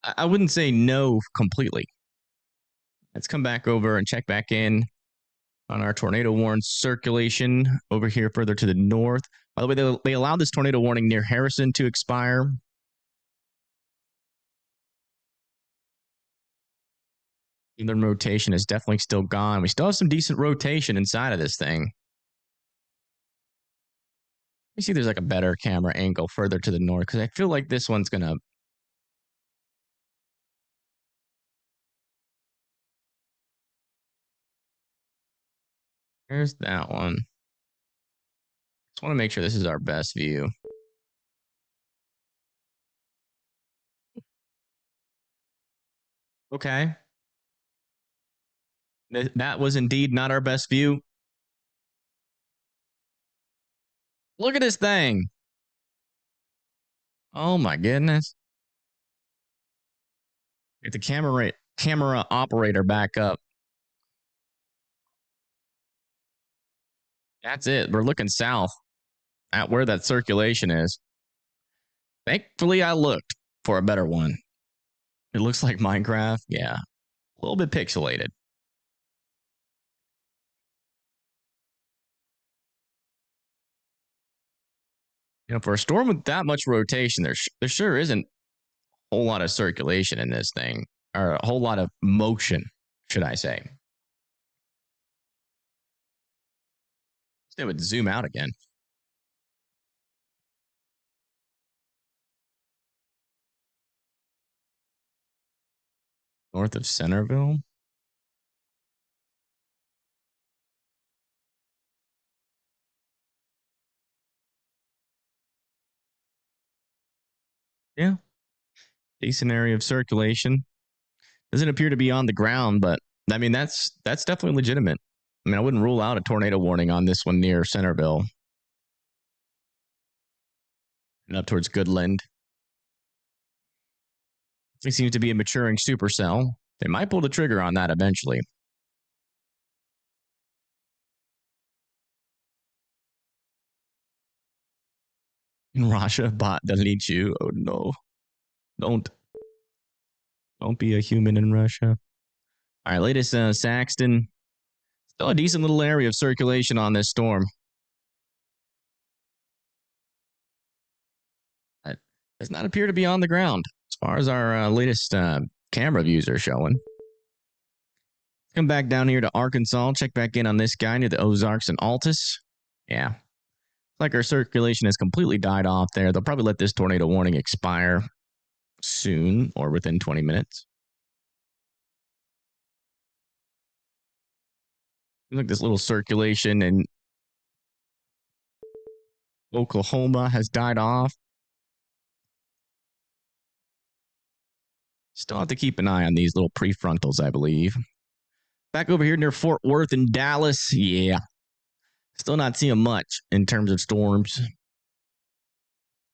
I wouldn't say no completely. Let's come back over and check back in on our tornado warning circulation over here further to the north. By the way, they allowed this tornado warning near Harrison to expire. The rotation is definitely still gone. We still have some decent rotation inside of this thing. You see there's like a better camera angle further to the north because I feel like this one's going to... There's that one. Just want to make sure this is our best view. Okay. That was indeed not our best view. Look at this thing. Oh my goodness. Get the camera operator back up. That's it. We're looking south at where that circulation is. Thankfully, I looked for a better one. It looks like Minecraft. Yeah. A little bit pixelated. You know, for a storm with that much rotation, there sure isn't a whole lot of circulation in this thing, or a whole lot of motion, should I say. It would zoom out again. North of Centerville. Yeah. Decent area of circulation. Doesn't appear to be on the ground, but I mean, that's definitely legitimate. I mean, I wouldn't rule out a tornado warning on this one near Centerville. And up towards Goodland. It seems to be a maturing supercell. They might pull the trigger on that eventually. In Russia, bot delete you. Oh no. Don't be a human in Russia. All right, latest Saxton. Still a decent little area of circulation on this storm. It does not appear to be on the ground as far as our latest camera views are showing. Come back down here to Arkansas. Check back in on this guy near the Ozarks and Altus. Yeah. Like our circulation has completely died off there. They'll probably let this tornado warning expire soon or within 20 minutes. Look, this little circulation in Oklahoma has died off. Still have to keep an eye on these little prefrontals, I believe. Back over here near Fort Worth and Dallas. Yeah. Still not seeing much in terms of storms. A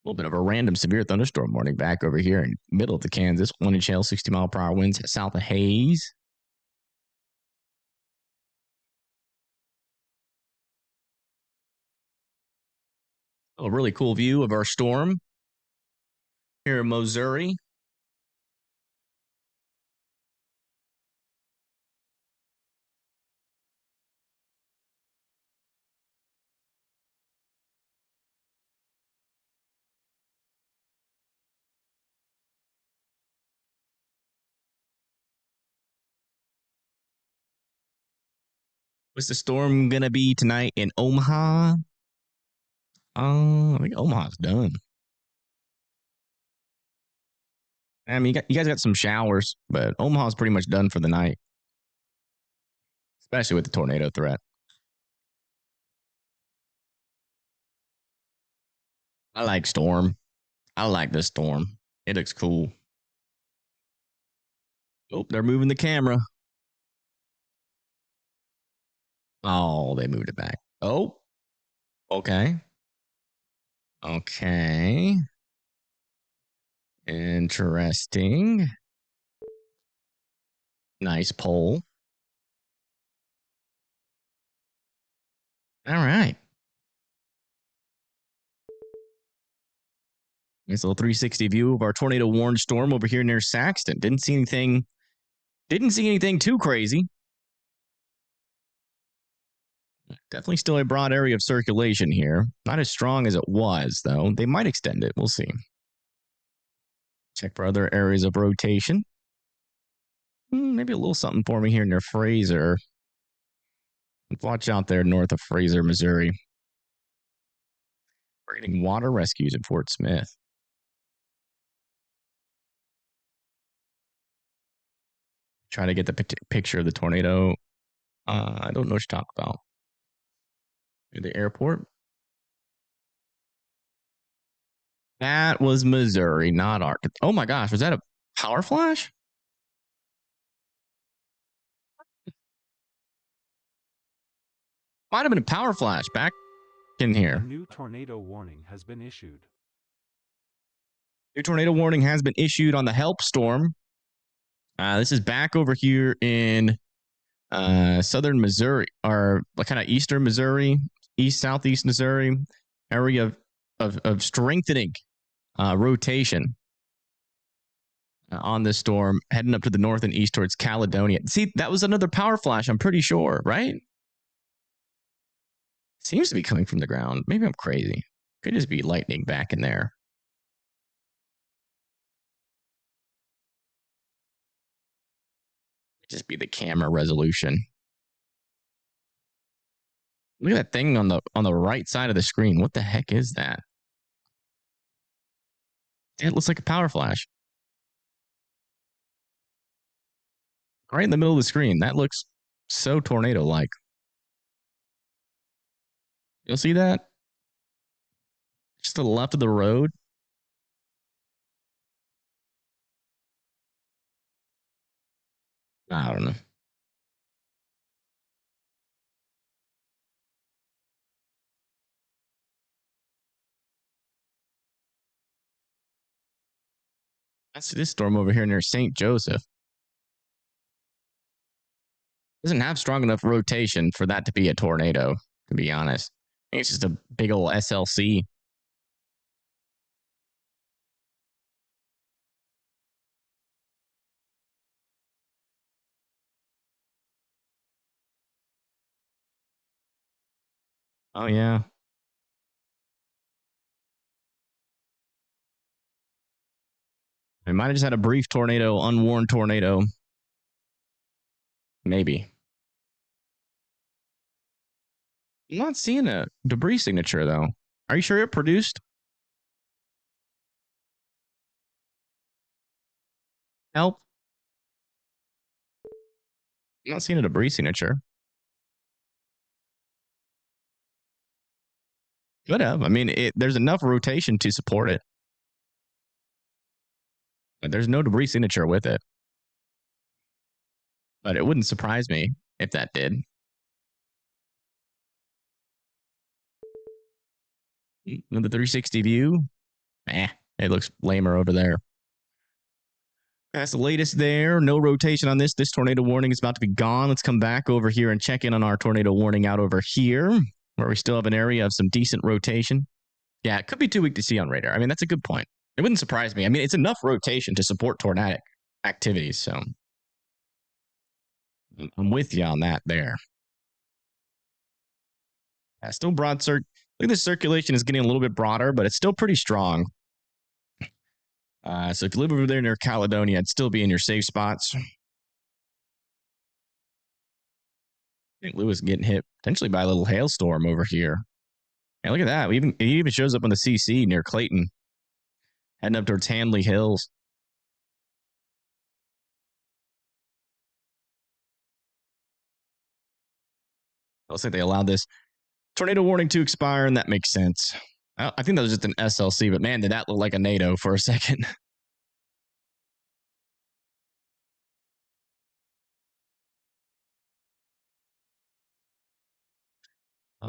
little bit of a random severe thunderstorm warning back over here in middle of the Kansas. 1-inch hail, 60-mile-per-hour winds south of Hayes. A really cool view of our storm here in Missouri. What's the storm gonna be tonight in Omaha? I think Omaha's done. I mean, you guys got some showers, but Omaha's pretty much done for the night, especially with the tornado threat. I like storm. I like this storm. It looks cool. Oh, they're moving the camera. Oh, they moved it back. Oh, okay. Okay. Interesting. Nice poll. All right. Nice little 360 view of our tornado warned storm over here near Saxton. Didn't see anything too crazy. Definitely still a broad area of circulation here. Not as strong as it was, though. They might extend it. We'll see. Check for other areas of rotation. Maybe a little something for me here near Fraser. Watch out there north of Fraser, Missouri. We're getting water rescues at Fort Smith. Try to get the picture of the tornado. I don't know what you're talking about. The airport. That was Missouri, not Arkansas. Oh my gosh, was that a power flash? Might have been a power flash back in here. A new tornado warning has been issued. New tornado warning has been issued on the help storm. This is back over here in southern Missouri, or kind of eastern Missouri, southeast Missouri, area of strengthening rotation on this storm, heading up to the north and east towards Caledonia. See, that was another power flash, I'm pretty sure, right? Seems to be coming from the ground. Maybe I'm crazy. Could just be lightning back in there. Just be the camera resolution. Look at that thing on the right side of the screen. What the heck is that? It looks like a power flash. Right in the middle of the screen. That looks so tornado-like. You'll see that? Just to the left of the road. I don't know. That's this storm over here near St. Joseph. Doesn't have strong enough rotation for that to be a tornado, to be honest. I think it's just a big old SLC. Oh, yeah. We might have just had a brief tornado, unwarned tornado. Maybe. I'm not seeing a debris signature, though. Are you sure it produced? Help. I'm not seeing a debris signature. Could have. I mean, there's enough rotation to support it. But there's no debris signature with it. But it wouldn't surprise me if that did. The 360 view. It looks lamer over there. That's the latest there. No rotation on this. This tornado warning is about to be gone. Let's come back over here and check in on our tornado warning out over here, where we still have an area of some decent rotation. Yeah, it could be too weak to see on radar. I mean, that's a good point. It wouldn't surprise me. I mean, it's enough rotation to support tornadic activities, so I'm with you on that there. Yeah, still broad circ. Look at this circulation is getting a little bit broader, but it's still pretty strong. So if you live over there near Caledonia, I'd still be in your safe spots. I think Lewis getting hit potentially by a little hailstorm over here. And look at that. It even shows up on the CC near Clayton, heading up towards Hanley Hills. Looks like they allowed this tornado warning to expire, and that makes sense. I think that was just an SLC, but man, did that look like a NATO for a second.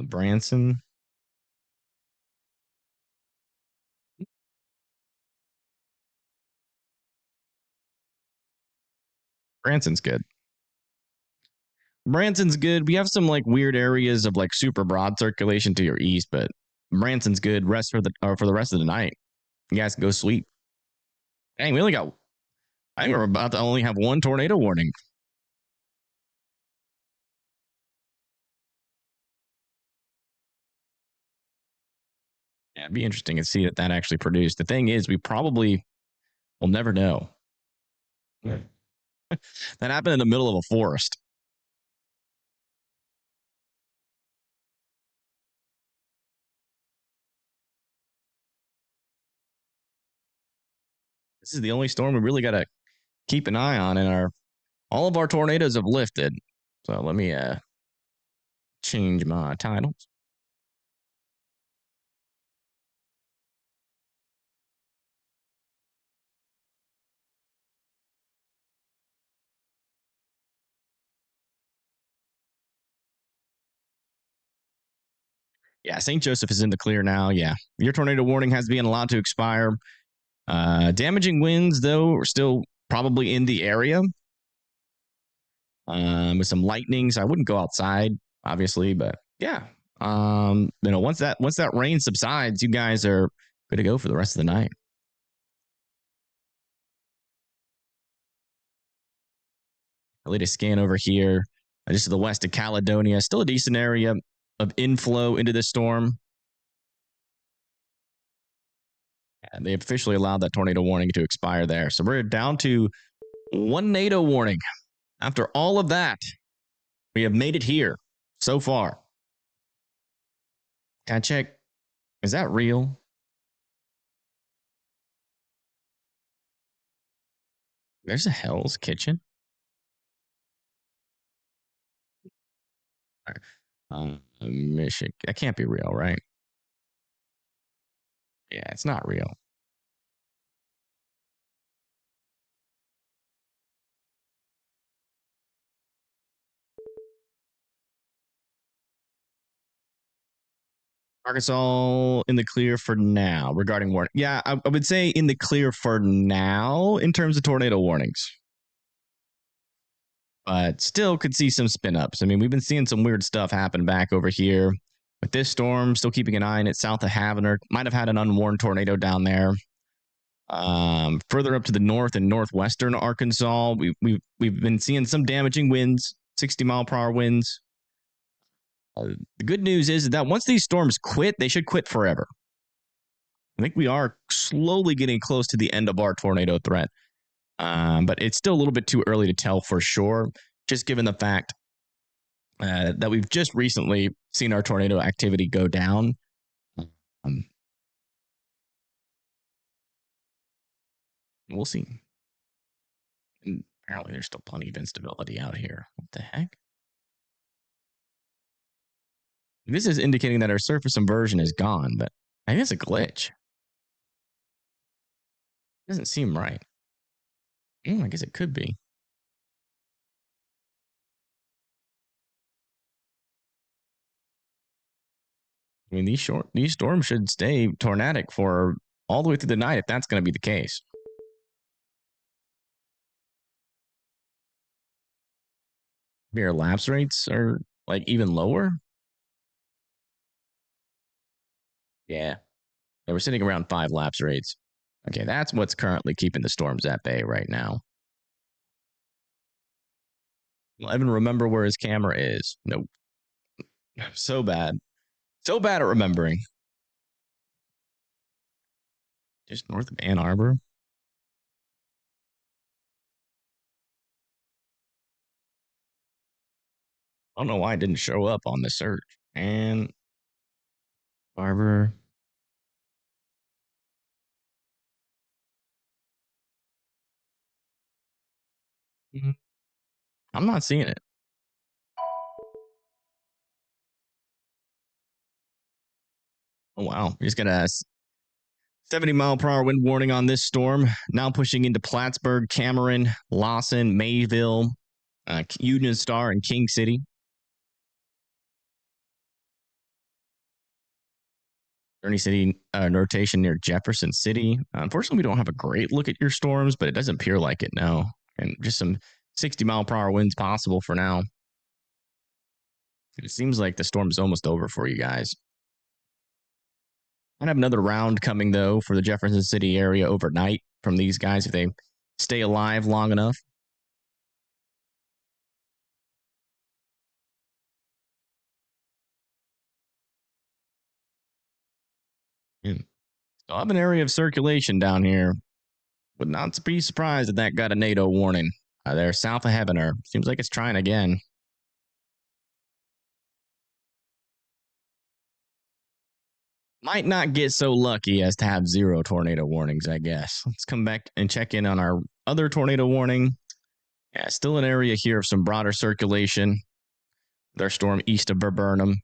Branson. Branson's good. Branson's good. We have some like weird areas of like super broad circulation to your east, but Branson's good. For the rest of the night. You guys can go sleep. Dang, we only got. I think we're about to only have one tornado warning. Yeah, it'd be interesting to see that actually produced. The thing is, we probably will never know. Yeah. That happened in the middle of a forest. This is the only storm we really got to keep an eye on, and all of our tornadoes have lifted. So let me change my titles. Yeah, St. Joseph is in the clear now. Yeah, your tornado warning has been allowed to expire. Damaging winds, though, are still probably in the area. With some lightning, so I wouldn't go outside, obviously, but yeah. Once that rain subsides, you guys are good to go for the rest of the night. The latest scan over here, just to the west of Caledonia, still a decent area of inflow into the storm. And they officially allowed that tornado warning to expire there. So we're down to one NATO warning. After all of that, we have made it here so far. Can I check? Is that real? There's a Hell's Kitchen. Michigan. That can't be real, right? Yeah, it's not real. Arkansas in the clear for now regarding warning. Yeah, I would say in the clear for now in terms of tornado warnings. But still could see some spin ups. I mean, we've been seeing some weird stuff happen back over here. With this storm, still keeping an eye on it south of Havner. Might have had an unwarned tornado down there. Further up to the north and northwestern Arkansas, we've been seeing some damaging winds, 60-mile-per-hour winds. The good news is that once these storms quit, they should quit forever. I think we are slowly getting close to the end of our tornado threat. But it's still a little bit too early to tell for sure, just given the fact that we've just recently seen our tornado activity go down. We'll see. And apparently, there's still plenty of instability out here. What the heck? This is indicating that our surface inversion is gone, but I think it's a glitch. Doesn't seem right. I guess it could be. I mean, these storms should stay tornadic for all the way through the night if that's going to be the case. Your lapse rates are like even lower. Yeah, we're sitting around 5 lapse rates. Okay, that's what's currently keeping the storms at bay right now. Will Evan remember where his camera is? Nope. So bad. So bad at remembering. Just north of Ann Arbor. I don't know why it didn't show up on the search. Ann Arbor. I'm not seeing it. Oh, wow. We're just going to 70-mile-per-hour wind warning on this storm. Now pushing into Plattsburgh, Cameron, Lawson, Mayville, Union Star, and King City. Kearney City notation near Jefferson City. Unfortunately, we don't have a great look at your storms, but it doesn't appear like it, no. And just some 60-mile-per-hour winds possible for now. It seems like the storm is almost over for you guys. I'd have another round coming, though, for the Jefferson City area overnight from these guys if they stay alive long enough. Still have an area of circulation down here. Would not be surprised if that got a NATO warning. They're south of Heavener. Seems like it's trying again. Might not get so lucky as to have 0 tornado warnings, I guess. Let's come back and check in on our other tornado warning. Yeah, still an area here of some broader circulation. Their storm east of Viburnum.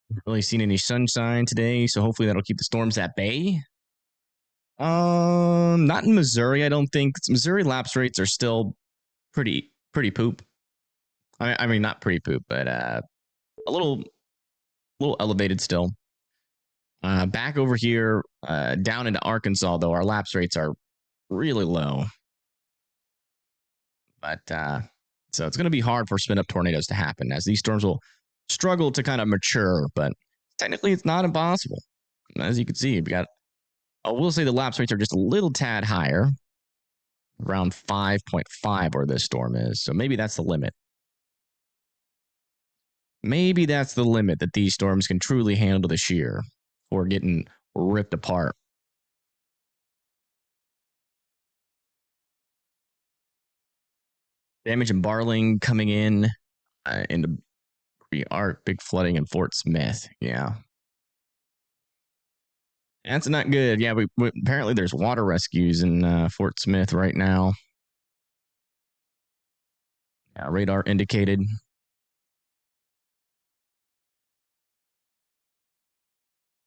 Haven't really seen any sunshine today, so hopefully that'll keep the storms at bay. Not in Missouri, I don't think. Missouri lapse rates are still pretty poop. I mean, not pretty poop, but a little elevated still. Back over here, down into Arkansas, though, our lapse rates are really low. But so it's going to be hard for spin-up tornadoes to happen, as these storms will struggle to kind of mature. But technically, it's not impossible. As you can see, we've got. I will say the lapse rates are just a little tad higher, around 5.5 where this storm is. So maybe that's the limit. Maybe that's the limit that these storms can truly handle this year or getting ripped apart. Damage in Barling coming in into big flooding in Fort Smith. Yeah. That's not good. Yeah, we apparently there's water rescues in Fort Smith right now. Yeah, radar indicated.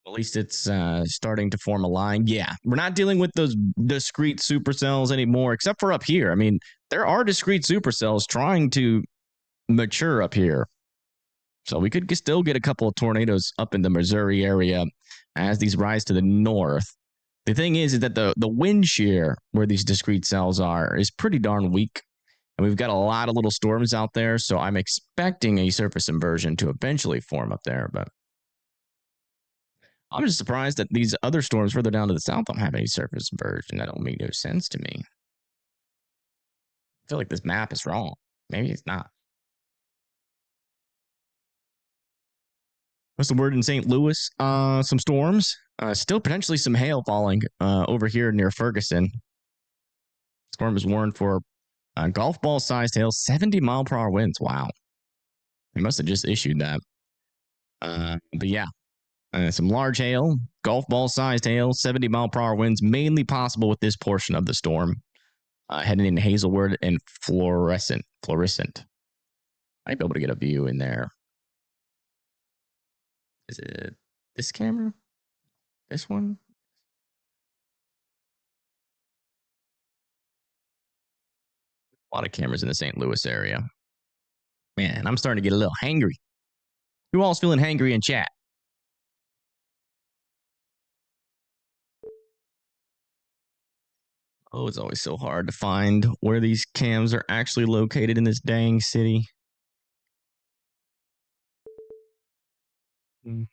At least it's starting to form a line. Yeah, we're not dealing with those discrete supercells anymore, except for up here. I mean, there are discrete supercells trying to mature up here. So we could still get a couple of tornadoes up in the Missouri area as these rise to the north. The thing is that the wind shear where these discrete cells are is pretty darn weak. And we've got a lot of little storms out there. So I'm expecting a surface inversion to eventually form up there. But I'm just surprised that these other storms further down to the south don't have any surface inversion. That don't make no sense to me. I feel like this map is wrong. Maybe it's not. What's the word in St. Louis? Some storms. Still potentially some hail falling over here near Ferguson. Storm is warned for golf ball sized hail, 70-mile-per-hour winds. Wow. They must have just issued that. But yeah, some large hail, golf ball sized hail, 70-mile-per-hour winds, mainly possible with this portion of the storm. Heading in Hazelwood and Florissant. Might be able to get a view in there. Is it this camera? This one? A lot of cameras in the St. Louis area. Man, I'm starting to get a little hangry. Who all's feeling hangry in chat? Oh, it's always so hard to find where these cams are actually located in this dang city. It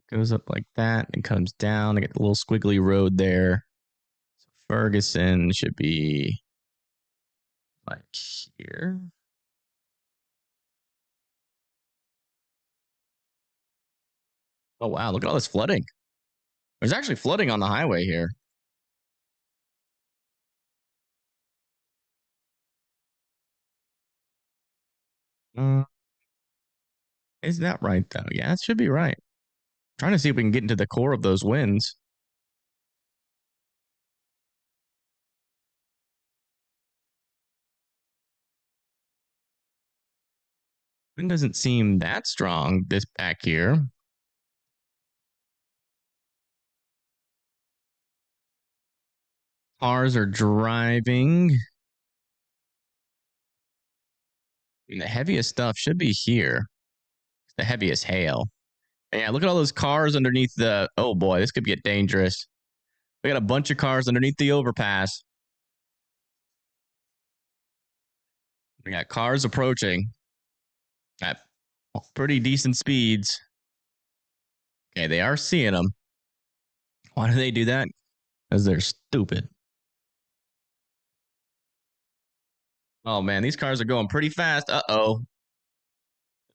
goes up like that and comes down. I get the little squiggly road there. So Ferguson should be like here. Oh, wow. Look at all this flooding. There's actually flooding on the highway here. Is that right, though? Yeah, it should be right. Trying to see if we can get into the core of those winds. Wind doesn't seem that strong this back here. Cars are driving. And the heaviest stuff should be here. The heaviest hail. And yeah, look at all those cars underneath the... Oh, boy, this could get dangerous. We got a bunch of cars underneath the overpass. We got cars approaching at pretty decent speeds. Okay, they are seeing them. Why do they do that? Because they're stupid. Oh, man, these cars are going pretty fast. Uh-oh.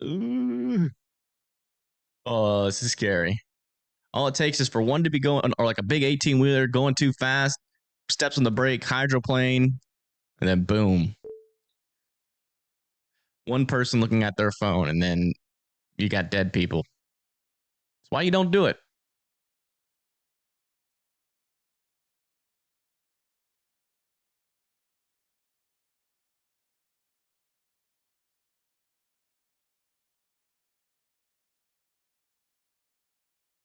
Ooh. Oh, this is scary. All it takes is for one to be going, or like a big 18-wheeler going too fast, steps on the brake, hydroplane, and then boom. One person looking at their phone, and then you got dead people. That's why you don't do it.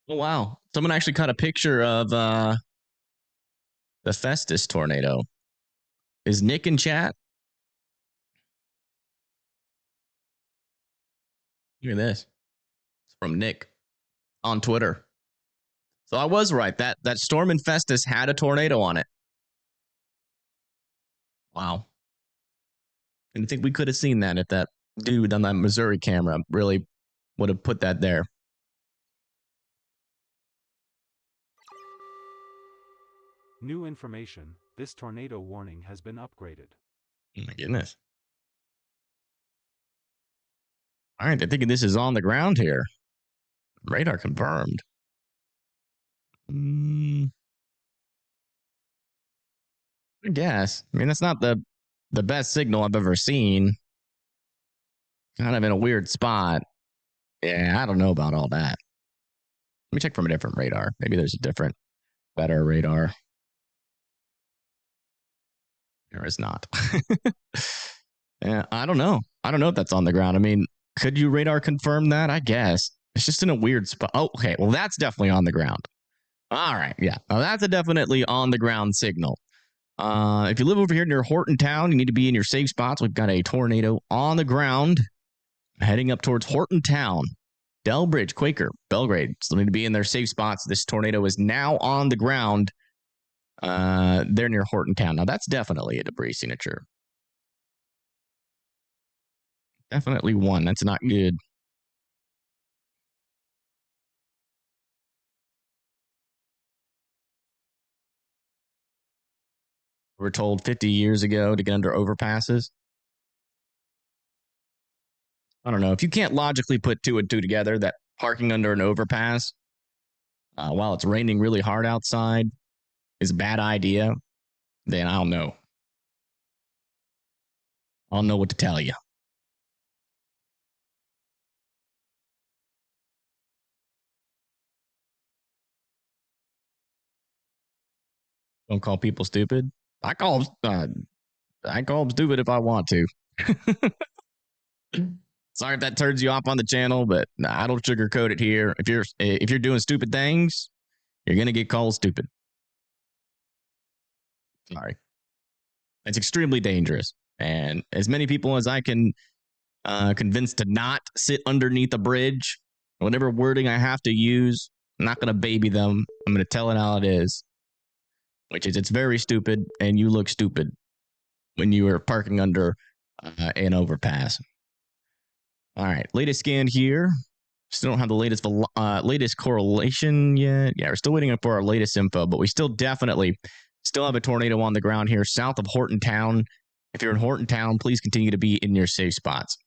Oh, wow. Someone actually caught a picture of the Festus tornado. Is Nick in chat? Look at this. It's from Nick on Twitter. So I was right. That storm in Festus had a tornado on it. Wow. And I think we could have seen that if that dude on that Missouri camera really would have put that there. New information. This tornado warning has been upgraded. Oh my goodness. All right, they're thinking this is on the ground here. Radar confirmed. I guess. I mean, that's not the best signal I've ever seen. Kind of in a weird spot. Yeah, I don't know about all that. Let me check from a different radar. Maybe there's a different, better radar. There is not. Yeah, I don't know. I don't know if that's on the ground. I mean, could you radar confirm that? I guess. It's just in a weird spot. Oh, okay. Well, that's definitely on the ground. All right. Yeah. Well, that's a definitely on the ground signal. If you live over here near Horton Town, you need to be in your safe spots. We've got a tornado on the ground heading up towards Horton Town. Delbridge, Quaker, Belgrade still need to be in their safe spots. This tornado is now on the ground. They're near Horton Town. Now, that's definitely a debris signature. Definitely one. That's not good. We were told 50 years ago to get under overpasses. I don't know. If you can't logically put 2 and 2 together, that parking under an overpass while it's raining really hard outside is a bad idea, then I don't know. I don't know what to tell you. Don't call people stupid. I call them stupid if I want to. Sorry if that turns you off on the channel, but I don't sugarcoat it here. If you're doing stupid things, you're gonna get called stupid. Sorry. It's extremely dangerous, and as many people as I can convince to not sit underneath a bridge, whatever wording I have to use, I'm not gonna baby them. I'm gonna tell it how it is, which is it's very stupid, and you look stupid when you are parking under an overpass. All right, latest scan here. Still don't have the latest correlation yet. Yeah, we're still waiting for our latest info, but we still definitely have a tornado on the ground here south of Horton Town. If you're in Horton Town, please continue to be in your safe spots.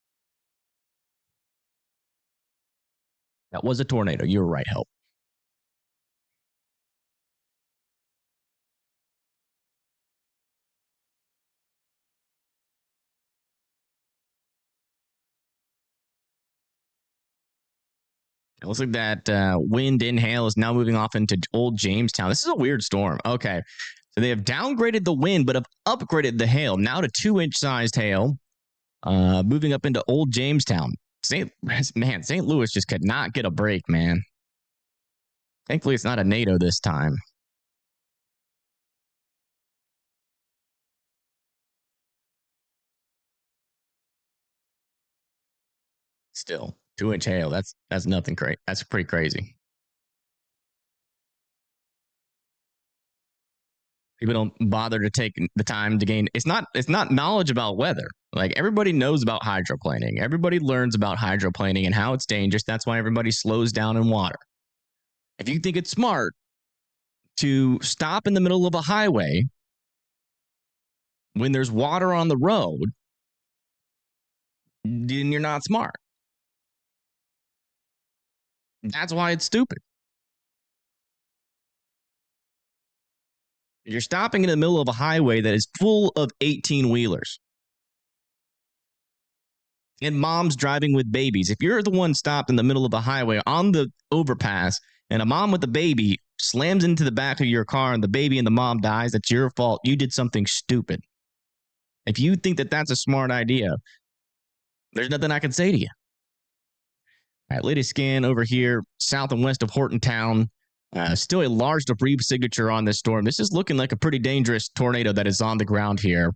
That was a tornado. You were right, Help. It looks like that wind and hail is now moving off into Old Jamestown. This is a weird storm. Okay. So they have downgraded the wind, but have upgraded the hail now to 2-inch sized hail, moving up into Old Jamestown. St. Louis just could not get a break, man. Thankfully, it's not a NATO this time. Still, 2-inch hail. That's nothing crazy. That's pretty crazy. People don't bother to take the time to gain. It's not knowledge about weather. Like, everybody knows about hydroplaning. Everybody learns about hydroplaning and how it's dangerous. That's why everybody slows down in water. If you think it's smart to stop in the middle of a highway when there's water on the road, then you're not smart. That's why it's stupid. You're stopping in the middle of a highway that is full of 18-wheelers and moms driving with babies. If you're the one stopped in the middle of a highway on the overpass and a mom with a baby slams into the back of your car and the baby and the mom dies, that's your fault. You did something stupid. If you think that that's a smart idea, there's nothing I can say to you. All right, latest scan over here, south and west of Horton Town. Still a large debris signature on this storm. This is looking like a pretty dangerous tornado that is on the ground here.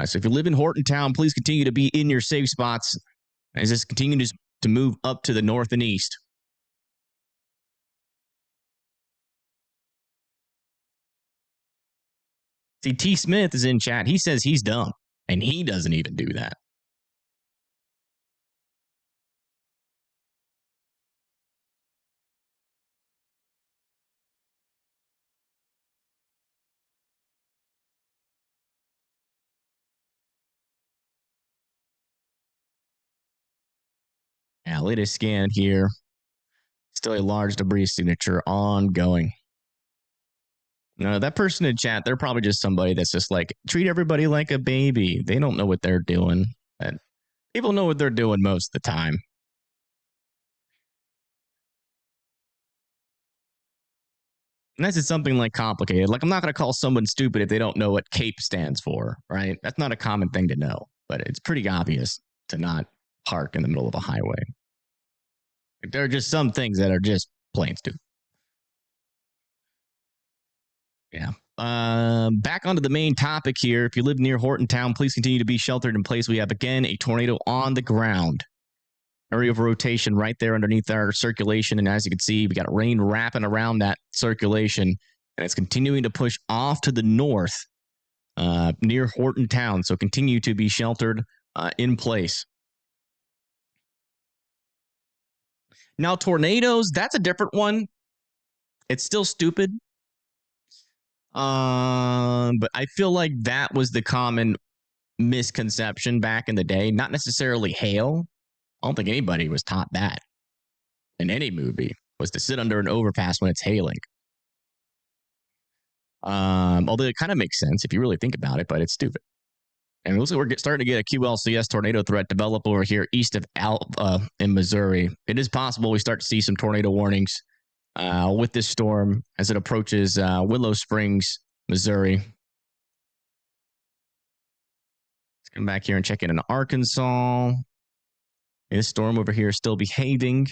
So if you live in Horton Town, please continue to be in your safe spots as this continues to move up to the north and east. See, T. Smith is in chat. He says he's dumb, and he doesn't even do that. Yeah, latest scan here. Still a large debris signature ongoing. No, that person in chat, they're probably just somebody that's just like, treat everybody like a baby. They don't know what they're doing. And people know what they're doing most of the time. Unless it's something like complicated. Like, I'm not going to call someone stupid if they don't know what CAPE stands for, right? That's not a common thing to know, but it's pretty obvious to not park in the middle of a highway. Like, there are just some things that are just plain stupid. Yeah. Back onto the main topic here. If you live near Horton Town, please continue to be sheltered in place. We have, again, a tornado on the ground. Area of rotation right there underneath our circulation. And as you can see, we got rain wrapping around that circulation. And it's continuing to push off to the north near Horton Town. So continue to be sheltered in place. Now, tornadoes, that's a different one. It's still stupid. But I feel like that was the common misconception back in the day. Not necessarily hail. I don't think anybody was taught that in any movie, was to sit under an overpass when it's hailing. Although it kind of makes sense if you really think about it, but it's stupid. And it looks like we're starting to get a QLCS tornado threat develop over here east of Alpha in Missouri. It is possible we start to see some tornado warnings with this storm as it approaches Willow Springs, Missouri. Let's come back here and check in Arkansas. This storm over here is still behaving.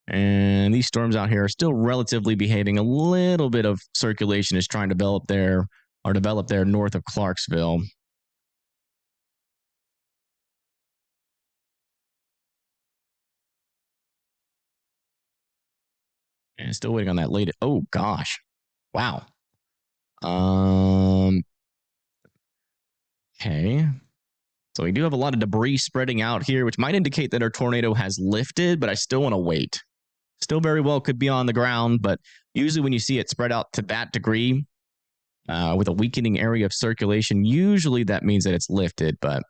And these storms out here are still relatively behaving. A little bit of circulation is trying to develop there north of Clarksville. And still waiting on that latest. Oh, gosh. Wow. Okay. So we do have a lot of debris spreading out here, which might indicate that our tornado has lifted, but I still want to wait. Still very well could be on the ground, but usually when you see it spread out to that degree with a weakening area of circulation, usually that means that it's lifted, but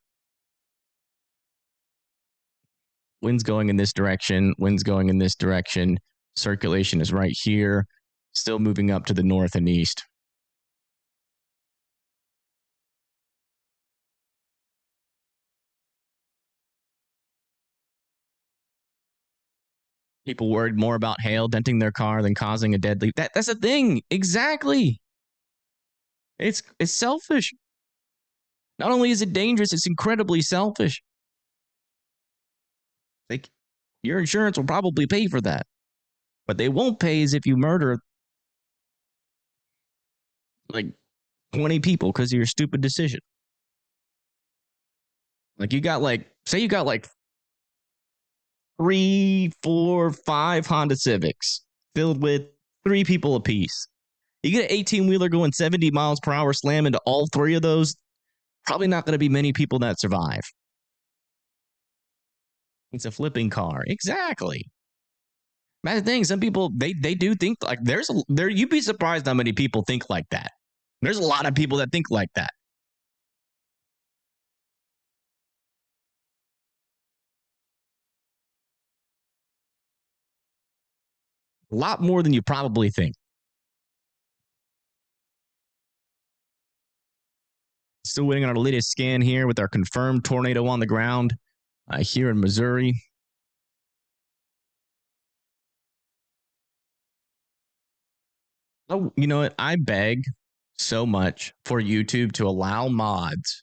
wind's going in this direction, circulation is right here, still moving up to the north and east. People worried more about hail denting their car than causing a deadly. That's the thing. Exactly. It's selfish. Not only is it dangerous, it's incredibly selfish. Like, your insurance will probably pay for that. But they won't pay as if you murder like 20 people because of your stupid decision. Like you got say you got 3, 4, 5 Honda Civics filled with 3 people apiece. You get an 18-wheeler going 70 miles per hour, slam into all 3 of those, probably not going to be many people that survive. It's a flipping car. Exactly. That's the thing. Some people, they do think like you'd be surprised how many people think like that. There's a lot of people that think like that. A lot more than you probably think. Still waiting on our latest scan here with our confirmed tornado on the ground here in Missouri. Oh, you know what? I beg so much for YouTube to allow mods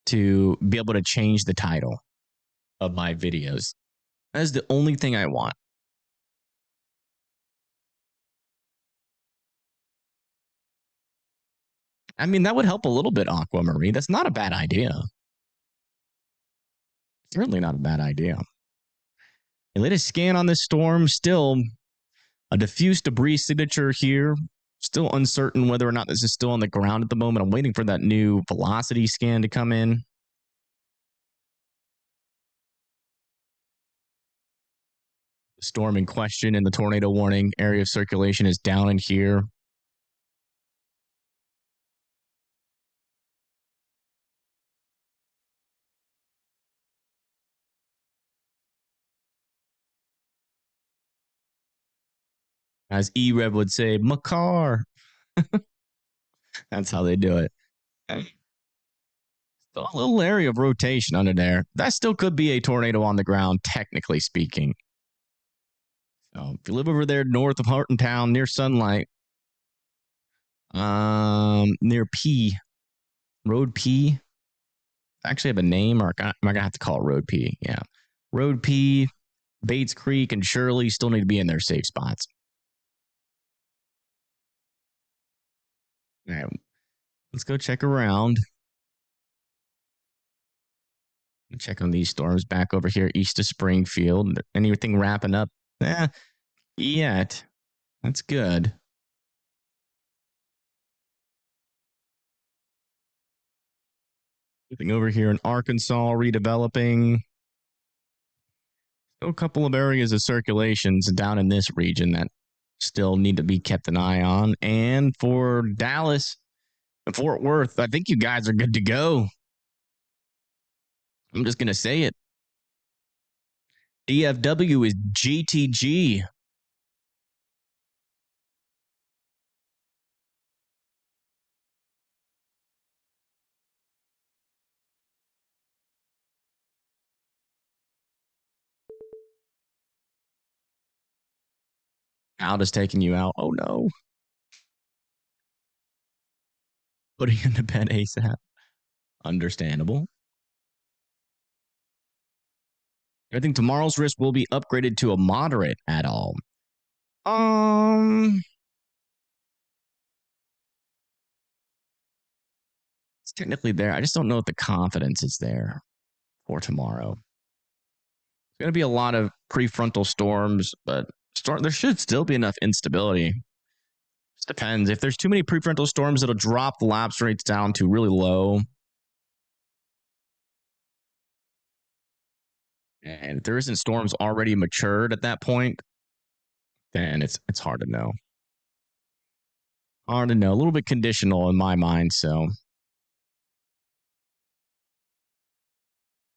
to be able to change the title of my videos. That is the only thing I want. I mean, that would help a little bit, Aquamarine. That's not a bad idea. Certainly not a bad idea. The latest scan on this storm, still a diffuse debris signature here. Still uncertain whether or not this is still on the ground at the moment. I'm waiting for that new velocity scan to come in. The storm in question and the tornado warning area of circulation is down in here. As E-Rev would say, Makar. That's how they do it. Still a little area of rotation under there. That still could be a tornado on the ground, technically speaking. So if you live over there north of Hartontown, near Sunlight, near P, Road P. Actually have a name, or am I gonna have to call it Road P? Yeah, Road P, Bates Creek, and Shirley still need to be in their safe spots. All right, let's go check around. Check on these storms back over here east of Springfield. Anything wrapping up? Yet. That's good. Anything over here in Arkansas redeveloping. A couple of areas of circulations down in this region that still need to be kept an eye on. And for Dallas and Fort Worth, I think you guys are good to go. I'm just going to say it. DFW is GTG. Out is taking you out. Oh no. Putting in the bed ASAP. Understandable. I think tomorrow's risk will be upgraded to a moderate at all. It's technically there. I just don't know if the confidence is there for tomorrow. It's going to be a lot of prefrontal storms, but there should still be enough instability. Just depends. If there's too many prefrontal storms, it'll drop the lapse rates down to really low. And if there isn't storms already matured at that point, then it's hard to know. Hard to know. A little bit conditional in my mind, so.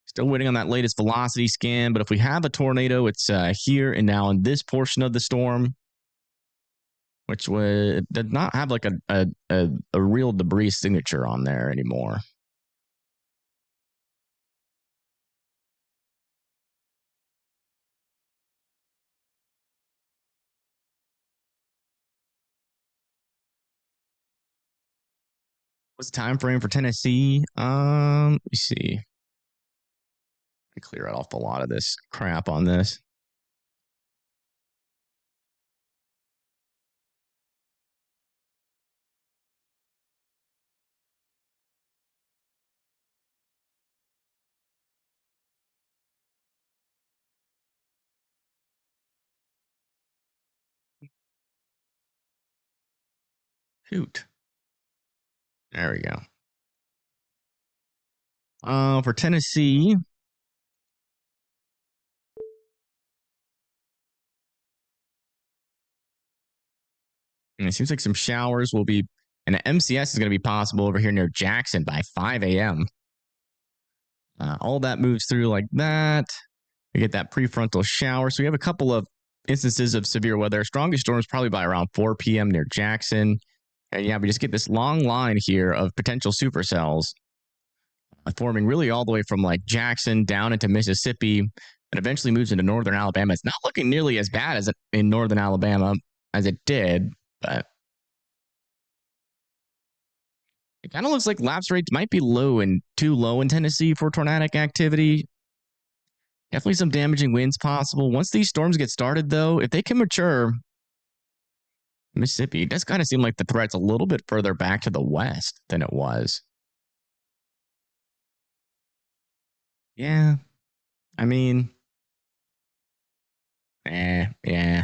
Still waiting on that latest velocity scan, but if we have a tornado, it's here and now in this portion of the storm, which did not have like a real debris signature on there anymore. What's the time frame for Tennessee? Let me see. I clear off a lot of this crap on this. Shoot. There we go. For Tennessee, and it seems like some showers will be, and the MCS is going to be possible over here near Jackson by 5 a.m. All that moves through like that. We get that prefrontal shower. So we have a couple of instances of severe weather. Strongest storms probably by around 4 p.m. near Jackson. And yeah, we just get this long line here of potential supercells forming really all the way from like Jackson down into Mississippi and eventually moves into northern Alabama. It's not looking nearly as bad as in northern Alabama as it did, but it kind of looks like lapse rates might be too low in Tennessee for tornadic activity. Definitely some damaging winds possible. Once these storms get started, though, if they can mature, Mississippi, it does kind of seem like the threat's a little bit further back to the west than it was. Yeah. I mean, yeah.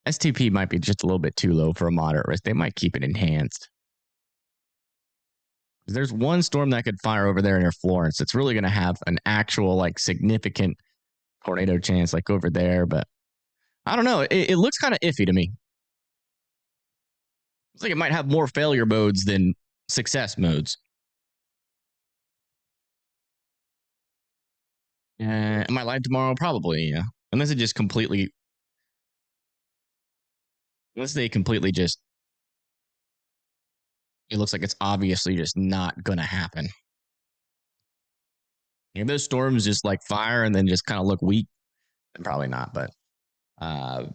STP might be just a little bit too low for a moderate risk. They might keep it enhanced. There's one storm that could fire over there near Florence. It's really going to have an actual, like, significant tornado chance, like over there. But I don't know. It looks kind of iffy to me. Looks like it might have more failure modes than success modes. Am I live tomorrow? Probably, yeah. Unless they completely just, it looks like it's obviously just not going to happen. If those storms just like fire and then just kind of look weak, then probably not. But I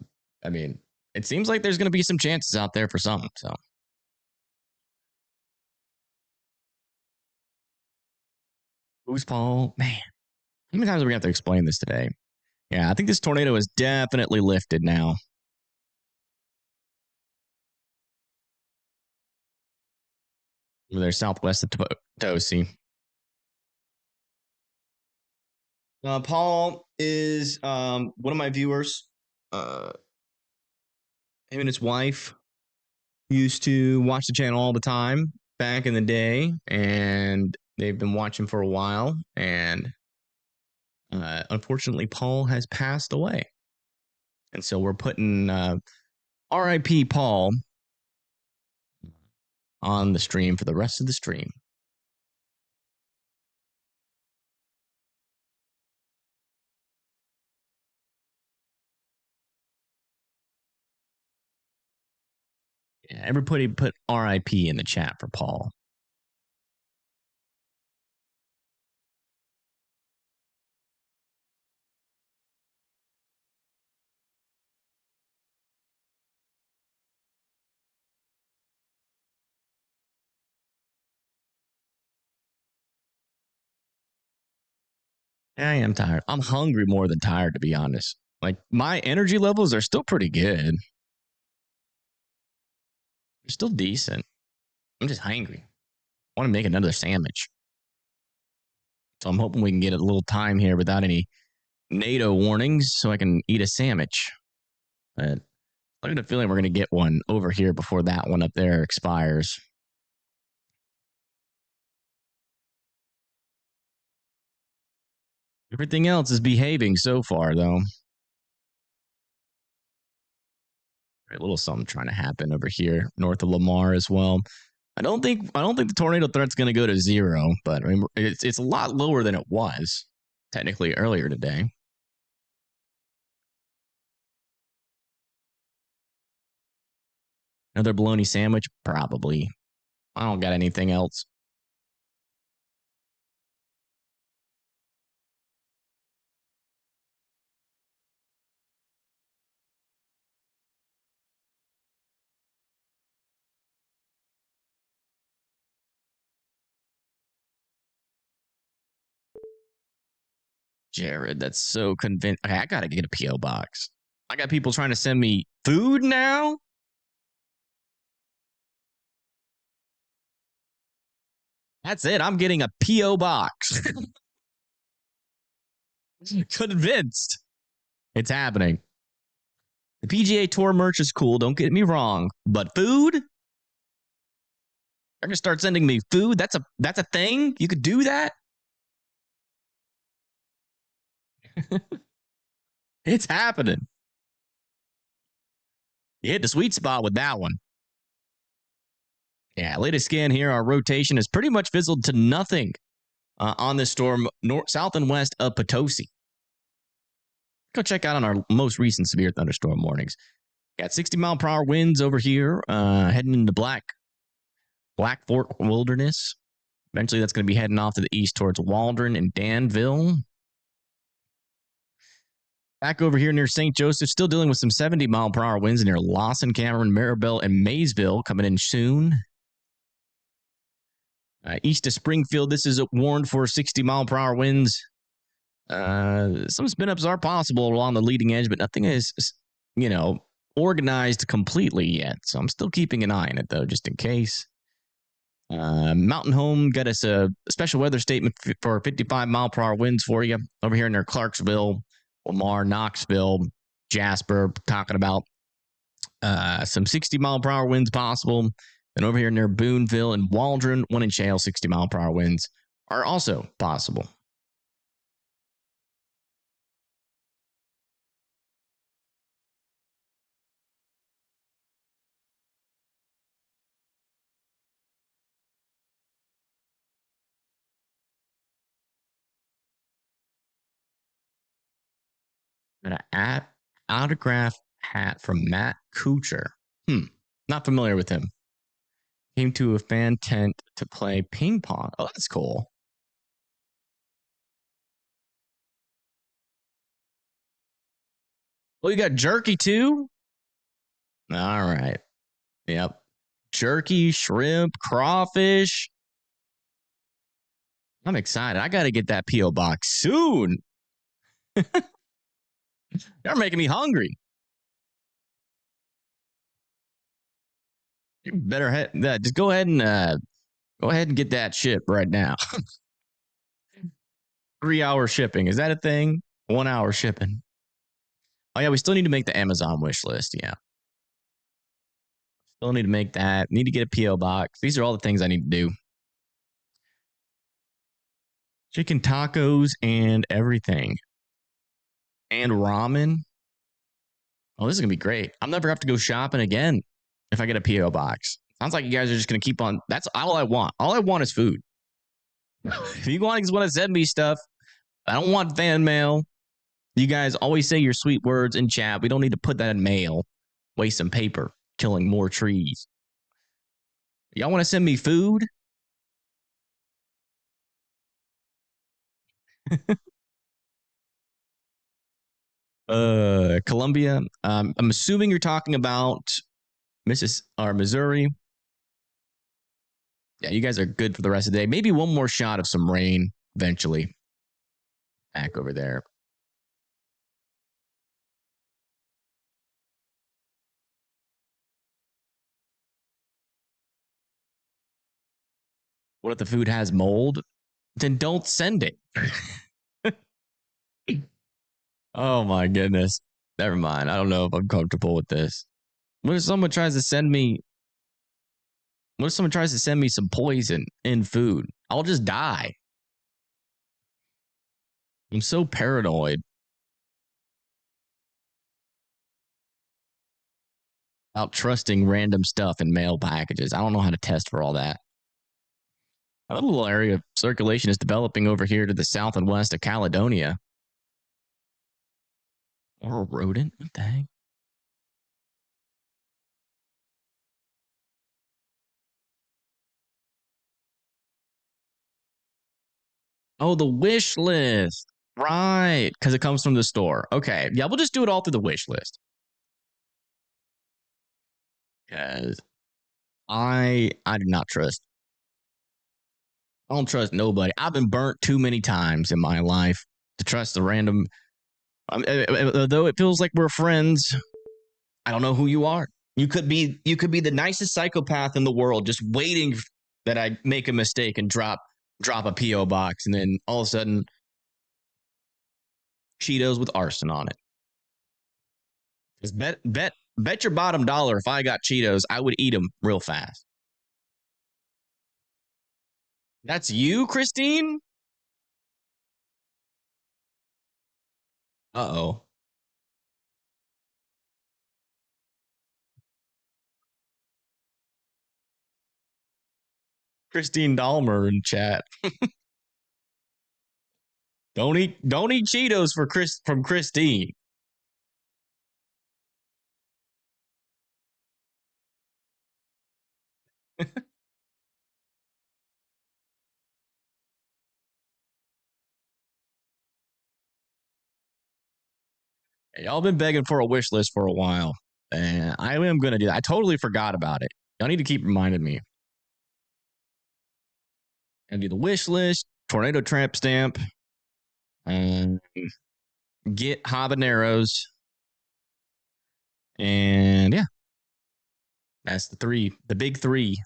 mean, it seems like there's going to be some chances out there for some. So, who's Paul? Man, how many times are we going to have to explain this today? Yeah, I think this tornado is definitely lifted now. They're southwest of Tosi. Paul is one of my viewers. Him and his wife used to watch the channel all the time back in the day, and they've been watching for a while. And Unfortunately, Paul has passed away. And so we're putting RIP Paul on the stream for the rest of the stream. Yeah, everybody put RIP in the chat for Paul. I am tired. I'm hungry more than tired, to be honest. Like, my energy levels are still pretty good. They're still decent. I'm just hungry. I want to make another sandwich. So I'm hoping we can get a little time here without any NATO warnings so I can eat a sandwich. But I get a feeling we're going to get one over here before that one up there expires. Everything else is behaving so far, though. A little something trying to happen over here north of Lamar as well. I don't think the tornado threat's going to go to 0, but I mean, it's a lot lower than it was technically earlier today. Another bologna sandwich? Probably. I don't got anything else. Jared, that's so convinced. Okay, I gotta get a P.O. box. I got people trying to send me food now. That's it. I'm getting a P.O. box. Convinced. It's happening. The PGA Tour merch is cool. Don't get me wrong. But food? They're gonna start sending me food. That's a thing? You could do that? It's happening. You hit the sweet spot with that one. Yeah, latest scan here, our rotation has pretty much fizzled to nothing on this storm south and west of Potosi. Go check out on our most recent severe thunderstorm warnings. Got 60-mile-per-hour winds over here, heading into Black Fork Wilderness. Eventually, that's going to be heading off to the east towards Waldron and Danville. Back over here near St. Joseph, still dealing with some 70-mile-per-hour winds near Lawson, Cameron, Maribel, and Maysville coming in soon. East of Springfield, this is warned for 60-mile-per-hour winds. Some spin-ups are possible along the leading edge, but nothing is, organized completely yet. So I'm still keeping an eye on it, though, just in case. Mountain Home got us a special weather statement for 55-mile-per-hour winds for you over here near Clarksville, Lamar, Knoxville, Jasper, talking about some 60-mile-per-hour winds possible. And over here near Boonville and Waldron, one in Shale, 60-mile-per-hour winds are also possible. Got an autograph hat from Matt Kuchar. Not familiar with him. Came to a fan tent to play ping pong. Oh, that's cool. Oh, you got jerky too? All right. Yep. Jerky, shrimp, crawfish. I'm excited. I got to get that P.O. box soon. You're making me hungry. You better just go ahead and get that ship right now. 3-hour shipping. Is that a thing? 1 hour shipping. Oh yeah, we still need to make the Amazon wish list. Yeah. Still need to make that. Need to get a P.O. box. These are all the things I need to do. Chicken tacos and everything. And ramen. Oh, this is going to be great. I'm never have to go shopping again if I get a P.O. box. Sounds like you guys are just going to keep on. That's all I want. All I want is food. If you guys want to send me stuff, I don't want fan mail. You guys always say your sweet words in chat. We don't need to put that in mail. Waste some paper, killing more trees. Y'all want to send me food? Columbia. I'm assuming you're talking about Missouri. Yeah, you guys are good for the rest of the day. Maybe one more shot of some rain eventually. Back over there. What if the food has mold? Then don't send it. Oh my goodness. Never mind. I don't know if I'm comfortable with this. What if someone tries to send me some poison in food? I'll just die. I'm so paranoid about trusting random stuff in mail packages. I don't know how to test for all that. A little area of circulation is developing over here to the south and west of Caledonia. Or a rodent? What the heck? Oh, the wish list. Right. Because it comes from the store. Okay. Yeah, we'll just do it all through the wish list. Because I do not trust. I don't trust nobody. I've been burnt too many times in my life to trust a random. Though it feels like we're friends, I don't know who you are. You could be the nicest psychopath in the world, just waiting that I make a mistake and drop a PO box, and then all of a sudden, Cheetos with arson on it. Just bet your bottom dollar if I got Cheetos, I would eat them real fast. That's you, Christine? Uh-oh. Christine Dahmer in chat. Don't eat Cheetos from Christine. Hey, y'all been begging for a wish list for a while, and I am gonna do that. I totally forgot about it. Y'all need to keep reminding me. And do the wish list, tornado tramp stamp, and get habaneros, and yeah, that's the big three.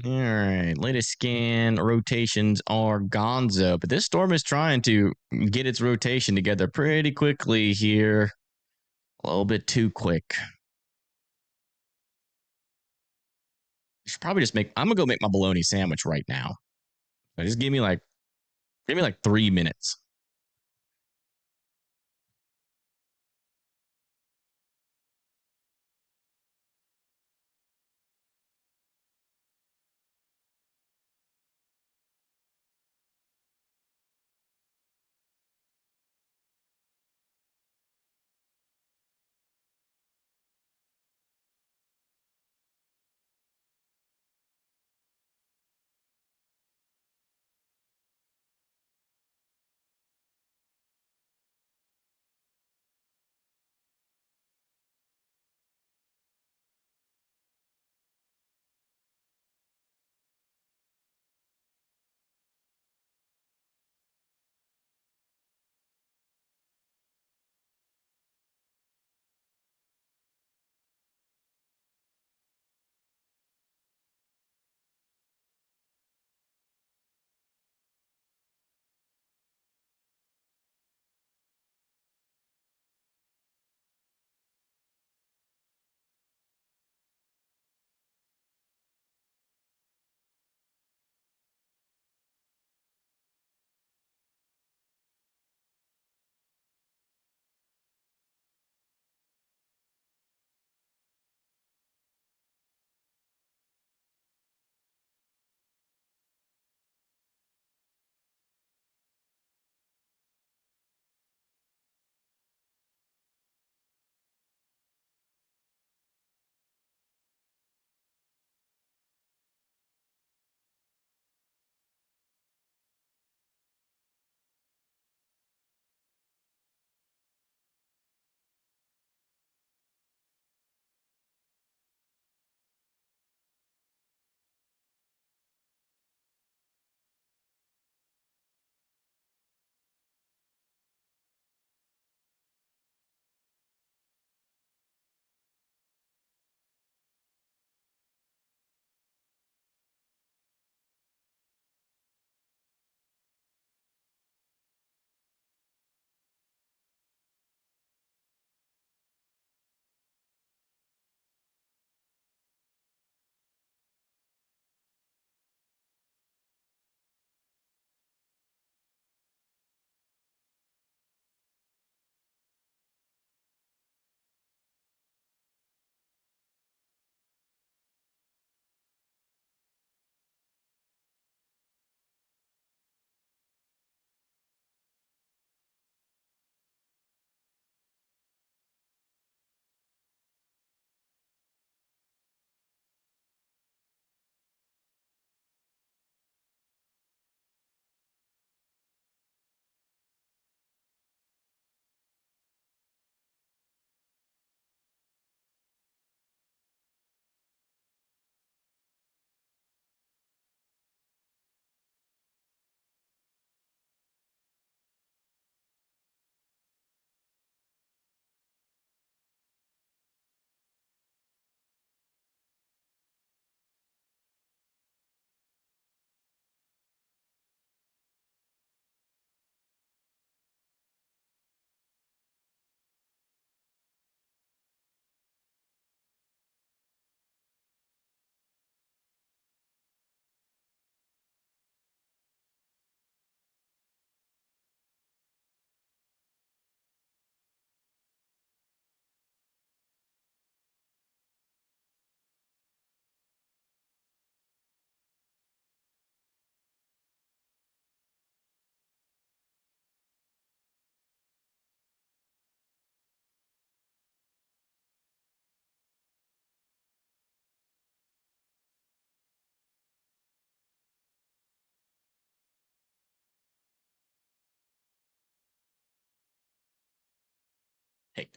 All right, latest scan rotations are gonzo, but this storm is trying to get its rotation together pretty quickly here. A little bit too quick. I should probably I'm gonna go make my bologna sandwich right now. So just give me like 3 minutes.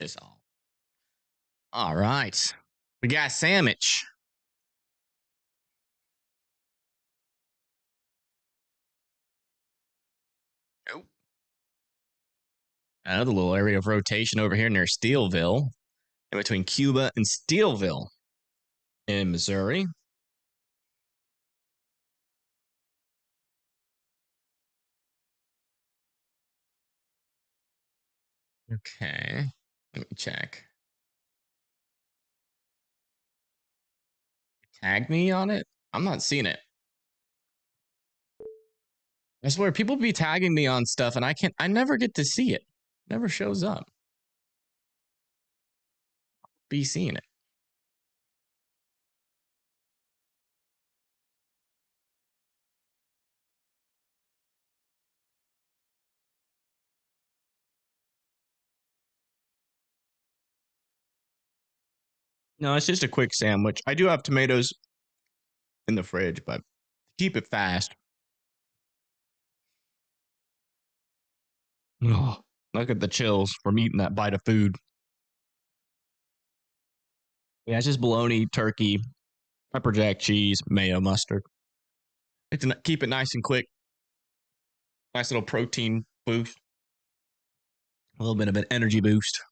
this off. All right. We got sandwich. Nope. Another little area of rotation over here near Steelville, in between Cuba and Steelville in Missouri. Okay. Let me check. Tag me on it? I'm not seeing it. I swear, people be tagging me on stuff and I never get to see it. Never shows up. Be seeing it. No, it's just a quick sandwich. I do have tomatoes in the fridge, but keep it fast. Oh, look at the chills from eating that bite of food. Yeah, it's just bologna, turkey, pepper jack cheese, mayo, mustard. Keep it nice and quick. Nice little protein boost. A little bit of an energy boost.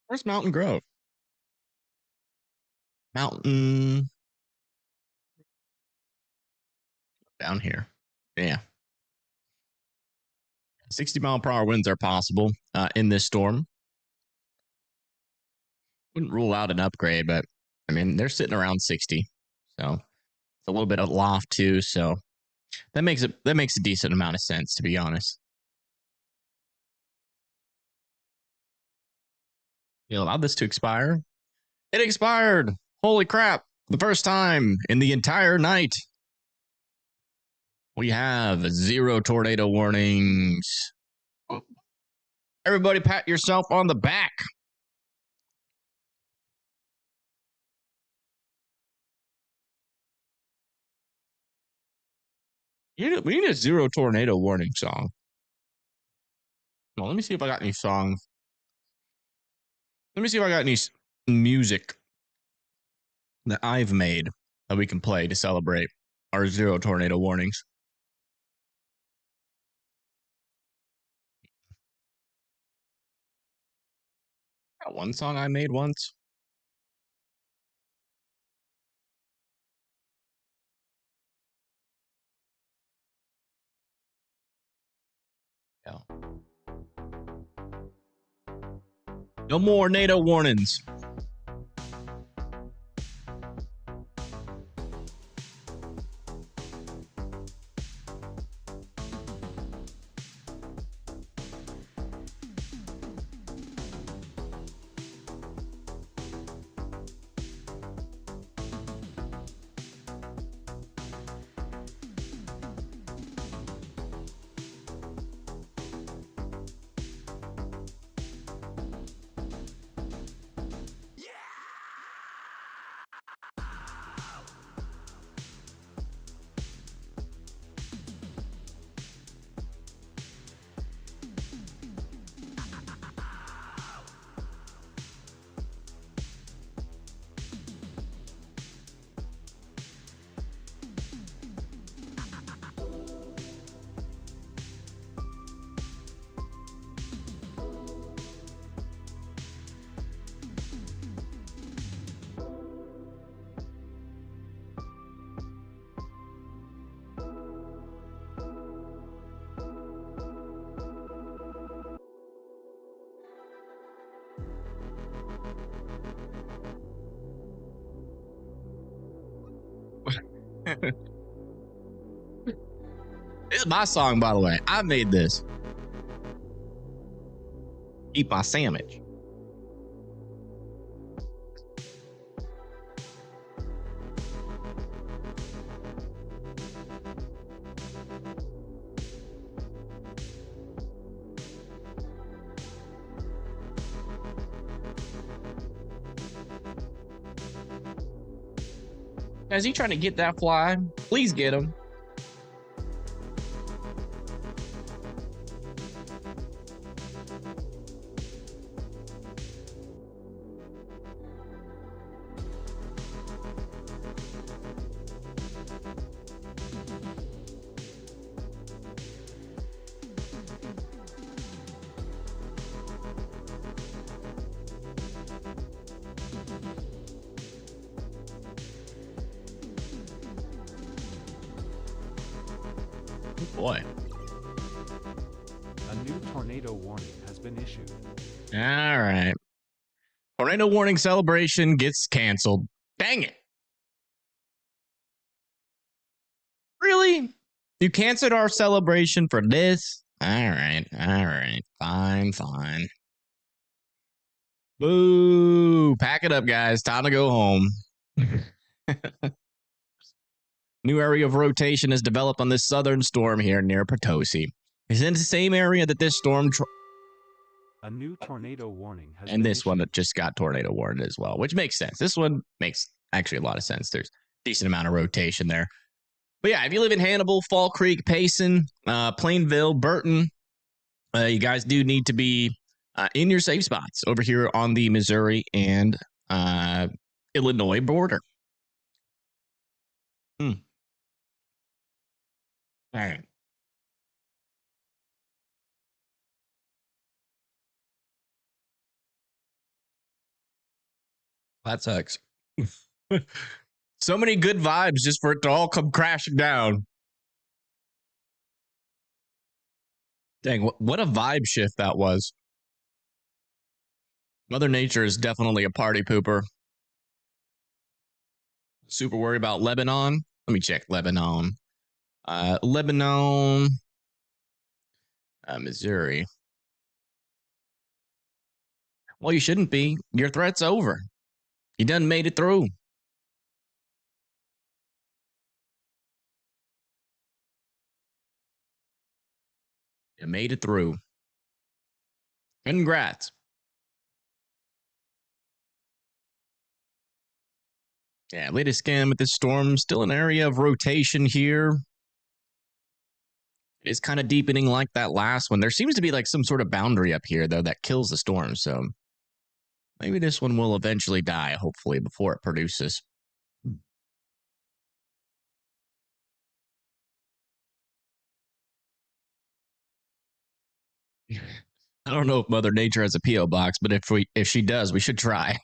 Where's Mountain Grove? Mountain. Down here. Yeah. 60-mile-per-hour winds are possible in this storm. Wouldn't rule out an upgrade, but I mean, they're sitting around 60. So it's a little bit of loft too. So that makes a decent amount of sense, to be honest. You allowed this to expire? It expired. Holy crap. The first time in the entire night. We have 0 tornado warnings. Everybody pat yourself on the back. We need a 0 tornado warning song. Well, let me see if I got any songs. Let me see if I got any music that I've made that we can play to celebrate our 0 tornado warnings. Got one song I made once. Yeah. No more NATO warnings. This is my song, by the way. I made this. Eat my sandwich. Is he trying to get that fly? Please get him. Boy. A new tornado warning has been issued. All right. Tornado warning celebration gets canceled. Dang it. Really? You canceled our celebration for this? All right. All right. Fine, fine. Boo. Pack it up, guys. Time to go home. New area of rotation is developed on this southern storm here near Potosi. It's in the same area that this storm... A new tornado warning has and been this one issued. that just got tornado warned as well, which makes sense. This one makes actually a lot of sense. There's a decent amount of rotation there. But yeah, if you live in Hannibal, Fall Creek, Payson, Plainville, Burton, you guys do need to be in your safe spots over here on the Missouri and Illinois border. All right. That sucks. So many good vibes just for it to all come crashing down. Dang, what a vibe shift that was. Mother Nature is definitely a party pooper. Super worried about Lebanon. Let me check Lebanon. Lebanon, Missouri. Well, you shouldn't be. Your threat's over. You done made it through. You made it through. Congrats. Yeah, latest scan with this storm. Still an area of rotation here. It's kind of deepening like that last one. There seems to be like some sort of boundary up here, though, that kills the storm. So maybe this one will eventually die, hopefully, before it produces. I don't know if Mother Nature has a P.O. box, but if she does, we should try.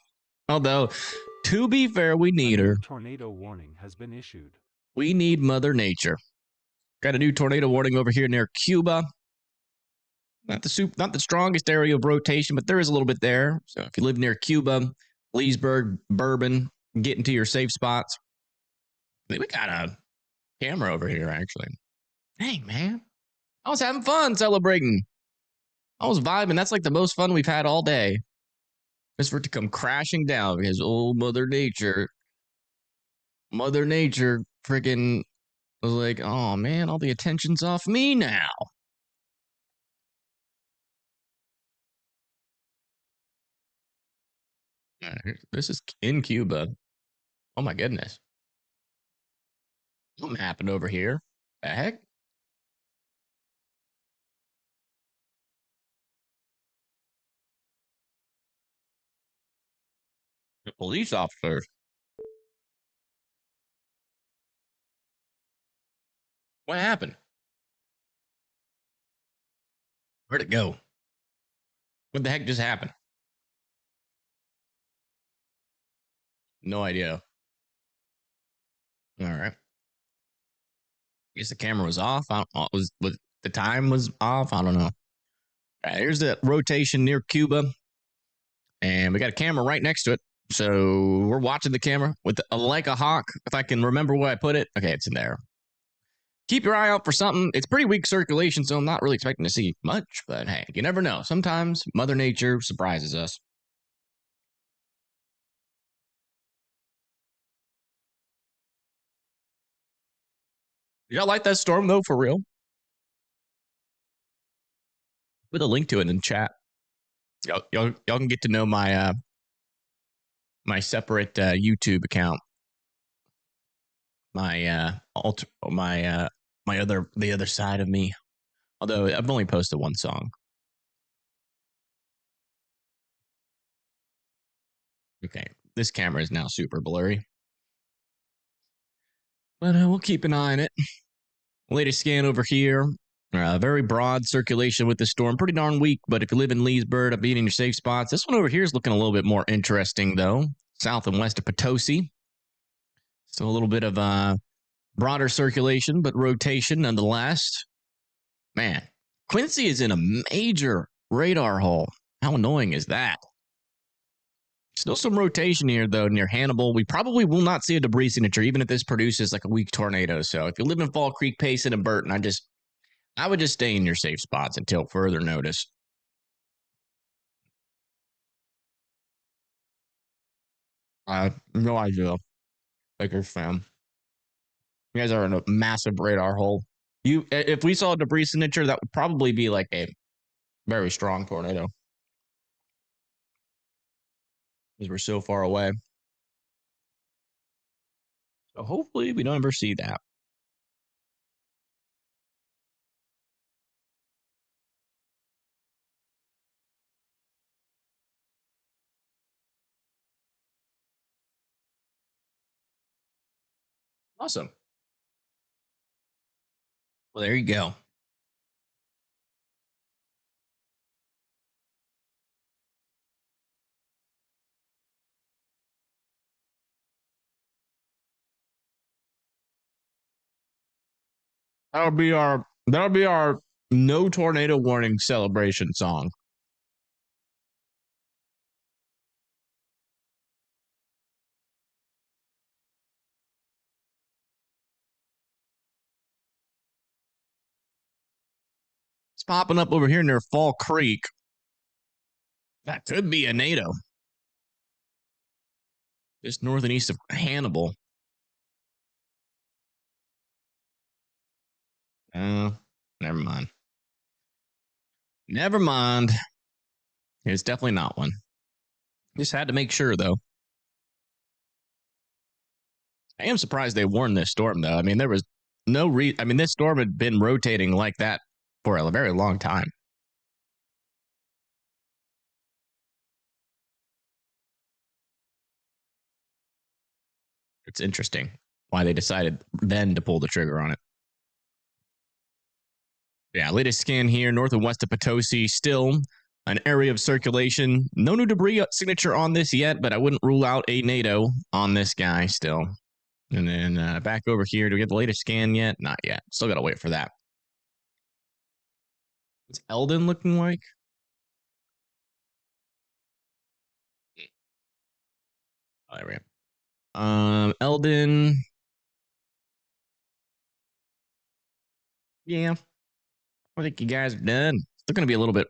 Although, to be fair, we need her. Tornado warning has been issued. We need Mother Nature. Got a new tornado warning over here near Cuba. Not the strongest area of rotation, but there is a little bit there. So if you live near Cuba, Leesburg, Bourbon, get into your safe spots. I think we got a camera over here, actually. Dang, man. I was having fun celebrating. I was vibing. That's like the most fun we've had all day. Just for it to come crashing down because, oh, Mother Nature freaking was like, oh, man, all the attention's off me now. This is in Cuba. Oh, my goodness. Something happened over here. The heck? The police officers. What happened? Where'd it go? What the heck just happened? No idea. All right. I guess the camera was off. I don't know. Was the time was off? I don't know. All right, here's the rotation near Cuba. And we got a camera right next to it. So we're watching the camera with like a hawk. If I can remember where I put it. Okay, it's in there. Keep your eye out for something. It's pretty weak circulation, so I'm not really expecting to see much. But hey, you never know. Sometimes Mother Nature surprises us. Y'all like that storm, though, for real? Put a link to it in chat. Y'all can get to know my my separate YouTube account. the other side of me. Although I've only posted one song. Okay, this camera is now super blurry. But we'll keep an eye on it. Latest scan over here. Very broad circulation with the storm. Pretty darn weak, but if you live in Leesburg, I'll be in your safe spots. This one over here is looking a little bit more interesting, though. South and west of Potosi. So a little bit of broader circulation, but rotation nonetheless. Man, Quincy is in a major radar hole. How annoying is that? Still some rotation here, though, near Hannibal. We probably will not see a debris signature, even if this produces like a weak tornado. So if you live in Fall Creek, Payson, and Burton, I would just stay in your safe spots until further notice. No idea. Lakers fan. You guys are in a massive radar hole. If we saw a debris signature, that would probably be like a very strong tornado. Because we're so far away. So hopefully we don't ever see that. Awesome. Well, there you go. That'll be our no tornado warning celebration song. It's popping up over here near Fall Creek. That could be a NATO. Just north and east of Hannibal. Never mind. Never mind. It's definitely not one. Just had to make sure, though. I am surprised they warned this storm, though. I mean, there was no I mean, this storm had been rotating like that for a very long time. It's interesting why they decided then to pull the trigger on it. Yeah, latest scan here, north and west of Potosi, still an area of circulation. No new debris signature on this yet, but I wouldn't rule out a NATO on this guy still. And then back over here, do we get the latest scan yet? Not yet. Still got to wait for that. What's Eldon looking like? Oh, there we go. Eldon. Yeah. I think you guys are done. Still going to be a little bit,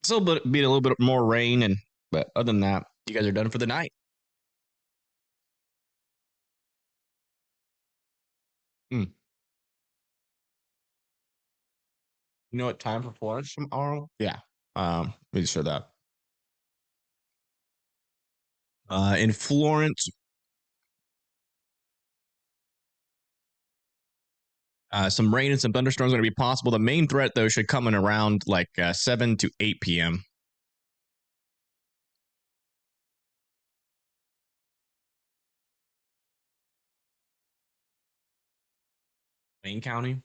still be a little bit more rain, but other than that, you guys are done for the night. You know what time for Florence tomorrow? Yeah. We just said that. In Florence, some rain and some thunderstorms are going to be possible. The main threat, though, should come in around like 7 to 8 p.m. Wayne County.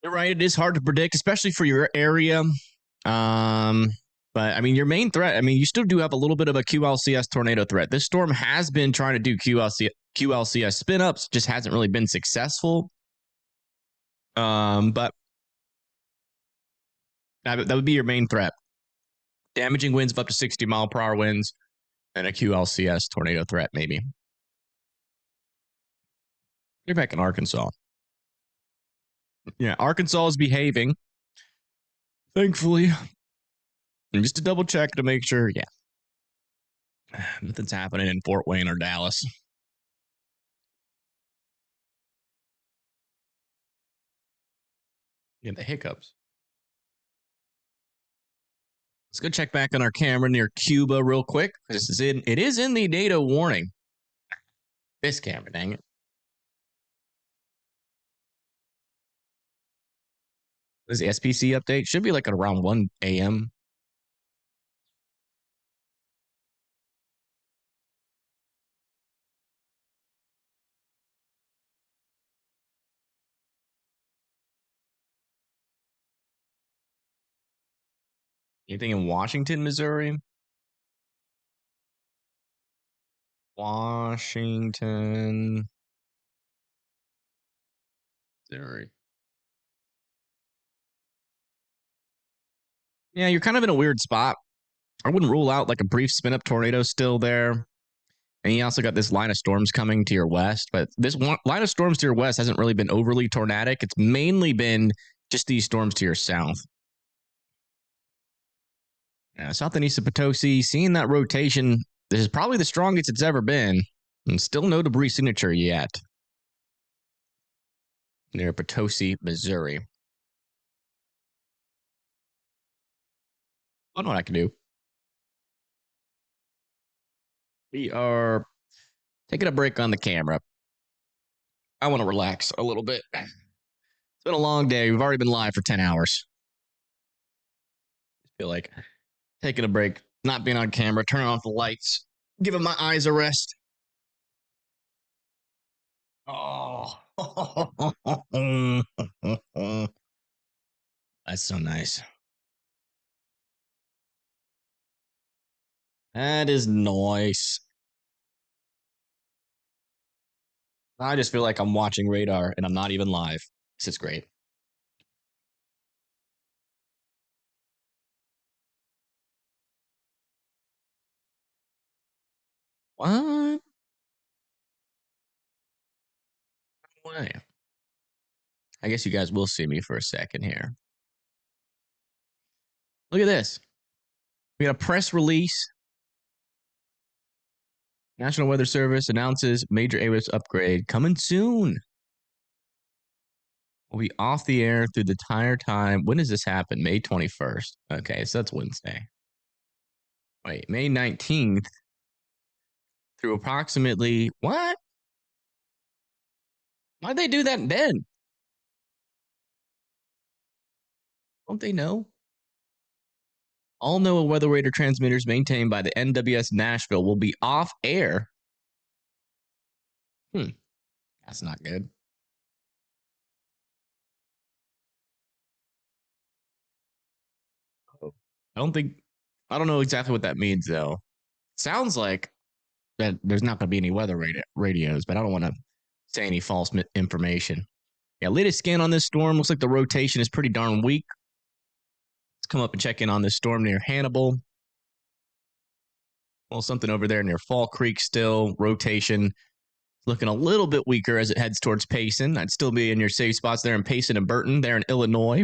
You're right. It is hard to predict, especially for your area. But I mean, your main threat, I mean, you still do have a little bit of a QLCS tornado threat. This storm has been trying to do QLCS spin ups, just hasn't really been successful. But that would be your main threat. Damaging winds of up to 60-mile-per-hour winds and a QLCS tornado threat, maybe. You're back in Arkansas. Yeah, Arkansas is behaving, thankfully. And just to double check to make sure, yeah, nothing's happening in Fort Wayne or Dallas. Yeah, the hiccups. Let's go check back on our camera near Cuba real quick. It is in the data warning. This camera, dang it. This is the SPC update. Should be like at around 1 a.m. Anything in Washington, Missouri? Washington, Missouri. Yeah, you're kind of in a weird spot. I wouldn't rule out like a brief spin up tornado still there. And you also got this line of storms coming to your west. But this line of storms to your west hasn't really been overly tornadic. It's mainly been just these storms to your south. South and east of Potosi, seeing that rotation, this is probably the strongest it's ever been. And still no debris signature yet. Near Potosi, Missouri. I don't know what I can do. We are taking a break on the camera. I want to relax a little bit. It's been a long day. We've already been live for 10 hours. I feel like taking a break, not being on camera, turning off the lights, giving my eyes a rest. Oh. That's so nice. That is nice. I just feel like I'm watching radar and I'm not even live. This is great. What? Way. I guess you guys will see me for a second here. Look at this. We got a press release. National Weather Service announces major AWS upgrade coming soon. We'll be off the air through the entire time. When does this happen? May 21st. Okay, so that's Wednesday. Wait, May 19th through approximately what? Why'd they do that then? Don't they know? All NOAA weather radar transmitters maintained by the NWS Nashville will be off air. That's not good. I don't know exactly what that means though. Sounds like that there's not going to be any weather radios, but I don't want to say any false information. Yeah, latest scan on this storm looks like the rotation is pretty darn weak. Let's come up and check in on this storm near Hannibal. Well, something over there near Fall Creek still. Rotation looking a little bit weaker as it heads towards Payson. I'd still be in your safe spots there in Payson and Burton, there in Illinois.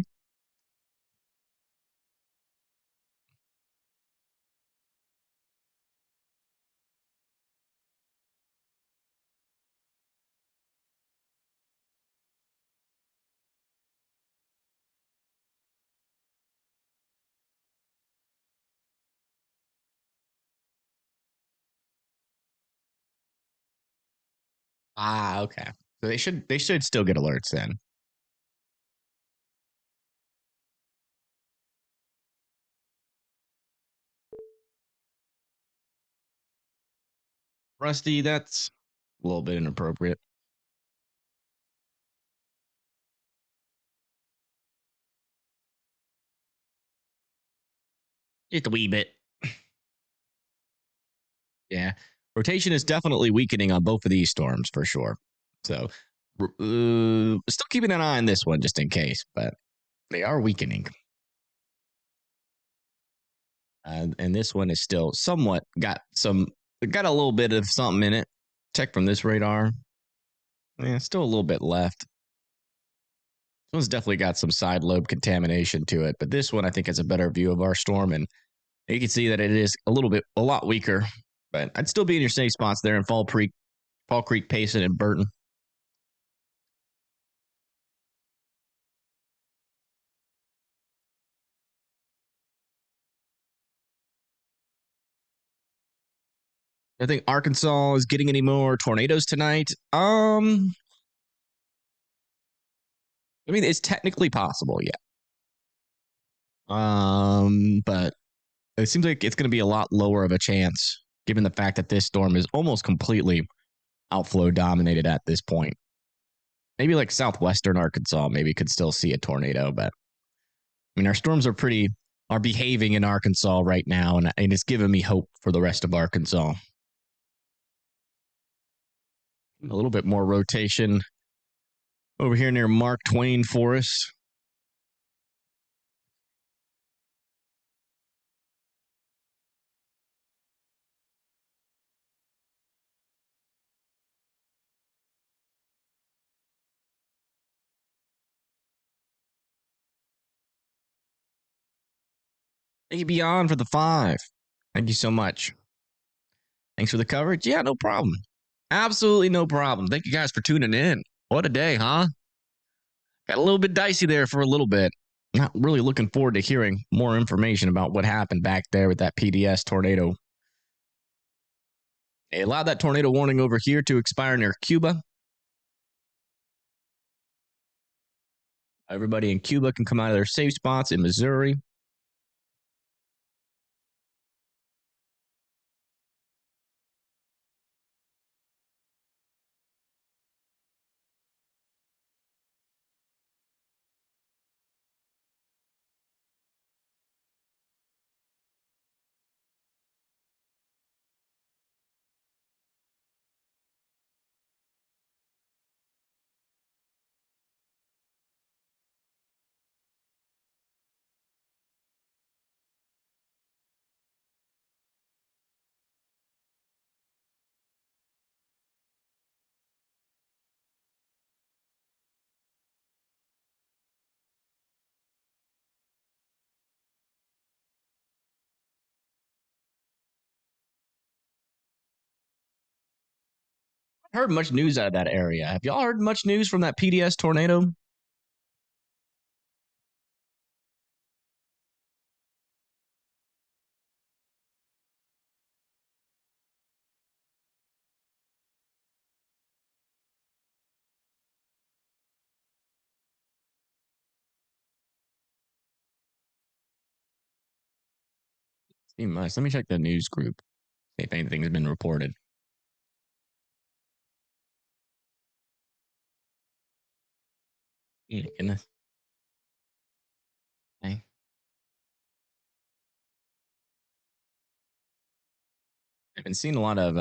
Ah, okay. So they should still get alerts then. Rusty, that's a little bit inappropriate. Just a wee bit. Yeah. Rotation is definitely weakening on both of these storms for sure. So still keeping an eye on this one just in case, but they are weakening. And this one is still somewhat got a little bit of something in it. Check from this radar. Yeah, still a little bit left. This one's definitely got some side lobe contamination to it, but this one I think has a better view of our storm, and you can see that it is a lot weaker. But I'd still be in your safe spots there in Fall Creek, Payson, and Burton. I think Arkansas is getting any more tornadoes tonight. I mean, it's technically possible, yeah. But it seems like it's going to be a lot lower of a chance, given the fact that this storm is almost completely outflow dominated at this point. Maybe like southwestern Arkansas maybe could still see a tornado, but I mean, our storms are behaving in Arkansas right now, and it's giving me hope for the rest of Arkansas. A little bit more rotation over here near Mark Twain Forest. Thank you, Beyond, for the 5. Thank you so much. Thanks for the coverage. Yeah, no problem. Absolutely no problem. Thank you guys for tuning in. What a day, huh? Got a little bit dicey there for a little bit. Not really looking forward to hearing more information about what happened back there with that PDS tornado. They allowed that tornado warning over here to expire near Cuba. Everybody in Cuba can come out of their safe spots in Missouri. Heard much news out of that area. Have y'all heard much news from that PDS tornado? See much. Let me check the news group. See if anything has been reported. Yeah, goodness. Okay. I've been seeing a lot of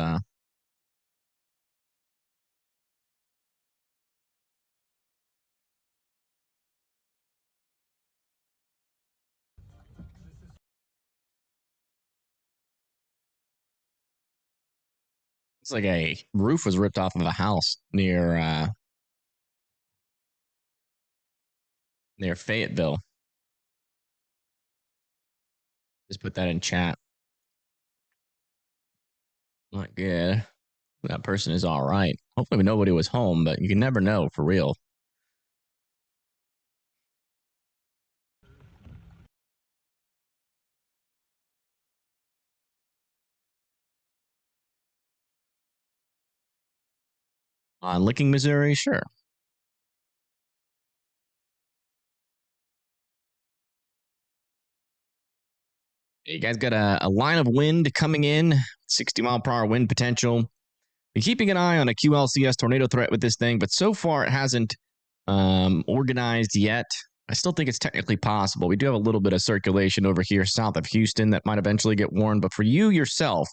it's like a roof was ripped off of a house near Fayetteville. Just put that in chat. Not good. That person is all right. Hopefully nobody was home, but you can never know for real. Licking, Missouri, sure. You guys got a line of wind coming in, 60-mile-per-hour wind potential. Been keeping an eye on a QLCS tornado threat with this thing, but so far it hasn't organized yet. I still think it's technically possible. We do have a little bit of circulation over here south of Houston that might eventually get warned, but for you yourself,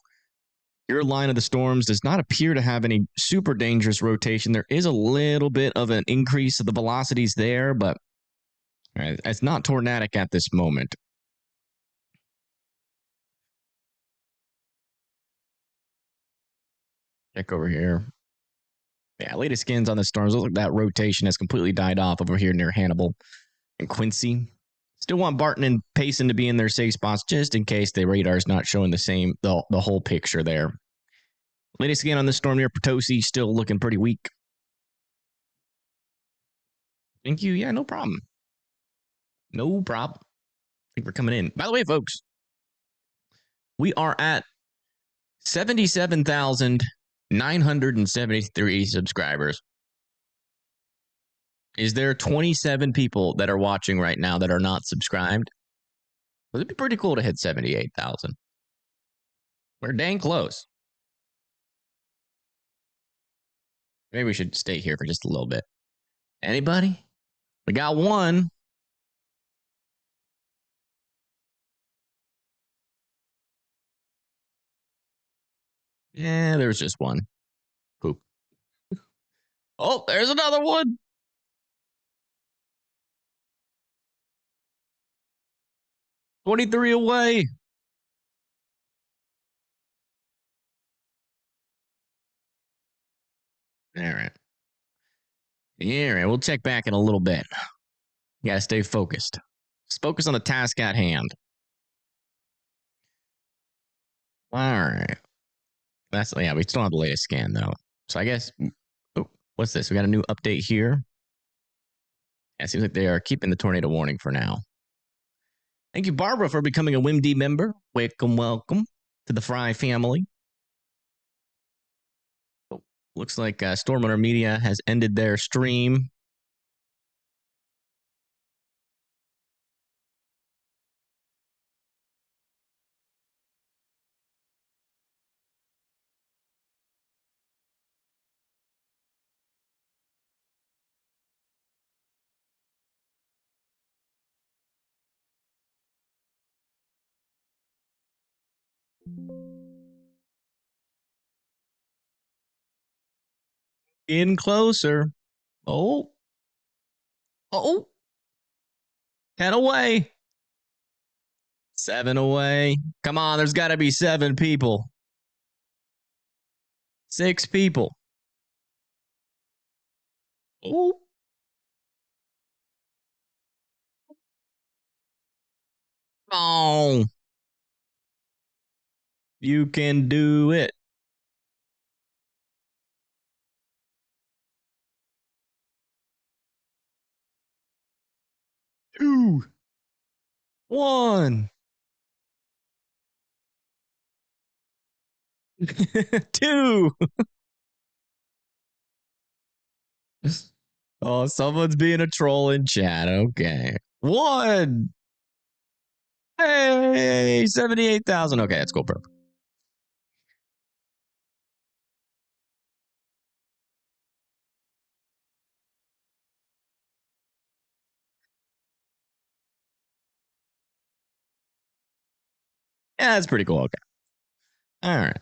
your line of the storms does not appear to have any super dangerous rotation. There is a little bit of an increase of the velocities there, but it's not tornadic at this moment. Check over here. Yeah, latest skins on the storms. Look like that rotation has completely died off over here near Hannibal and Quincy. Still want Barton and Payson to be in their safe spots just in case the radar's not showing the whole picture there. Latest scan on this storm near Potosi, still looking pretty weak. Thank you. Yeah, no problem. No problem. I think we're coming in. By the way, folks, we are at 77,973 subscribers. Is there 27 people that are watching right now that are not subscribed? Well, it'd be pretty cool to hit 78,000. We're dang close. Maybe we should stay here for just a little bit. Anybody? We got one. Yeah, there's just one. Poop. Oh, there's another one. $23 away. All right. Yeah, all right. We'll check back in a little bit. You gotta stay focused. Just focus on the task at hand. All right. That's, yeah, we still have the latest scan though. So I guess, oh, what's this? We got a new update here. Yeah, it seems like they are keeping the tornado warning for now. Thank you, Barbara, for becoming a WIMD member. Welcome to the Fry family. Oh, looks like Stormrunner Media has ended their stream. In closer. Oh. Oh. 10 away. 7 away. Come on, there's got to be 7 people. 6 people. Oh. Oh. You can do it. Two. 1. 2. Oh, someone's being a troll in chat. Okay. 1. Hey, 78,000. Okay, that's cool. Perfect. Yeah, that's pretty cool. Okay. All right.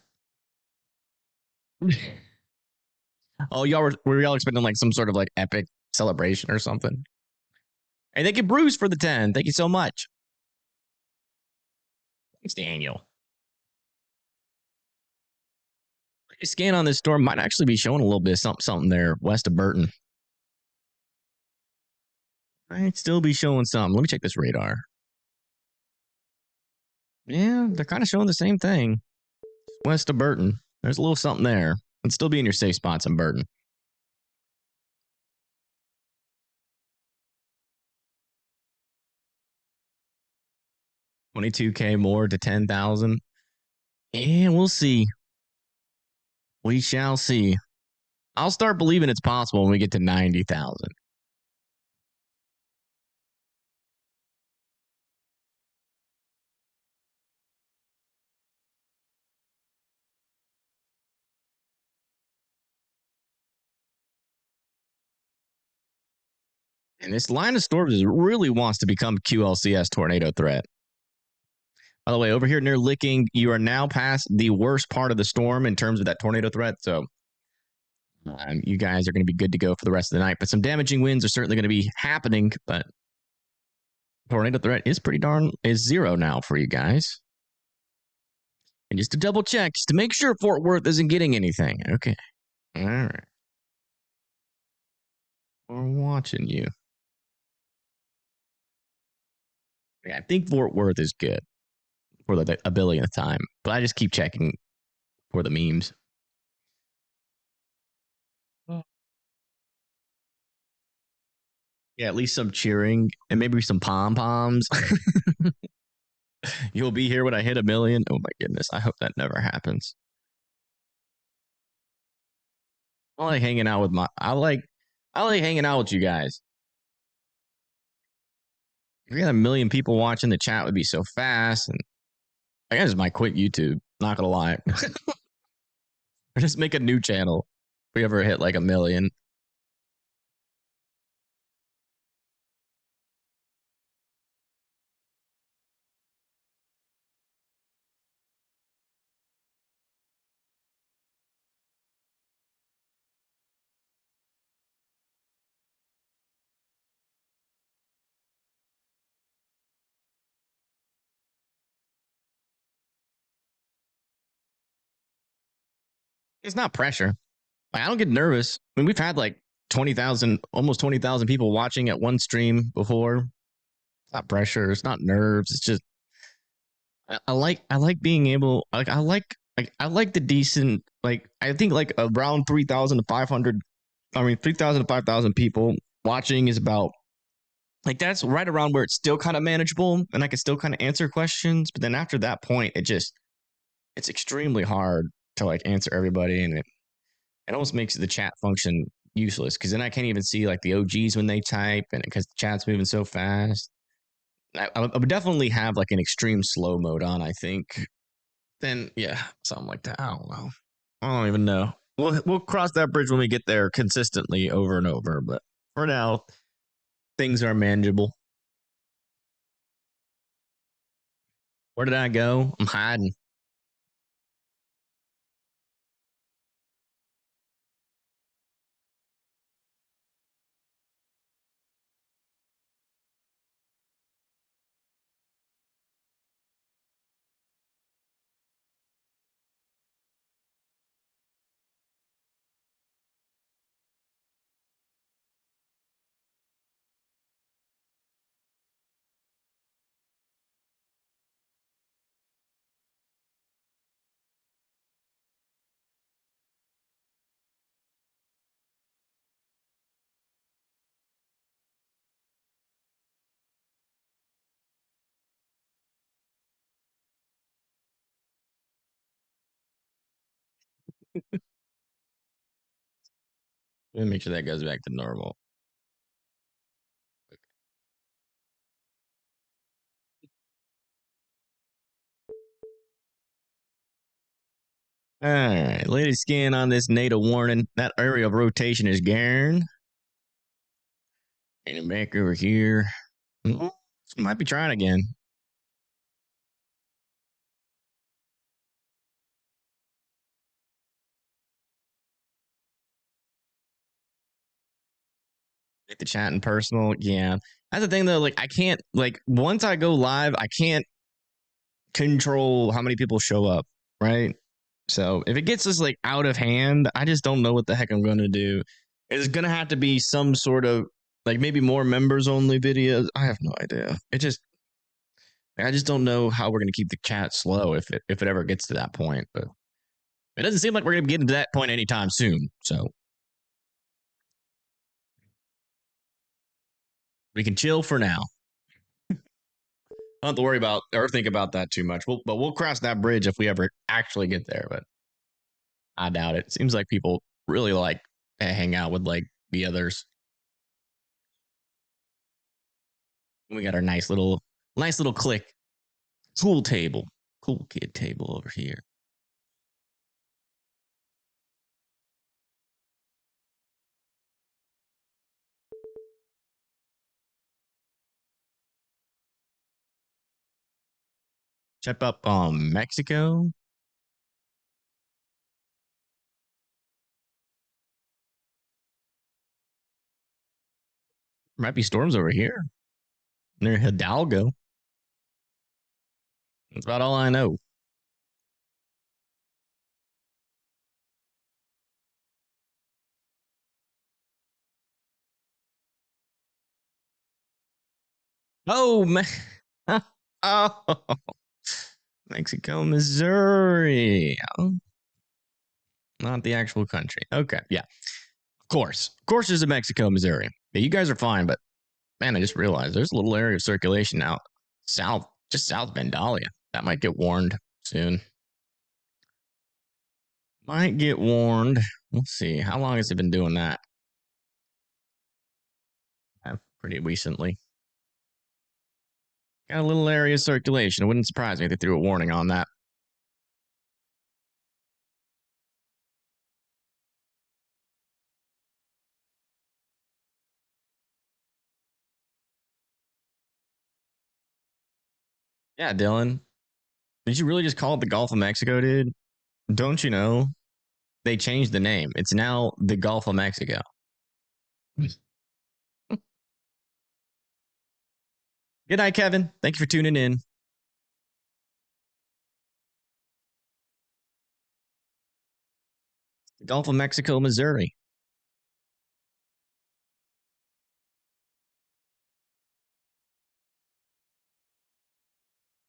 Oh, were y'all expecting like some sort of like epic celebration or something? Hey, thank you, Bruce, for the 10. Thank you so much. Thanks, Daniel. Scan on this storm might actually be showing a little bit of something there west of Burton. Might still be showing something. Let me check this radar. Yeah, they're kind of showing the same thing. West of Burton. There's a little something there. It'd still be in your safe spots in Burton. $22K more to 10,000. Yeah, we'll see. We shall see. I'll start believing it's possible when we get to 90,000. And this line of storms really wants to become QLCS tornado threat. By the way, over here near Licking, you are now past the worst part of the storm in terms of that tornado threat. So you guys are going to be good to go for the rest of the night. But some damaging winds are certainly going to be happening. But tornado threat is is 0 now for you guys. And just to double check, just to make sure Fort Worth isn't getting anything. Okay. All right. We're watching you. Yeah, I think Fort Worth is good for the a billionth time, but I just keep checking for the memes. Yeah, at least some cheering and maybe some pom-poms. You'll be here when I hit 1 million. Oh my goodness. I hope that never happens. I like hanging out with I like hanging out with you guys. If we had 1 million people watching, the chat would be so fast. And I just might quit YouTube. Not gonna lie. Or just make a new channel. If we ever hit like 1 million. It's not pressure. I don't get nervous. I mean, we've had like 20,000, almost 20,000 people watching at one stream before. It's not pressure. It's not nerves. It's just I like being able I like the decent, like I think like around 3,500. I mean 3,000 to 5,000 people watching is about like that's right around where it's still kind of manageable and I can still kind of answer questions. But then after that point, it's extremely hard to like answer everybody, and it almost makes the chat function useless because then I can't even see like the OGs when they type, and because the chat's moving so fast. I would definitely have like an extreme slow mode on, I think. Then yeah, something like that. I don't know. I don't even know. We'll cross that bridge when we get there consistently over and over. But for now, things are manageable. Where did I go? I'm hiding. Let me make sure that goes back to normal. All right, latest scan on this NATO warning. That area of rotation is Garen. And back over here. Might be trying again. Like the chat in personal. Yeah. That's the thing though. Like I can't, like once I go live, I can't control how many people show up. Right. So if it gets us like out of hand, I just don't know what the heck I'm going to do. It's going to have to be some sort of like maybe more members only videos. I have no idea. I just don't know how we're going to keep the chat slow if it ever gets to that point. But it doesn't seem like we're going to get to that point anytime soon. So we can chill for now. Don't have to worry about or think about that too much. But we'll cross that bridge if we ever actually get there. But I doubt it. It seems like people really like to hang out with like the others. We got our nice little clique. Cool table. Cool kid table over here. Check up Mexico. Might be storms over here. Near Hidalgo. That's about all I know. Oh, oh, Mexico, Missouri. Oh. Not the actual country. Okay, yeah. Of course there's a Mexico, Missouri. Yeah, you guys are fine, but man, I just realized there's a little area of circulation out south, just south of Vandalia. That might get warned soon. Might get warned. We'll see. How long has it been doing that? Pretty recently. Got a little area of circulation. It wouldn't surprise me if they threw a warning on that. Yeah, Dylan. Did you really just call it the Gulf of Mexico, dude? Don't you know? They changed the name. It's now the Gulf of Mexico. Good night, Kevin. Thank you for tuning in. The Gulf of Mexico, Missouri.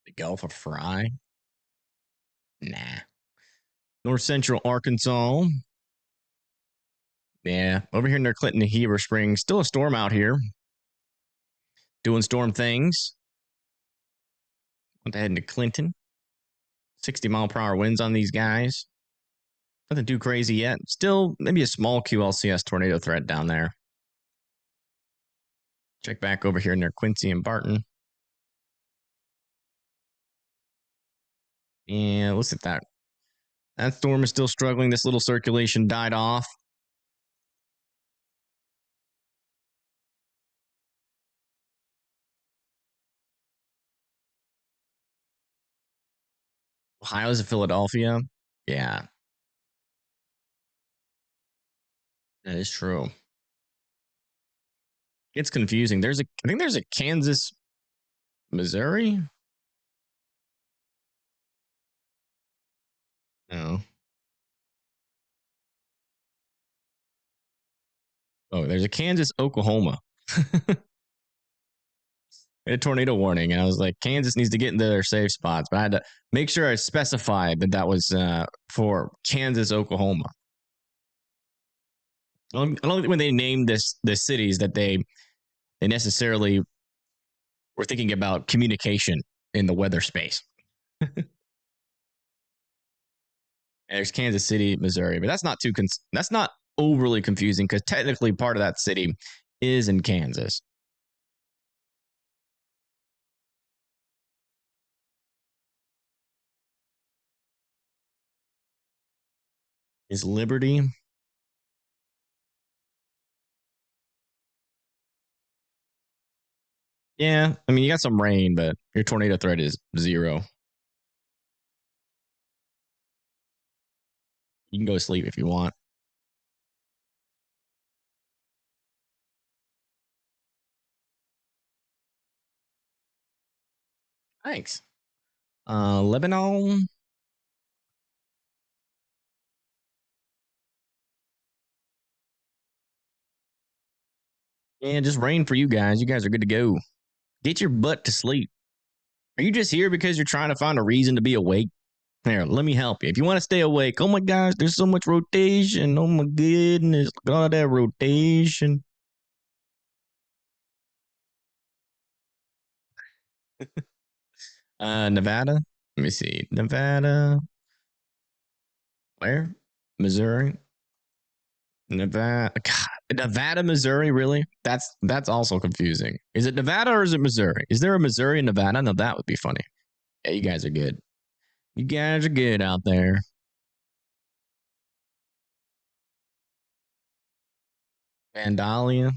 The Gulf of Fry? Nah. North Central Arkansas. Yeah, over here near Clinton and Heber Springs. Still a storm out here. Doing storm things. Went ahead into Clinton. 60-mile-per-hour winds on these guys. Nothing too crazy yet. Still maybe a small QLCS tornado threat down there. Check back over here near Quincy and Barton. Yeah, look at that. That storm is still struggling. This little circulation died off. Ohio's and Philadelphia. Yeah. That is true. It's confusing. I think there's a Kansas, Missouri. No. Oh, there's a Kansas, Oklahoma. A tornado warning, and I was like, Kansas needs to get into their safe spots, but I had to make sure I specified that was for Kansas, Oklahoma. I don't think when they named the cities that they necessarily were thinking about communication in the weather space. There's Kansas City, Missouri, but that's not overly confusing because technically part of that city is in Kansas. Is Liberty? Yeah, I mean, you got some rain, but your tornado threat is 0. You can go to sleep if you want. Thanks. Lebanon. Yeah, just rain for you guys. You guys are good to go. Get your butt to sleep. Are you just here because you're trying to find a reason to be awake? Here, let me help you. If you want to stay awake, oh my gosh, there's so much rotation. Oh my goodness, look at all that rotation. Nevada. Let me see. Nevada. Where? Missouri. Nevada. God, Nevada, Missouri, really? That's also confusing. Is it Nevada or is it Missouri? Is there a Missouri and Nevada? No, that would be funny. Yeah, you guys are good. You guys are good out there. Vandalia.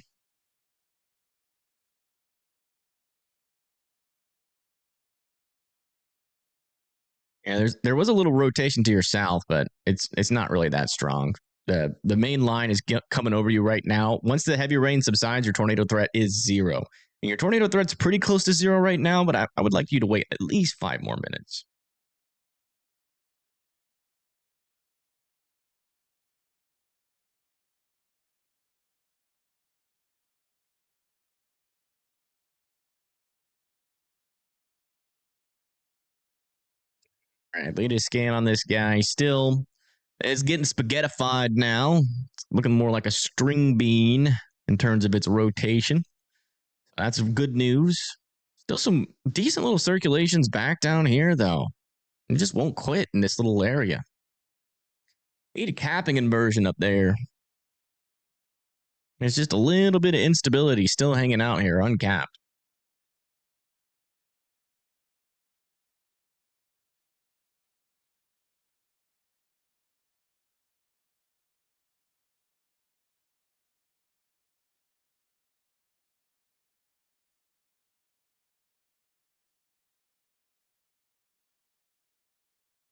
Yeah, there was a little rotation to your south, but it's not really that strong. The main line is coming over you right now. Once the heavy rain subsides, your tornado threat is 0. And your tornado threat's pretty close to 0 right now, but I would like you to wait at least 5 more minutes. All right, latest scan on this guy. Still, it's getting spaghettified now. It's looking more like a string bean in terms of its rotation. That's good news. Still some decent little circulations back down here, though. It just won't quit in this little area. Need a capping inversion up there. There's just a little bit of instability still hanging out here, uncapped.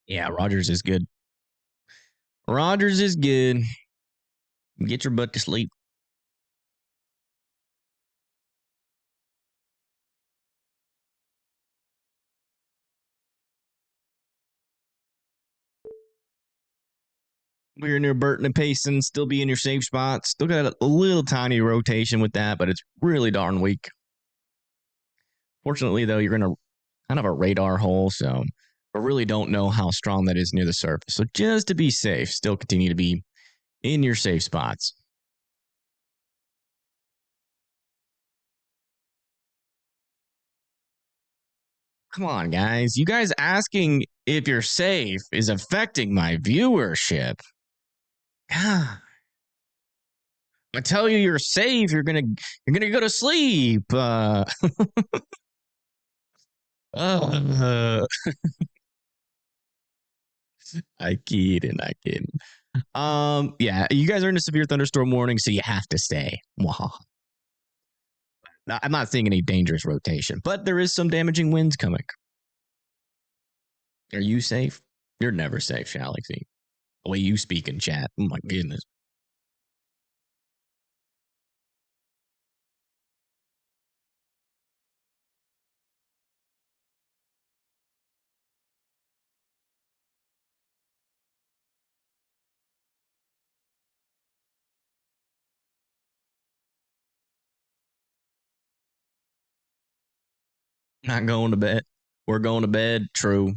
Yeah, Rogers is good. Rogers is good. Get your butt to sleep. We're near Burton and Payson, still be in your safe spot. Still got a little tiny rotation with that, but it's really darn weak. Fortunately, though, you're in a kind of a radar hole, so I really don't know how strong that is near the surface. So just to be safe, still continue to be in your safe spots. Come on, guys. You guys asking if you're safe is affecting my viewership. God. I tell you you're safe, you're gonna go to sleep. I kidding. Yeah, you guys are in a severe thunderstorm warning, so you have to stay. I'm not seeing any dangerous rotation, but there is some damaging winds coming. Are you safe? You're never safe, Galaxy. The way you speak in chat. Oh my goodness. Not going to bed. We're going to bed. True.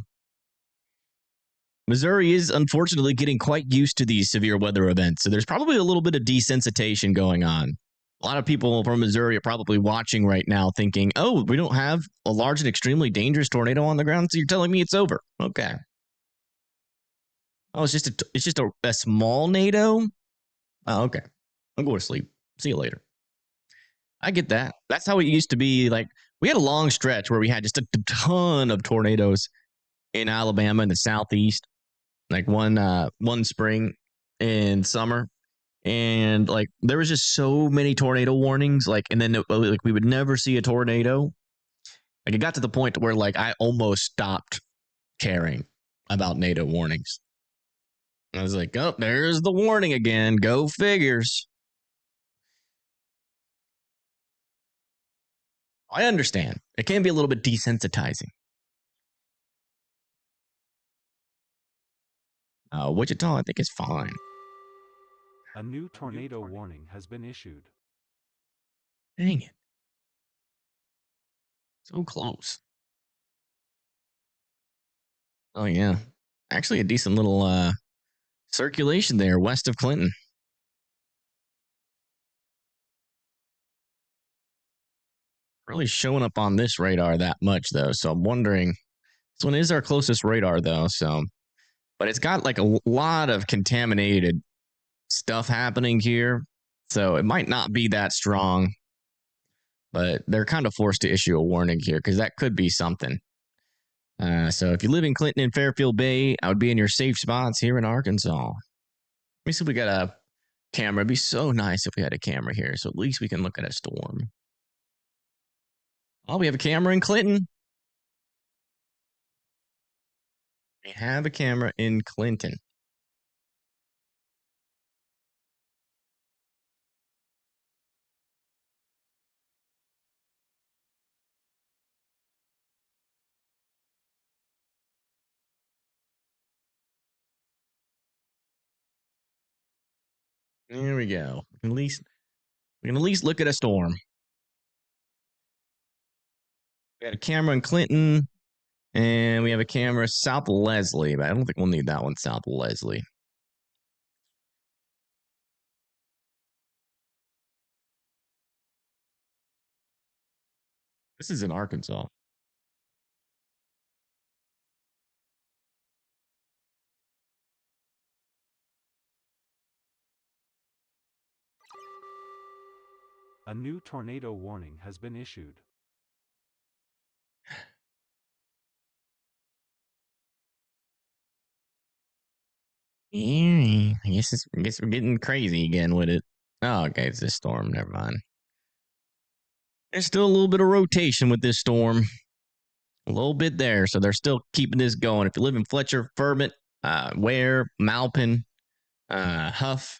Missouri is unfortunately getting quite used to these severe weather events, so there's probably a little bit of desensitization going on. A lot of people from Missouri are probably watching right now thinking, oh, we don't have a large and extremely dangerous tornado on the ground, so you're telling me it's over. Okay. Oh, it's just a small NATO? Oh, okay. I'll go to sleep. See you later. I get that. That's how it used to be. Like, we had a long stretch where we had just a ton of tornadoes in Alabama in the southeast. Like one spring and summer, and like there was just so many tornado warnings, like, and then like we would never see a tornado. Like, it got to the point where like I almost stopped caring about NATO warnings. I was like, oh, there's the warning again. Go figures. I understand. It can be a little bit desensitizing. Wichita, I think, is fine. A new tornado warning has been issued. Dang it. So close. Oh, yeah. Actually, a decent little circulation there west of Clinton. Really showing up on this radar that much, though. So I'm wondering, this one is our closest radar, though. So, but it's got like a lot of contaminated stuff happening here. So it might not be that strong, but they're kind of forced to issue a warning here because that could be something. So if you live in Clinton and Fairfield Bay, I would be in your safe spots here in Arkansas. Let me see if we got a camera. It'd be so nice if we had a camera here, so at least we can look at a storm. Oh, we have a camera in Clinton. We have a camera in Clinton. There we go. We can at least look at a storm. We got a camera in Clinton, and we have a camera south of Leslie, but I don't think we'll need that one south of Leslie. This is in Arkansas. A new tornado warning has been issued. I guess we're getting crazy again with it. Oh, okay, it's this storm. Never mind. There's still a little bit of rotation with this storm. A little bit there, so they're still keeping this going. If you live in Fletcher, Ferment, Ware, Malpin, Huff,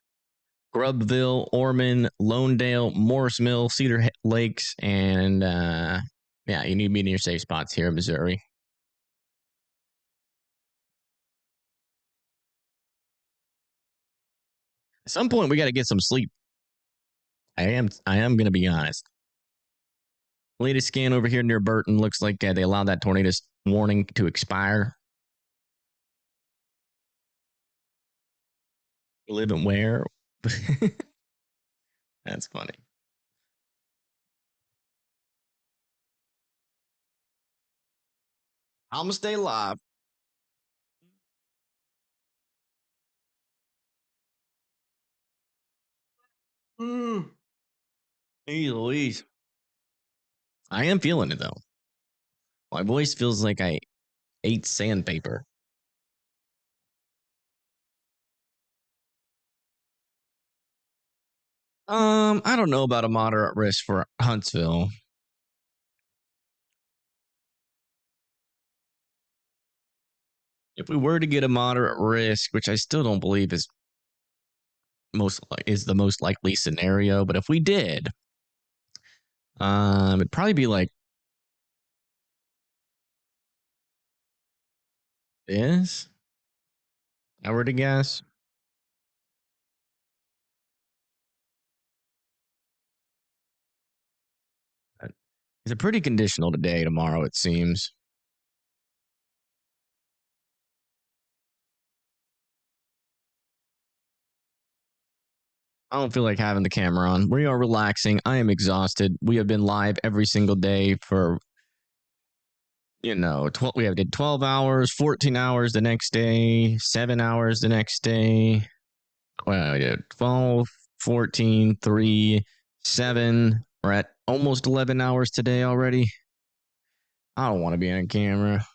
Grubville, Ormond, Lonedale, Morris Mill, Cedar Lakes, and yeah, you need to be in your safe spots here in Missouri. At some point, we got to get some sleep. I am going to be honest. Latest scan over here near Burton looks like they allowed that tornado warning to expire. You live in where? That's funny. I'm gonna stay alive. Hey, Louise. I am feeling it though. My voice feels like I ate sandpaper. I don't know about a moderate risk for Huntsville. If we were to get a moderate risk, which I still don't believe is the most likely scenario, but if we did, it'd probably be like this. I were to guess. It's a pretty conditional today, tomorrow, it seems. I don't feel like having the camera on. We are relaxing. I am exhausted. We have been live every single day for, we did 12 hours, 14 hours the next day, 7 hours the next day. Well, we did 12, 14, 3, 7. We're at almost 11 hours today already. I don't want to be on camera.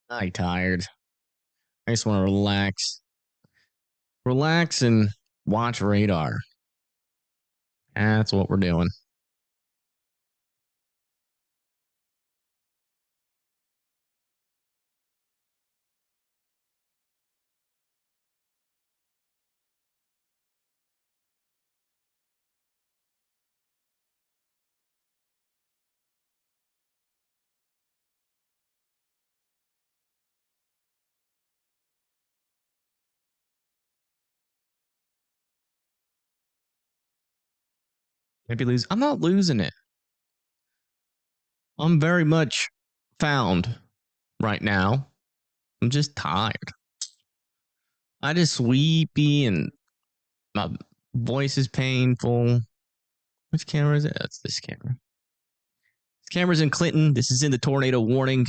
I'm tired. I just want to relax. Relax and watch radar. That's what we're doing. Maybe lose. I'm not losing it. I'm very much found right now. I'm just tired. I just sleepy and my voice is painful. Which camera is it? That's this camera. This camera's in Clinton. This is in the tornado warning.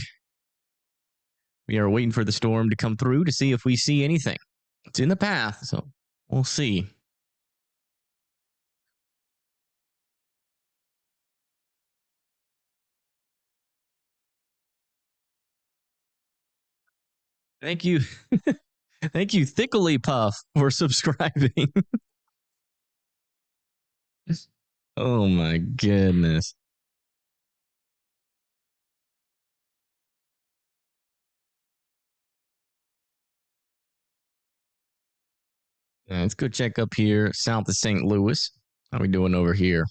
We are waiting for the storm to come through to see if we see anything. It's in the path, so we'll see. Thank you. Thank you, Thickly Puff, for subscribing. Oh my goodness. Let's go check up here south of St. Louis. How we doing over here?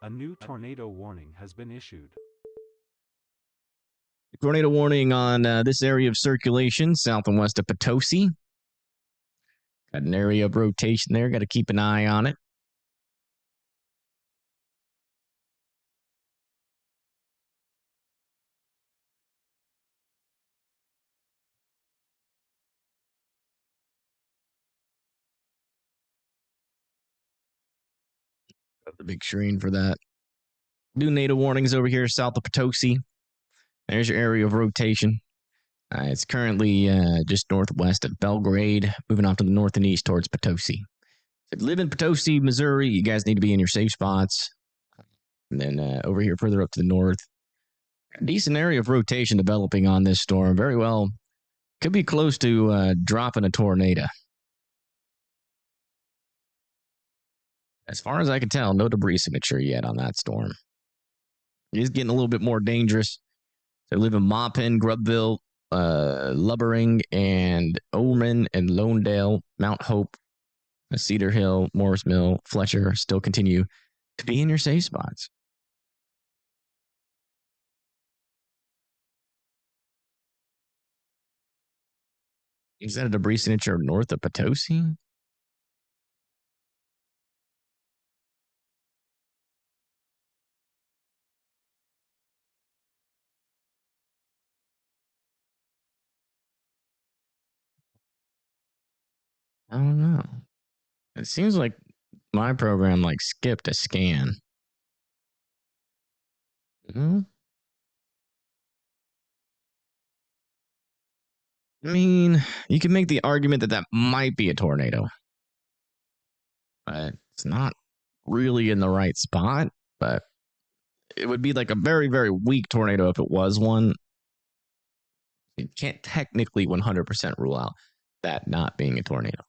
A new tornado warning has been issued. Tornado warning on this area of circulation, south and west of Potosi. Got an area of rotation there. Got to keep an eye on it. Got the big screen for that. New tornado warnings over here south of Potosi. There's your area of rotation. It's currently just northwest of Belgrade, moving off to the north and east towards Potosi. If you live in Potosi, Missouri, you guys need to be in your safe spots. And then over here, further up to the north, a decent area of rotation developing on this storm. Very well, could be close to dropping a tornado. As far as I can tell, no debris signature yet on that storm. It is getting a little bit more dangerous. They live in Maupin, Grubville, Lubbering, and Oman and Lonedale, Mount Hope, Cedar Hill, Morris Mill, Fletcher still continue to be in your safe spots. Is that a debris signature north of Potosi? I don't know. It seems like my program skipped a scan. I mean, you can make the argument that that might be a tornado, but it's not really in the right spot. But it would be like a very, very weak tornado if it was one. You can't technically 100% rule out that not being a tornado.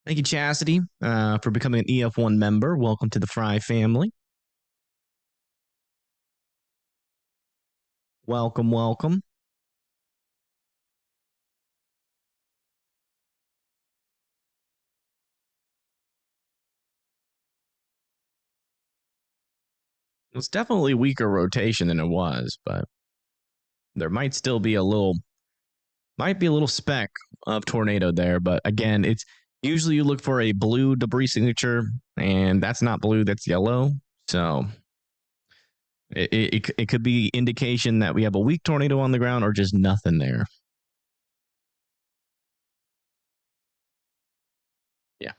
Thank you, Chastity, for becoming an EF1 member. Welcome to the Fry family. Welcome, welcome. It's definitely weaker rotation than it was, but there might still be a little speck of tornado there. But again, it's usually you look for a blue debris signature, and that's not blue, that's yellow. So it could be indication that we have a weak tornado on the ground or just nothing there. Yeah.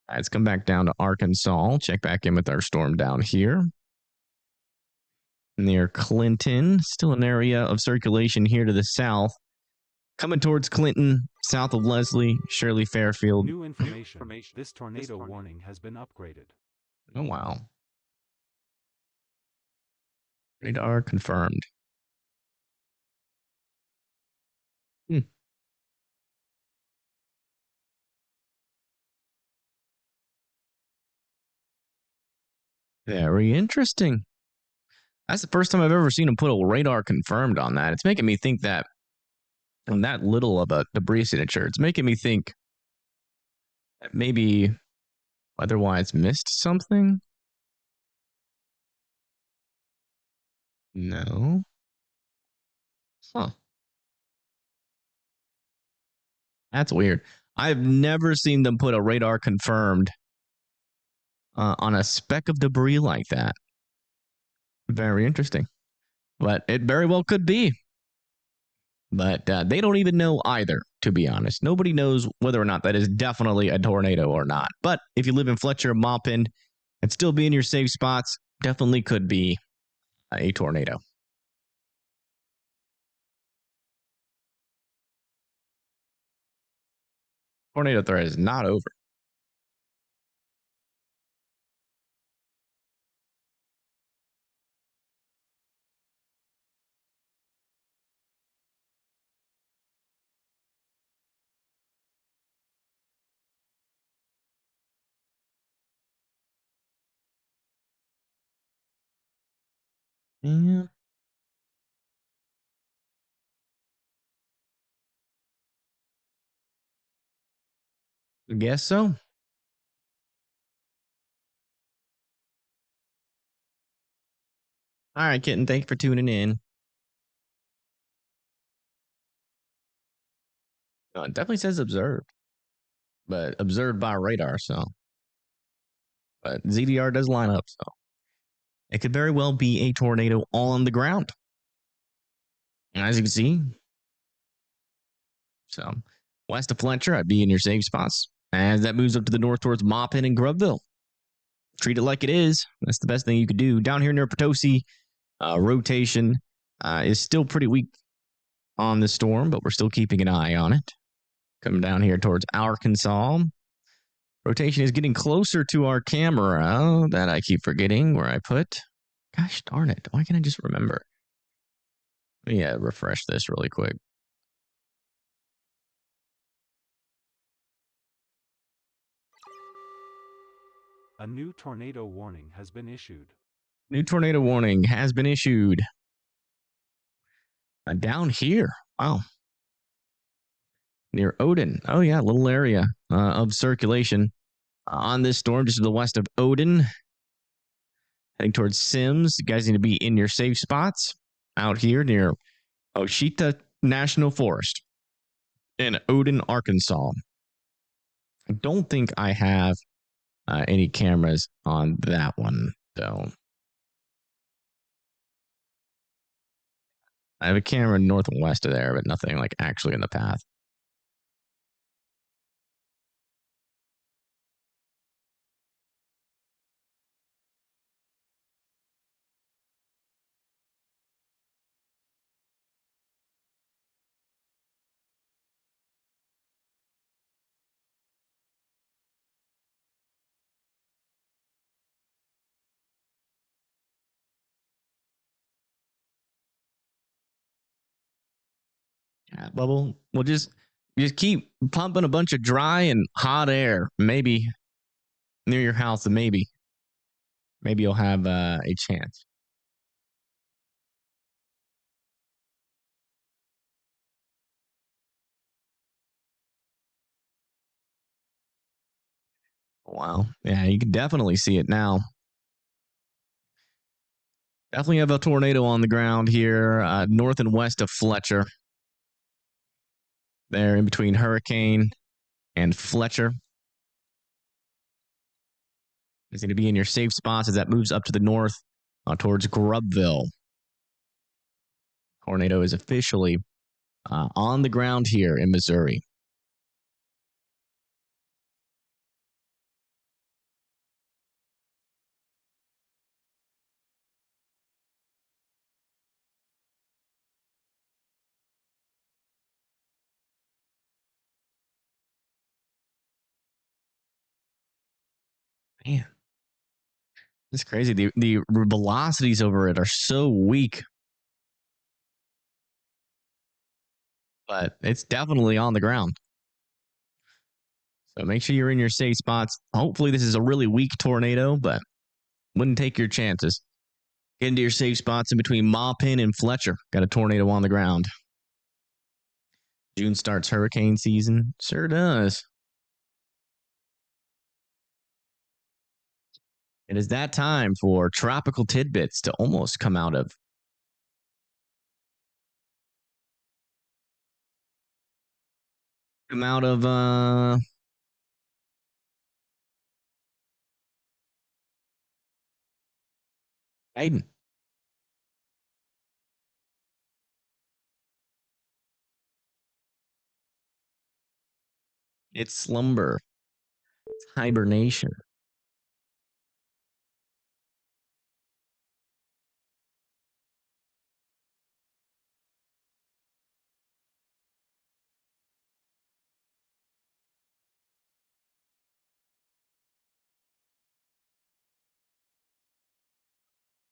Let's come back down to Arkansas. Check back in with our storm down here. Near Clinton, still an area of circulation here to the south. Coming towards Clinton, south of Leslie, Shirley Fairfield. New information. This tornado warning has been upgraded. Oh, wow. Radar confirmed. Very interesting. That's the first time I've ever seen him put a radar confirmed on that. It's making me think that on that little of a debris signature, it's making me think that maybe otherwise missed something. No. Huh. That's weird. I've never seen them put a radar confirmed on a speck of debris like that. Very interesting. But it very well could be. But they don't even know either, to be honest. Nobody knows whether or not that is definitely a tornado or not. But if you live in Fletcher, Maupin, and still be in your safe spots, definitely could be a tornado. Tornado threat is not over. Yeah. I guess so. All right, Kitten. Thank you for tuning in. It definitely says observed, but observed by radar. So, but ZDR does line up. So, it could very well be a tornado on the ground. And as you can see, so west of Fletcher, I'd be in your safe spots. As that moves up to the north towards Maupin and Grubville. treat it like it is. That's the best thing you could do. Down here near Potosi, rotation is still pretty weak on the storm, but we're still keeping an eye on it. Coming down here towards Arkansas. Rotation is getting closer to our camera that I keep forgetting where I put. Gosh darn it. Why can't I just remember? Let me refresh this really quick. A new tornado warning has been issued. New tornado warning has been issued. Down here. Wow. Near Odin. Oh, yeah, little area of circulation on this storm just to the west of Odin. Heading towards Sims. You guys need to be in your safe spots out here near Oshita National Forest in Odin, Arkansas. I don't think I have any cameras on that one, though. I have a camera north and west of there, but nothing like actually in the path. Cat bubble. We'll just keep pumping a bunch of dry and hot air. Maybe near your house, and maybe you'll have a chance. Wow. Yeah, you can definitely see it now. Definitely have a tornado on the ground here, north and west of Fletcher. There in between Hurricane and Fletcher. It's going to be in your safe spots as that moves up to the north towards Grubville. Tornado is officially on the ground here in Missouri. Man, it's crazy. The velocities over it are so weak. But it's definitely on the ground. So make sure you're in your safe spots. Hopefully this is a really weak tornado, but wouldn't take your chances. Get into your safe spots in between Maupin and Fletcher. Got a tornado on the ground. June starts hurricane season. Sure does. It is that time for tropical tidbits to almost come out of. Aiden. It's slumber. It's hibernation.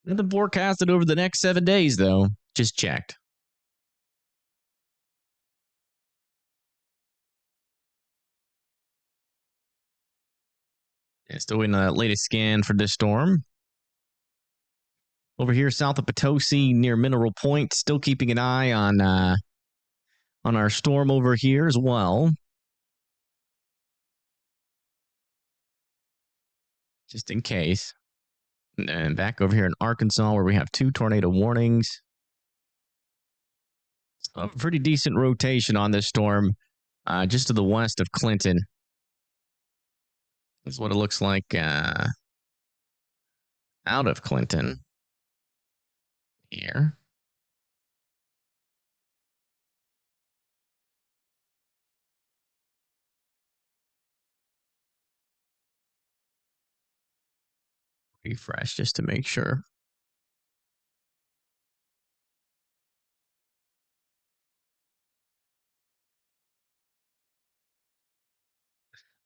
Nothing forecasted over the next 7 days, though. Just checked. Yeah, still in the latest scan for this storm. Over here, south of Potosi, near Mineral Point, still keeping an eye on our storm over here as well. Just in case. And back over here in Arkansas, where we have 2 tornado warnings. A pretty decent rotation on this storm, just to the west of Clinton. That's what it looks like out of Clinton. Here. Refresh just to make sure.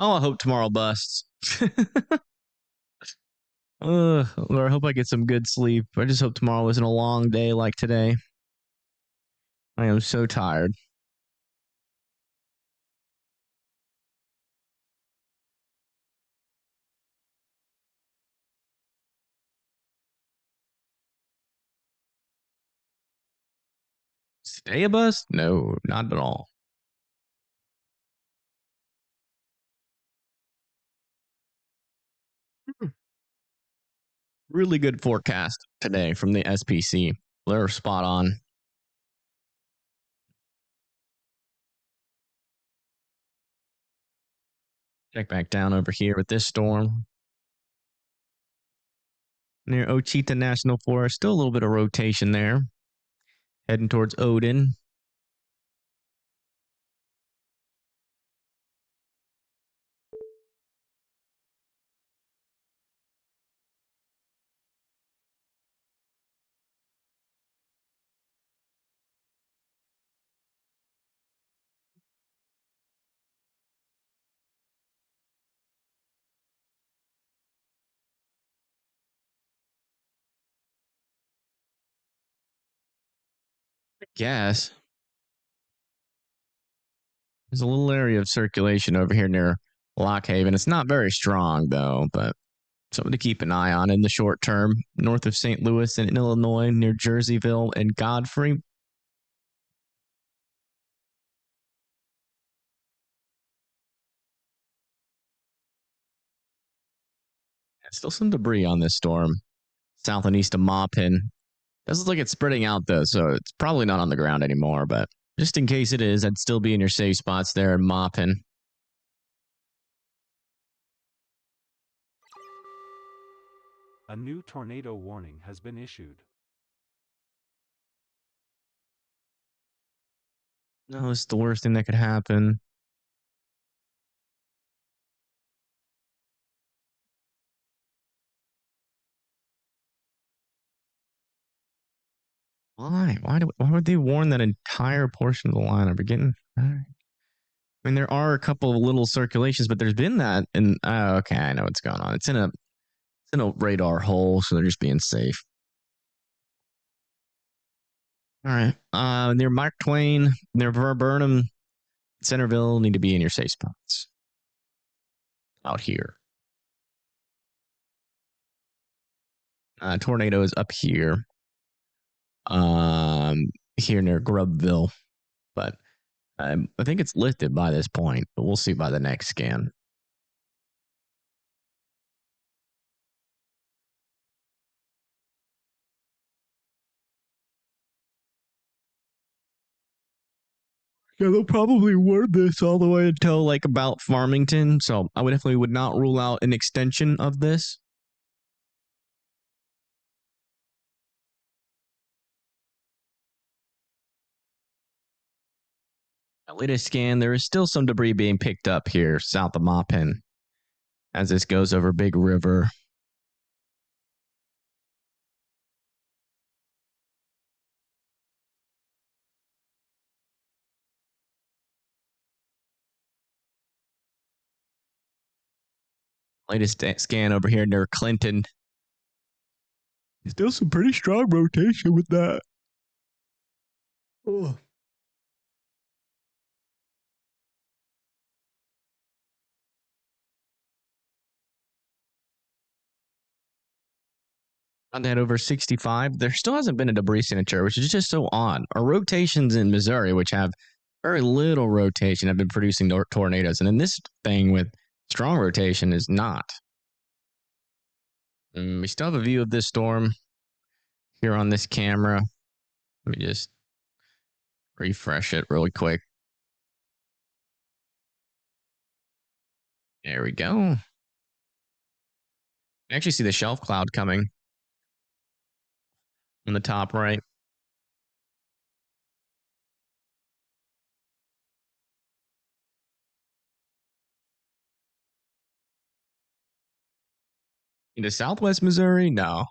Oh, I hope tomorrow busts. Lord, I hope I get some good sleep. I just hope tomorrow isn't a long day like today. I am so tired. Is today a bust? No, not at all. Really good forecast today from the SPC. They're spot on. Check back down over here with this storm. Near Ochita National Forest, still a little bit of rotation there. Heading towards Odin. I guess. There's a little area of circulation over here near Lock Haven. It's not very strong, though, but something to keep an eye on in the short term. North of St. Louis and in Illinois, near Jerseyville and Godfrey. Still some debris on this storm. South and east of Maupin. Doesn't look like it's spreading out, though, so it's probably not on the ground anymore, but just in case it is, I'd still be in your safe spots there in Maupin. A new tornado warning has been issued. No, it's the worst thing that could happen. Why? Why would they warn that entire portion of the line? Are we getting? All right. I mean, there are a couple of little circulations, but there's been that, and okay, I know what's going on. It's in a radar hole, so they're just being safe. All right, near Mark Twain, near Viburnum, Centerville, need to be in your safe spots. Out here, tornado is up here, here near Grubville, but I think it's lifted by this point, but we'll see by the next scan. Yeah, they'll probably word this all the way until like about Farmington. So I would definitely would not rule out an extension of this. At latest scan, there is still some debris being picked up here south of Maupin as this goes over Big River. Latest scan over here near Clinton. Still some pretty strong rotation with that. Oh. On that over 65, there still hasn't been a debris signature, which is just so odd. Our rotations in Missouri, which have very little rotation, have been producing tornadoes. And then this thing with strong rotation is not. We still have a view of this storm here on this camera. Let me just refresh it really quick. There we go. I actually see the shelf cloud coming on the top right. Into Southwest Missouri? No.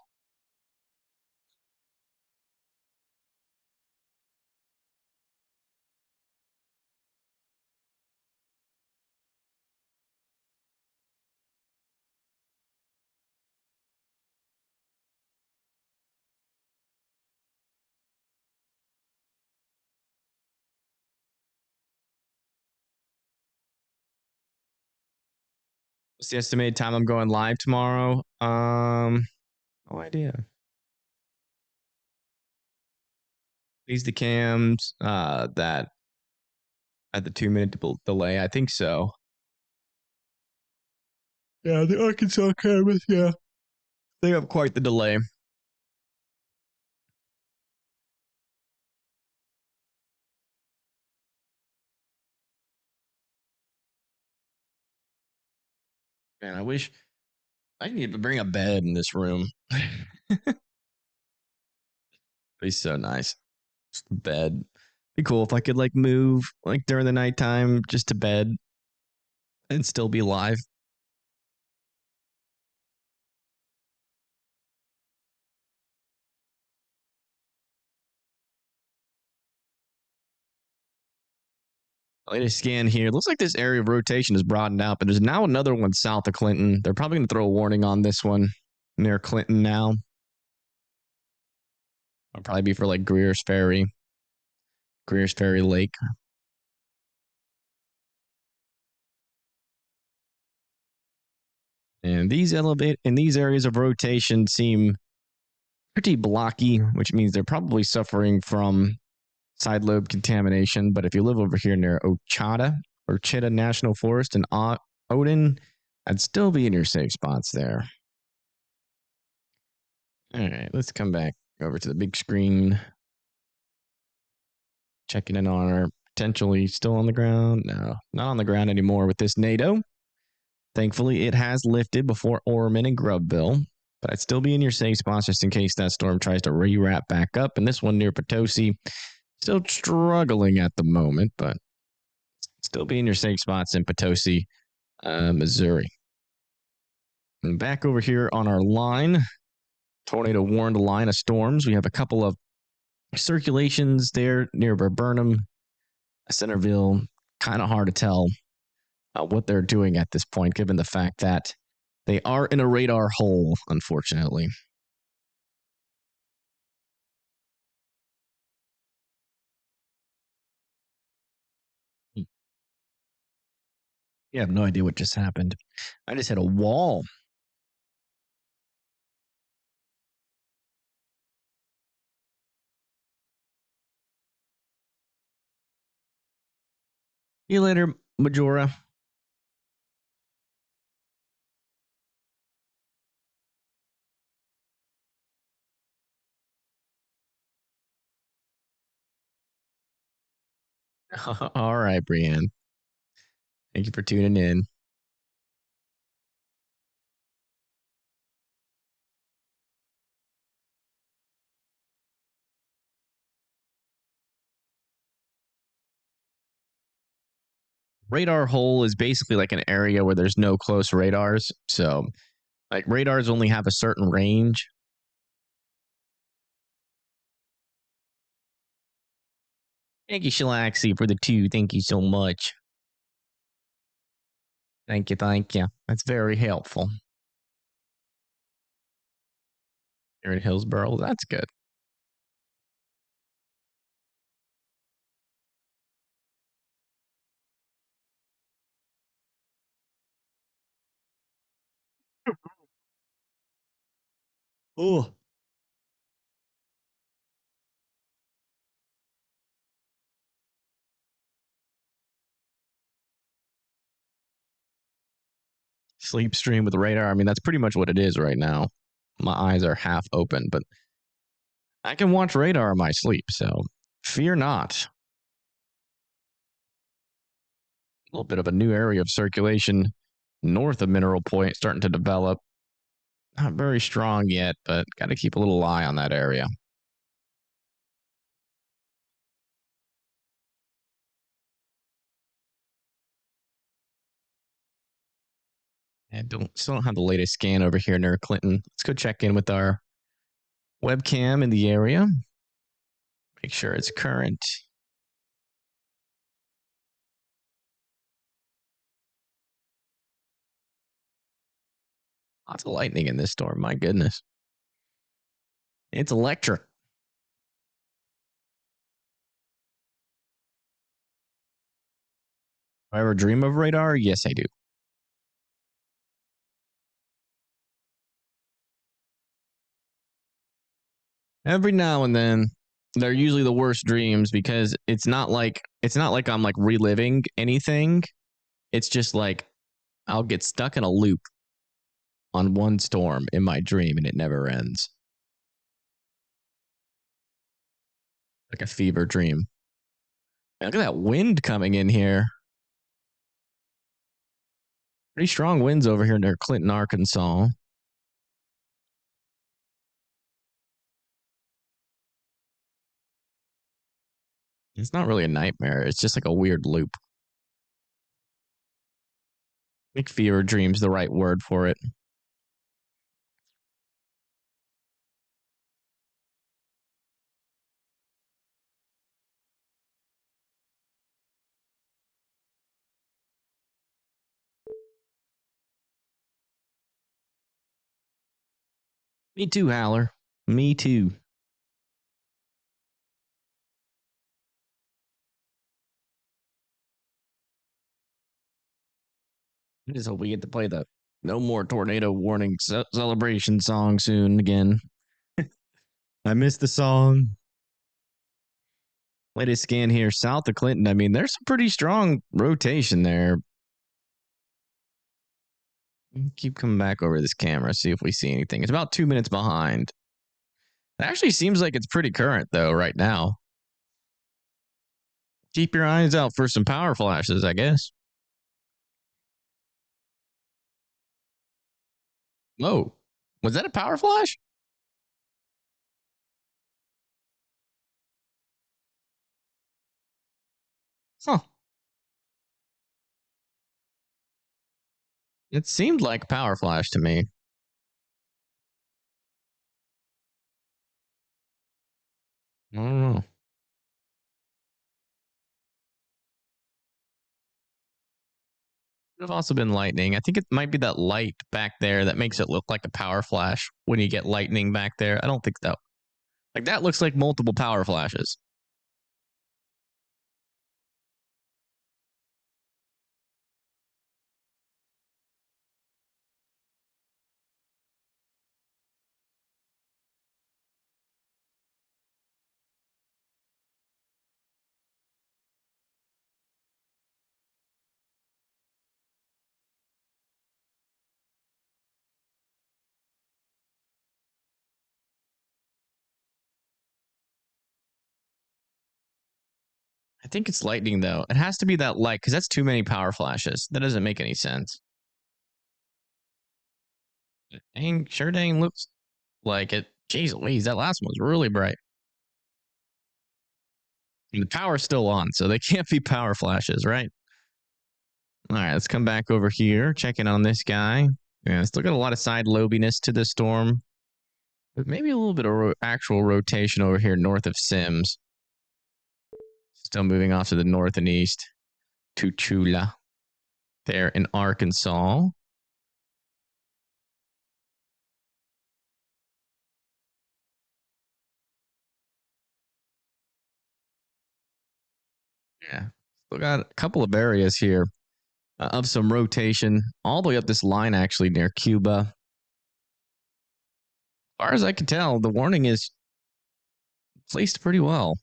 What's the estimated time I'm going live tomorrow? No idea. These the cams that at the 2-minute delay. I think so. Yeah, the Arkansas cameras. Yeah, they have quite the delay. Man, I wish I need to bring a bed in this room. Be so nice. Just a bed. Be cool if I could like move like during the nighttime just to bed and still be live. Latest scan here. Looks like this area of rotation is broadened out, but there's now another one south of Clinton. They're probably going to throw a warning on this one near Clinton now. It'll probably be for like Greer's Ferry Lake. And these areas of rotation seem pretty blocky, which means they're probably suffering from side lobe contamination. But if you live over here near Ochita National Forest and Odin, I'd still be in your safe spots there. All right, let's come back over to the big screen. Checking in on our potentially still on the ground. No, not on the ground anymore with this NATO. Thankfully, it has lifted before Orman and Grubville, but I'd still be in your safe spots just in case that storm tries to rewrap back up. And this one near Potosi, still struggling at the moment, but still be in your safe spots in Potosi, Missouri. And back over here on our line, tornado warned line of storms. We have a couple of circulations there near Burnham, Centerville. Kind of hard to tell what they're doing at this point, given the fact that they are in a radar hole, unfortunately. You have no idea what just happened. I just hit a wall. See you later, Majora. All right, Brienne. Thank you for tuning in. Radar hole is basically like an area where there's no close radars. So, like, radars only have a certain range. Thank you, Shalaxi, for the 2. Thank you so much. Thank you. That's very helpful. Here in Hillsboro, that's good. Oh. Sleep stream with radar. I mean, that's pretty much what it is right now. My eyes are half open, but I can watch radar in my sleep, so fear not. A little bit of a new area of circulation north of Mineral Point starting to develop. Not very strong yet, but got to keep a little eye on that area. I still don't have the latest scan over here near Clinton. Let's go check in with our webcam in the area. Make sure it's current. Lots of lightning in this storm. My goodness. It's electric. Do I ever dream of radar? Yes, I do. Every now and then, they're usually the worst dreams because it's not like I'm like reliving anything. It's just like I'll get stuck in a loop on one storm in my dream and it never ends. Like a fever dream. Look at that wind coming in here. Pretty strong winds over here near Clinton, Arkansas. It's not really a nightmare. It's just like a weird loop. I think fever dream's the right word for it. Me too, Howler. Me too. I just hope we get to play the No More Tornado Warning celebration song soon again. I missed the song. Latest scan here south of Clinton. I mean, there's some pretty strong rotation there. Keep coming back over this camera, see if we see anything. It's about 2 minutes behind. It actually seems like it's pretty current, though, right now. Keep your eyes out for some power flashes, I guess. Whoa. Was that a power flash? Huh. It seemed like a power flash to me. I don't know. Could have also been lightning. I think it might be that light back there that makes it look like a power flash when you get lightning back there. I don't think that. Like that looks like multiple power flashes. I think it's lightning though. It has to be that light because that's too many power flashes. That doesn't make any sense. Dang looks like it. Jeez Louise, that last one was really bright. And the power's still on, so they can't be power flashes, right? All right, let's come back over here. Check in on this guy. Yeah, still got a lot of side lobiness to the storm. But maybe a little bit of actual rotation over here north of Sims. Still moving off to the north and east to Chula there in Arkansas. Yeah, still got a couple of areas here of some rotation all the way up this line actually near Cuba. As far as I can tell, the warning is placed pretty well.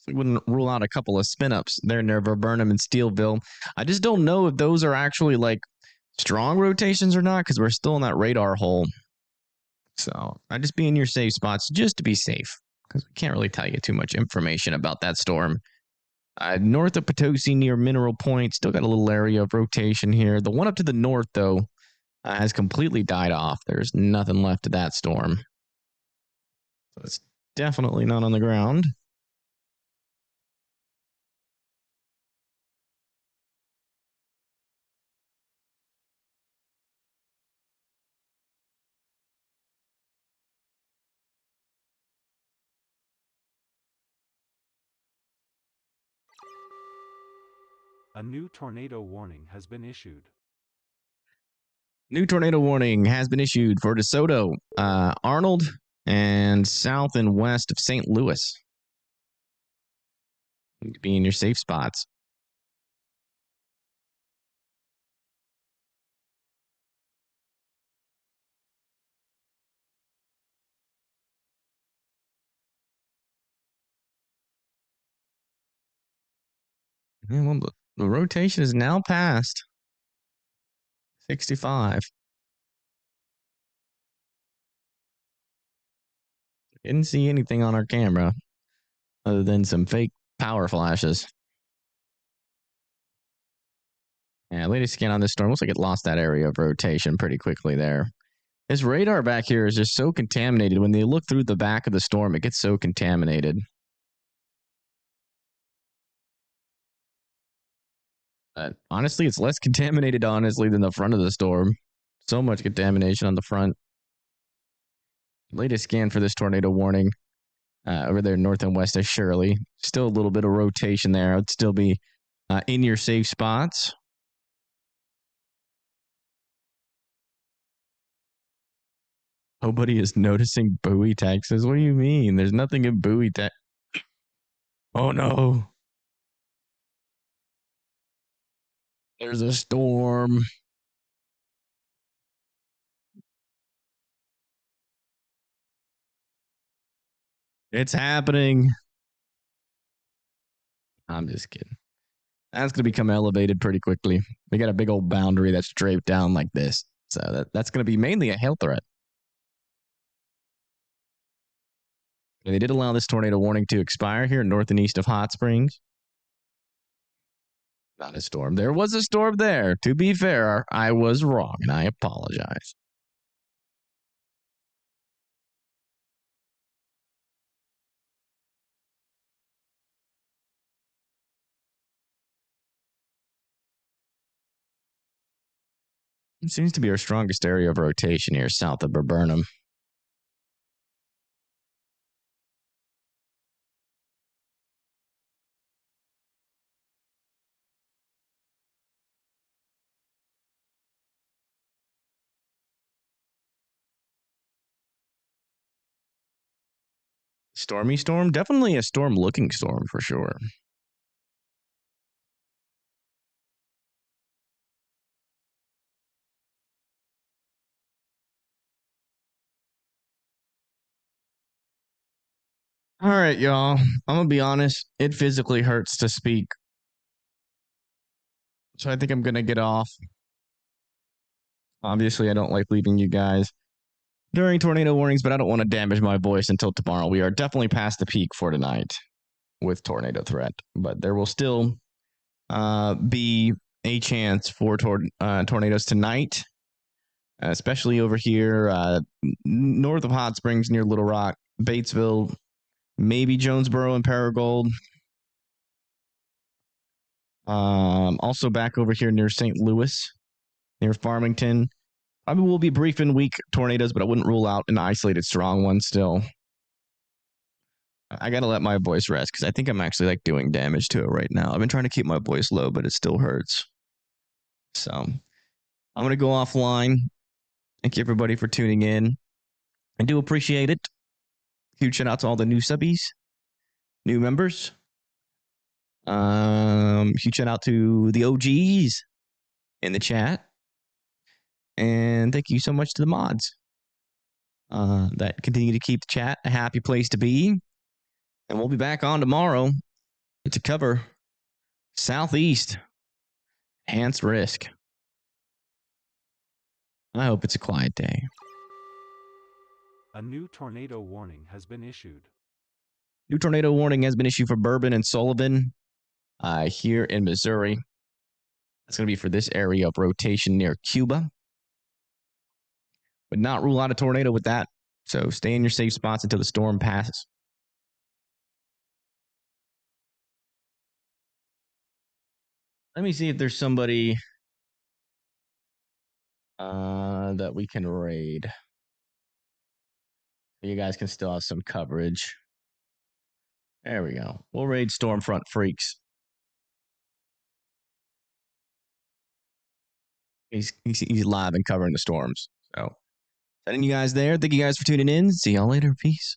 We wouldn't rule out a couple of spin-ups there near Viburnum and Steelville. I just don't know if those are actually like strong rotations or not because we're still in that radar hole. So I just be in your safe spots just to be safe because we can't really tell you too much information about that storm. North of Potosi near Mineral Point, still got a little area of rotation here. The one up to the north, though, has completely died off. There's nothing left of that storm. So it's definitely not on the ground. A new tornado warning has been issued. New tornado warning has been issued for DeSoto, Arnold, and south and west of St. Louis. You need to be in your safe spots. Yeah, well, the rotation is now past 65. Didn't see anything on our camera other than some fake power flashes. Yeah, latest scan on this storm looks like it lost that area of rotation pretty quickly there. This radar back here is just so contaminated. When they look through the back of the storm, it gets so contaminated. Honestly, it's less contaminated, honestly, than the front of the storm. So much contamination on the front. Latest scan for this tornado warning over there north and west of Shirley. Still a little bit of rotation there. I'd still be in your safe spots. Nobody is noticing Bowie, Texas. What do you mean? There's nothing in Bowie, Texas. Oh, no. There's a storm. It's happening. I'm just kidding. That's going to become elevated pretty quickly. We got a big old boundary that's draped down like this. So that's going to be mainly a hail threat. And they did allow this tornado warning to expire here north and east of Hot Springs. Not a storm. There was a storm there. To be fair, I was wrong, and I apologize. It seems to be our strongest area of rotation here south of Burnham. Stormy storm? Definitely a storm-looking storm for sure. All right, y'all. I'm going to be honest. It physically hurts to speak. So I think I'm going to get off. Obviously, I don't like leaving you guys during tornado warnings, but I don't want to damage my voice until tomorrow. We are definitely past the peak for tonight with tornado threat, but there will still be a chance for tornadoes tonight, especially over here north of Hot Springs near Little Rock, Batesville, maybe Jonesboro and Paragould. Also back over here near St. Louis, near Farmington. Probably will be brief and weak tornadoes, but I wouldn't rule out an isolated strong one still. I got to let my voice rest because I think I'm actually like doing damage to it right now. I've been trying to keep my voice low, but it still hurts. So I'm going to go offline. Thank you everybody for tuning in. I do appreciate it. Huge shout out to all the new subbies, new members. Huge shout out to the OGs in the chat. And thank you so much to the mods that continue to keep the chat a happy place to be. And we'll be back on tomorrow to cover Southeast enhanced risk. I hope it's a quiet day. A new tornado warning has been issued. New tornado warning has been issued for Bourbon and Sullivan here in Missouri. That's going to be for this area of rotation near Cuba. Would not rule out a tornado with that. So stay in your safe spots until the storm passes. Let me see if there's somebody that we can raid. You guys can still have some coverage. There we go. We'll raid Stormfront Freaks. He's live and covering the storms. So, sending you guys there. Thank you guys for tuning in. See y'all later. Peace.